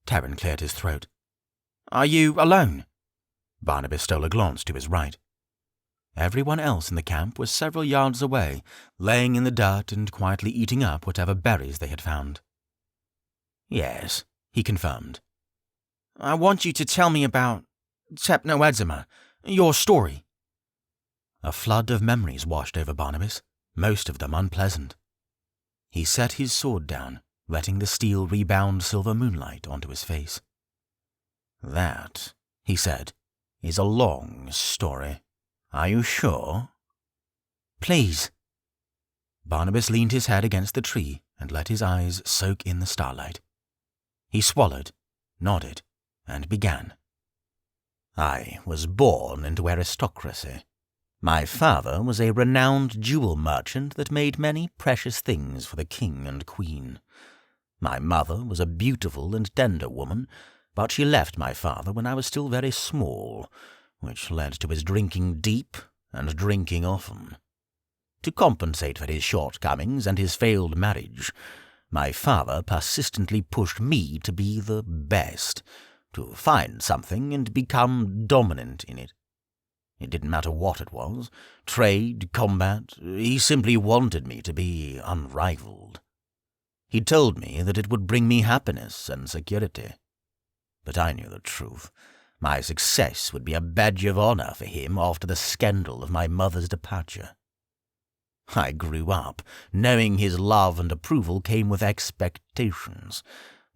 Terran cleared his throat. "Are you alone?" Barnabas stole a glance to his right. Everyone else in the camp was several yards away, laying in the dirt and quietly eating up whatever berries they had found. "Yes," he confirmed. "I want you to tell me about Techno-Edzima, your story." A flood of memories washed over Barnabas, most of them unpleasant. He set his sword down, letting the steel rebound silver moonlight onto his face. "That," he said, "is a long story. Are you sure?" "Please." Barnabas leaned his head against the tree and let his eyes soak in the starlight. He swallowed, nodded, and began. "I was born into aristocracy. My father was a renowned jewel merchant that made many precious things for the king and queen. My mother was a beautiful and tender woman, but she left my father when I was still very small, which led to his drinking deep and drinking often. To compensate for his shortcomings and his failed marriage, my father persistently pushed me to be the best, to find something and become dominant in it. It didn't matter what it was, trade, combat, he simply wanted me to be unrivaled. He told me that it would bring me happiness and security. But I knew the truth. My success would be a badge of honor for him after the scandal of my mother's departure. I grew up knowing his love and approval came with expectations.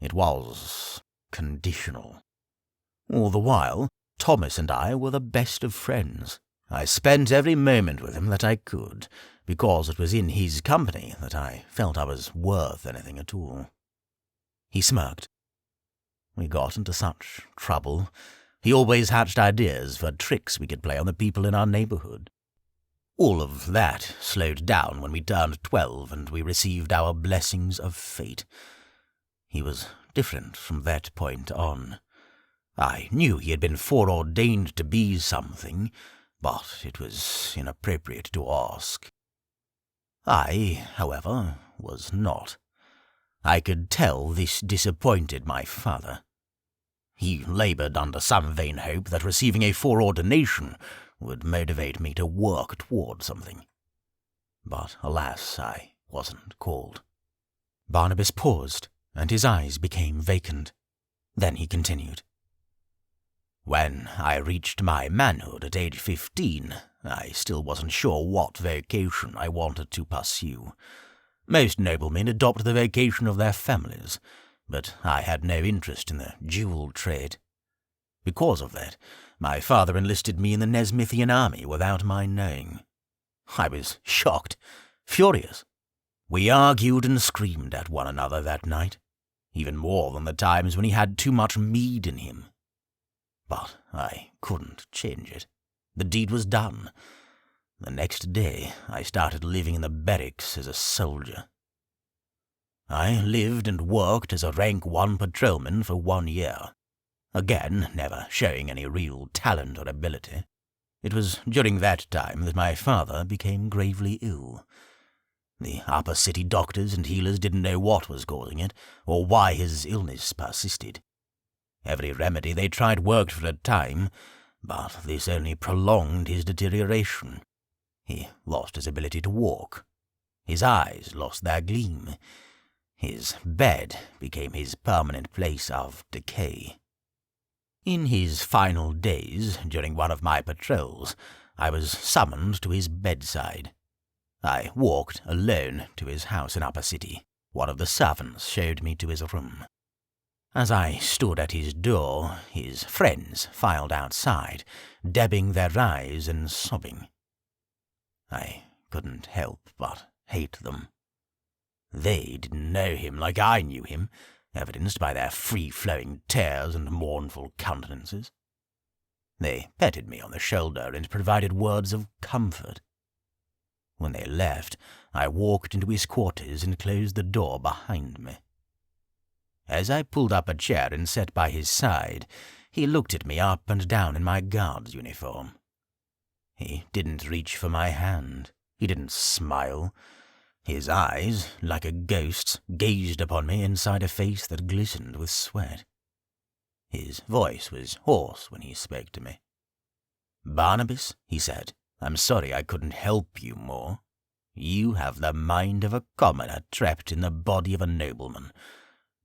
It was conditional. All the while, Thomas and I were the best of friends. I spent every moment with him that I could, because it was in his company that I felt I was worth anything at all." He smirked. "We got into such trouble. He always hatched ideas for tricks we could play on the people in our neighborhood. All of that slowed down when we turned 12 and we received our blessings of fate. He was different from that point on. I knew he had been foreordained to be something, but it was inappropriate to ask. I, however, was not. I could tell this disappointed my father. He labored under some vain hope that receiving a foreordination would motivate me to work toward something. But alas, I wasn't called." Barnabas paused, and his eyes became vacant. Then he continued. "When I reached my manhood at age 15, I still wasn't sure what vocation I wanted to pursue. Most noblemen adopt the vocation of their families, but I had no interest in the jewel trade. Because of that, my father enlisted me in the Nezmythian army without my knowing. I was shocked, furious. We argued and screamed at one another that night, even more than the times when he had too much mead in him. But I couldn't change it. The deed was done. The next day, I started living in the barracks as a soldier. I lived and worked as a rank 1 patrolman for 1 year. Again, never showing any real talent or ability. It was during that time that my father became gravely ill. The upper city doctors and healers didn't know what was causing it, or why his illness persisted. Every remedy they tried worked for a time, but this only prolonged his deterioration. He lost his ability to walk. His eyes lost their gleam. His bed became his permanent place of decay. In his final days, during one of my patrols, I was summoned to his bedside. I walked alone to his house in Upper City. One of the servants showed me to his room. As I stood at his door, his friends filed outside, dabbing their eyes and sobbing. I couldn't help but hate them. They didn't know him like I knew him, evidenced by their free-flowing tears and mournful countenances. They petted me on the shoulder and provided words of comfort. When they left, I walked into his quarters and closed the door behind me. As I pulled up a chair and sat by his side, he looked at me up and down in my guard's uniform. He didn't reach for my hand. He didn't smile. His eyes, like a ghost's, gazed upon me inside a face that glistened with sweat. His voice was hoarse when he spoke to me. "Barnabas," he said, "I'm sorry I couldn't help you more. You have the mind of a commoner trapped in the body of a nobleman.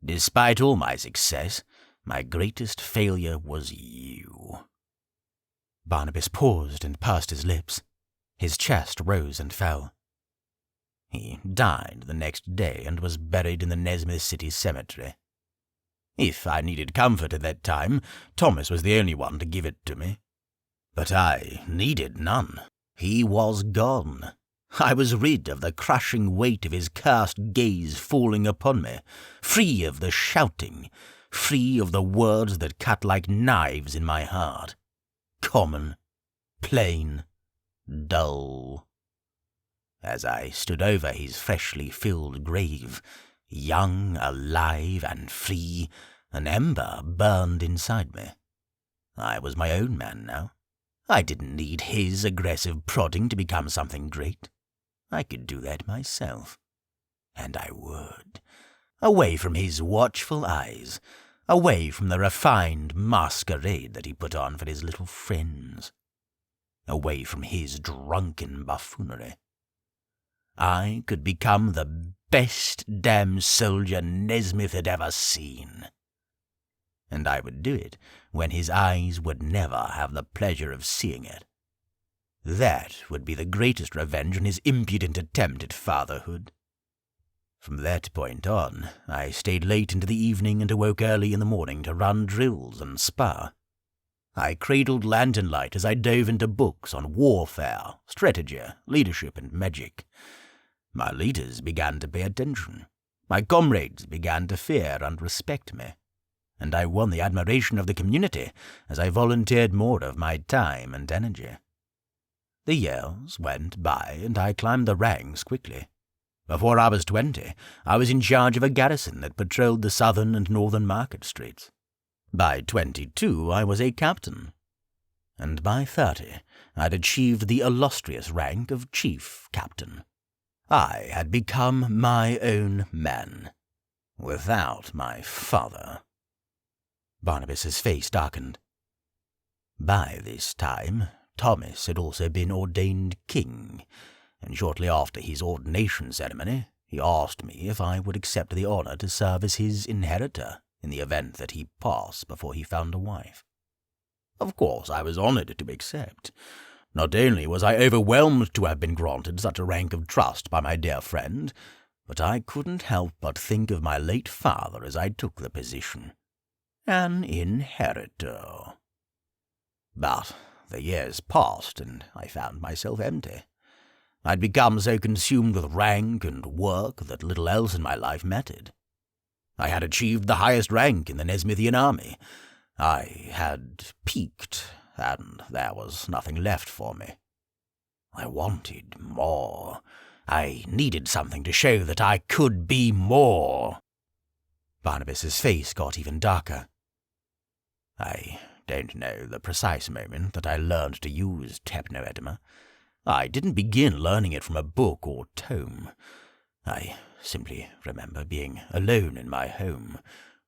Despite all my success, my greatest failure was you." Barnabas paused and pursed his lips. His chest rose and fell. He died the next day and was buried in the Nezmyth city cemetery. If I needed comfort at that time, Thomas was the only one to give it to me. But I needed none. He was gone. I was rid of the crushing weight of his cursed gaze falling upon me, free of the shouting, free of the words that cut like knives in my heart. Common, plain, dull. As I stood over his freshly filled grave, young, alive, and free, an ember burned inside me. I was my own man now. I didn't need his aggressive prodding to become something great. I could do that myself. And I would. Away from his watchful eyes, away from the refined masquerade that he put on for his little friends, away from his drunken buffoonery. I could become the best damn soldier Nezmyth had ever seen. And I would do it when his eyes would never have the pleasure of seeing it. That would be the greatest revenge on his impudent attempt at fatherhood. From that point on, I stayed late into the evening and awoke early in the morning to run drills and spar. I cradled lantern light as I dove into books on warfare, strategy, leadership, and magic. My leaders began to pay attention. My comrades began to fear and respect me. And I won the admiration of the community as I volunteered more of my time and energy. The years went by, and I climbed the ranks quickly. Before I was 20, I was in charge of a garrison that patrolled the southern and northern market streets. By 22, I was a captain. And by 30, I'd achieved the illustrious rank of chief captain. I had become my own man, without my father. Barnabas's face darkened. By this time, Thomas had also been ordained king, and shortly after his ordination ceremony, he asked me if I would accept the honor to serve as his inheritor in the event that he passed before he found a wife. Of course, I was honored to accept. Not only was I overwhelmed to have been granted such a rank of trust by my dear friend, but I couldn't help but think of my late father as I took the position. An inheritor. But the years passed, and I found myself empty. I'd become so consumed with rank and work that little else in my life mattered. I had achieved the highest rank in the Nezmythian army. I had peaked, and there was nothing left for me. I wanted more. I needed something to show that I could be more. Barnabas's face got even darker. I don't know the precise moment that I learned to use Techno-Edema. I didn't begin learning it from a book or tome. I simply remember being alone in my home,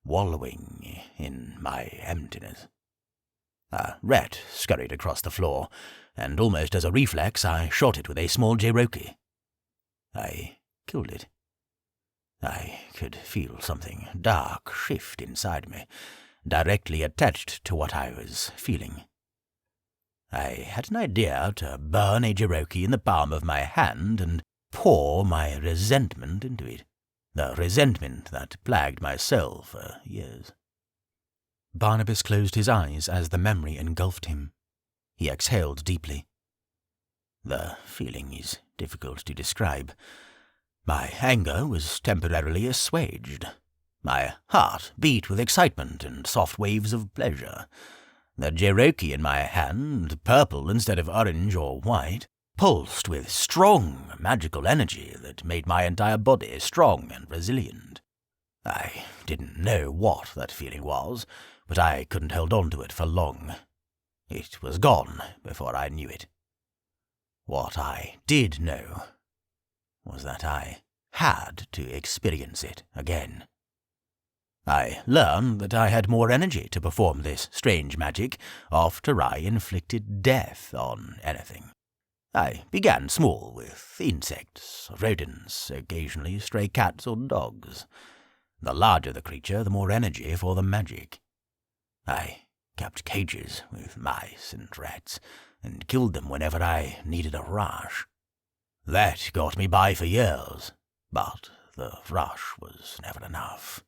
wallowing in my emptiness. A rat scurried across the floor, and almost as a reflex I shot it with a small J-Roki. I killed it. I could feel something dark shift inside me, directly attached to what I was feeling. I had an idea to burn a Cherokee in the palm of my hand and pour my resentment into it. The resentment that plagued my soul for years. Barnabas closed his eyes as the memory engulfed him. He exhaled deeply. The feeling is difficult to describe. My anger was temporarily assuaged. My heart beat with excitement and soft waves of pleasure. The Cherokee in my hand, purple instead of orange or white, pulsed with strong magical energy that made my entire body strong and resilient. I didn't know what that feeling was, but I couldn't hold on to it for long. It was gone before I knew it. What I did know was that I had to experience it again. I learned that I had more energy to perform this strange magic after I inflicted death on anything. I began small with insects, rodents, occasionally stray cats or dogs. The larger the creature, the more energy for the magic. I kept cages with mice and rats, and killed them whenever I needed a rush. That got me by for years, but the rush was never enough.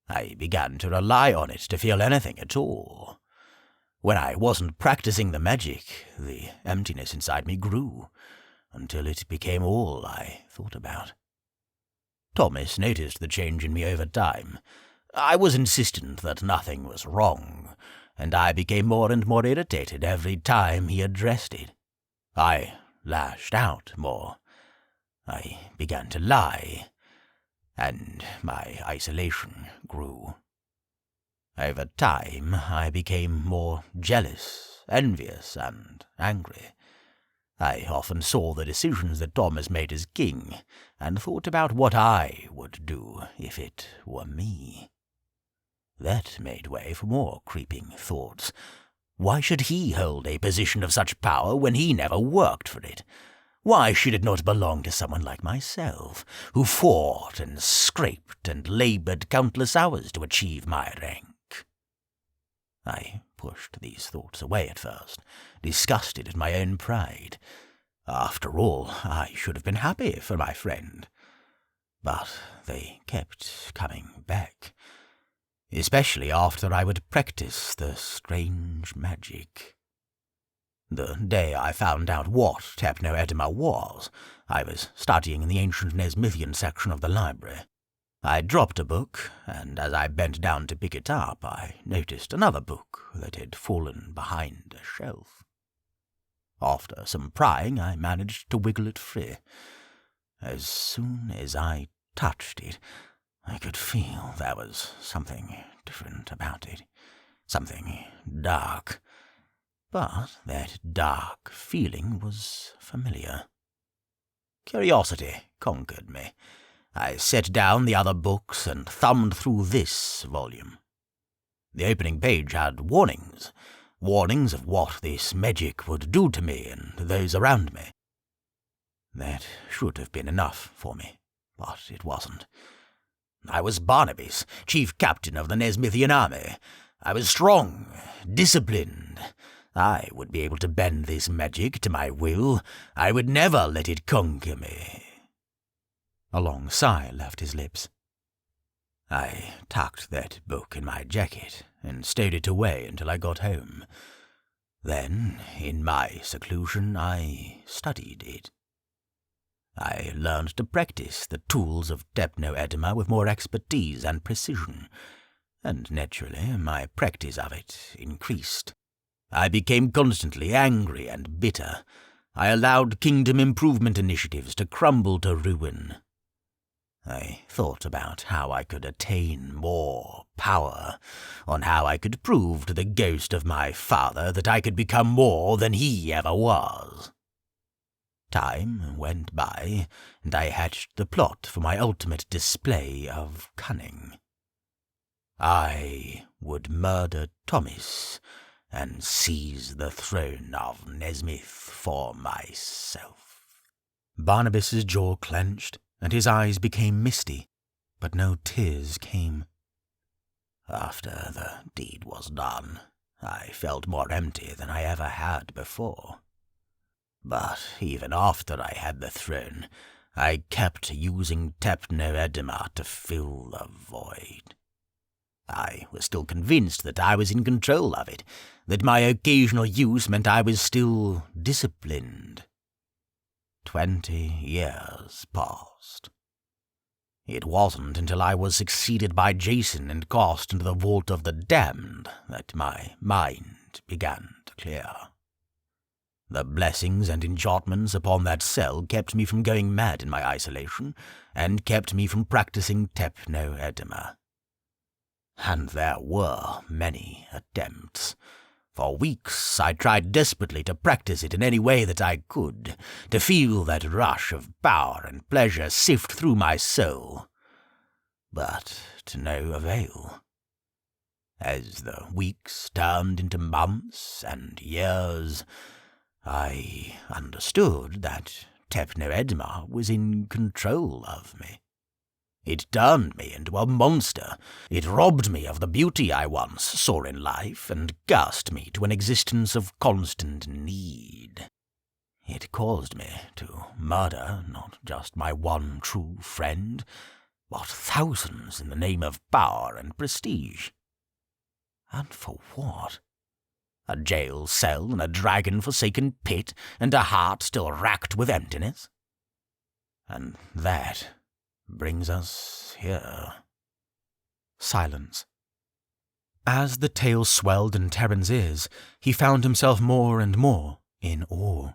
I began to rely on it to feel anything at all. When I wasn't practicing the magic, the emptiness inside me grew, until it became all I thought about. Thomas noticed the change in me over time. I was insistent that nothing was wrong, and I became more and more irritated every time he addressed it. I lashed out more. I began to lie, and my isolation grew. Over time, I became more jealous, envious, and angry. I often saw the decisions that Thomas made as king, and thought about what I would do if it were me. That made way for more creeping thoughts. Why should he hold a position of such power when he never worked for it? Why should it not belong to someone like myself, who fought and scraped and laboured countless hours to achieve my rank? I pushed these thoughts away at first, disgusted at my own pride. After all, I should have been happy for my friend. But they kept coming back, especially after I would practice the strange magic. The day I found out what Hypno-Edema was, I was studying in the ancient Nezmythian section of the library. I dropped a book, and as I bent down to pick it up, I noticed another book that had fallen behind a shelf. After some prying, I managed to wiggle it free. As soon as I touched it, I could feel there was something different about it, something dark. But that dark feeling was familiar. Curiosity conquered me. I set down the other books and thumbed through this volume. The opening page had warnings of what this magic would do to me and those around me. That should have been enough for me, but it wasn't. I was Barnabas, chief captain of the Nezmythian army. I was strong, disciplined. I would be able to bend this magic to my will. I would never let it conquer me. A long sigh left his lips. I tucked that book in my jacket and stowed it away until I got home. Then, in my seclusion, I studied it. I learned to practice the tools of Hypno-Edema with more expertise and precision, and naturally my practice of it increased. I became constantly angry and bitter. I allowed kingdom improvement initiatives to crumble to ruin. I thought about how I could attain more power, on how I could prove to the ghost of my father that I could become more than he ever was. Time went by, and I hatched the plot for my ultimate display of cunning. I would murder Thomas and seize the throne of Nezmyth for myself. Barnabas's jaw clenched, and his eyes became misty, but no tears came. After the deed was done, I felt more empty than I ever had before. But even after I had the throne, I kept using Techno-Edema to fill the void. I was still convinced that I was in control of it, that my occasional use meant I was still disciplined. 20 years passed. It wasn't until I was succeeded by Jason and cast into the Vault of the Damned that my mind began to clear. The blessings and enchantments upon that cell kept me from going mad in my isolation, and kept me from practicing Techno-Edema. And there were many attempts. For weeks I tried desperately to practice it in any way that I could, to feel that rush of power and pleasure sift through my soul. But to no avail. As the weeks turned into months and years, I understood that Techno-Edema was in control of me. It turned me into a monster. It robbed me of the beauty I once saw in life and cast me to an existence of constant need. It caused me to murder not just my one true friend, but thousands in the name of power and prestige. And for what? A jail cell and a dragon-forsaken pit and a heart still racked with emptiness? And that brings us here. Silence. As the tale swelled in Terran's ears, he found himself more and more in awe.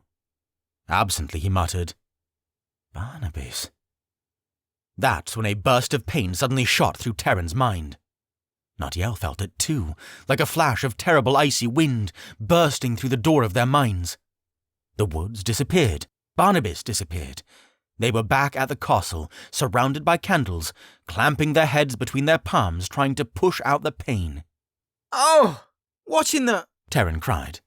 Absently he muttered, "Barnabas." That's when a burst of pain suddenly shot through Terran's mind. Nadiel felt it too, like a flash of terrible icy wind bursting through the door of their minds. The woods disappeared. Barnabas disappeared. They were back at the castle, surrounded by candles, clamping their heads between their palms, trying to push out the pain. "Oh! What's in the—" Terran cried.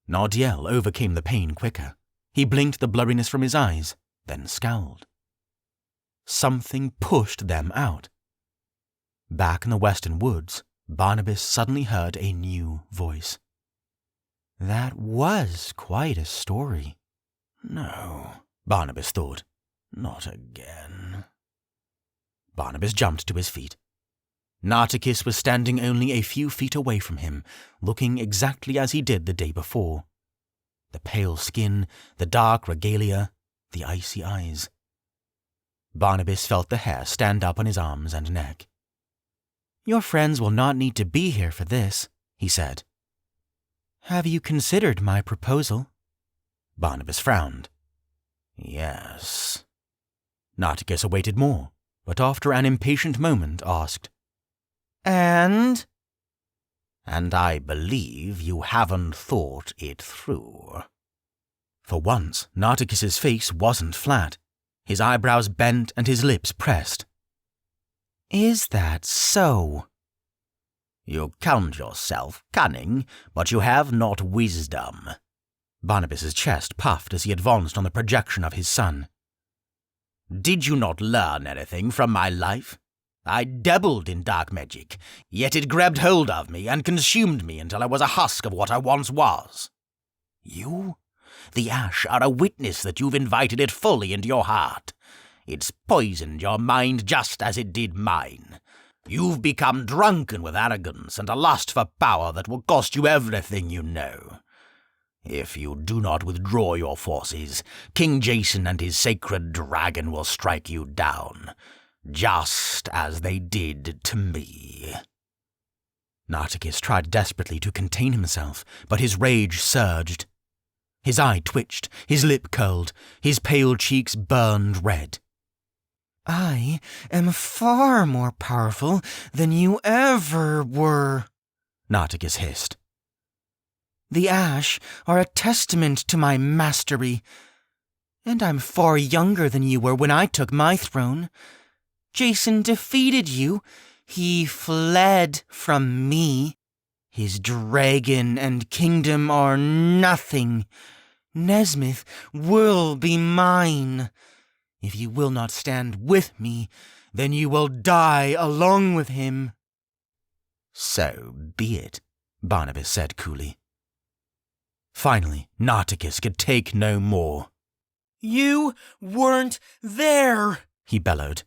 Nadiel overcame the pain quicker. He blinked the blurriness from his eyes, then scowled. Something pushed them out. Back in the western woods, Barnabas suddenly heard a new voice. That was quite a story. No, Barnabas thought. Not again. Barnabas jumped to his feet. Nartikis was standing only a few feet away from him, looking exactly as he did the day before. The pale skin, the dark regalia, the icy eyes. Barnabas felt the hair stand up on his arms and neck. Your friends will not need to be here for this, he said. Have you considered my proposal? Barnabas frowned. Yes. Nartikis awaited more, but after an impatient moment asked, And I believe you haven't thought it through. For once, Nartikis's face wasn't flat. His eyebrows bent and his lips pressed. Is that so? You count yourself cunning, but you have not wisdom. Barnabas's chest puffed as he advanced on the projection of his son. Did you not learn anything from my life? I dabbled in dark magic, yet it grabbed hold of me and consumed me until I was a husk of what I once was. You? The Ash are a witness that you've invited it fully into your heart. It's poisoned your mind just as it did mine. You've become drunken with arrogance and a lust for power that will cost you everything you know. If you do not withdraw your forces, King Jason and his sacred dragon will strike you down, just as they did to me. Nartikis tried desperately to contain himself, but his rage surged. His eye twitched, his lip curled, his pale cheeks burned red. I am far more powerful than you ever were, Nartikis hissed. The Ash are a testament to my mastery, and I'm far younger than you were when I took my throne. Jason defeated you. He fled from me. His dragon and kingdom are nothing. Nezmyth will be mine. If you will not stand with me, then you will die along with him. So be it, Barnabas said coolly. Finally, Nartikis could take no more. You weren't there, he bellowed.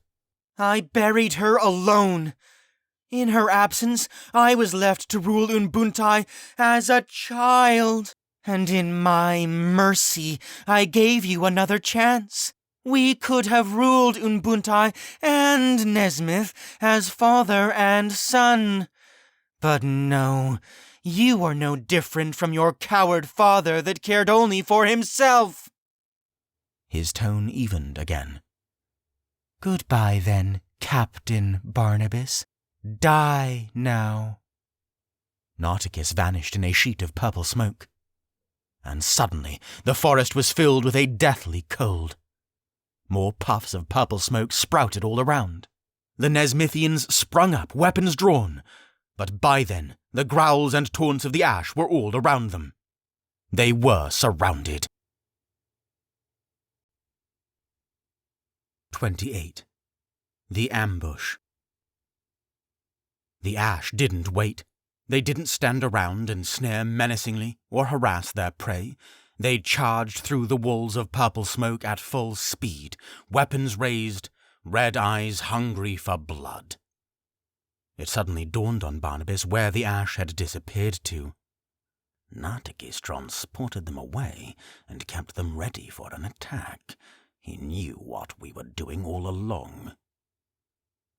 I buried her alone. In her absence, I was left to rule Unbuntye as a child. And in my mercy, I gave you another chance. We could have ruled Unbuntye and Nezmyth as father and son. But no, you are no different from your coward father that cared only for himself. His tone evened again. Goodbye then, Captain Barnabas. Die now. Nartikis vanished in a sheet of purple smoke. And suddenly the forest was filled with a deathly cold. More puffs of purple smoke sprouted all around. The Nezmythians sprung up, weapons drawn, but by then the growls and taunts of the ash were all around them. They were surrounded. 28. The Ambush. The ash didn't wait. They didn't stand around and snare menacingly or harass their prey. They charged through the walls of purple smoke at full speed, weapons raised, red eyes hungry for blood. It suddenly dawned on Barnabas where the ash had disappeared to. Nartikis transported them away and kept them ready for an attack. He knew what we were doing all along.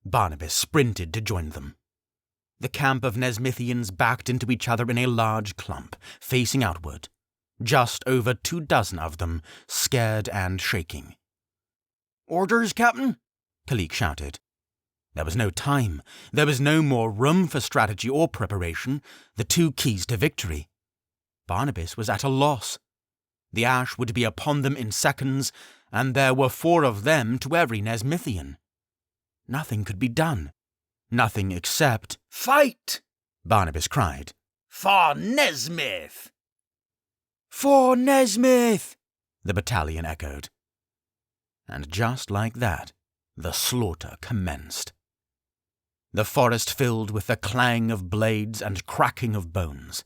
Barnabas sprinted to join them. The camp of Nezmythians backed into each other in a large clump, facing outward. Just over 24 of them, scared and shaking. Orders, Captain? Kalik shouted. There was no time. There was no more room for strategy or preparation, the two keys to victory. Barnabas was at a loss. The ash would be upon them in seconds, and there were 4 of them to every Nezmythian. Nothing could be done. Nothing except... Fight! Barnabas cried. For Nezmyth! For Nezmyth! The battalion echoed. And just like that, the slaughter commenced. The forest filled with the clang of blades and cracking of bones.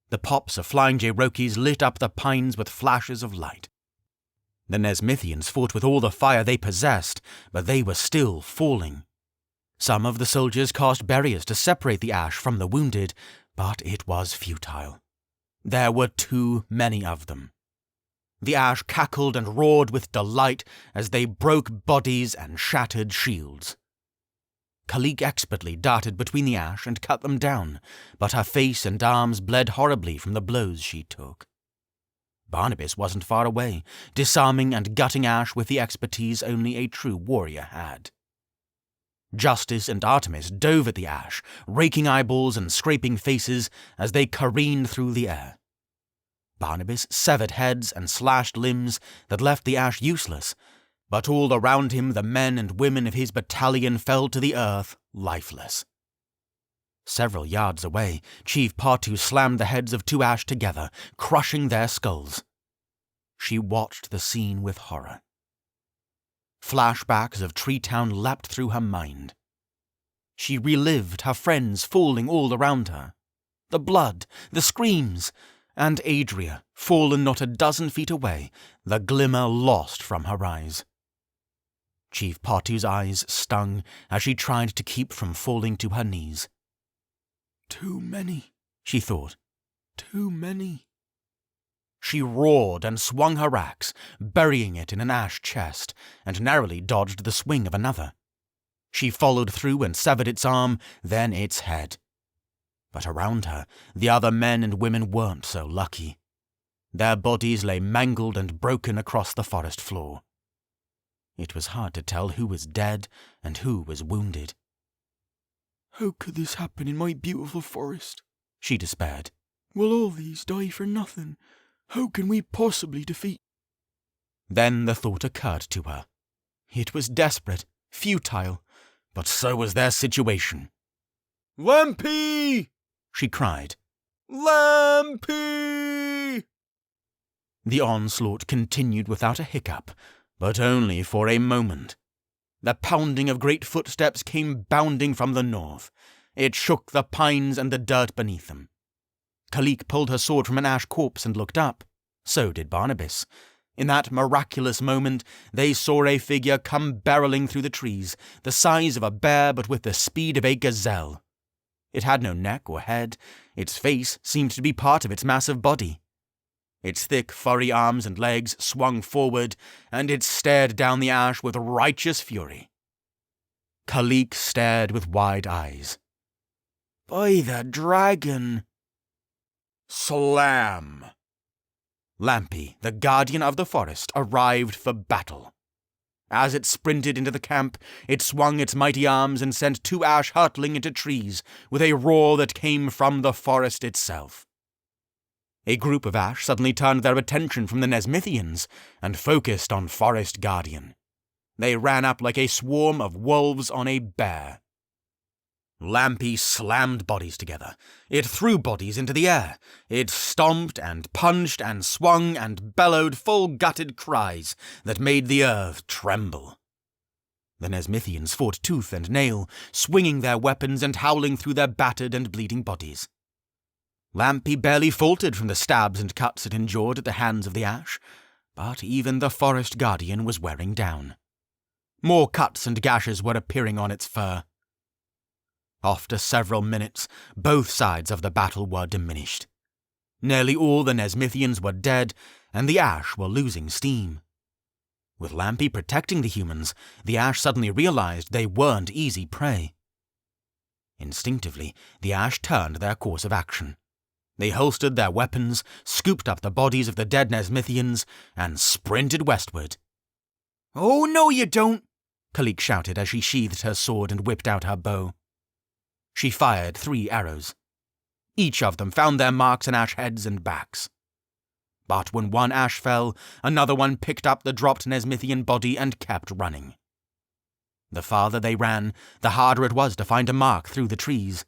The pops of flying Jayrokis lit up the pines with flashes of light. The Nezmythians fought with all the fire they possessed, but they were still falling. Some of the soldiers cast barriers to separate the ash from the wounded, but it was futile. There were too many of them. The ash cackled and roared with delight as they broke bodies and shattered shields. Kalik expertly darted between the ash and cut them down, but her face and arms bled horribly from the blows she took. Barnabas wasn't far away, disarming and gutting ash with the expertise only a true warrior had. Justice and Artemis dove at the ash, raking eyeballs and scraping faces as they careened through the air. Barnabas severed heads and slashed limbs that left the ash useless, but all around him the men and women of his battalion fell to the earth, lifeless. Several yards away, Chief Partu slammed the heads of 2 ash together, crushing their skulls. She watched the scene with horror. Flashbacks of Treetown leapt through her mind. She relived her friends falling all around her. The blood, the screams, and Adria, fallen not a dozen feet away, the glimmer lost from her eyes. Chief Partu's eyes stung as she tried to keep from falling to her knees. Too many, she thought. too many. She roared and swung her axe, burying it in an ash chest, and narrowly dodged the swing of another. She followed through and severed its arm, then its head. But around her, the other men and women weren't so lucky. Their bodies lay mangled and broken across the forest floor. It was hard to tell who was dead and who was wounded. How could this happen in my beautiful forest? She despaired. Will all these die for nothing? How can we possibly defeat? Then the thought occurred to her. It was desperate, futile, but so was their situation. Lampy! She cried. Lampy! The onslaught continued without a hiccup, but only for a moment. The pounding of great footsteps came bounding from the north. It shook the pines and the dirt beneath them. Kalik pulled her sword from an ash corpse and looked up. So did Barnabas. In that miraculous moment, they saw a figure come barreling through the trees, the size of a bear but with the speed of a gazelle. It had no neck or head. Its face seemed to be part of its massive body. Its thick, furry arms and legs swung forward, and it stared down the ash with righteous fury. Kalik stared with wide eyes. "By the dragon!" Slam! Lampy, the guardian of the forest, arrived for battle. As it sprinted into the camp, it swung its mighty arms and sent two ash hurtling into trees with a roar that came from the forest itself. A group of ash suddenly turned their attention from the Nezmythians and focused on Forest Guardian. They ran up like a swarm of wolves on a bear. Lampy slammed bodies together. It threw bodies into the air. It stomped and punched and swung and bellowed full-gutted cries that made the earth tremble. The Nezmythians fought tooth and nail, swinging their weapons and howling through their battered and bleeding bodies. Lampy barely faltered from the stabs and cuts it endured at the hands of the ash, but even the Forest Guardian was wearing down. More cuts and gashes were appearing on its fur. After several minutes, both sides of the battle were diminished. Nearly all the Nezmythians were dead, and the ash were losing steam. With Lampy protecting the humans, the ash suddenly realized they weren't easy prey. Instinctively, the ash turned their course of action. They holstered their weapons, scooped up the bodies of the dead Nezmythians, and sprinted westward. "Oh, no you don't!" Kalik shouted as she sheathed her sword and whipped out her bow. She fired 3 arrows. Each of them found their marks in ash heads and backs. But when one ash fell, another one picked up the dropped Nezmythian body and kept running. The farther they ran, the harder it was to find a mark through the trees.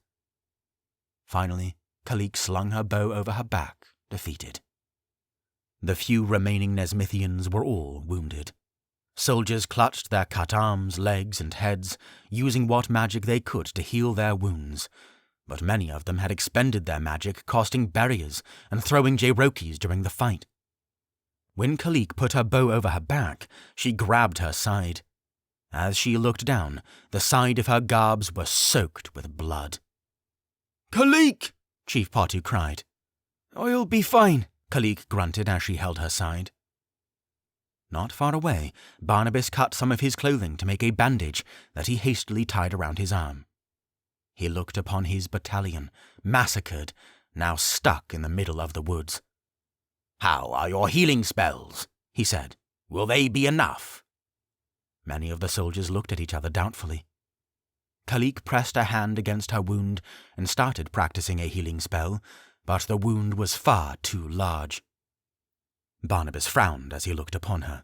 Finally, Kalik slung her bow over her back, defeated. The few remaining Nezmythians were all wounded. Soldiers clutched their cut arms, legs, and heads, using what magic they could to heal their wounds, but many of them had expended their magic casting barriers and throwing Jayrokis during the fight. When Kalik put her bow over her back, she grabbed her side. As she looked down, the side of her garbs were soaked with blood. "Kalik!" Chief Patu cried. "I'll be fine," Kalik grunted as she held her side. Not far away, Barnabas cut some of his clothing to make a bandage that he hastily tied around his arm. He looked upon his battalion, massacred, now stuck in the middle of the woods. "How are your healing spells?" he said. "Will they be enough?" Many of the soldiers looked at each other doubtfully. Kalik pressed her hand against her wound and started practicing a healing spell, but the wound was far too large. Barnabas frowned as he looked upon her.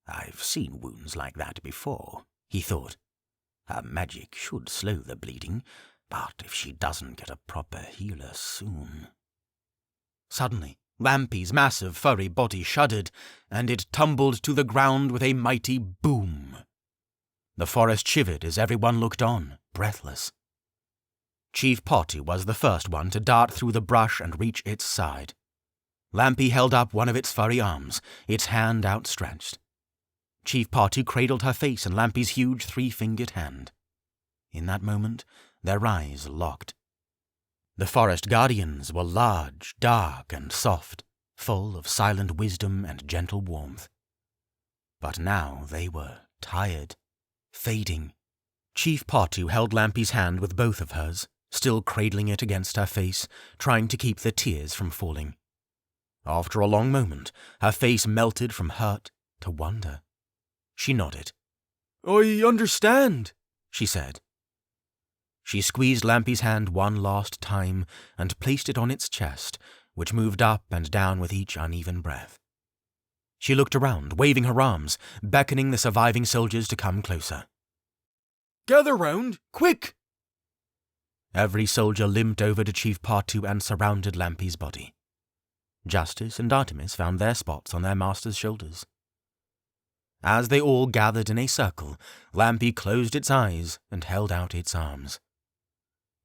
"I've seen wounds like that before," he thought. "Her magic should slow the bleeding, but if she doesn't get a proper healer soon—" Suddenly, Lampy's massive furry body shuddered, and it tumbled to the ground with a mighty boom. The forest shivered as everyone looked on, breathless. Chief Patu was the first one to dart through the brush and reach its side. Lampy held up one of its furry arms, its hand outstretched. Chief Patu cradled her face in Lampy's huge 3-fingered hand. In that moment, their eyes locked. The Forest Guardians were large, dark, and soft, full of silent wisdom and gentle warmth. But now they were tired, fading. Chief Patu held Lampy's hand with both of hers, still cradling it against her face, trying to keep the tears from falling. After a long moment, her face melted from hurt to wonder. She nodded. "I understand," she said. She squeezed Lampy's hand one last time and placed it on its chest, which moved up and down with each uneven breath. She looked around, waving her arms, beckoning the surviving soldiers to come closer. "Gather round, quick!" Every soldier limped over to Chief Patu and surrounded Lampy's body. Justice and Artemis found their spots on their master's shoulders. As they all gathered in a circle, Lampy closed its eyes and held out its arms.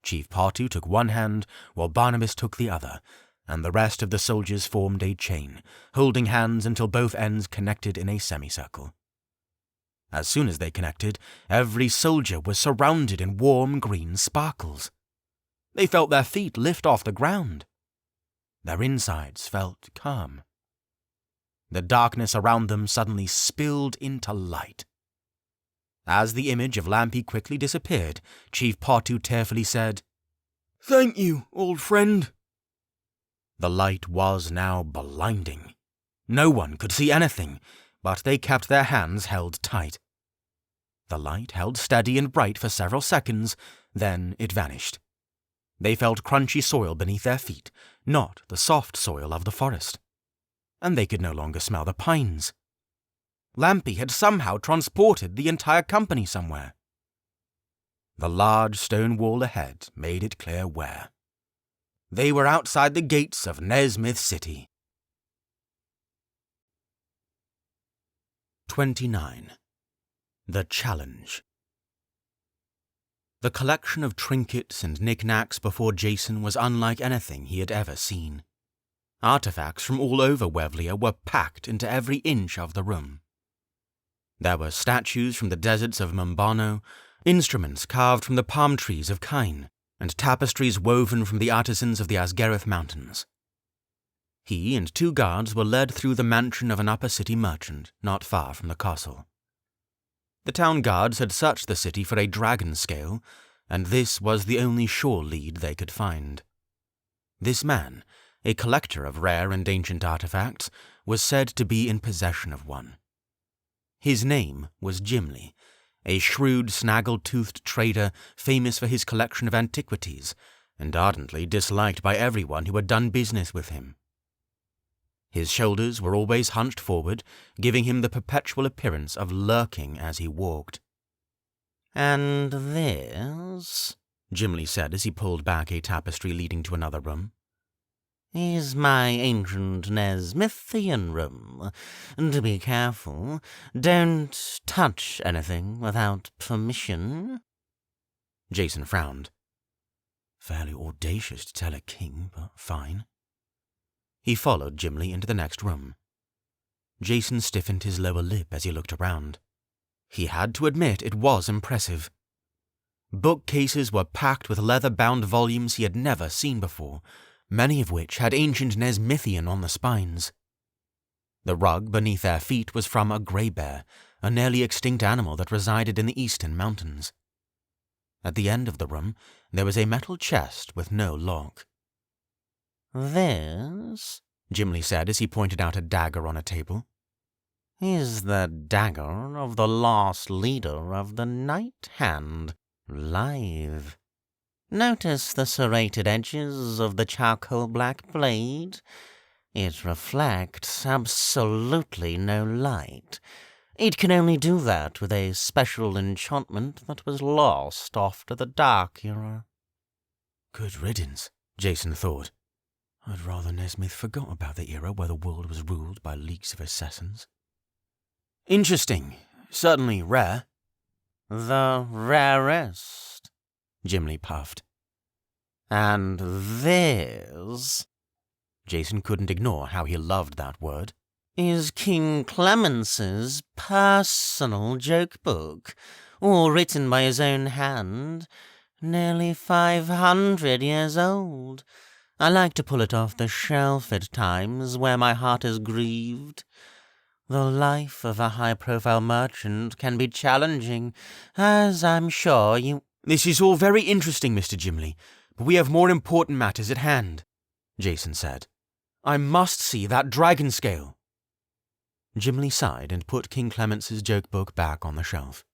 Chief Partu took one hand, while Barnabas took the other, and the rest of the soldiers formed a chain, holding hands until both ends connected in a semicircle. As soon as they connected, every soldier was surrounded in warm green sparkles. They felt their feet lift off the ground. Their insides felt calm. The darkness around them suddenly spilled into light. As the image of Lampy quickly disappeared, Chief Partu tearfully said, "Thank you, old friend." The light was now blinding. No one could see anything, but they kept their hands held tight. The light held steady and bright for several seconds, then it vanished. They felt crunchy soil beneath their feet, not the soft soil of the forest. And they could no longer smell the pines. Lampy had somehow transported the entire company somewhere. The large stone wall ahead made it clear where. They were outside the gates of Nezmyth City. 29. The Challenge. The collection of trinkets and knickknacks before Jason was unlike anything he had ever seen. Artifacts from all over Wevlian were packed into every inch of the room. There were statues from the deserts of Mbano, instruments carved from the palm trees of Kain, and tapestries woven from the artisans of the Asgareth Mountains. He and 2 guards were led through the mansion of an upper city merchant not far from the castle. The town guards had searched the city for a dragon scale, and this was the only sure lead they could find. This man, a collector of rare and ancient artifacts, was said to be in possession of one. His name was Gimli, a shrewd, snaggle-toothed trader famous for his collection of antiquities, and ardently disliked by everyone who had done business with him. His shoulders were always hunched forward, giving him the perpetual appearance of lurking as he walked. "And this," Gimli said as he pulled back a tapestry leading to another room, "is my ancient Nezmythian room. To be careful, don't touch anything without permission." Jason frowned. Fairly audacious to tell a king, but fine. He followed Gimli into the next room. Jason stiffened his lower lip as he looked around. He had to admit it was impressive. Bookcases were packed with leather-bound volumes he had never seen before, many of which had ancient Nezmythian on the spines. The rug beneath their feet was from a grey bear, a nearly extinct animal that resided in the eastern mountains. At the end of the room, there was a metal chest with no lock. "This," Gimli said as he pointed out a dagger on a table, "is the dagger of the last leader of the Night Hand, live. Notice the serrated edges of the charcoal-black blade? It reflects absolutely no light. It can only do that with a special enchantment that was lost after the Dark Era." Good riddance, Jason thought. I'd rather Nezmyth forgot about the era where the world was ruled by leagues of assassins. "Interesting. Certainly rare." "The rarest," Gimli puffed. "And this," Jason couldn't ignore how he loved that word, "is King Clemence's personal joke book, all written by his own hand, nearly 500 years old. I like to pull it off the shelf at times where my heart is grieved. The life of a high-profile merchant can be challenging, as I'm sure you—" "This is all very interesting, Mr. Gimli, but we have more important matters at hand," Jason said. "I must see that dragon scale." Gimli sighed and put King Clemence's joke book back on the shelf.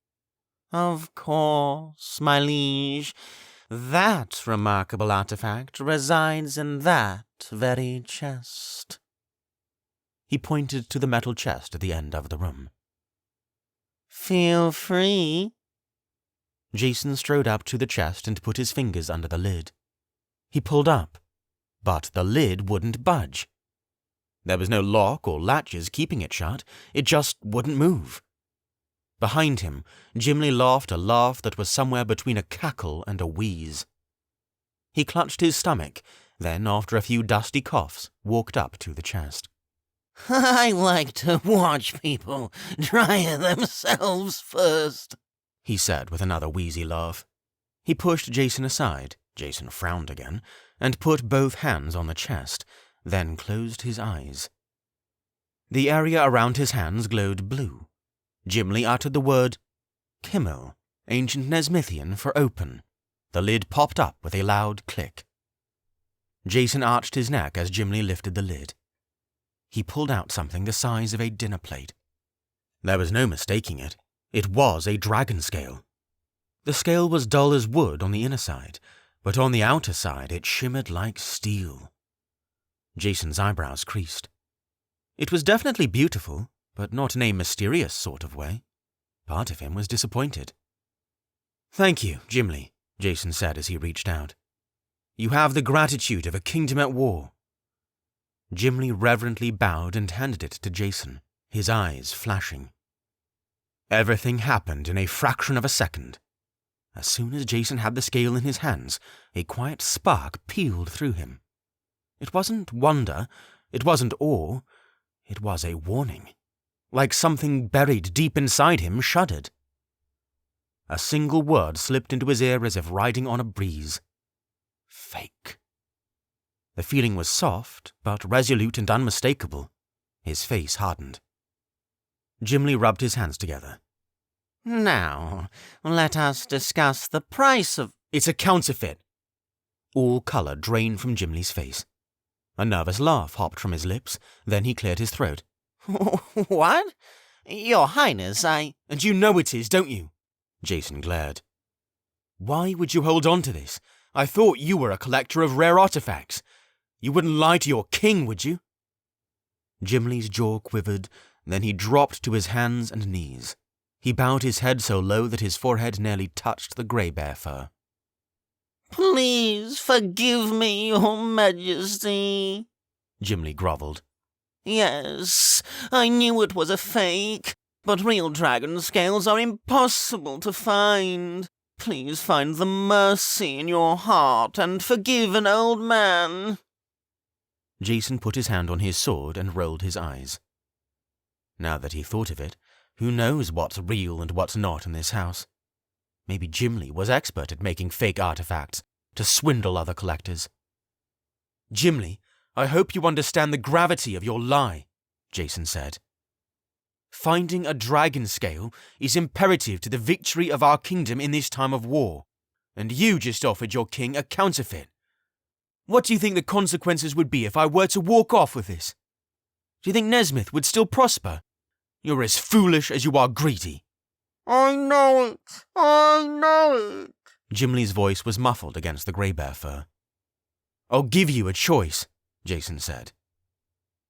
"Of course, my liege. That remarkable artifact resides in that very chest." He pointed to the metal chest at the end of the room. "Feel free." Jason strode up to the chest and put his fingers under the lid. He pulled up, but the lid wouldn't budge. There was no lock or latches keeping it shut, it just wouldn't move. Behind him, Gimli laughed a laugh that was somewhere between a cackle and a wheeze. He clutched his stomach, then, after a few dusty coughs, walked up to the chest. I like to watch people try themselves first, he said with another wheezy laugh. He pushed Jason aside, Jason frowned again, and put both hands on the chest, then closed his eyes. The area around his hands glowed blue. Gimli uttered the word Kimmel, ancient Nezmythian for open. The lid popped up with a loud click. Jason arched his neck as Gimli lifted the lid. He pulled out something the size of a dinner plate. There was no mistaking it. It was a dragon scale. The scale was dull as wood on the inner side, but on the outer side it shimmered like steel. Jason's eyebrows creased. It was definitely beautiful, but not in a mysterious sort of way. Part of him was disappointed. "Thank you, Gimli," Jason said as he reached out. "You have the gratitude of a kingdom at war." Gimli reverently bowed and handed it to Jason, his eyes flashing. Everything happened in a fraction of a second. As soon as Jason had the scale in his hands, a quiet spark peeled through him. It wasn't wonder, it wasn't awe, it was a warning. Like something buried deep inside him shuddered. A single word slipped into his ear as if riding on a breeze. Fake. The feeling was soft, but resolute and unmistakable. His face hardened. Gimli rubbed his hands together. Now, let us discuss the price of— "It's a counterfeit." All colour drained from Gimli's face. A nervous laugh hopped from his lips, then he cleared his throat. What? Your Highness, And you know it is, don't you? Jason glared. Why would you hold on to this? I thought you were a collector of rare artifacts. You wouldn't lie to your king, would you? Gimli's jaw quivered, then he dropped to his hands and knees. He bowed his head so low that his forehead nearly touched the grey bear fur. Please forgive me, Your Majesty, Gimli grovelled. Yes, I knew it was a fake, but real dragon scales are impossible to find. Please find the mercy in your heart and forgive an old man. Jason put his hand on his sword and rolled his eyes. Now that he thought of it, who knows what's real and what's not in this house? Maybe Gimli was expert at making fake artifacts to swindle other collectors. Gimli, I hope you understand the gravity of your lie, Jason said. Finding a dragon scale is imperative to the victory of our kingdom in this time of war, and you just offered your king a counterfeit. What do you think the consequences would be if I were to walk off with this? Do you think Nezmyth would still prosper? You're as foolish as you are greedy. I know it. I know it. Gimli's voice was muffled against the grey bear fur. I'll give you a choice, Jason said.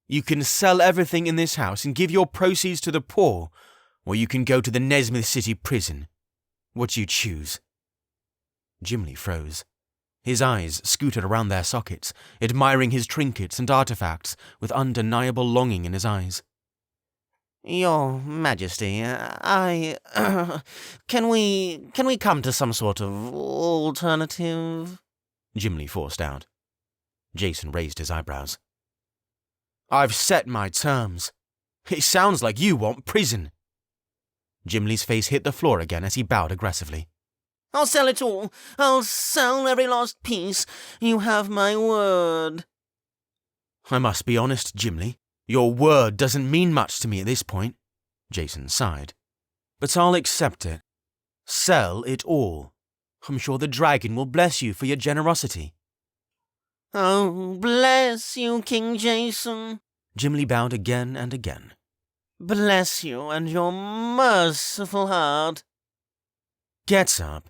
You can sell everything in this house and give your proceeds to the poor, or you can go to the Nezmyth city prison. What do you choose? Gimli froze. His eyes scooted around their sockets, admiring his trinkets and artifacts with undeniable longing in his eyes. Your Majesty, can we come to some sort of alternative? Gimli forced out. Jason raised his eyebrows. I've set my terms. It sounds like you want prison. Gimli's face hit the floor again as he bowed aggressively. I'll sell it all. I'll sell every last piece. You have my word. I must be honest, Gimli. Your word doesn't mean much to me at this point, Jason sighed. But I'll accept it. Sell it all. I'm sure the dragon will bless you for your generosity. Oh, bless you, King Jason. Gimli bowed again and again. Bless you and your merciful heart. Get up.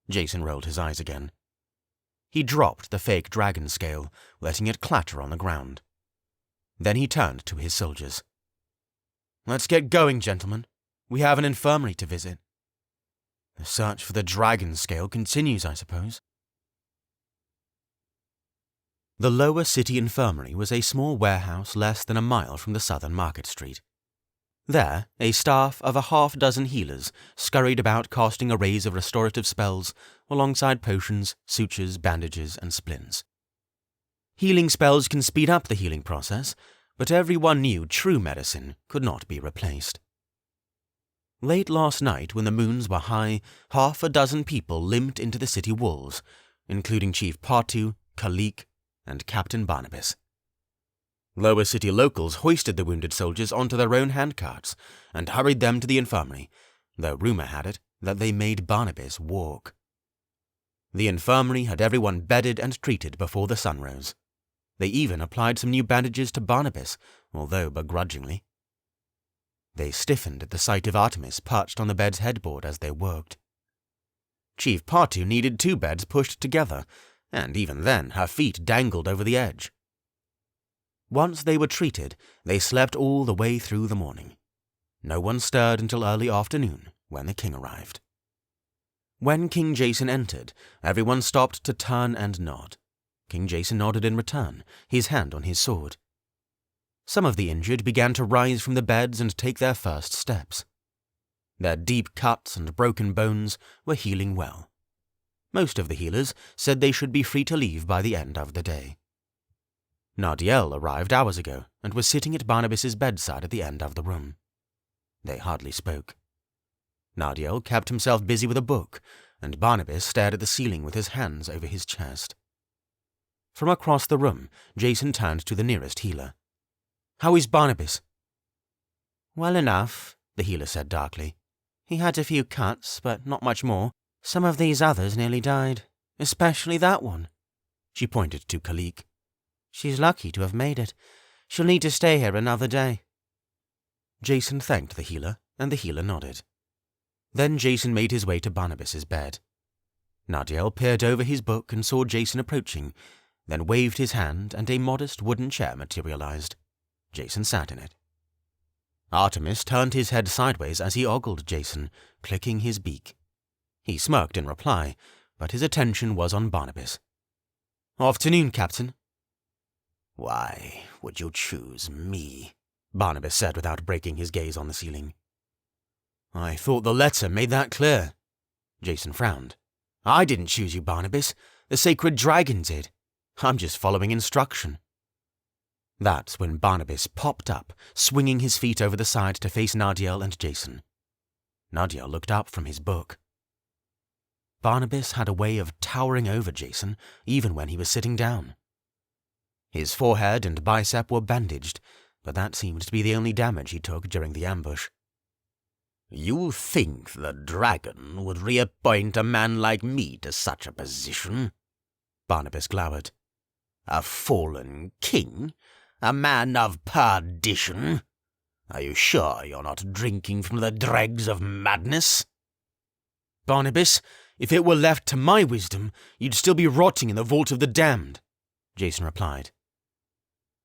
Jason rolled his eyes again. He dropped the fake dragon scale, letting it clatter on the ground. Then he turned to his soldiers. Let's get going, gentlemen. We have an infirmary to visit. The search for the dragon scale continues, I suppose. The lower city infirmary was a small warehouse less than a mile from the southern market street. There, a staff of a half-dozen healers scurried about casting arrays of restorative spells alongside potions, sutures, bandages, and splints. Healing spells can speed up the healing process, but everyone knew true medicine could not be replaced. Late last night, when the moons were high, half a dozen people limped into the city walls, including Chief Partu, Kalik, and Captain Barnabas. Lower city locals hoisted the wounded soldiers onto their own handcarts and hurried them to the infirmary, though rumour had it that they made Barnabas walk. The infirmary had everyone bedded and treated before the sun rose. They even applied some new bandages to Barnabas, although begrudgingly. They stiffened at the sight of Artemis perched on the bed's headboard as they worked. Chief Partu needed 2 beds pushed together, and even then her feet dangled over the edge. Once they were treated, they slept all the way through the morning. No one stirred until early afternoon, when the king arrived. When King Jason entered, everyone stopped to turn and nod. King Jason nodded in return, his hand on his sword. Some of the injured began to rise from the beds and take their first steps. Their deep cuts and broken bones were healing well. Most of the healers said they should be free to leave by the end of the day. Nardiel arrived hours ago and was sitting at Barnabas's bedside at the end of the room. They hardly spoke. Nardiel kept himself busy with a book, and Barnabas stared at the ceiling with his hands over his chest. From across the room, Jason turned to the nearest healer. "How is Barnabas?" "Well enough," the healer said darkly. "He had a few cuts, but not much more. Some of these others nearly died, especially that one." She pointed to Kalik. "She's lucky to have made it. She'll need to stay here another day." Jason thanked the healer, and the healer nodded. Then Jason made his way to Barnabas's bed. Nardiel peered over his book and saw Jason approaching, then waved his hand and a modest wooden chair materialized. Jason sat in it. Artemis turned his head sideways as he ogled Jason, clicking his beak. He smirked in reply, but his attention was on Barnabas. "Afternoon, Captain." "Why would you choose me?" Barnabas said without breaking his gaze on the ceiling. "I thought the letter made that clear." Jason frowned. "I didn't choose you, Barnabas. The sacred dragon did. I'm just following instruction." That's when Barnabas popped up, swinging his feet over the side to face Nardiel and Jason. Nardiel looked up from his book. Barnabas had a way of towering over Jason, even when he was sitting down. His forehead and bicep were bandaged, but that seemed to be the only damage he took during the ambush. "You think the dragon would reappoint a man like me to such a position?" Barnabas glowered. "A fallen king? A man of perdition? Are you sure you're not drinking from the dregs of madness?" "Barnabas, if it were left to my wisdom, you'd still be rotting in the vault of the damned," Jason replied.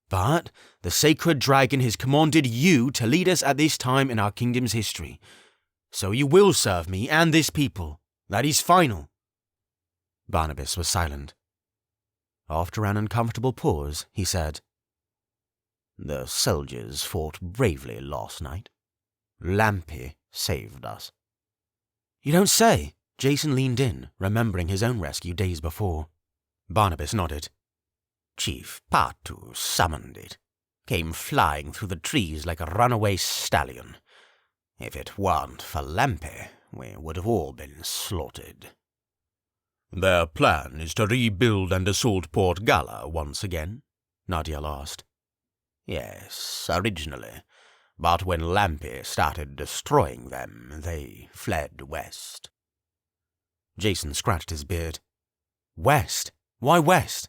"But the sacred dragon has commanded you to lead us at this time in our kingdom's history. So you will serve me and this people. That is final." Barnabas was silent. After an uncomfortable pause, he said, "The soldiers fought bravely last night. Lampy saved us." "You don't say?" Jason leaned in, remembering his own rescue days before. Barnabas nodded. "Chief Partu summoned it. Came flying through the trees like a runaway stallion. If it weren't for Lampy, we would have all been slaughtered." "Their plan is to rebuild and assault Port Gala once again?" Nardiel asked. "Yes, originally. But when Lampy started destroying them, they fled west." Jason scratched his beard. "West? Why west?"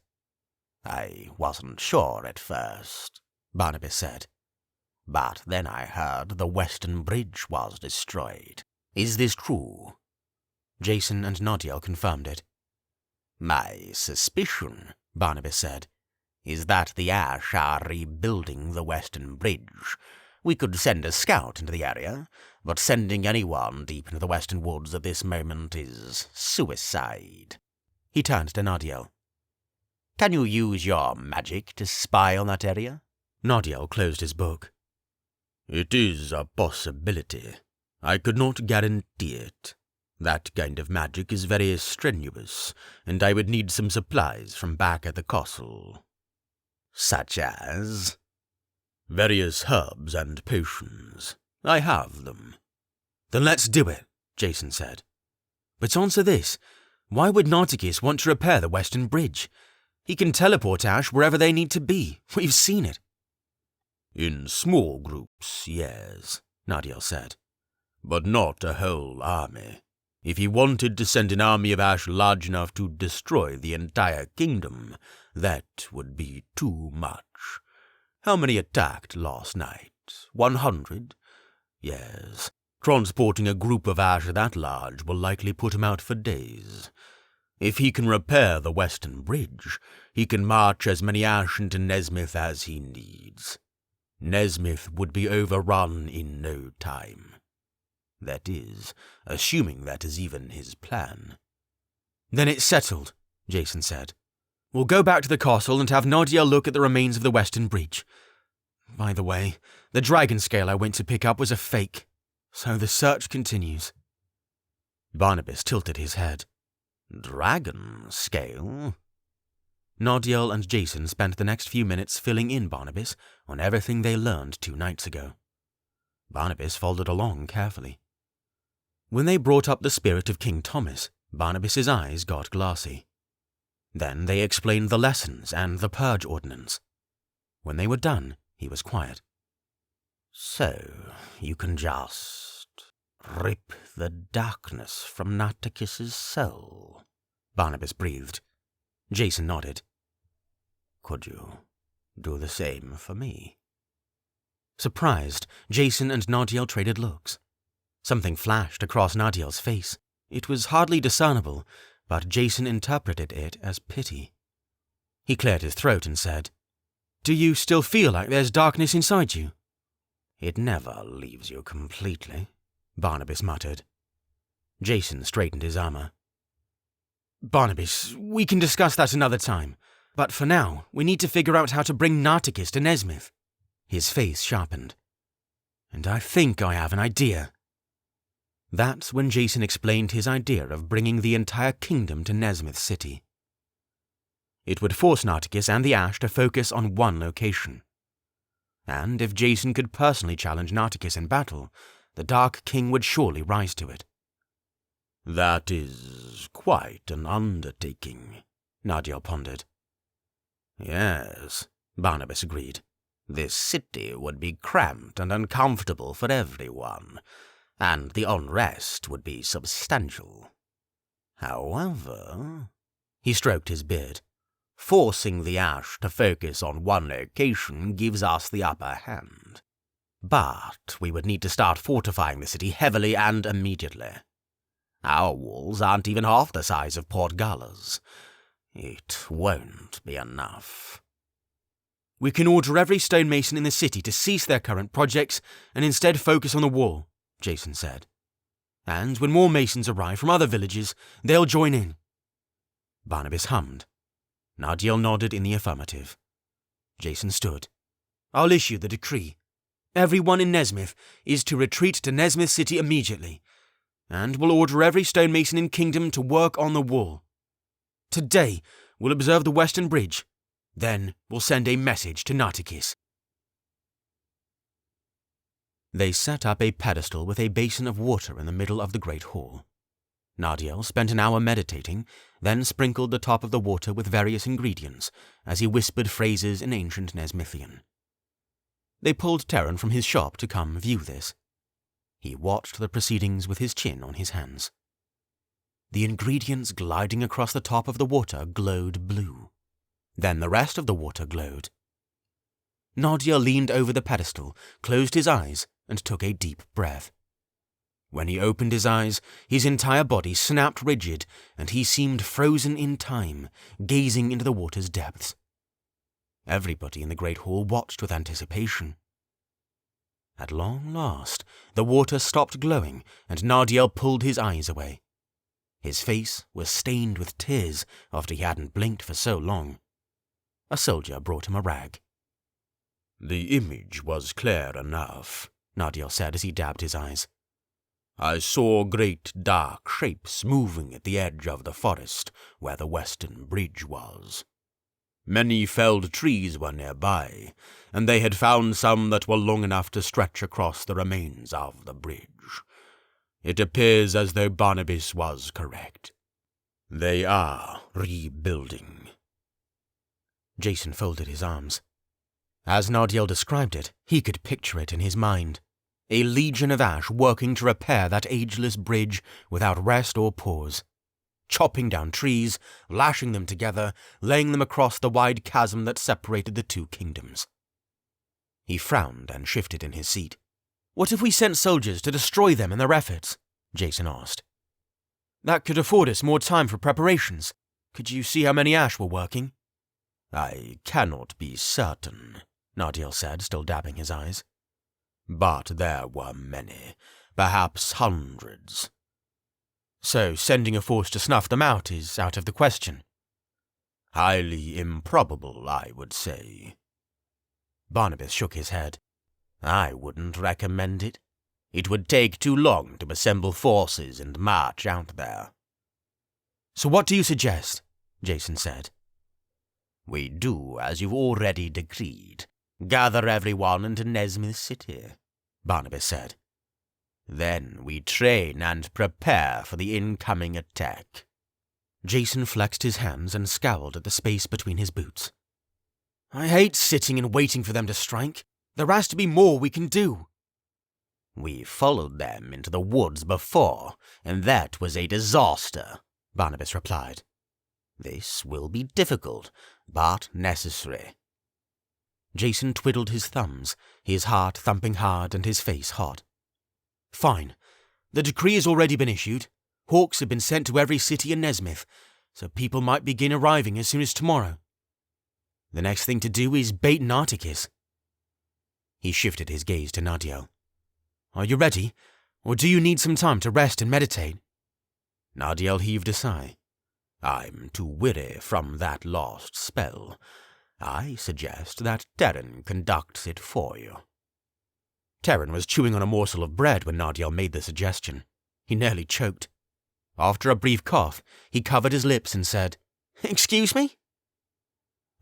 "I wasn't sure at first," Barnabas said. "But then I heard the Western Bridge was destroyed. Is this true?" Jason and Nardiel confirmed it. "My suspicion," Barnabas said, "is that the Ash are rebuilding the Western Bridge. We could send a scout into the area, but sending anyone deep into the Western Woods at this moment is suicide." He turned to Nardiel. "Can you use your magic to spy on that area?" Nardiel closed his book. It is a possibility. I could not guarantee it. That kind of magic is very strenuous, and I would need some supplies from back at the castle. Such as? Various herbs and potions. I have them. Then let's do it, Jason said. But answer this. Why would Nartikis want to repair the Western Bridge? He can teleport Ash wherever they need to be. We've seen it. In small groups, yes, Nadiel said. But not a whole army. If he wanted to send an army of Ash large enough to destroy the entire kingdom, that would be too much. How many attacked last night? 100? Yes. Transporting a group of Ash that large will likely put him out for days. If he can repair the Western Bridge, he can march as many Ash into Nezmyth as he needs. Nezmyth would be overrun in no time. That is, assuming that is even his plan. Then it's settled, Jason said. We'll go back to the castle and have Nadiel look at the remains of the Western Bridge. By the way, the dragon scale I went to pick up was a fake, so the search continues. Barnabas tilted his head. Dragon scale? Nadiel and Jason spent the next few minutes filling in Barnabas on everything they learned 2 nights ago. Barnabas followed along carefully. When they brought up the spirit of King Thomas, Barnabas's eyes got glassy. Then they explained the lessons and the Purge Ordinance. When they were done, he was quiet. So, you can just rip the darkness from Nartikis's soul? Barnabas breathed. Jason nodded. Could you do the same for me? Surprised, Jason and Nadiel traded looks. Something flashed across Nadiel's face. It was hardly discernible, but Jason interpreted it as pity. He cleared his throat and said, "Do you still feel like there's darkness inside you?" "It never leaves you completely," Barnabas muttered. Jason straightened his armor. "Barnabas, we can discuss that another time. But for now, we need to figure out how to bring Nartikis to Nezmyth." His face sharpened. "And I think I have an idea." That's when Jason explained his idea of bringing the entire kingdom to Nezmyth City. It would force Nartikis and the Ash to focus on one location. And if Jason could personally challenge Nartikis in battle, the Dark King would surely rise to it. That is quite an undertaking, Nadiel pondered. Yes, Barnabas agreed. This city would be cramped and uncomfortable for everyone, and the unrest would be substantial. However, he stroked his beard, forcing the Ash to focus on one location gives us the upper hand. But we would need to start fortifying the city heavily and immediately. Our walls aren't even half the size of Port Gala's. It won't be enough. We can order every stonemason in the city to cease their current projects and instead focus on the wall, Jason said. And when more masons arrive from other villages, they'll join in. Barnabas hummed. Nadiel nodded in the affirmative. Jason stood. I'll issue the decree. Everyone in Nezmyth is to retreat to Nezmyth City immediately, and we'll order every stonemason in Kingdom to work on the wall. Today, we'll observe the Western Bridge. Then we'll send a message to Nartikis. They set up a pedestal with a basin of water in the middle of the great hall. Nadiel spent an hour meditating, then sprinkled the top of the water with various ingredients as he whispered phrases in ancient Nezmythian. They pulled Terran from his shop to come view this. He watched the proceedings with his chin on his hands. The ingredients gliding across the top of the water glowed blue. Then the rest of the water glowed. Nadiel leaned over the pedestal, closed his eyes, and took a deep breath. When he opened his eyes, his entire body snapped rigid, and he seemed frozen in time, gazing into the water's depths. Everybody in the great hall watched with anticipation. At long last, the water stopped glowing, and Nadiel pulled his eyes away. His face was stained with tears after he hadn't blinked for so long. A soldier brought him a rag. The image was clear enough, Nardiel said as he dabbed his eyes. I saw great dark shapes moving at the edge of the forest where the western bridge was. Many felled trees were nearby, and they had found some that were long enough to stretch across the remains of the bridge. It appears as though Barnabas was correct. They are rebuilding. Jason folded his arms. As Nardiel described it, he could picture it in his mind. A legion of ash working to repair that ageless bridge without rest or pause. Chopping down trees, lashing them together, laying them across the wide chasm that separated the two kingdoms. He frowned and shifted in his seat. "What if we sent soldiers to destroy them in their efforts?" Jason asked. "That could afford us more time for preparations. Could you see how many ash were working?" "I cannot be certain," Nardiel said, still dabbing his eyes. "But there were many, perhaps hundreds." "So sending a force to snuff them out is out of the question?" "Highly improbable, I would say." Barnabas shook his head. "I wouldn't recommend it. It would take too long to assemble forces and march out there." "So what do you suggest?" Jason said. "We do as you've already decreed. Gather everyone into Nezmyth City," Barnabas said. "Then we train and prepare for the incoming attack." Jason flexed his hands and scowled at the space between his boots. "I hate sitting and waiting for them to strike. There has to be more we can do." "We followed them into the woods before, and that was a disaster," Barnabas replied. "This will be difficult, but necessary." Jason twiddled his thumbs, his heart thumping hard and his face hot. "Fine. The decree has already been issued. Hawks have been sent to every city in Nezmyth, so people might begin arriving as soon as tomorrow. The next thing to do is bait Nartikis." He shifted his gaze to Nardiel. "Are you ready, or do you need some time to rest and meditate?" Nardiel heaved a sigh. "I'm too weary from that lost spell. I suggest that Terran conducts it for you." Terran was chewing on a morsel of bread when Nardiel made the suggestion. He nearly choked. After a brief cough, he covered his lips and said, "Excuse me?"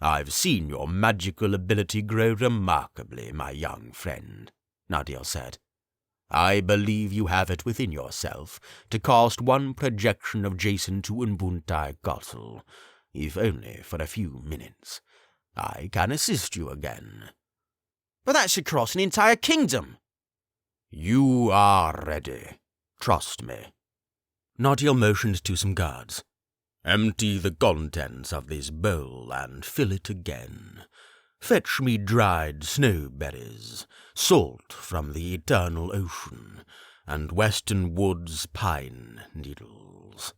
"I've seen your magical ability grow remarkably, my young friend," Nardiel said. "I believe you have it within yourself to cast one projection of Jason to Unbuntye Castle, if only for a few minutes. I can assist you again." "But that should cross an entire kingdom." "You are ready. Trust me." Nardiel motioned to some guards. "Empty the contents of this bowl and fill it again. Fetch me dried snowberries, salt from the eternal ocean, and western woods pine needles."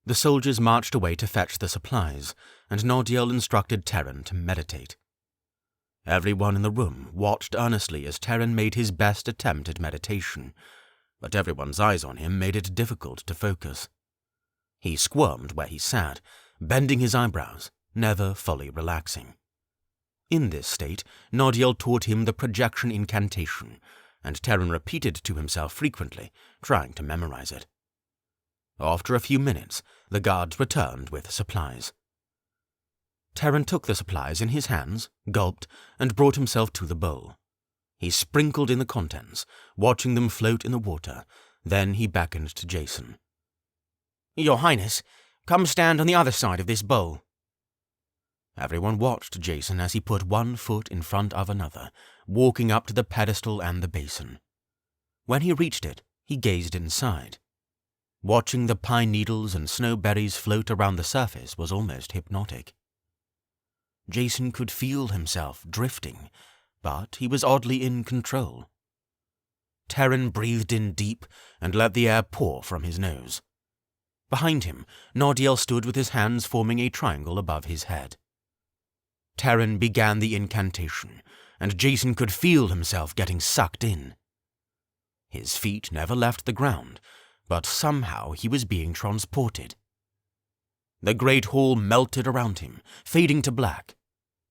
The soldiers marched away to fetch the supplies, and Nardiel instructed Terran to meditate. Everyone in the room watched earnestly as Terran made his best attempt at meditation, but everyone's eyes on him made it difficult to focus. He squirmed where he sat, bending his eyebrows, never fully relaxing. In this state, Nardiel taught him the projection incantation, and Terran repeated to himself frequently, trying to memorize it. After a few minutes, the guards returned with supplies. Terran took the supplies in his hands, gulped, and brought himself to the bowl. He sprinkled in the contents, watching them float in the water. Then he beckoned to Jason. "Your Highness, come stand on the other side of this bowl." Everyone watched Jason as he put one foot in front of another, walking up to the pedestal and the basin. When he reached it, he gazed inside. Watching the pine needles and snowberries float around the surface was almost hypnotic. Jason could feel himself drifting, but he was oddly in control. Terran breathed in deep and let the air pour from his nose. Behind him, Nardiel stood with his hands forming a triangle above his head. Terran began the incantation, and Jason could feel himself getting sucked in. His feet never left the ground, but somehow he was being transported. The great hall melted around him, fading to black.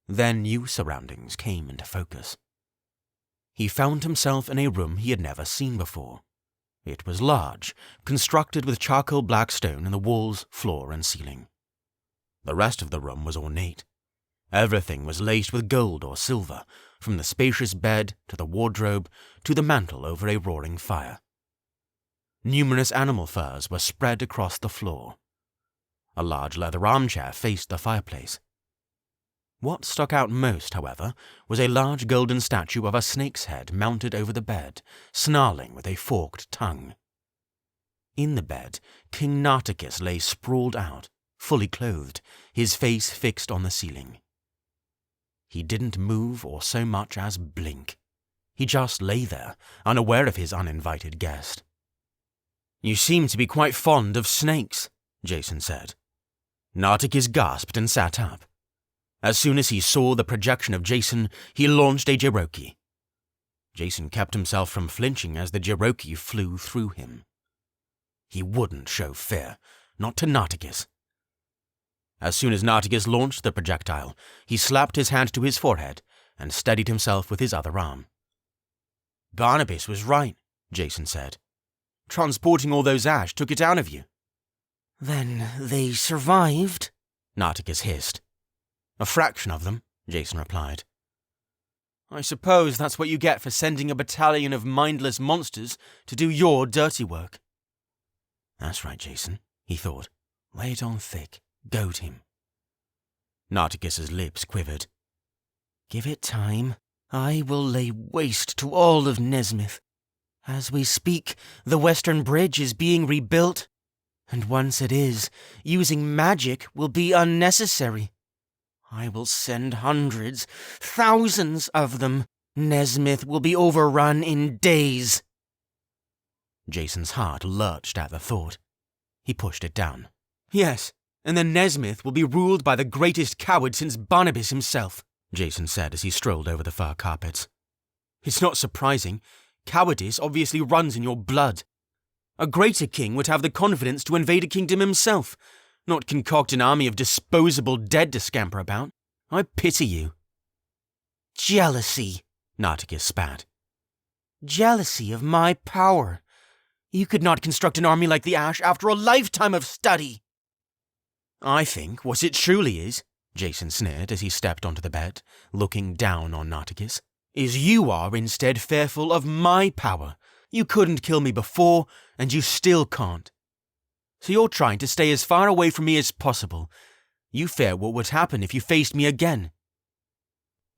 Then new surroundings came into focus. he found himself in a room he had never seen before. It was large, constructed with charcoal black stone in the walls, floor, and ceiling. The rest of the room was ornate. Everything was laced with gold or silver, from the spacious bed to the wardrobe to the mantel over a roaring fire. Numerous animal furs were spread across the floor. A large leather armchair faced the fireplace. What stuck out most, however, was a large golden statue of a snake's head mounted over the bed, snarling with a forked tongue. In the bed, King Nartikis lay sprawled out, fully clothed, his face fixed on the ceiling. He didn't move or so much as blink. He just lay there, unaware of his uninvited guest. "You seem to be quite fond of snakes," Jason said. Nartikis gasped and sat up. As soon as he saw the projection of Jason, he launched a Jiroki. Jason kept himself from flinching as the Jiroki flew through him. He wouldn't show fear, not to Nartikis. As soon as Nartikis launched the projectile, he slapped his hand to his forehead and steadied himself with his other arm. "Barnabas was right," Jason said. "Transporting all those ash took it out of you." "Then they survived?" Nartikis hissed. "A fraction of them," Jason replied. "I suppose that's what you get for sending a battalion of mindless monsters to do your dirty work." "That's right, Jason," he thought. "Lay it on thick. Goad him." Nartikis's lips quivered. "Give it time. I will lay waste to all of Nezmyth. As we speak, the Western Bridge is being rebuilt, and once it is, using magic will be unnecessary. I will send hundreds, thousands of them. Nezmyth will be overrun in days." Jason's heart lurched at the thought. He pushed it down. Yes, and then Nezmyth will be ruled by the greatest coward since Barnabas himself, Jason said as he strolled over the fur carpets. "It's not surprising. Cowardice obviously runs in your blood. A greater king would have the confidence to invade a kingdom himself, not concoct an army of disposable dead to scamper about. I pity you." "Jealousy," Nartikis spat. "Jealousy of my power. You could not construct an army like the Ash after a lifetime of study." "I think what it truly is," Jason sneered as he stepped onto the bed, looking down on Nartikis, "is you are instead fearful of my power. You couldn't kill me before, and you still can't. So you're trying to stay as far away from me as possible. You fear what would happen if you faced me again."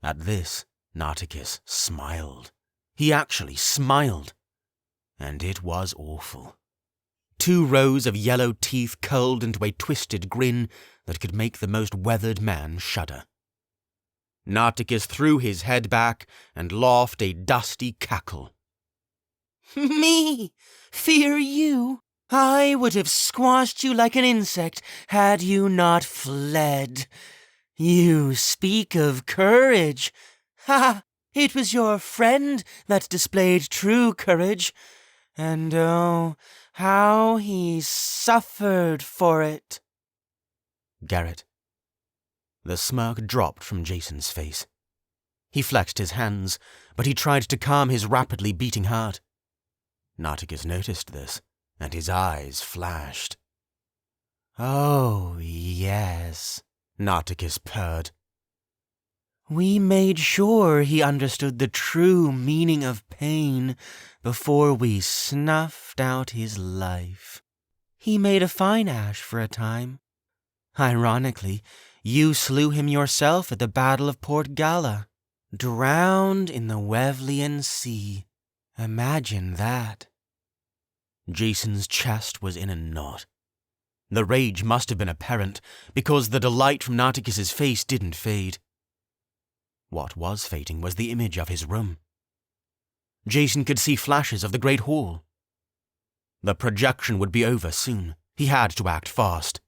At this, Nartikis smiled. He actually smiled. And it was awful. 2 rows of yellow teeth curled into a twisted grin that could make the most weathered man shudder. Nartikis threw his head back and laughed a dusty cackle. "Me? Fear you? I would have squashed you like an insect had you not fled. You speak of courage. Ha! It was your friend that displayed true courage. And oh, how he suffered for it." Garrett. The smirk dropped from Jason's face. He flexed his hands, but he tried to calm his rapidly beating heart. Nartikis noticed this, and his eyes flashed. "Oh, yes," Nartikis purred. "We made sure he understood the true meaning of pain before we snuffed out his life. He made a fine Ash for a time. Ironically, you slew him yourself at the Battle of Port Gala, drowned in the Wevlian Sea. Imagine that." Jason's chest was in a knot. The rage must have been apparent, because the delight from Nartikis's face didn't fade. What was fading was the image of his room. Jason could see flashes of the Great Hall. The projection would be over soon. He had to act fast.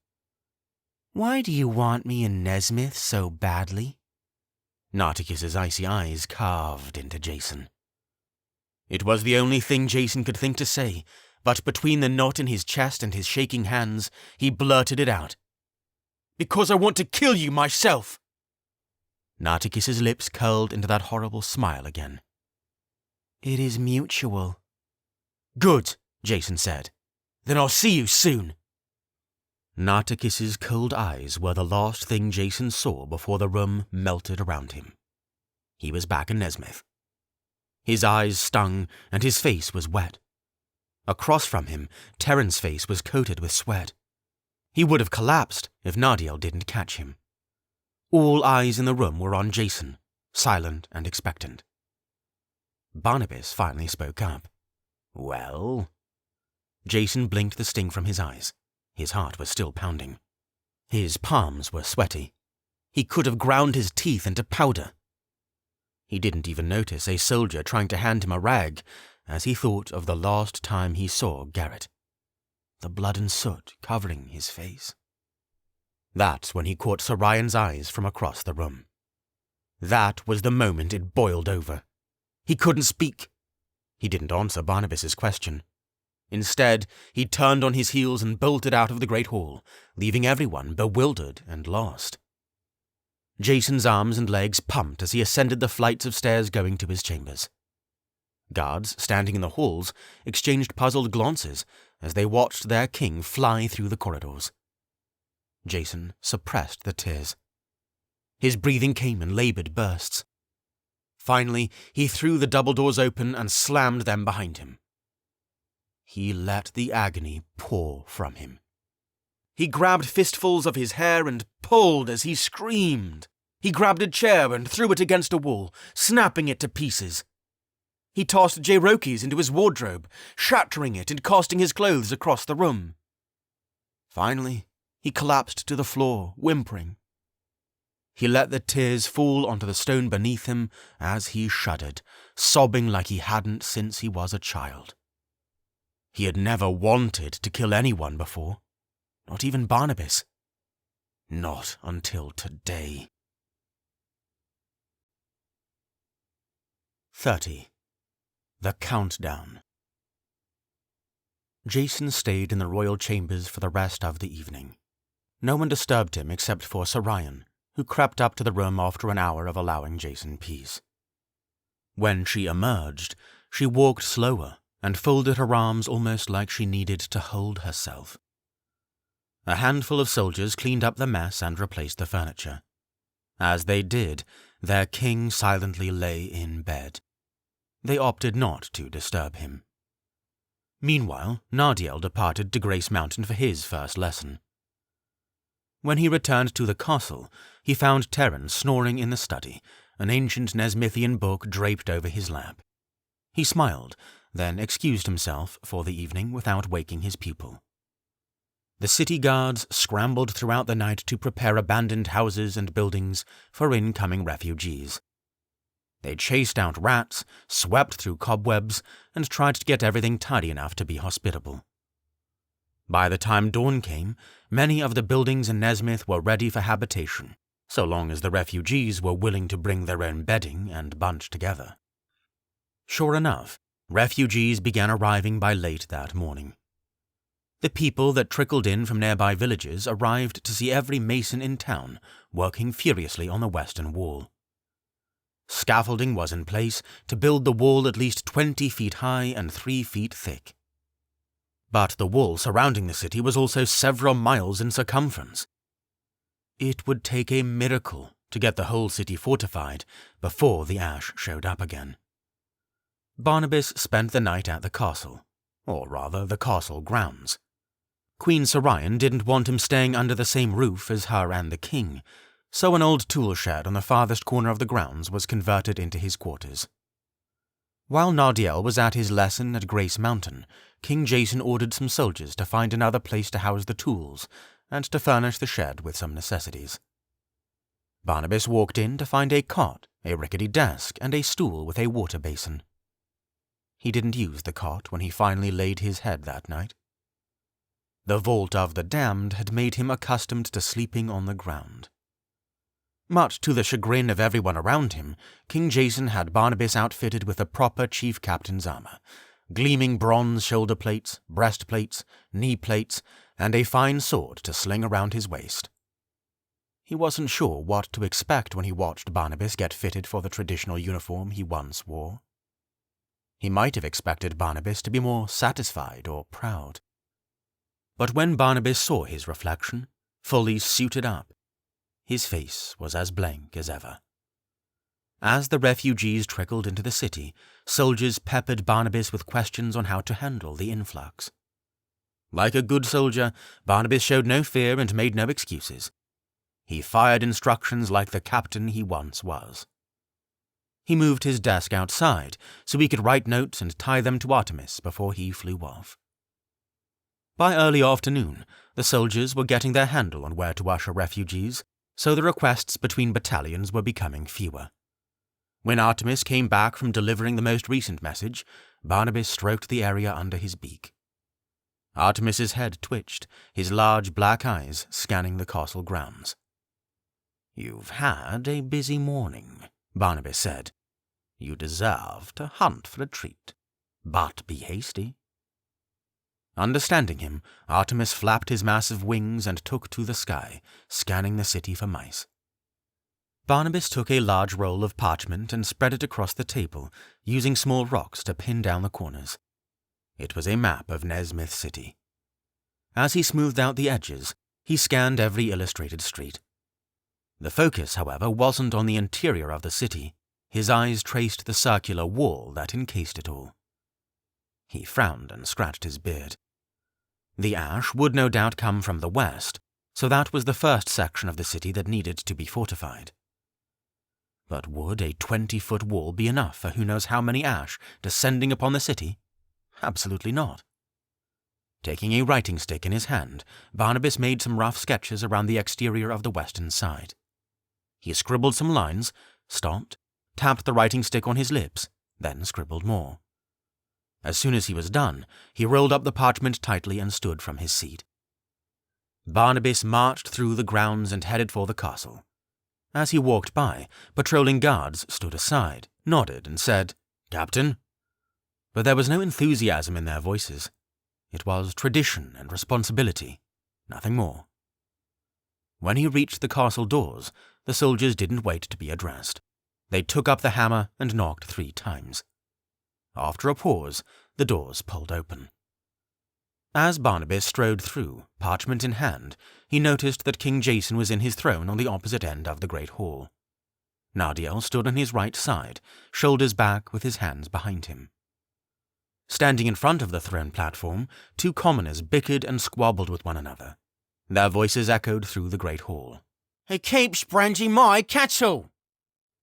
"Why do you want me in Nezmyth so badly?" Nartikis's icy eyes carved into Jason. It was the only thing Jason could think to say, but between the knot in his chest and his shaking hands, he blurted it out. "Because I want to kill you myself." Nartikis's lips curled into that horrible smile again. It is mutual. Good, Jason said. Then I'll see you soon. Nartikis's cold eyes were the last thing Jason saw before the room melted around him. He was back in Nezmyth. His eyes stung and his face was wet. Across from him, Terran's face was coated with sweat. He would have collapsed if Nardiel didn't catch him. All eyes in the room were on Jason, silent and expectant. Barnabas finally spoke up. Well? Jason blinked the sting from his eyes. His heart was still pounding. His palms were sweaty. He could have ground his teeth into powder. He didn't even notice a soldier trying to hand him a rag as he thought of the last time he saw Garrett. The blood and soot covering his face. That's when he caught Sorian's eyes from across the room. That was the moment it boiled over. He couldn't speak. He didn't answer Barnabas's question. Instead, he turned on his heels and bolted out of the great hall, leaving everyone bewildered and lost. Jason's arms and legs pumped as he ascended the flights of stairs going to his chambers. Guards standing in the halls exchanged puzzled glances as they watched their king fly through the corridors. Jason suppressed the tears. His breathing came in labored bursts. Finally, he threw the double doors open and slammed them behind him. He let the agony pour from him. He grabbed fistfuls of his hair and pulled as he screamed. He grabbed a chair and threw it against a wall, snapping it to pieces. He tossed J-Roki's into his wardrobe, shattering it and casting his clothes across the room. Finally, he collapsed to the floor, whimpering. He let the tears fall onto the stone beneath him as he shuddered, sobbing like he hadn't since he was a child. He had never wanted to kill anyone before, not even Barnabas. Not until today. 30. The Countdown. Jason stayed in the royal chambers for the rest of the evening. No one disturbed him except for Sorian, who crept up to the room after an hour of allowing Jason peace. When she emerged, she walked slower and folded her arms almost like she needed to hold herself. A handful of soldiers cleaned up the mess and replaced the furniture. As they did, their king silently lay in bed. They opted not to disturb him. Meanwhile, Nardiel departed to Grace Mountain for his first lesson. When he returned to the castle, he found Terran snoring in the study, an ancient Nezmithian book draped over his lap. He smiled, then excused himself for the evening without waking his pupil. The city guards scrambled throughout the night to prepare abandoned houses and buildings for incoming refugees. They chased out rats, swept through cobwebs, and tried to get everything tidy enough to be hospitable. By the time dawn came, many of the buildings in Nezmyth were ready for habitation, so long as the refugees were willing to bring their own bedding and bunch together. Sure enough, refugees began arriving by late that morning. The people that trickled in from nearby villages arrived to see every mason in town working furiously on the western wall. Scaffolding was in place to build the wall at least 20 feet high and 3 feet thick. But the wall surrounding the city was also several miles in circumference. It would take a miracle to get the whole city fortified before the ash showed up again. Barnabas spent the night at the castle, or rather the castle grounds. Queen Sorian didn't want him staying under the same roof as her and the king, so an old tool shed on the farthest corner of the grounds was converted into his quarters. While Nardiel was at his lesson at Grace Mountain, King Jason ordered some soldiers to find another place to house the tools and to furnish the shed with some necessities. Barnabas walked in to find a cot, a rickety desk, and a stool with a water basin. He didn't use the cot when he finally laid his head that night. The Vault of the Damned had made him accustomed to sleeping on the ground. Much to the chagrin of everyone around him, King Jason had Barnabas outfitted with a proper chief captain's armor, gleaming bronze shoulder plates, breastplates, knee plates, and a fine sword to sling around his waist. He wasn't sure what to expect when he watched Barnabas get fitted for the traditional uniform he once wore. He might have expected Barnabas to be more satisfied or proud. But when Barnabas saw his reflection, fully suited up, his face was as blank as ever. As the refugees trickled into the city, soldiers peppered Barnabas with questions on how to handle the influx. Like a good soldier, Barnabas showed no fear and made no excuses. He fired instructions like the captain he once was. He moved his desk outside so he could write notes and tie them to Artemis before he flew off. By early afternoon, the soldiers were getting their handle on where to usher refugees, so the requests between battalions were becoming fewer. When Artemis came back from delivering the most recent message, Barnabas stroked the area under his beak. Artemis's head twitched, his large black eyes scanning the castle grounds. "You've had a busy morning," Barnabas said. "You deserve to hunt for a treat, but be hasty." Understanding him, Artemis flapped his massive wings and took to the sky, scanning the city for mice. Barnabas took a large roll of parchment and spread it across the table, using small rocks to pin down the corners. It was a map of Nezmyth City. As he smoothed out the edges, he scanned every illustrated street. The focus, however, wasn't on the interior of the city. His eyes traced the circular wall that encased it all. He frowned and scratched his beard. The ash would no doubt come from the west, so that was the first section of the city that needed to be fortified. But would a 20-foot wall be enough for who knows how many ash descending upon the city? Absolutely not. Taking a writing stick in his hand, Barnabas made some rough sketches around the exterior of the western side. He scribbled some lines, stopped, tapped the writing stick on his lips, then scribbled more. As soon as he was done, he rolled up the parchment tightly and stood from his seat. Barnabas marched through the grounds and headed for the castle. As he walked by, patrolling guards stood aside, nodded, and said, "Captain." But there was no enthusiasm in their voices. It was tradition and responsibility, nothing more. When he reached the castle doors, the soldiers didn't wait to be addressed. They took up the hammer and knocked 3 times. After a pause, the doors pulled open. As Barnabas strode through, parchment in hand, he noticed that King Jason was in his throne on the opposite end of the great hall. Nardiel stood on his right side, shoulders back with his hands behind him. Standing in front of the throne platform, 2 commoners bickered and squabbled with one another. Their voices echoed through the great hall. "He keeps branding my cattle."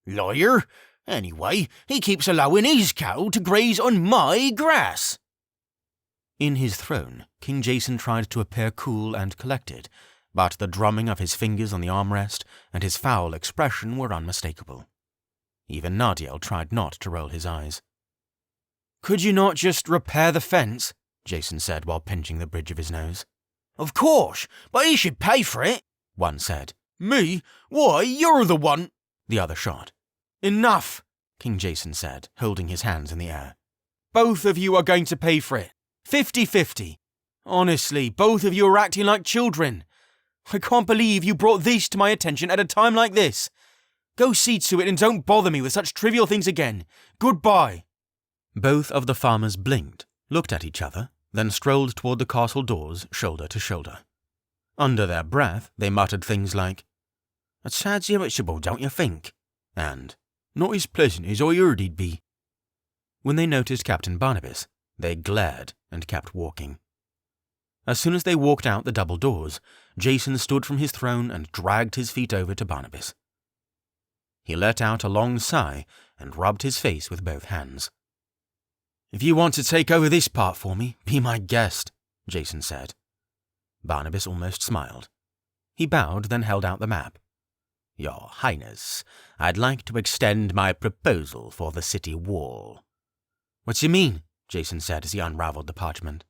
"Lawyer? Anyway, he keeps allowing his cow to graze on my grass." In his throne, King Jason tried to appear cool and collected, but the drumming of his fingers on the armrest and his foul expression were unmistakable. Even Nardiel tried not to roll his eyes. "Could you not just repair the fence?" Jason said while pinching the bridge of his nose. "Of course, but he should pay for it," one said. "Me? Why, you're the one," the other shot. "Enough," King Jason said, holding his hands in the air. "Both of you are going to pay for it. 50-50. Honestly, both of you are acting like children. I can't believe you brought this to my attention at a time like this. Go see to it and don't bother me with such trivial things again. Goodbye." Both of the farmers blinked, looked at each other, then strolled toward the castle doors, shoulder to shoulder. Under their breath, they muttered things like, "It sounds irritable, don't you think?" and "Not as pleasant as I heard he'd be." When they noticed Captain Barnabas, they glared and kept walking. As soon as they walked out the double doors, Jason stood from his throne and dragged his feet over to Barnabas. He let out a long sigh and rubbed his face with both hands. "If you want to take over this part for me, be my guest," Jason said. Barnabas almost smiled. He bowed, then held out the map. "Your Highness, I'd like to extend my proposal for the city wall." "What do you mean?" Jason said as he unraveled the parchment.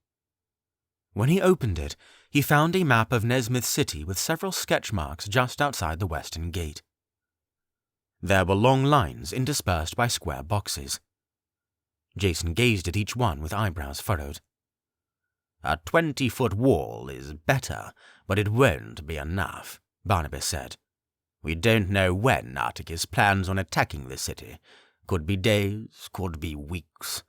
When he opened it, he found a map of Nezmyth City with several sketch marks just outside the western gate. There were long lines interspersed by square boxes. Jason gazed at each one with eyebrows furrowed. "A 20-foot wall is better, but it won't be enough," Barnabas said. "We don't know when Nartikis plans on attacking the city. Could be days, could be weeks.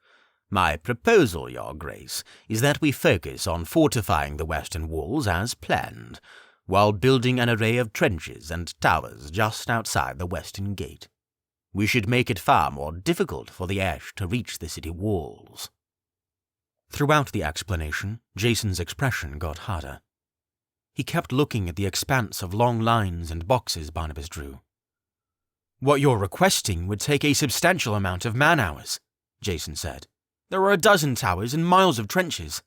My proposal, Your Grace, is that we focus on fortifying the western walls as planned, while building an array of trenches and towers just outside the western gate. We should make it far more difficult for the Ash to reach the city walls. Throughout the explanation, Jason's expression got harder. He kept looking at the expanse of long lines and boxes Barnabas drew. "What you're requesting would take a substantial amount of man-hours," Jason said. "There are a dozen towers and miles of trenches."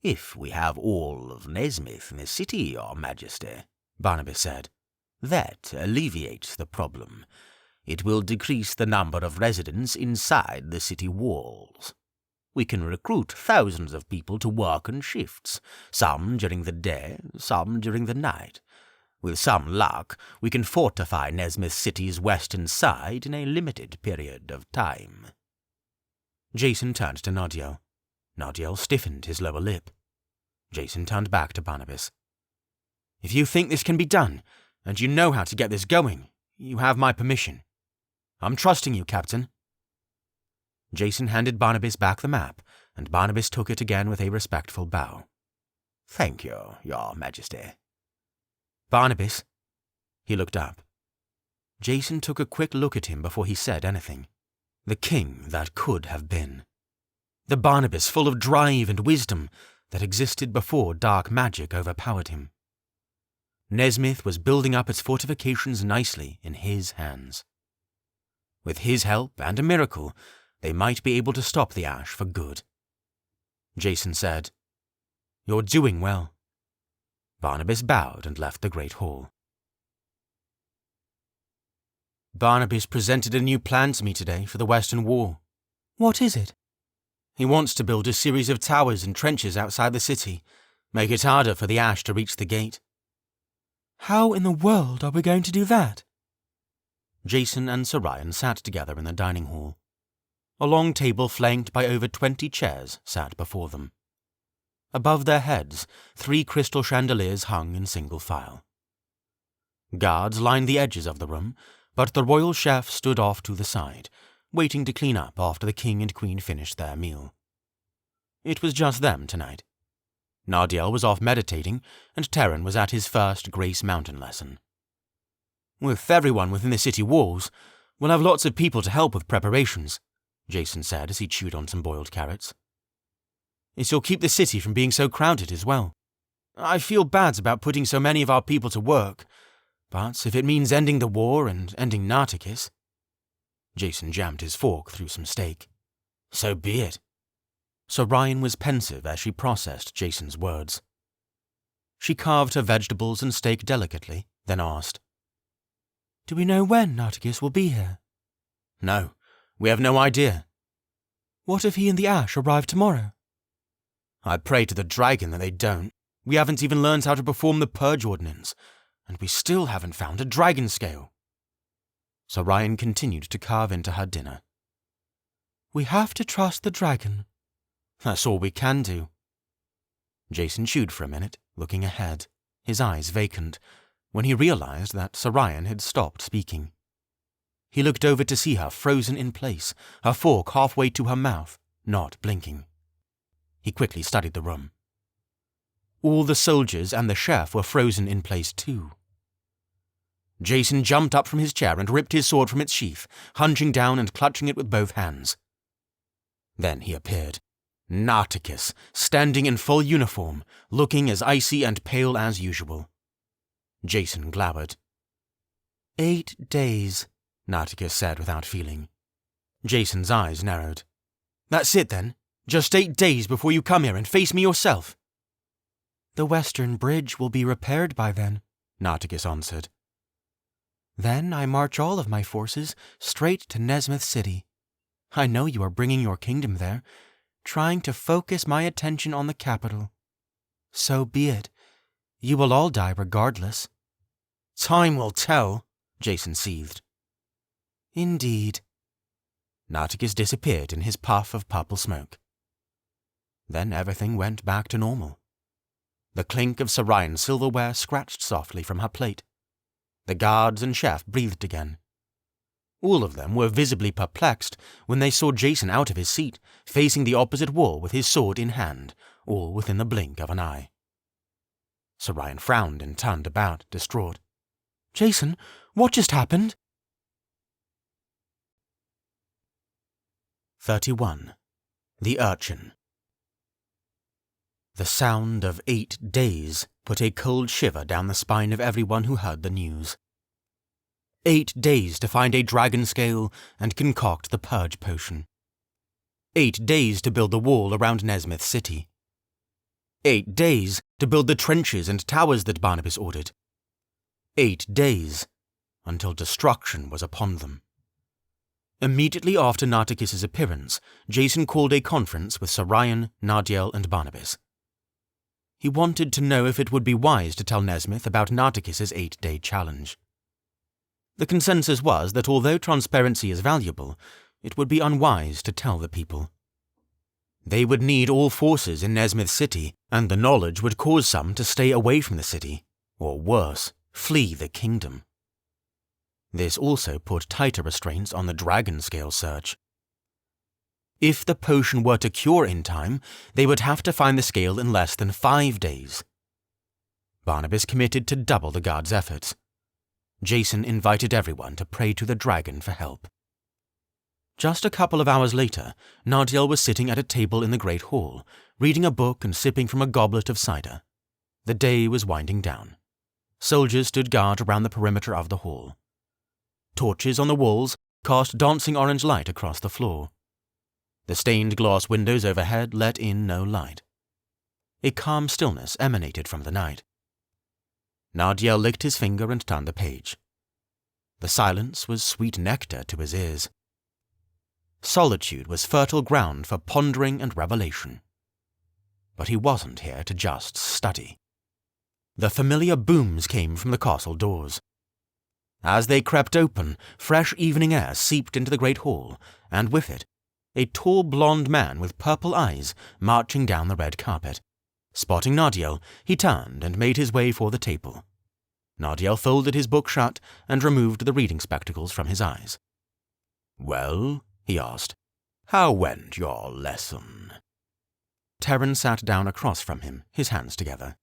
"If we have all of Nezmyth in the city, Your Majesty," Barnabas said, "that alleviates the problem. It will decrease the number of residents inside the city walls. We can recruit thousands of people to work in shifts, some during the day, some during the night. With some luck, we can fortify Nezmyth City's western side in a limited period of time." Jason turned to Nadiel. Nadiel stiffened his lower lip. Jason turned back to Barnabas. "If you think this can be done, and you know how to get this going, you have my permission. I'm trusting you, Captain." Jason handed Barnabas back the map, and Barnabas took it again with a respectful bow. "Thank you, Your Majesty." "Barnabas." He looked up. Jason took a quick look at him before he said anything. The king that could have been. The Barnabas full of drive and wisdom that existed before dark magic overpowered him. Nezmyth was building up its fortifications nicely in his hands. With his help and a miracle, they might be able to stop the Ash for good. Jason said, "You're doing well." Barnabas bowed and left the great hall. "Barnabas presented a new plan to me today for the Western Wall." What is it? "He wants to build a series of towers and trenches outside the city, make it harder for the Ash to reach the gate." How in the world are we going to do that? Jason and Sir Ryan sat together in the dining hall. A long table flanked by over 20 chairs sat before them. Above their heads, 3 crystal chandeliers hung in single file. Guards lined the edges of the room, but the royal chef stood off to the side, waiting to clean up after the king and queen finished their meal. It was just them tonight. Nadiel was off meditating, and Terran was at his first Grace Mountain lesson. "With everyone within the city walls, we'll have lots of people to help with preparations," Jason said as he chewed on some boiled carrots. "It'll keep the city from being so crowded as well. I feel bad about putting so many of our people to work, but if it means ending the war and ending Nartikis..." Jason jammed his fork through some steak. "So be it." Sir Ryan was pensive as she processed Jason's words. She carved her vegetables and steak delicately, then asked, Do we know when Nartikis will be here? "No, we have no idea." What if he and the Ash arrive tomorrow? "I pray to the dragon that they don't. We haven't even learned how to perform the Purge Ordinance, and we still haven't found a dragon scale." Sir Ryan continued to carve into her dinner. We have to trust the dragon. "That's all we can do." Jason chewed for a minute, looking ahead, his eyes vacant, when he realized that Sir Ryan had stopped speaking. He looked over to see her frozen in place, her fork halfway to her mouth, not blinking. He quickly studied the room. All the soldiers and the chef were frozen in place too. Jason jumped up from his chair and ripped his sword from its sheath, hunching down and clutching it with both hands. Then he appeared. Nartikis, standing in full uniform, looking as icy and pale as usual. Jason glowered. 8 days, Nartikis said without feeling. Jason's eyes narrowed. "That's it then? Just 8 days before you come here and face me yourself?" The Western Bridge will be repaired by then, Nartikis answered. Then I march all of my forces straight to Nezmyth City. I know you are bringing your kingdom there, trying to focus my attention on the capital. So be it. You will all die regardless. "Time will tell," Jason seethed. Indeed. Nartikis disappeared in his puff of purple smoke. Then everything went back to normal. The clink of Sir Ryan's silverware scratched softly from her plate. The guards and chef breathed again. All of them were visibly perplexed when they saw Jason out of his seat, facing the opposite wall with his sword in hand, all within the blink of an eye. Sorian frowned and turned about, distraught. "Jason, what just happened?" 31. The Urchin. The sound of 8 days put a cold shiver down the spine of everyone who heard the news. 8 days to find a dragon scale and concoct the purge potion. 8 days to build the wall around Nezmyth city. 8 days to build the trenches and towers that Barnabas ordered. 8 days until destruction was upon them. Immediately after Nartikis' appearance, Jason called a conference with Sorian, Nardiel, and Barnabas. He wanted to know if it would be wise to tell Nezmyth about Nartikis' 8-day challenge. The consensus was that although transparency is valuable, it would be unwise to tell the people. They would need all forces in Nezmyth city, and the knowledge would cause some to stay away from the city, or worse, flee the kingdom. This also put tighter restraints on the dragon scale search. If the potion were to cure in time, they would have to find the scale in less than 5 days. Barnabas committed to double the guard's efforts. Jason invited everyone to pray to the dragon for help. Just a couple of hours later, Nardiel was sitting at a table in the Great Hall, reading a book and sipping from a goblet of cider. The day was winding down. Soldiers stood guard around the perimeter of the hall. Torches on the walls cast dancing orange light across the floor. The stained glass windows overhead let in no light. A calm stillness emanated from the night. Nardiel licked his finger and turned the page. The silence was sweet nectar to his ears. Solitude was fertile ground for pondering and revelation. But he wasn't here to just study. The familiar booms came from the castle doors. As they crept open, fresh evening air seeped into the great hall, and with it, a tall blond man with purple eyes marching down the red carpet. Spotting Nardiel, he turned and made his way for the table. Nardiel folded his book shut and removed the reading spectacles from his eyes. "Well," he asked, "how went your lesson?" Terran sat down across from him, his hands together.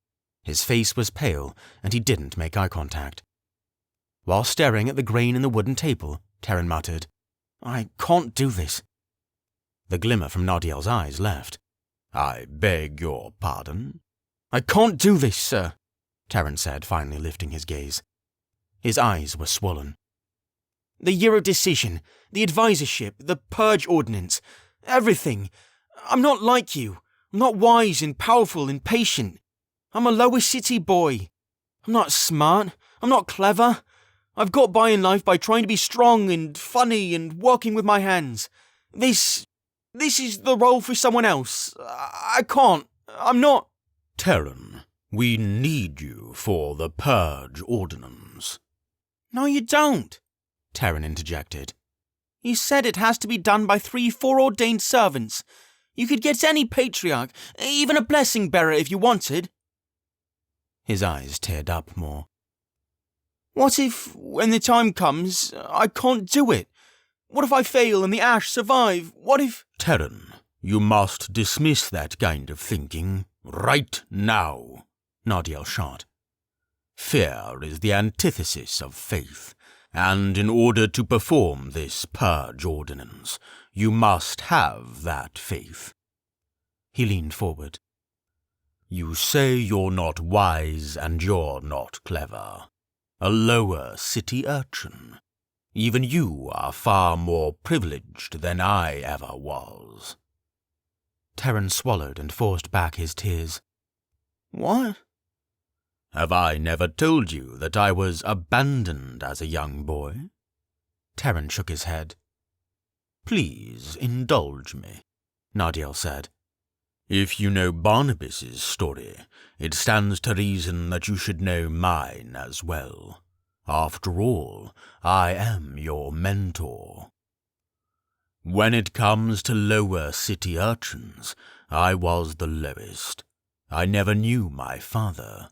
His face was pale, and he didn't make eye contact. While staring at the grain in the wooden table, Terran muttered, "I can't do this." The glimmer from Nardiel's eyes left. "I beg your pardon?" "I can't do this, sir," Terran said, finally lifting his gaze. His eyes were swollen. "The year of decision, the advisorship, the purge ordinance, everything. I'm not like you. I'm not wise and powerful and patient. I'm a lower city boy. I'm not smart. I'm not clever. I've got by in life by trying to be strong and funny and working with my hands. This is the role for someone else. I can't. I'm not..." "Terran, we need you for the purge ordinance." "No, you don't," Terran interjected. "You said it has to be done by 3 foreordained servants. You could get any patriarch, even a blessing bearer if you wanted." His eyes teared up more. "What if, when the time comes, I can't do it? What if I fail and the Ash survive? What if..." "Terran, you must dismiss that kind of thinking right now," Nardiel shot. "Fear is the antithesis of faith, and in order to perform this purge ordinance, you must have that faith." He leaned forward. "You say you're not wise and you're not clever. A lower city urchin. Even you are far more privileged than I ever was." Terran swallowed and forced back his tears. "What?" "Have I never told you that I was abandoned as a young boy?" Terran shook his head. "Please indulge me," Nardiel said. "If you know Barnabas's story, it stands to reason that you should know mine as well. After all, I am your mentor. When it comes to lower city urchins, I was the lowest. I never knew my father.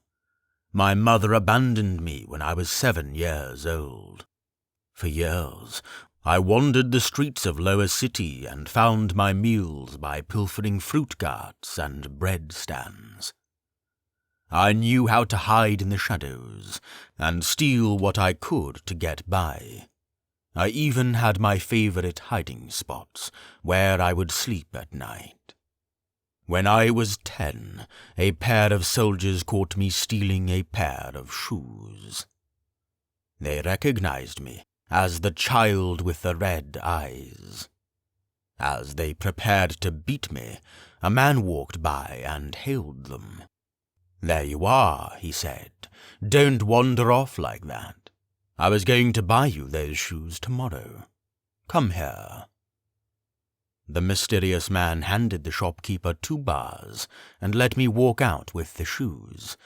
My mother abandoned me when I was 7 years old. For years, I wandered the streets of Lower City and found my meals by pilfering fruit carts and bread stands. I knew how to hide in the shadows and steal what I could to get by. I even had my favorite hiding spots where I would sleep at night. When I was 10, a pair of soldiers caught me stealing a pair of shoes. They recognized me as the child with the red eyes. As they prepared to beat me, a man walked by and hailed them. "There you are," he said. "Don't wander off like that. I was going to buy you those shoes tomorrow. Come here." The mysterious man handed the shopkeeper 2 bars and let me walk out with the shoes,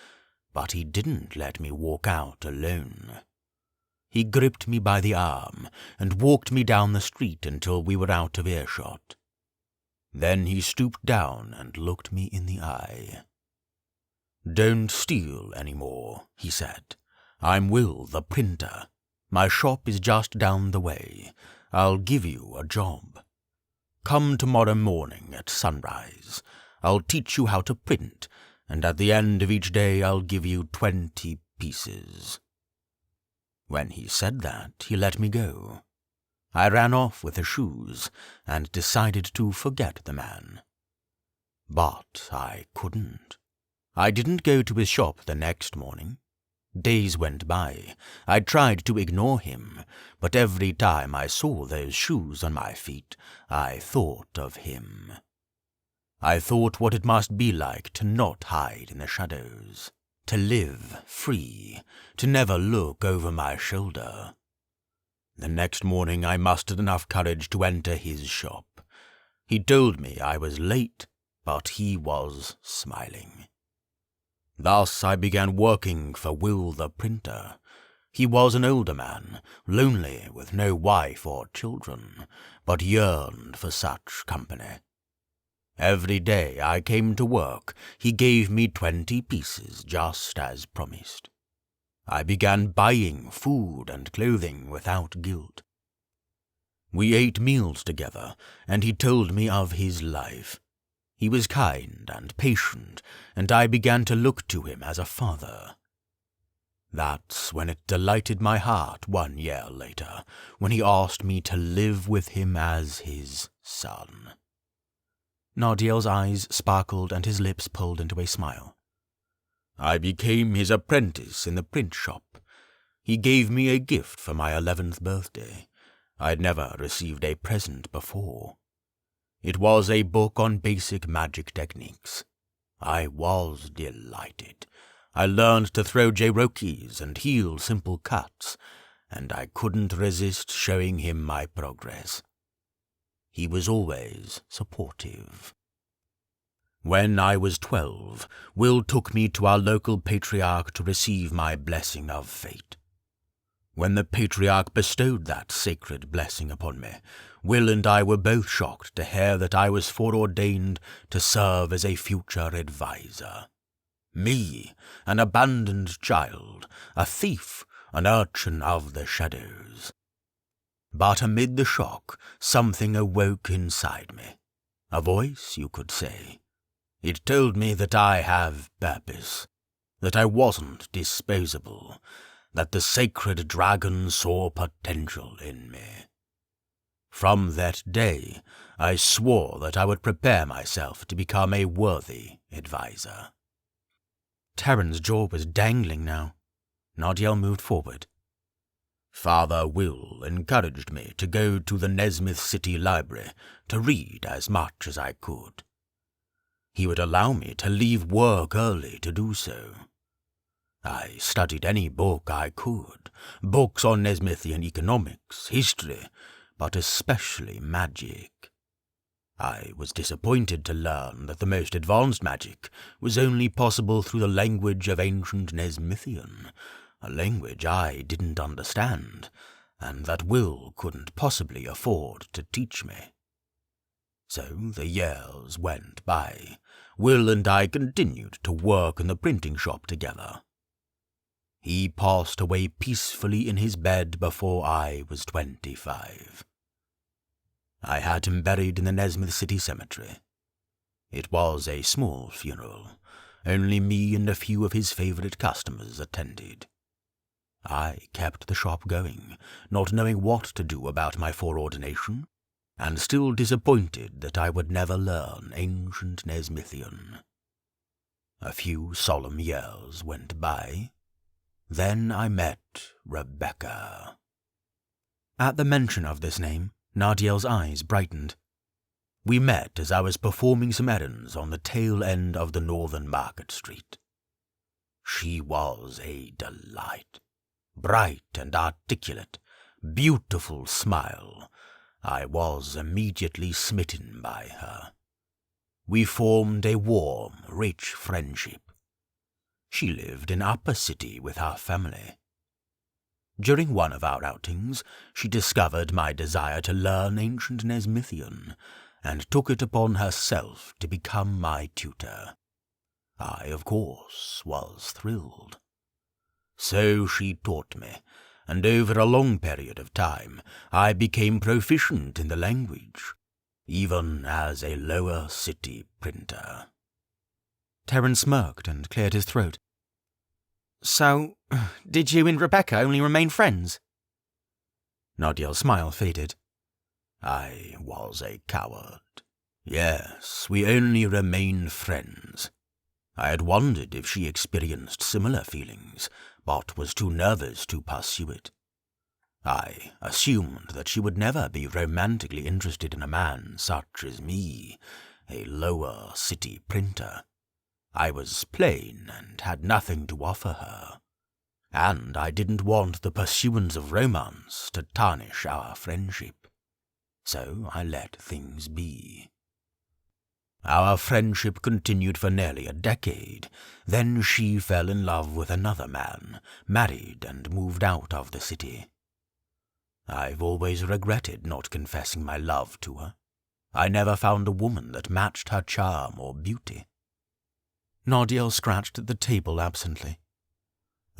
but he didn't let me walk out alone. He gripped me by the arm and walked me down the street until we were out of earshot. Then he stooped down and looked me in the eye. "Don't steal any more," he said. "I'm Will, the printer. My shop is just down the way. I'll give you a job. Come tomorrow morning at sunrise. I'll teach you how to print, and at the end of each day I'll give you 20 pieces." When he said that, he let me go. I ran off with the shoes and decided to forget the man. But I couldn't. I didn't go to his shop the next morning. Days went by. I tried to ignore him, but every time I saw those shoes on my feet, I thought of him. I thought what it must be like to not hide in the shadows, to live free, to never look over my shoulder. The next morning I mustered enough courage to enter his shop. He told me I was late, but he was smiling. Thus I began working for Will the printer. He was an older man, lonely with no wife or children, but yearned for such company. Every day I came to work, he gave me 20 pieces just as promised. I began buying food and clothing without guilt. We ate meals together, and he told me of his life. He was kind and patient, and I began to look to him as a father. That's when it delighted my heart 1 year later, when he asked me to live with him as his son. Nardiel's eyes sparkled and his lips pulled into a smile. I became his apprentice in the print shop. He gave me a gift for my 11th birthday. I'd never received a present before. It was a book on basic magic techniques. I was delighted. I learned to throw J-Rokis and heal simple cuts, and I couldn't resist showing him my progress. He was always supportive. When I was 12, Will took me to our local patriarch to receive my blessing of fate. When the patriarch bestowed that sacred blessing upon me, Will and I were both shocked to hear that I was foreordained to serve as a future advisor. Me, an abandoned child, a thief, an urchin of the shadows. But amid the shock, something awoke inside me. A voice, you could say. It told me that I have purpose, that I wasn't disposable, that the sacred dragon saw potential in me. From that day, I swore that I would prepare myself to become a worthy advisor. Terran's jaw was dangling now. Nardiel moved forward. Father Will encouraged me to go to the Nezmyth City Library to read as much as I could. He would allow me to leave work early to do so. I studied any book I could, books on Nezmythian economics, history, but especially magic. I was disappointed to learn that the most advanced magic was only possible through the language of ancient Nezmythian, a language I didn't understand, and that Will couldn't possibly afford to teach me. So the years went by. Will and I continued to work in the printing shop together. He passed away peacefully in his bed before I was 25. I had him buried in the Nezmyth city cemetery. It was a small funeral. Only me and a few of his favourite customers attended. I kept the shop going, not knowing what to do about my foreordination, and still disappointed that I would never learn ancient Nezmythian. A few solemn years went by. Then I met Rebecca. At the mention of this name, Nardiel's eyes brightened. We met as I was performing some errands on the tail end of the northern market street. She was a delight. Bright and articulate, beautiful smile. I was immediately smitten by her. We formed a warm, rich friendship. She lived in Upper City with her family. During one of our outings, she discovered my desire to learn ancient Nezmythian, and took it upon herself to become my tutor. I, of course, was thrilled. So she taught me, and over a long period of time I became proficient in the language, even as a lower city printer. Terran smirked and cleared his throat. So, did you and Rebecca only remain friends? Nardiel's smile faded. I was a coward. Yes, we only remained friends. I had wondered if she experienced similar feelings, but was too nervous to pursue it. I assumed that she would never be romantically interested in a man such as me, a lower city printer. I was plain and had nothing to offer her, and I didn't want the pursuance of romance to tarnish our friendship. So I let things be. Our friendship continued for nearly a decade. Then she fell in love with another man, married and moved out of the city. I've always regretted not confessing my love to her. I never found a woman that matched her charm or beauty. Nardiel scratched at the table absently.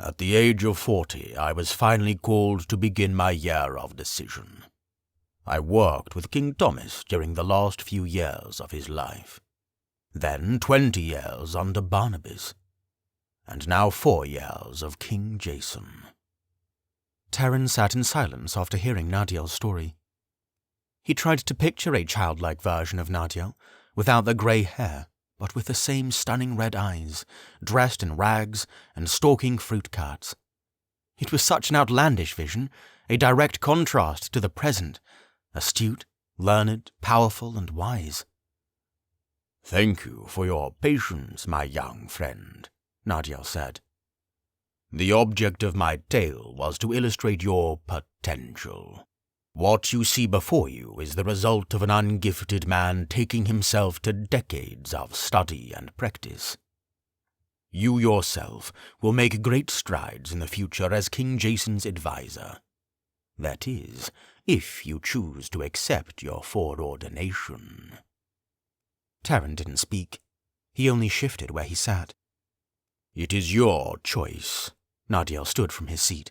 At the age of 40, I was finally called to begin my year of decision. I worked with King Thomas during the last few years of his life, then 20 years under Barnabas, and now 4 years of King Jason. Terran sat in silence after hearing Nardiel's story. He tried to picture a childlike version of Nardiel, without the grey hair, but with the same stunning red eyes, dressed in rags and stalking fruit carts. It was such an outlandish vision, a direct contrast to the present, astute, learned, powerful, and wise. "Thank you for your patience, my young friend," Nardiel said. "The object of my tale was to illustrate your potential. What you see before you is the result of an ungifted man taking himself to decades of study and practice. You yourself will make great strides in the future as King Jason's advisor. That is, if you choose to accept your foreordination." Terran didn't speak. He only shifted where he sat. "It is your choice." Nardiel stood from his seat.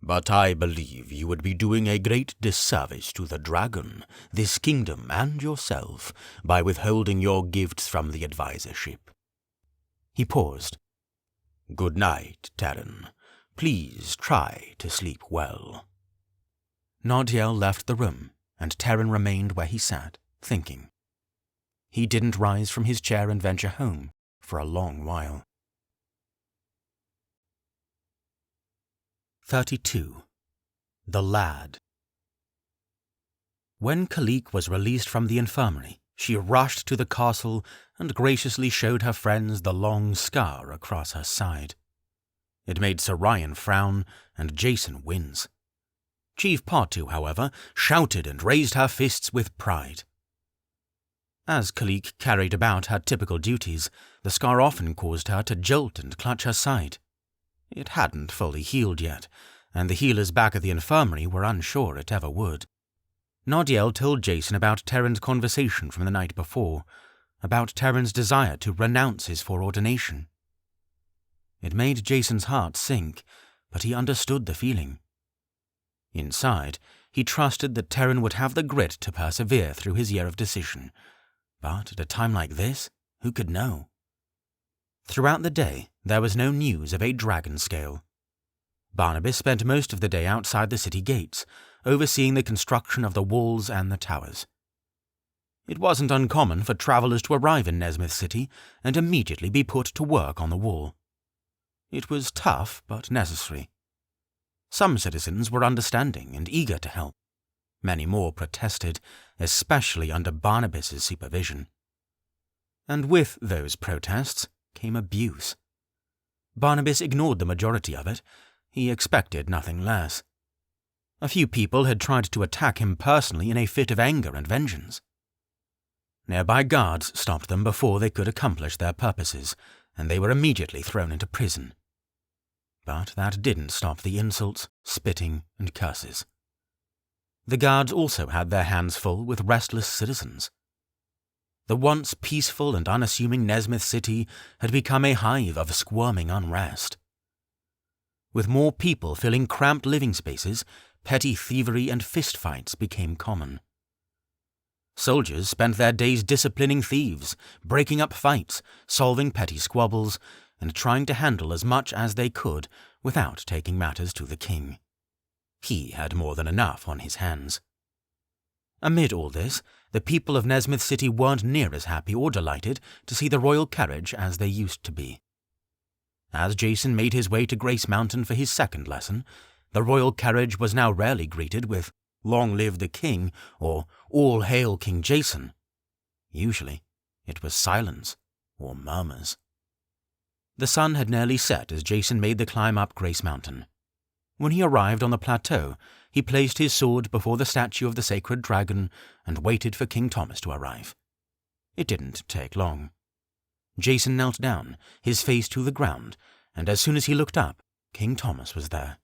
"But I believe you would be doing a great disservice to the dragon, this kingdom, and yourself by withholding your gifts from the advisorship." He paused. "Good night, Terran. Please try to sleep well." Nardiel left the room, and Terran remained where he sat, thinking. He didn't rise from his chair and venture home for a long while. 32. The Lad. When Kalik was released from the infirmary, she rushed to the castle and graciously showed her friends the long scar across her side. It made Sir Ryan frown and Jason wince. Chief Partu, however, shouted and raised her fists with pride. As Kalik carried about her typical duties, the scar often caused her to jolt and clutch her side. It hadn't fully healed yet, and the healers back at the infirmary were unsure it ever would. Nardiel told Jason about Terran's conversation from the night before, about Terran's desire to renounce his foreordination. It made Jason's heart sink, but he understood the feeling. Inside, he trusted that Terran would have the grit to persevere through his year of decision. But at a time like this, who could know? Throughout the day, there was no news of a dragon scale. Barnabas spent most of the day outside the city gates, overseeing the construction of the walls and the towers. It wasn't uncommon for travelers to arrive in Nezmyth City and immediately be put to work on the wall. It was tough, but necessary. Some citizens were understanding and eager to help. Many more protested, especially under Barnabas's supervision. And with those protests came abuse. Barnabas ignored the majority of it. He expected nothing less. A few people had tried to attack him personally in a fit of anger and vengeance. Nearby guards stopped them before they could accomplish their purposes, and they were immediately thrown into prison. But that didn't stop the insults, spitting, and curses. The guards also had their hands full with restless citizens. The once peaceful and unassuming Nezmyth City had become a hive of squirming unrest. With more people filling cramped living spaces, petty thievery and fistfights became common. Soldiers spent their days disciplining thieves, breaking up fights, solving petty squabbles, and trying to handle as much as they could without taking matters to the king. He had more than enough on his hands. Amid all this, the people of Nezmyth City weren't near as happy or delighted to see the royal carriage as they used to be. As Jason made his way to Grace Mountain for his second lesson, the royal carriage was now rarely greeted with "Long live the king" or "All hail King Jason." Usually, it was silence or murmurs. The sun had nearly set as Jason made the climb up Grace Mountain. When he arrived on the plateau, he placed his sword before the statue of the sacred dragon and waited for King Thomas to arrive. It didn't take long. Jason knelt down, his face to the ground, and as soon as he looked up, King Thomas was there.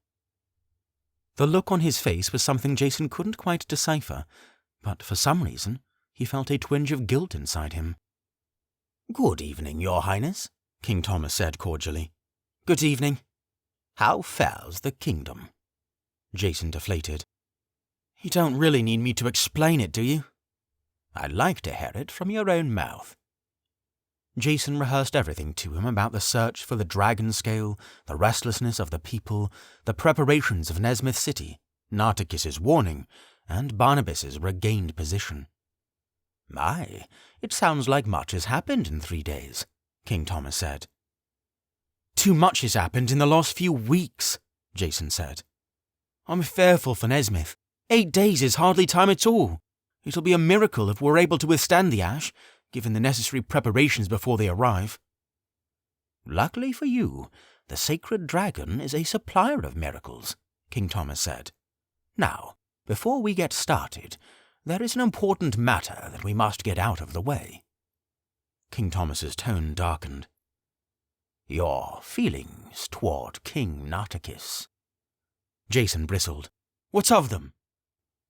The look on his face was something Jason couldn't quite decipher, but for some reason he felt a twinge of guilt inside him. "Good evening, Your Highness," King Thomas said cordially. "Good evening." "How fares the kingdom?" Jason deflated. "You don't really need me to explain it, do you?" "I'd like to hear it from your own mouth." Jason rehearsed everything to him about the search for the dragon scale, the restlessness of the people, the preparations of Nezmyth City, Nartikis' warning, and Barnabas's regained position. "My, it sounds like much has happened in 3 days," King Thomas said. "Too much has happened in the last few weeks," Jason said. "I'm fearful for Nezmyth. 8 days is hardly time at all. It'll be a miracle if we're able to withstand the ash, given the necessary preparations before they arrive." "Luckily for you, the sacred dragon is a supplier of miracles," King Thomas said. "Now, before we get started, there is an important matter that we must get out of the way." King Thomas's tone darkened. "Your feelings toward King Nartikis." Jason bristled. "What of them?"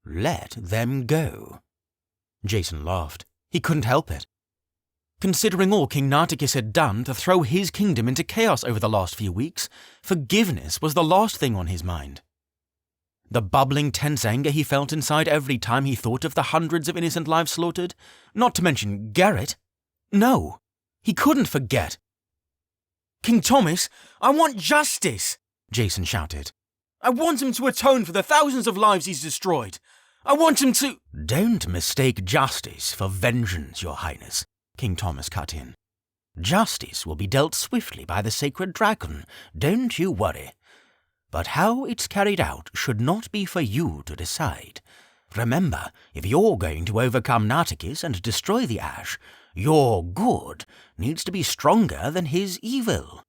"Let them go." Jason laughed. He couldn't help it. Considering all King Nartikis had done to throw his kingdom into chaos over the last few weeks, forgiveness was the last thing on his mind. The bubbling, tense anger he felt inside every time he thought of the hundreds of innocent lives slaughtered, not to mention Garrett. No, he couldn't forget. "King Thomas, I want justice!" Jason shouted. "I want him to atone for the thousands of lives he's destroyed. I want him to—" "Don't mistake justice for vengeance, Your Highness," King Thomas cut in. "Justice will be dealt swiftly by the sacred dragon, don't you worry. But how it's carried out should not be for you to decide. Remember, if you're going to overcome Nartikis and destroy the ash, your good needs to be stronger than his evil.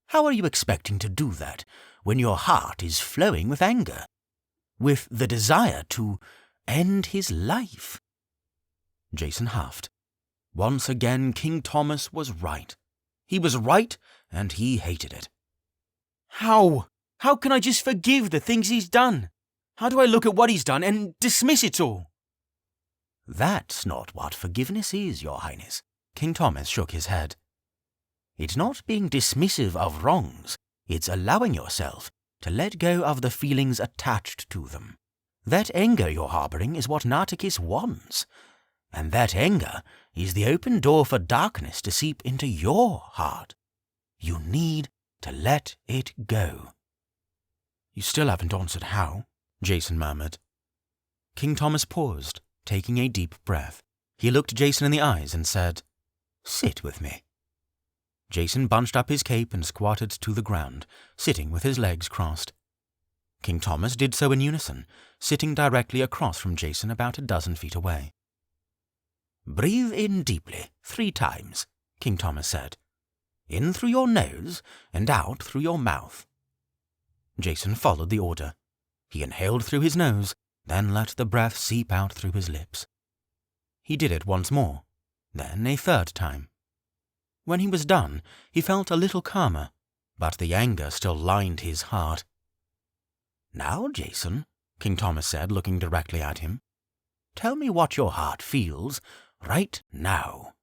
How are you expecting to do that when your heart is flowing with anger? With the desire to end his life?" Jason huffed. Once again, King Thomas was right. He was right, and he hated it. "How? How can I just forgive the things he's done? How do I look at what he's done and dismiss it all?" "That's not what forgiveness is, Your Highness," King Thomas shook his head. "It's not being dismissive of wrongs. It's allowing yourself to let go of the feelings attached to them. That anger you're harboring is what Nartikis wants, and that anger is the open door for darkness to seep into your heart. You need to let it go." "You still haven't answered how," Jason murmured. King Thomas paused, taking a deep breath. He looked Jason in the eyes and said, "Sit with me." Jason bunched up his cape and squatted to the ground, sitting with his legs crossed. King Thomas did so in unison, sitting directly across from Jason about a dozen feet away. "Breathe in deeply 3 times, King Thomas said. "In through your nose and out through your mouth." Jason followed the order. He inhaled through his nose, then let the breath seep out through his lips. He did it once more, then a 3rd time. When he was done, he felt a little calmer, but the anger still lined his heart. "Now, Jason," King Thomas said, looking directly at him, "tell me what your heart feels right now."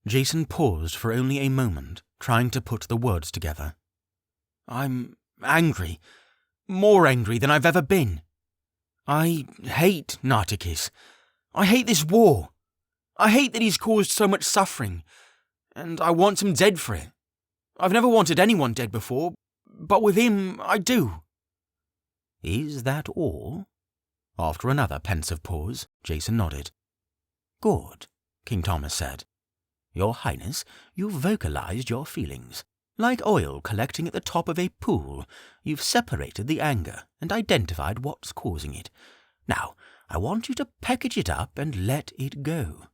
Jason paused for only a moment, trying to put the words together. "I'm angry. More angry than I've ever been. I hate Nartikis. I hate this war. I hate that he's caused so much suffering, and I want him dead for it. I've never wanted anyone dead before, but with him, I do." "Is that all?" After another pensive pause, Jason nodded. "Good," King Thomas said. "Your Highness, you've vocalized your feelings. Like oil collecting at the top of a pool, you've separated the anger and identified what's causing it. Now, I want you to package it up and let it go.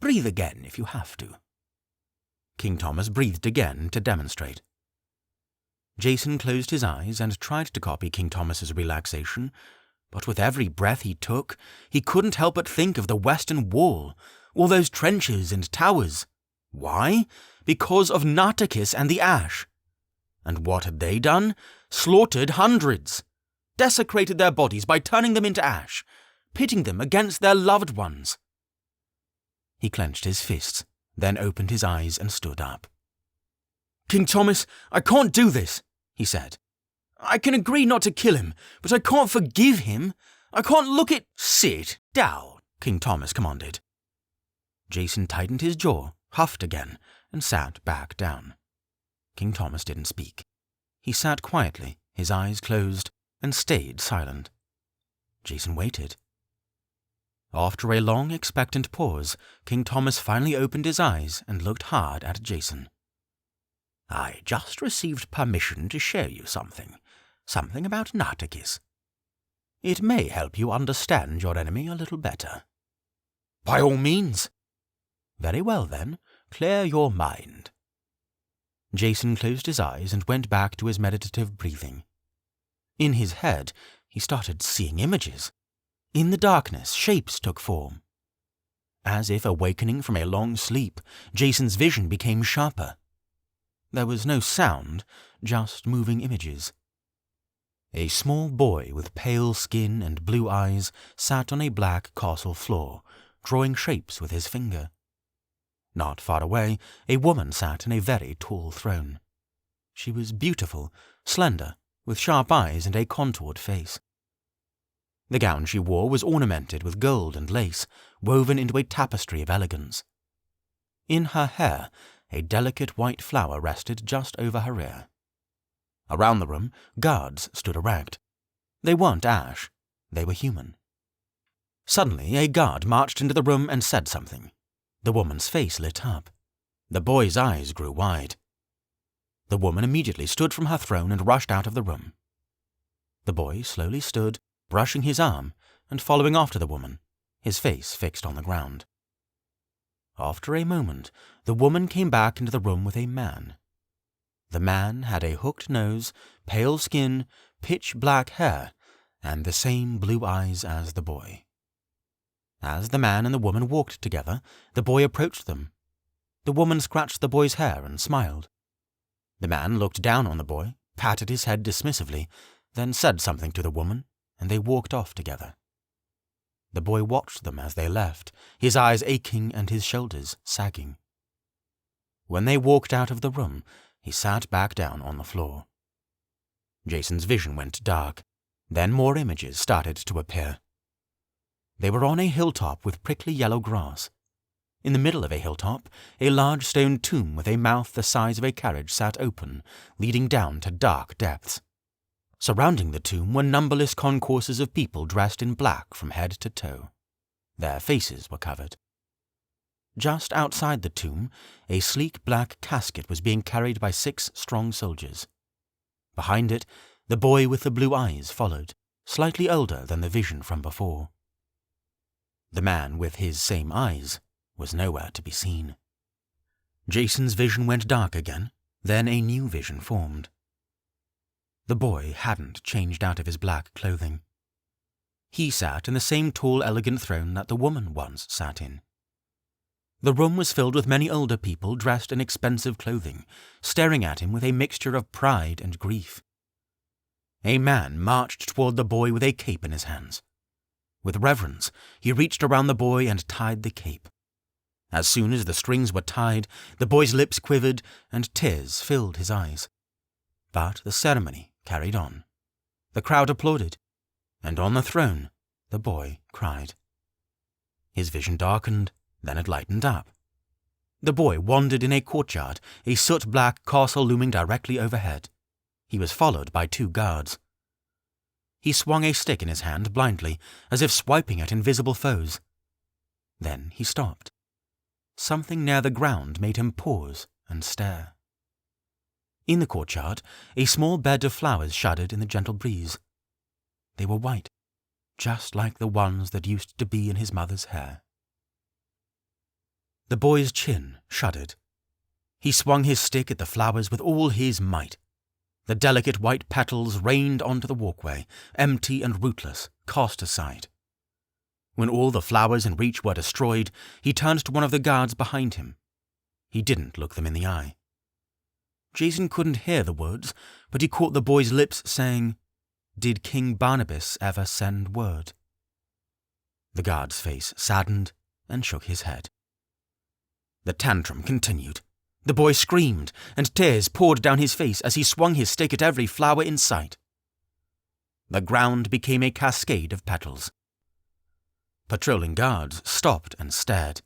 Breathe again if you have to." King Thomas breathed again to demonstrate. Jason closed his eyes and tried to copy King Thomas's relaxation, but with every breath he took, he couldn't help but think of the Western Wall, all those trenches and towers. Why? Because of Nartikis and the Ash. And what had they done? Slaughtered hundreds. Desecrated their bodies by turning them into ash, pitting them against their loved ones. He clenched his fists, then opened his eyes and stood up. "King Thomas, I can't do this," he said. "I can agree not to kill him, but I can't forgive him. I can't look at—" "Sit down," King Thomas commanded. Jason tightened his jaw, huffed again, and sat back down. King Thomas didn't speak. He sat quietly, his eyes closed, and stayed silent. Jason waited. After a long, expectant pause, King Thomas finally opened his eyes and looked hard at Jason. "I just received permission to show you something about Nartikis. It may help you understand your enemy a little better." "By all means." "Very well then, clear your mind." Jason closed his eyes and went back to his meditative breathing. In his head, he started seeing images. In the darkness, shapes took form. As if awakening from a long sleep, Jason's vision became sharper. There was no sound, just moving images. A small boy with pale skin and blue eyes sat on a black castle floor, drawing shapes with his finger. Not far away, a woman sat in a very tall throne. She was beautiful, slender, with sharp eyes and a contoured face. The gown she wore was ornamented with gold and lace, woven into a tapestry of elegance. In her hair, a delicate white flower rested just over her ear. Around the room, guards stood erect. They weren't ash, they were human. Suddenly, a guard marched into the room and said something. The woman's face lit up. The boy's eyes grew wide. The woman immediately stood from her throne and rushed out of the room. The boy slowly stood, brushing his arm and following after the woman, his face fixed on the ground. After a moment, the woman came back into the room with a man. The man had a hooked nose, pale skin, pitch-black hair, and the same blue eyes as the boy. As the man and the woman walked together, the boy approached them. The woman scratched the boy's hair and smiled. The man looked down on the boy, patted his head dismissively, then said something to the woman, and they walked off together. The boy watched them as they left, his eyes aching and his shoulders sagging. When they walked out of the room, he sat back down on the floor. Jason's vision went dark. Then more images started to appear. They were on a hilltop with prickly yellow grass. In the middle of a hilltop, a large stone tomb with a mouth the size of a carriage sat open, leading down to dark depths. Surrounding the tomb were numberless concourses of people dressed in black from head to toe. Their faces were covered. Just outside the tomb, a sleek black casket was being carried by 6 strong soldiers. Behind it, the boy with the blue eyes followed, slightly older than the vision from before. The man with his same eyes was nowhere to be seen. Jason's vision went dark again, then a new vision formed. The boy hadn't changed out of his black clothing. He sat in the same tall, elegant throne that the woman once sat in. The room was filled with many older people dressed in expensive clothing, staring at him with a mixture of pride and grief. A man marched toward the boy with a cape in his hands. With reverence, he reached around the boy and tied the cape. As soon as the strings were tied, the boy's lips quivered and tears filled his eyes. But the ceremony carried on. The crowd applauded, and on the throne, the boy cried. His vision darkened, then it lightened up. The boy wandered in a courtyard, a soot-black castle looming directly overhead. He was followed by 2 guards. He swung a stick in his hand blindly, as if swiping at invisible foes. Then he stopped. Something near the ground made him pause and stare. In the courtyard, a small bed of flowers shuddered in the gentle breeze. They were white, just like the ones that used to be in his mother's hair. The boy's chin shuddered. He swung his stick at the flowers with all his might. The delicate white petals rained onto the walkway, empty and rootless, cast aside. When all the flowers in reach were destroyed, he turned to one of the guards behind him. He didn't look them in the eye. Jason couldn't hear the words, but he caught the boy's lips saying, "Did King Barnabas ever send word?" The guard's face saddened and shook his head. The tantrum continued. The boy screamed, and tears poured down his face as he swung his stick at every flower in sight. The ground became a cascade of petals. Patrolling guards stopped and stared.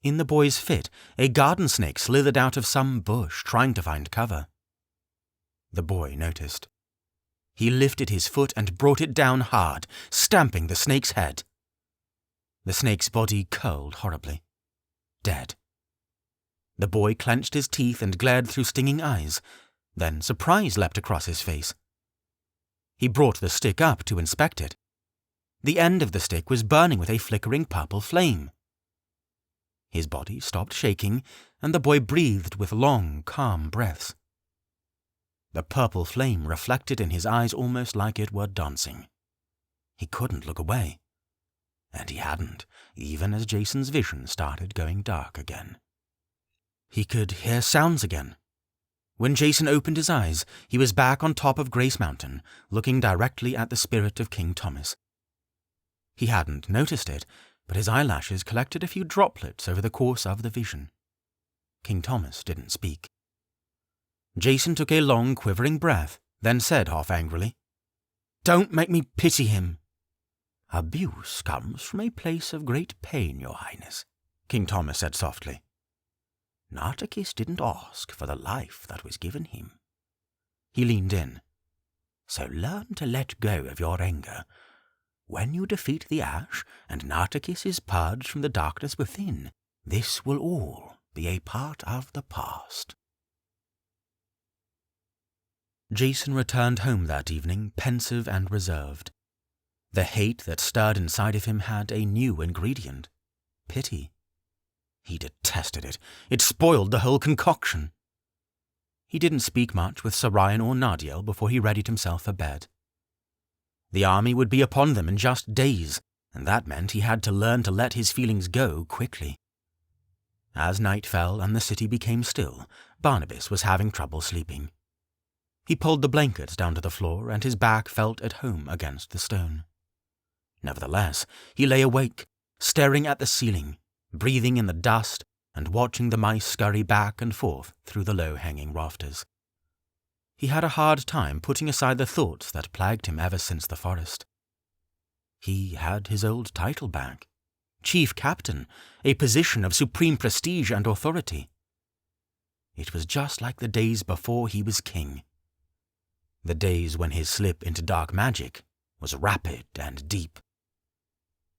In the boy's fit, a garden snake slithered out of some bush, trying to find cover. The boy noticed. He lifted his foot and brought it down hard, stamping the snake's head. The snake's body curled horribly. Dead. The boy clenched his teeth and glared through stinging eyes. Then surprise leapt across his face. He brought the stick up to inspect it. The end of the stick was burning with a flickering purple flame. His body stopped shaking, and the boy breathed with long, calm breaths. The purple flame reflected in his eyes almost like it were dancing. He couldn't look away. And he hadn't, even as Jason's vision started going dark again. He could hear sounds again. When Jason opened his eyes, he was back on top of Grace Mountain, looking directly at the spirit of King Thomas. He hadn't noticed it, but his eyelashes collected a few droplets over the course of the vision. King Thomas didn't speak. Jason took a long, quivering breath, then said half angrily, "Don't make me pity him." "Abuse comes from a place of great pain, Your Highness," King Thomas said softly. "Nartikis didn't ask for the life that was given him." He leaned in. "So learn to let go of your anger. When you defeat the Ash and Nartikis is purged from the darkness within, this will all be a part of the past." Jason returned home that evening, pensive and reserved. The hate that stirred inside of him had a new ingredient: pity. He detested it. It spoiled the whole concoction. He didn't speak much with Sarayan or Nadiel before he readied himself for bed. The army would be upon them in just days, and that meant he had to learn to let his feelings go quickly. As night fell and the city became still, Barnabas was having trouble sleeping. He pulled the blankets down to the floor, and his back felt at home against the stone. Nevertheless, he lay awake, staring at the ceiling, breathing in the dust, and watching the mice scurry back and forth through the low-hanging rafters. He had a hard time putting aside the thoughts that plagued him ever since the forest. He had his old title back. Chief Captain, a position of supreme prestige and authority. It was just like the days before he was king. The days when his slip into dark magic was rapid and deep.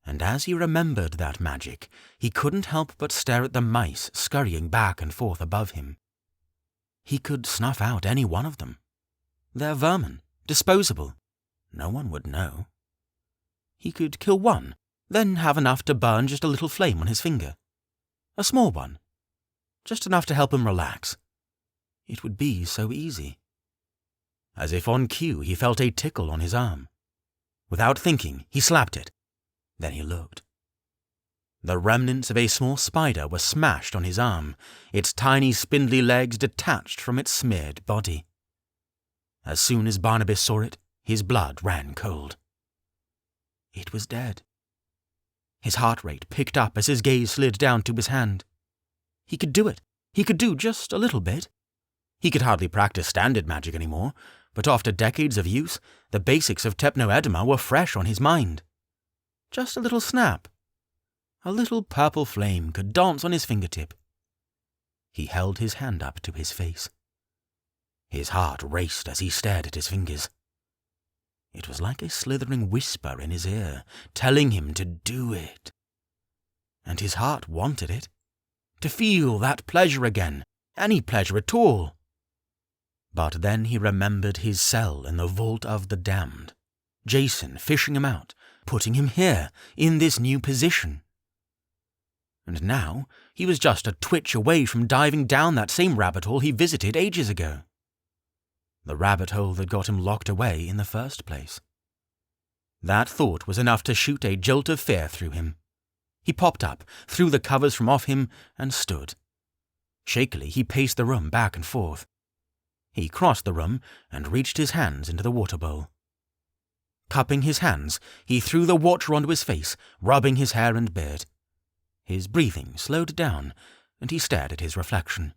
And as he remembered that magic, he couldn't help but stare at the mice scurrying back and forth above him. He could snuff out any one of them. They're vermin, disposable. No one would know. He could kill one, then have enough to burn just a little flame on his finger. A small one. Just enough to help him relax. It would be so easy. As if on cue, he felt a tickle on his arm. Without thinking, he slapped it. Then he looked. The remnants of a small spider were smashed on his arm, its tiny spindly legs detached from its smeared body. As soon as Barnabas saw it, his blood ran cold. It was dead. His heart rate picked up as his gaze slid down to his hand. He could do it. He could do just a little bit. He could hardly practice standard magic anymore, but after decades of use, the basics of Techno-Edema were fresh on his mind. Just a little snap. A little purple flame could dance on his fingertip. He held his hand up to his face. His heart raced as he stared at his fingers. It was like a slithering whisper in his ear, telling him to do it. And his heart wanted it. To feel that pleasure again, any pleasure at all. But then he remembered his cell in the Vault of the Damned. Jason fishing him out, putting him here, in this new position. And now he was just a twitch away from diving down that same rabbit hole he visited ages ago. The rabbit hole that got him locked away in the first place. That thought was enough to shoot a jolt of fear through him. He popped up, threw the covers from off him, and stood. Shakily he paced the room back and forth. He crossed the room and reached his hands into the water bowl. Cupping his hands, he threw the water onto his face, rubbing his hair and beard. His breathing slowed down, and he stared at his reflection.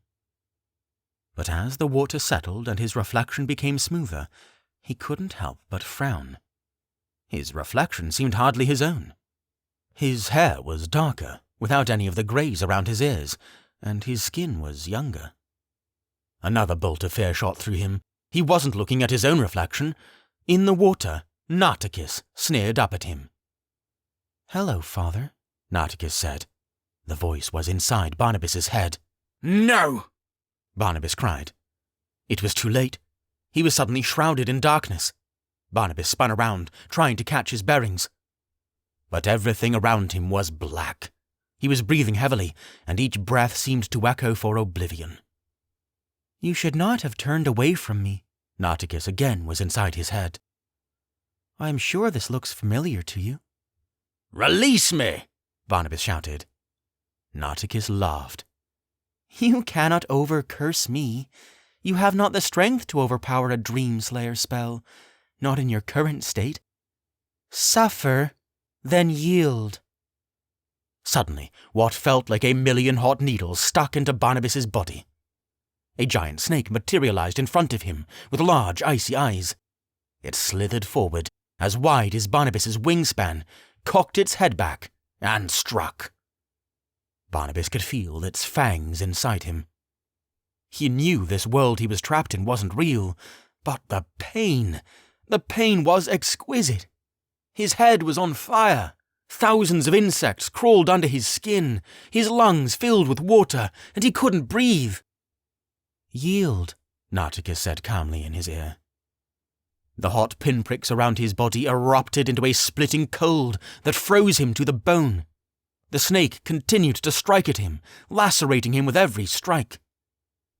But as the water settled and his reflection became smoother, he couldn't help but frown. His reflection seemed hardly his own. His hair was darker, without any of the greys around his ears, and his skin was younger. Another bolt of fear shot through him. He wasn't looking at his own reflection. In the water, Nartikis sneered up at him. "Hello, Father," Nartikis said. The voice was inside Barnabas's head. No! Barnabas cried. It was too late. He was suddenly shrouded in darkness. Barnabas spun around, trying to catch his bearings. But everything around him was black. He was breathing heavily, and each breath seemed to echo for oblivion. "You should not have turned away from me." Nartikis again was inside his head. "I am sure this looks familiar to you." Release me! Barnabas shouted. Nartikis laughed. "You cannot over-curse me. You have not the strength to overpower a Dream Slayer spell, not in your current state. Suffer, then yield." Suddenly, what felt like a million hot needles stuck into Barnabas's body. A giant snake materialized in front of him, with large, icy eyes. It slithered forward, as wide as Barnabas's wingspan, cocked its head back, and struck. Barnabas could feel its fangs inside him. He knew this world he was trapped in wasn't real, but the pain was exquisite. His head was on fire. Thousands of insects crawled under his skin, his lungs filled with water, and he couldn't breathe. "Yield," Nartikis said calmly in his ear. The hot pinpricks around his body erupted into a splitting cold that froze him to the bone. The snake continued to strike at him, lacerating him with every strike.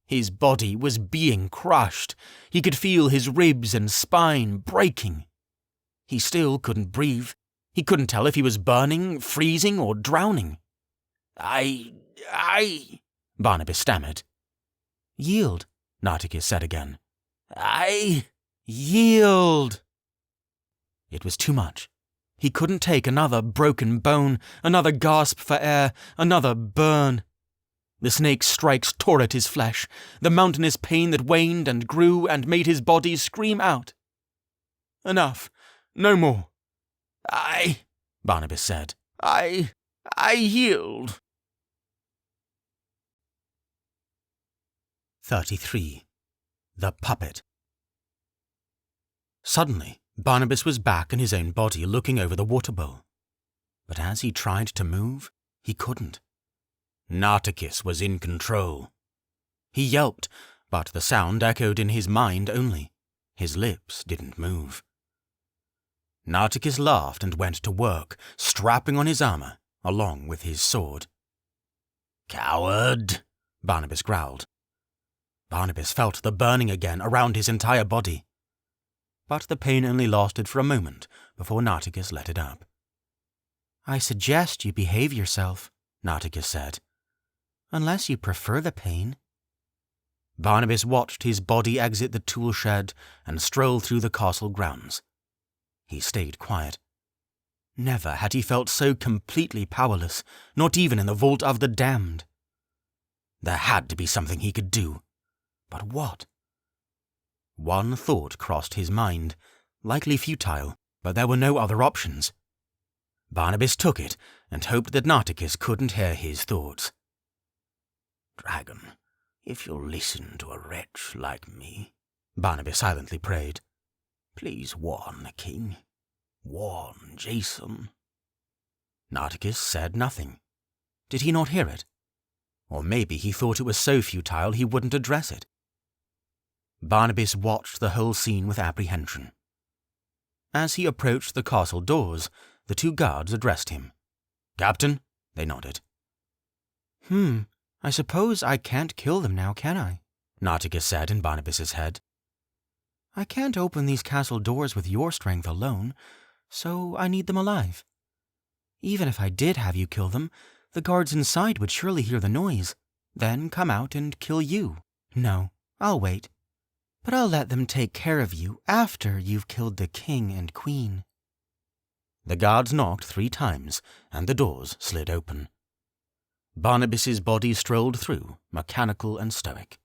His body was being crushed. He could feel his ribs and spine breaking. He still couldn't breathe. He couldn't tell if he was burning, freezing, or drowning. I... Barnabas stammered. "Yield," Nartikis said again. Yield." It was too much. He couldn't take another broken bone, another gasp for air, another burn. The snake's strikes tore at his flesh, the mountainous pain that waned and grew and made his body scream out. "Enough. No more." Barnabas said. I yield." 33. The Puppet. Suddenly, Barnabas was back in his own body looking over the water bowl. But as he tried to move, he couldn't. Nartikis was in control. He yelped, but the sound echoed in his mind only. His lips didn't move. Nartikis laughed and went to work, strapping on his armor, along with his sword. "Coward," Barnabas growled. Barnabas felt the burning again around his entire body. But the pain only lasted for a moment before Nartikis let it up. "I suggest you behave yourself," Nartikis said. "Unless you prefer the pain." Barnabas watched his body exit the tool shed and stroll through the castle grounds. He stayed quiet. Never had he felt so completely powerless, not even in the Vault of the Damned. There had to be something he could do. But what? One thought crossed his mind, likely futile, but there were no other options. Barnabas took it and hoped that Nartikis couldn't hear his thoughts. "Dragon, if you'll listen to a wretch like me," Barnabas silently prayed, "please warn the king. Warn Jason." Nartikis said nothing. Did he not hear it? Or maybe he thought it was so futile he wouldn't address it. Barnabas watched the whole scene with apprehension. As he approached the castle doors, the two guards addressed him. "Captain?" They nodded. I suppose I can't kill them now, can I?" Nartikis said in Barnabas's head. "I can't open these castle doors with your strength alone, so I need them alive. Even if I did have you kill them, the guards inside would surely hear the noise, then come out and kill you. No, I'll wait. But I'll let them take care of you after you've killed the king and queen." The guards knocked 3 times, and the doors slid open. Barnabas's body strolled through, mechanical and stoic.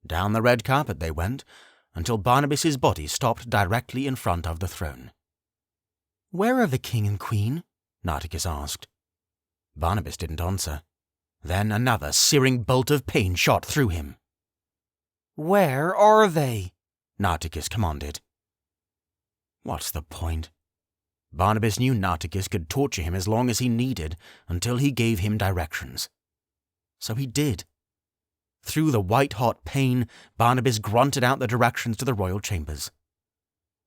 Down the red carpet they went, until Barnabas's body stopped directly in front of the throne. "Where are the king and queen?" Nartikis asked. Barnabas didn't answer. Then another searing bolt of pain shot through him. "Where are they?" Nartikis commanded. What's the point? Barnabas knew Nartikis could torture him as long as he needed until he gave him directions. So he did. Through the white-hot pain, Barnabas grunted out the directions to the royal chambers.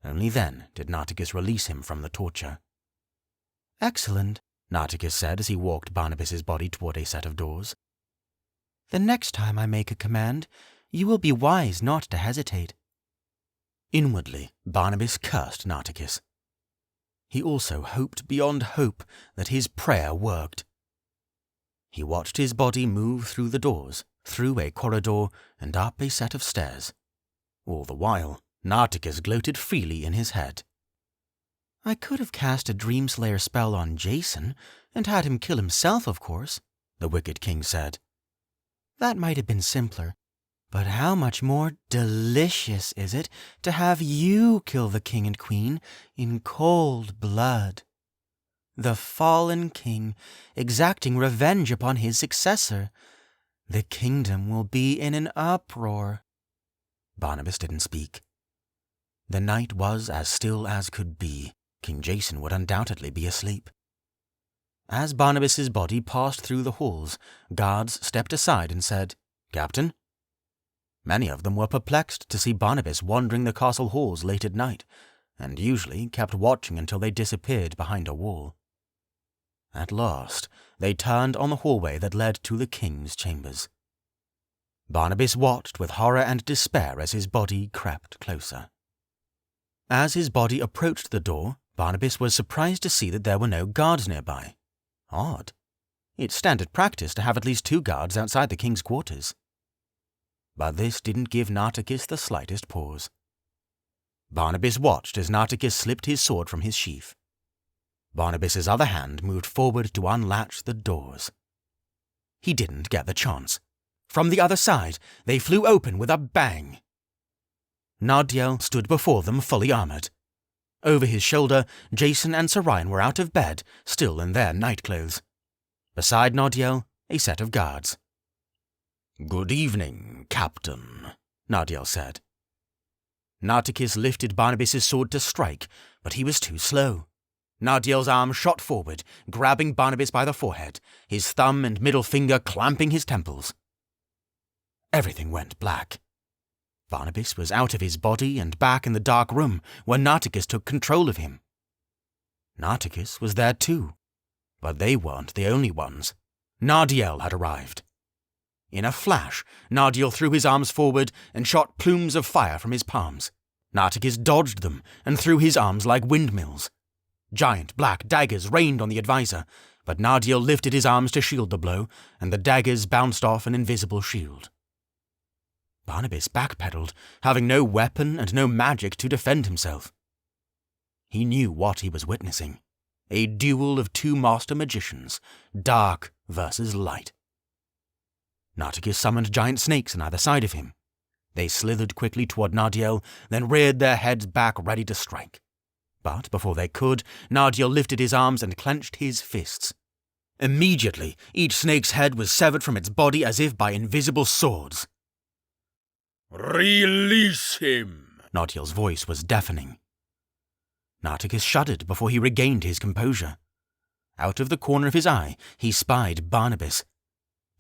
Only then did Nartikis release him from the torture. "Excellent," Nartikis said as he walked Barnabas's body toward a set of doors. "The next time I make a command, you will be wise not to hesitate." Inwardly, Barnabas cursed Nartikis. He also hoped beyond hope that his prayer worked. He watched his body move through the doors, through a corridor, and up a set of stairs. All the while, Nartikis gloated freely in his head. "I could have cast a Dreamslayer spell on Jason and had him kill himself, of course," the wicked king said. "That might have been simpler, but how much more delicious is it to have you kill the king and queen in cold blood? The fallen king exacting revenge upon his successor. The kingdom will be in an uproar." Barnabas didn't speak. The night was as still as could be. King Jason would undoubtedly be asleep. As Barnabas's body passed through the halls, guards stepped aside and said, "Captain?" Many of them were perplexed to see Barnabas wandering the castle halls late at night, and usually kept watching until they disappeared behind a wall. At last, they turned on the hallway that led to the king's chambers. Barnabas watched with horror and despair as his body crept closer. As his body approached the door, Barnabas was surprised to see that there were no guards nearby. Odd. It's standard practice to have at least 2 guards outside the king's quarters. But this didn't give Nartikis the slightest pause. Barnabas watched as Nartikis slipped his sword from his sheath. Barnabas's other hand moved forward to unlatch the doors. he didn't get the chance. From the other side, they flew open with a bang. Nardiel stood before them fully armoured. Over his shoulder, Jason and Serayan were out of bed, still in their nightclothes. Beside Nardiel, a set of guards. "Good evening, Captain," Nardiel said. Nartikis lifted Barnabas's sword to strike, but he was too slow. Nardiel's arm shot forward, grabbing Barnabas by the forehead, his thumb and middle finger clamping his temples. Everything went black. Barnabas was out of his body and back in the dark room where Nartikis took control of him. Nartikis was there too, but they weren't the only ones. Nardiel had arrived. In a flash, Nardiel threw his arms forward and shot plumes of fire from his palms. Nartikis dodged them and threw his arms like windmills. Giant black daggers rained on the advisor, but Nardiel lifted his arms to shield the blow, and the daggers bounced off an invisible shield. Barnabas backpedaled, having no weapon and no magic to defend himself. He knew what he was witnessing. A duel of two master magicians, dark versus light. Nartikis summoned giant snakes on either side of him. They slithered quickly toward Nardiel, then reared their heads back ready to strike. But before they could, Nardiel lifted his arms and clenched his fists. Immediately, each snake's head was severed from its body as if by invisible swords. "Release him!" Nardiel's voice was deafening. Nartikis shuddered before he regained his composure. Out of the corner of his eye, he spied Barnabas.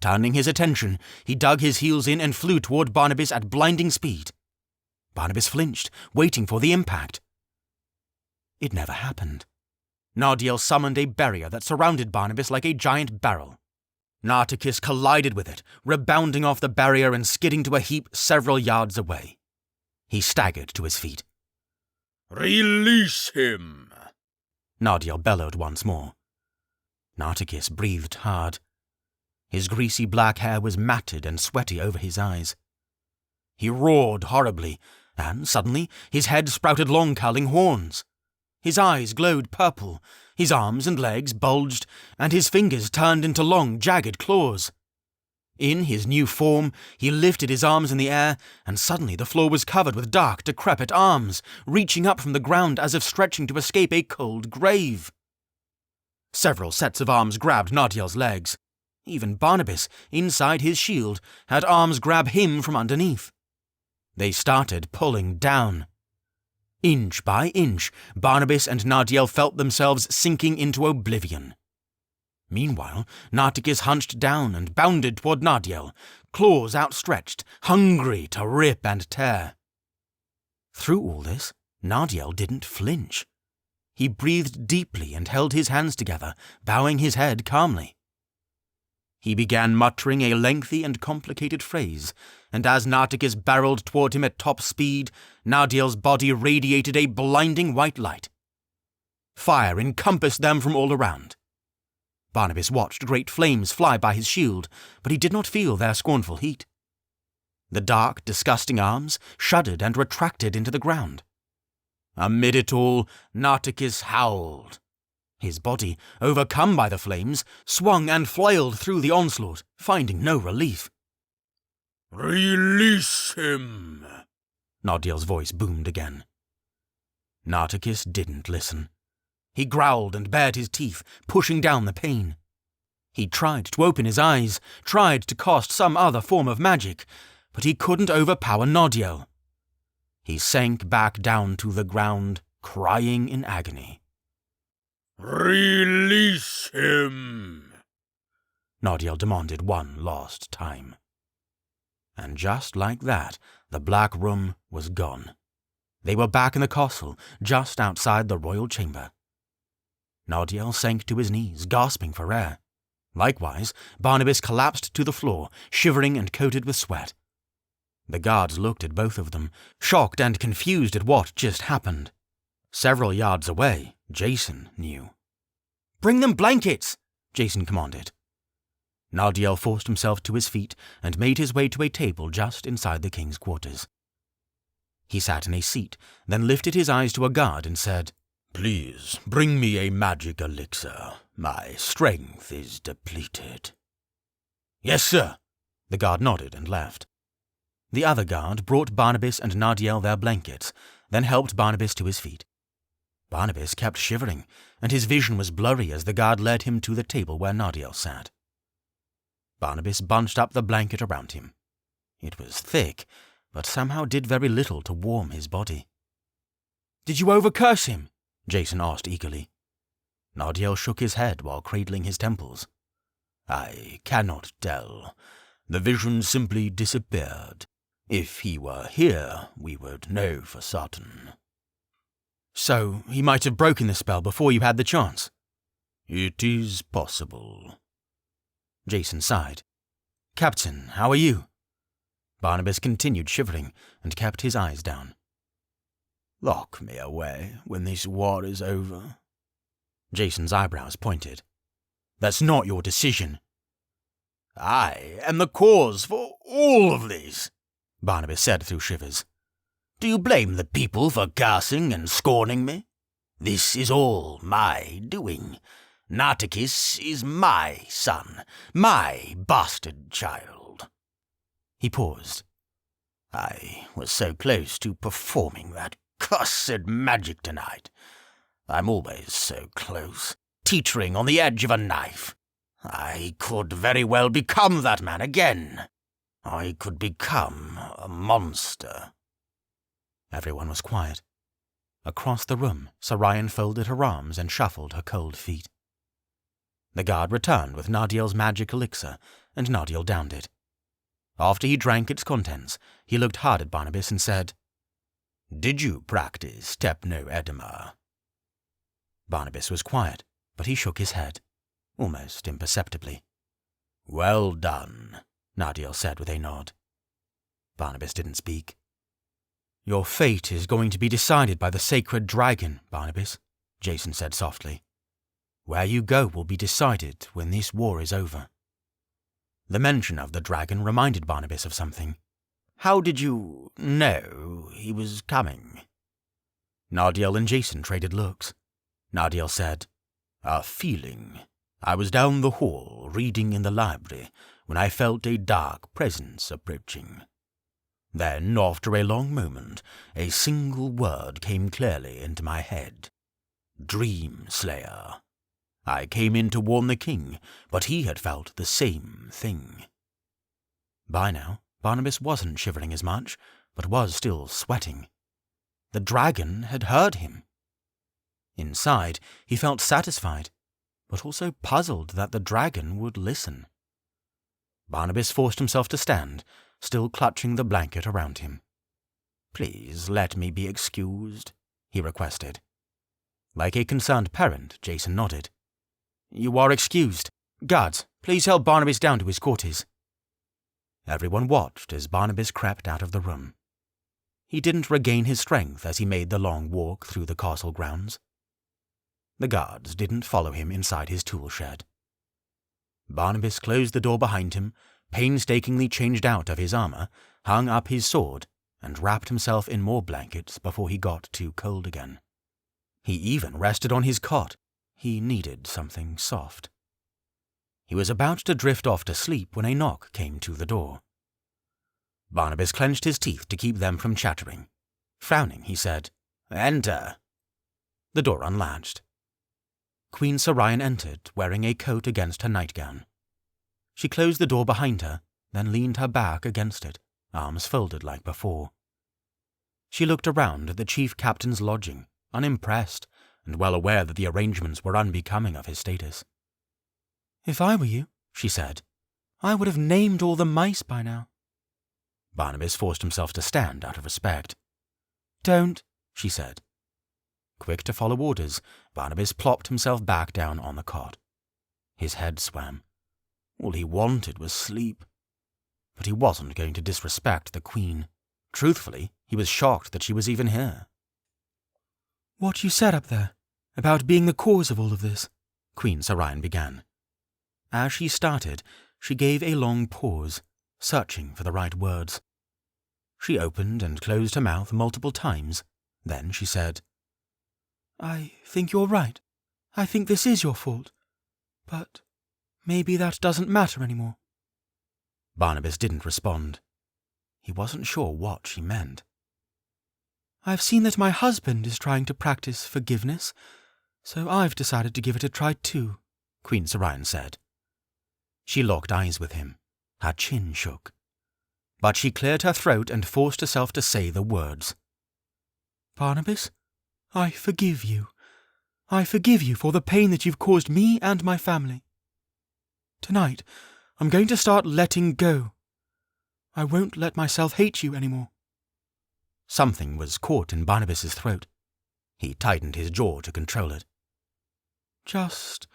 Turning his attention, he dug his heels in and flew toward Barnabas at blinding speed. Barnabas flinched, waiting for the impact. It never happened. Nardiel summoned a barrier that surrounded Barnabas like a giant barrel. Nartikis collided with it, rebounding off the barrier and skidding to a heap several yards away. He staggered to his feet. "Release him!" Nardiel bellowed once more. Nartikis breathed hard. His greasy black hair was matted and sweaty over his eyes. He roared horribly, and suddenly his head sprouted long curling horns. His eyes glowed purple, his arms and legs bulged, and his fingers turned into long, jagged claws. In his new form, he lifted his arms in the air, and suddenly the floor was covered with dark, decrepit arms, reaching up from the ground as if stretching to escape a cold grave. Several sets of arms grabbed Nardiel's legs. Even Barnabas, inside his shield, had arms grab him from underneath. They started pulling down. Inch by inch, Barnabas and Nardiel felt themselves sinking into oblivion. Meanwhile, Nartikis hunched down and bounded toward Nardiel, claws outstretched, hungry to rip and tear. Through all this, Nardiel didn't flinch. He breathed deeply and held his hands together, bowing his head calmly. He began muttering a lengthy and complicated phrase, and as Nartikis barreled toward him at top speed, Nardiel's body radiated a blinding white light. Fire encompassed them from all around. Barnabas watched great flames fly by his shield, but he did not feel their scornful heat. The dark, disgusting arms shuddered and retracted into the ground. Amid it all, Nartikis howled. His body, overcome by the flames, swung and flailed through the onslaught, finding no relief. "Release him!" Nardiel's voice boomed again. Nartikis didn't listen. He growled and bared his teeth, pushing down the pain. He tried to open his eyes, tried to cast some other form of magic, but he couldn't overpower Nardiel. He sank back down to the ground, crying in agony. "Release him!" Nardiel demanded one last time. And just like that, the black room was gone. They were back in the castle, just outside the royal chamber. Nardiel sank to his knees, gasping for air. Likewise, Barnabas collapsed to the floor, shivering and coated with sweat. The guards looked at both of them, shocked and confused at what just happened. Several yards away, Jason knew. "Bring them blankets!" Jason commanded. Nardiel forced himself to his feet and made his way to a table just inside the king's quarters. He sat in a seat, then lifted his eyes to a guard and said, "Please, bring me a magic elixir. My strength is depleted." Yes, sir. The guard nodded and left. The other guard brought Barnabas and Nardiel their blankets, then helped Barnabas to his feet. Barnabas kept shivering, and his vision was blurry as the guard led him to the table where Nardiel sat. Barnabas bunched up the blanket around him. It was thick, but somehow did very little to warm his body. Did you overcurse him? Jason asked eagerly. Nardiel shook his head while cradling his temples. I cannot tell. The vision simply disappeared. If he were here, we would know for certain. So he might have broken the spell before you had the chance? It is possible. Jason sighed. Captain, how are you? Barnabas continued shivering and kept his eyes down. Lock me away when this war is over. Jason's eyebrows pointed. That's not your decision. I am the cause for all of this, Barnabas said through shivers. Do you blame the people for cursing and scorning me? This is all my doing. Nartikis is my son, my bastard child. He paused. I was so close to performing that cursed magic tonight. I'm always so close, teetering on the edge of a knife. I could very well become that man again. I could become a monster. Everyone was quiet. Across the room, Sarayan folded her arms and shuffled her cold feet. The guard returned with Nardiel's magic elixir, and Nardiel downed it. After he drank its contents, he looked hard at Barnabas and said, Did you practice Stepno Edema? Barnabas was quiet, but he shook his head, almost imperceptibly. Well done, Nardiel said with a nod. Barnabas didn't speak. Your fate is going to be decided by the sacred dragon, Barnabas, Jason said softly. Where you go will be decided when this war is over. The mention of the dragon reminded Barnabas of something. How did you know he was coming? Nardiel and Jason traded looks. Nardiel said, A feeling. I was down the hall reading in the library when I felt a dark presence approaching. Then, after a long moment, a single word came clearly into my head. Dream Slayer. I came in to warn the king, but he had felt the same thing. By now, Barnabas wasn't shivering as much, but was still sweating. The dragon had heard him. Inside, he felt satisfied, but also puzzled that the dragon would listen. Barnabas forced himself to stand, still clutching the blanket around him. Please let me be excused, he requested. Like a concerned parent, Jason nodded. You are excused. Guards, please help Barnabas down to his quarters. Everyone watched as Barnabas crept out of the room. He didn't regain his strength as he made the long walk through the castle grounds. The guards didn't follow him inside his tool shed. Barnabas closed the door behind him, painstakingly changed out of his armor, hung up his sword, and wrapped himself in more blankets before he got too cold again. He even rested on his cot. He needed something soft. He was about to drift off to sleep when a knock came to the door. Barnabas clenched his teeth to keep them from chattering. Frowning, he said, Enter. The door unlatched. Queen Sarayan entered, wearing a coat against her nightgown. She closed the door behind her, then leaned her back against it, arms folded like before. She looked around at the chief captain's lodging, unimpressed, and well aware that the arrangements were unbecoming of his status. If I were you, she said, I would have named all the mice by now. Barnabas forced himself to stand out of respect. Don't, she said. Quick to follow orders, Barnabas plopped himself back down on the cot. His head swam. All he wanted was sleep. But he wasn't going to disrespect the queen. Truthfully, he was shocked that she was even here. What you said up there, about being the cause of all of this, Queen Sarayan began. As she started, she gave a long pause, searching for the right words. She opened and closed her mouth multiple times. Then she said, I think you're right. I think this is your fault. But maybe that doesn't matter anymore. Barnabas didn't respond. He wasn't sure what she meant. I've seen that my husband is trying to practice forgiveness, so I've decided to give it a try too, Queen Serayn said. She locked eyes with him. Her chin shook. But she cleared her throat and forced herself to say the words. Barnabas, I forgive you. I forgive you for the pain that you've caused me and my family. Tonight, I'm going to start letting go. I won't let myself hate you anymore. Something was caught in Barnabas's throat. He tightened his jaw to control it. Just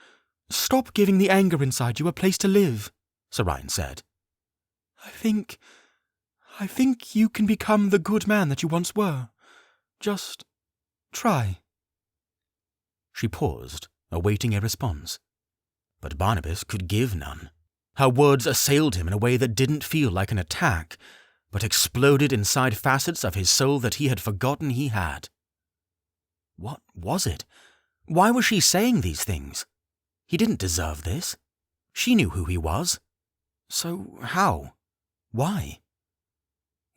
stop giving the anger inside you a place to live, Serayn said. I think you can become the good man that you once were. Just try. She paused, awaiting a response. But Barnabas could give none. Her words assailed him in a way that didn't feel like an attack, but exploded inside facets of his soul that he had forgotten he had. What was it? Why was she saying these things? He didn't deserve this. She knew who he was. So how? Why?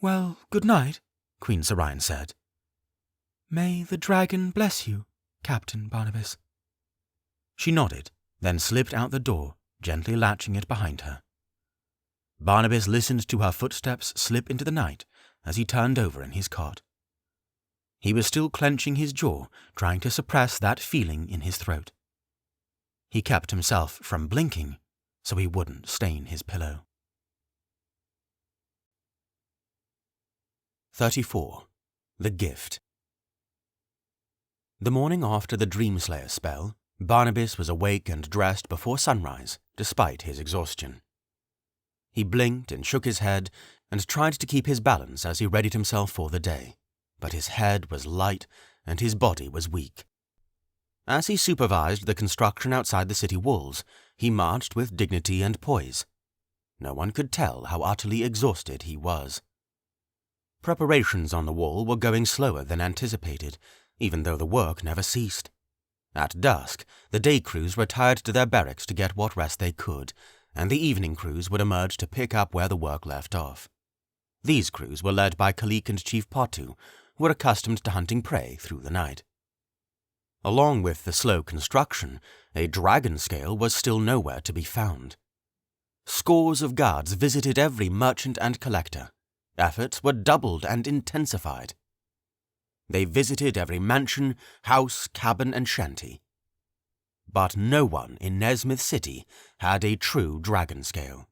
Well, good night, Queen Serayn said. May the dragon bless you, Captain Barnabas. She nodded, then slipped out the door, gently latching it behind her. Barnabas listened to her footsteps slip into the night as he turned over in his cot. He was still clenching his jaw, trying to suppress that feeling in his throat. He kept himself from blinking so he wouldn't stain his pillow. 34. The Gift. The morning after the Dreamslayer spell, Barnabas was awake and dressed before sunrise, despite his exhaustion. He blinked and shook his head and tried to keep his balance as he readied himself for the day, but his head was light and his body was weak. As he supervised the construction outside the city walls, he marched with dignity and poise. No one could tell how utterly exhausted he was. Preparations on the wall were going slower than anticipated, even though the work never ceased. At dusk, the day crews retired to their barracks to get what rest they could, and the evening crews would emerge to pick up where the work left off. These crews were led by Kalik and Chief Patu, who were accustomed to hunting prey through the night. Along with the slow construction, a dragon scale was still nowhere to be found. Scores of guards visited every merchant and collector. Efforts were doubled and intensified. They visited every mansion, house, cabin, and shanty. But no one in Nezmyth City had a true dragon scale.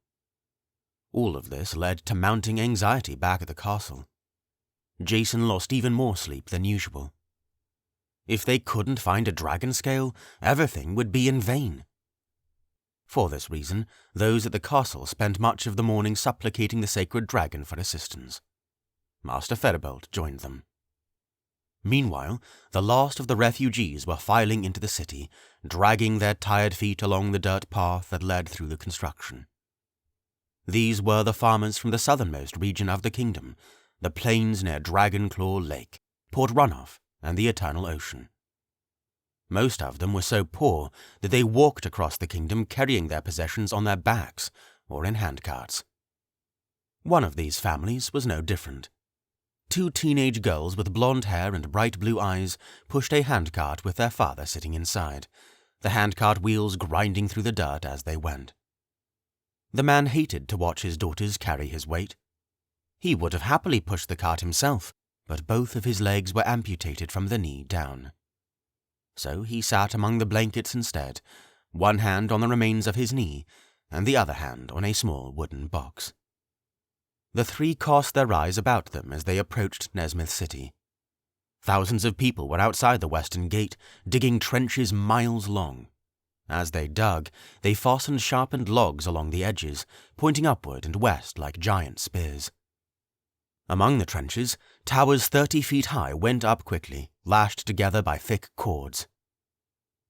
All of this led to mounting anxiety back at the castle. Jason lost even more sleep than usual. If they couldn't find a dragon scale, everything would be in vain. For this reason, those at the castle spent much of the morning supplicating the sacred dragon for assistance. Master Ferribolt joined them. Meanwhile, the last of the refugees were filing into the city, dragging their tired feet along the dirt path that led through the construction. These were the farmers from the southernmost region of the kingdom, the plains near Dragonclaw Lake, Port Runoff, and the Eternal Ocean. Most of them were so poor that they walked across the kingdom carrying their possessions on their backs or in handcarts. One of these families was no different. 2 teenage girls with blonde hair and bright blue eyes pushed a handcart with their father sitting inside, the handcart wheels grinding through the dirt as they went. The man hated to watch his daughters carry his weight. He would have happily pushed the cart himself, but both of his legs were amputated from the knee down. So he sat among the blankets instead, one hand on the remains of his knee, and the other hand on a small wooden box. The 3 cast their eyes about them as they approached Nezmyth City. Thousands of people were outside the western gate, digging trenches miles long. As they dug, they fastened sharpened logs along the edges, pointing upward and west like giant spears. Among the trenches, towers 30 feet high went up quickly, lashed together by thick cords.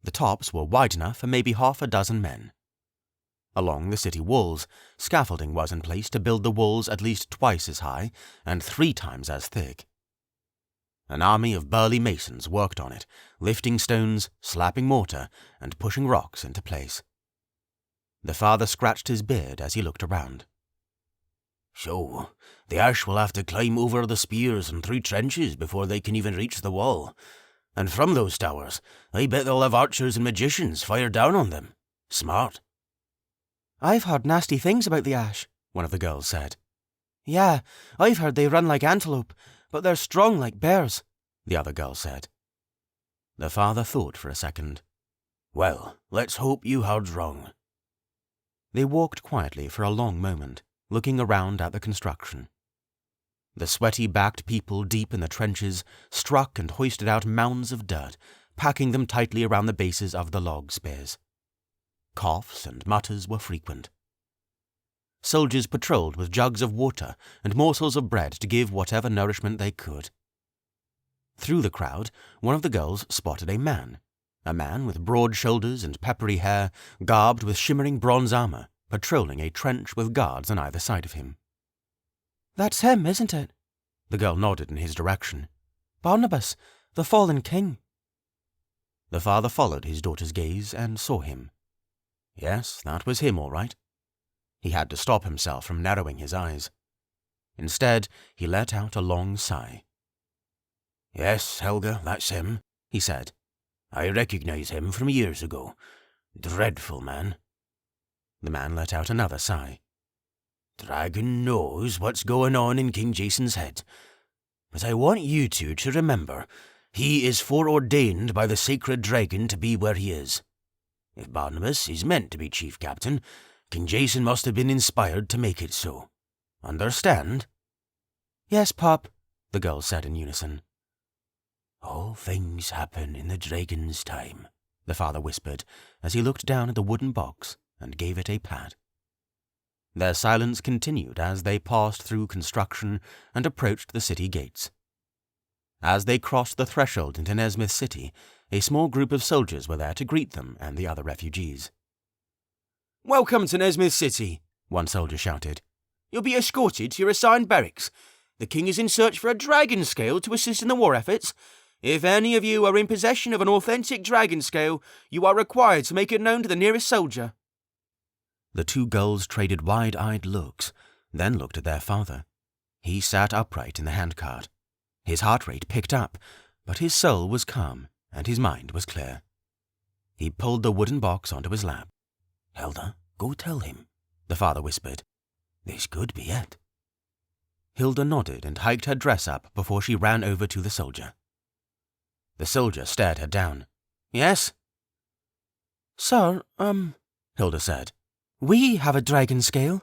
The tops were wide enough for maybe half a dozen men. Along the city walls, scaffolding was in place to build the walls at least twice as high and 3 times as thick. An army of burly masons worked on it, lifting stones, slapping mortar, and pushing rocks into place. The father scratched his beard as he looked around. So, the Ash will have to climb over the spears and through trenches before they can even reach the wall. And from those towers, I bet they'll have archers and magicians fire down on them. Smart. I've heard nasty things about the Ash, one of the girls said. Yeah, I've heard they run like antelope, but they're strong like bears, the other girl said. The father thought for a second. Well, let's hope you heard wrong. They walked quietly for a long moment, looking around at the construction. The sweaty-backed people deep in the trenches struck and hoisted out mounds of dirt, packing them tightly around the bases of the log spears. Coughs and mutters were frequent. Soldiers patrolled with jugs of water and morsels of bread to give whatever nourishment they could. Through the crowd, one of the girls spotted a man with broad shoulders and peppery hair, garbed with shimmering bronze armor, patrolling a trench with guards on either side of him. That's him, isn't it? The girl nodded in his direction. Barnabas, the fallen king. The father followed his daughter's gaze and saw him. Yes, that was him, all right. He had to stop himself from narrowing his eyes. Instead, he let out a long sigh. Yes, Helga, that's him, he said. I recognize him from years ago. Dreadful man. The man let out another sigh. Dragon knows what's going on in King Jason's head. But I want you two to remember, he is foreordained by the sacred dragon to be where he is. If Barnabas is meant to be chief captain, King Jason must have been inspired to make it so. Understand? Yes, Pop, the girls said in unison. All things happen in the dragon's time, the father whispered as he looked down at the wooden box and gave it a pat. Their silence continued as they passed through construction and approached the city gates. As they crossed the threshold into Nezmyth city, a small group of soldiers were there to greet them and the other refugees. Welcome to Nezmyth city, one soldier shouted. You'll be escorted to your assigned barracks. The king is in search for a dragon scale to assist in the war efforts. If any of you are in possession of an authentic dragon scale, you are required to make it known to the nearest soldier. The two girls traded wide-eyed looks, then looked at their father. He sat upright in the handcart. His heart rate picked up, but his soul was calm and his mind was clear. He pulled the wooden box onto his lap. Hilda, go tell him, the father whispered. This could be it. Hilda nodded and hiked her dress up before she ran over to the soldier. The soldier stared her down. Yes? Sir, Hilda said. We have a dragon scale.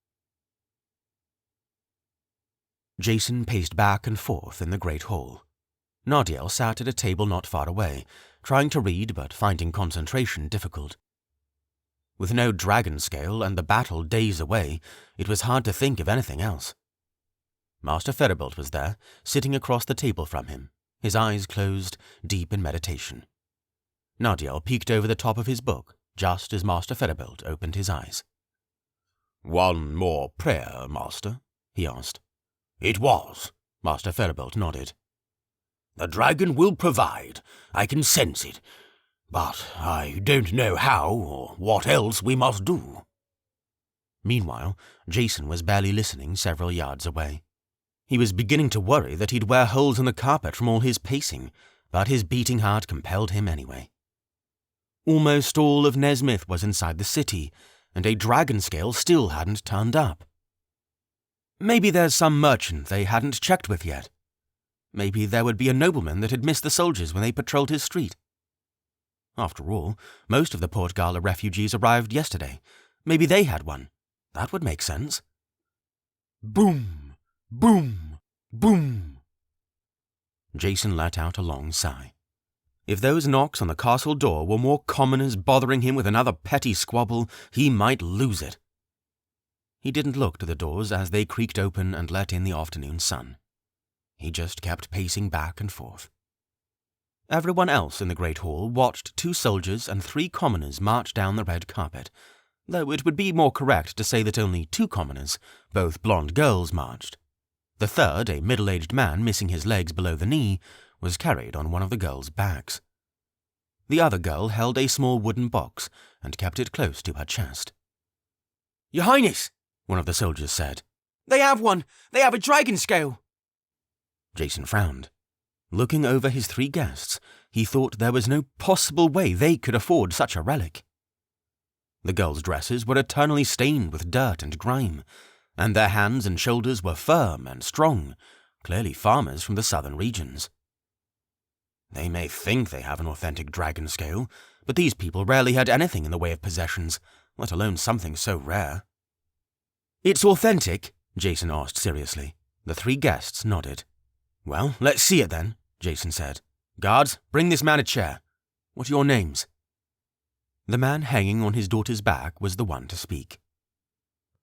Jason paced back and forth in the great hall. Nadiel sat at a table not far away, trying to read but finding concentration difficult. With no dragon scale and the battle days away, it was hard to think of anything else. Master Feribolt was there, sitting across the table from him, his eyes closed, deep in meditation. Nadiel peeked over the top of his book, just as Master Feribolt opened his eyes. One more prayer, Master? He asked. It was, Master Feribolt nodded. The dragon will provide. I can sense it. But I don't know how or what else we must do. Meanwhile, Jason was barely listening several yards away. He was beginning to worry that he'd wear holes in the carpet from all his pacing, but his beating heart compelled him anyway. Almost all of Nezmyth was inside the city, and a dragon scale still hadn't turned up. Maybe there's some merchant they hadn't checked with yet. Maybe there would be a nobleman that had missed the soldiers when they patrolled his street. After all, most of the Port Gala refugees arrived yesterday. Maybe they had one. That would make sense. Boom! Boom! Boom! Jason let out a long sigh. If those knocks on the castle door were more commoners bothering him with another petty squabble, he might lose it. He didn't look to the doors as they creaked open and let in the afternoon sun. He just kept pacing back and forth. Everyone else in the great hall watched 2 soldiers and 3 commoners march down the red carpet, though it would be more correct to say that only 2 commoners, both blonde girls, marched. The third, a middle-aged man missing his legs below the knee, was carried on one of the girls' backs. The other girl held a small wooden box and kept it close to her chest. Your Highness, one of the soldiers said. They have one! They have a dragon scale! Jason frowned. Looking over his 3 guests, he thought there was no possible way they could afford such a relic. The girls' dresses were eternally stained with dirt and grime, and their hands and shoulders were firm and strong, clearly farmers from the southern regions. They may think they have an authentic dragon scale, but these people rarely had anything in the way of possessions, let alone something so rare. "It's authentic?" Jason asked seriously. The 3 guests nodded. "Well, let's see it then," Jason said. "Guards, bring this man a chair. What are your names?" The man hanging on his daughter's back was the one to speak.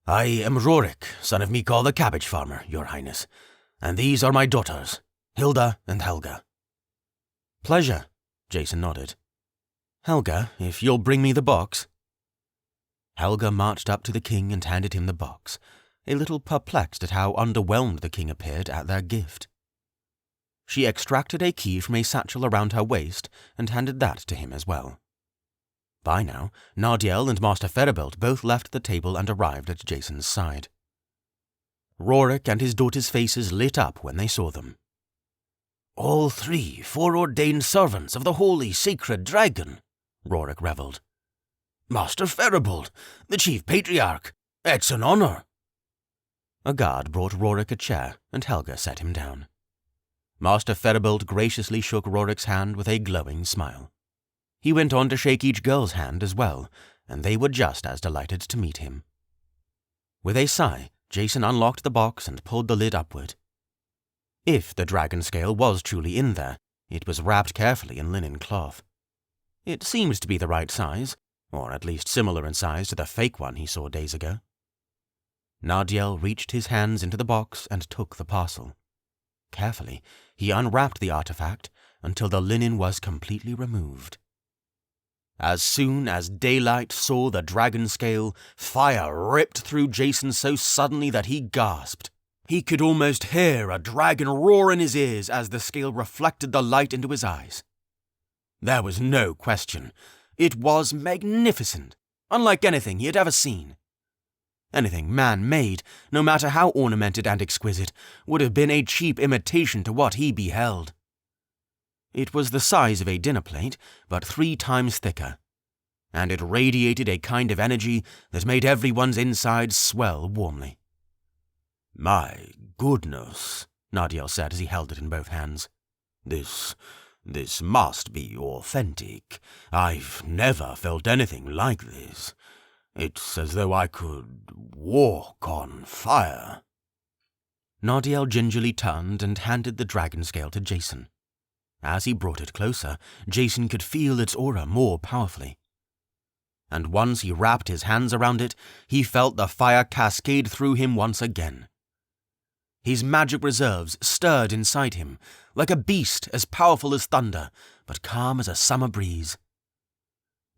I am Rorik, son of Mikal the cabbage farmer, your highness, and these are my daughters, Hilda and Helga. "Pleasure," Jason nodded. "Helga, if you'll bring me the box." Helga marched up to the king and handed him the box, a little perplexed at how underwhelmed the king appeared at their gift. She extracted a key from a satchel around her waist and handed that to him as well. By now, Nardiel and Master Ferabelt both left the table and arrived at Jason's side. Rorik and his daughter's faces lit up when they saw them. All 3 foreordained servants of the holy sacred dragon, Rorik revelled. Master Ferabelt, the chief patriarch, it's an honour. A guard brought Rorik a chair, and Helga sat him down. Master Ferabelt graciously shook Rorik's hand with a glowing smile. He went on to shake each girl's hand as well, and they were just as delighted to meet him. With a sigh, Jason unlocked the box and pulled the lid upward. If the dragon scale was truly in there, it was wrapped carefully in linen cloth. It seemed to be the right size, or at least similar in size to the fake one he saw days ago. Nardiel reached his hands into the box and took the parcel. Carefully, he unwrapped the artifact until the linen was completely removed. As soon as daylight saw the dragon scale, fire ripped through Jason so suddenly that he gasped. He could almost hear a dragon roar in his ears as the scale reflected the light into his eyes. There was no question. It was magnificent, unlike anything he had ever seen. Anything man-made, no matter how ornamented and exquisite, would have been a cheap imitation to what he beheld. It was the size of a dinner plate, but 3 times thicker, and it radiated a kind of energy that made everyone's insides swell warmly. My goodness, Nardiel said as he held it in both hands. This must be authentic. I've never felt anything like this. It's as though I could walk on fire. Nardiel gingerly turned and handed the dragon scale to Jason. As he brought it closer, Jason could feel its aura more powerfully. And once he wrapped his hands around it, he felt the fire cascade through him once again. His magic reserves stirred inside him, like a beast as powerful as thunder, but calm as a summer breeze.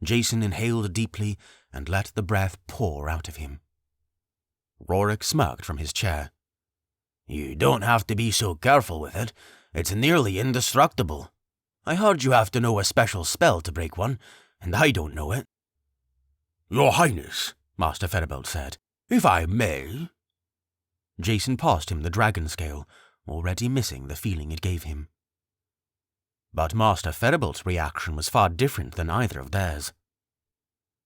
Jason inhaled deeply and let the breath pour out of him. Rorik smirked from his chair. You don't have to be so careful with it. It's nearly indestructible. I heard you have to know a special spell to break one, and I don't know it. Your Highness, Master Ferabelt said, if I may. Jason passed him the dragon scale, already missing the feeling it gave him. But Master Ferabelt's reaction was far different than either of theirs.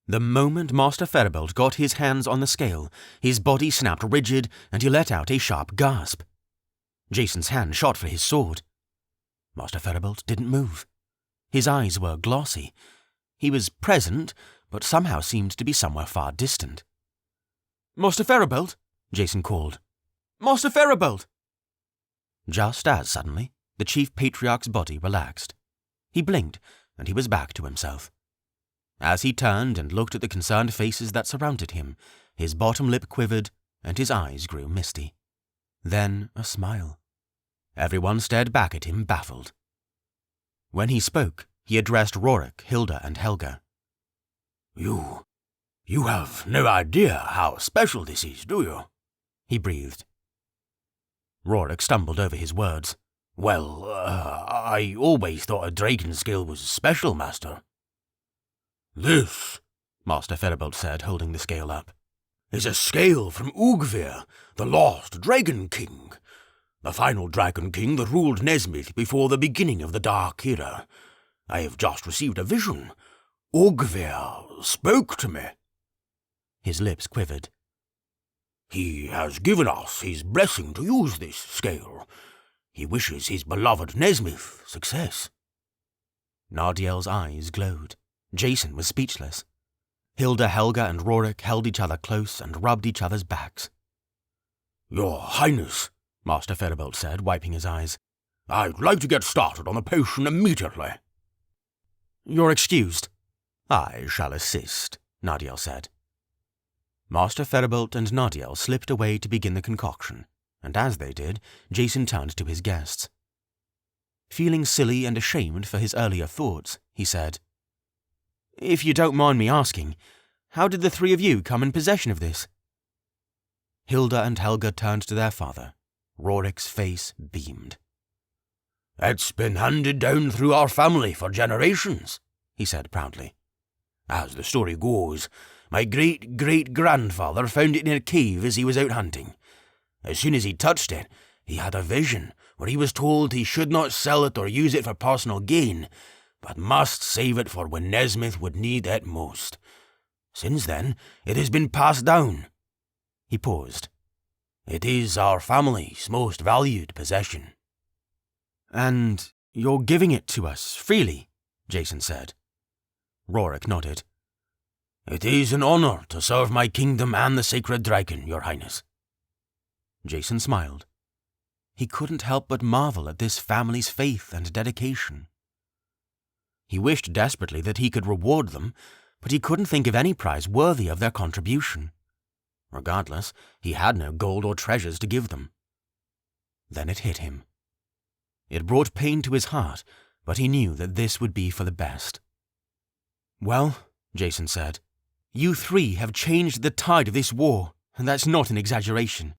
The moment Master Ferabelt got his hands on the scale, his body snapped rigid and he let out a sharp gasp. Jason's hand shot for his sword. Master Ferabelt didn't move. His eyes were glossy. He was present, but somehow seemed to be somewhere far distant. "Master Ferabelt," Jason called. "Master Ferabelt!" Just as suddenly, the chief patriarch's body relaxed. He blinked, and he was back to himself. As he turned and looked at the concerned faces that surrounded him, his bottom lip quivered, and his eyes grew misty. Then a smile. Everyone stared back at him, baffled. When he spoke, he addressed Rorik, Hilda, and Helga. You have no idea how special this is, do you? He breathed. Rorik stumbled over his words. Well, I always thought a dragon scale was special, Master. This, Master Ferabelt said, holding the scale up. is a scale from Ugvir, the lost Dragon King, the final Dragon King that ruled Nezmyth before the beginning of the Dark Era. I have just received a vision. Ugvir spoke to me. His lips quivered. He has given us his blessing to use this scale. He wishes his beloved Nezmyth success. Nardiel's eyes glowed. Jason was speechless. Hilda, Helga, and Rorik held each other close and rubbed each other's backs. Your Highness, Master Feribolt said, wiping his eyes, I'd like to get started on the potion immediately. You're excused. I shall assist, Nardiel said. Master Feribolt and Nardiel slipped away to begin the concoction, and as they did, Jason turned to his guests. Feeling silly and ashamed for his earlier thoughts, he said, If you don't mind me asking, how did the three of you come in possession of this? Hilda and Helga turned to their father. Rorik's face beamed. It's been handed down through our family for generations, he said proudly. As the story goes, my great-great-grandfather found it in a cave as he was out hunting. As soon as he touched it, he had a vision where he was told he should not sell it or use it for personal gain, but must save it for when Nezmyth would need it most. Since then, it has been passed down. He paused. It is our family's most valued possession. And you're giving it to us freely, Jason said. Rorik nodded. It is an honor to serve my kingdom and the sacred dragon, Your Highness. Jason smiled. He couldn't help but marvel at this family's faith and dedication. He wished desperately that he could reward them, but he couldn't think of any prize worthy of their contribution. Regardless, he had no gold or treasures to give them. Then it hit him. It brought pain to his heart, but he knew that this would be for the best. Well, Jason said, you three have changed the tide of this war, and that's not an exaggeration.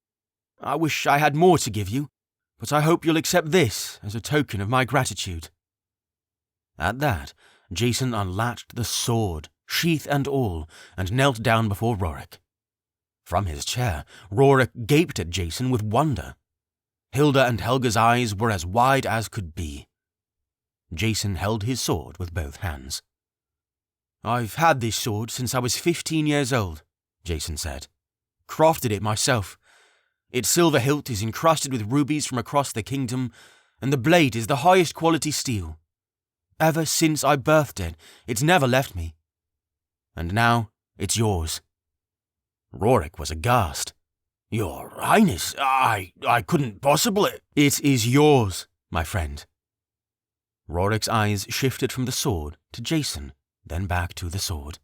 I wish I had more to give you, but I hope you'll accept this as a token of my gratitude. At that, Jason unlatched the sword, sheath and all, and knelt down before Rorik. From his chair, Rorik gaped at Jason with wonder. Hilda and Helga's eyes were as wide as could be. Jason held his sword with both hands. I've had this sword since I was 15 years old, Jason said. Crafted it myself. Its silver hilt is encrusted with rubies from across the kingdom, and the blade is the highest quality steel. Ever since I birthed it, it's never left me. And now, it's yours. Rorik was aghast. Your Highness, I couldn't possibly... It is yours, my friend. Rorik's eyes shifted from the sword to Jason, then back to the sword.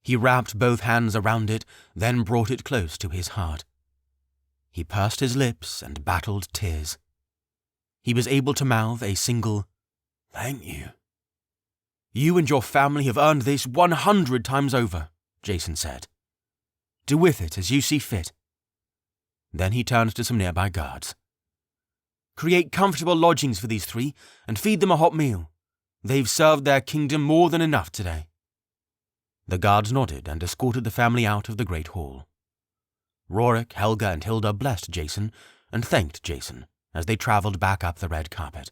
He wrapped both hands around it, then brought it close to his heart. He pursed his lips and battled tears. He was able to mouth a single, "Thank you." You and your family have earned this 100 times over, Jason said. Do with it as you see fit. Then he turned to some nearby guards. Create comfortable lodgings for these three and feed them a hot meal. They've served their kingdom more than enough today. The guards nodded and escorted the family out of the great hall. Rorik, Helga, and Hilda blessed Jason and thanked Jason as they travelled back up the red carpet.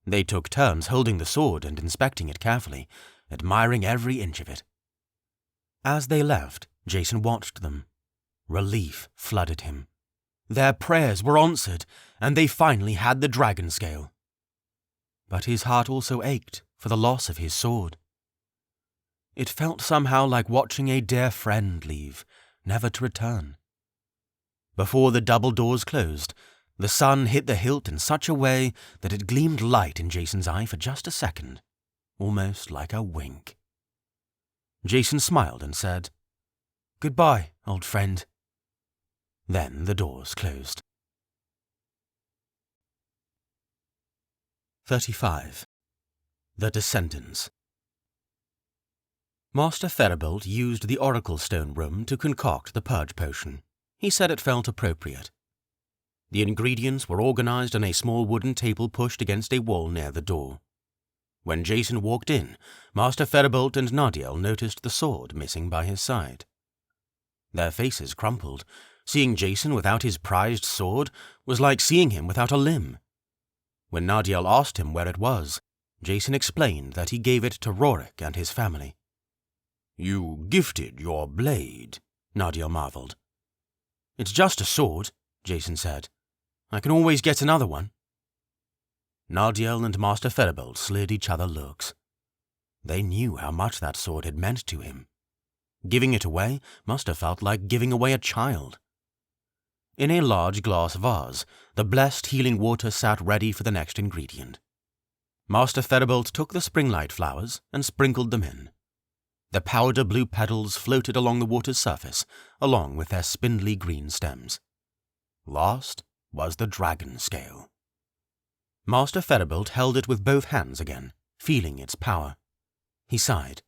They took turns holding the sword and inspecting it carefully, admiring every inch of it. As they left, Jason watched them. Relief flooded him. Their prayers were answered, and they finally had the dragon scale. But his heart also ached for the loss of his sword. It felt somehow like watching a dear friend leave, never to return. Before the double doors closed, the sun hit the hilt in such a way that it gleamed light in Jason's eye for just a second, almost like a wink. Jason smiled and said, "Goodbye, old friend." Then the doors closed. 35. The Descendants. Master Feribolt used the Oracle Stone room to concoct the Purge potion. He said it felt appropriate. The ingredients were organized on a small wooden table pushed against a wall near the door. When Jason walked in, Master Feribolt and Nardiel noticed the sword missing by his side. Their faces crumpled. Seeing Jason without his prized sword was like seeing him without a limb. When Nardiel asked him where it was, Jason explained that he gave it to Rorik and his family. You gifted your blade, Nardiel marveled. It's just a sword, Jason said. I can always get another one. Nardiel and Master Ferribolt slid each other looks. They knew how much that sword had meant to him. Giving it away must have felt like giving away a child. In a large glass vase, the blessed healing water sat ready for the next ingredient. Master Ferribolt took the springlight flowers and sprinkled them in. The powder blue petals floated along the water's surface, along with their spindly green stems. Last was the dragon scale. Master Ferribolt held it with both hands again, feeling its power. He sighed.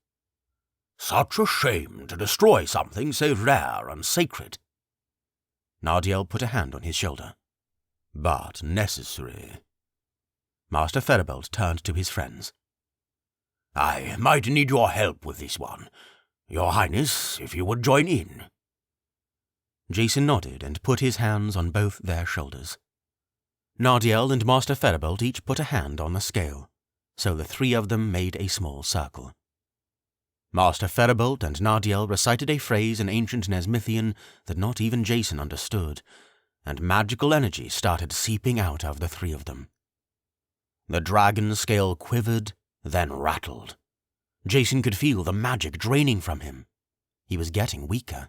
Such a shame to destroy something so rare and sacred. Nardiel put a hand on his shoulder. But necessary. Master Ferribolt turned to his friends. I might need your help with this one. Your Highness, if you would join in. Jason nodded and put his hands on both their shoulders. Nardiel and Master Ferribolt each put a hand on the scale, so the three of them made a small circle. Master Ferribolt and Nardiel recited a phrase in ancient Nezmythian that not even Jason understood, and magical energy started seeping out of the three of them. The dragon scale quivered, then rattled. Jason could feel the magic draining from him. He was getting weaker.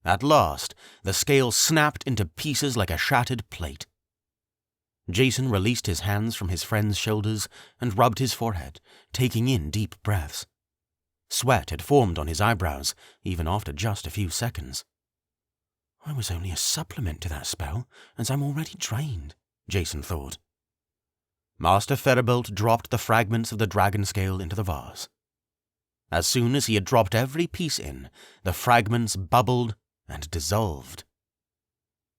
At last, the scale snapped into pieces like a shattered plate. Jason released his hands from his friend's shoulders and rubbed his forehead, taking in deep breaths. Sweat had formed on his eyebrows, even after just a few seconds. I was only a supplement to that spell, as I'm already drained, Jason thought. Master Ferribolt dropped the fragments of the dragon scale into the vase. As soon as he had dropped every piece in, the fragments bubbled and dissolved.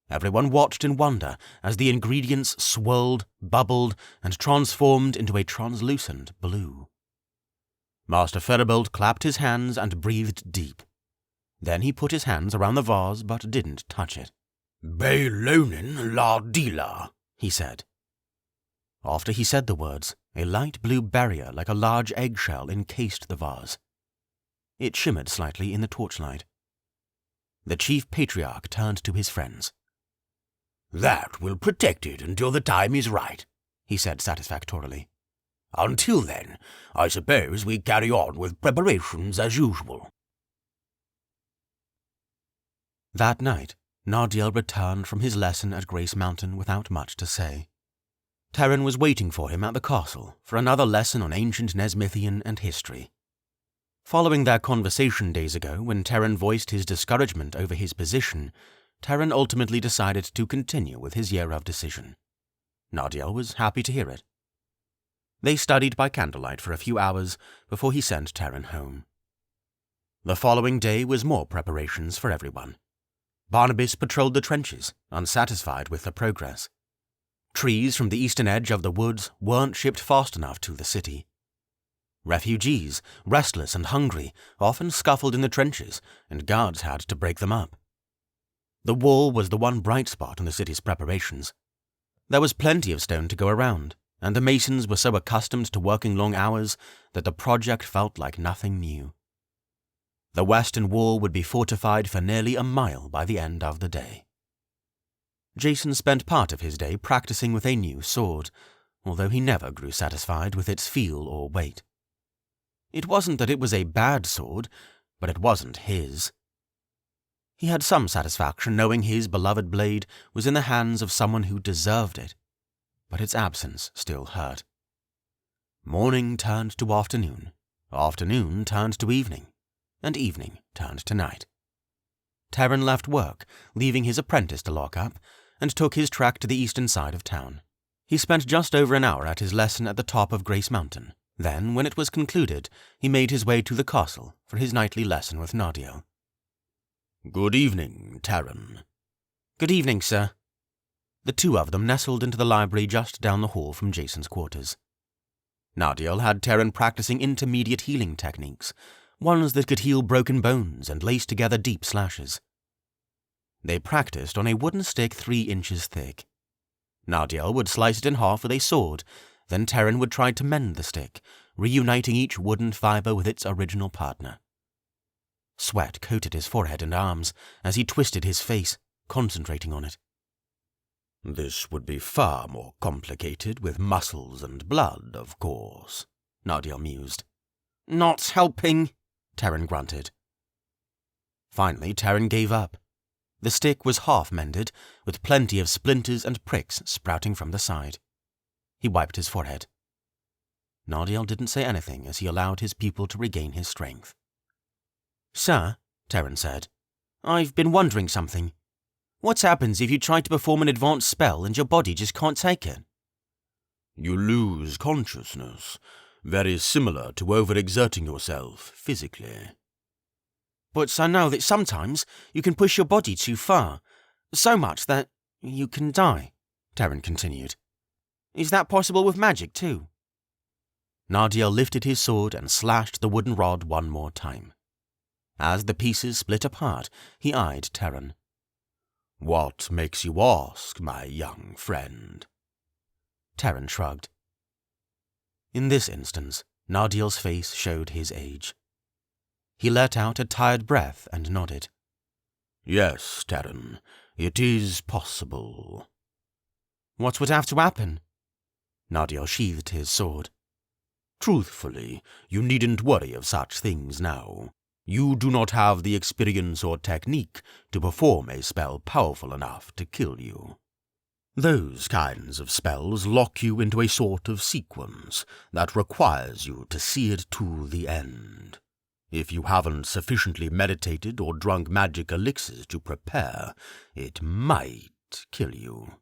Everyone watched in wonder as the ingredients swirled, bubbled, and transformed into a translucent blue. Master Ferribolt clapped his hands and breathed deep. Then he put his hands around the vase but didn't touch it. Beilonin la Dila, he said. After he said the words, a light blue barrier like a large eggshell encased the vase. It shimmered slightly in the torchlight. The chief patriarch turned to his friends. That will protect it until the time is right, he said satisfactorily. Until then, I suppose we carry on with preparations as usual. That night, Nardiel returned from his lesson at Grace Mountain without much to say. Terran was waiting for him at the castle for another lesson on ancient Nezmythian and history. Following their conversation days ago when Terran voiced his discouragement over his position, Terran ultimately decided to continue with his year of decision. Nardiel was happy to hear it. They studied by candlelight for a few hours before he sent Terran home. The following day was more preparations for everyone. Barnabas patrolled the trenches, unsatisfied with the progress. Trees from the eastern edge of the woods weren't shipped fast enough to the city. Refugees, restless and hungry, often scuffled in the trenches, and guards had to break them up. The wall was the one bright spot in the city's preparations. There was plenty of stone to go around, and the masons were so accustomed to working long hours that the project felt like nothing new. The western wall would be fortified for nearly a mile by the end of the day. Jason spent part of his day practicing with a new sword, although he never grew satisfied with its feel or weight. It wasn't that it was a bad sword, but it wasn't his. He had some satisfaction knowing his beloved blade was in the hands of someone who deserved it, but its absence still hurt. Morning turned to afternoon, afternoon turned to evening, and evening turned to night. Terran left work, leaving his apprentice to lock up, and took his track to the eastern side of town. He spent just over an hour at his lesson at the top of Grace Mountain. Then, when it was concluded, he made his way to the castle for his nightly lesson with Nardiel. Good evening, Terran. Good evening, sir. The two of them nestled into the library just down the hall from Jason's quarters. Nardiel had Terran practicing intermediate healing techniques, ones that could heal broken bones and lace together deep slashes. They practiced on a wooden stick 3 inches thick. Nardiel would slice it in half with a sword, then Terran would try to mend the stick, reuniting each wooden fibre with its original partner. Sweat coated his forehead and arms as he twisted his face, concentrating on it. This would be far more complicated with muscles and blood, of course, Nardiel mused. Not helping, Terran grunted. Finally, Terran gave up. The stick was half-mended, with plenty of splinters and pricks sprouting from the side. He wiped his forehead. Nardiel didn't say anything as he allowed his pupil to regain his strength. Sir, Terran said, I've been wondering something. What happens if you try to perform an advanced spell and your body just can't take it? You lose consciousness, very similar to overexerting yourself physically. But I know that sometimes you can push your body too far, so much that you can die, Terran continued. Is that possible with magic too? Nardiel lifted his sword and slashed the wooden rod one more time. As the pieces split apart, he eyed Terran. What makes you ask, my young friend? Terran shrugged. In this instance, Nardiel's face showed his age. He let out a tired breath and nodded. Yes, Terran, it is possible. What would have to happen? Nardiel sheathed his sword. Truthfully, you needn't worry of such things now. You do not have the experience or technique to perform a spell powerful enough to kill you. Those kinds of spells lock you into a sort of sequence that requires you to see it to the end. If you haven't sufficiently meditated or drunk magic elixirs to prepare, it might kill you.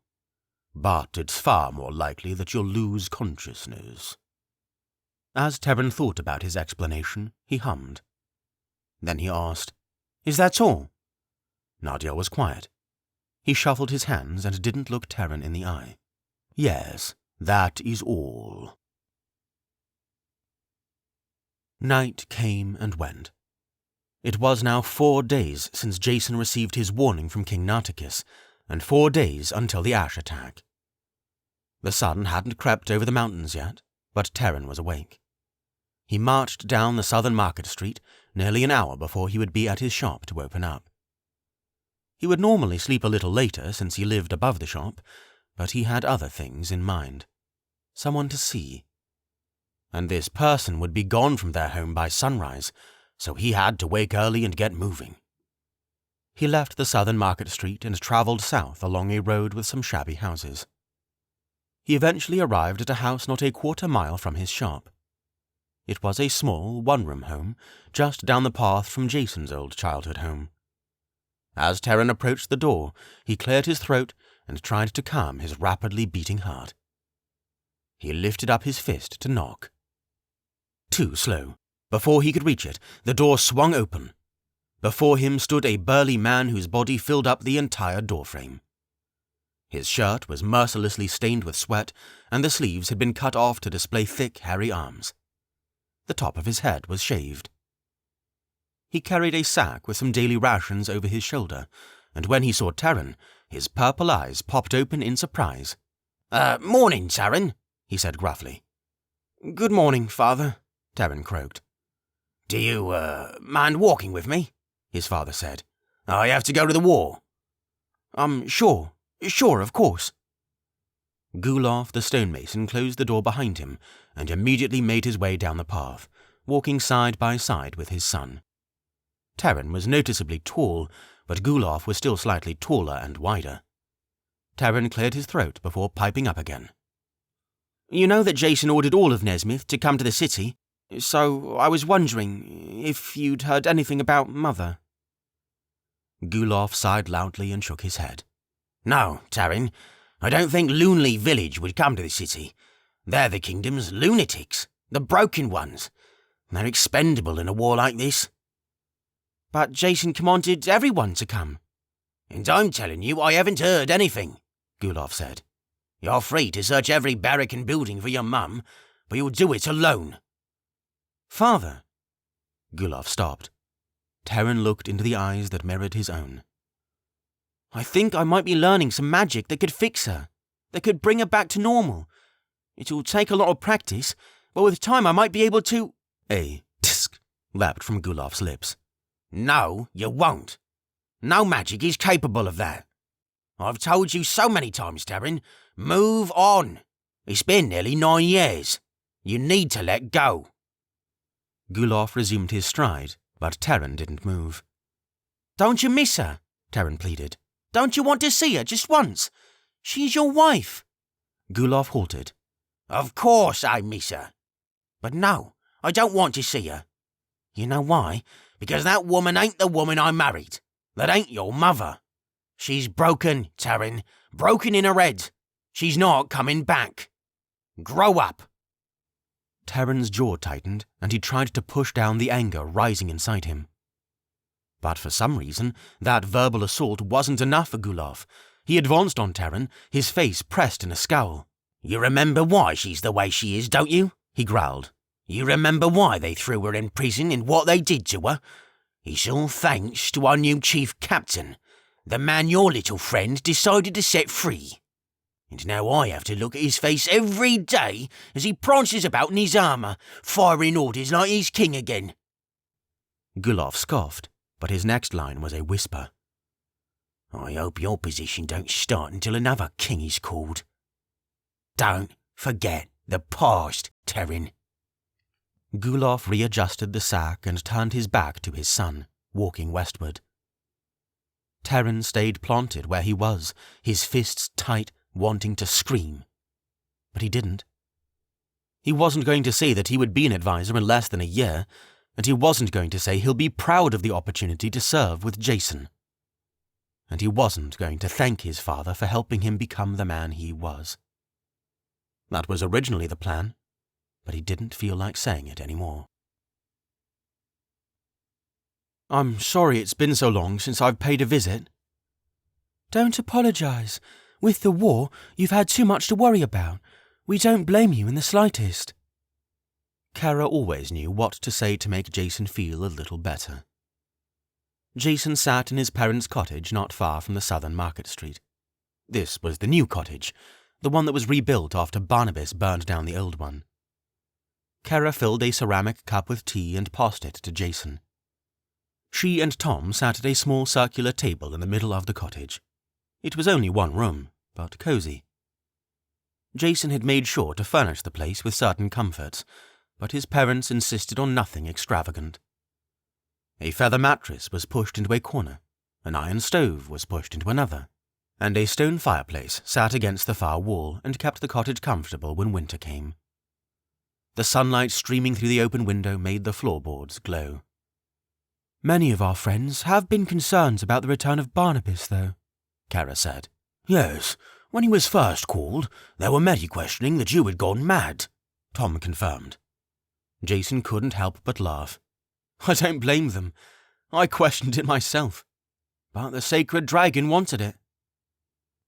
But it's far more likely that you'll lose consciousness. As Terran thought about his explanation, he hummed. Then he asked, Is that all? Nardiel was quiet. He shuffled his hands and didn't look Terran in the eye. Yes, that is all. Night came and went. It was now 4 days since Jason received his warning from King Nartikis, and 4 days until the Ash attack. The sun hadn't crept over the mountains yet, but Terran was awake. He marched down the southern market street nearly an hour before he would be at his shop to open up. He would normally sleep a little later since he lived above the shop, but he had other things in mind. Someone to see. And this person would be gone from their home by sunrise, so he had to wake early and get moving. He left the southern market street and travelled south along a road with some shabby houses. He eventually arrived at a house not a quarter mile from his shop. It was a small, one-room home, just down the path from Jason's old childhood home. As Terran approached the door, he cleared his throat and tried to calm his rapidly beating heart. He lifted up his fist to knock. Too slow. Before he could reach it, the door swung open. Before him stood a burly man whose body filled up the entire doorframe. His shirt was mercilessly stained with sweat, and the sleeves had been cut off to display thick, hairy arms. The top of his head was shaved. He carried a sack with some daily rations over his shoulder, and when he saw Terran, his purple eyes popped open in surprise. Morning, Terran, he said gruffly. Good morning, father, Terran croaked. Do you, mind walking with me? His father said. I have to go to the war. Sure, of course. Gulaf the stonemason closed the door behind him and immediately made his way down the path, walking side by side with his son. Terran was noticeably tall, but Gulaf was still slightly taller and wider. Terran cleared his throat before piping up again. You know that Jason ordered all of Nezmyth to come to the city, so I was wondering if you'd heard anything about Mother. Gulaf sighed loudly and shook his head. No, Terran, I don't think Loonley Village would come to the city. They're the kingdom's lunatics, the broken ones. They're expendable in a war like this. But Jason commanded everyone to come. And I'm telling you, I haven't heard anything, Gulaf said. You're free to search every barrack and building for your mum, but you'll do it alone. Father. Gulaf stopped. Terran looked into the eyes that mirrored his own. I think I might be learning some magic that could fix her, that could bring her back to normal. It'll take a lot of practice, but with time I might be able to... A tsk leapt from Gulaf's lips. No, you won't. No magic is capable of that. I've told you so many times, Terran. Move on. It's been nearly 9 years. You need to let go. Gulaf resumed his stride, but Terran didn't move. Don't you miss her? Terran pleaded. Don't you want to see her just once? She's your wife. Gulaf halted. Of course I miss her. But no, I don't want to see her. You know why? Because that woman ain't the woman I married. That ain't your mother. She's broken, Terran. Broken in her head. She's not coming back. Grow up. Terran's jaw tightened, and he tried to push down the anger rising inside him. But for some reason, that verbal assault wasn't enough for Gulaf. He advanced on Terran, his face pressed in a scowl. You remember why she's the way she is, don't you? He growled. You remember why they threw her in prison and what they did to her? It's all thanks to our new chief captain, the man your little friend decided to set free. And now I have to look at his face every day as he prances about in his armour, firing orders like he's king again. Gulaf scoffed, but his next line was a whisper. I hope your position don't start until another king is called. Don't forget the past, Terran. Gulaf readjusted the sack and turned his back to his son, walking westward. Terran stayed planted where he was, his fists tight, wanting to scream. But he didn't. He wasn't going to say that he would be an advisor in less than a year, and he wasn't going to say he'll be proud of the opportunity to serve with Jason. And he wasn't going to thank his father for helping him become the man he was. That was originally the plan, but he didn't feel like saying it anymore. I'm sorry it's been so long since I've paid a visit. Don't apologise. With the war, you've had too much to worry about. We don't blame you in the slightest. Kara always knew what to say to make Jason feel a little better. Jason sat in his parents' cottage not far from the southern market street. This was the new cottage, the one that was rebuilt after Barnabas burned down the old one. Kara filled a ceramic cup with tea and passed it to Jason. She and Tom sat at a small circular table in the middle of the cottage. It was only one room, but cozy. Jason had made sure to furnish the place with certain comforts, but his parents insisted on nothing extravagant. A feather mattress was pushed into a corner, an iron stove was pushed into another, and a stone fireplace sat against the far wall and kept the cottage comfortable when winter came. The sunlight streaming through the open window made the floorboards glow. Many of our friends have been concerned about the return of Barnabas, though, Kara said. Yes, when he was first called, there were many questioning that you had gone mad, Tom confirmed. Jason couldn't help but laugh. I don't blame them. I questioned it myself. But the sacred dragon wanted it.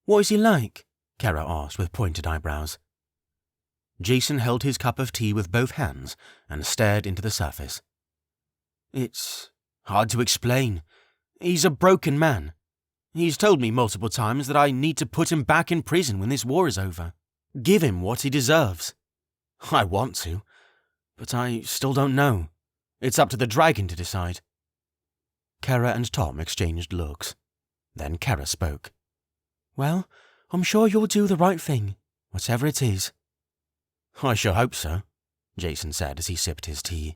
What is he like? Kara asked with pointed eyebrows. Jason held his cup of tea with both hands and stared into the surface. It's hard to explain. He's a broken man. He's told me multiple times that I need to put him back in prison when this war is over. Give him what he deserves. I want to, but I still don't know. It's up to the dragon to decide. Kara and Tom exchanged looks. Then Kara spoke. Well, I'm sure you'll do the right thing, whatever it is. I sure hope so, Jason said as he sipped his tea.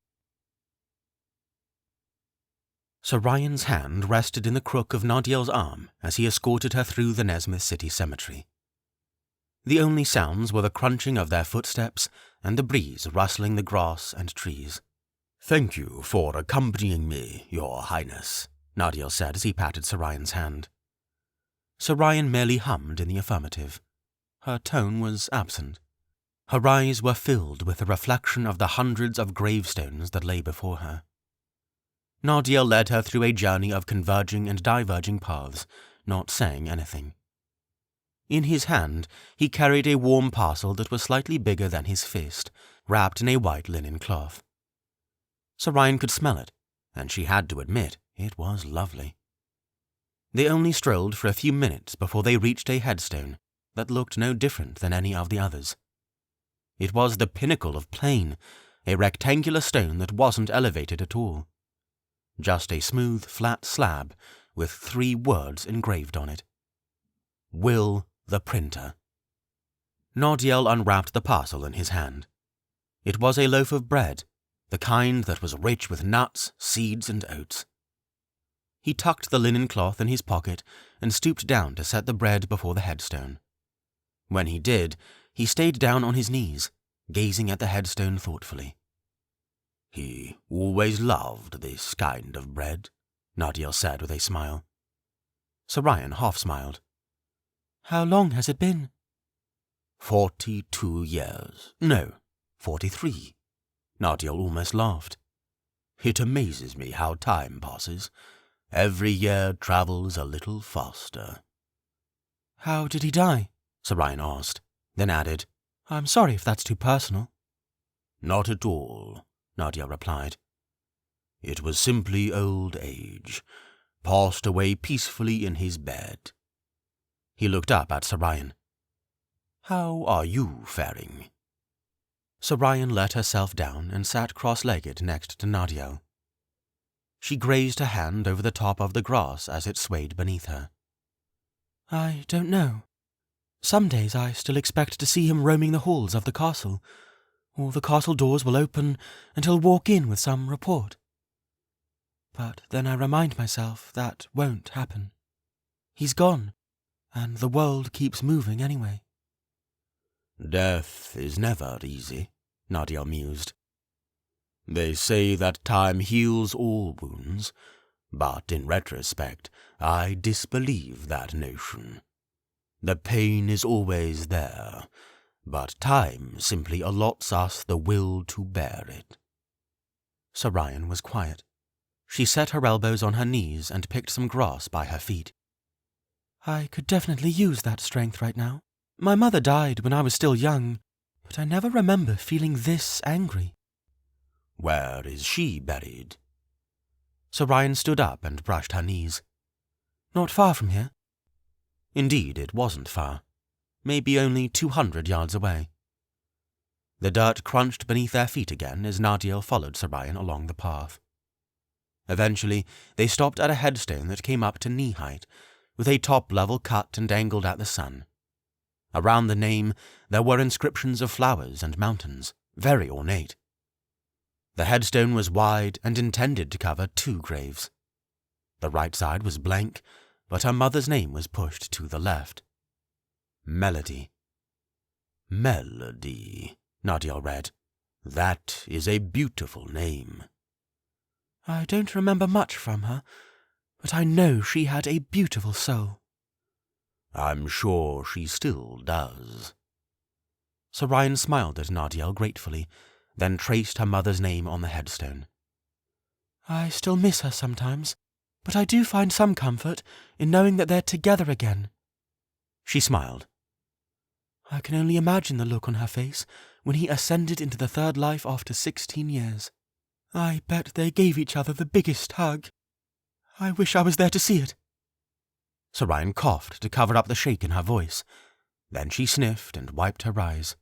Sir Ryan's hand rested in the crook of Nadiel's arm as he escorted her through the Nezmyth city cemetery. The only sounds were the crunching of their footsteps and the breeze rustling the grass and trees. Thank you for accompanying me, Your Highness, Nadiel said as he patted Sir Ryan's hand. Sir Ryan merely hummed in the affirmative. Her tone was absent. Her eyes were filled with the reflection of the hundreds of gravestones that lay before her. Nadiel led her through a journey of converging and diverging paths, not saying anything. In his hand, he carried a warm parcel that was slightly bigger than his fist, wrapped in a white linen cloth. Sir Ryan could smell it, and she had to admit it was lovely. They only strolled for a few minutes before they reached a headstone that looked no different than any of the others. It was the pinnacle of plain, a rectangular stone that wasn't elevated at all. Just a smooth, flat slab with 3 words engraved on it. Will the Printer. Nardiel unwrapped the parcel in his hand. It was a loaf of bread, the kind that was rich with nuts, seeds, and oats. He tucked the linen cloth in his pocket and stooped down to set the bread before the headstone. When he did, he stayed down on his knees, gazing at the headstone thoughtfully. He always loved this kind of bread, Nardiel said with a smile. Sorian half smiled. How long has it been? 42 years. No, 43. Nardiel almost laughed. It amazes me how time passes. Every year travels a little faster. How did he die? Sorian asked, then added, I'm sorry if that's too personal. Not at all, Nardiel replied. It was simply old age, passed away peacefully in his bed. He looked up at Sorian. How are you faring? Sorian let herself down and sat cross-legged next to Nardiel. She grazed her hand over the top of the grass as it swayed beneath her. I don't know. Some days I still expect to see him roaming the halls of the castle, or the castle doors will open and he'll walk in with some report. But then I remind myself that won't happen. He's gone, and the world keeps moving anyway. Death is never easy, Nardiel mused. They say that time heals all wounds, but in retrospect, I disbelieve that notion. The pain is always there, but time simply allots us the will to bear it. Sorian was quiet. She set her elbows on her knees and picked some grass by her feet. I could definitely use that strength right now. My mother died when I was still young, but I never remember feeling this angry. Where is she buried? Sorian stood up and brushed her knees. Not far from here. Indeed, it wasn't far. Maybe only 200 yards away. The dirt crunched beneath their feet again as Nardiel followed Sorian along the path. Eventually, they stopped at a headstone that came up to knee-height, with a top level cut and angled at the sun. Around the name, there were inscriptions of flowers and mountains, very ornate. The headstone was wide and intended to cover 2 graves. The right side was blank, but her mother's name was pushed to the left. Melody. Melody, Nardiel read. That is a beautiful name. I don't remember much from her, but I know she had a beautiful soul. I'm sure she still does. Sorian smiled at Nardiel gratefully, then traced her mother's name on the headstone. I still miss her sometimes, but I do find some comfort in knowing that they're together again. She smiled. I can only imagine the look on her face when he ascended into the third life after 16 years. I bet they gave each other the biggest hug. I wish I was there to see it. Sorian coughed to cover up the shake in her voice. Then she sniffed and wiped her eyes.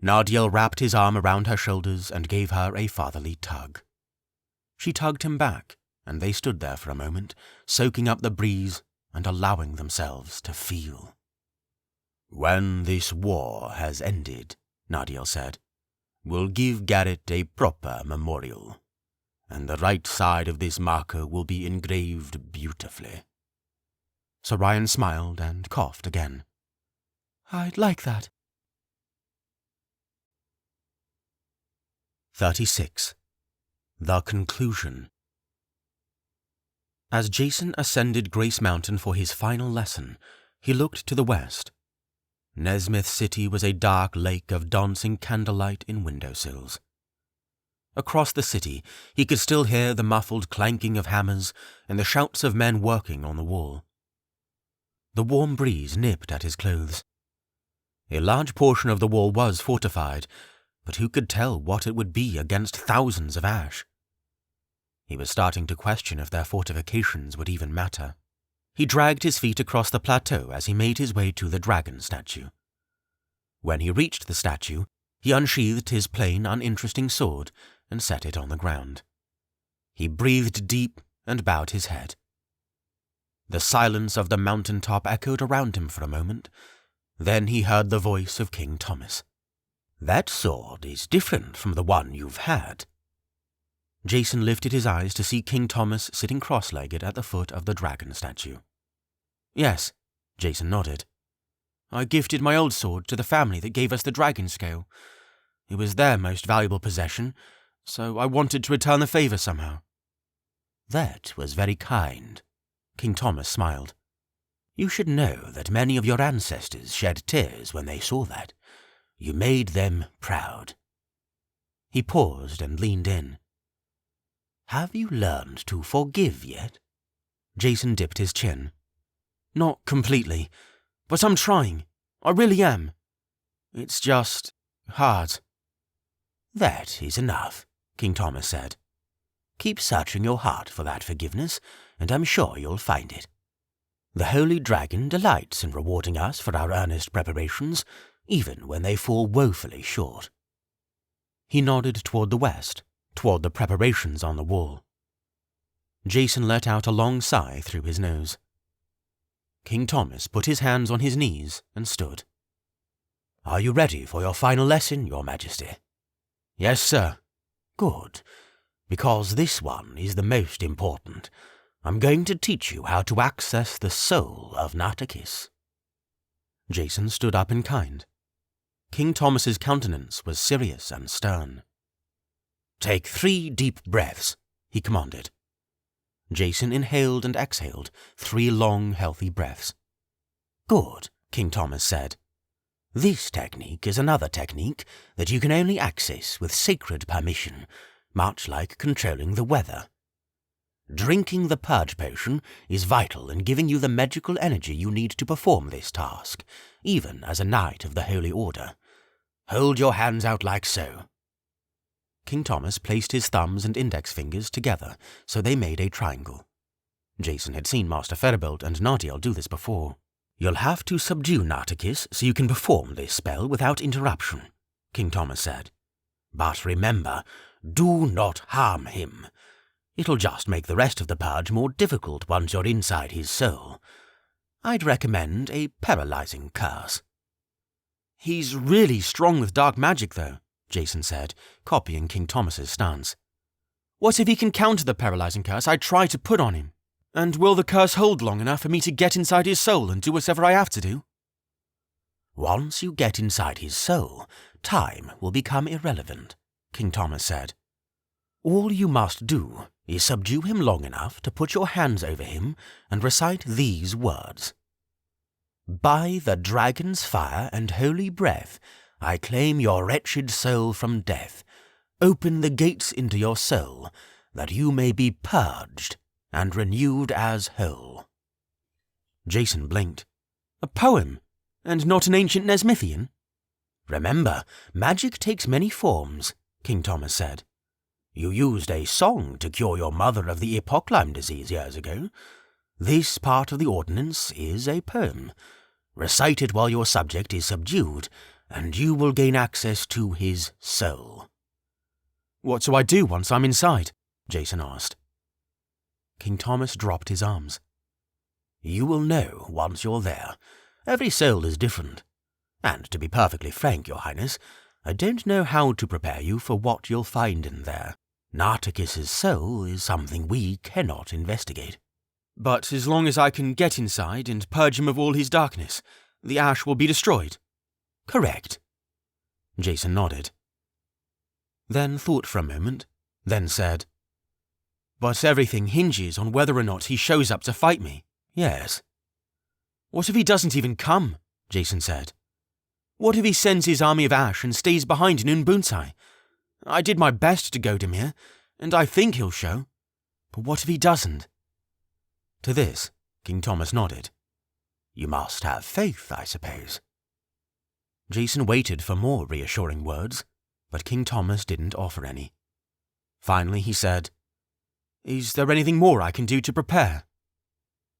Nardiel wrapped his arm around her shoulders and gave her a fatherly tug. She tugged him back, and they stood there for a moment, soaking up the breeze and allowing themselves to feel. When this war has ended, Nardiel said, we'll give Garrett a proper memorial, and the right side of this marker will be engraved beautifully. Sorian smiled and coughed again. I'd like that. 36. The Conclusion. As Jason ascended Grace Mountain for his final lesson, he looked to the west. Nezmyth City was a dark lake of dancing candlelight in windowsills. Across the city, he could still hear the muffled clanking of hammers and the shouts of men working on the wall. The warm breeze nipped at his clothes. A large portion of the wall was fortified, but who could tell what it would be against thousands of ash? He was starting to question if their fortifications would even matter. He dragged his feet across the plateau as he made his way to the dragon statue. When he reached the statue, he unsheathed his plain, uninteresting sword and set it on the ground. He breathed deep and bowed his head. The silence of the mountaintop echoed around him for a moment. Then he heard the voice of King Thomas. "That sword is different from the one you've had." Jason lifted his eyes to see King Thomas sitting cross-legged at the foot of the dragon statue. "Yes," Jason nodded. "I gifted my old sword to the family that gave us the dragon scale. It was their most valuable possession, so I wanted to return the favour somehow." "That was very kind," King Thomas smiled. "You should know that many of your ancestors shed tears when they saw that. You made them proud." He paused and leaned in. "Have you learned to forgive yet?" Jason dipped his chin. "Not completely, but I'm trying. I really am. It's just hard." "That is enough," King Thomas said. "Keep searching your heart for that forgiveness, and I'm sure you'll find it. The Holy Dragon delights in rewarding us for our earnest preparations, even when they fall woefully short." He nodded toward the west, toward the preparations on the wall. Jason let out a long sigh through his nose. King Thomas put his hands on his knees and stood. "Are you ready for your final lesson, Your Majesty?" "Yes, sir." "Good, because this one is the most important. I'm going to teach you how to access the soul of Nartikis." Jason stood up in kind. King Thomas's countenance was serious and stern. "Take 3 deep breaths," he commanded. Jason inhaled and exhaled 3 long, healthy breaths. "Good," King Thomas said. "This technique is another technique that you can only access with sacred permission, much like controlling the weather. Drinking the Purge potion is vital in giving you the magical energy you need to perform this task, even as a Knight of the Holy Order. Hold your hands out like so." King Thomas placed his thumbs and index fingers together so they made a triangle. Jason had seen Master Ferribolt and Nadiel do this before. "You'll have to subdue Nartikis so you can perform this spell without interruption," King Thomas said. "But remember, do not harm him. It'll just make the rest of the purge more difficult once you're inside his soul. I'd recommend a paralyzing curse." "He's really strong with dark magic, though," Jason said, copying King Thomas's stance. "What if he can counter the paralyzing curse I try to put on him? And will the curse hold long enough for me to get inside his soul and do whatever I have to do?" "Once you get inside his soul, time will become irrelevant," King Thomas said. "All you must do is subdue him long enough to put your hands over him and recite these words. 'By the dragon's fire and holy breath, I claim your wretched soul from death. Open the gates into your soul, that you may be purged and renewed as whole.'" Jason blinked. "A poem, and not an ancient Nezmythian?" "Remember, magic takes many forms," King Thomas said. "You used a song to cure your mother of the Epoch-Lyme disease years ago. This part of the Ordinance is a poem. Recite it while your subject is subdued, and you will gain access to his soul." "What do I do once I'm inside?" Jason asked. King Thomas dropped his arms. "You will know once you're there. Every soul is different. And to be perfectly frank, Your Highness, I don't know how to prepare you for what you'll find in there. Nartikis' soul is something we cannot investigate." "But as long as I can get inside and purge him of all his darkness, the ash will be destroyed?" "Correct." Jason nodded. Then thought for a moment, then said, "But everything hinges on whether or not he shows up to fight me." "Yes." "What if he doesn't even come?" Jason said. "What if he sends his army of ash and stays behind in Unbuntye? I did my best to goad him here, and I think he'll show. But what if he doesn't?" To this, King Thomas nodded. "You must have faith, I suppose." Jason waited for more reassuring words, but King Thomas didn't offer any. Finally he said, Is there anything more I can do to prepare?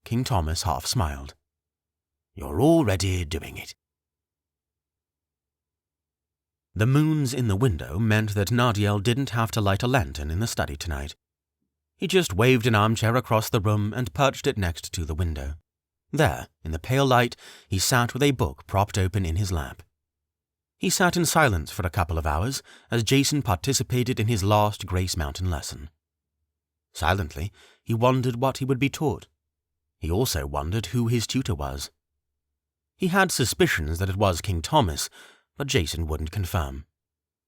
King Thomas half smiled. You're already doing it. The moons in the window meant that Nardiel didn't have to light a lantern in the study tonight. He just waved an armchair across the room and perched it next to the window. There, in the pale light, he sat with a book propped open in his lap. He sat in silence for a couple of hours as Jason participated in his last Grace Mountain lesson. Silently, he wondered what he would be taught. He also wondered who his tutor was. He had suspicions that it was King Thomas, but Jason wouldn't confirm.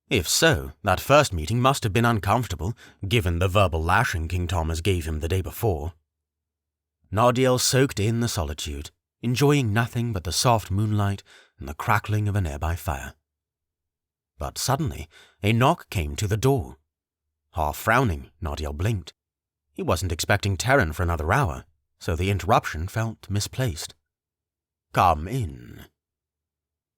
If so, that first meeting must have been uncomfortable, given the verbal lashing King Thomas gave him the day before. Nardiel soaked in the solitude, enjoying nothing but the soft moonlight and the crackling of a nearby fire. But suddenly, a knock came to the door. Half frowning, Nardiel blinked. He wasn't expecting Terran for another hour, so the interruption felt misplaced. "Come in."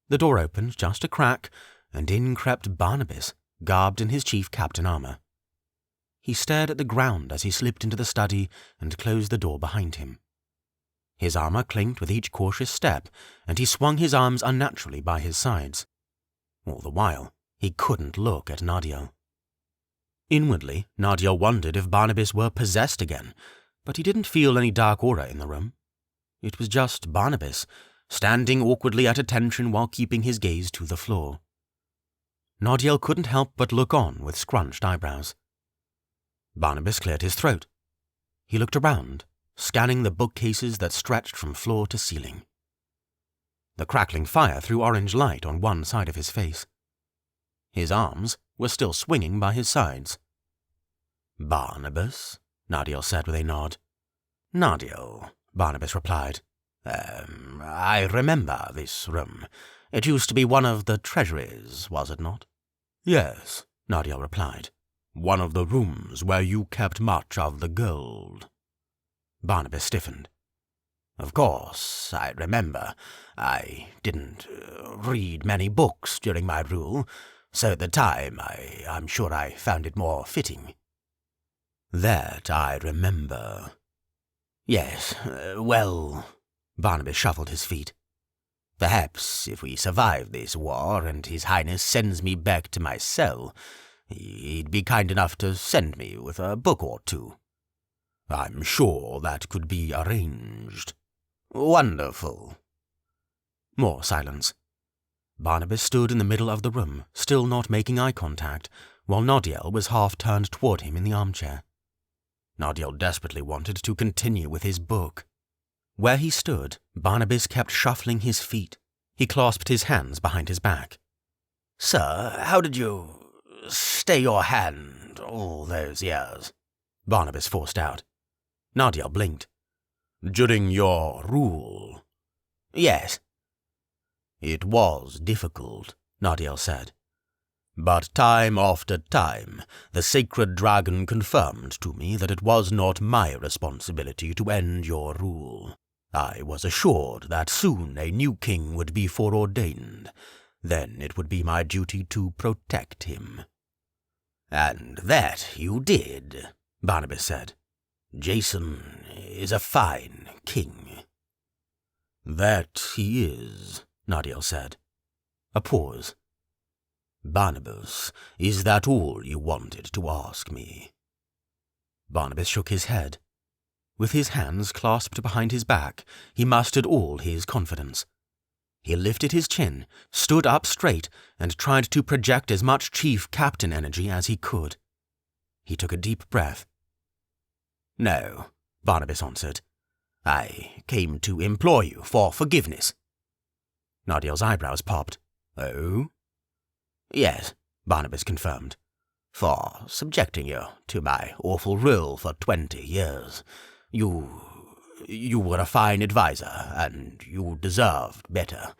The door opened just a crack, and in crept Barnabas, garbed in his chief captain armor. He stared at the ground as he slipped into the study and closed the door behind him. His armor clinked with each cautious step, and he swung his arms unnaturally by his sides. All the while, he couldn't look at Nardiel. Inwardly, Nardiel wondered if Barnabas were possessed again, but he didn't feel any dark aura in the room. It was just Barnabas, standing awkwardly at attention while keeping his gaze to the floor. Nardiel couldn't help but look on with scrunched eyebrows. Barnabas cleared his throat. He looked around, scanning the bookcases that stretched from floor to ceiling. The crackling fire threw orange light on one side of his face. His arms were still swinging by his sides. "Barnabas?" Nardiel said with a nod. "Nardiel," Barnabas replied. I remember this room. It used to be one of the treasuries, was it not?" "Yes," Nardiel replied. "One of the rooms where you kept much of the gold." Barnabas stiffened. "Of course, I remember. I didn't read many books during my rule, so at the time I'm sure I found it more fitting." "That I remember." "Yes, well," Barnabas shuffled his feet. "Perhaps if we survive this war and His Highness sends me back to my cell, he'd be kind enough to send me with a book or two." "I'm sure that could be arranged." "Wonderful." More silence. Barnabas stood in the middle of the room, still not making eye contact, while Nardiel was half turned toward him in the armchair. Nardiel desperately wanted to continue with his book. Where he stood, Barnabas kept shuffling his feet. He clasped his hands behind his back. "Sir, how did you stay your hand all those years?" Barnabas forced out. Nardiel blinked. "During your rule?" "Yes." "It was difficult," Nardiel said. "But time after time, the sacred dragon confirmed to me that it was not my responsibility to end your rule. I was assured that soon a new king would be foreordained. Then it would be my duty to protect him." "And that you did," Barnabas said. "Jason is a fine king." "That he is," Nardiel said. A pause. "Barnabas, is that all you wanted to ask me?" Barnabas shook his head. With his hands clasped behind his back, he mustered all his confidence. He lifted his chin, stood up straight, and tried to project as much chief captain energy as he could. He took a deep breath. "No," Barnabas answered. "I came to implore you for forgiveness." Nardiel's eyebrows popped. "Oh?" "Yes," Barnabas confirmed. "For subjecting you to my awful rule for 20 years. You were a fine adviser, and you deserved better.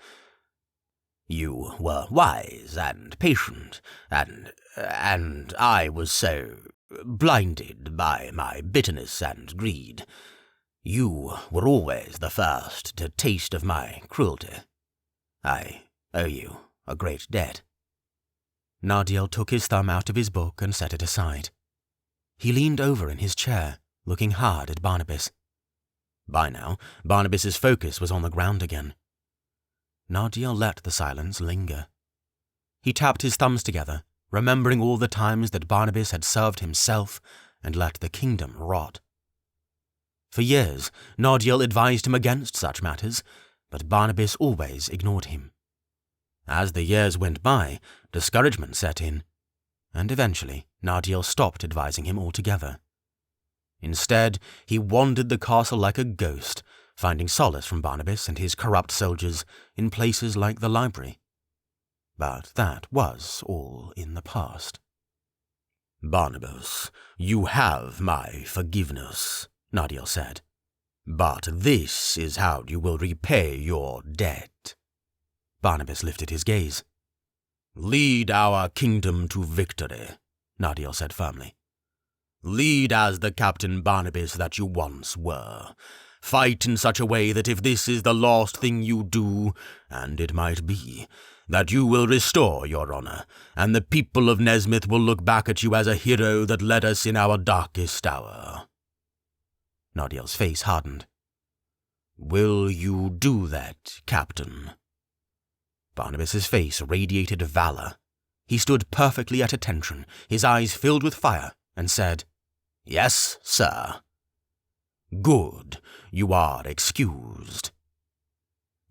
You were wise and patient, and I was so blinded by my bitterness and greed. You were always the first to taste of my cruelty. I owe you a great debt." Nardiel took his thumb out of his book and set it aside. He leaned over in his chair, looking hard at Barnabas. By now, Barnabas's focus was on the ground again. Nardiel let the silence linger. He tapped his thumbs together, remembering all the times that Barnabas had served himself and let the kingdom rot. For years, Nardiel advised him against such matters, but Barnabas always ignored him. As the years went by, discouragement set in, and eventually Nardiel stopped advising him altogether. Instead, he wandered the castle like a ghost, finding solace from Barnabas and his corrupt soldiers in places like the library. But that was all in the past. "Barnabas, you have my forgiveness," Nardiel said. "But this is how you will repay your debt." Barnabas lifted his gaze. "Lead our kingdom to victory," Nardiel said firmly. "Lead as the Captain Barnabas that you once were. Fight in such a way that if this is the last thing you do, and it might be, that you will restore your honor, and the people of Nezmyth will look back at you as a hero that led us in our darkest hour." Nardiel's face hardened. "Will you do that, Captain?" Barnabas's face radiated valor. He stood perfectly at attention, his eyes filled with fire, and said, "Yes, sir." "Good. You are excused."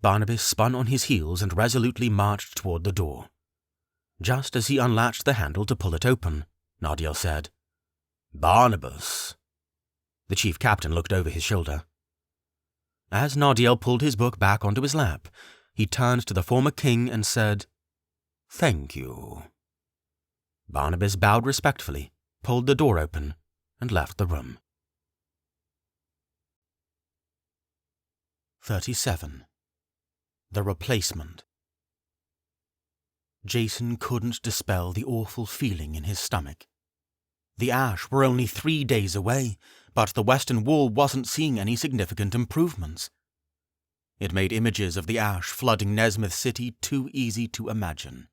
Barnabas spun on his heels and resolutely marched toward the door. Just as he unlatched the handle to pull it open, Nardiel said, "Barnabas." The chief captain looked over his shoulder. As Nardiel pulled his book back onto his lap, he turned to the former king and said, "Thank you." Barnabas bowed respectfully, pulled the door open, and left the room. 37. The Replacement. Jason couldn't dispel the awful feeling in his stomach. The Ash were only 3 days away, but the Western Wall wasn't seeing any significant improvements. It made images of the Ash flooding Nezmyth City too easy to imagine.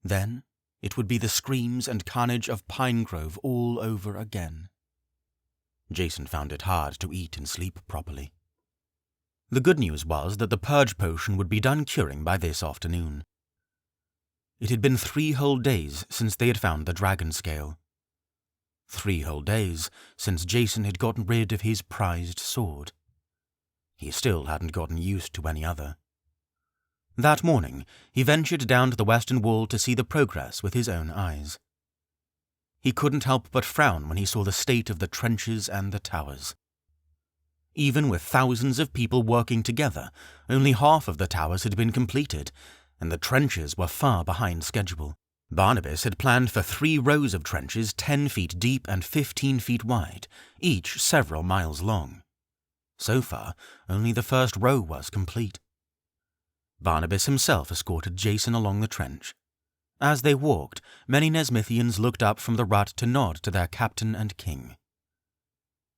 Then it would be the screams and carnage of Pinegrove all over again. Jason found it hard to eat and sleep properly. The good news was that the purge potion would be done curing by this afternoon. It had been 3 whole days since they had found the dragon scale. 3 whole days since Jason had gotten rid of his prized sword. He still hadn't gotten used to any other. That morning, he ventured down to the Western Wall to see the progress with his own eyes. He couldn't help but frown when he saw the state of the trenches and the towers. Even with thousands of people working together, only half of the towers had been completed, and the trenches were far behind schedule. Barnabas had planned for 3 rows of trenches 10 feet deep and 15 feet wide, each several miles long. So far, only the first row was complete. Barnabas himself escorted Jason along the trench. As they walked, many Nezmithians looked up from the rut to nod to their captain and king.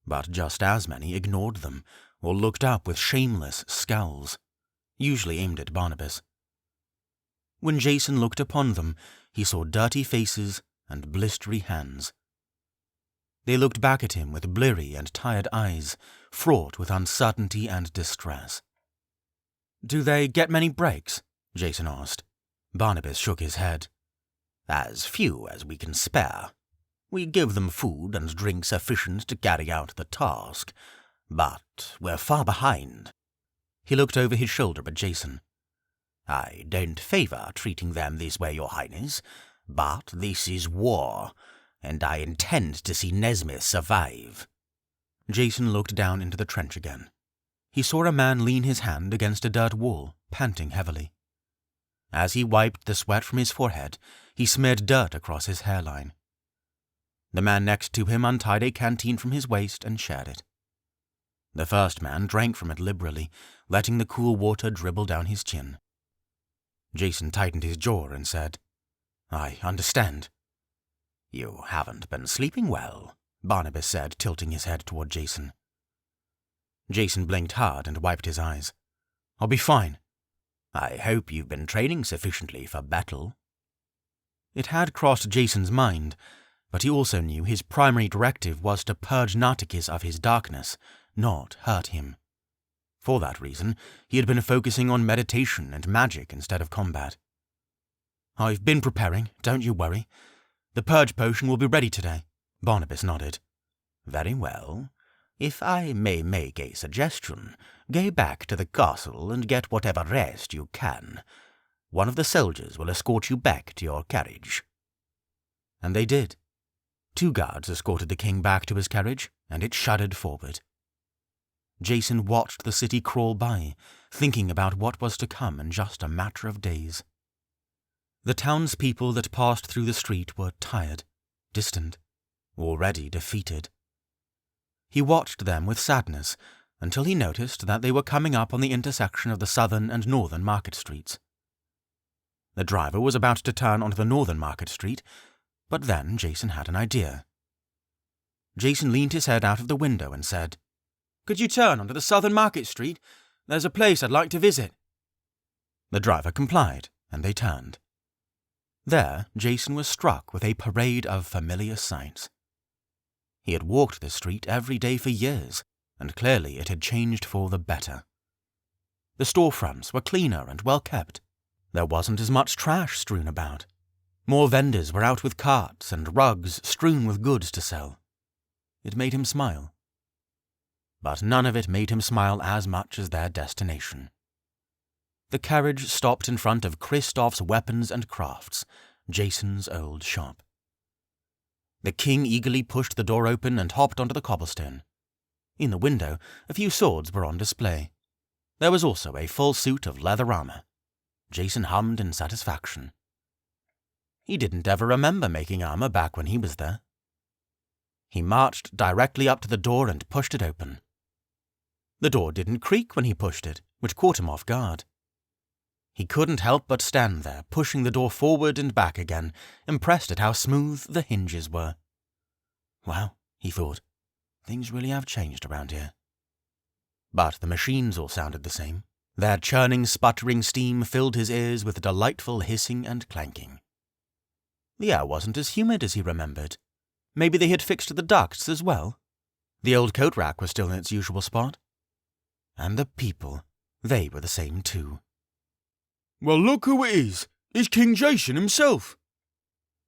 But just as many ignored them, or looked up with shameless scowls, usually aimed at Barnabas. When Jason looked upon them, he saw dirty faces and blistery hands. They looked back at him with bleary and tired eyes, fraught with uncertainty and distress. "Do they get many breaks?" Jason asked. Barnabas shook his head. "As few as we can spare. We give them food and drink sufficient to carry out the task, but we're far behind." He looked over his shoulder at Jason. "I don't favor treating them this way, Your Highness, but this is war, and I intend to see Nezmyth survive." Jason looked down into the trench again. He saw a man lean his hand against a dirt wall, panting heavily. As he wiped the sweat from his forehead, he smeared dirt across his hairline. The man next to him untied a canteen from his waist and shared it. The first man drank from it liberally, letting the cool water dribble down his chin. Jason tightened his jaw and said, "I understand." "You haven't been sleeping well," Barnabas said, tilting his head toward Jason. Jason blinked hard and wiped his eyes. "I'll be fine." "I hope you've been training sufficiently for battle." It had crossed Jason's mind, but he also knew his primary directive was to purge Nartikis of his darkness, not hurt him. For that reason, he had been focusing on meditation and magic instead of combat. "I've been preparing, don't you worry. The purge potion will be ready today." Barnabas nodded. "Very well. If I may make a suggestion, go back to the castle and get whatever rest you can. One of the soldiers will escort you back to your carriage." And they did. 2 guards escorted the king back to his carriage, and it shuddered forward. Jason watched the city crawl by, thinking about what was to come in just a matter of days. The townspeople that passed through the street were tired, distant, already defeated. He watched them with sadness until he noticed that they were coming up on the intersection of the southern and northern market streets. The driver was about to turn onto the northern market street, but then Jason had an idea. Jason leaned his head out of the window and said, "Could you turn onto the southern market street? There's a place I'd like to visit." The driver complied, and they turned. There, Jason was struck with a parade of familiar sights. He had walked this street every day for years, and clearly it had changed for the better. The storefronts were cleaner and well kept. There wasn't as much trash strewn about. More vendors were out with carts and rugs strewn with goods to sell. It made him smile. But none of it made him smile as much as their destination. The carriage stopped in front of Kristoff's Weapons and Crafts, Jason's old shop. The king eagerly pushed the door open and hopped onto the cobblestone. In the window, a few swords were on display. There was also a full suit of leather armor. Jason hummed in satisfaction. He didn't ever remember making armor back when he was there. He marched directly up to the door and pushed it open. The door didn't creak when he pushed it, which caught him off guard. He couldn't help but stand there, pushing the door forward and back again, impressed at how smooth the hinges were. Wow, he thought, things really have changed around here. But the machines all sounded the same. Their churning, sputtering steam filled his ears with delightful hissing and clanking. The air wasn't as humid as he remembered. Maybe they had fixed the ducts as well. The old coat rack was still in its usual spot. And the people, they were the same too. "Well, look who it is. It's King Jason himself."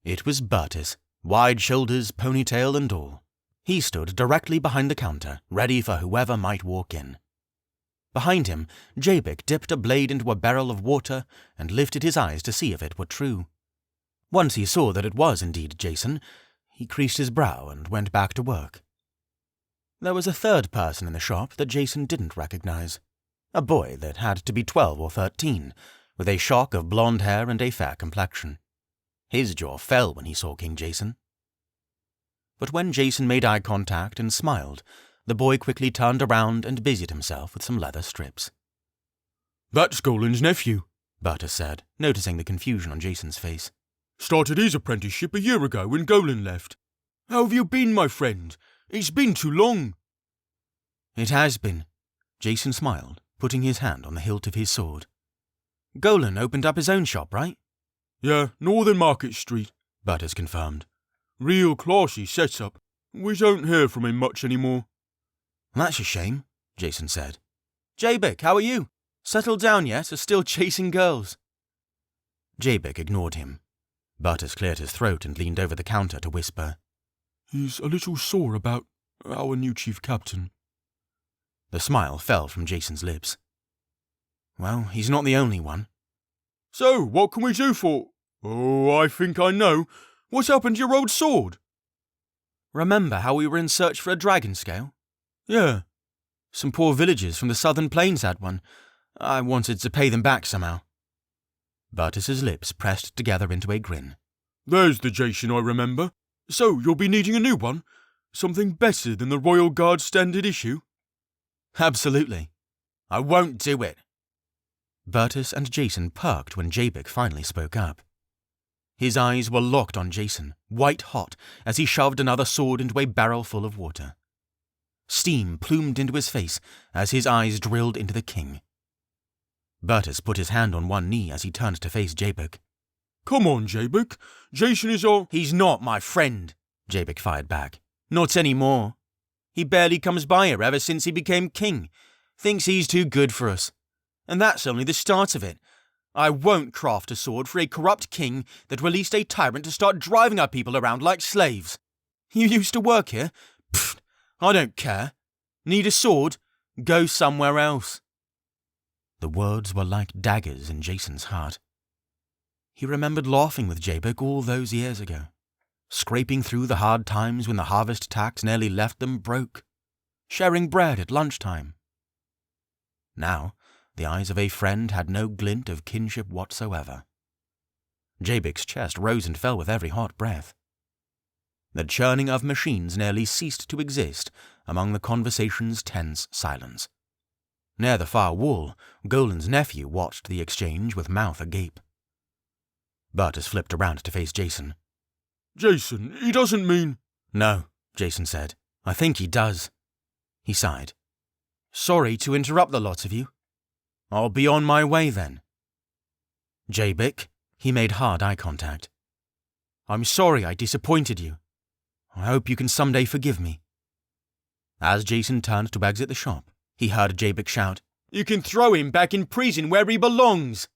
It was Bertus, wide shoulders, ponytail and all. He stood directly behind the counter, ready for whoever might walk in. Behind him, Jabik dipped a blade into a barrel of water and lifted his eyes to see if it were true. Once he saw that it was indeed Jason, he creased his brow and went back to work. There was a third person in the shop that Jason didn't recognize. A boy that had to be 12 or 13, with a shock of blonde hair and a fair complexion. His jaw fell when he saw King Jason. But when Jason made eye contact and smiled, the boy quickly turned around and busied himself with some leather strips. "That's Golan's nephew," Bertus said, noticing the confusion on Jason's face. "Started his apprenticeship a year ago when Golan left. How have you been, my friend? It's been too long." "It has been." Jason smiled, putting his hand on the hilt of his sword. "Golan opened up his own shop, right?" "Yeah, Northern Market Street," Bertus confirmed. "Real classy setup. We don't hear from him much anymore." "That's a shame," Jason said. "Jabik, how are you? Settled down yet, or still chasing girls?" Jabik ignored him. Bertus cleared his throat and leaned over the counter to whisper. "He's a little sore about our new chief captain." The smile fell from Jason's lips. "Well, he's not the only one." "So, what can we do for—" "Oh, I think I know. What's happened to your old sword?" "Remember how we were in search for a dragon scale?" "Yeah." "Some poor villagers from the southern plains had one. I wanted to pay them back somehow." Bertus's lips pressed together into a grin. "There's the Jason I remember. So, you'll be needing a new one? Something better than the Royal Guard standard issue?" "Absolutely." "I won't do it." Bertus and Jason perked when Jabik finally spoke up. His eyes were locked on Jason, white hot, as he shoved another sword into a barrel full of water. Steam plumed into his face as his eyes drilled into the king. Bertus put his hand on one knee as he turned to face Jabik. "Come on, Jabik. Jason is our—" "He's not my friend," Jabek fired back. Not anymore. He barely comes by here ever since he became king. Thinks he's too good for us. And that's only the start of it. I won't craft a sword for a corrupt king that released a tyrant to start driving our people around like slaves. You used to work here? Pfft, I don't care. Need a sword? Go somewhere else. The words were like daggers in Jason's heart. He remembered laughing with Jabek all those years ago, scraping through the hard times when the harvest tax nearly left them broke, sharing bread at lunchtime. Now, the eyes of a friend had no glint of kinship whatsoever. Jabek's chest rose and fell with every hot breath. The churning of machines nearly ceased to exist among the conversation's tense silence. Near the far wall, Golan's nephew watched the exchange with mouth agape. Burtis flipped around to face Jason. Jason, he doesn't mean... No, Jason said. I think he does. He sighed. Sorry to interrupt the lot of you. I'll be on my way then. Jabek, he made hard eye contact. I'm sorry I disappointed you. I hope you can someday forgive me. As Jason turned to exit the shop, he heard Jabek shout, You can throw him back in prison where he belongs!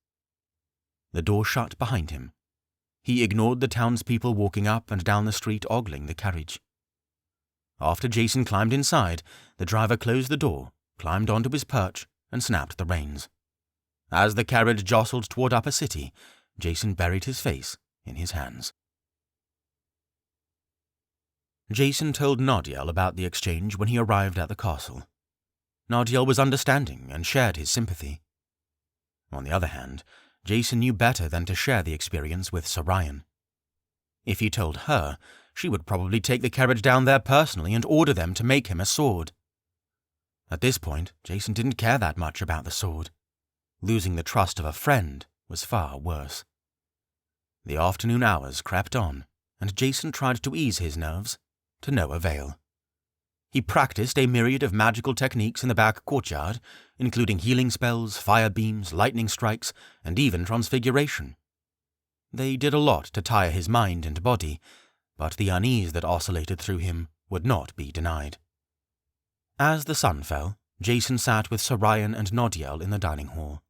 The door shut behind him. He ignored the townspeople walking up and down the street ogling the carriage. After Jason climbed inside, the driver closed the door, climbed onto his perch, and snapped the reins. As the carriage jostled toward Upper City, Jason buried his face in his hands. Jason told Nadiel about the exchange when he arrived at the castle. Nadiel was understanding and shared his sympathy. On the other hand, Jason knew better than to share the experience with Sarayan. If he told her, she would probably take the carriage down there personally and order them to make him a sword. At this point, Jason didn't care that much about the sword. Losing the trust of a friend was far worse. The afternoon hours crept on, and Jason tried to ease his nerves, to no avail. He practiced a myriad of magical techniques in the back courtyard, including healing spells, fire beams, lightning strikes, and even transfiguration. They did a lot to tire his mind and body, but the unease that oscillated through him would not be denied. As the sun fell, Jason sat with Sarayan and Nadiel in the dining hall.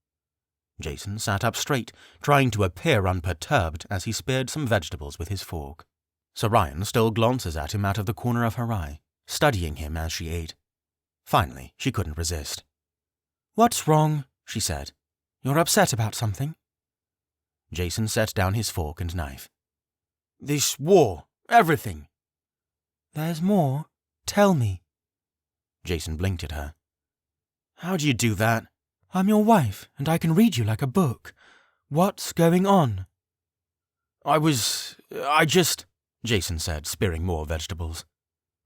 Jason sat up straight, trying to appear unperturbed as he speared some vegetables with his fork. Sarayan stole glances at him out of the corner of her eye, studying him as she ate. Finally, she couldn't resist. What's wrong? She said. You're upset about something? Jason set down his fork and knife. This war, everything. There's more. Tell me. Jason blinked at her. How do you do that? I'm your wife, and I can read you like a book. What's going on? I just... Jason said, spearing more vegetables.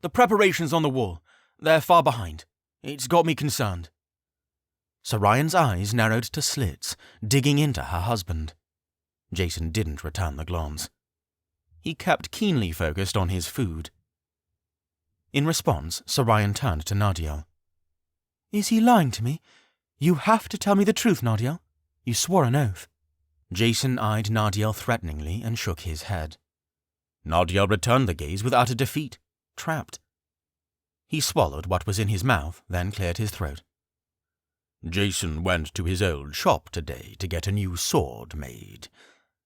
The preparations on the wall. They're far behind. It's got me concerned. Sarayan's eyes narrowed to slits, digging into her husband. Jason didn't return the glance. He kept keenly focused on his food. In response, Sarayan turned to Nadiel. Is he lying to me? You have to tell me the truth, Nadiel. You swore an oath. Jason eyed Nadiel threateningly and shook his head. Nadiel returned the gaze with utter defeat, trapped. He swallowed what was in his mouth, then cleared his throat. Jason went to his old shop today to get a new sword made.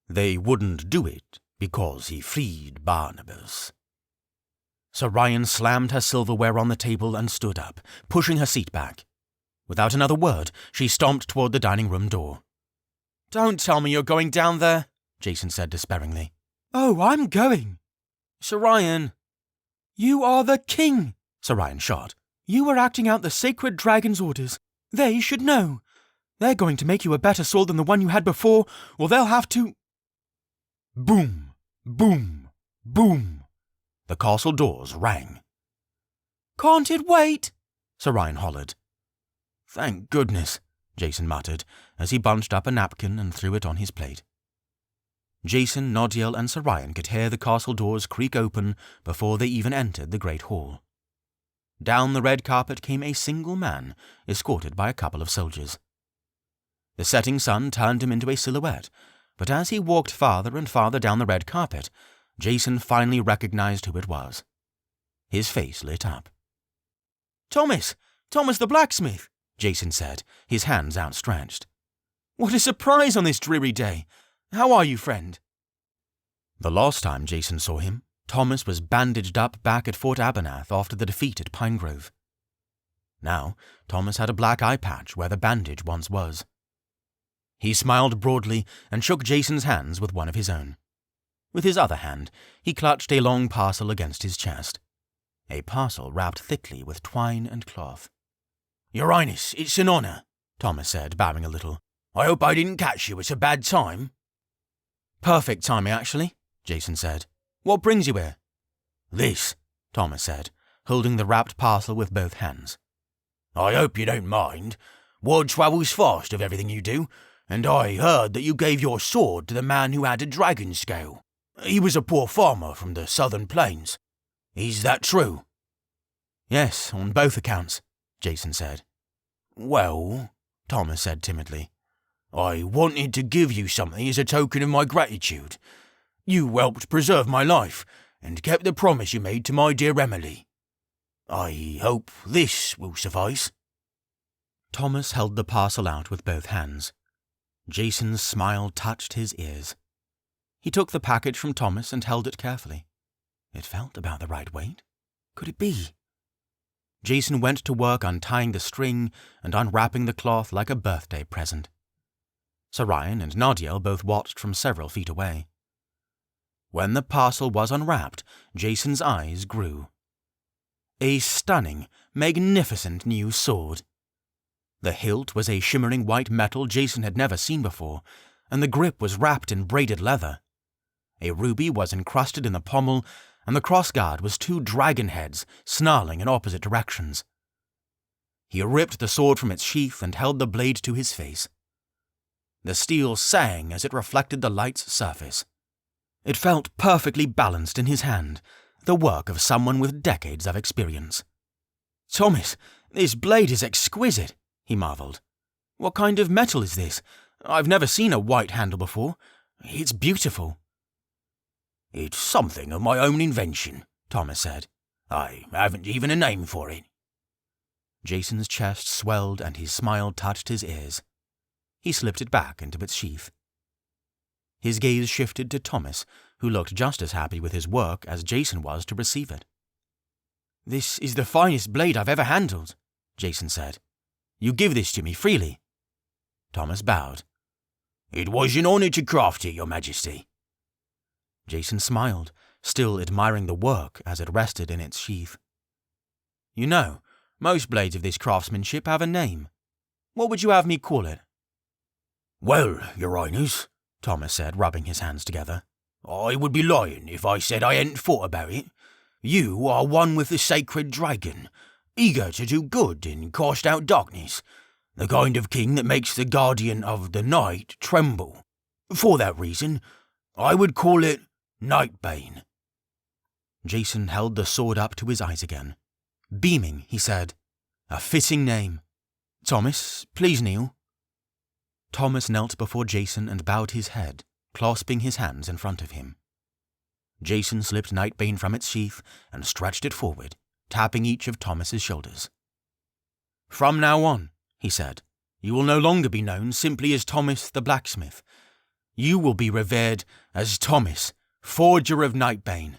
They wouldn't do it because he freed Barnabas. Sarayan slammed her silverware on the table and stood up, pushing her seat back. Without another word, she stomped toward the dining room door. Don't tell me you're going down there, Jason said despairingly. Oh, I'm going. Sarayan. You are the king, Sarayan shot. You were acting out the sacred dragon's orders. They should know. They're going to make you a better sword than the one you had before, or they'll have to... Boom, boom, boom. The castle doors rang. Can't it wait? Sarayan hollered. Thank goodness, Jason muttered as he bunched up a napkin and threw it on his plate. Jason, Nadiel, and Sarayan could hear the castle doors creak open before they even entered the great hall. Down the red carpet came a single man, escorted by a couple of soldiers. The setting sun turned him into a silhouette, but as he walked farther and farther down the red carpet, Jason finally recognized who it was. His face lit up. Thomas! Thomas the blacksmith! Jason said, his hands outstretched. What a surprise on this dreary day! How are you, friend? The last time Jason saw him, Thomas was bandaged up back at Fort Abernath after the defeat at Pine Grove. Now, Thomas had a black eye patch where the bandage once was. He smiled broadly and shook Jason's hands with one of his own. With his other hand, he clutched a long parcel against his chest. A parcel wrapped thickly with twine and cloth. Your Highness, it's an honour, Thomas said, bowing a little. I hope I didn't catch you at a bad time. Perfect timing, actually, Jason said. What brings you here? This, Thomas said, holding the wrapped parcel with both hands. I hope you don't mind. Word travels fast of everything you do, and I heard that you gave your sword to the man who had a dragon scale. He was a poor farmer from the southern plains. Is that true? Yes, on both accounts, Jason said. Well, Thomas said timidly, I wanted to give you something as a token of my gratitude. You helped preserve my life, and kept the promise you made to my dear Emily. I hope this will suffice. Thomas held the parcel out with both hands. Jason's smile touched his ears. He took the package from Thomas and held it carefully. It felt about the right weight. Could it be? Jason went to work untying the string and unwrapping the cloth like a birthday present. Sarayan and Nadiel both watched from several feet away. When the parcel was unwrapped, Jason's eyes grew. A stunning, magnificent new sword. The hilt was a shimmering white metal Jason had never seen before, and the grip was wrapped in braided leather. A ruby was encrusted in the pommel, and the crossguard was two dragon heads snarling in opposite directions. He ripped the sword from its sheath and held the blade to his face. The steel sang as it reflected the light's surface. It felt perfectly balanced in his hand, the work of someone with decades of experience. Thomas, this blade is exquisite, he marveled. What kind of metal is this? I've never seen a white handle before. It's beautiful. It's something of my own invention, Thomas said. I haven't even a name for it. Jason's chest swelled and his smile touched his ears. He slipped it back into its sheath. His gaze shifted to Thomas, who looked just as happy with his work as Jason was to receive it. This is the finest blade I've ever handled, Jason said. You give this to me freely. Thomas bowed. It was an honour to craft it, Your Majesty. Jason smiled, still admiring the work as it rested in its sheath. You know, most blades of this craftsmanship have a name. What would you have me call it? Well, Your Highness, Thomas said, rubbing his hands together, I would be lying if I said I hadn't thought about it. You are one with the sacred dragon, eager to do good and cast out darkness, the kind of king that makes the guardian of the night tremble. For that reason, I would call it Nightbane. Jason held the sword up to his eyes again. Beaming, he said, A fitting name. Thomas, please kneel. Thomas knelt before Jason and bowed his head, clasping his hands in front of him. Jason slipped Nightbane from its sheath and stretched it forward, tapping each of Thomas's shoulders. From now on, he said, you will no longer be known simply as Thomas the blacksmith. You will be revered as Thomas, forger of Nightbane.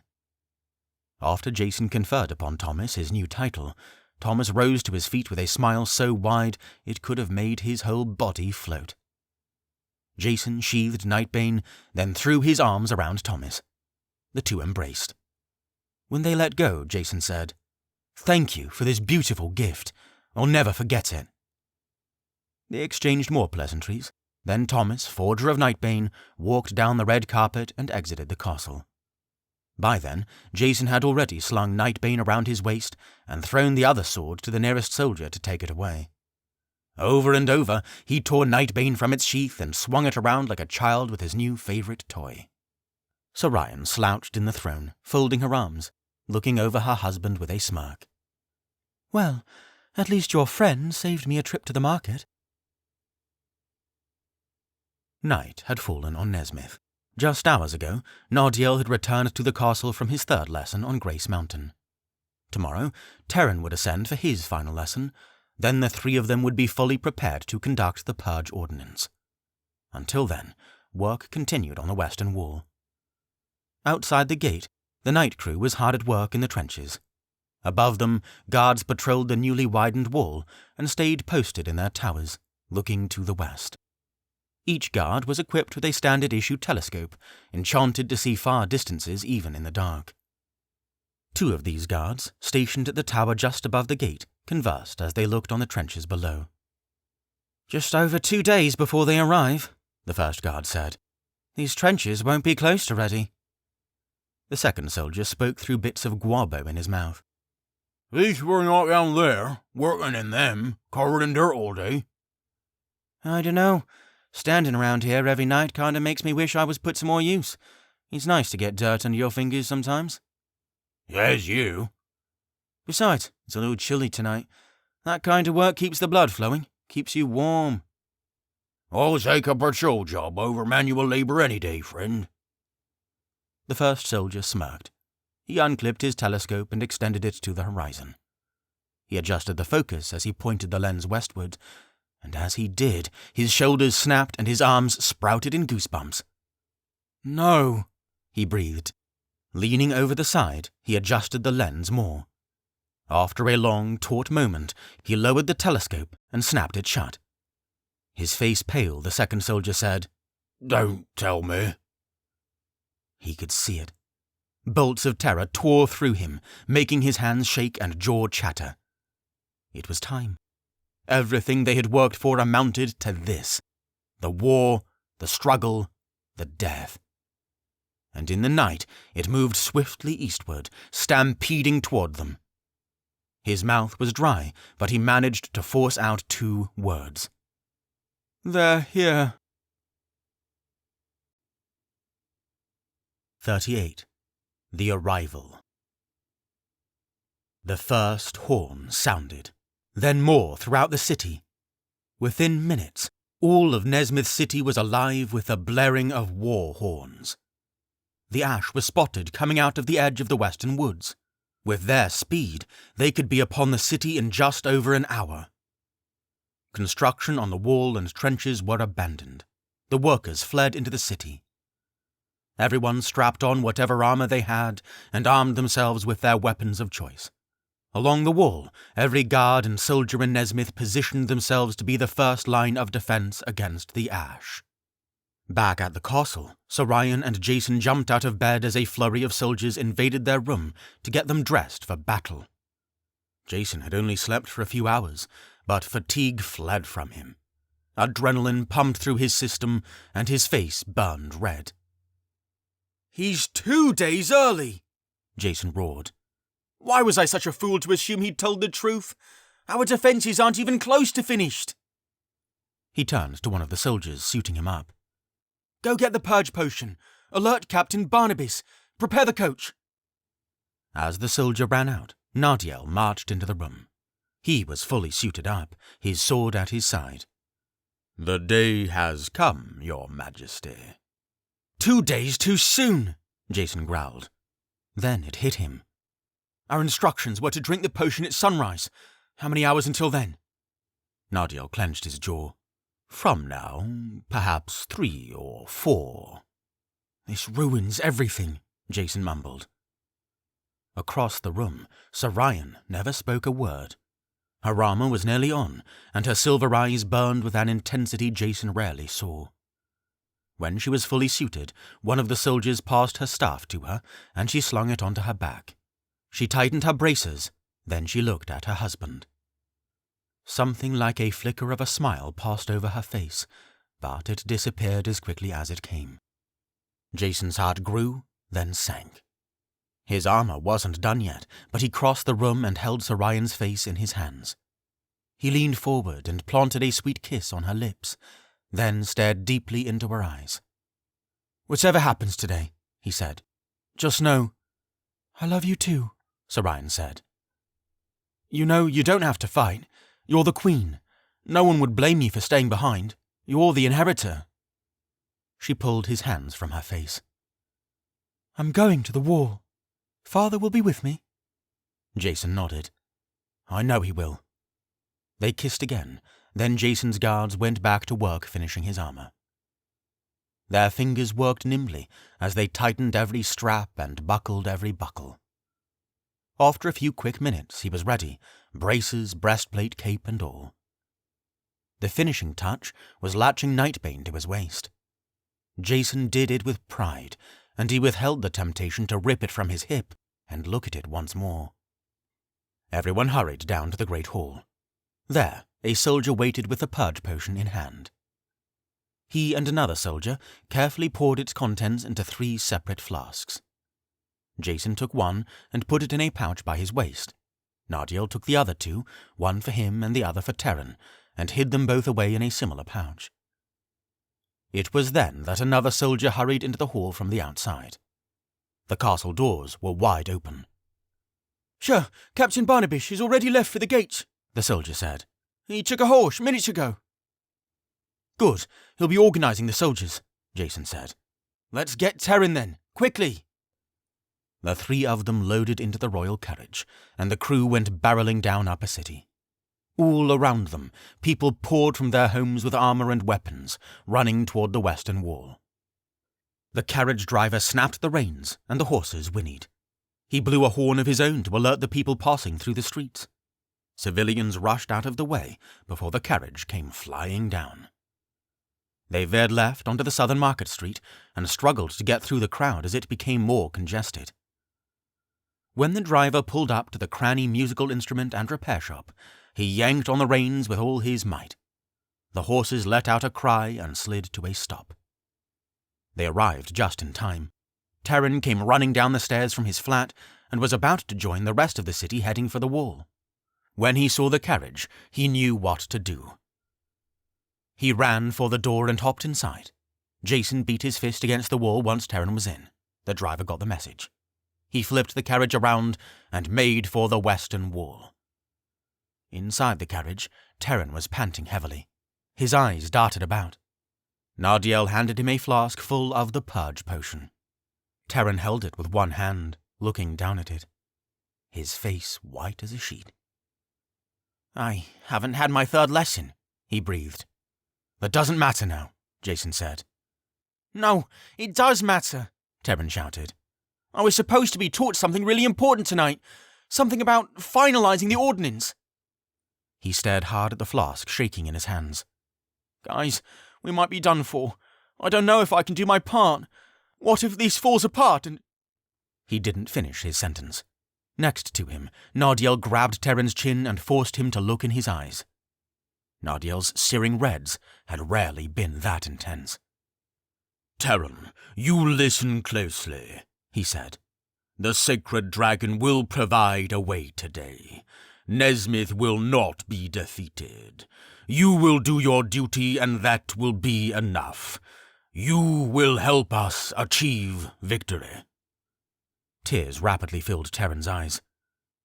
After Jason conferred upon Thomas his new title, Thomas rose to his feet with a smile so wide it could have made his whole body float. Jason sheathed Nightbane, then threw his arms around Thomas. The two embraced. When they let go, Jason said, Thank you for this beautiful gift. I'll never forget it. They exchanged more pleasantries. Then Thomas, forger of Nightbane, walked down the red carpet and exited the castle. By then, Jason had already slung Nightbane around his waist and thrown the other sword to the nearest soldier to take it away. Over and over, he tore Nightbane from its sheath and swung it around like a child with his new favorite toy. Sarayan slouched in the throne, folding her arms, looking over her husband with a smirk. Well, at least your friend saved me a trip to the market. Night had fallen on Nezmyth, Just hours ago, Nardiel had returned to the castle from his third lesson on Grace Mountain. Tomorrow, Terran would ascend for his final lesson. Then the three of them would be fully prepared to conduct the Purge Ordinance. Until then, work continued on the western wall. Outside the gate, the night crew was hard at work in the trenches. Above them, guards patrolled the newly widened wall and stayed posted in their towers, looking to the west. Each guard was equipped with a standard-issue telescope, enchanted to see far distances even in the dark. Two of these guards, stationed at the tower just above the gate, conversed as they looked on the trenches below. "Just over 2 days before they arrive," the first guard said. "These trenches won't be close to ready." The second soldier spoke through bits of guabo in his mouth. "At least we're not down there, working in them, covered in dirt all day." "I dunno. Standing around here every night kinda makes me wish I was put to more use. It's nice to get dirt under your fingers sometimes." "Yes, you." "Besides, it's a little chilly tonight. That kind of work keeps the blood flowing, keeps you warm." "I'll take a patrol job over manual labor any day, friend." The first soldier smirked. He unclipped his telescope and extended it to the horizon. He adjusted the focus as he pointed the lens westward, and as he did, his shoulders snapped and his arms sprouted in goosebumps. "No," he breathed. Leaning over the side, he adjusted the lens more. After a long, taut moment, he lowered the telescope and snapped it shut. His face pale, the second soldier said, "Don't tell me." He could see it. Bolts of terror tore through him, making his hands shake and jaw chatter. It was time. Everything they had worked for amounted to this: the war, the struggle, the death. And in the night, it moved swiftly eastward, stampeding toward them. His mouth was dry, but he managed to force out 2 words. "They're here." 38. The Arrival. The first horn sounded, then more throughout the city. Within minutes, all of Nezmyth City was alive with the blaring of war horns. The ash was spotted coming out of the edge of the western woods. With their speed, they could be upon the city in just over an hour. Construction on the wall and trenches were abandoned. The workers fled into the city. Everyone strapped on whatever armor they had and armed themselves with their weapons of choice. Along the wall, every guard and soldier in Nezmyth positioned themselves to be the first line of defense against the ash. Back at the castle, Sorian and Jason jumped out of bed as a flurry of soldiers invaded their room to get them dressed for battle. Jason had only slept for a few hours, but fatigue fled from him. Adrenaline pumped through his system, and his face burned red. "He's 2 days early!" Jason roared. "Why was I such a fool to assume he'd told the truth? Our defences aren't even close to finished." He turned to one of the soldiers, suiting him up. "Go get the purge potion. Alert Captain Barnabas. Prepare the coach." As the soldier ran out, Nardiel marched into the room. He was fully suited up, his sword at his side. "The day has come, Your Majesty." 2 days too soon, Jason growled. Then it hit him. Our instructions were to drink the potion at sunrise. How many hours until then? Nardiel clenched his jaw. From now, perhaps 3 or 4. This ruins everything, Jason mumbled. Across the room, Sorian never spoke a word. Her armor was nearly on, and her silver eyes burned with an intensity Jason rarely saw. When she was fully suited, one of the soldiers passed her staff to her, and she slung it onto her back. She tightened her bracers, then she looked at her husband. Something like a flicker of a smile passed over her face, but it disappeared as quickly as it came. Jason's heart grew, then sank. His armor wasn't done yet, but he crossed the room and held Sorian's face in his hands. He leaned forward and planted a sweet kiss on her lips, then stared deeply into her eyes. "Whatever happens today," he said, "just know—" "I love you too," Sorian said. "You know, you don't have to fight. You're the queen. No one would blame you for staying behind. You're the inheritor." She pulled his hands from her face. I'm going to the wall. Father will be with me. Jason nodded. I know he will. They kissed again, then Jason's guards went back to work finishing his armor. Their fingers worked nimbly as they tightened every strap and buckled every buckle. After a few quick minutes, he was ready, braces, breastplate, cape, and all. The finishing touch was latching Nightbane to his waist. Jason did it with pride, and he withheld the temptation to rip it from his hip and look at it once more. Everyone hurried down to the great hall. There, a soldier waited with the purge potion in hand. He and another soldier carefully poured its contents into 3 separate flasks. Jason took one and put it in a pouch by his waist. Nardiel took the other 2, one for him and the other for Terran, and hid them both away in a similar pouch. It was then that another soldier hurried into the hall from the outside. The castle doors were wide open. Sure, Captain Barnabish is already left for the gates, the soldier said. He took a horse minutes ago. Good, he'll be organizing the soldiers, Jason said. Let's get Terran then, quickly. The 3 of them loaded into the royal carriage, and the crew went barreling down Upper City. All around them, people poured from their homes with armor and weapons, running toward the western wall. The carriage driver snapped the reins, and the horses whinnied. He blew a horn of his own to alert the people passing through the streets. Civilians rushed out of the way before the carriage came flying down. They veered left onto the southern Market Street and struggled to get through the crowd as it became more congested. When the driver pulled up to the cranny musical instrument and repair shop, he yanked on the reins with all his might. The horses let out a cry and slid to a stop. They arrived just in time. Terran came running down the stairs from his flat and was about to join the rest of the city heading for the wall. When he saw the carriage, he knew what to do. He ran for the door and hopped inside. Jason beat his fist against the wall once Terran was in. The driver got the message. He flipped the carriage around and made for the western wall. Inside the carriage, Terran was panting heavily. His eyes darted about. Nardiel handed him a flask full of the purge potion. Terran held it with one hand, looking down at it. His face white as a sheet. I haven't had my 3rd lesson, he breathed. That doesn't matter now, Jason said. No, it does matter, Terran shouted. I was supposed to be taught something really important tonight. Something about finalizing the Ordinance. He stared hard at the flask, shaking in his hands. Guys, we might be done for. I don't know if I can do my part. What if this falls apart and... He didn't finish his sentence. Next to him, Nardiel grabbed Terran's chin and forced him to look in his eyes. Nardiel's searing reds had rarely been that intense. Terran, you listen closely, he said. The sacred dragon will provide a way today. Nezmyth will not be defeated. You will do your duty, and that will be enough. You will help us achieve victory. Tears rapidly filled Terran's eyes.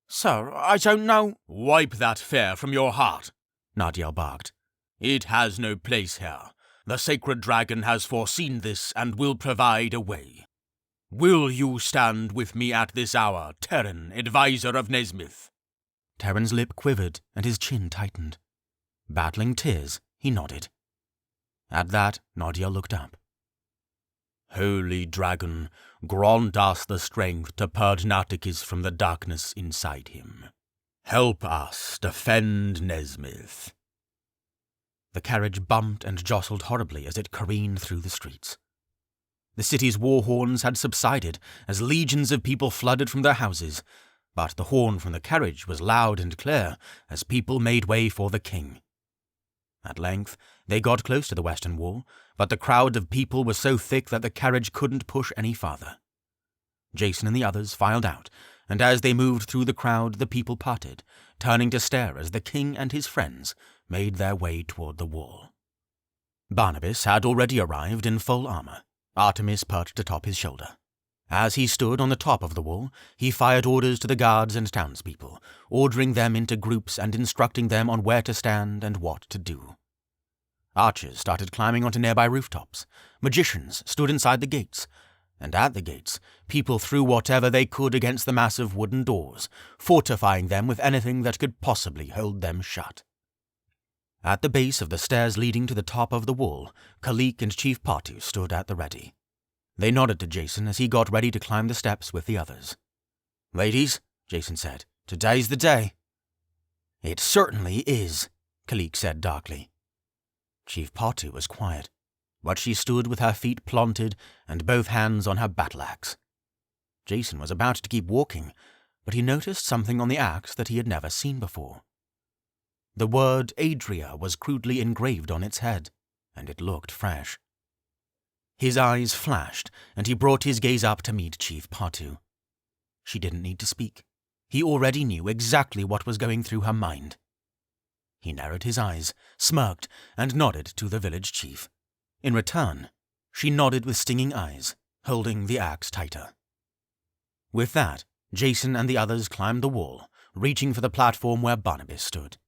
Sir, I don't know. Wipe that fear from your heart, Nardiel barked. It has no place here. The sacred dragon has foreseen this and will provide a way. Will you stand with me at this hour, Terran, advisor of Nezmyth? Terran's lip quivered and his chin tightened. Battling tears, he nodded. At that, Nardiel looked up. Holy dragon, grant us the strength to purge Nartikis from the darkness inside him. Help us defend Nezmyth. The carriage bumped and jostled horribly as it careened through the streets. The city's war horns had subsided as legions of people flooded from their houses, but the horn from the carriage was loud and clear as people made way for the king. At length, they got close to the western wall, but the crowd of people was so thick that the carriage couldn't push any farther. Jason and the others filed out, and as they moved through the crowd, the people parted, turning to stare as the king and his friends made their way toward the wall. Barnabas had already arrived in full armor, Artemis perched atop his shoulder. As he stood on the top of the wall, he fired orders to the guards and townspeople, ordering them into groups and instructing them on where to stand and what to do. Archers started climbing onto nearby rooftops. Magicians stood inside the gates. And at the gates, people threw whatever they could against the massive wooden doors, fortifying them with anything that could possibly hold them shut. At the base of the stairs leading to the top of the wall, Kalik and Chief Patu stood at the ready. They nodded to Jason as he got ready to climb the steps with the others. "Ladies," Jason said, "today's the day." "It certainly is," Kalik said darkly. Chief Patu was quiet, but she stood with her feet planted and both hands on her battle-axe. Jason was about to keep walking, but he noticed something on the axe that he had never seen before. The word Adria was crudely engraved on its head, and it looked fresh. His eyes flashed, and he brought his gaze up to meet Chief Patu. She didn't need to speak. He already knew exactly what was going through her mind. He narrowed his eyes, smirked, and nodded to the village chief. In return, she nodded with stinging eyes, holding the axe tighter. With that, Jason and the others climbed the wall, reaching for the platform where Barnabas stood.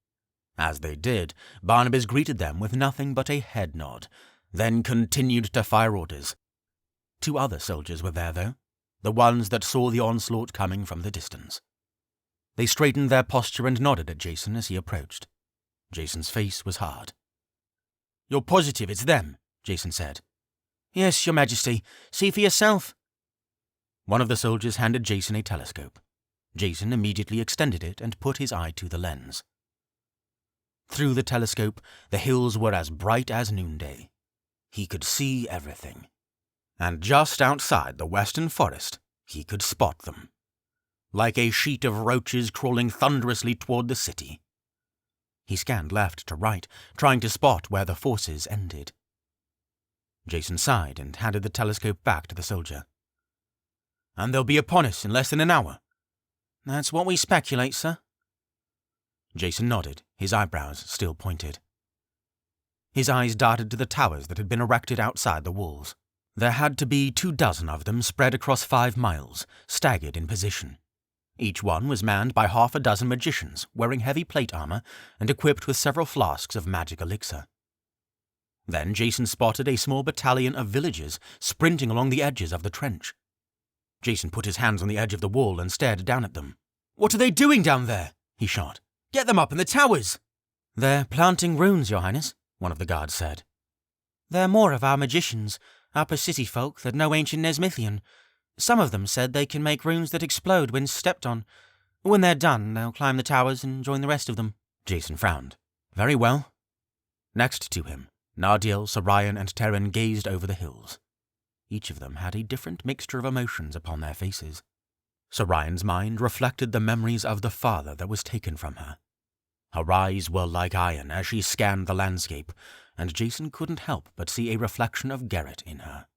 As they did, Barnabas greeted them with nothing but a head nod, then continued to fire orders. 2 other soldiers were there, though, the ones that saw the onslaught coming from the distance. They straightened their posture and nodded at Jason as he approached. Jason's face was hard. "You're positive it's them?" Jason said. "Yes, Your Majesty. See for yourself." One of the soldiers handed Jason a telescope. Jason immediately extended it and put his eye to the lens. Through the telescope, the hills were as bright as noonday. He could see everything. And just outside the western forest, he could spot them. Like a sheet of roaches crawling thunderously toward the city. He scanned left to right, trying to spot where the forces ended. Jason sighed and handed the telescope back to the soldier. "And they'll be upon us in less than an hour." "That's what we speculate, sir." Jason nodded, his eyebrows still pointed. His eyes darted to the towers that had been erected outside the walls. There had to be 24 of them spread across 5 miles, staggered in position. Each one was manned by half a dozen magicians wearing heavy plate armor and equipped with several flasks of magic elixir. Then Jason spotted a small battalion of villagers sprinting along the edges of the trench. Jason put his hands on the edge of the wall and stared down at them. "What are they doing down there?" he shot. "Get them up in the towers!" "They're planting runes, Your Highness," one of the guards said. "They're more of our magicians, upper city folk that know ancient Nezmythian. Some of them said they can make runes that explode when stepped on. When they're done, they'll climb the towers and join the rest of them." Jason frowned. "Very well." Next to him, Nardiel, Sarayan, and Terran gazed over the hills. Each of them had a different mixture of emotions upon their faces. Sarayan's mind reflected the memories of the father that was taken from her. Her eyes were like iron as she scanned the landscape, and Jason couldn't help but see a reflection of Garrett in her.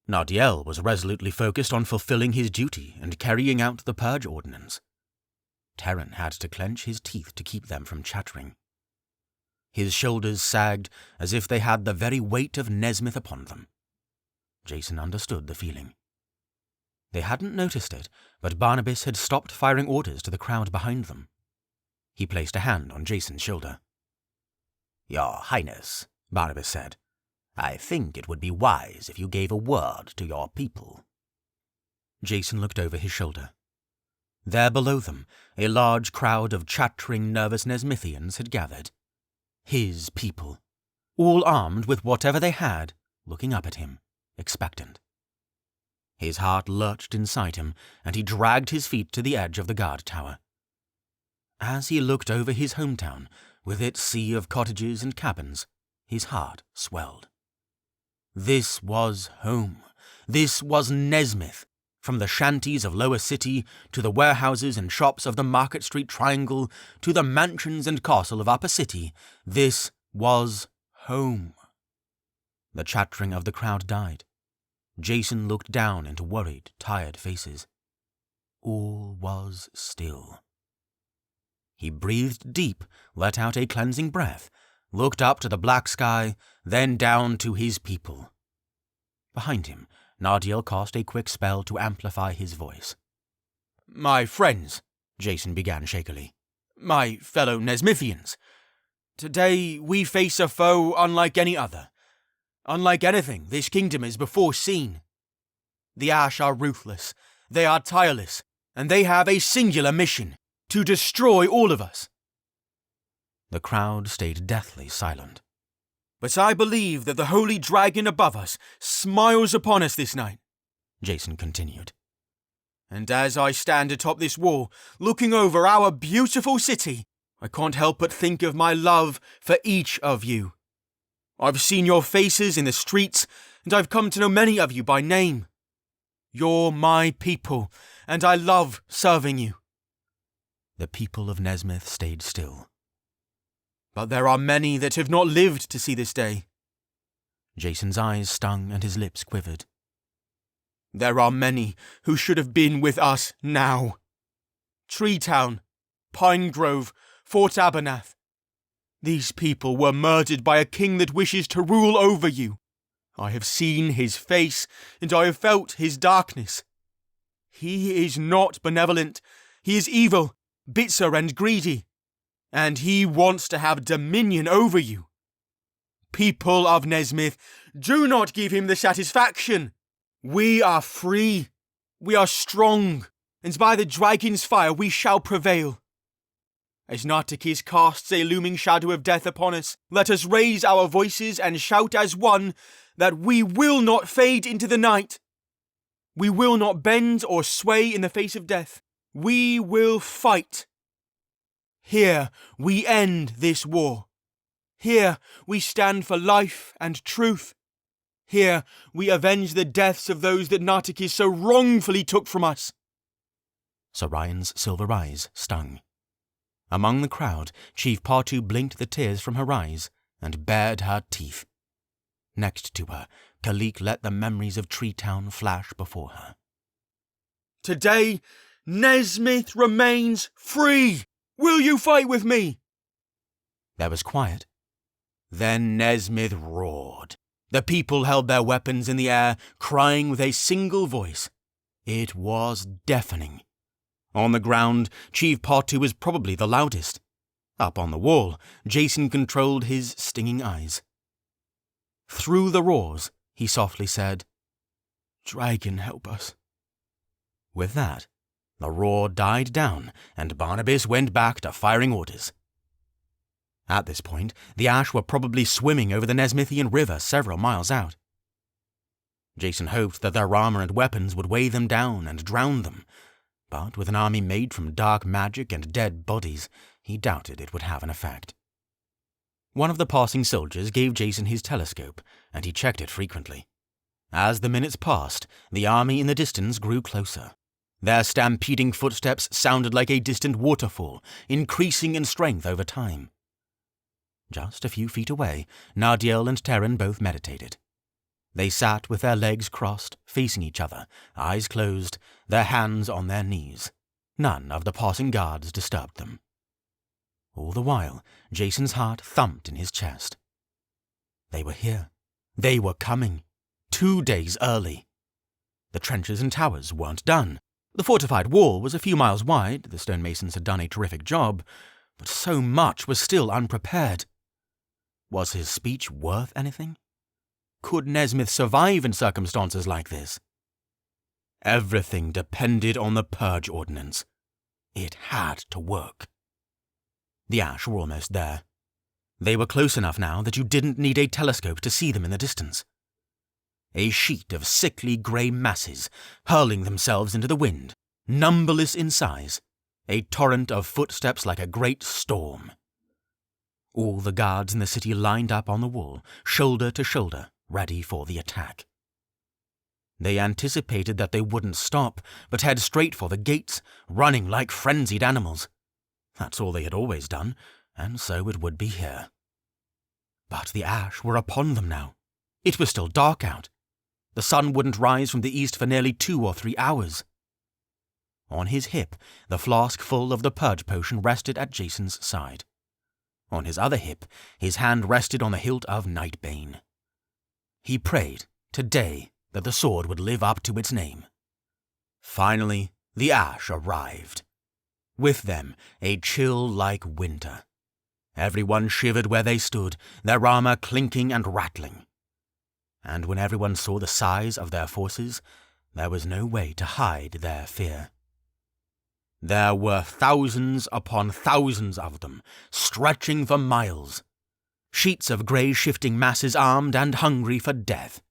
Nardiel was resolutely focused on fulfilling his duty and carrying out the Purge Ordinance. Terran had to clench his teeth to keep them from chattering. His shoulders sagged as if they had the very weight of Nezmyth upon them. Jason understood the feeling. They hadn't noticed it, but Barnabas had stopped firing orders to the crowd behind them. He placed a hand on Jason's shoulder. "Your Highness," Barnabas said, "I think it would be wise if you gave a word to your people." Jason looked over his shoulder. There below them, a large crowd of chattering, nervous Nezmythians had gathered. His people, all armed with whatever they had, looking up at him, expectant. His heart lurched inside him, and he dragged his feet to the edge of the guard tower. As he looked over his hometown, with its sea of cottages and cabins, his heart swelled. This was home. This was Nezmyth. From the shanties of Lower City, to the warehouses and shops of the Market Street Triangle, to the mansions and castle of Upper City, this was home. The chattering of the crowd died. Jason looked down into worried, tired faces. All was still. He breathed deep, let out a cleansing breath, looked up to the black sky, then down to his people. Behind him, Nardiel cast a quick spell to amplify his voice. "My friends," Jason began shakily, "my fellow Nezmythians, Today we face a foe unlike any other, unlike anything this kingdom has before seen. The Ash are ruthless, they are tireless, and they have a singular mission, to destroy all of us. The crowd stayed deathly silent. But I believe that the holy dragon above us smiles upon us this night, Jason continued. and as I stand atop this wall, looking over our beautiful city, I can't help but think of my love for each of you. I've seen your faces in the streets, and I've come to know many of you by name. You're my people, and I love serving you. The people of Nezmyth stayed still. But there are many that have not lived to see this day. Jason's eyes stung and his lips quivered. There are many who should have been with us now. Tree Town, Pine Grove, Fort Abernath. These people were murdered by a king that wishes to rule over you. I have seen his face, and I have felt his darkness. He is not benevolent. He is evil, bitter and greedy. And he wants to have dominion over you. People of Nezmyth, do not give him the satisfaction. We are free. We are strong. And by the dragon's fire we shall prevail. As Nartikis casts a looming shadow of death upon us, let us raise our voices and shout as one that we will not fade into the night. We will not bend or sway in the face of death. We will fight. Here we end this war. Here we stand for life and truth. Here we avenge the deaths of those that Nartikis so wrongfully took from us. Sir Ryan's silver eyes stung. Among the crowd, Chief Partu blinked the tears from her eyes and bared her teeth. Next to her, Kalik let the memories of Tree Town flash before her. Today, Nezmyth remains free. Will you fight with me? There was quiet. Then Nezmyth roared. The people held their weapons in the air, crying with a single voice. It was deafening. On the ground, Chief Partu was probably the loudest. Up on the wall, Jason controlled his stinging eyes. Through the roars, he softly said, "Dragon, help us." With that, the roar died down, and Barnabas went back to firing orders. At this point, the Ash were probably swimming over the Nezmithian River several miles out. Jason hoped that their armor and weapons would weigh them down and drown them, but with an army made from dark magic and dead bodies, he doubted it would have an effect. One of the passing soldiers gave Jason his telescope, and he checked it frequently. As the minutes passed, the army in the distance grew closer. Their stampeding footsteps sounded like a distant waterfall, increasing in strength over time. Just a few feet away, Nardiel and Terran both meditated. They sat with their legs crossed, facing each other, eyes closed, their hands on their knees. None of the passing guards disturbed them. All the while, Jason's heart thumped in his chest. They were here. They were coming. 2 days early. The trenches and towers weren't done. The fortified wall was a few miles wide, the stonemasons had done a terrific job, but so much was still unprepared. Was his speech worth anything? Could Nezmyth survive in circumstances like this? Everything depended on the Purge Ordinance. It had to work. The Ash were almost there. They were close enough now that you didn't need a telescope to see them in the distance. A sheet of sickly grey masses, hurling themselves into the wind, numberless in size, a torrent of footsteps like a great storm. All the guards in the city lined up on the wall, shoulder to shoulder, ready for the attack. They anticipated that they wouldn't stop, but head straight for the gates, running like frenzied animals. That's all they had always done, and so it would be here. But the Ash were upon them now. It was still dark out. The sun wouldn't rise from the east for nearly 2 or 3 hours. On his hip, the flask full of the purge potion rested at Jason's side. On his other hip, his hand rested on the hilt of Nightbane. He prayed, today, that the sword would live up to its name. Finally, the Ash arrived. With them, a chill like winter. Everyone shivered where they stood, their armor clinking and rattling. And when everyone saw the size of their forces, there was no way to hide their fear. There were thousands upon thousands of them, stretching for miles. Sheets of grey shifting masses armed and hungry for death.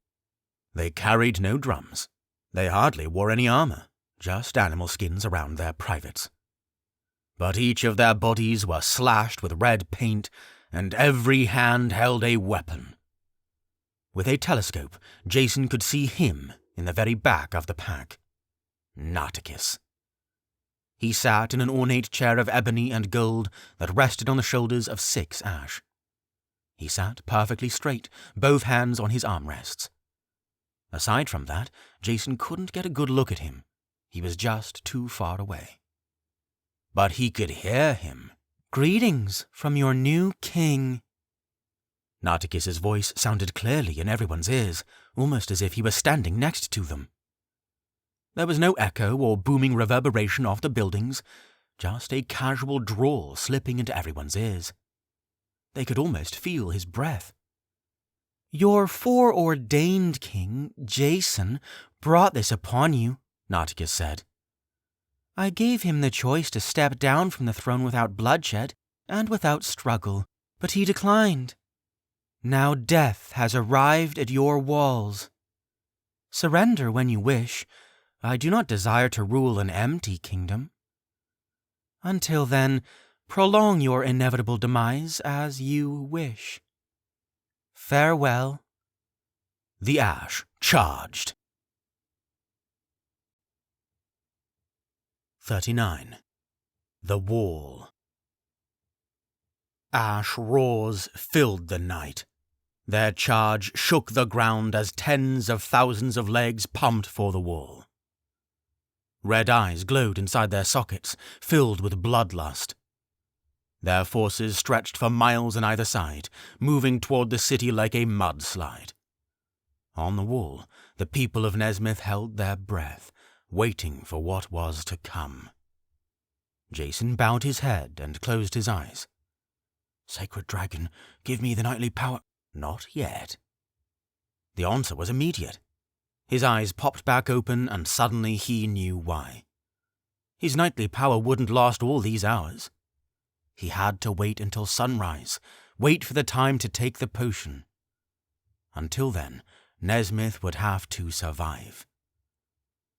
They carried no drums. They hardly wore any armor, just animal skins around their privates. But each of their bodies were slashed with red paint, and every hand held a weapon. With a telescope, Jason could see him in the very back of the pack. Nartikis. He sat in an ornate chair of ebony and gold that rested on the shoulders of 6 ash. He sat perfectly straight, both hands on his armrests. Aside from that, Jason couldn't get a good look at him. He was just too far away. But he could hear him. "Greetings from your new king." Nartikis' voice sounded clearly in everyone's ears, almost as if he were standing next to them. There was no echo or booming reverberation off the buildings, just a casual drawl slipping into everyone's ears. They could almost feel his breath. "Your foreordained king, Jason, brought this upon you," Nartikis said. "I gave him the choice to step down from the throne without bloodshed and without struggle, but he declined. Now death has arrived at your walls. Surrender when you wish. I do not desire to rule an empty kingdom. Until then, prolong your inevitable demise as you wish. Farewell." The ash charged. 39. The Wall. Ash roars filled the night. Their charge shook the ground as tens of thousands of legs pumped for the wall. Red eyes glowed inside their sockets, filled with bloodlust. Their forces stretched for miles on either side, moving toward the city like a mudslide. On the wall, the people of Nezmyth held their breath, waiting for what was to come. Jason bowed his head and closed his eyes. "Sacred Dragon, give me the knightly power." Not yet. The answer was immediate. His eyes popped back open, and suddenly he knew why. His knightly power wouldn't last all these hours. He had to wait until sunrise, wait for the time to take the potion. Until then, Nezmyth would have to survive.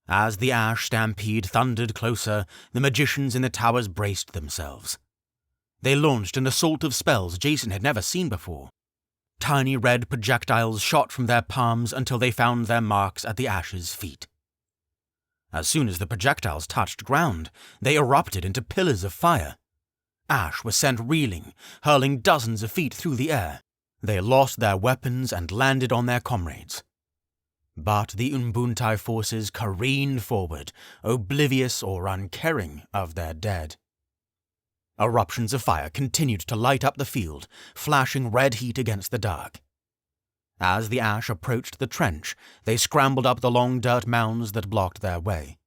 As the ash stampede thundered closer, the magicians in the towers braced themselves. They launched an assault of spells Jason had never seen before. Tiny red projectiles shot from their palms until they found their marks at the ash's feet. As soon as the projectiles touched ground, they erupted into pillars of fire. Ash was sent reeling, hurling dozens of feet through the air. They lost their weapons and landed on their comrades. But the Unbuntye forces careened forward, oblivious or uncaring of their dead. Eruptions of fire continued to light up the field, flashing red heat against the dark. As the ash approached the trench, they scrambled up the long dirt mounds that blocked their way.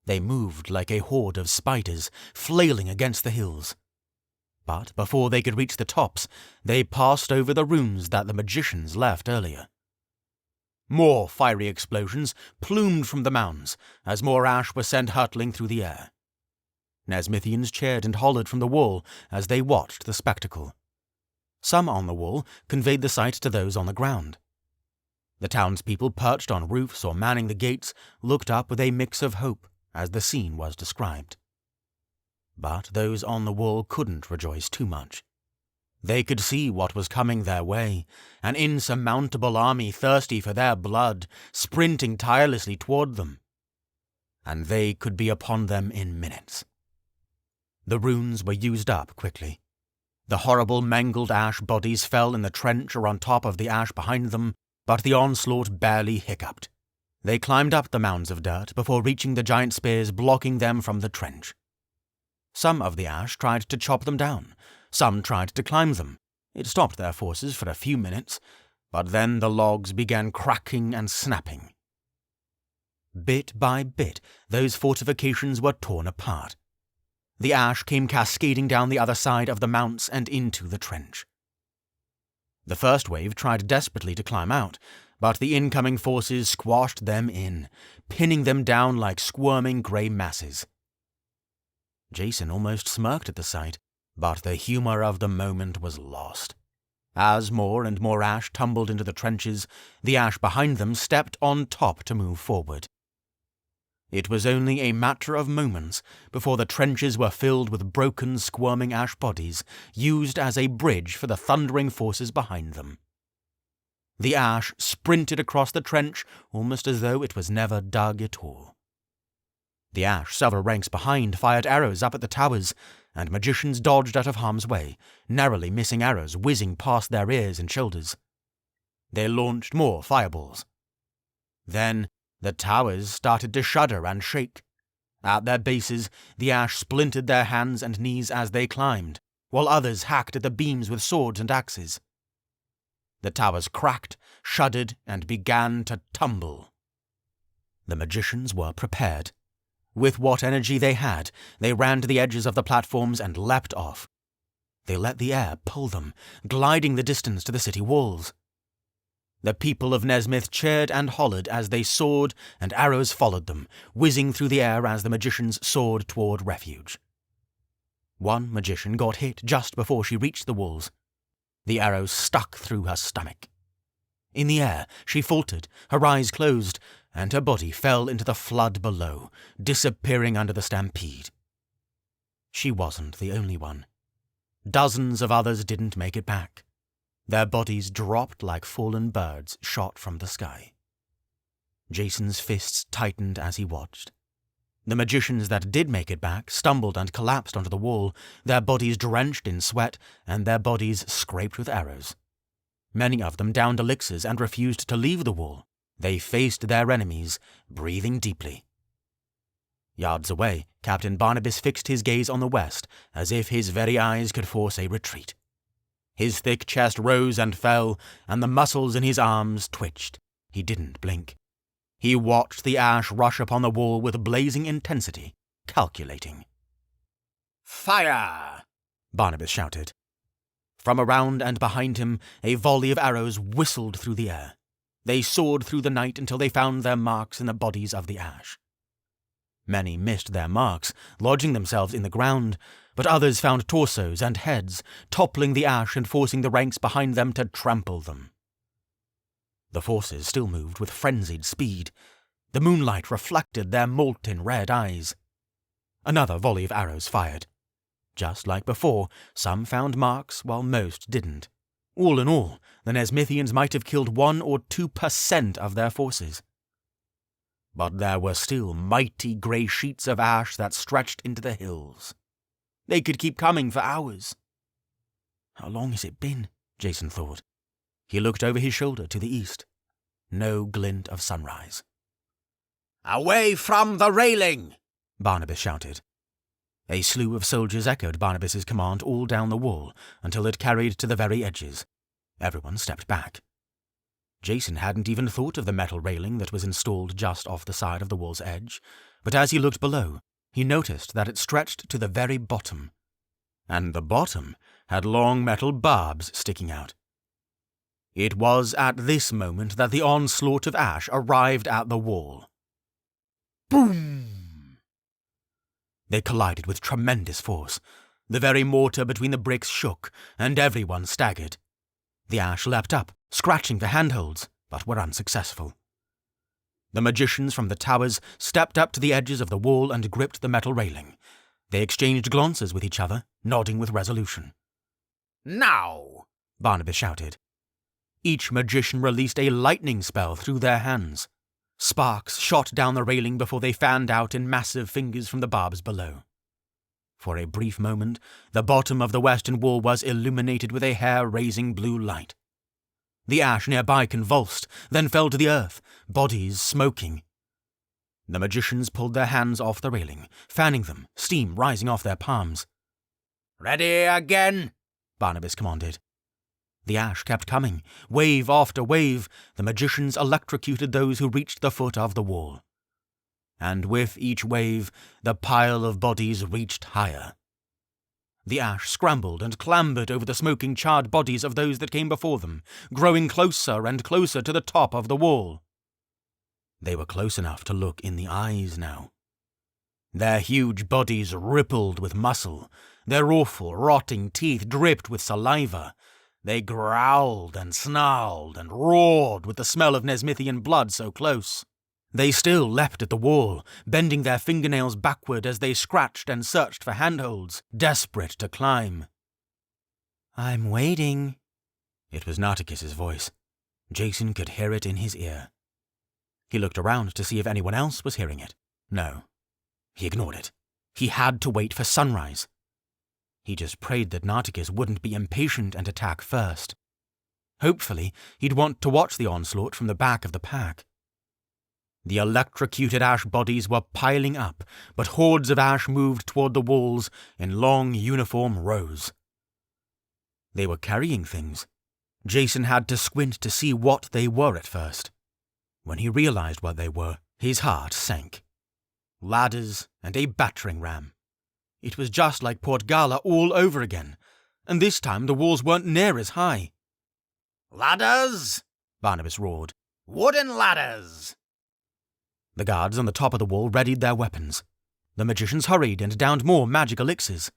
They moved like a horde of spiders, flailing against the hills. But before they could reach the tops, they passed over the runes that the magicians left earlier. More fiery explosions plumed from the mounds as more ash was sent hurtling through the air. Nezmythians cheered and hollered from the wall as they watched the spectacle. Some on the wall conveyed the sight to those on the ground. The townspeople perched on roofs or manning the gates looked up with a mix of hope as the scene was described. But those on the wall couldn't rejoice too much. They could see what was coming their way, an insurmountable army thirsty for their blood, sprinting tirelessly toward them. And they could be upon them in minutes. The runes were used up quickly. The horrible mangled ash bodies fell in the trench or on top of the ash behind them, but the onslaught barely hiccuped. They climbed up the mounds of dirt before reaching the giant spears blocking them from the trench. Some of the ash tried to chop them down. Some tried to climb them. It stopped their forces for a few minutes, but then the logs began cracking and snapping. Bit by bit, those fortifications were torn apart. The ash came cascading down the other side of the mounts and into the trench. The first wave tried desperately to climb out, but the incoming forces squashed them in, pinning them down like squirming grey masses. Jason almost smirked at the sight, but the humour of the moment was lost. As more and more ash tumbled into the trenches, the ash behind them stepped on top to move forward. It was only a matter of moments before the trenches were filled with broken, squirming ash bodies, used as a bridge for the thundering forces behind them. The ash sprinted across the trench almost as though it was never dug at all. The ash, several ranks behind, fired arrows up at the towers, and magicians dodged out of harm's way, narrowly missing arrows whizzing past their ears and shoulders. They launched more fireballs. Then the towers started to shudder and shake. At their bases, the ash splintered their hands and knees as they climbed, while others hacked at the beams with swords and axes. The towers cracked, shuddered, and began to tumble. The magicians were prepared. With what energy they had, they ran to the edges of the platforms and leapt off. They let the air pull them, gliding the distance to the city walls. The people of Nezmyth cheered and hollered as they soared, and arrows followed them, whizzing through the air as the magicians soared toward refuge. One magician got hit just before she reached the walls. The arrow stuck through her stomach. In the air, she faltered, her eyes closed, and her body fell into the flood below, disappearing under the stampede. She wasn't the only one. Dozens of others didn't make it back. Their bodies dropped like fallen birds shot from the sky. Jason's fists tightened as he watched. The magicians that did make it back stumbled and collapsed onto the wall, their bodies drenched in sweat and their bodies scraped with arrows. Many of them downed elixirs and refused to leave the wall. They faced their enemies, breathing deeply. Yards away, Captain Barnabas fixed his gaze on the west, as if his very eyes could force a retreat. His thick chest rose and fell, and the muscles in his arms twitched. He didn't blink. He watched the ash rush upon the wall with blazing intensity, calculating. "Fire!" Barnabas shouted. From around and behind him, a volley of arrows whistled through the air. They soared through the night until they found their marks in the bodies of the ash. Many missed their marks, lodging themselves in the ground, but others found torsos and heads, toppling the ash and forcing the ranks behind them to trample them. The forces still moved with frenzied speed. The moonlight reflected their molten red eyes. Another volley of arrows fired. Just like before, some found marks while most didn't. All in all, the Nezmythians might have killed 1 or 2% of their forces. But there were still mighty grey sheets of ash that stretched into the hills. They could keep coming for hours. How long has it been? Jason thought. He looked over his shoulder to the east. No glint of sunrise. "Away from the railing!" Barnabas shouted. A slew of soldiers echoed Barnabas's command all down the wall until it carried to the very edges. Everyone stepped back. Jason hadn't even thought of the metal railing that was installed just off the side of the wall's edge, but as he looked below, he noticed that it stretched to the very bottom. And the bottom had long metal barbs sticking out. It was at this moment that the onslaught of ash arrived at the wall. Boom! They collided with tremendous force. The very mortar between the bricks shook, and everyone staggered. The ash leapt up, scratching the handholds, but were unsuccessful. The magicians from the towers stepped up to the edges of the wall and gripped the metal railing. They exchanged glances with each other, nodding with resolution. "Now!" Barnabas shouted. Each magician released a lightning spell through their hands. Sparks shot down the railing before they fanned out in massive fingers from the barbs below. For a brief moment, the bottom of the western wall was illuminated with a hair-raising blue light. The ash nearby convulsed, then fell to the earth, bodies smoking. The magicians pulled their hands off the railing, fanning them, steam rising off their palms. "Ready again!" Barnabas commanded. The ash kept coming, wave after wave. The magicians electrocuted those who reached the foot of the wall. and with each wave the pile of bodies reached higher. The ash scrambled and clambered over the smoking, charred bodies of those that came before them, growing closer and closer to the top of the wall. They were close enough to look in the eyes now. Their huge bodies rippled with muscle, their awful, rotting teeth dripped with saliva. They growled and snarled and roared with the smell of Nezmythian blood so close. They still leapt at the wall, bending their fingernails backward as they scratched and searched for handholds, desperate to climb. "I'm waiting." It was Nartikis' voice. Jason could hear it in his ear. He looked around to see if anyone else was hearing it. No. He ignored it. He had to wait for sunrise. He just prayed that Nartikis wouldn't be impatient and attack first. Hopefully, he'd want to watch the onslaught from the back of the pack. The electrocuted ash bodies were piling up, but hordes of ash moved toward the walls in long, uniform rows. They were carrying things. Jason had to squint to see what they were at first. When he realized what they were, his heart sank. Ladders and a battering ram. It was just like Port Gala all over again, and this time the walls weren't near as high. "Ladders!" Barnabas roared. "Wooden ladders!" The guards on the top of the wall readied their weapons. The magicians hurried and downed more magic elixirs.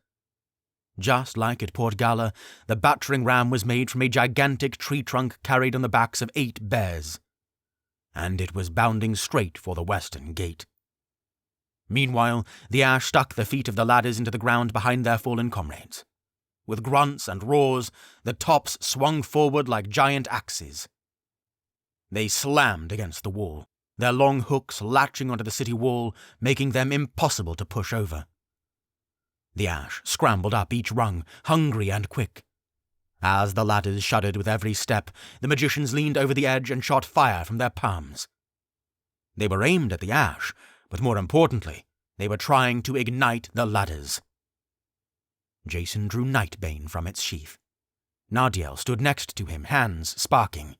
Just like at Port Gala, the battering ram was made from a gigantic tree trunk carried on the backs of 8 bears. And it was bounding straight for the western gate. Meanwhile, the ash stuck the feet of the ladders into the ground behind their fallen comrades. With grunts and roars, the tops swung forward like giant axes. They slammed against the wall, their long hooks latching onto the city wall, making them impossible to push over. The ash scrambled up each rung, hungry and quick. As the ladders shuddered with every step, the magicians leaned over the edge and shot fire from their palms. They were aimed at the ash, but more importantly, they were trying to ignite the ladders. Jason drew Nightbane from its sheath. Nadiel stood next to him, hands sparking.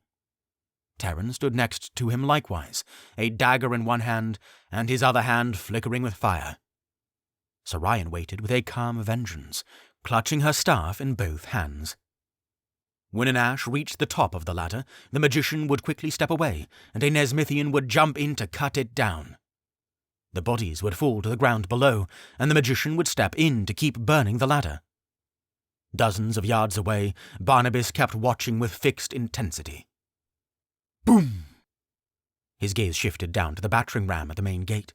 Terran stood next to him likewise, a dagger in one hand and his other hand flickering with fire. Sarayan waited with a calm vengeance, clutching her staff in both hands. When an ash reached the top of the ladder, the magician would quickly step away, and a Nezmythian would jump in to cut it down. The bodies would fall to the ground below, and the magician would step in to keep burning the ladder. Dozens of yards away, Barnabas kept watching with fixed intensity. Boom! His gaze shifted down to the battering ram at the main gate.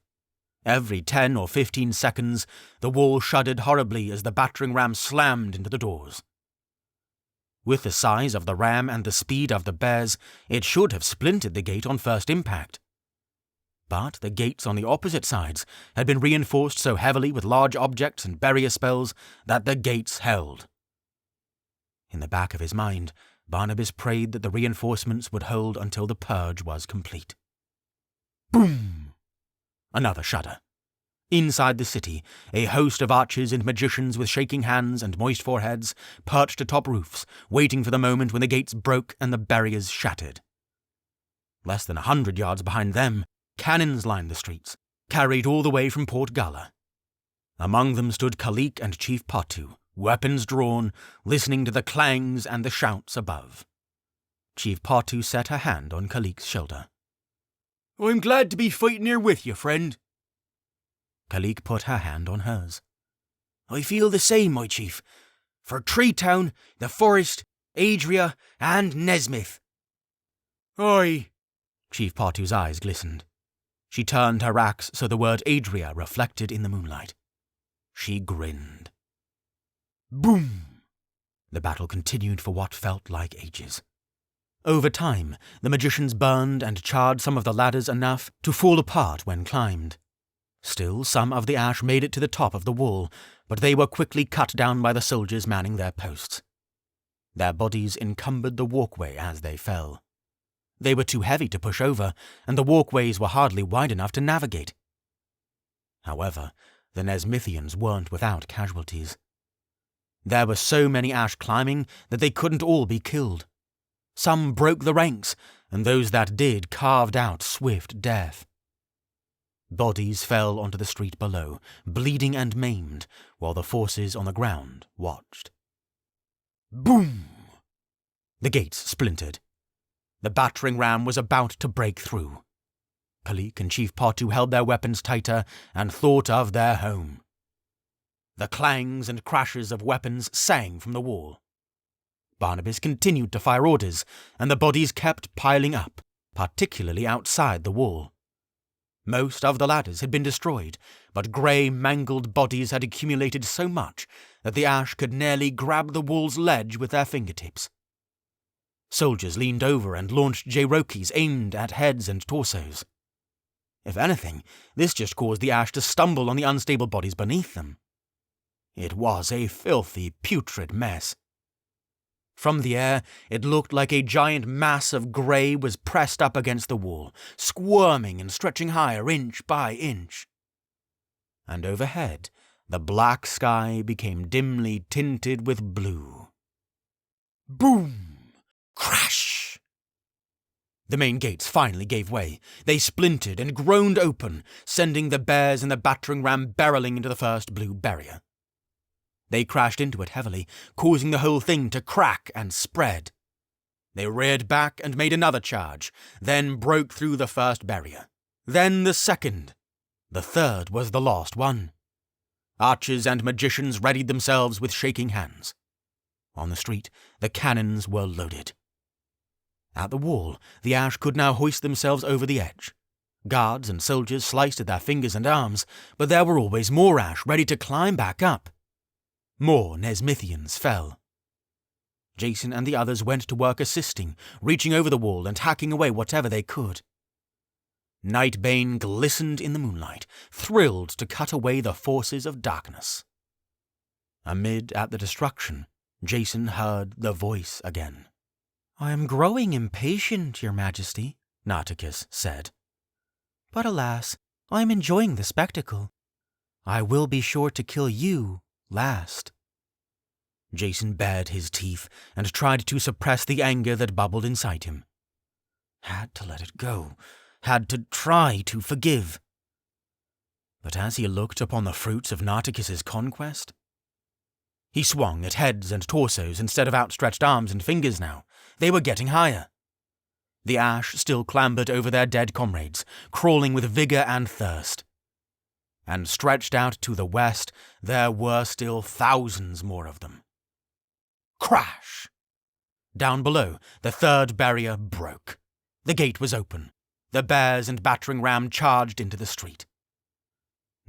Every 10 or 15 seconds, the wall shuddered horribly as the battering ram slammed into the doors. With the size of the ram and the speed of the bears, it should have splintered the gate on first impact. But the gates on the opposite sides had been reinforced so heavily with large objects and barrier spells that the gates held. In the back of his mind, Barnabas prayed that the reinforcements would hold until the purge was complete. Boom! Another shudder. Inside the city, a host of archers and magicians with shaking hands and moist foreheads perched atop roofs, waiting for the moment when the gates broke and the barriers shattered. Less than 100 yards behind them, cannons lined the streets, carried all the way from Port Gala. Among them stood Kalik and Chief Patu, weapons drawn, listening to the clangs and the shouts above. Chief Patu set her hand on Kalik's shoulder. "I'm glad to be fighting here with you, friend." Kalik put her hand on hers. "I feel the same, my chief. For Tree Town, the Forest, Adria, and Nezmyth." "Aye." Chief Patu's eyes glistened. She turned her axe so the word Adria reflected in the moonlight. She grinned. Boom! The battle continued for what felt like ages. Over time, the magicians burned and charred some of the ladders enough to fall apart when climbed. Still, some of the ash made it to the top of the wall, but they were quickly cut down by the soldiers manning their posts. Their bodies encumbered the walkway as they fell. They were too heavy to push over, and the walkways were hardly wide enough to navigate. However, the Nezmythians weren't without casualties. There were so many ash climbing that they couldn't all be killed. Some broke the ranks, and those that did carved out swift death. Bodies fell onto the street below, bleeding and maimed, while the forces on the ground watched. Boom! The gates splintered. The battering ram was about to break through. Kalik and Chief Potu held their weapons tighter and thought of their home. The clangs and crashes of weapons sang from the wall. Barnabas continued to fire orders, and the bodies kept piling up, particularly outside the wall. Most of the ladders had been destroyed, but grey, mangled bodies had accumulated so much that the ash could nearly grab the wall's ledge with their fingertips. Soldiers leaned over and launched Jairokis aimed at heads and torsos. If anything, this just caused the ash to stumble on the unstable bodies beneath them. It was a filthy, putrid mess. From the air, it looked like a giant mass of grey was pressed up against the wall, squirming and stretching higher inch by inch. And overhead, the black sky became dimly tinted with blue. Boom! Crash! The main gates finally gave way. They splintered and groaned open, sending the bears and the battering ram barreling into the first blue barrier. They crashed into it heavily, causing the whole thing to crack and spread. They reared back and made another charge, then broke through the first barrier. Then the second. The third was the last one. Archers and magicians readied themselves with shaking hands. On the street, the cannons were loaded. At the wall, the ash could now hoist themselves over the edge. Guards and soldiers sliced at their fingers and arms, but there were always more ash ready to climb back up. More Nezmythians fell. Jason and the others went to work assisting, reaching over the wall and hacking away whatever they could. Nightbane glistened in the moonlight, thrilled to cut away the forces of darkness. Amid at the destruction, Jason heard the voice again. "I am growing impatient, Your Majesty," Nartikis said. "But alas, I am enjoying the spectacle. I will be sure to kill you last." Jason bared his teeth and tried to suppress the anger that bubbled inside him. Had to let it go, had to try to forgive. But as he looked upon the fruits of Nartikis's conquest, he swung at heads and torsos instead of outstretched arms and fingers now. They were getting higher. The ash still clambered over their dead comrades, crawling with vigor and thirst. And stretched out to the west, there were still thousands more of them. Crash! Down below, the third barrier broke. The gate was open. The bears and battering ram charged into the street.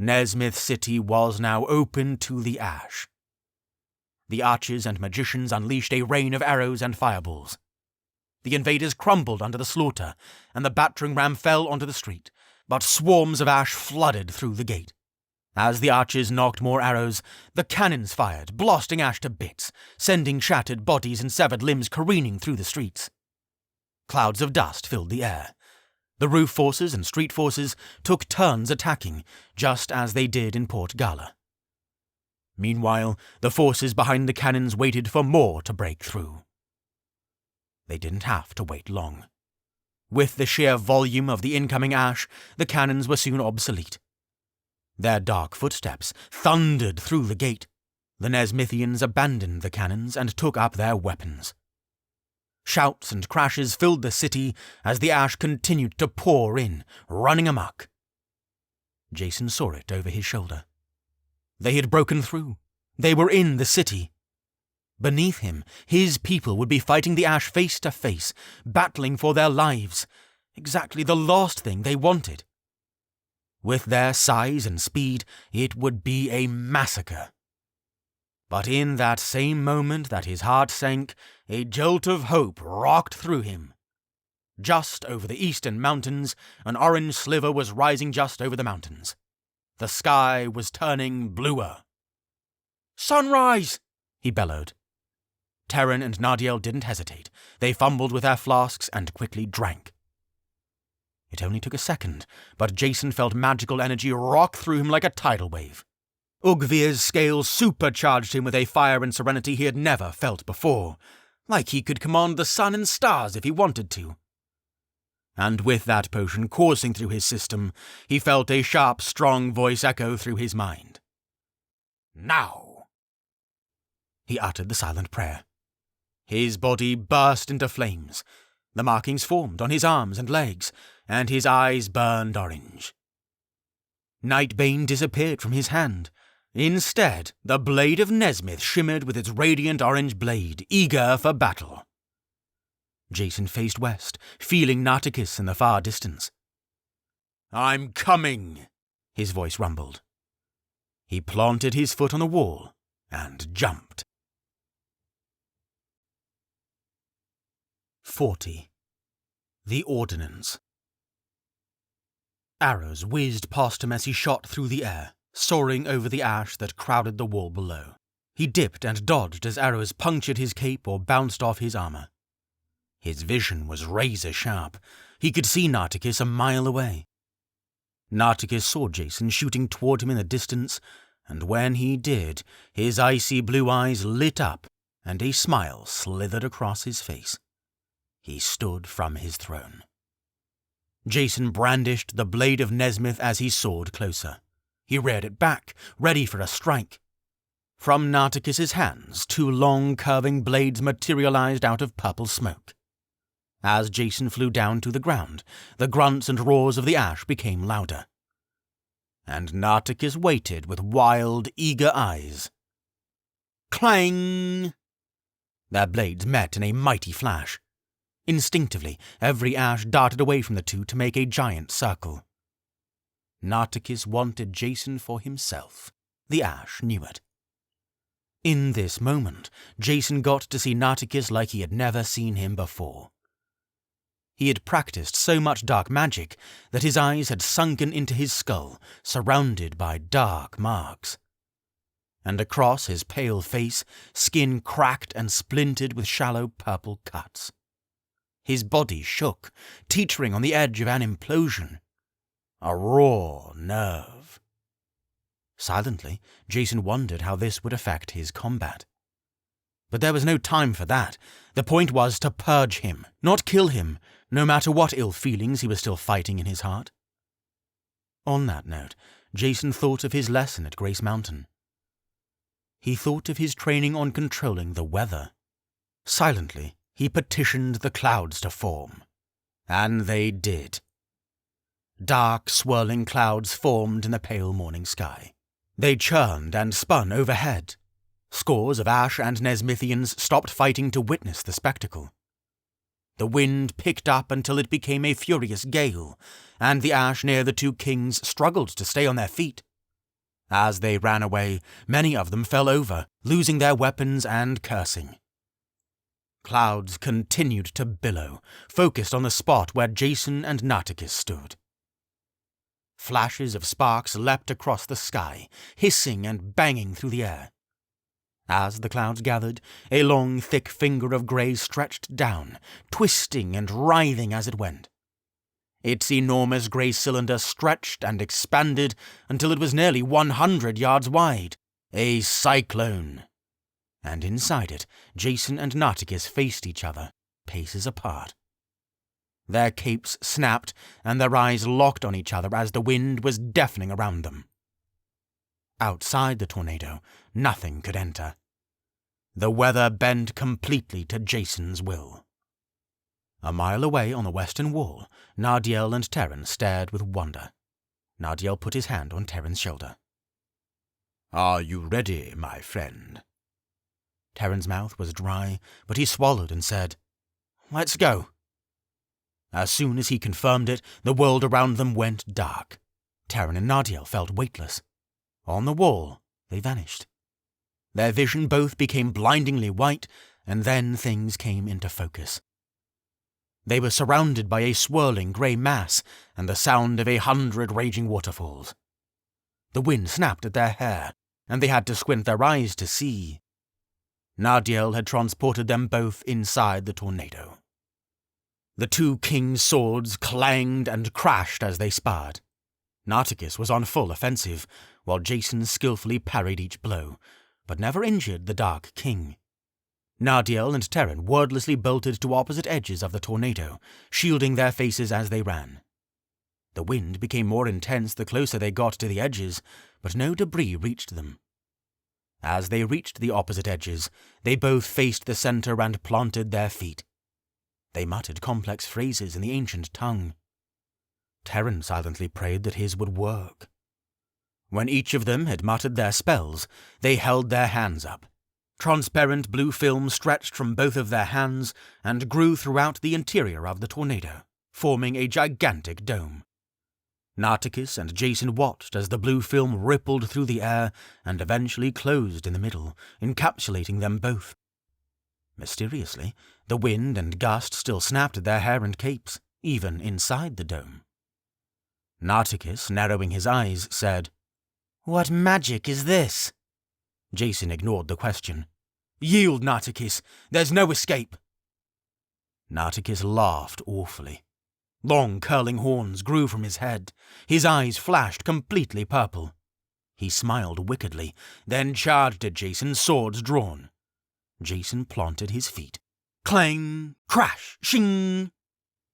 Nezmyth City was now open to the ash. The archers and magicians unleashed a rain of arrows and fireballs. The invaders crumbled under the slaughter, and the battering ram fell onto the street, but swarms of ash flooded through the gate. As the archers knocked more arrows, the cannons fired, blasting ash to bits, sending shattered bodies and severed limbs careening through the streets. Clouds of dust filled the air. The roof forces and street forces took turns attacking, just as they did in Port Gala. Meanwhile, the forces behind the cannons waited for more to break through. They didn't have to wait long. With the sheer volume of the incoming ash, the cannons were soon obsolete. Their dark footsteps thundered through the gate. The Nezmythians abandoned the cannons and took up their weapons. Shouts and crashes filled the city as the ash continued to pour in, running amok. Jason saw it over his shoulder. They had broken through. They were in the city. Beneath him, his people would be fighting the ash face to face, battling for their lives. Exactly the last thing they wanted. With their size and speed, it would be a massacre. But in that same moment that his heart sank, a jolt of hope rocked through him. Just over the eastern mountains, an orange sliver was rising just over the mountains. The sky was turning bluer. "Sunrise!" he bellowed. Terran and Nadiel didn't hesitate. They fumbled with their flasks and quickly drank. It only took a second, but Jason felt magical energy rock through him like a tidal wave. Ugvir's scales supercharged him with a fire and serenity he had never felt before, like he could command the sun and stars if he wanted to. and with that potion coursing through his system, he felt a sharp, strong voice echo through his mind. "Now!" He uttered the silent prayer. His body burst into flames. The markings formed on his arms and legs, and his eyes burned orange. Nightbane disappeared from his hand. Instead, the blade of Nezmyth shimmered with its radiant orange blade, eager for battle. Jason faced west, feeling Nartikis in the far distance. "I'm coming," his voice rumbled. He planted his foot on the wall and jumped. 40. The Ordinance. Arrows whizzed past him as he shot through the air, soaring over the ash that crowded the wall below. He dipped and dodged as arrows punctured his cape or bounced off his armor. His vision was razor-sharp. He could see Nartikis a mile away. Nartikis saw Jason shooting toward him in the distance, and when he did, his icy blue eyes lit up, and a smile slithered across his face. He stood from his throne. Jason brandished the blade of Nezmyth as he soared closer. He reared it back, ready for a strike. From Nartikis's hands, 2 long, curving blades materialized out of purple smoke. As Jason flew down to the ground, the grunts and roars of the ash became louder. And Nartikis waited with wild, eager eyes. Clang! Their blades met in a mighty flash. Instinctively, every ash darted away from the two to make a giant circle. Nartikis wanted Jason for himself. The ash knew it. In this moment, Jason got to see Nartikis like he had never seen him before. He had practiced so much dark magic that his eyes had sunken into his skull, surrounded by dark marks. And across his pale face, skin cracked and splintered with shallow purple cuts. His body shook, teetering on the edge of an implosion. A raw nerve. Silently, Jason wondered how this would affect his combat. But there was no time for that. The point was to purge him, not kill him, no matter what ill feelings he was still fighting in his heart. On that note, Jason thought of his lesson at Grace Mountain. He thought of his training on controlling the weather. Silently, he petitioned the clouds to form. And they did. Dark, swirling clouds formed in the pale morning sky. They churned and spun overhead. Scores of Ash and Nezmithians stopped fighting to witness the spectacle. The wind picked up until it became a furious gale, and the Ash near the 2 kings struggled to stay on their feet. As they ran away, many of them fell over, losing their weapons and cursing. Clouds continued to billow, focused on the spot where Jason and Nartikis stood. Flashes of sparks leapt across the sky, hissing and banging through the air. As the clouds gathered, a long, thick finger of grey stretched down, twisting and writhing as it went. Its enormous grey cylinder stretched and expanded until it was nearly 100 yards wide. A cyclone. And inside it, Jason and Nartikis faced each other, paces apart. Their capes snapped, and their eyes locked on each other as the wind was deafening around them. Outside the tornado, nothing could enter. The weather bent completely to Jason's will. A mile away on the western wall, Nardiel and Terran stared with wonder. Nardiel put his hand on Terran's shoulder. "Are you ready, my friend?" Terran's mouth was dry, but he swallowed and said, "Let's go." As soon as he confirmed it, the world around them went dark. Terran and Nardiel felt weightless. On the wall, they vanished. Their vision both became blindingly white, and then things came into focus. They were surrounded by a swirling grey mass and the sound of 100 raging waterfalls. The wind snapped at their hair, and they had to squint their eyes to see. Nardiel had transported them both inside the tornado. The 2 kings' swords clanged and crashed as they sparred. Nartikis was on full offensive, while Jason skillfully parried each blow, but never injured the Dark King. Nardiel and Terran wordlessly bolted to opposite edges of the tornado, shielding their faces as they ran. The wind became more intense the closer they got to the edges, but no debris reached them. As they reached the opposite edges, they both faced the center and planted their feet. They muttered complex phrases in the ancient tongue. Terran silently prayed that his would work. When each of them had muttered their spells, they held their hands up. Transparent blue film stretched from both of their hands and grew throughout the interior of the tornado, forming a gigantic dome. Nartikis and Jason watched as the blue film rippled through the air and eventually closed in the middle, encapsulating them both. Mysteriously, the wind and gust still snapped at their hair and capes, even inside the dome. Nartikis, narrowing his eyes, said, "What magic is this?" Jason ignored the question. "Yield, Nartikis. There's no escape." Nartikis laughed awfully. Long curling horns grew from his head. His eyes flashed completely purple. He smiled wickedly, then charged at Jason, swords drawn. Jason planted his feet. Clang! Crash! Shing!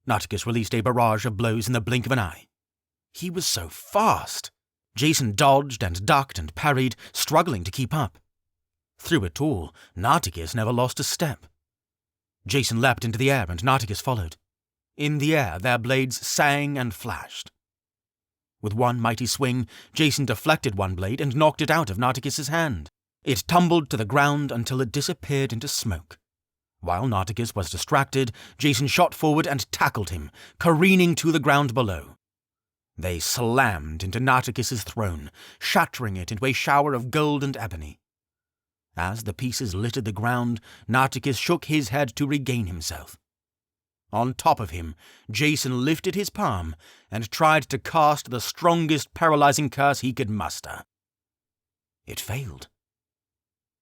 Nartikis released a barrage of blows in the blink of an eye. He was so fast. Jason dodged and ducked and parried, struggling to keep up. Through it all, Nartikis never lost a step. Jason leapt into the air and Nartikis followed. In the air, their blades sang and flashed. With one mighty swing, Jason deflected one blade and knocked it out of Nartikis' hand. It tumbled to the ground until it disappeared into smoke. While Nartikis was distracted, Jason shot forward and tackled him, careening to the ground below. They slammed into Nartikis' throne, shattering it into a shower of gold and ebony. As the pieces littered the ground, Nartikis shook his head to regain himself. On top of him, Jason lifted his palm and tried to cast the strongest paralyzing curse he could muster. It failed.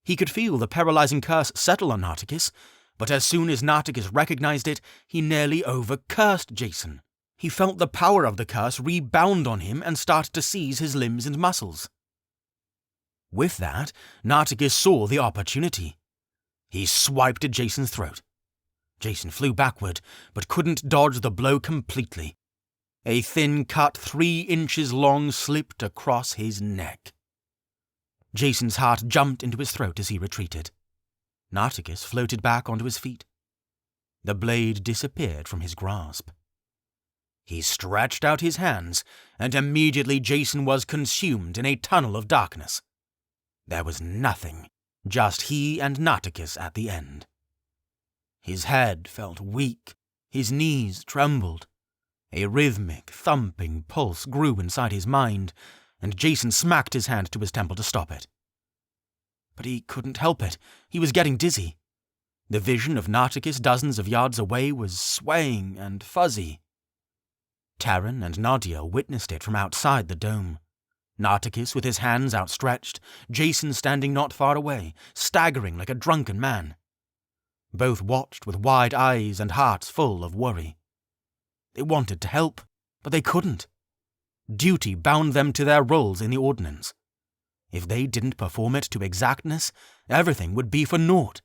He could feel the paralyzing curse settle on Nartikis, but as soon as Nartikis recognized it, he nearly overcursed Jason. He felt the power of the curse rebound on him and start to seize his limbs and muscles. With that, Nartikis saw the opportunity. He swiped at Jason's throat. Jason flew backward, but couldn't dodge the blow completely. A thin cut 3 inches long slipped across his neck. Jason's heart jumped into his throat as he retreated. Nartikis floated back onto his feet. The blade disappeared from his grasp. He stretched out his hands, and immediately Jason was consumed in a tunnel of darkness. There was nothing, just he and Nartikis at the end. His head felt weak, his knees trembled. A rhythmic, thumping pulse grew inside his mind, and Jason smacked his hand to his temple to stop it. But he couldn't help it. He was getting dizzy. The vision of Nartikis dozens of yards away was swaying and fuzzy. Terran and Nardiel witnessed it from outside the dome. Nartikis with his hands outstretched, Jason standing not far away, staggering like a drunken man. Both watched with wide eyes and hearts full of worry. They wanted to help, but they couldn't. Duty bound them to their roles in the Ordinance. If they didn't perform it to exactness, everything would be for naught.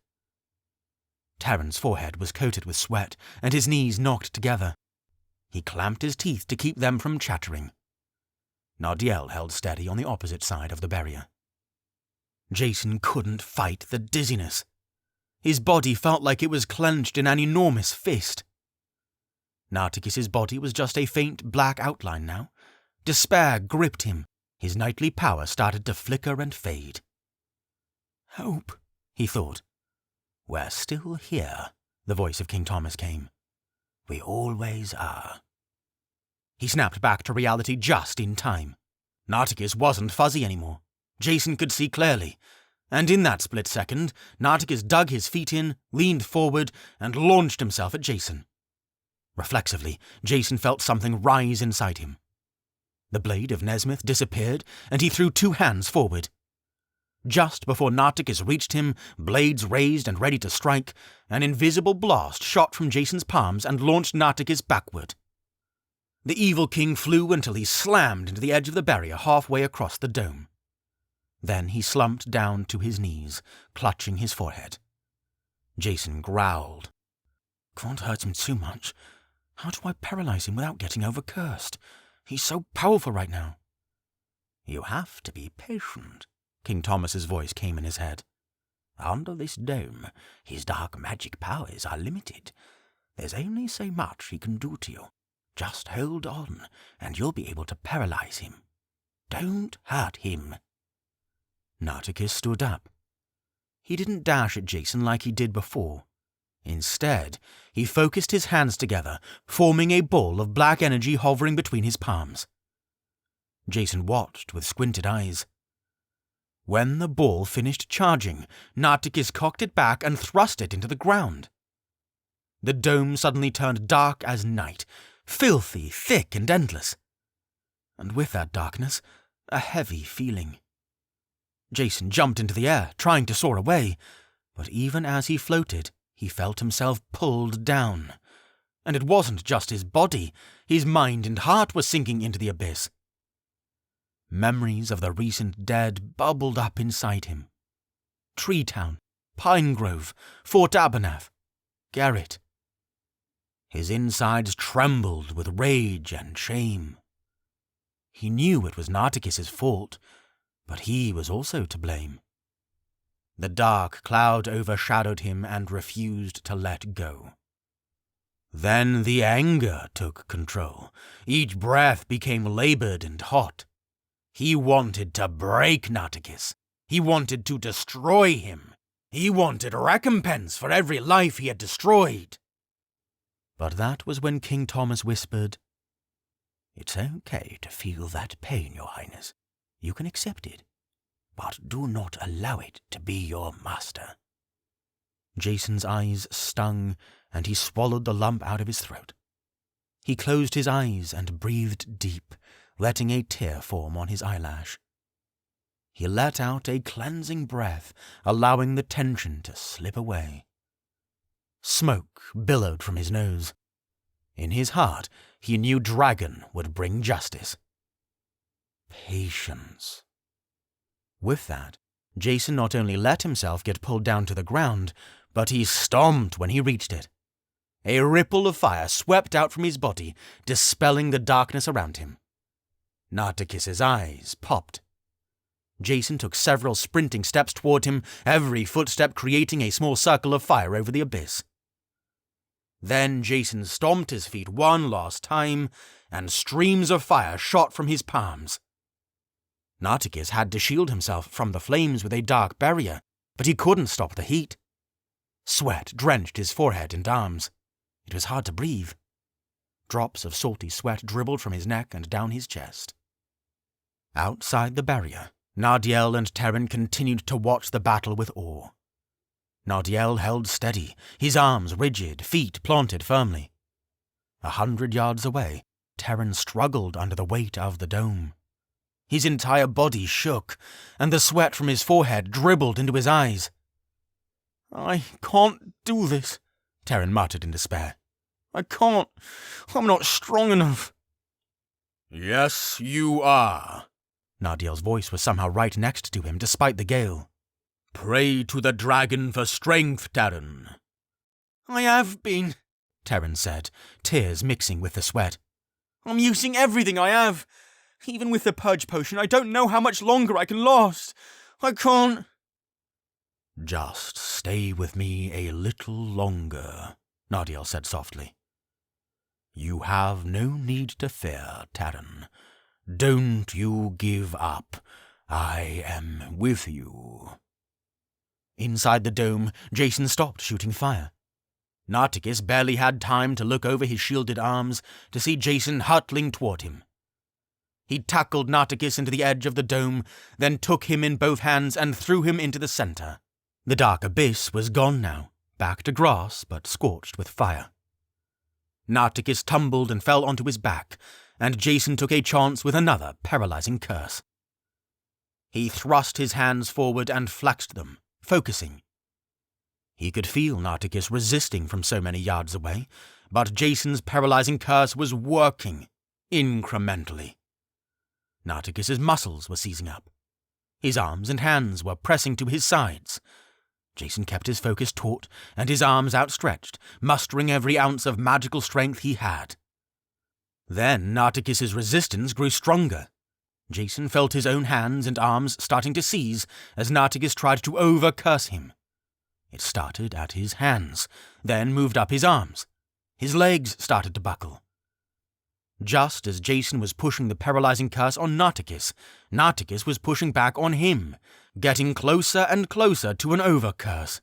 Terran's forehead was coated with sweat, and his knees knocked together. He clamped his teeth to keep them from chattering. Nardiel held steady on the opposite side of the barrier. Jason couldn't fight the dizziness. His body felt like it was clenched in an enormous fist. Nartikis' body was just a faint black outline now. Despair gripped him. His knightly power started to flicker and fade. Hope, he thought. We're still here, the voice of King Thomas came. We always are. He snapped back to reality just in time. Nartikis wasn't fuzzy anymore. Jason could see clearly, and in that split second, Nartikis dug his feet in, leaned forward, and launched himself at Jason. Reflexively, Jason felt something rise inside him. The blade of Nezmyth disappeared, and he threw 2 hands forward. Just before Nartikis reached him, blades raised and ready to strike, an invisible blast shot from Jason's palms and launched Nartikis backward. The evil king flew until he slammed into the edge of the barrier halfway across the dome. Then he slumped down to his knees, clutching his forehead. Jason growled. Can't hurt him too much. How do I paralyze him without getting overcursed? He's so powerful right now. You have to be patient, King Thomas's voice came in his head. Under this dome, his dark magic powers are limited. There's only so much he can do to you. Just hold on, and you'll be able to paralyze him. Don't hurt him. Nartikis stood up. He didn't dash at Jason like he did before. Instead, he focused his hands together, forming a ball of black energy hovering between his palms. Jason watched with squinted eyes. When the ball finished charging, Nartikis cocked it back and thrust it into the ground. The dome suddenly turned dark as night, filthy, thick, and endless. And with that darkness, a heavy feeling. Jason jumped into the air, trying to soar away, but even as he floated, he felt himself pulled down. And it wasn't just his body, his mind and heart were sinking into the abyss. Memories of the recent dead bubbled up inside him. Tree Town, Pine Grove, Fort Abernathy, Garrett. His insides trembled with rage and shame. He knew it was Nartikis' fault, but he was also to blame. The dark cloud overshadowed him and refused to let go. Then the anger took control. Each breath became labored and hot. He wanted to break Nartikis. He wanted to destroy him. He wanted recompense for every life he had destroyed. But that was when King Thomas whispered, "It's okay to feel that pain, Your Highness. You can accept it, but do not allow it to be your master." Jason's eyes stung, and he swallowed the lump out of his throat. He closed his eyes and breathed deep, letting a tear form on his eyelash. He let out a cleansing breath, allowing the tension to slip away. Smoke billowed from his nose. In his heart, he knew Dragon would bring justice. Patience. With that, Jason not only let himself get pulled down to the ground, but he stomped when he reached it. A ripple of fire swept out from his body, dispelling the darkness around him. Nartikis' eyes popped. Jason took several sprinting steps toward him, every footstep creating a small circle of fire over the abyss. Then Jason stomped his feet one last time, and streams of fire shot from his palms. Nartikis had to shield himself from the flames with a dark barrier, but he couldn't stop the heat. Sweat drenched his forehead and arms. It was hard to breathe. Drops of salty sweat dribbled from his neck and down his chest. Outside the barrier, Nardiel and Terran continued to watch the battle with awe. Nardiel held steady, his arms rigid, feet planted firmly. 100 yards away, Terran struggled under the weight of the dome. His entire body shook, and the sweat from his forehead dribbled into his eyes. "I can't do this," Terran muttered in despair. "I can't. I'm not strong enough." "Yes, you are." Nardiel's voice was somehow right next to him, despite the gale. "Pray to the dragon for strength, Terran." "I have been," Terran said, tears mixing with the sweat. "I'm using everything I have. Even with the purge potion, I don't know how much longer I can last. I can't." "Just stay with me a little longer," Nardiel said softly. "You have no need to fear, Terran. Don't you give up. I am with you." Inside the dome, Jason stopped shooting fire. Nartikis barely had time to look over his shielded arms to see Jason hurtling toward him. He tackled Nartikis into the edge of the dome, then took him in both hands and threw him into the center. The dark abyss was gone now, back to grass but scorched with fire. Nartikis tumbled and fell onto his back, and Jason took a chance with another paralyzing curse. He thrust his hands forward and flexed them, focusing. He could feel Nartikis resisting from so many yards away, but Jason's paralyzing curse was working, incrementally. Nartikis' muscles were seizing up. His arms and hands were pressing to his sides. Jason kept his focus taut and his arms outstretched, mustering every ounce of magical strength he had. Then Nartikis' resistance grew stronger. Jason felt his own hands and arms starting to seize as Nartikis tried to over-curse him. It started at his hands, then moved up his arms. His legs started to buckle. Just as Jason was pushing the paralyzing curse on Nartikis, Nartikis was pushing back on him, getting closer and closer to an over-curse.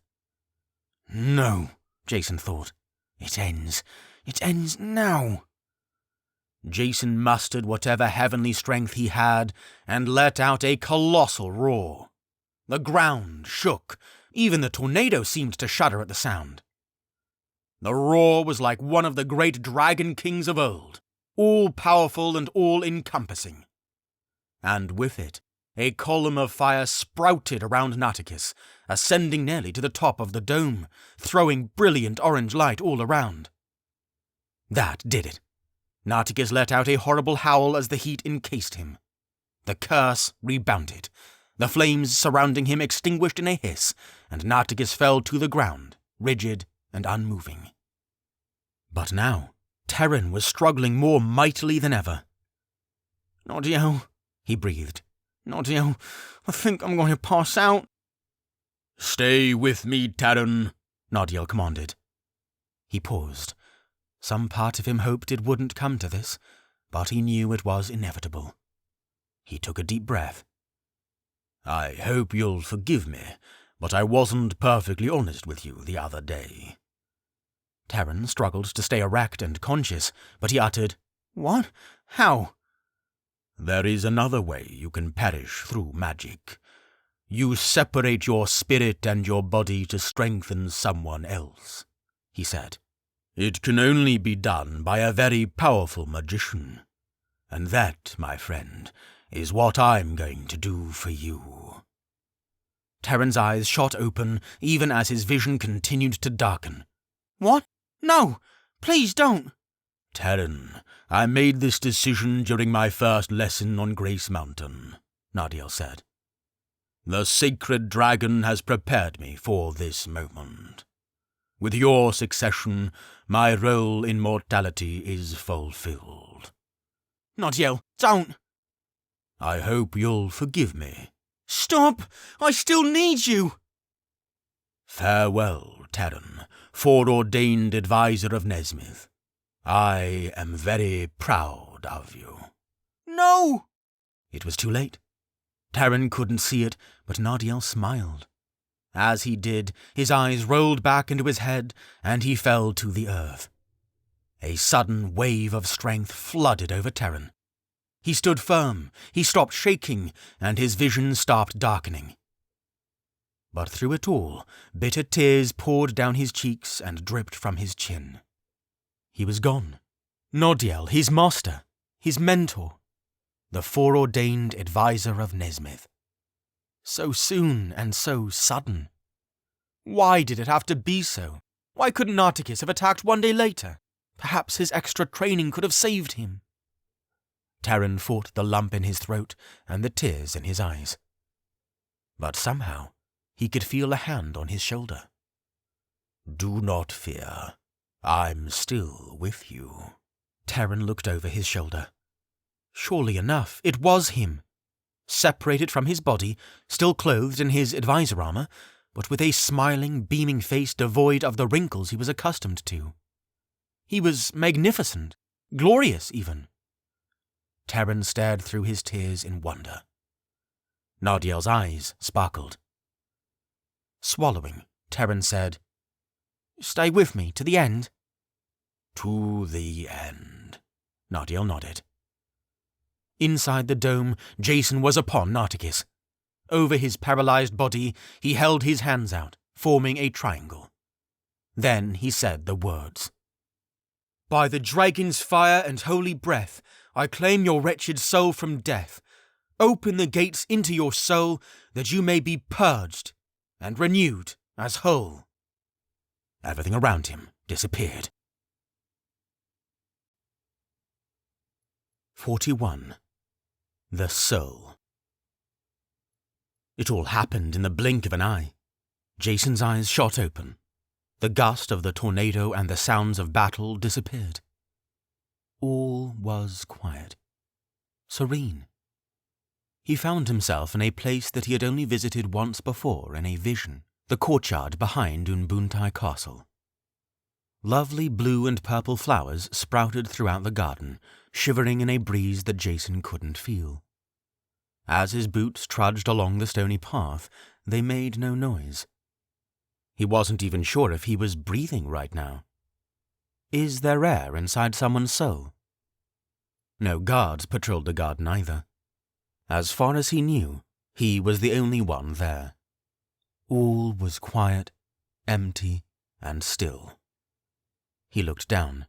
No, Jason thought. It ends. It ends now. Jason mustered whatever heavenly strength he had and let out a colossal roar. The ground shook. Even the tornado seemed to shudder at the sound. The roar was like one of the great dragon kings of old, all-powerful and all-encompassing. And with it, a column of fire sprouted around Nartikis, ascending nearly to the top of the dome, throwing brilliant orange light all around. That did it. Nartikis let out a horrible howl as the heat encased him. The curse rebounded. The flames surrounding him extinguished in a hiss, and Nartikis fell to the ground, rigid and unmoving. But now, Terran was struggling more mightily than ever. "Nodiel," he breathed. "Nodiel, I think I'm going to pass out." "Stay with me, Terran," Nodiel commanded. He paused. Some part of him hoped it wouldn't come to this, but he knew it was inevitable. He took a deep breath. "I hope you'll forgive me, but I wasn't perfectly honest with you the other day." Terran struggled to stay erect and conscious, but he uttered, "What? How?" "There is another way you can perish through magic. You separate your spirit and your body to strengthen someone else," he said. "It can only be done by a very powerful magician. And that, my friend, is what I'm going to do for you." Terran's eyes shot open even as his vision continued to darken. "What? No! Please don't!" "Terran, I made this decision during my first lesson on Grace Mountain," Nadiel said. "The sacred dragon has prepared me for this moment. With your succession, my role in mortality is fulfilled." "Nodiel, don't!" "I hope you'll forgive me." "Stop! I still need you!" "Farewell, Terran, foreordained advisor of Nezmyth. I am very proud of you." "No!" It was too late. Terran couldn't see it, but Nadiel smiled. As he did, his eyes rolled back into his head, and he fell to the earth. A sudden wave of strength flooded over Terran. He stood firm, he stopped shaking, and his vision stopped darkening. But through it all, bitter tears poured down his cheeks and dripped from his chin. He was gone. Nodiel, his master, his mentor, the foreordained advisor of Nezmyth. So soon and so sudden. Why did it have to be so? Why couldn't Nartikis have attacked one day later? Perhaps his extra training could have saved him. Terran fought the lump in his throat and the tears in his eyes. But somehow he could feel a hand on his shoulder. "Do not fear. I'm still with you." Terran looked over his shoulder. Surely enough, it was him. Separated from his body, still clothed in his advisor armor, but with a smiling, beaming face devoid of the wrinkles he was accustomed to. He was magnificent, glorious even. Terran stared through his tears in wonder. Nadiel's eyes sparkled. Swallowing, Terran said, "Stay with me to the end?" "To the end," Nadiel nodded. Inside the dome, Jason was upon Nartikis. Over his paralyzed body, he held his hands out, forming a triangle. Then he said the words. "By the dragon's fire and holy breath, I claim your wretched soul from death. Open the gates into your soul, that you may be purged and renewed as whole." Everything around him disappeared. 41. The Soul. It all happened in the blink of an eye. Jason's eyes shot open. The gust of the tornado and the sounds of battle disappeared. All was quiet, serene. He found himself in a place that he had only visited once before in a vision, the courtyard behind Unbuntye Castle. Lovely blue and purple flowers sprouted throughout the garden, shivering in a breeze that Jason couldn't feel. As his boots trudged along the stony path, they made no noise. He wasn't even sure if he was breathing right now. Is there air inside someone's soul? No guards patrolled the garden either. As far as he knew, he was the only one there. All was quiet, empty, and still. He looked down.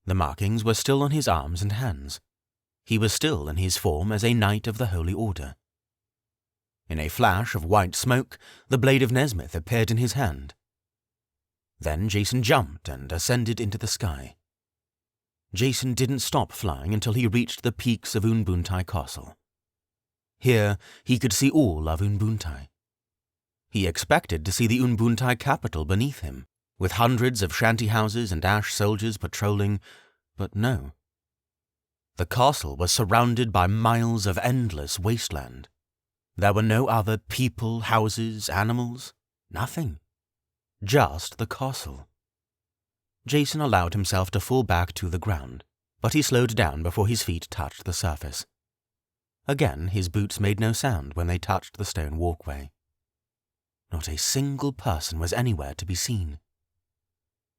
The markings were still on his arms and hands. He was still in his form as a knight of the Holy Order. In a flash of white smoke, the blade of Nezmyth appeared in his hand. Then Jason jumped and ascended into the sky. Jason didn't stop flying until he reached the peaks of Unbuntye Castle. Here he could see all of Unbuntye. He expected to see the Unbuntye capital beneath him, with hundreds of shanty houses and ash soldiers patrolling, but no. The castle was surrounded by miles of endless wasteland. There were no other people, houses, animals, nothing. Just the castle. Jason allowed himself to fall back to the ground, but he slowed down before his feet touched the surface. Again, his boots made no sound when they touched the stone walkway. Not a single person was anywhere to be seen.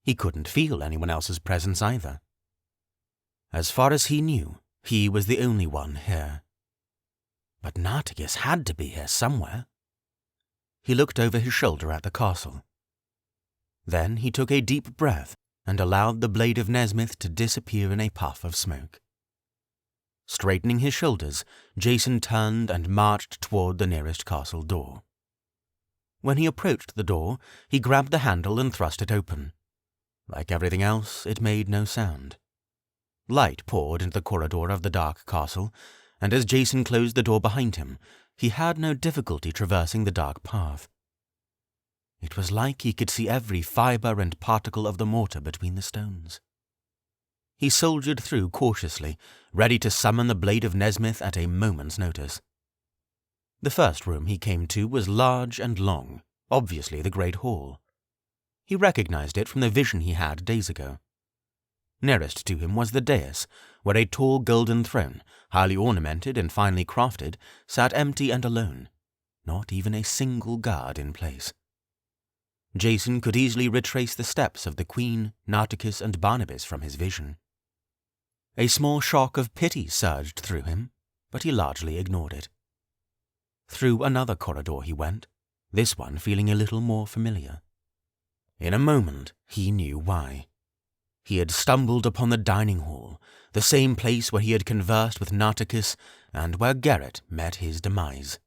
He couldn't feel anyone else's presence either. As far as he knew, he was the only one here. But Nartikis had to be here somewhere. He looked over his shoulder at the castle. Then he took a deep breath and allowed the blade of Nezmyth to disappear in a puff of smoke. Straightening his shoulders, Jason turned and marched toward the nearest castle door. When he approached the door, he grabbed the handle and thrust it open. Like everything else, it made no sound. Light poured into the corridor of the dark castle, and as Jason closed the door behind him, he had no difficulty traversing the dark path. It was like he could see every fibre and particle of the mortar between the stones. He soldiered through cautiously, ready to summon the blade of Nezmyth at a moment's notice. The first room he came to was large and long, obviously the Great Hall. He recognized it from the vision he had days ago. Nearest to him was the dais, where a tall golden throne, highly ornamented and finely crafted, sat empty and alone, not even a single guard in place. Jason could easily retrace the steps of the Queen, Nartikis, and Barnabas from his vision. A small shock of pity surged through him, but he largely ignored it. Through another corridor he went, this one feeling a little more familiar. In a moment, he knew why. He had stumbled upon the dining hall, the same place where he had conversed with Nartikis and where Garrett met his demise.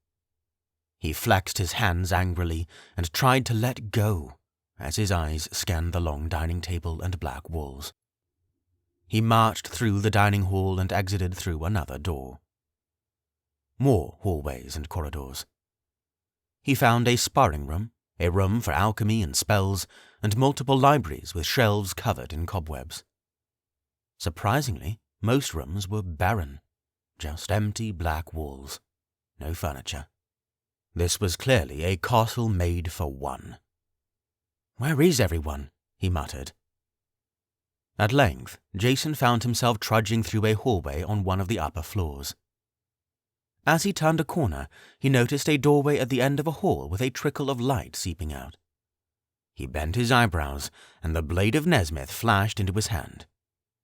He flexed his hands angrily and tried to let go as his eyes scanned the long dining table and black walls. He marched through the dining hall and exited through another door. More hallways and corridors. He found a sparring room, a room for alchemy and spells, and multiple libraries with shelves covered in cobwebs. Surprisingly, most rooms were barren, just empty black walls, no furniture. This was clearly a castle made for one. "Where is everyone?" he muttered. At length, Jason found himself trudging through a hallway on one of the upper floors. As he turned a corner, he noticed a doorway at the end of a hall with a trickle of light seeping out. He bent his eyebrows, and the blade of Nezmyth flashed into his hand.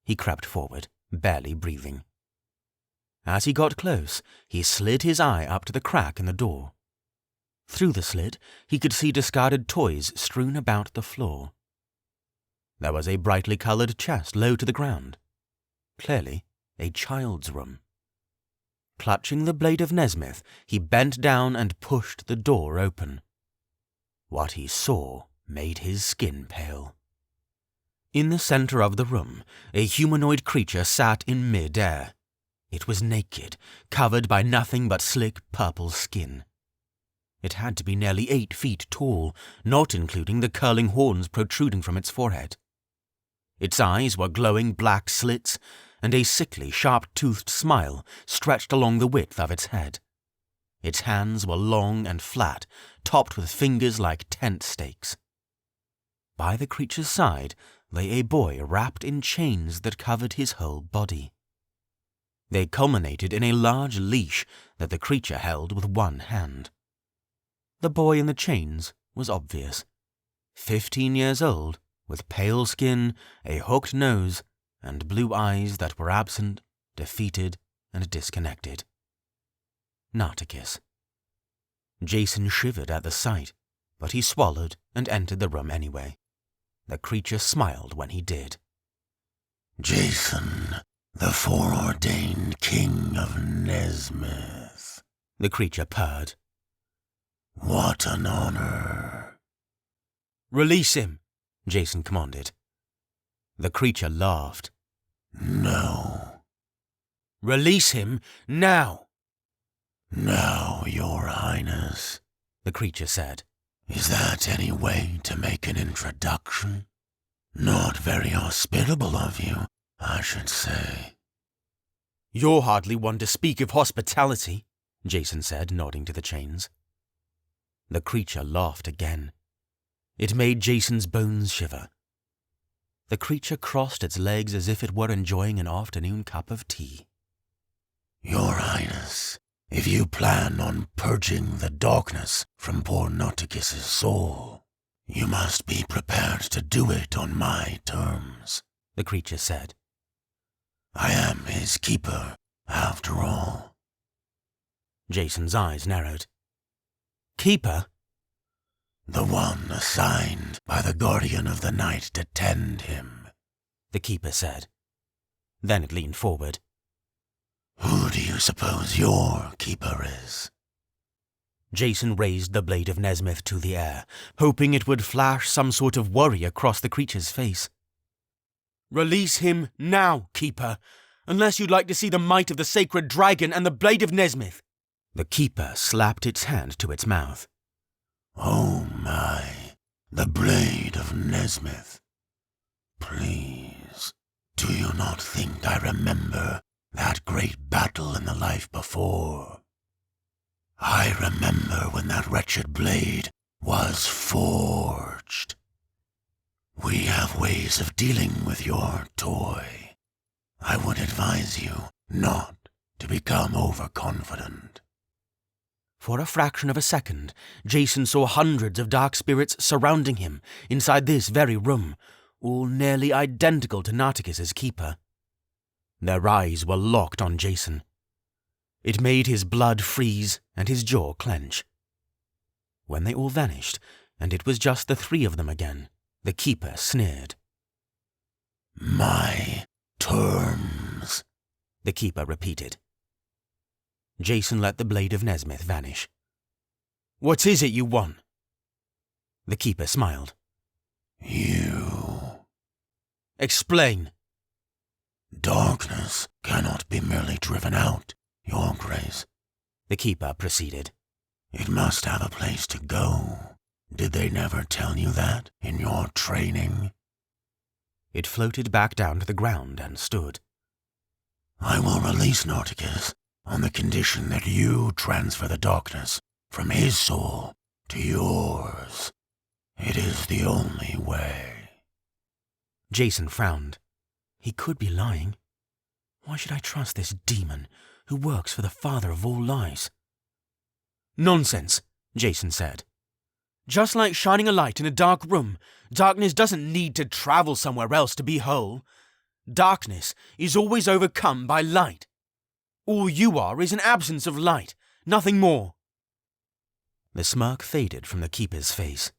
He crept forward, barely breathing. As he got close, he slid his eye up to the crack in the door. Through the slit, he could see discarded toys strewn about the floor. There was a brightly coloured chest low to the ground. Clearly, a child's room. Clutching the blade of Nezmyth, he bent down and pushed the door open. What he saw made his skin pale. In the centre of the room, a humanoid creature sat in mid-air. It was naked, covered by nothing but slick purple skin. It had to be nearly 8 feet tall, not including the curling horns protruding from its forehead. Its eyes were glowing black slits, and a sickly, sharp-toothed smile stretched along the width of its head. Its hands were long and flat, topped with fingers like tent stakes. By the creature's side lay a boy wrapped in chains that covered his whole body. They culminated in a large leash that the creature held with one hand. The boy in the chains was obvious. 15 years old, with pale skin, a hooked nose, and blue eyes that were absent, defeated, and disconnected. Nartikis. Jason shivered at the sight, but he swallowed and entered the room anyway. The creature smiled when he did. Jason, the foreordained king of Nezmyth, the creature purred. What an honor. Release him, Jason commanded. The creature laughed. No. Release him now. Now, Your Highness, the creature said. Is that any way to make an introduction? Not very hospitable of you, I should say. You're hardly one to speak of hospitality, Jason said, nodding to the chains. The creature laughed again. It made Jason's bones shiver. The creature crossed its legs as if it were enjoying an afternoon cup of tea. Your Highness, if you plan on purging the darkness from poor Nartikis' soul, you must be prepared to do it on my terms, the creature said. I am his keeper, after all. Jason's eyes narrowed. Keeper? The one assigned by the Guardian of the Night to tend him, the keeper said. Then it leaned forward. Who do you suppose your keeper is? Jason raised the blade of Nezmyth to the air, hoping it would flash some sort of worry across the creature's face. Release him now, Keeper, unless you'd like to see the might of the sacred dragon and the blade of Nezmyth. The keeper slapped its hand to its mouth. Oh my, the blade of Nezmyth. Please, do you not think I remember that great battle in the life before? I remember when that wretched blade was forged. We have ways of dealing with your toy. I would advise you not to become overconfident. For a fraction of a second, Jason saw hundreds of dark spirits surrounding him inside this very room, all nearly identical to Nartikis' keeper. Their eyes were locked on Jason. It made his blood freeze and his jaw clench. When they all vanished, and it was just the 3 of them again, the keeper sneered. My terms, the keeper repeated. Jason let the blade of Nezmyth vanish. What is it you want? The keeper smiled. You. Explain. Darkness cannot be merely driven out, Your Grace, the keeper proceeded. It must have a place to go. Did they never tell you that in your training? It floated back down to the ground and stood. I will release Nartikis on the condition that you transfer the darkness from his soul to yours. It is the only way. Jason frowned. He could be lying. Why should I trust this demon who works for the father of all lies? Nonsense, Jason said. Just like shining a light in a dark room, darkness doesn't need to travel somewhere else to be whole. Darkness is always overcome by light. All you are is an absence of light, nothing more. The smirk faded from the keeper's face.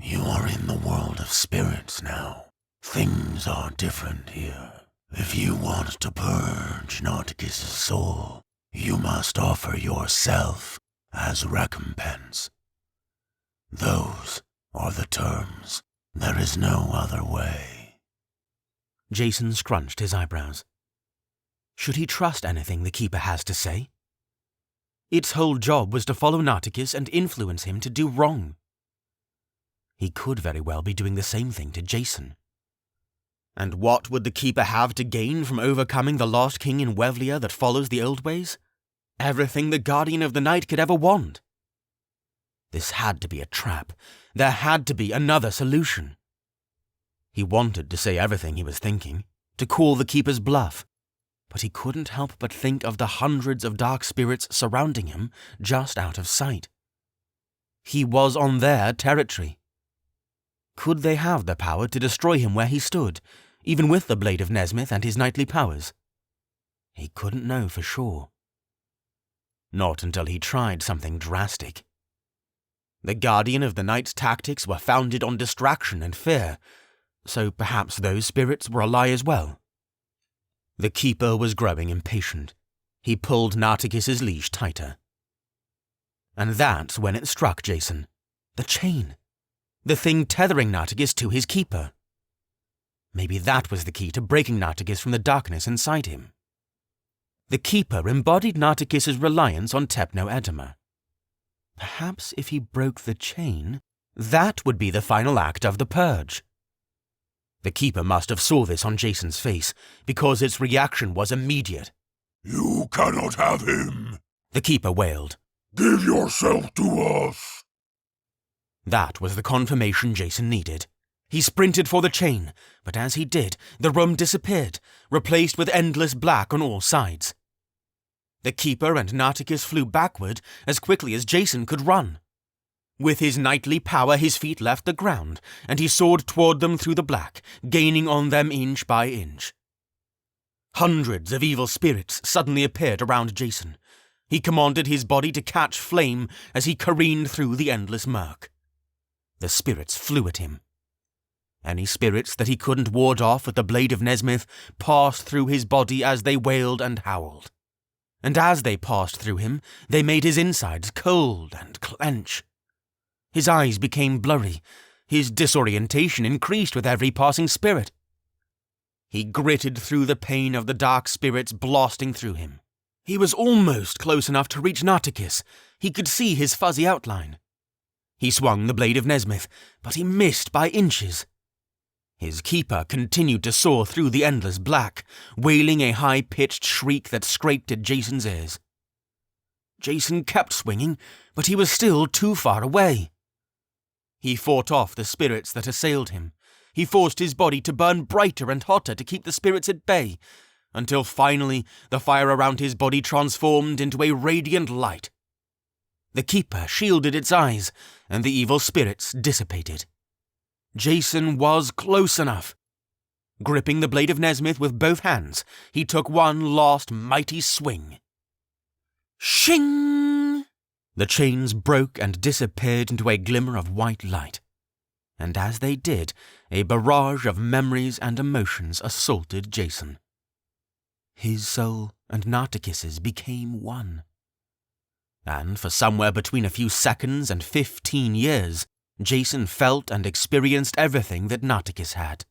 You are in the world of spirits now. Things are different here. If you want to purge Nartikis' soul, you must offer yourself as recompense. Those are the terms. There is no other way. Jason scrunched his eyebrows. Should he trust anything the keeper has to say? Its whole job was to follow Nartikis and influence him to do wrong. He could very well be doing the same thing to Jason. And what would the Keeper have to gain from overcoming the lost king in Wevlian that follows the old ways? Everything the Guardian of the Night could ever want. This had to be a trap. There had to be another solution. He wanted to say everything he was thinking, to call the Keeper's bluff, but he couldn't help but think of the hundreds of dark spirits surrounding him just out of sight. He was on their territory. Could they have the power to destroy him where he stood, even with the blade of Nezmyth and his knightly powers? He couldn't know for sure. Not until he tried something drastic. The Guardian of the Night's tactics were founded on distraction and fear, so perhaps those spirits were a lie as well. The Keeper was growing impatient. He pulled Nartikis' leash tighter. And that's when it struck Jason. The chain. The thing tethering Nartikis to his Keeper. Maybe that was the key to breaking Nartikis from the darkness inside him. The Keeper embodied Nartikis' reliance on Tepno-Edema. Perhaps if he broke the chain, that would be the final act of the purge. The Keeper must have saw this on Jason's face, because its reaction was immediate. You cannot have him, the Keeper wailed. Give yourself to us. That was the confirmation Jason needed. He sprinted for the chain, but as he did, the room disappeared, replaced with endless black on all sides. The Keeper and Nartikis flew backward as quickly as Jason could run. With his knightly power, his feet left the ground, and he soared toward them through the black, gaining on them inch by inch. Hundreds of evil spirits suddenly appeared around Jason. He commanded his body to catch flame as he careened through the endless murk. The spirits flew at him. Any spirits that he couldn't ward off with the blade of Nezmyth passed through his body as they wailed and howled. And as they passed through him, they made his insides cold and clench. His eyes became blurry. His disorientation increased with every passing spirit. He gritted through the pain of the dark spirits blasting through him. He was almost close enough to reach Nartikis. He could see his fuzzy outline. He swung the blade of Nezmyth, but he missed by inches. His Keeper continued to soar through the endless black, wailing a high-pitched shriek that scraped at Jason's ears. Jason kept swinging, but he was still too far away. He fought off the spirits that assailed him. He forced his body to burn brighter and hotter to keep the spirits at bay, until finally the fire around his body transformed into a radiant light. The Keeper shielded its eyes, and the evil spirits dissipated. Jason was close enough. Gripping the blade of Nezmyth with both hands, he took one last mighty swing. Shing! The chains broke and disappeared into a glimmer of white light. And as they did, a barrage of memories and emotions assaulted Jason. His soul and Nartikis' became one. And for somewhere between a few seconds and 15 years, Jason felt and experienced everything that Nartikis had.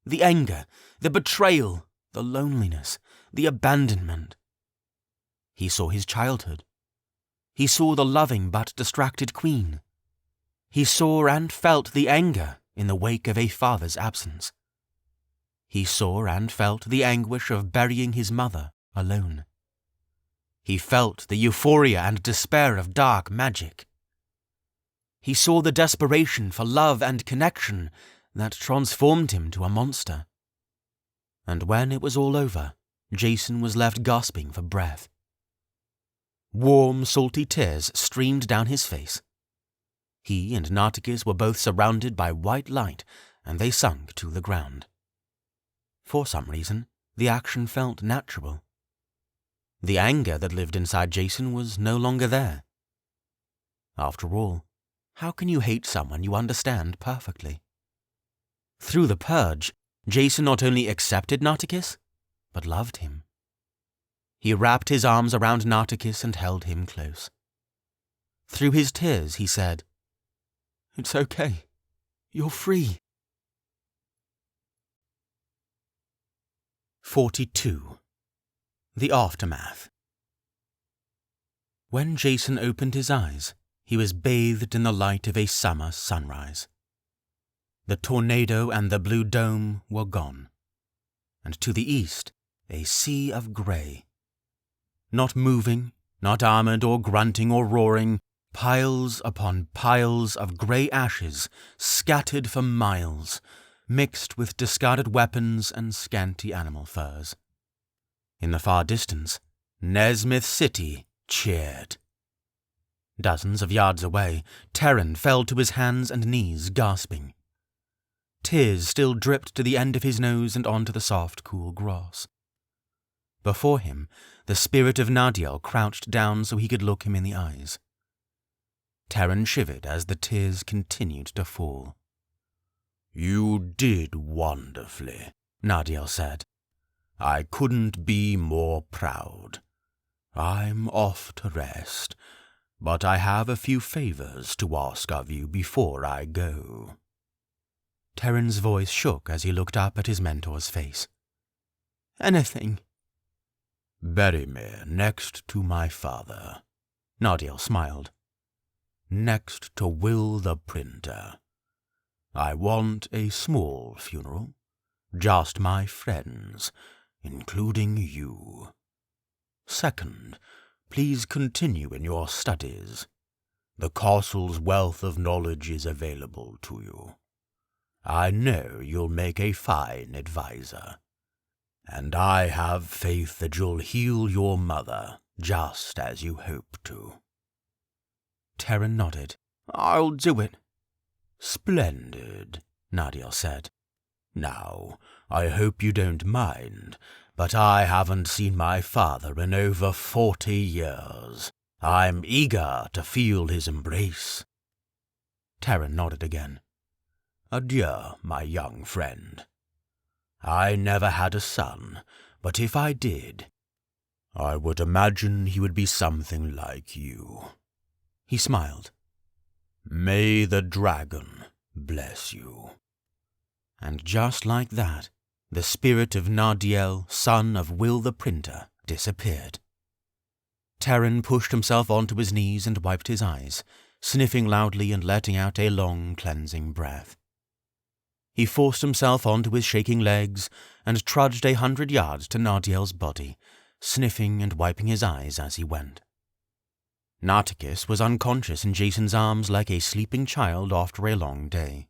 The anger, the betrayal, the loneliness, the abandonment. He saw his childhood. He saw the loving but distracted queen. He saw and felt the anger in the wake of a father's absence. He saw and felt the anguish of burying his mother alone. He felt the euphoria and despair of dark magic. He saw the desperation for love and connection that transformed him to a monster. And when it was all over, Jason was left gasping for breath. Warm, salty tears streamed down his face. He and Nartikis were both surrounded by white light, and they sunk to the ground. For some reason, the action felt natural. The anger that lived inside Jason was no longer there. After all, how can you hate someone you understand perfectly? Through the purge, Jason not only accepted Nartikis, but loved him. He wrapped his arms around Nartikis and held him close. Through his tears, he said, "It's okay. You're free." 42. The Aftermath. When Jason opened his eyes, he was bathed in the light of a summer sunrise. The tornado and the blue dome were gone, and to the east, a sea of grey. Not moving, not armoured or grunting or roaring, piles upon piles of grey ashes scattered for miles, mixed with discarded weapons and scanty animal furs. In the far distance, Nezmyth City cheered. Dozens of yards away, Terran fell to his hands and knees, gasping. Tears still dripped to the end of his nose and onto the soft, cool grass. Before him, the spirit of Nadiel crouched down so he could look him in the eyes. Terran shivered as the tears continued to fall. "You did wonderfully," Nadiel said. "I couldn't be more proud. I'm off to rest, but I have a few favors to ask of you before I go." Terran's voice shook as he looked up at his mentor's face. "Anything." "Bury me next to my father," Nadiel smiled. "Next to Will the Printer. I want a small funeral, just my friends, including you. Second, please continue in your studies. The castle's wealth of knowledge is available to you. I know you'll make a fine advisor, and I have faith that you'll heal your mother just as you hope to." Terran nodded. "I'll do it." "Splendid," Nadiel said. "Now, I hope you don't mind, but I haven't seen my father in over 40 years. I'm eager to feel his embrace." Terran nodded again. "Adieu, my young friend. I never had a son, but if I did, I would imagine he would be something like you." He smiled. "May the dragon bless you." And just like that, the spirit of Nadiel, son of Will the Printer, disappeared. Terran pushed himself onto his knees and wiped his eyes, sniffing loudly and letting out a long, cleansing breath. He forced himself onto his shaking legs and trudged 100 yards to Nadiel's body, sniffing and wiping his eyes as he went. Nartikis was unconscious in Jason's arms like a sleeping child after a long day.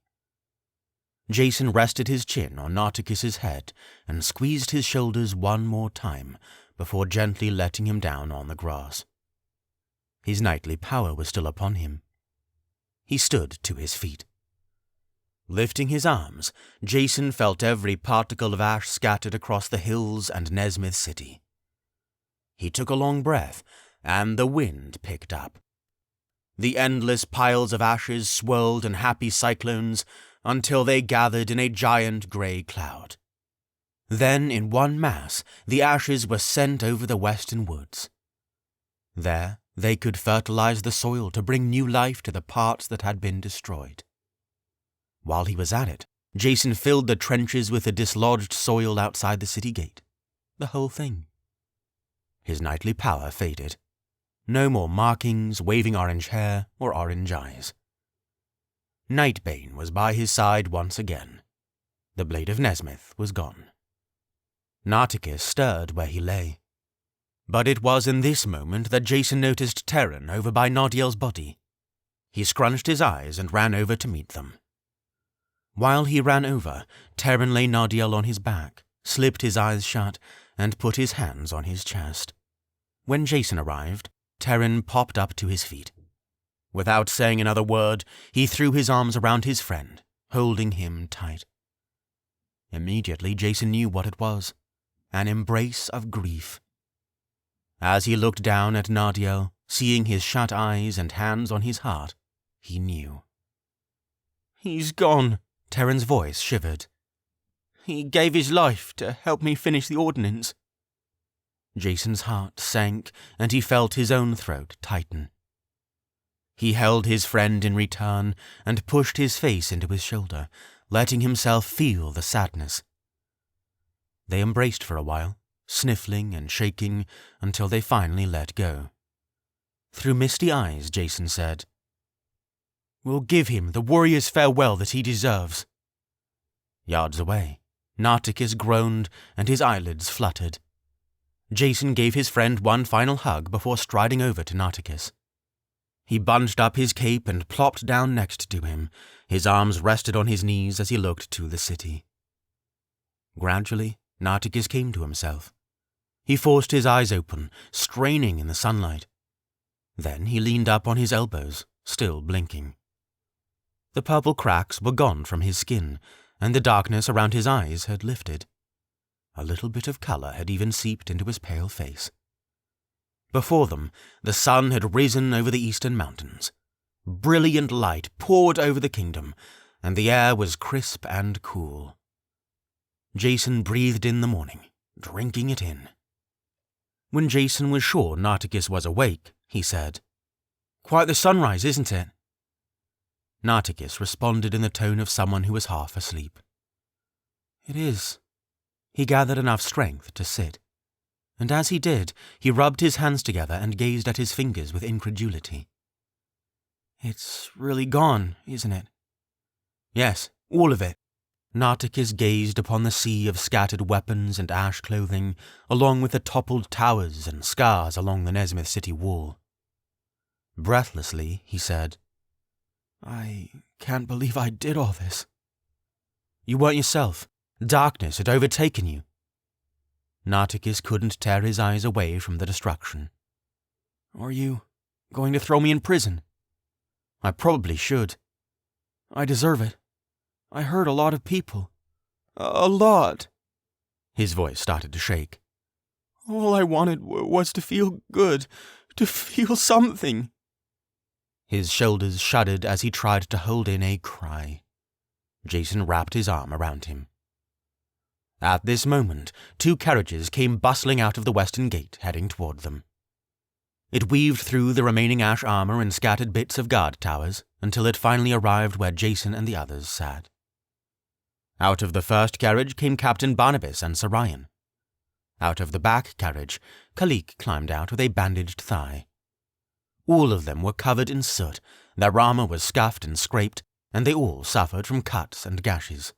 Jason rested his chin on Nartikis's head and squeezed his shoulders one more time before gently letting him down on the grass. His knightly power was still upon him. He stood to his feet. Lifting his arms, Jason felt every particle of ash scattered across the hills and Nezmyth City. He took a long breath, and the wind picked up. The endless piles of ashes swirled in happy cyclones until they gathered in a giant grey cloud. Then, in one mass, the ashes were sent over the western woods. There, they could fertilize the soil to bring new life to the parts that had been destroyed. While he was at it, Jason filled the trenches with the dislodged soil outside the city gate. The whole thing. His knightly power faded. No more markings, waving orange hair, or orange eyes. Nightbane was by his side once again. The blade of Nezmyth was gone. Nartikis stirred where he lay. But it was in this moment that Jason noticed Terran over by Nadiel's body. He scrunched his eyes and ran over to meet them. While he ran over, Terran lay Nadiel on his back, slipped his eyes shut, and put his hands on his chest. When Jason arrived, Terran popped up to his feet. Without saying another word, he threw his arms around his friend, holding him tight. Immediately, Jason knew what it was. An embrace of grief. As he looked down at Nadiel, seeing his shut eyes and hands on his heart, he knew. "He's gone," Terran's voice shivered. "He gave his life to help me finish the Ordinance." Jason's heart sank, and he felt his own throat tighten. He held his friend in return and pushed his face into his shoulder, letting himself feel the sadness. They embraced for a while, sniffling and shaking until they finally let go. Through misty eyes, Jason said, "We'll give him the warrior's farewell that he deserves." Yards away, Nartikis groaned and his eyelids fluttered. Jason gave his friend one final hug before striding over to Nartikis. He bunched up his cape and plopped down next to him. His arms rested on his knees as he looked to the city. Gradually, Nartikis came to himself. He forced his eyes open, straining in the sunlight. Then he leaned up on his elbows, still blinking. The purple cracks were gone from his skin, and the darkness around his eyes had lifted. A little bit of colour had even seeped into his pale face. Before them, the sun had risen over the eastern mountains. Brilliant light poured over the kingdom, and the air was crisp and cool. Jason breathed in the morning, drinking it in. When Jason was sure Nartikis was awake, he said, "Quite the sunrise, isn't it?" Nartikis responded in the tone of someone who was half asleep. "It is." He gathered enough strength to sit, and as he did, he rubbed his hands together and gazed at his fingers with incredulity. "It's really gone, isn't it?" "Yes, all of it." Nartikis gazed upon the sea of scattered weapons and ash clothing, along with the toppled towers and scars along the Nezmyth city wall. Breathlessly, he said, "I can't believe I did all this." "You weren't yourself. Darkness had overtaken you." Nartikis couldn't tear his eyes away from the destruction. "Are you going to throw me in prison?" "I probably should." "I deserve it. I hurt a lot of people. A lot." His voice started to shake. "All I wanted was to feel good, to feel something." His shoulders shuddered as he tried to hold in a cry. Jason wrapped his arm around him. At this moment, 2 carriages came bustling out of the western gate, heading toward them. It weaved through the remaining ash armor and scattered bits of guard towers until it finally arrived where Jason and the others sat. Out of the first carriage came Captain Barnabas and Sarayan. Out of the back carriage, Kalik climbed out with a bandaged thigh. All of them were covered in soot, their armor was scuffed and scraped, and they all suffered from cuts and gashes.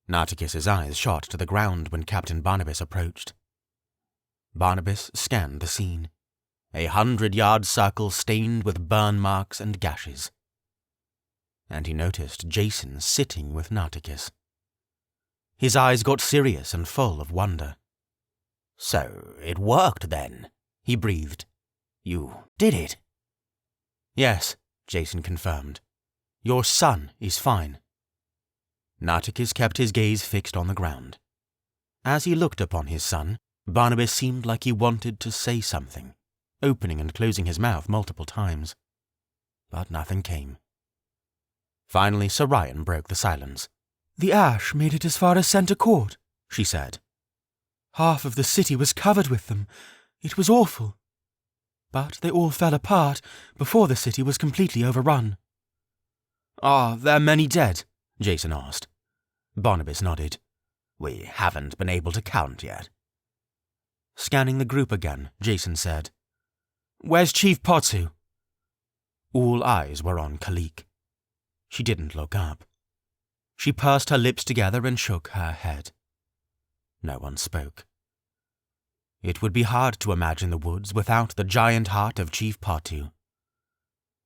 Nartikis's eyes shot to the ground when Captain Barnabas approached. Barnabas scanned the scene, 100-yard circle stained with burn marks and gashes. And he noticed Jason sitting with Nartikis. His eyes got serious and full of wonder. "So it worked then," he breathed. "You did it." "Yes," Jason confirmed. "Your son is fine." Nartikis kept his gaze fixed on the ground. As he looked upon his son, Barnabas seemed like he wanted to say something, opening and closing his mouth multiple times. But nothing came. Finally, Sarayan broke the silence. "The ash made it as far as Center Court," she said. "Half of the city was covered with them. It was awful. But they all fell apart before the city was completely overrun." "Are there many dead?" Jason asked. Barnabas nodded. "We haven't been able to count yet." Scanning the group again, Jason said, "Where's Chief Potsu?" All eyes were on Kalik. She didn't look up. She pursed her lips together and shook her head. No one spoke. It would be hard to imagine the woods without the giant heart of Chief Potsu.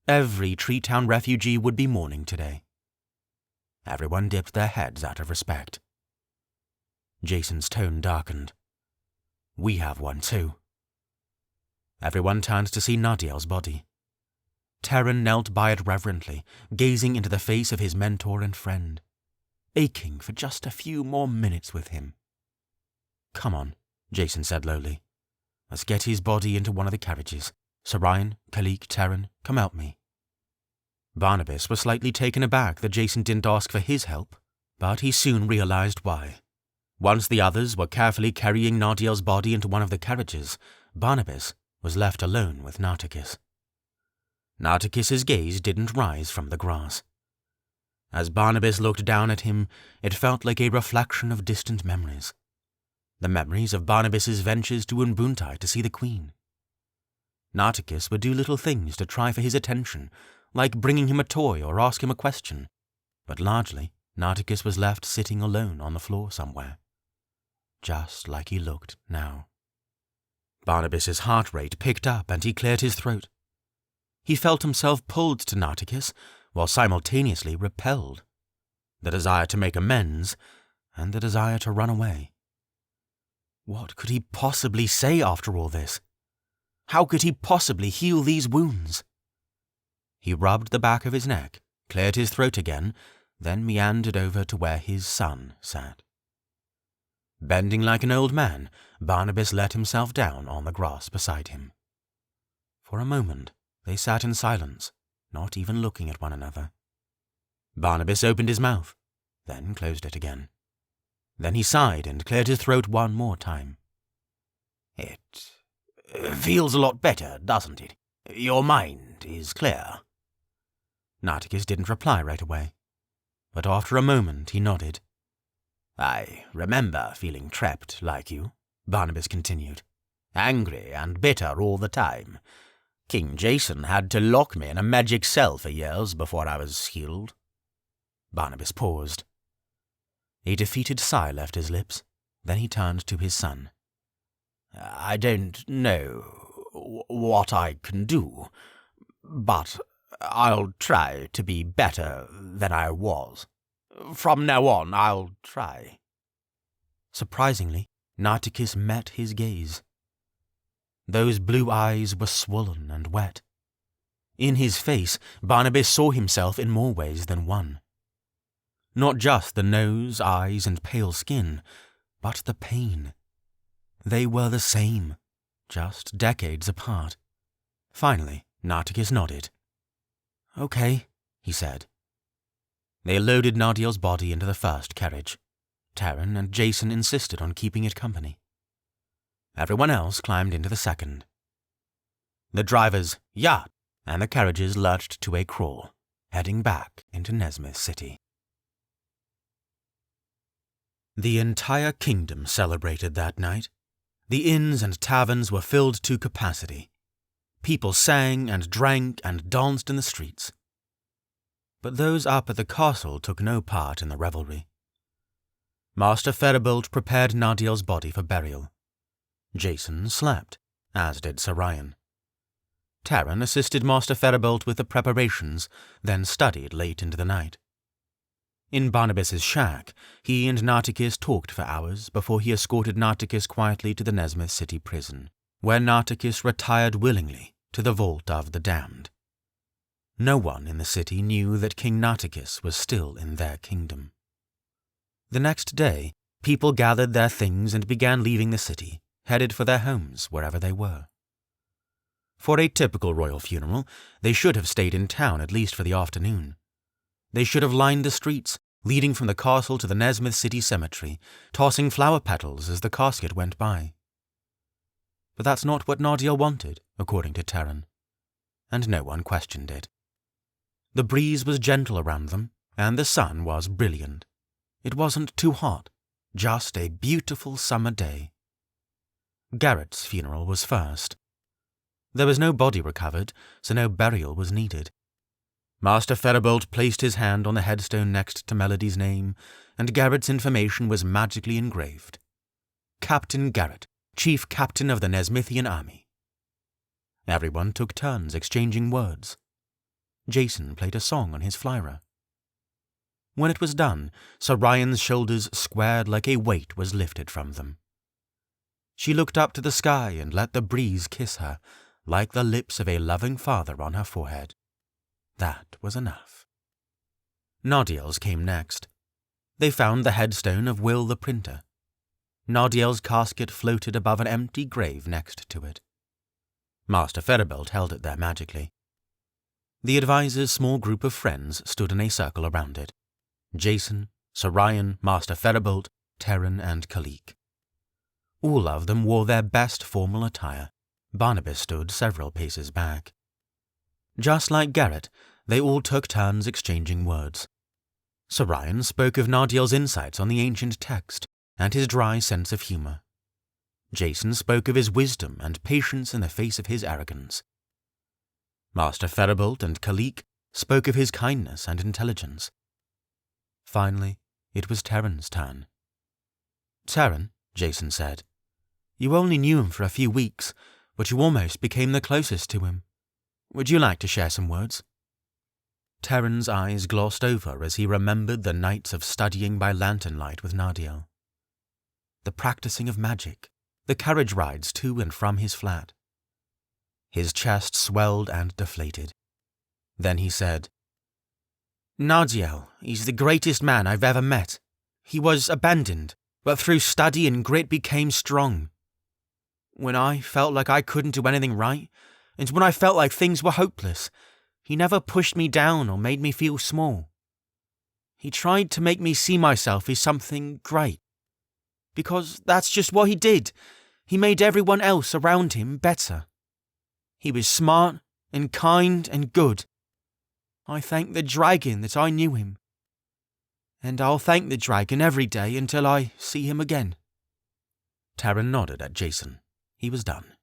Every Treetown refugee would be mourning today. Everyone dipped their heads out of respect. Jason's tone darkened. "We have one too." Everyone turned to see Nadiel's body. Terran knelt by it reverently, gazing into the face of his mentor and friend, aching for just a few more minutes with him. "Come on," Jason said lowly. "Let's get his body into one of the carriages. Sarayan, Kalik, Terran, come help me." Barnabas was slightly taken aback that Jason didn't ask for his help, but he soon realized why. Once the others were carefully carrying Nadiel's body into one of the carriages, Barnabas was left alone with Nartikis. Nartikis's gaze didn't rise from the grass. As Barnabas looked down at him, it felt like a reflection of distant memories. The memories of Barnabas's ventures to Unbuntye to see the Queen. Nartikis would do little things to try for his attention, like bringing him a toy or ask him a question, but largely Nartikis was left sitting alone on the floor somewhere, just like he looked now. Barnabas's heart rate picked up and he cleared his throat. He felt himself pulled to Nartikis, while simultaneously repelled. The desire to make amends, and the desire to run away. What could he possibly say after all this? How could he possibly heal these wounds? He rubbed the back of his neck, cleared his throat again, then meandered over to where his son sat. Bending like an old man, Barnabas let himself down on the grass beside him. For a moment, they sat in silence, not even looking at one another. Barnabas opened his mouth, then closed it again. Then he sighed and cleared his throat one more time. It feels a lot better, doesn't it? Your mind is clear. Nartikis didn't reply right away, but after a moment he nodded. I remember feeling trapped like you, Barnabas continued. Angry and bitter all the time. King Jason had to lock me in a magic cell for years before I was healed. Barnabas paused. A defeated sigh left his lips. Then he turned to his son. I don't know what I can do, but I'll try to be better than I was. From now on, I'll try. Surprisingly, Nartikis met his gaze. Those blue eyes were swollen and wet. In his face, Barnabas saw himself in more ways than one. Not just the nose, eyes, and pale skin, but the pain. They were the same, just decades apart. Finally, Nartikis nodded. "Okay," he said. They loaded Nadiel's body into the first carriage. Terran and Jason insisted on keeping it company. Everyone else climbed into the second. The drivers yapped, and the carriages lurched to a crawl, heading back into Nezmyth City. The entire kingdom celebrated that night. The inns and taverns were filled to capacity. People sang and drank and danced in the streets. But those up at the castle took no part in the revelry. Master Feribolt prepared Nadiel's body for burial. Jason slept, as did Sarayan. Terran assisted Master Feribolt with the preparations, then studied late into the night. In Barnabas's shack, he and Nartikis talked for hours before he escorted Nartikis quietly to the Nezmyth City prison, where Nartikis retired willingly to the Vault of the Damned. No one in the city knew that King Nartikis was still in their kingdom. The next day, people gathered their things and began leaving the city, headed for their homes wherever they were. For a typical royal funeral, they should have stayed in town at least for the afternoon. They should have lined the streets, leading from the castle to the Nezmyth City cemetery, tossing flower petals as the casket went by. But that's not what Nadiel wanted, according to Terran, and no one questioned it. The breeze was gentle around them, and the sun was brilliant. It wasn't too hot, just a beautiful summer day. Garrett's funeral was first. There was no body recovered, so no burial was needed. Master Feribolt placed his hand on the headstone next to Melody's name, and Garrett's information was magically engraved. Captain Garrett, Chief Captain of the Nezmithian Army. Everyone took turns exchanging words. Jason played a song on his flyra. When it was done, Sarayan's shoulders squared like a weight was lifted from them. She looked up to the sky and let the breeze kiss her, like the lips of a loving father on her forehead. That was enough. Nadiel's came next. They found the headstone of Will the printer. Nadiel's casket floated above an empty grave next to it. Master Feribolt held it there magically. The advisor's small group of friends stood in a circle around it. Jason, Sarayan, Master Feribolt, Terran, and Kalik. All of them wore their best formal attire. Barnabas stood several paces back. Just like Garrett, they all took turns exchanging words. Sarayan spoke of Nadiel's insights on the ancient text and his dry sense of humor. Jason spoke of his wisdom and patience in the face of his arrogance. Master Feribolt and Kalik spoke of his kindness and intelligence. Finally, it was Terran's turn. "Terran," Jason said, "you only knew him for a few weeks, but you almost became the closest to him. Would you like to share some words?" Terran's eyes glossed over as he remembered the nights of studying by lantern light with Nardiel. The practicing of magic, the carriage rides to and from his flat. His chest swelled and deflated. Then he said, "Nardiel, he's the greatest man I've ever met. He was abandoned, but through study and grit became strong. When I felt like I couldn't do anything right, and when I felt like things were hopeless, he never pushed me down or made me feel small. He tried to make me see myself as something great. Because that's just what he did. He made everyone else around him better. He was smart and kind and good. I thank the dragon that I knew him. And I'll thank the dragon every day until I see him again." Terran nodded at Jason. He was done.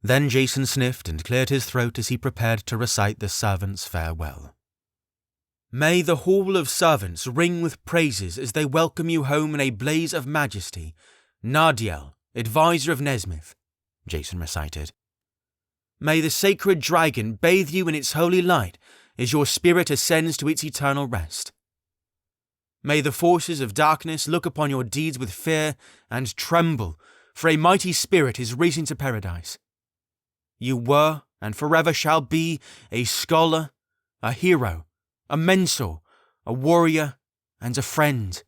Then Jason sniffed and cleared his throat as he prepared to recite the servants' farewell. "May the Hall of Servants ring with praises as they welcome you home in a blaze of majesty. Nardiel, advisor of Nezmyth," Jason recited. "May the sacred dragon bathe you in its holy light as your spirit ascends to its eternal rest. May the forces of darkness look upon your deeds with fear and tremble, for a mighty spirit is risen to paradise. You were and forever shall be a scholar, a hero, a mentor, a warrior, and a friend.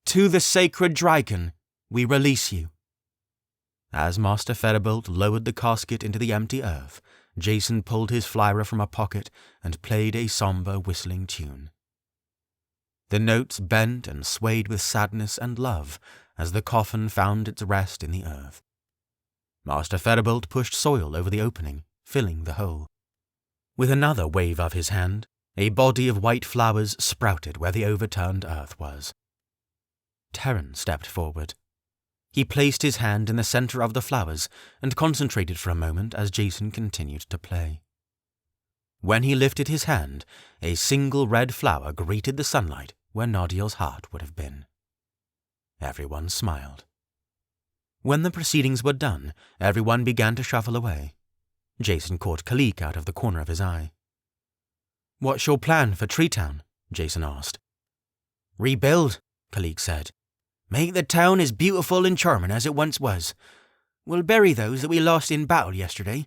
To the sacred dragon we release you." As Master Feribolt lowered the casket into the empty earth, Jason pulled his flyra from a pocket and played a somber whistling tune. The notes bent and swayed with sadness and love as the coffin found its rest in the earth. Master Feribolt pushed soil over the opening, filling the hole. With another wave of his hand, a body of white flowers sprouted where the overturned earth was. Terran stepped forward. He placed his hand in the center of the flowers and concentrated for a moment as Jason continued to play. When he lifted his hand, a single red flower greeted the sunlight where Nardiel's heart would have been. Everyone smiled. When the proceedings were done, everyone began to shuffle away. Jason caught Kalik out of the corner of his eye. "What's your plan for Treetown?" Jason asked. "Rebuild," Kalik said. "Make the town as beautiful and charming as it once was. We'll bury those that we lost in battle yesterday,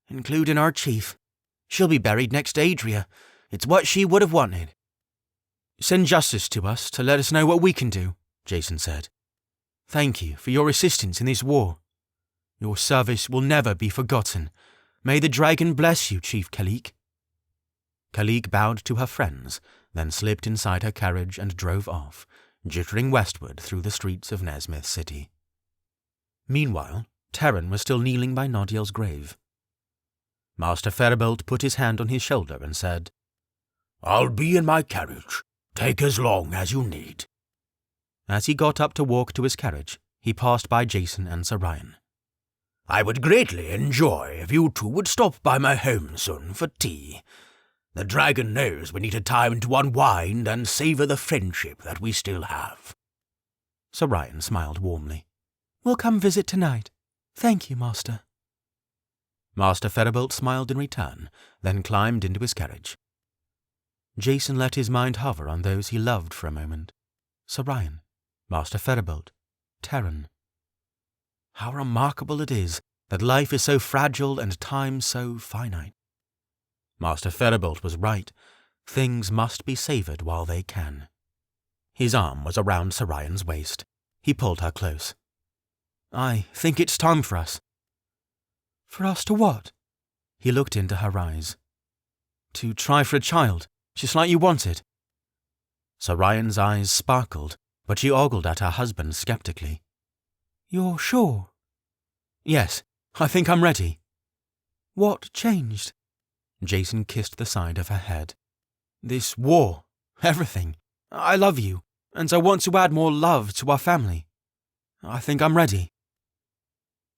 including our chief. She'll be buried next to Adria. It's what she would have wanted." "Send justice to us to let us know what we can do," Jason said. "Thank you for your assistance in this war. Your service will never be forgotten. May the dragon bless you, Chief Kalik." Kalik bowed to her friends, then slipped inside her carriage and drove off, jittering westward through the streets of Nezmyth City. Meanwhile, Terran was still kneeling by Nardiel's grave. Master Feribolt put his hand on his shoulder and said, "I'll be in my carriage. Take as long as you need." As he got up to walk to his carriage, he passed by Jason and Sir Ryan. "I would greatly enjoy if you two would stop by my home soon for tea. The dragon knows we need a time to unwind and savor the friendship that we still have." Sir Ryan smiled warmly. "We'll come visit tonight. Thank you, Master." Master Feribolt smiled in return, then climbed into his carriage. Jason let his mind hover on those he loved for a moment. Sir Ryan, Master Feribolt, Terran. How remarkable it is that life is so fragile and time so finite. Master Feribolt was right. Things must be savoured while they can. His arm was around Sir Ryan's waist. He pulled her close. "I think it's time for us." "For us to what?" He looked into her eyes. "To try for a child, just like you wanted." Sir Ryan's eyes sparkled, but she ogled at her husband skeptically. "You're sure?" "Yes, I think I'm ready." "What changed?" Jason kissed the side of her head. "This war, everything. I love you, and I want to add more love to our family." I think I'm ready.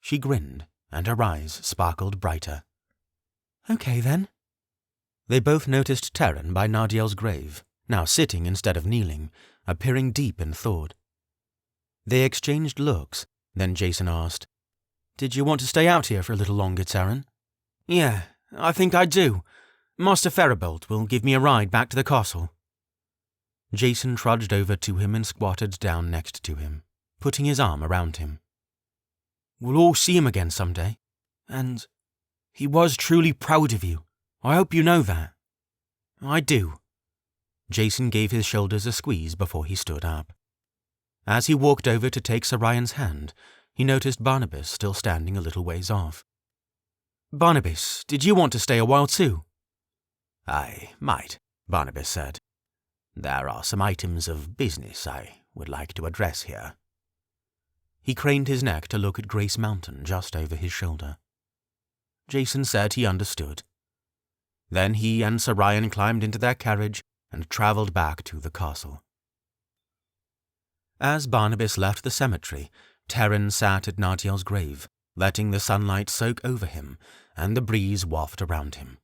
She grinned, and her eyes sparkled brighter. Okay, then. They both noticed Terran by Nardiel's grave, now sitting instead of kneeling, appearing deep in thought. They exchanged looks, then Jason asked, Did you want to stay out here for a little longer, Terran? Yeah, I think I do. Master Feribolt will give me a ride back to the castle. Jason trudged over to him and squatted down next to him, putting his arm around him. We'll all see him again someday, and he was truly proud of you. I hope you know that. I do. Jason gave his shoulders a squeeze before he stood up. As he walked over to take Sarayan's hand, he noticed Barnabas still standing a little ways off. Barnabas, did you want to stay a while too? I might, Barnabas said. There are some items of business I would like to address here. He craned his neck to look at Grace Mountain just over his shoulder. Jason said he understood. Then he and Sarayan climbed into their carriage and travelled back to the castle. As Barnabas left the cemetery, Terran sat at Nardiel's grave, letting the sunlight soak over him and the breeze waft around him.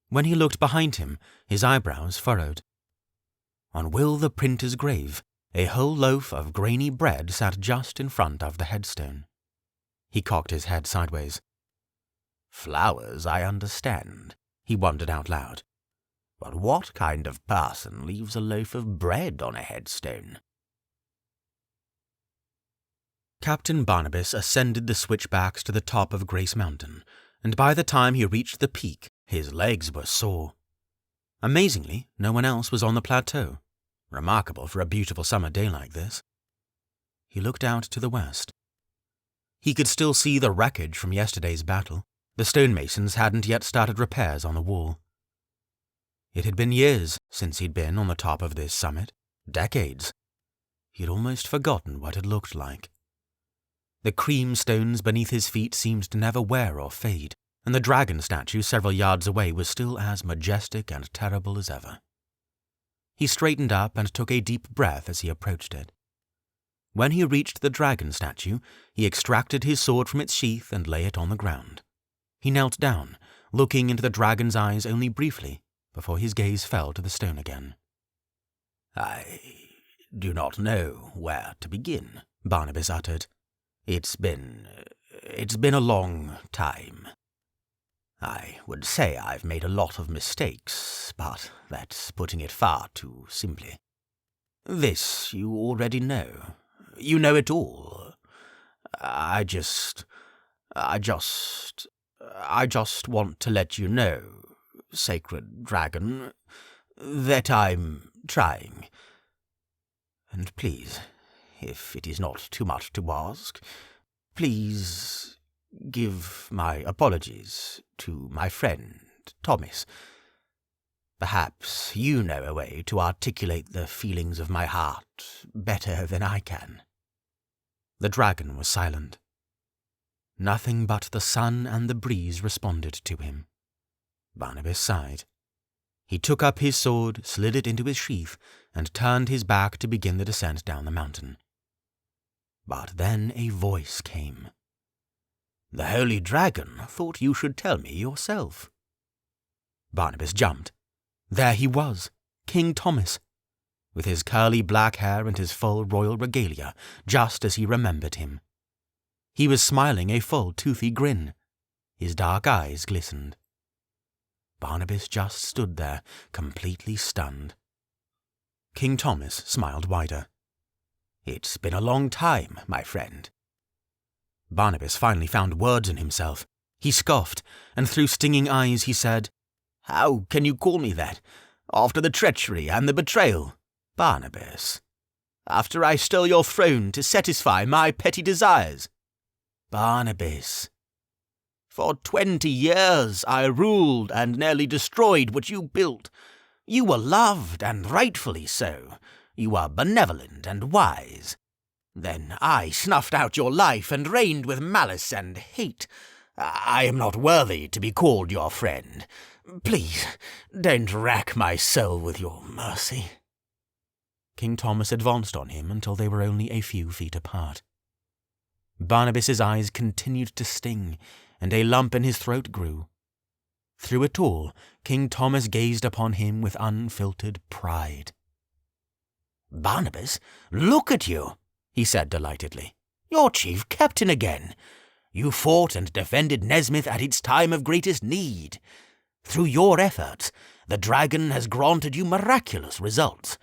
When he looked behind him, his eyebrows furrowed. On Will the printer's grave, a whole loaf of grainy bread sat just in front of the headstone. He cocked his head sideways. Flowers, I understand, he wondered out loud. But what kind of person leaves a loaf of bread on a headstone? Captain Barnabas ascended the switchbacks to the top of Grace Mountain, and by the time he reached the peak, his legs were sore. Amazingly, no one else was on the plateau, remarkable for a beautiful summer day like this. He looked out to the west. He could still see the wreckage from yesterday's battle. The stonemasons hadn't yet started repairs on the wall. It had been years since he'd been on the top of this summit, decades. He'd almost forgotten what it looked like. The cream stones beneath his feet seemed to never wear or fade, and the dragon statue several yards away was still as majestic and terrible as ever. He straightened up and took a deep breath as he approached it. When he reached the dragon statue, he extracted his sword from its sheath and lay it on the ground. He knelt down, looking into the dragon's eyes only briefly, before his gaze fell to the stone again. I do not know where to begin, Barnabas uttered. It's been a long time. I would say I've made a lot of mistakes, but that's putting it far too simply. This you already know. You know it all. I just want to let you know, Sacred Dragon, that I'm trying. And please, if it is not too much to ask, please give my apologies to my friend, Thomas. Perhaps you know a way to articulate the feelings of my heart better than I can. The dragon was silent. Nothing but the sun and the breeze responded to him. Barnabas sighed. He took up his sword, slid it into his sheath, and turned his back to begin the descent down the mountain. But then a voice came. The Holy Dragon thought you should tell me yourself. Barnabas jumped. There he was, King Thomas, with his curly black hair and his full royal regalia, just as he remembered him. He was smiling a full, toothy grin. His dark eyes glistened. Barnabas just stood there, completely stunned. King Thomas smiled wider. It's been a long time, my friend. Barnabas finally found words in himself. He scoffed, and through stinging eyes he said, How can you call me that, after the treachery and the betrayal, Barnabas? After I stole your throne to satisfy my petty desires? Barnabas. For 20 years I ruled and nearly destroyed what you built. You were loved, and rightfully so. You were benevolent and wise. Then I snuffed out your life and reigned with malice and hate. I am not worthy to be called your friend. Please, don't rack my soul with your mercy. King Thomas advanced on him until they were only a few feet apart. Barnabas's eyes continued to sting, and a lump in his throat grew. Through it all, King Thomas gazed upon him with unfiltered pride. "Barnabas, look at you," he said delightedly. "You're chief captain again. You fought and defended Nezmyth at its time of greatest need. Through your efforts, the dragon has granted you miraculous results.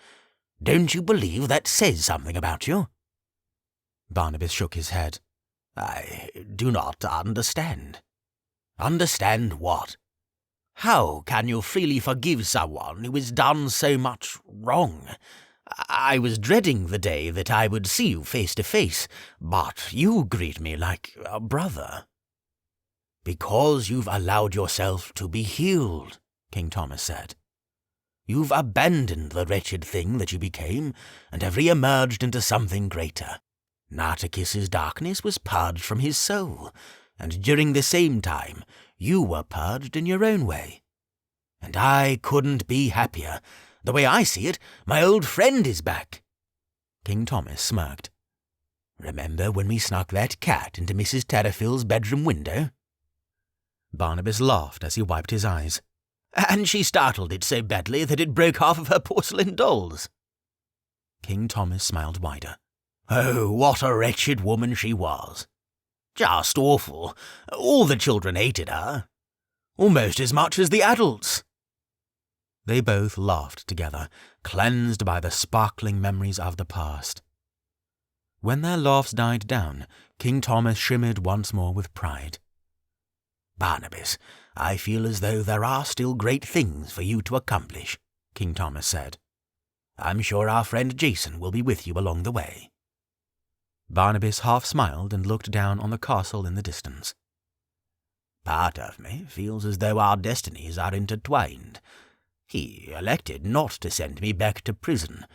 Don't you believe that says something about you?" Barnabas shook his head. "I do not understand." "Understand what? How can you freely forgive someone who has done so much wrong? I was dreading the day that I would see you face to face, but you greet me like a brother." "Because you've allowed yourself to be healed," King Thomas said. "You've abandoned the wretched thing that you became, and have re-emerged into something greater. Nartikis's darkness was purged from his soul, and during the same time, you were purged in your own way. And I couldn't be happier. The way I see it, my old friend is back." King Thomas smirked. "Remember when we snuck that cat into Mrs. Terrafill's bedroom window?" Barnabas laughed as he wiped his eyes. "And she startled it so badly that it broke half of her porcelain dolls." King Thomas smiled wider. "Oh, what a wretched woman she was. Just awful. All the children hated her. Almost as much as the adults." They both laughed together, cleansed by the sparkling memories of the past. When their laughs died down, King Thomas shimmered once more with pride. "Barnabas, I feel as though there are still great things for you to accomplish," King Thomas said. "I'm sure our friend Jason will be with you along the way." Barnabas half smiled and looked down on the castle in the distance. "Part of me feels as though our destinies are intertwined. He elected not to send me back to prison,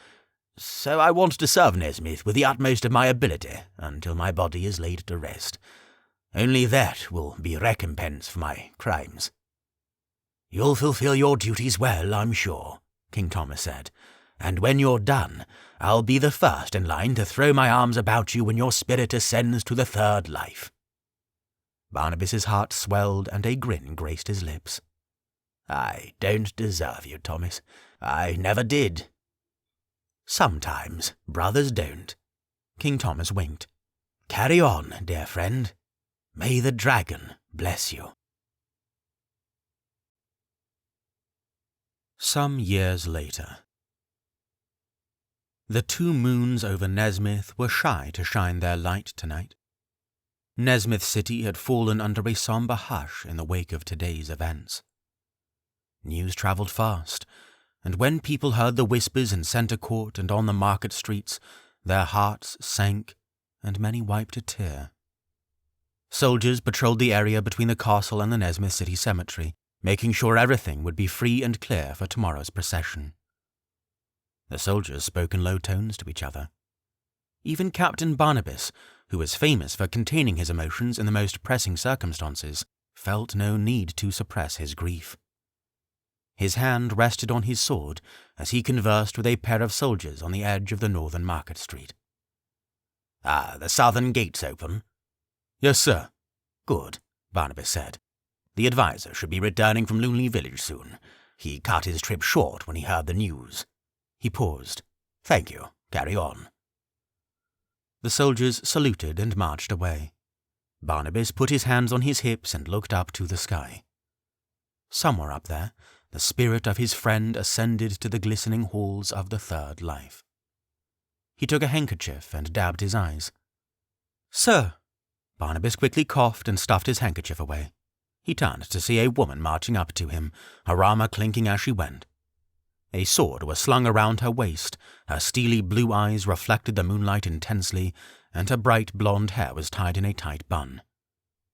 so I want to serve Nezmyth with the utmost of my ability until my body is laid to rest. Only that will be recompense for my crimes." "You'll fulfill your duties well, I'm sure," King Thomas said, "and when you're done, I'll be the first in line to throw my arms about you when your spirit ascends to the third life." Barnabas's heart swelled and a grin graced his lips. "I don't deserve you, Thomas. I never did." "Sometimes brothers don't." King Thomas winked. "Carry on, dear friend. May the dragon bless you." Some years later. The 2 moons over Nezmyth were shy to shine their light tonight. Nezmyth City had fallen under a somber hush in the wake of today's events. News travelled fast, and when people heard the whispers in Centre Court and on the market streets, their hearts sank, and many wiped a tear. Soldiers patrolled the area between the castle and the Nezmyth City Cemetery, making sure everything would be free and clear for tomorrow's procession. The soldiers spoke in low tones to each other. Even Captain Barnabas, who was famous for containing his emotions in the most pressing circumstances, felt no need to suppress his grief. His hand rested on his sword as he conversed with a pair of soldiers on the edge of the northern market street. "The southern gate's open?" "Yes, sir." "Good," Barnabas said. "The advisor should be returning from Lonely Village soon. He cut his trip short when he heard the news." He paused. "Thank you. Carry on." The soldiers saluted and marched away. Barnabas put his hands on his hips and looked up to the sky. Somewhere up there, the spirit of his friend ascended to the glistening halls of the third life. He took a handkerchief and dabbed his eyes. "Sir." Barnabas quickly coughed and stuffed his handkerchief away. He turned to see a woman marching up to him, her armor clinking as she went. A sword was slung around her waist, her steely blue eyes reflected the moonlight intensely, and her bright blonde hair was tied in a tight bun.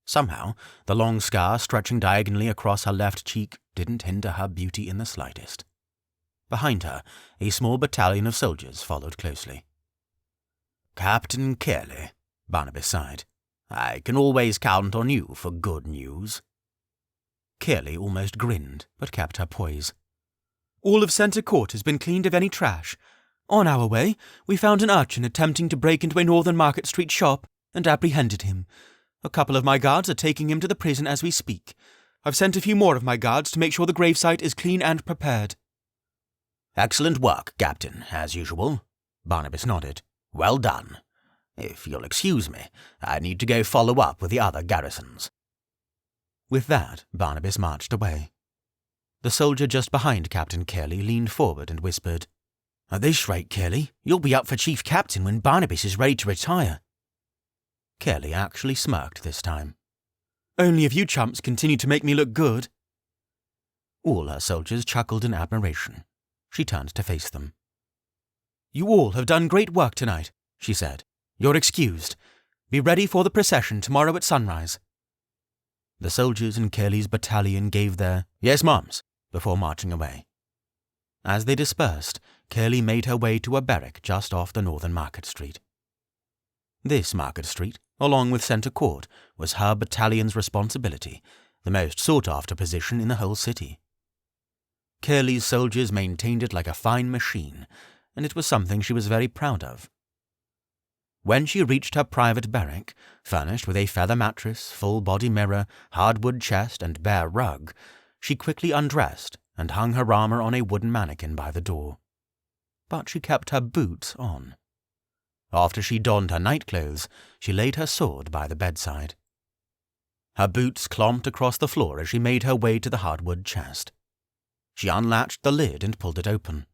Somehow, the long scar stretching diagonally across her left cheek didn't hinder her beauty in the slightest. Behind her, a small battalion of soldiers followed closely. "Captain Kelly," Barnabas sighed. "I can always count on you for good news." Kelly almost grinned, but kept her poise. "All of Centre Court has been cleaned of any trash. On our way, we found an urchin attempting to break into a Northern Market Street shop. and apprehended him. A couple of my guards are taking him to the prison as we speak. I've sent a few more of my guards to make sure the gravesite is clean and prepared." "Excellent work, Captain, as usual." Barnabas nodded. "Well done. If you'll excuse me, I need to go follow up with the other garrisons." With that, Barnabas marched away. The soldier just behind Captain Curley leaned forward and whispered, "At this rate, Curley, you'll be up for Chief Captain when Barnabas is ready to retire." Curley actually smirked this time. "Only if you chumps continue to make me look good." All her soldiers chuckled in admiration. She turned to face them. "You all have done great work tonight," she said. "You're excused. Be ready for the procession tomorrow at sunrise." The soldiers in Curley's battalion gave their "Yes, mums," before marching away. As they dispersed, Curley made her way to a barrack just off the northern Market Street. This Market Street, along with Centre Court, was her battalion's responsibility, the most sought-after position in the whole city. Curley's soldiers maintained it like a fine machine, and it was something she was very proud of. When she reached her private barrack, furnished with a feather mattress, full-body mirror, hardwood chest, and bare rug, she quickly undressed and hung her armor on a wooden mannequin by the door. But she kept her boots on. After she donned her nightclothes, she laid her sword by the bedside. Her boots clomped across the floor as she made her way to the hardwood chest. She unlatched the lid and pulled it open.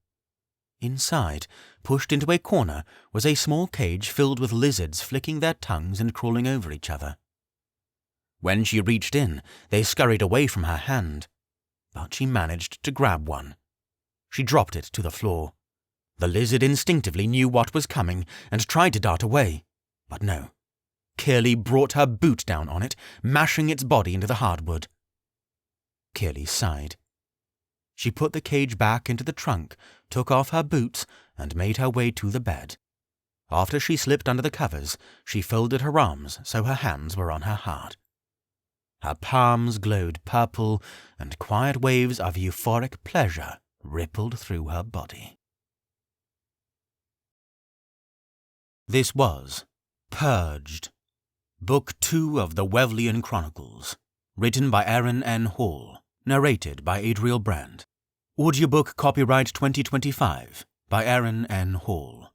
Inside, pushed into a corner, was a small cage filled with lizards flicking their tongues and crawling over each other. When she reached in, they scurried away from her hand, but she managed to grab one. She dropped it to the floor. The lizard instinctively knew what was coming and tried to dart away, but no. Curley brought her boot down on it, mashing its body into the hardwood. Curley sighed. She put the cage back into the trunk, took off her boots, and made her way to the bed. After she slipped under the covers, she folded her arms so her hands were on her heart. Her palms glowed purple, and quiet waves of euphoric pleasure rippled through her body. This was Purged, Book 2 of the Wevlian Chronicles, written by Aaron N. Hall, narrated by Adriel Brand. Audiobook copyright 2025 by Aaron N. Hall.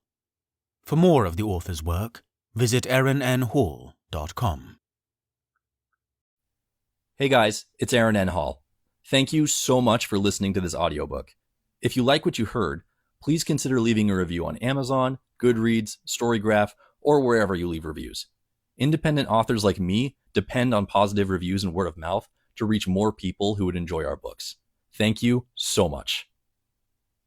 For more of the author's work, visit AaronNHall.com. Hey guys, it's Aaron N. Hall. Thank you so much for listening to this audiobook. If you like what you heard, please consider leaving a review on Amazon, Goodreads, Storygraph, or wherever you leave reviews. Independent authors like me depend on positive reviews and word of mouth to reach more people who would enjoy our books. Thank you so much.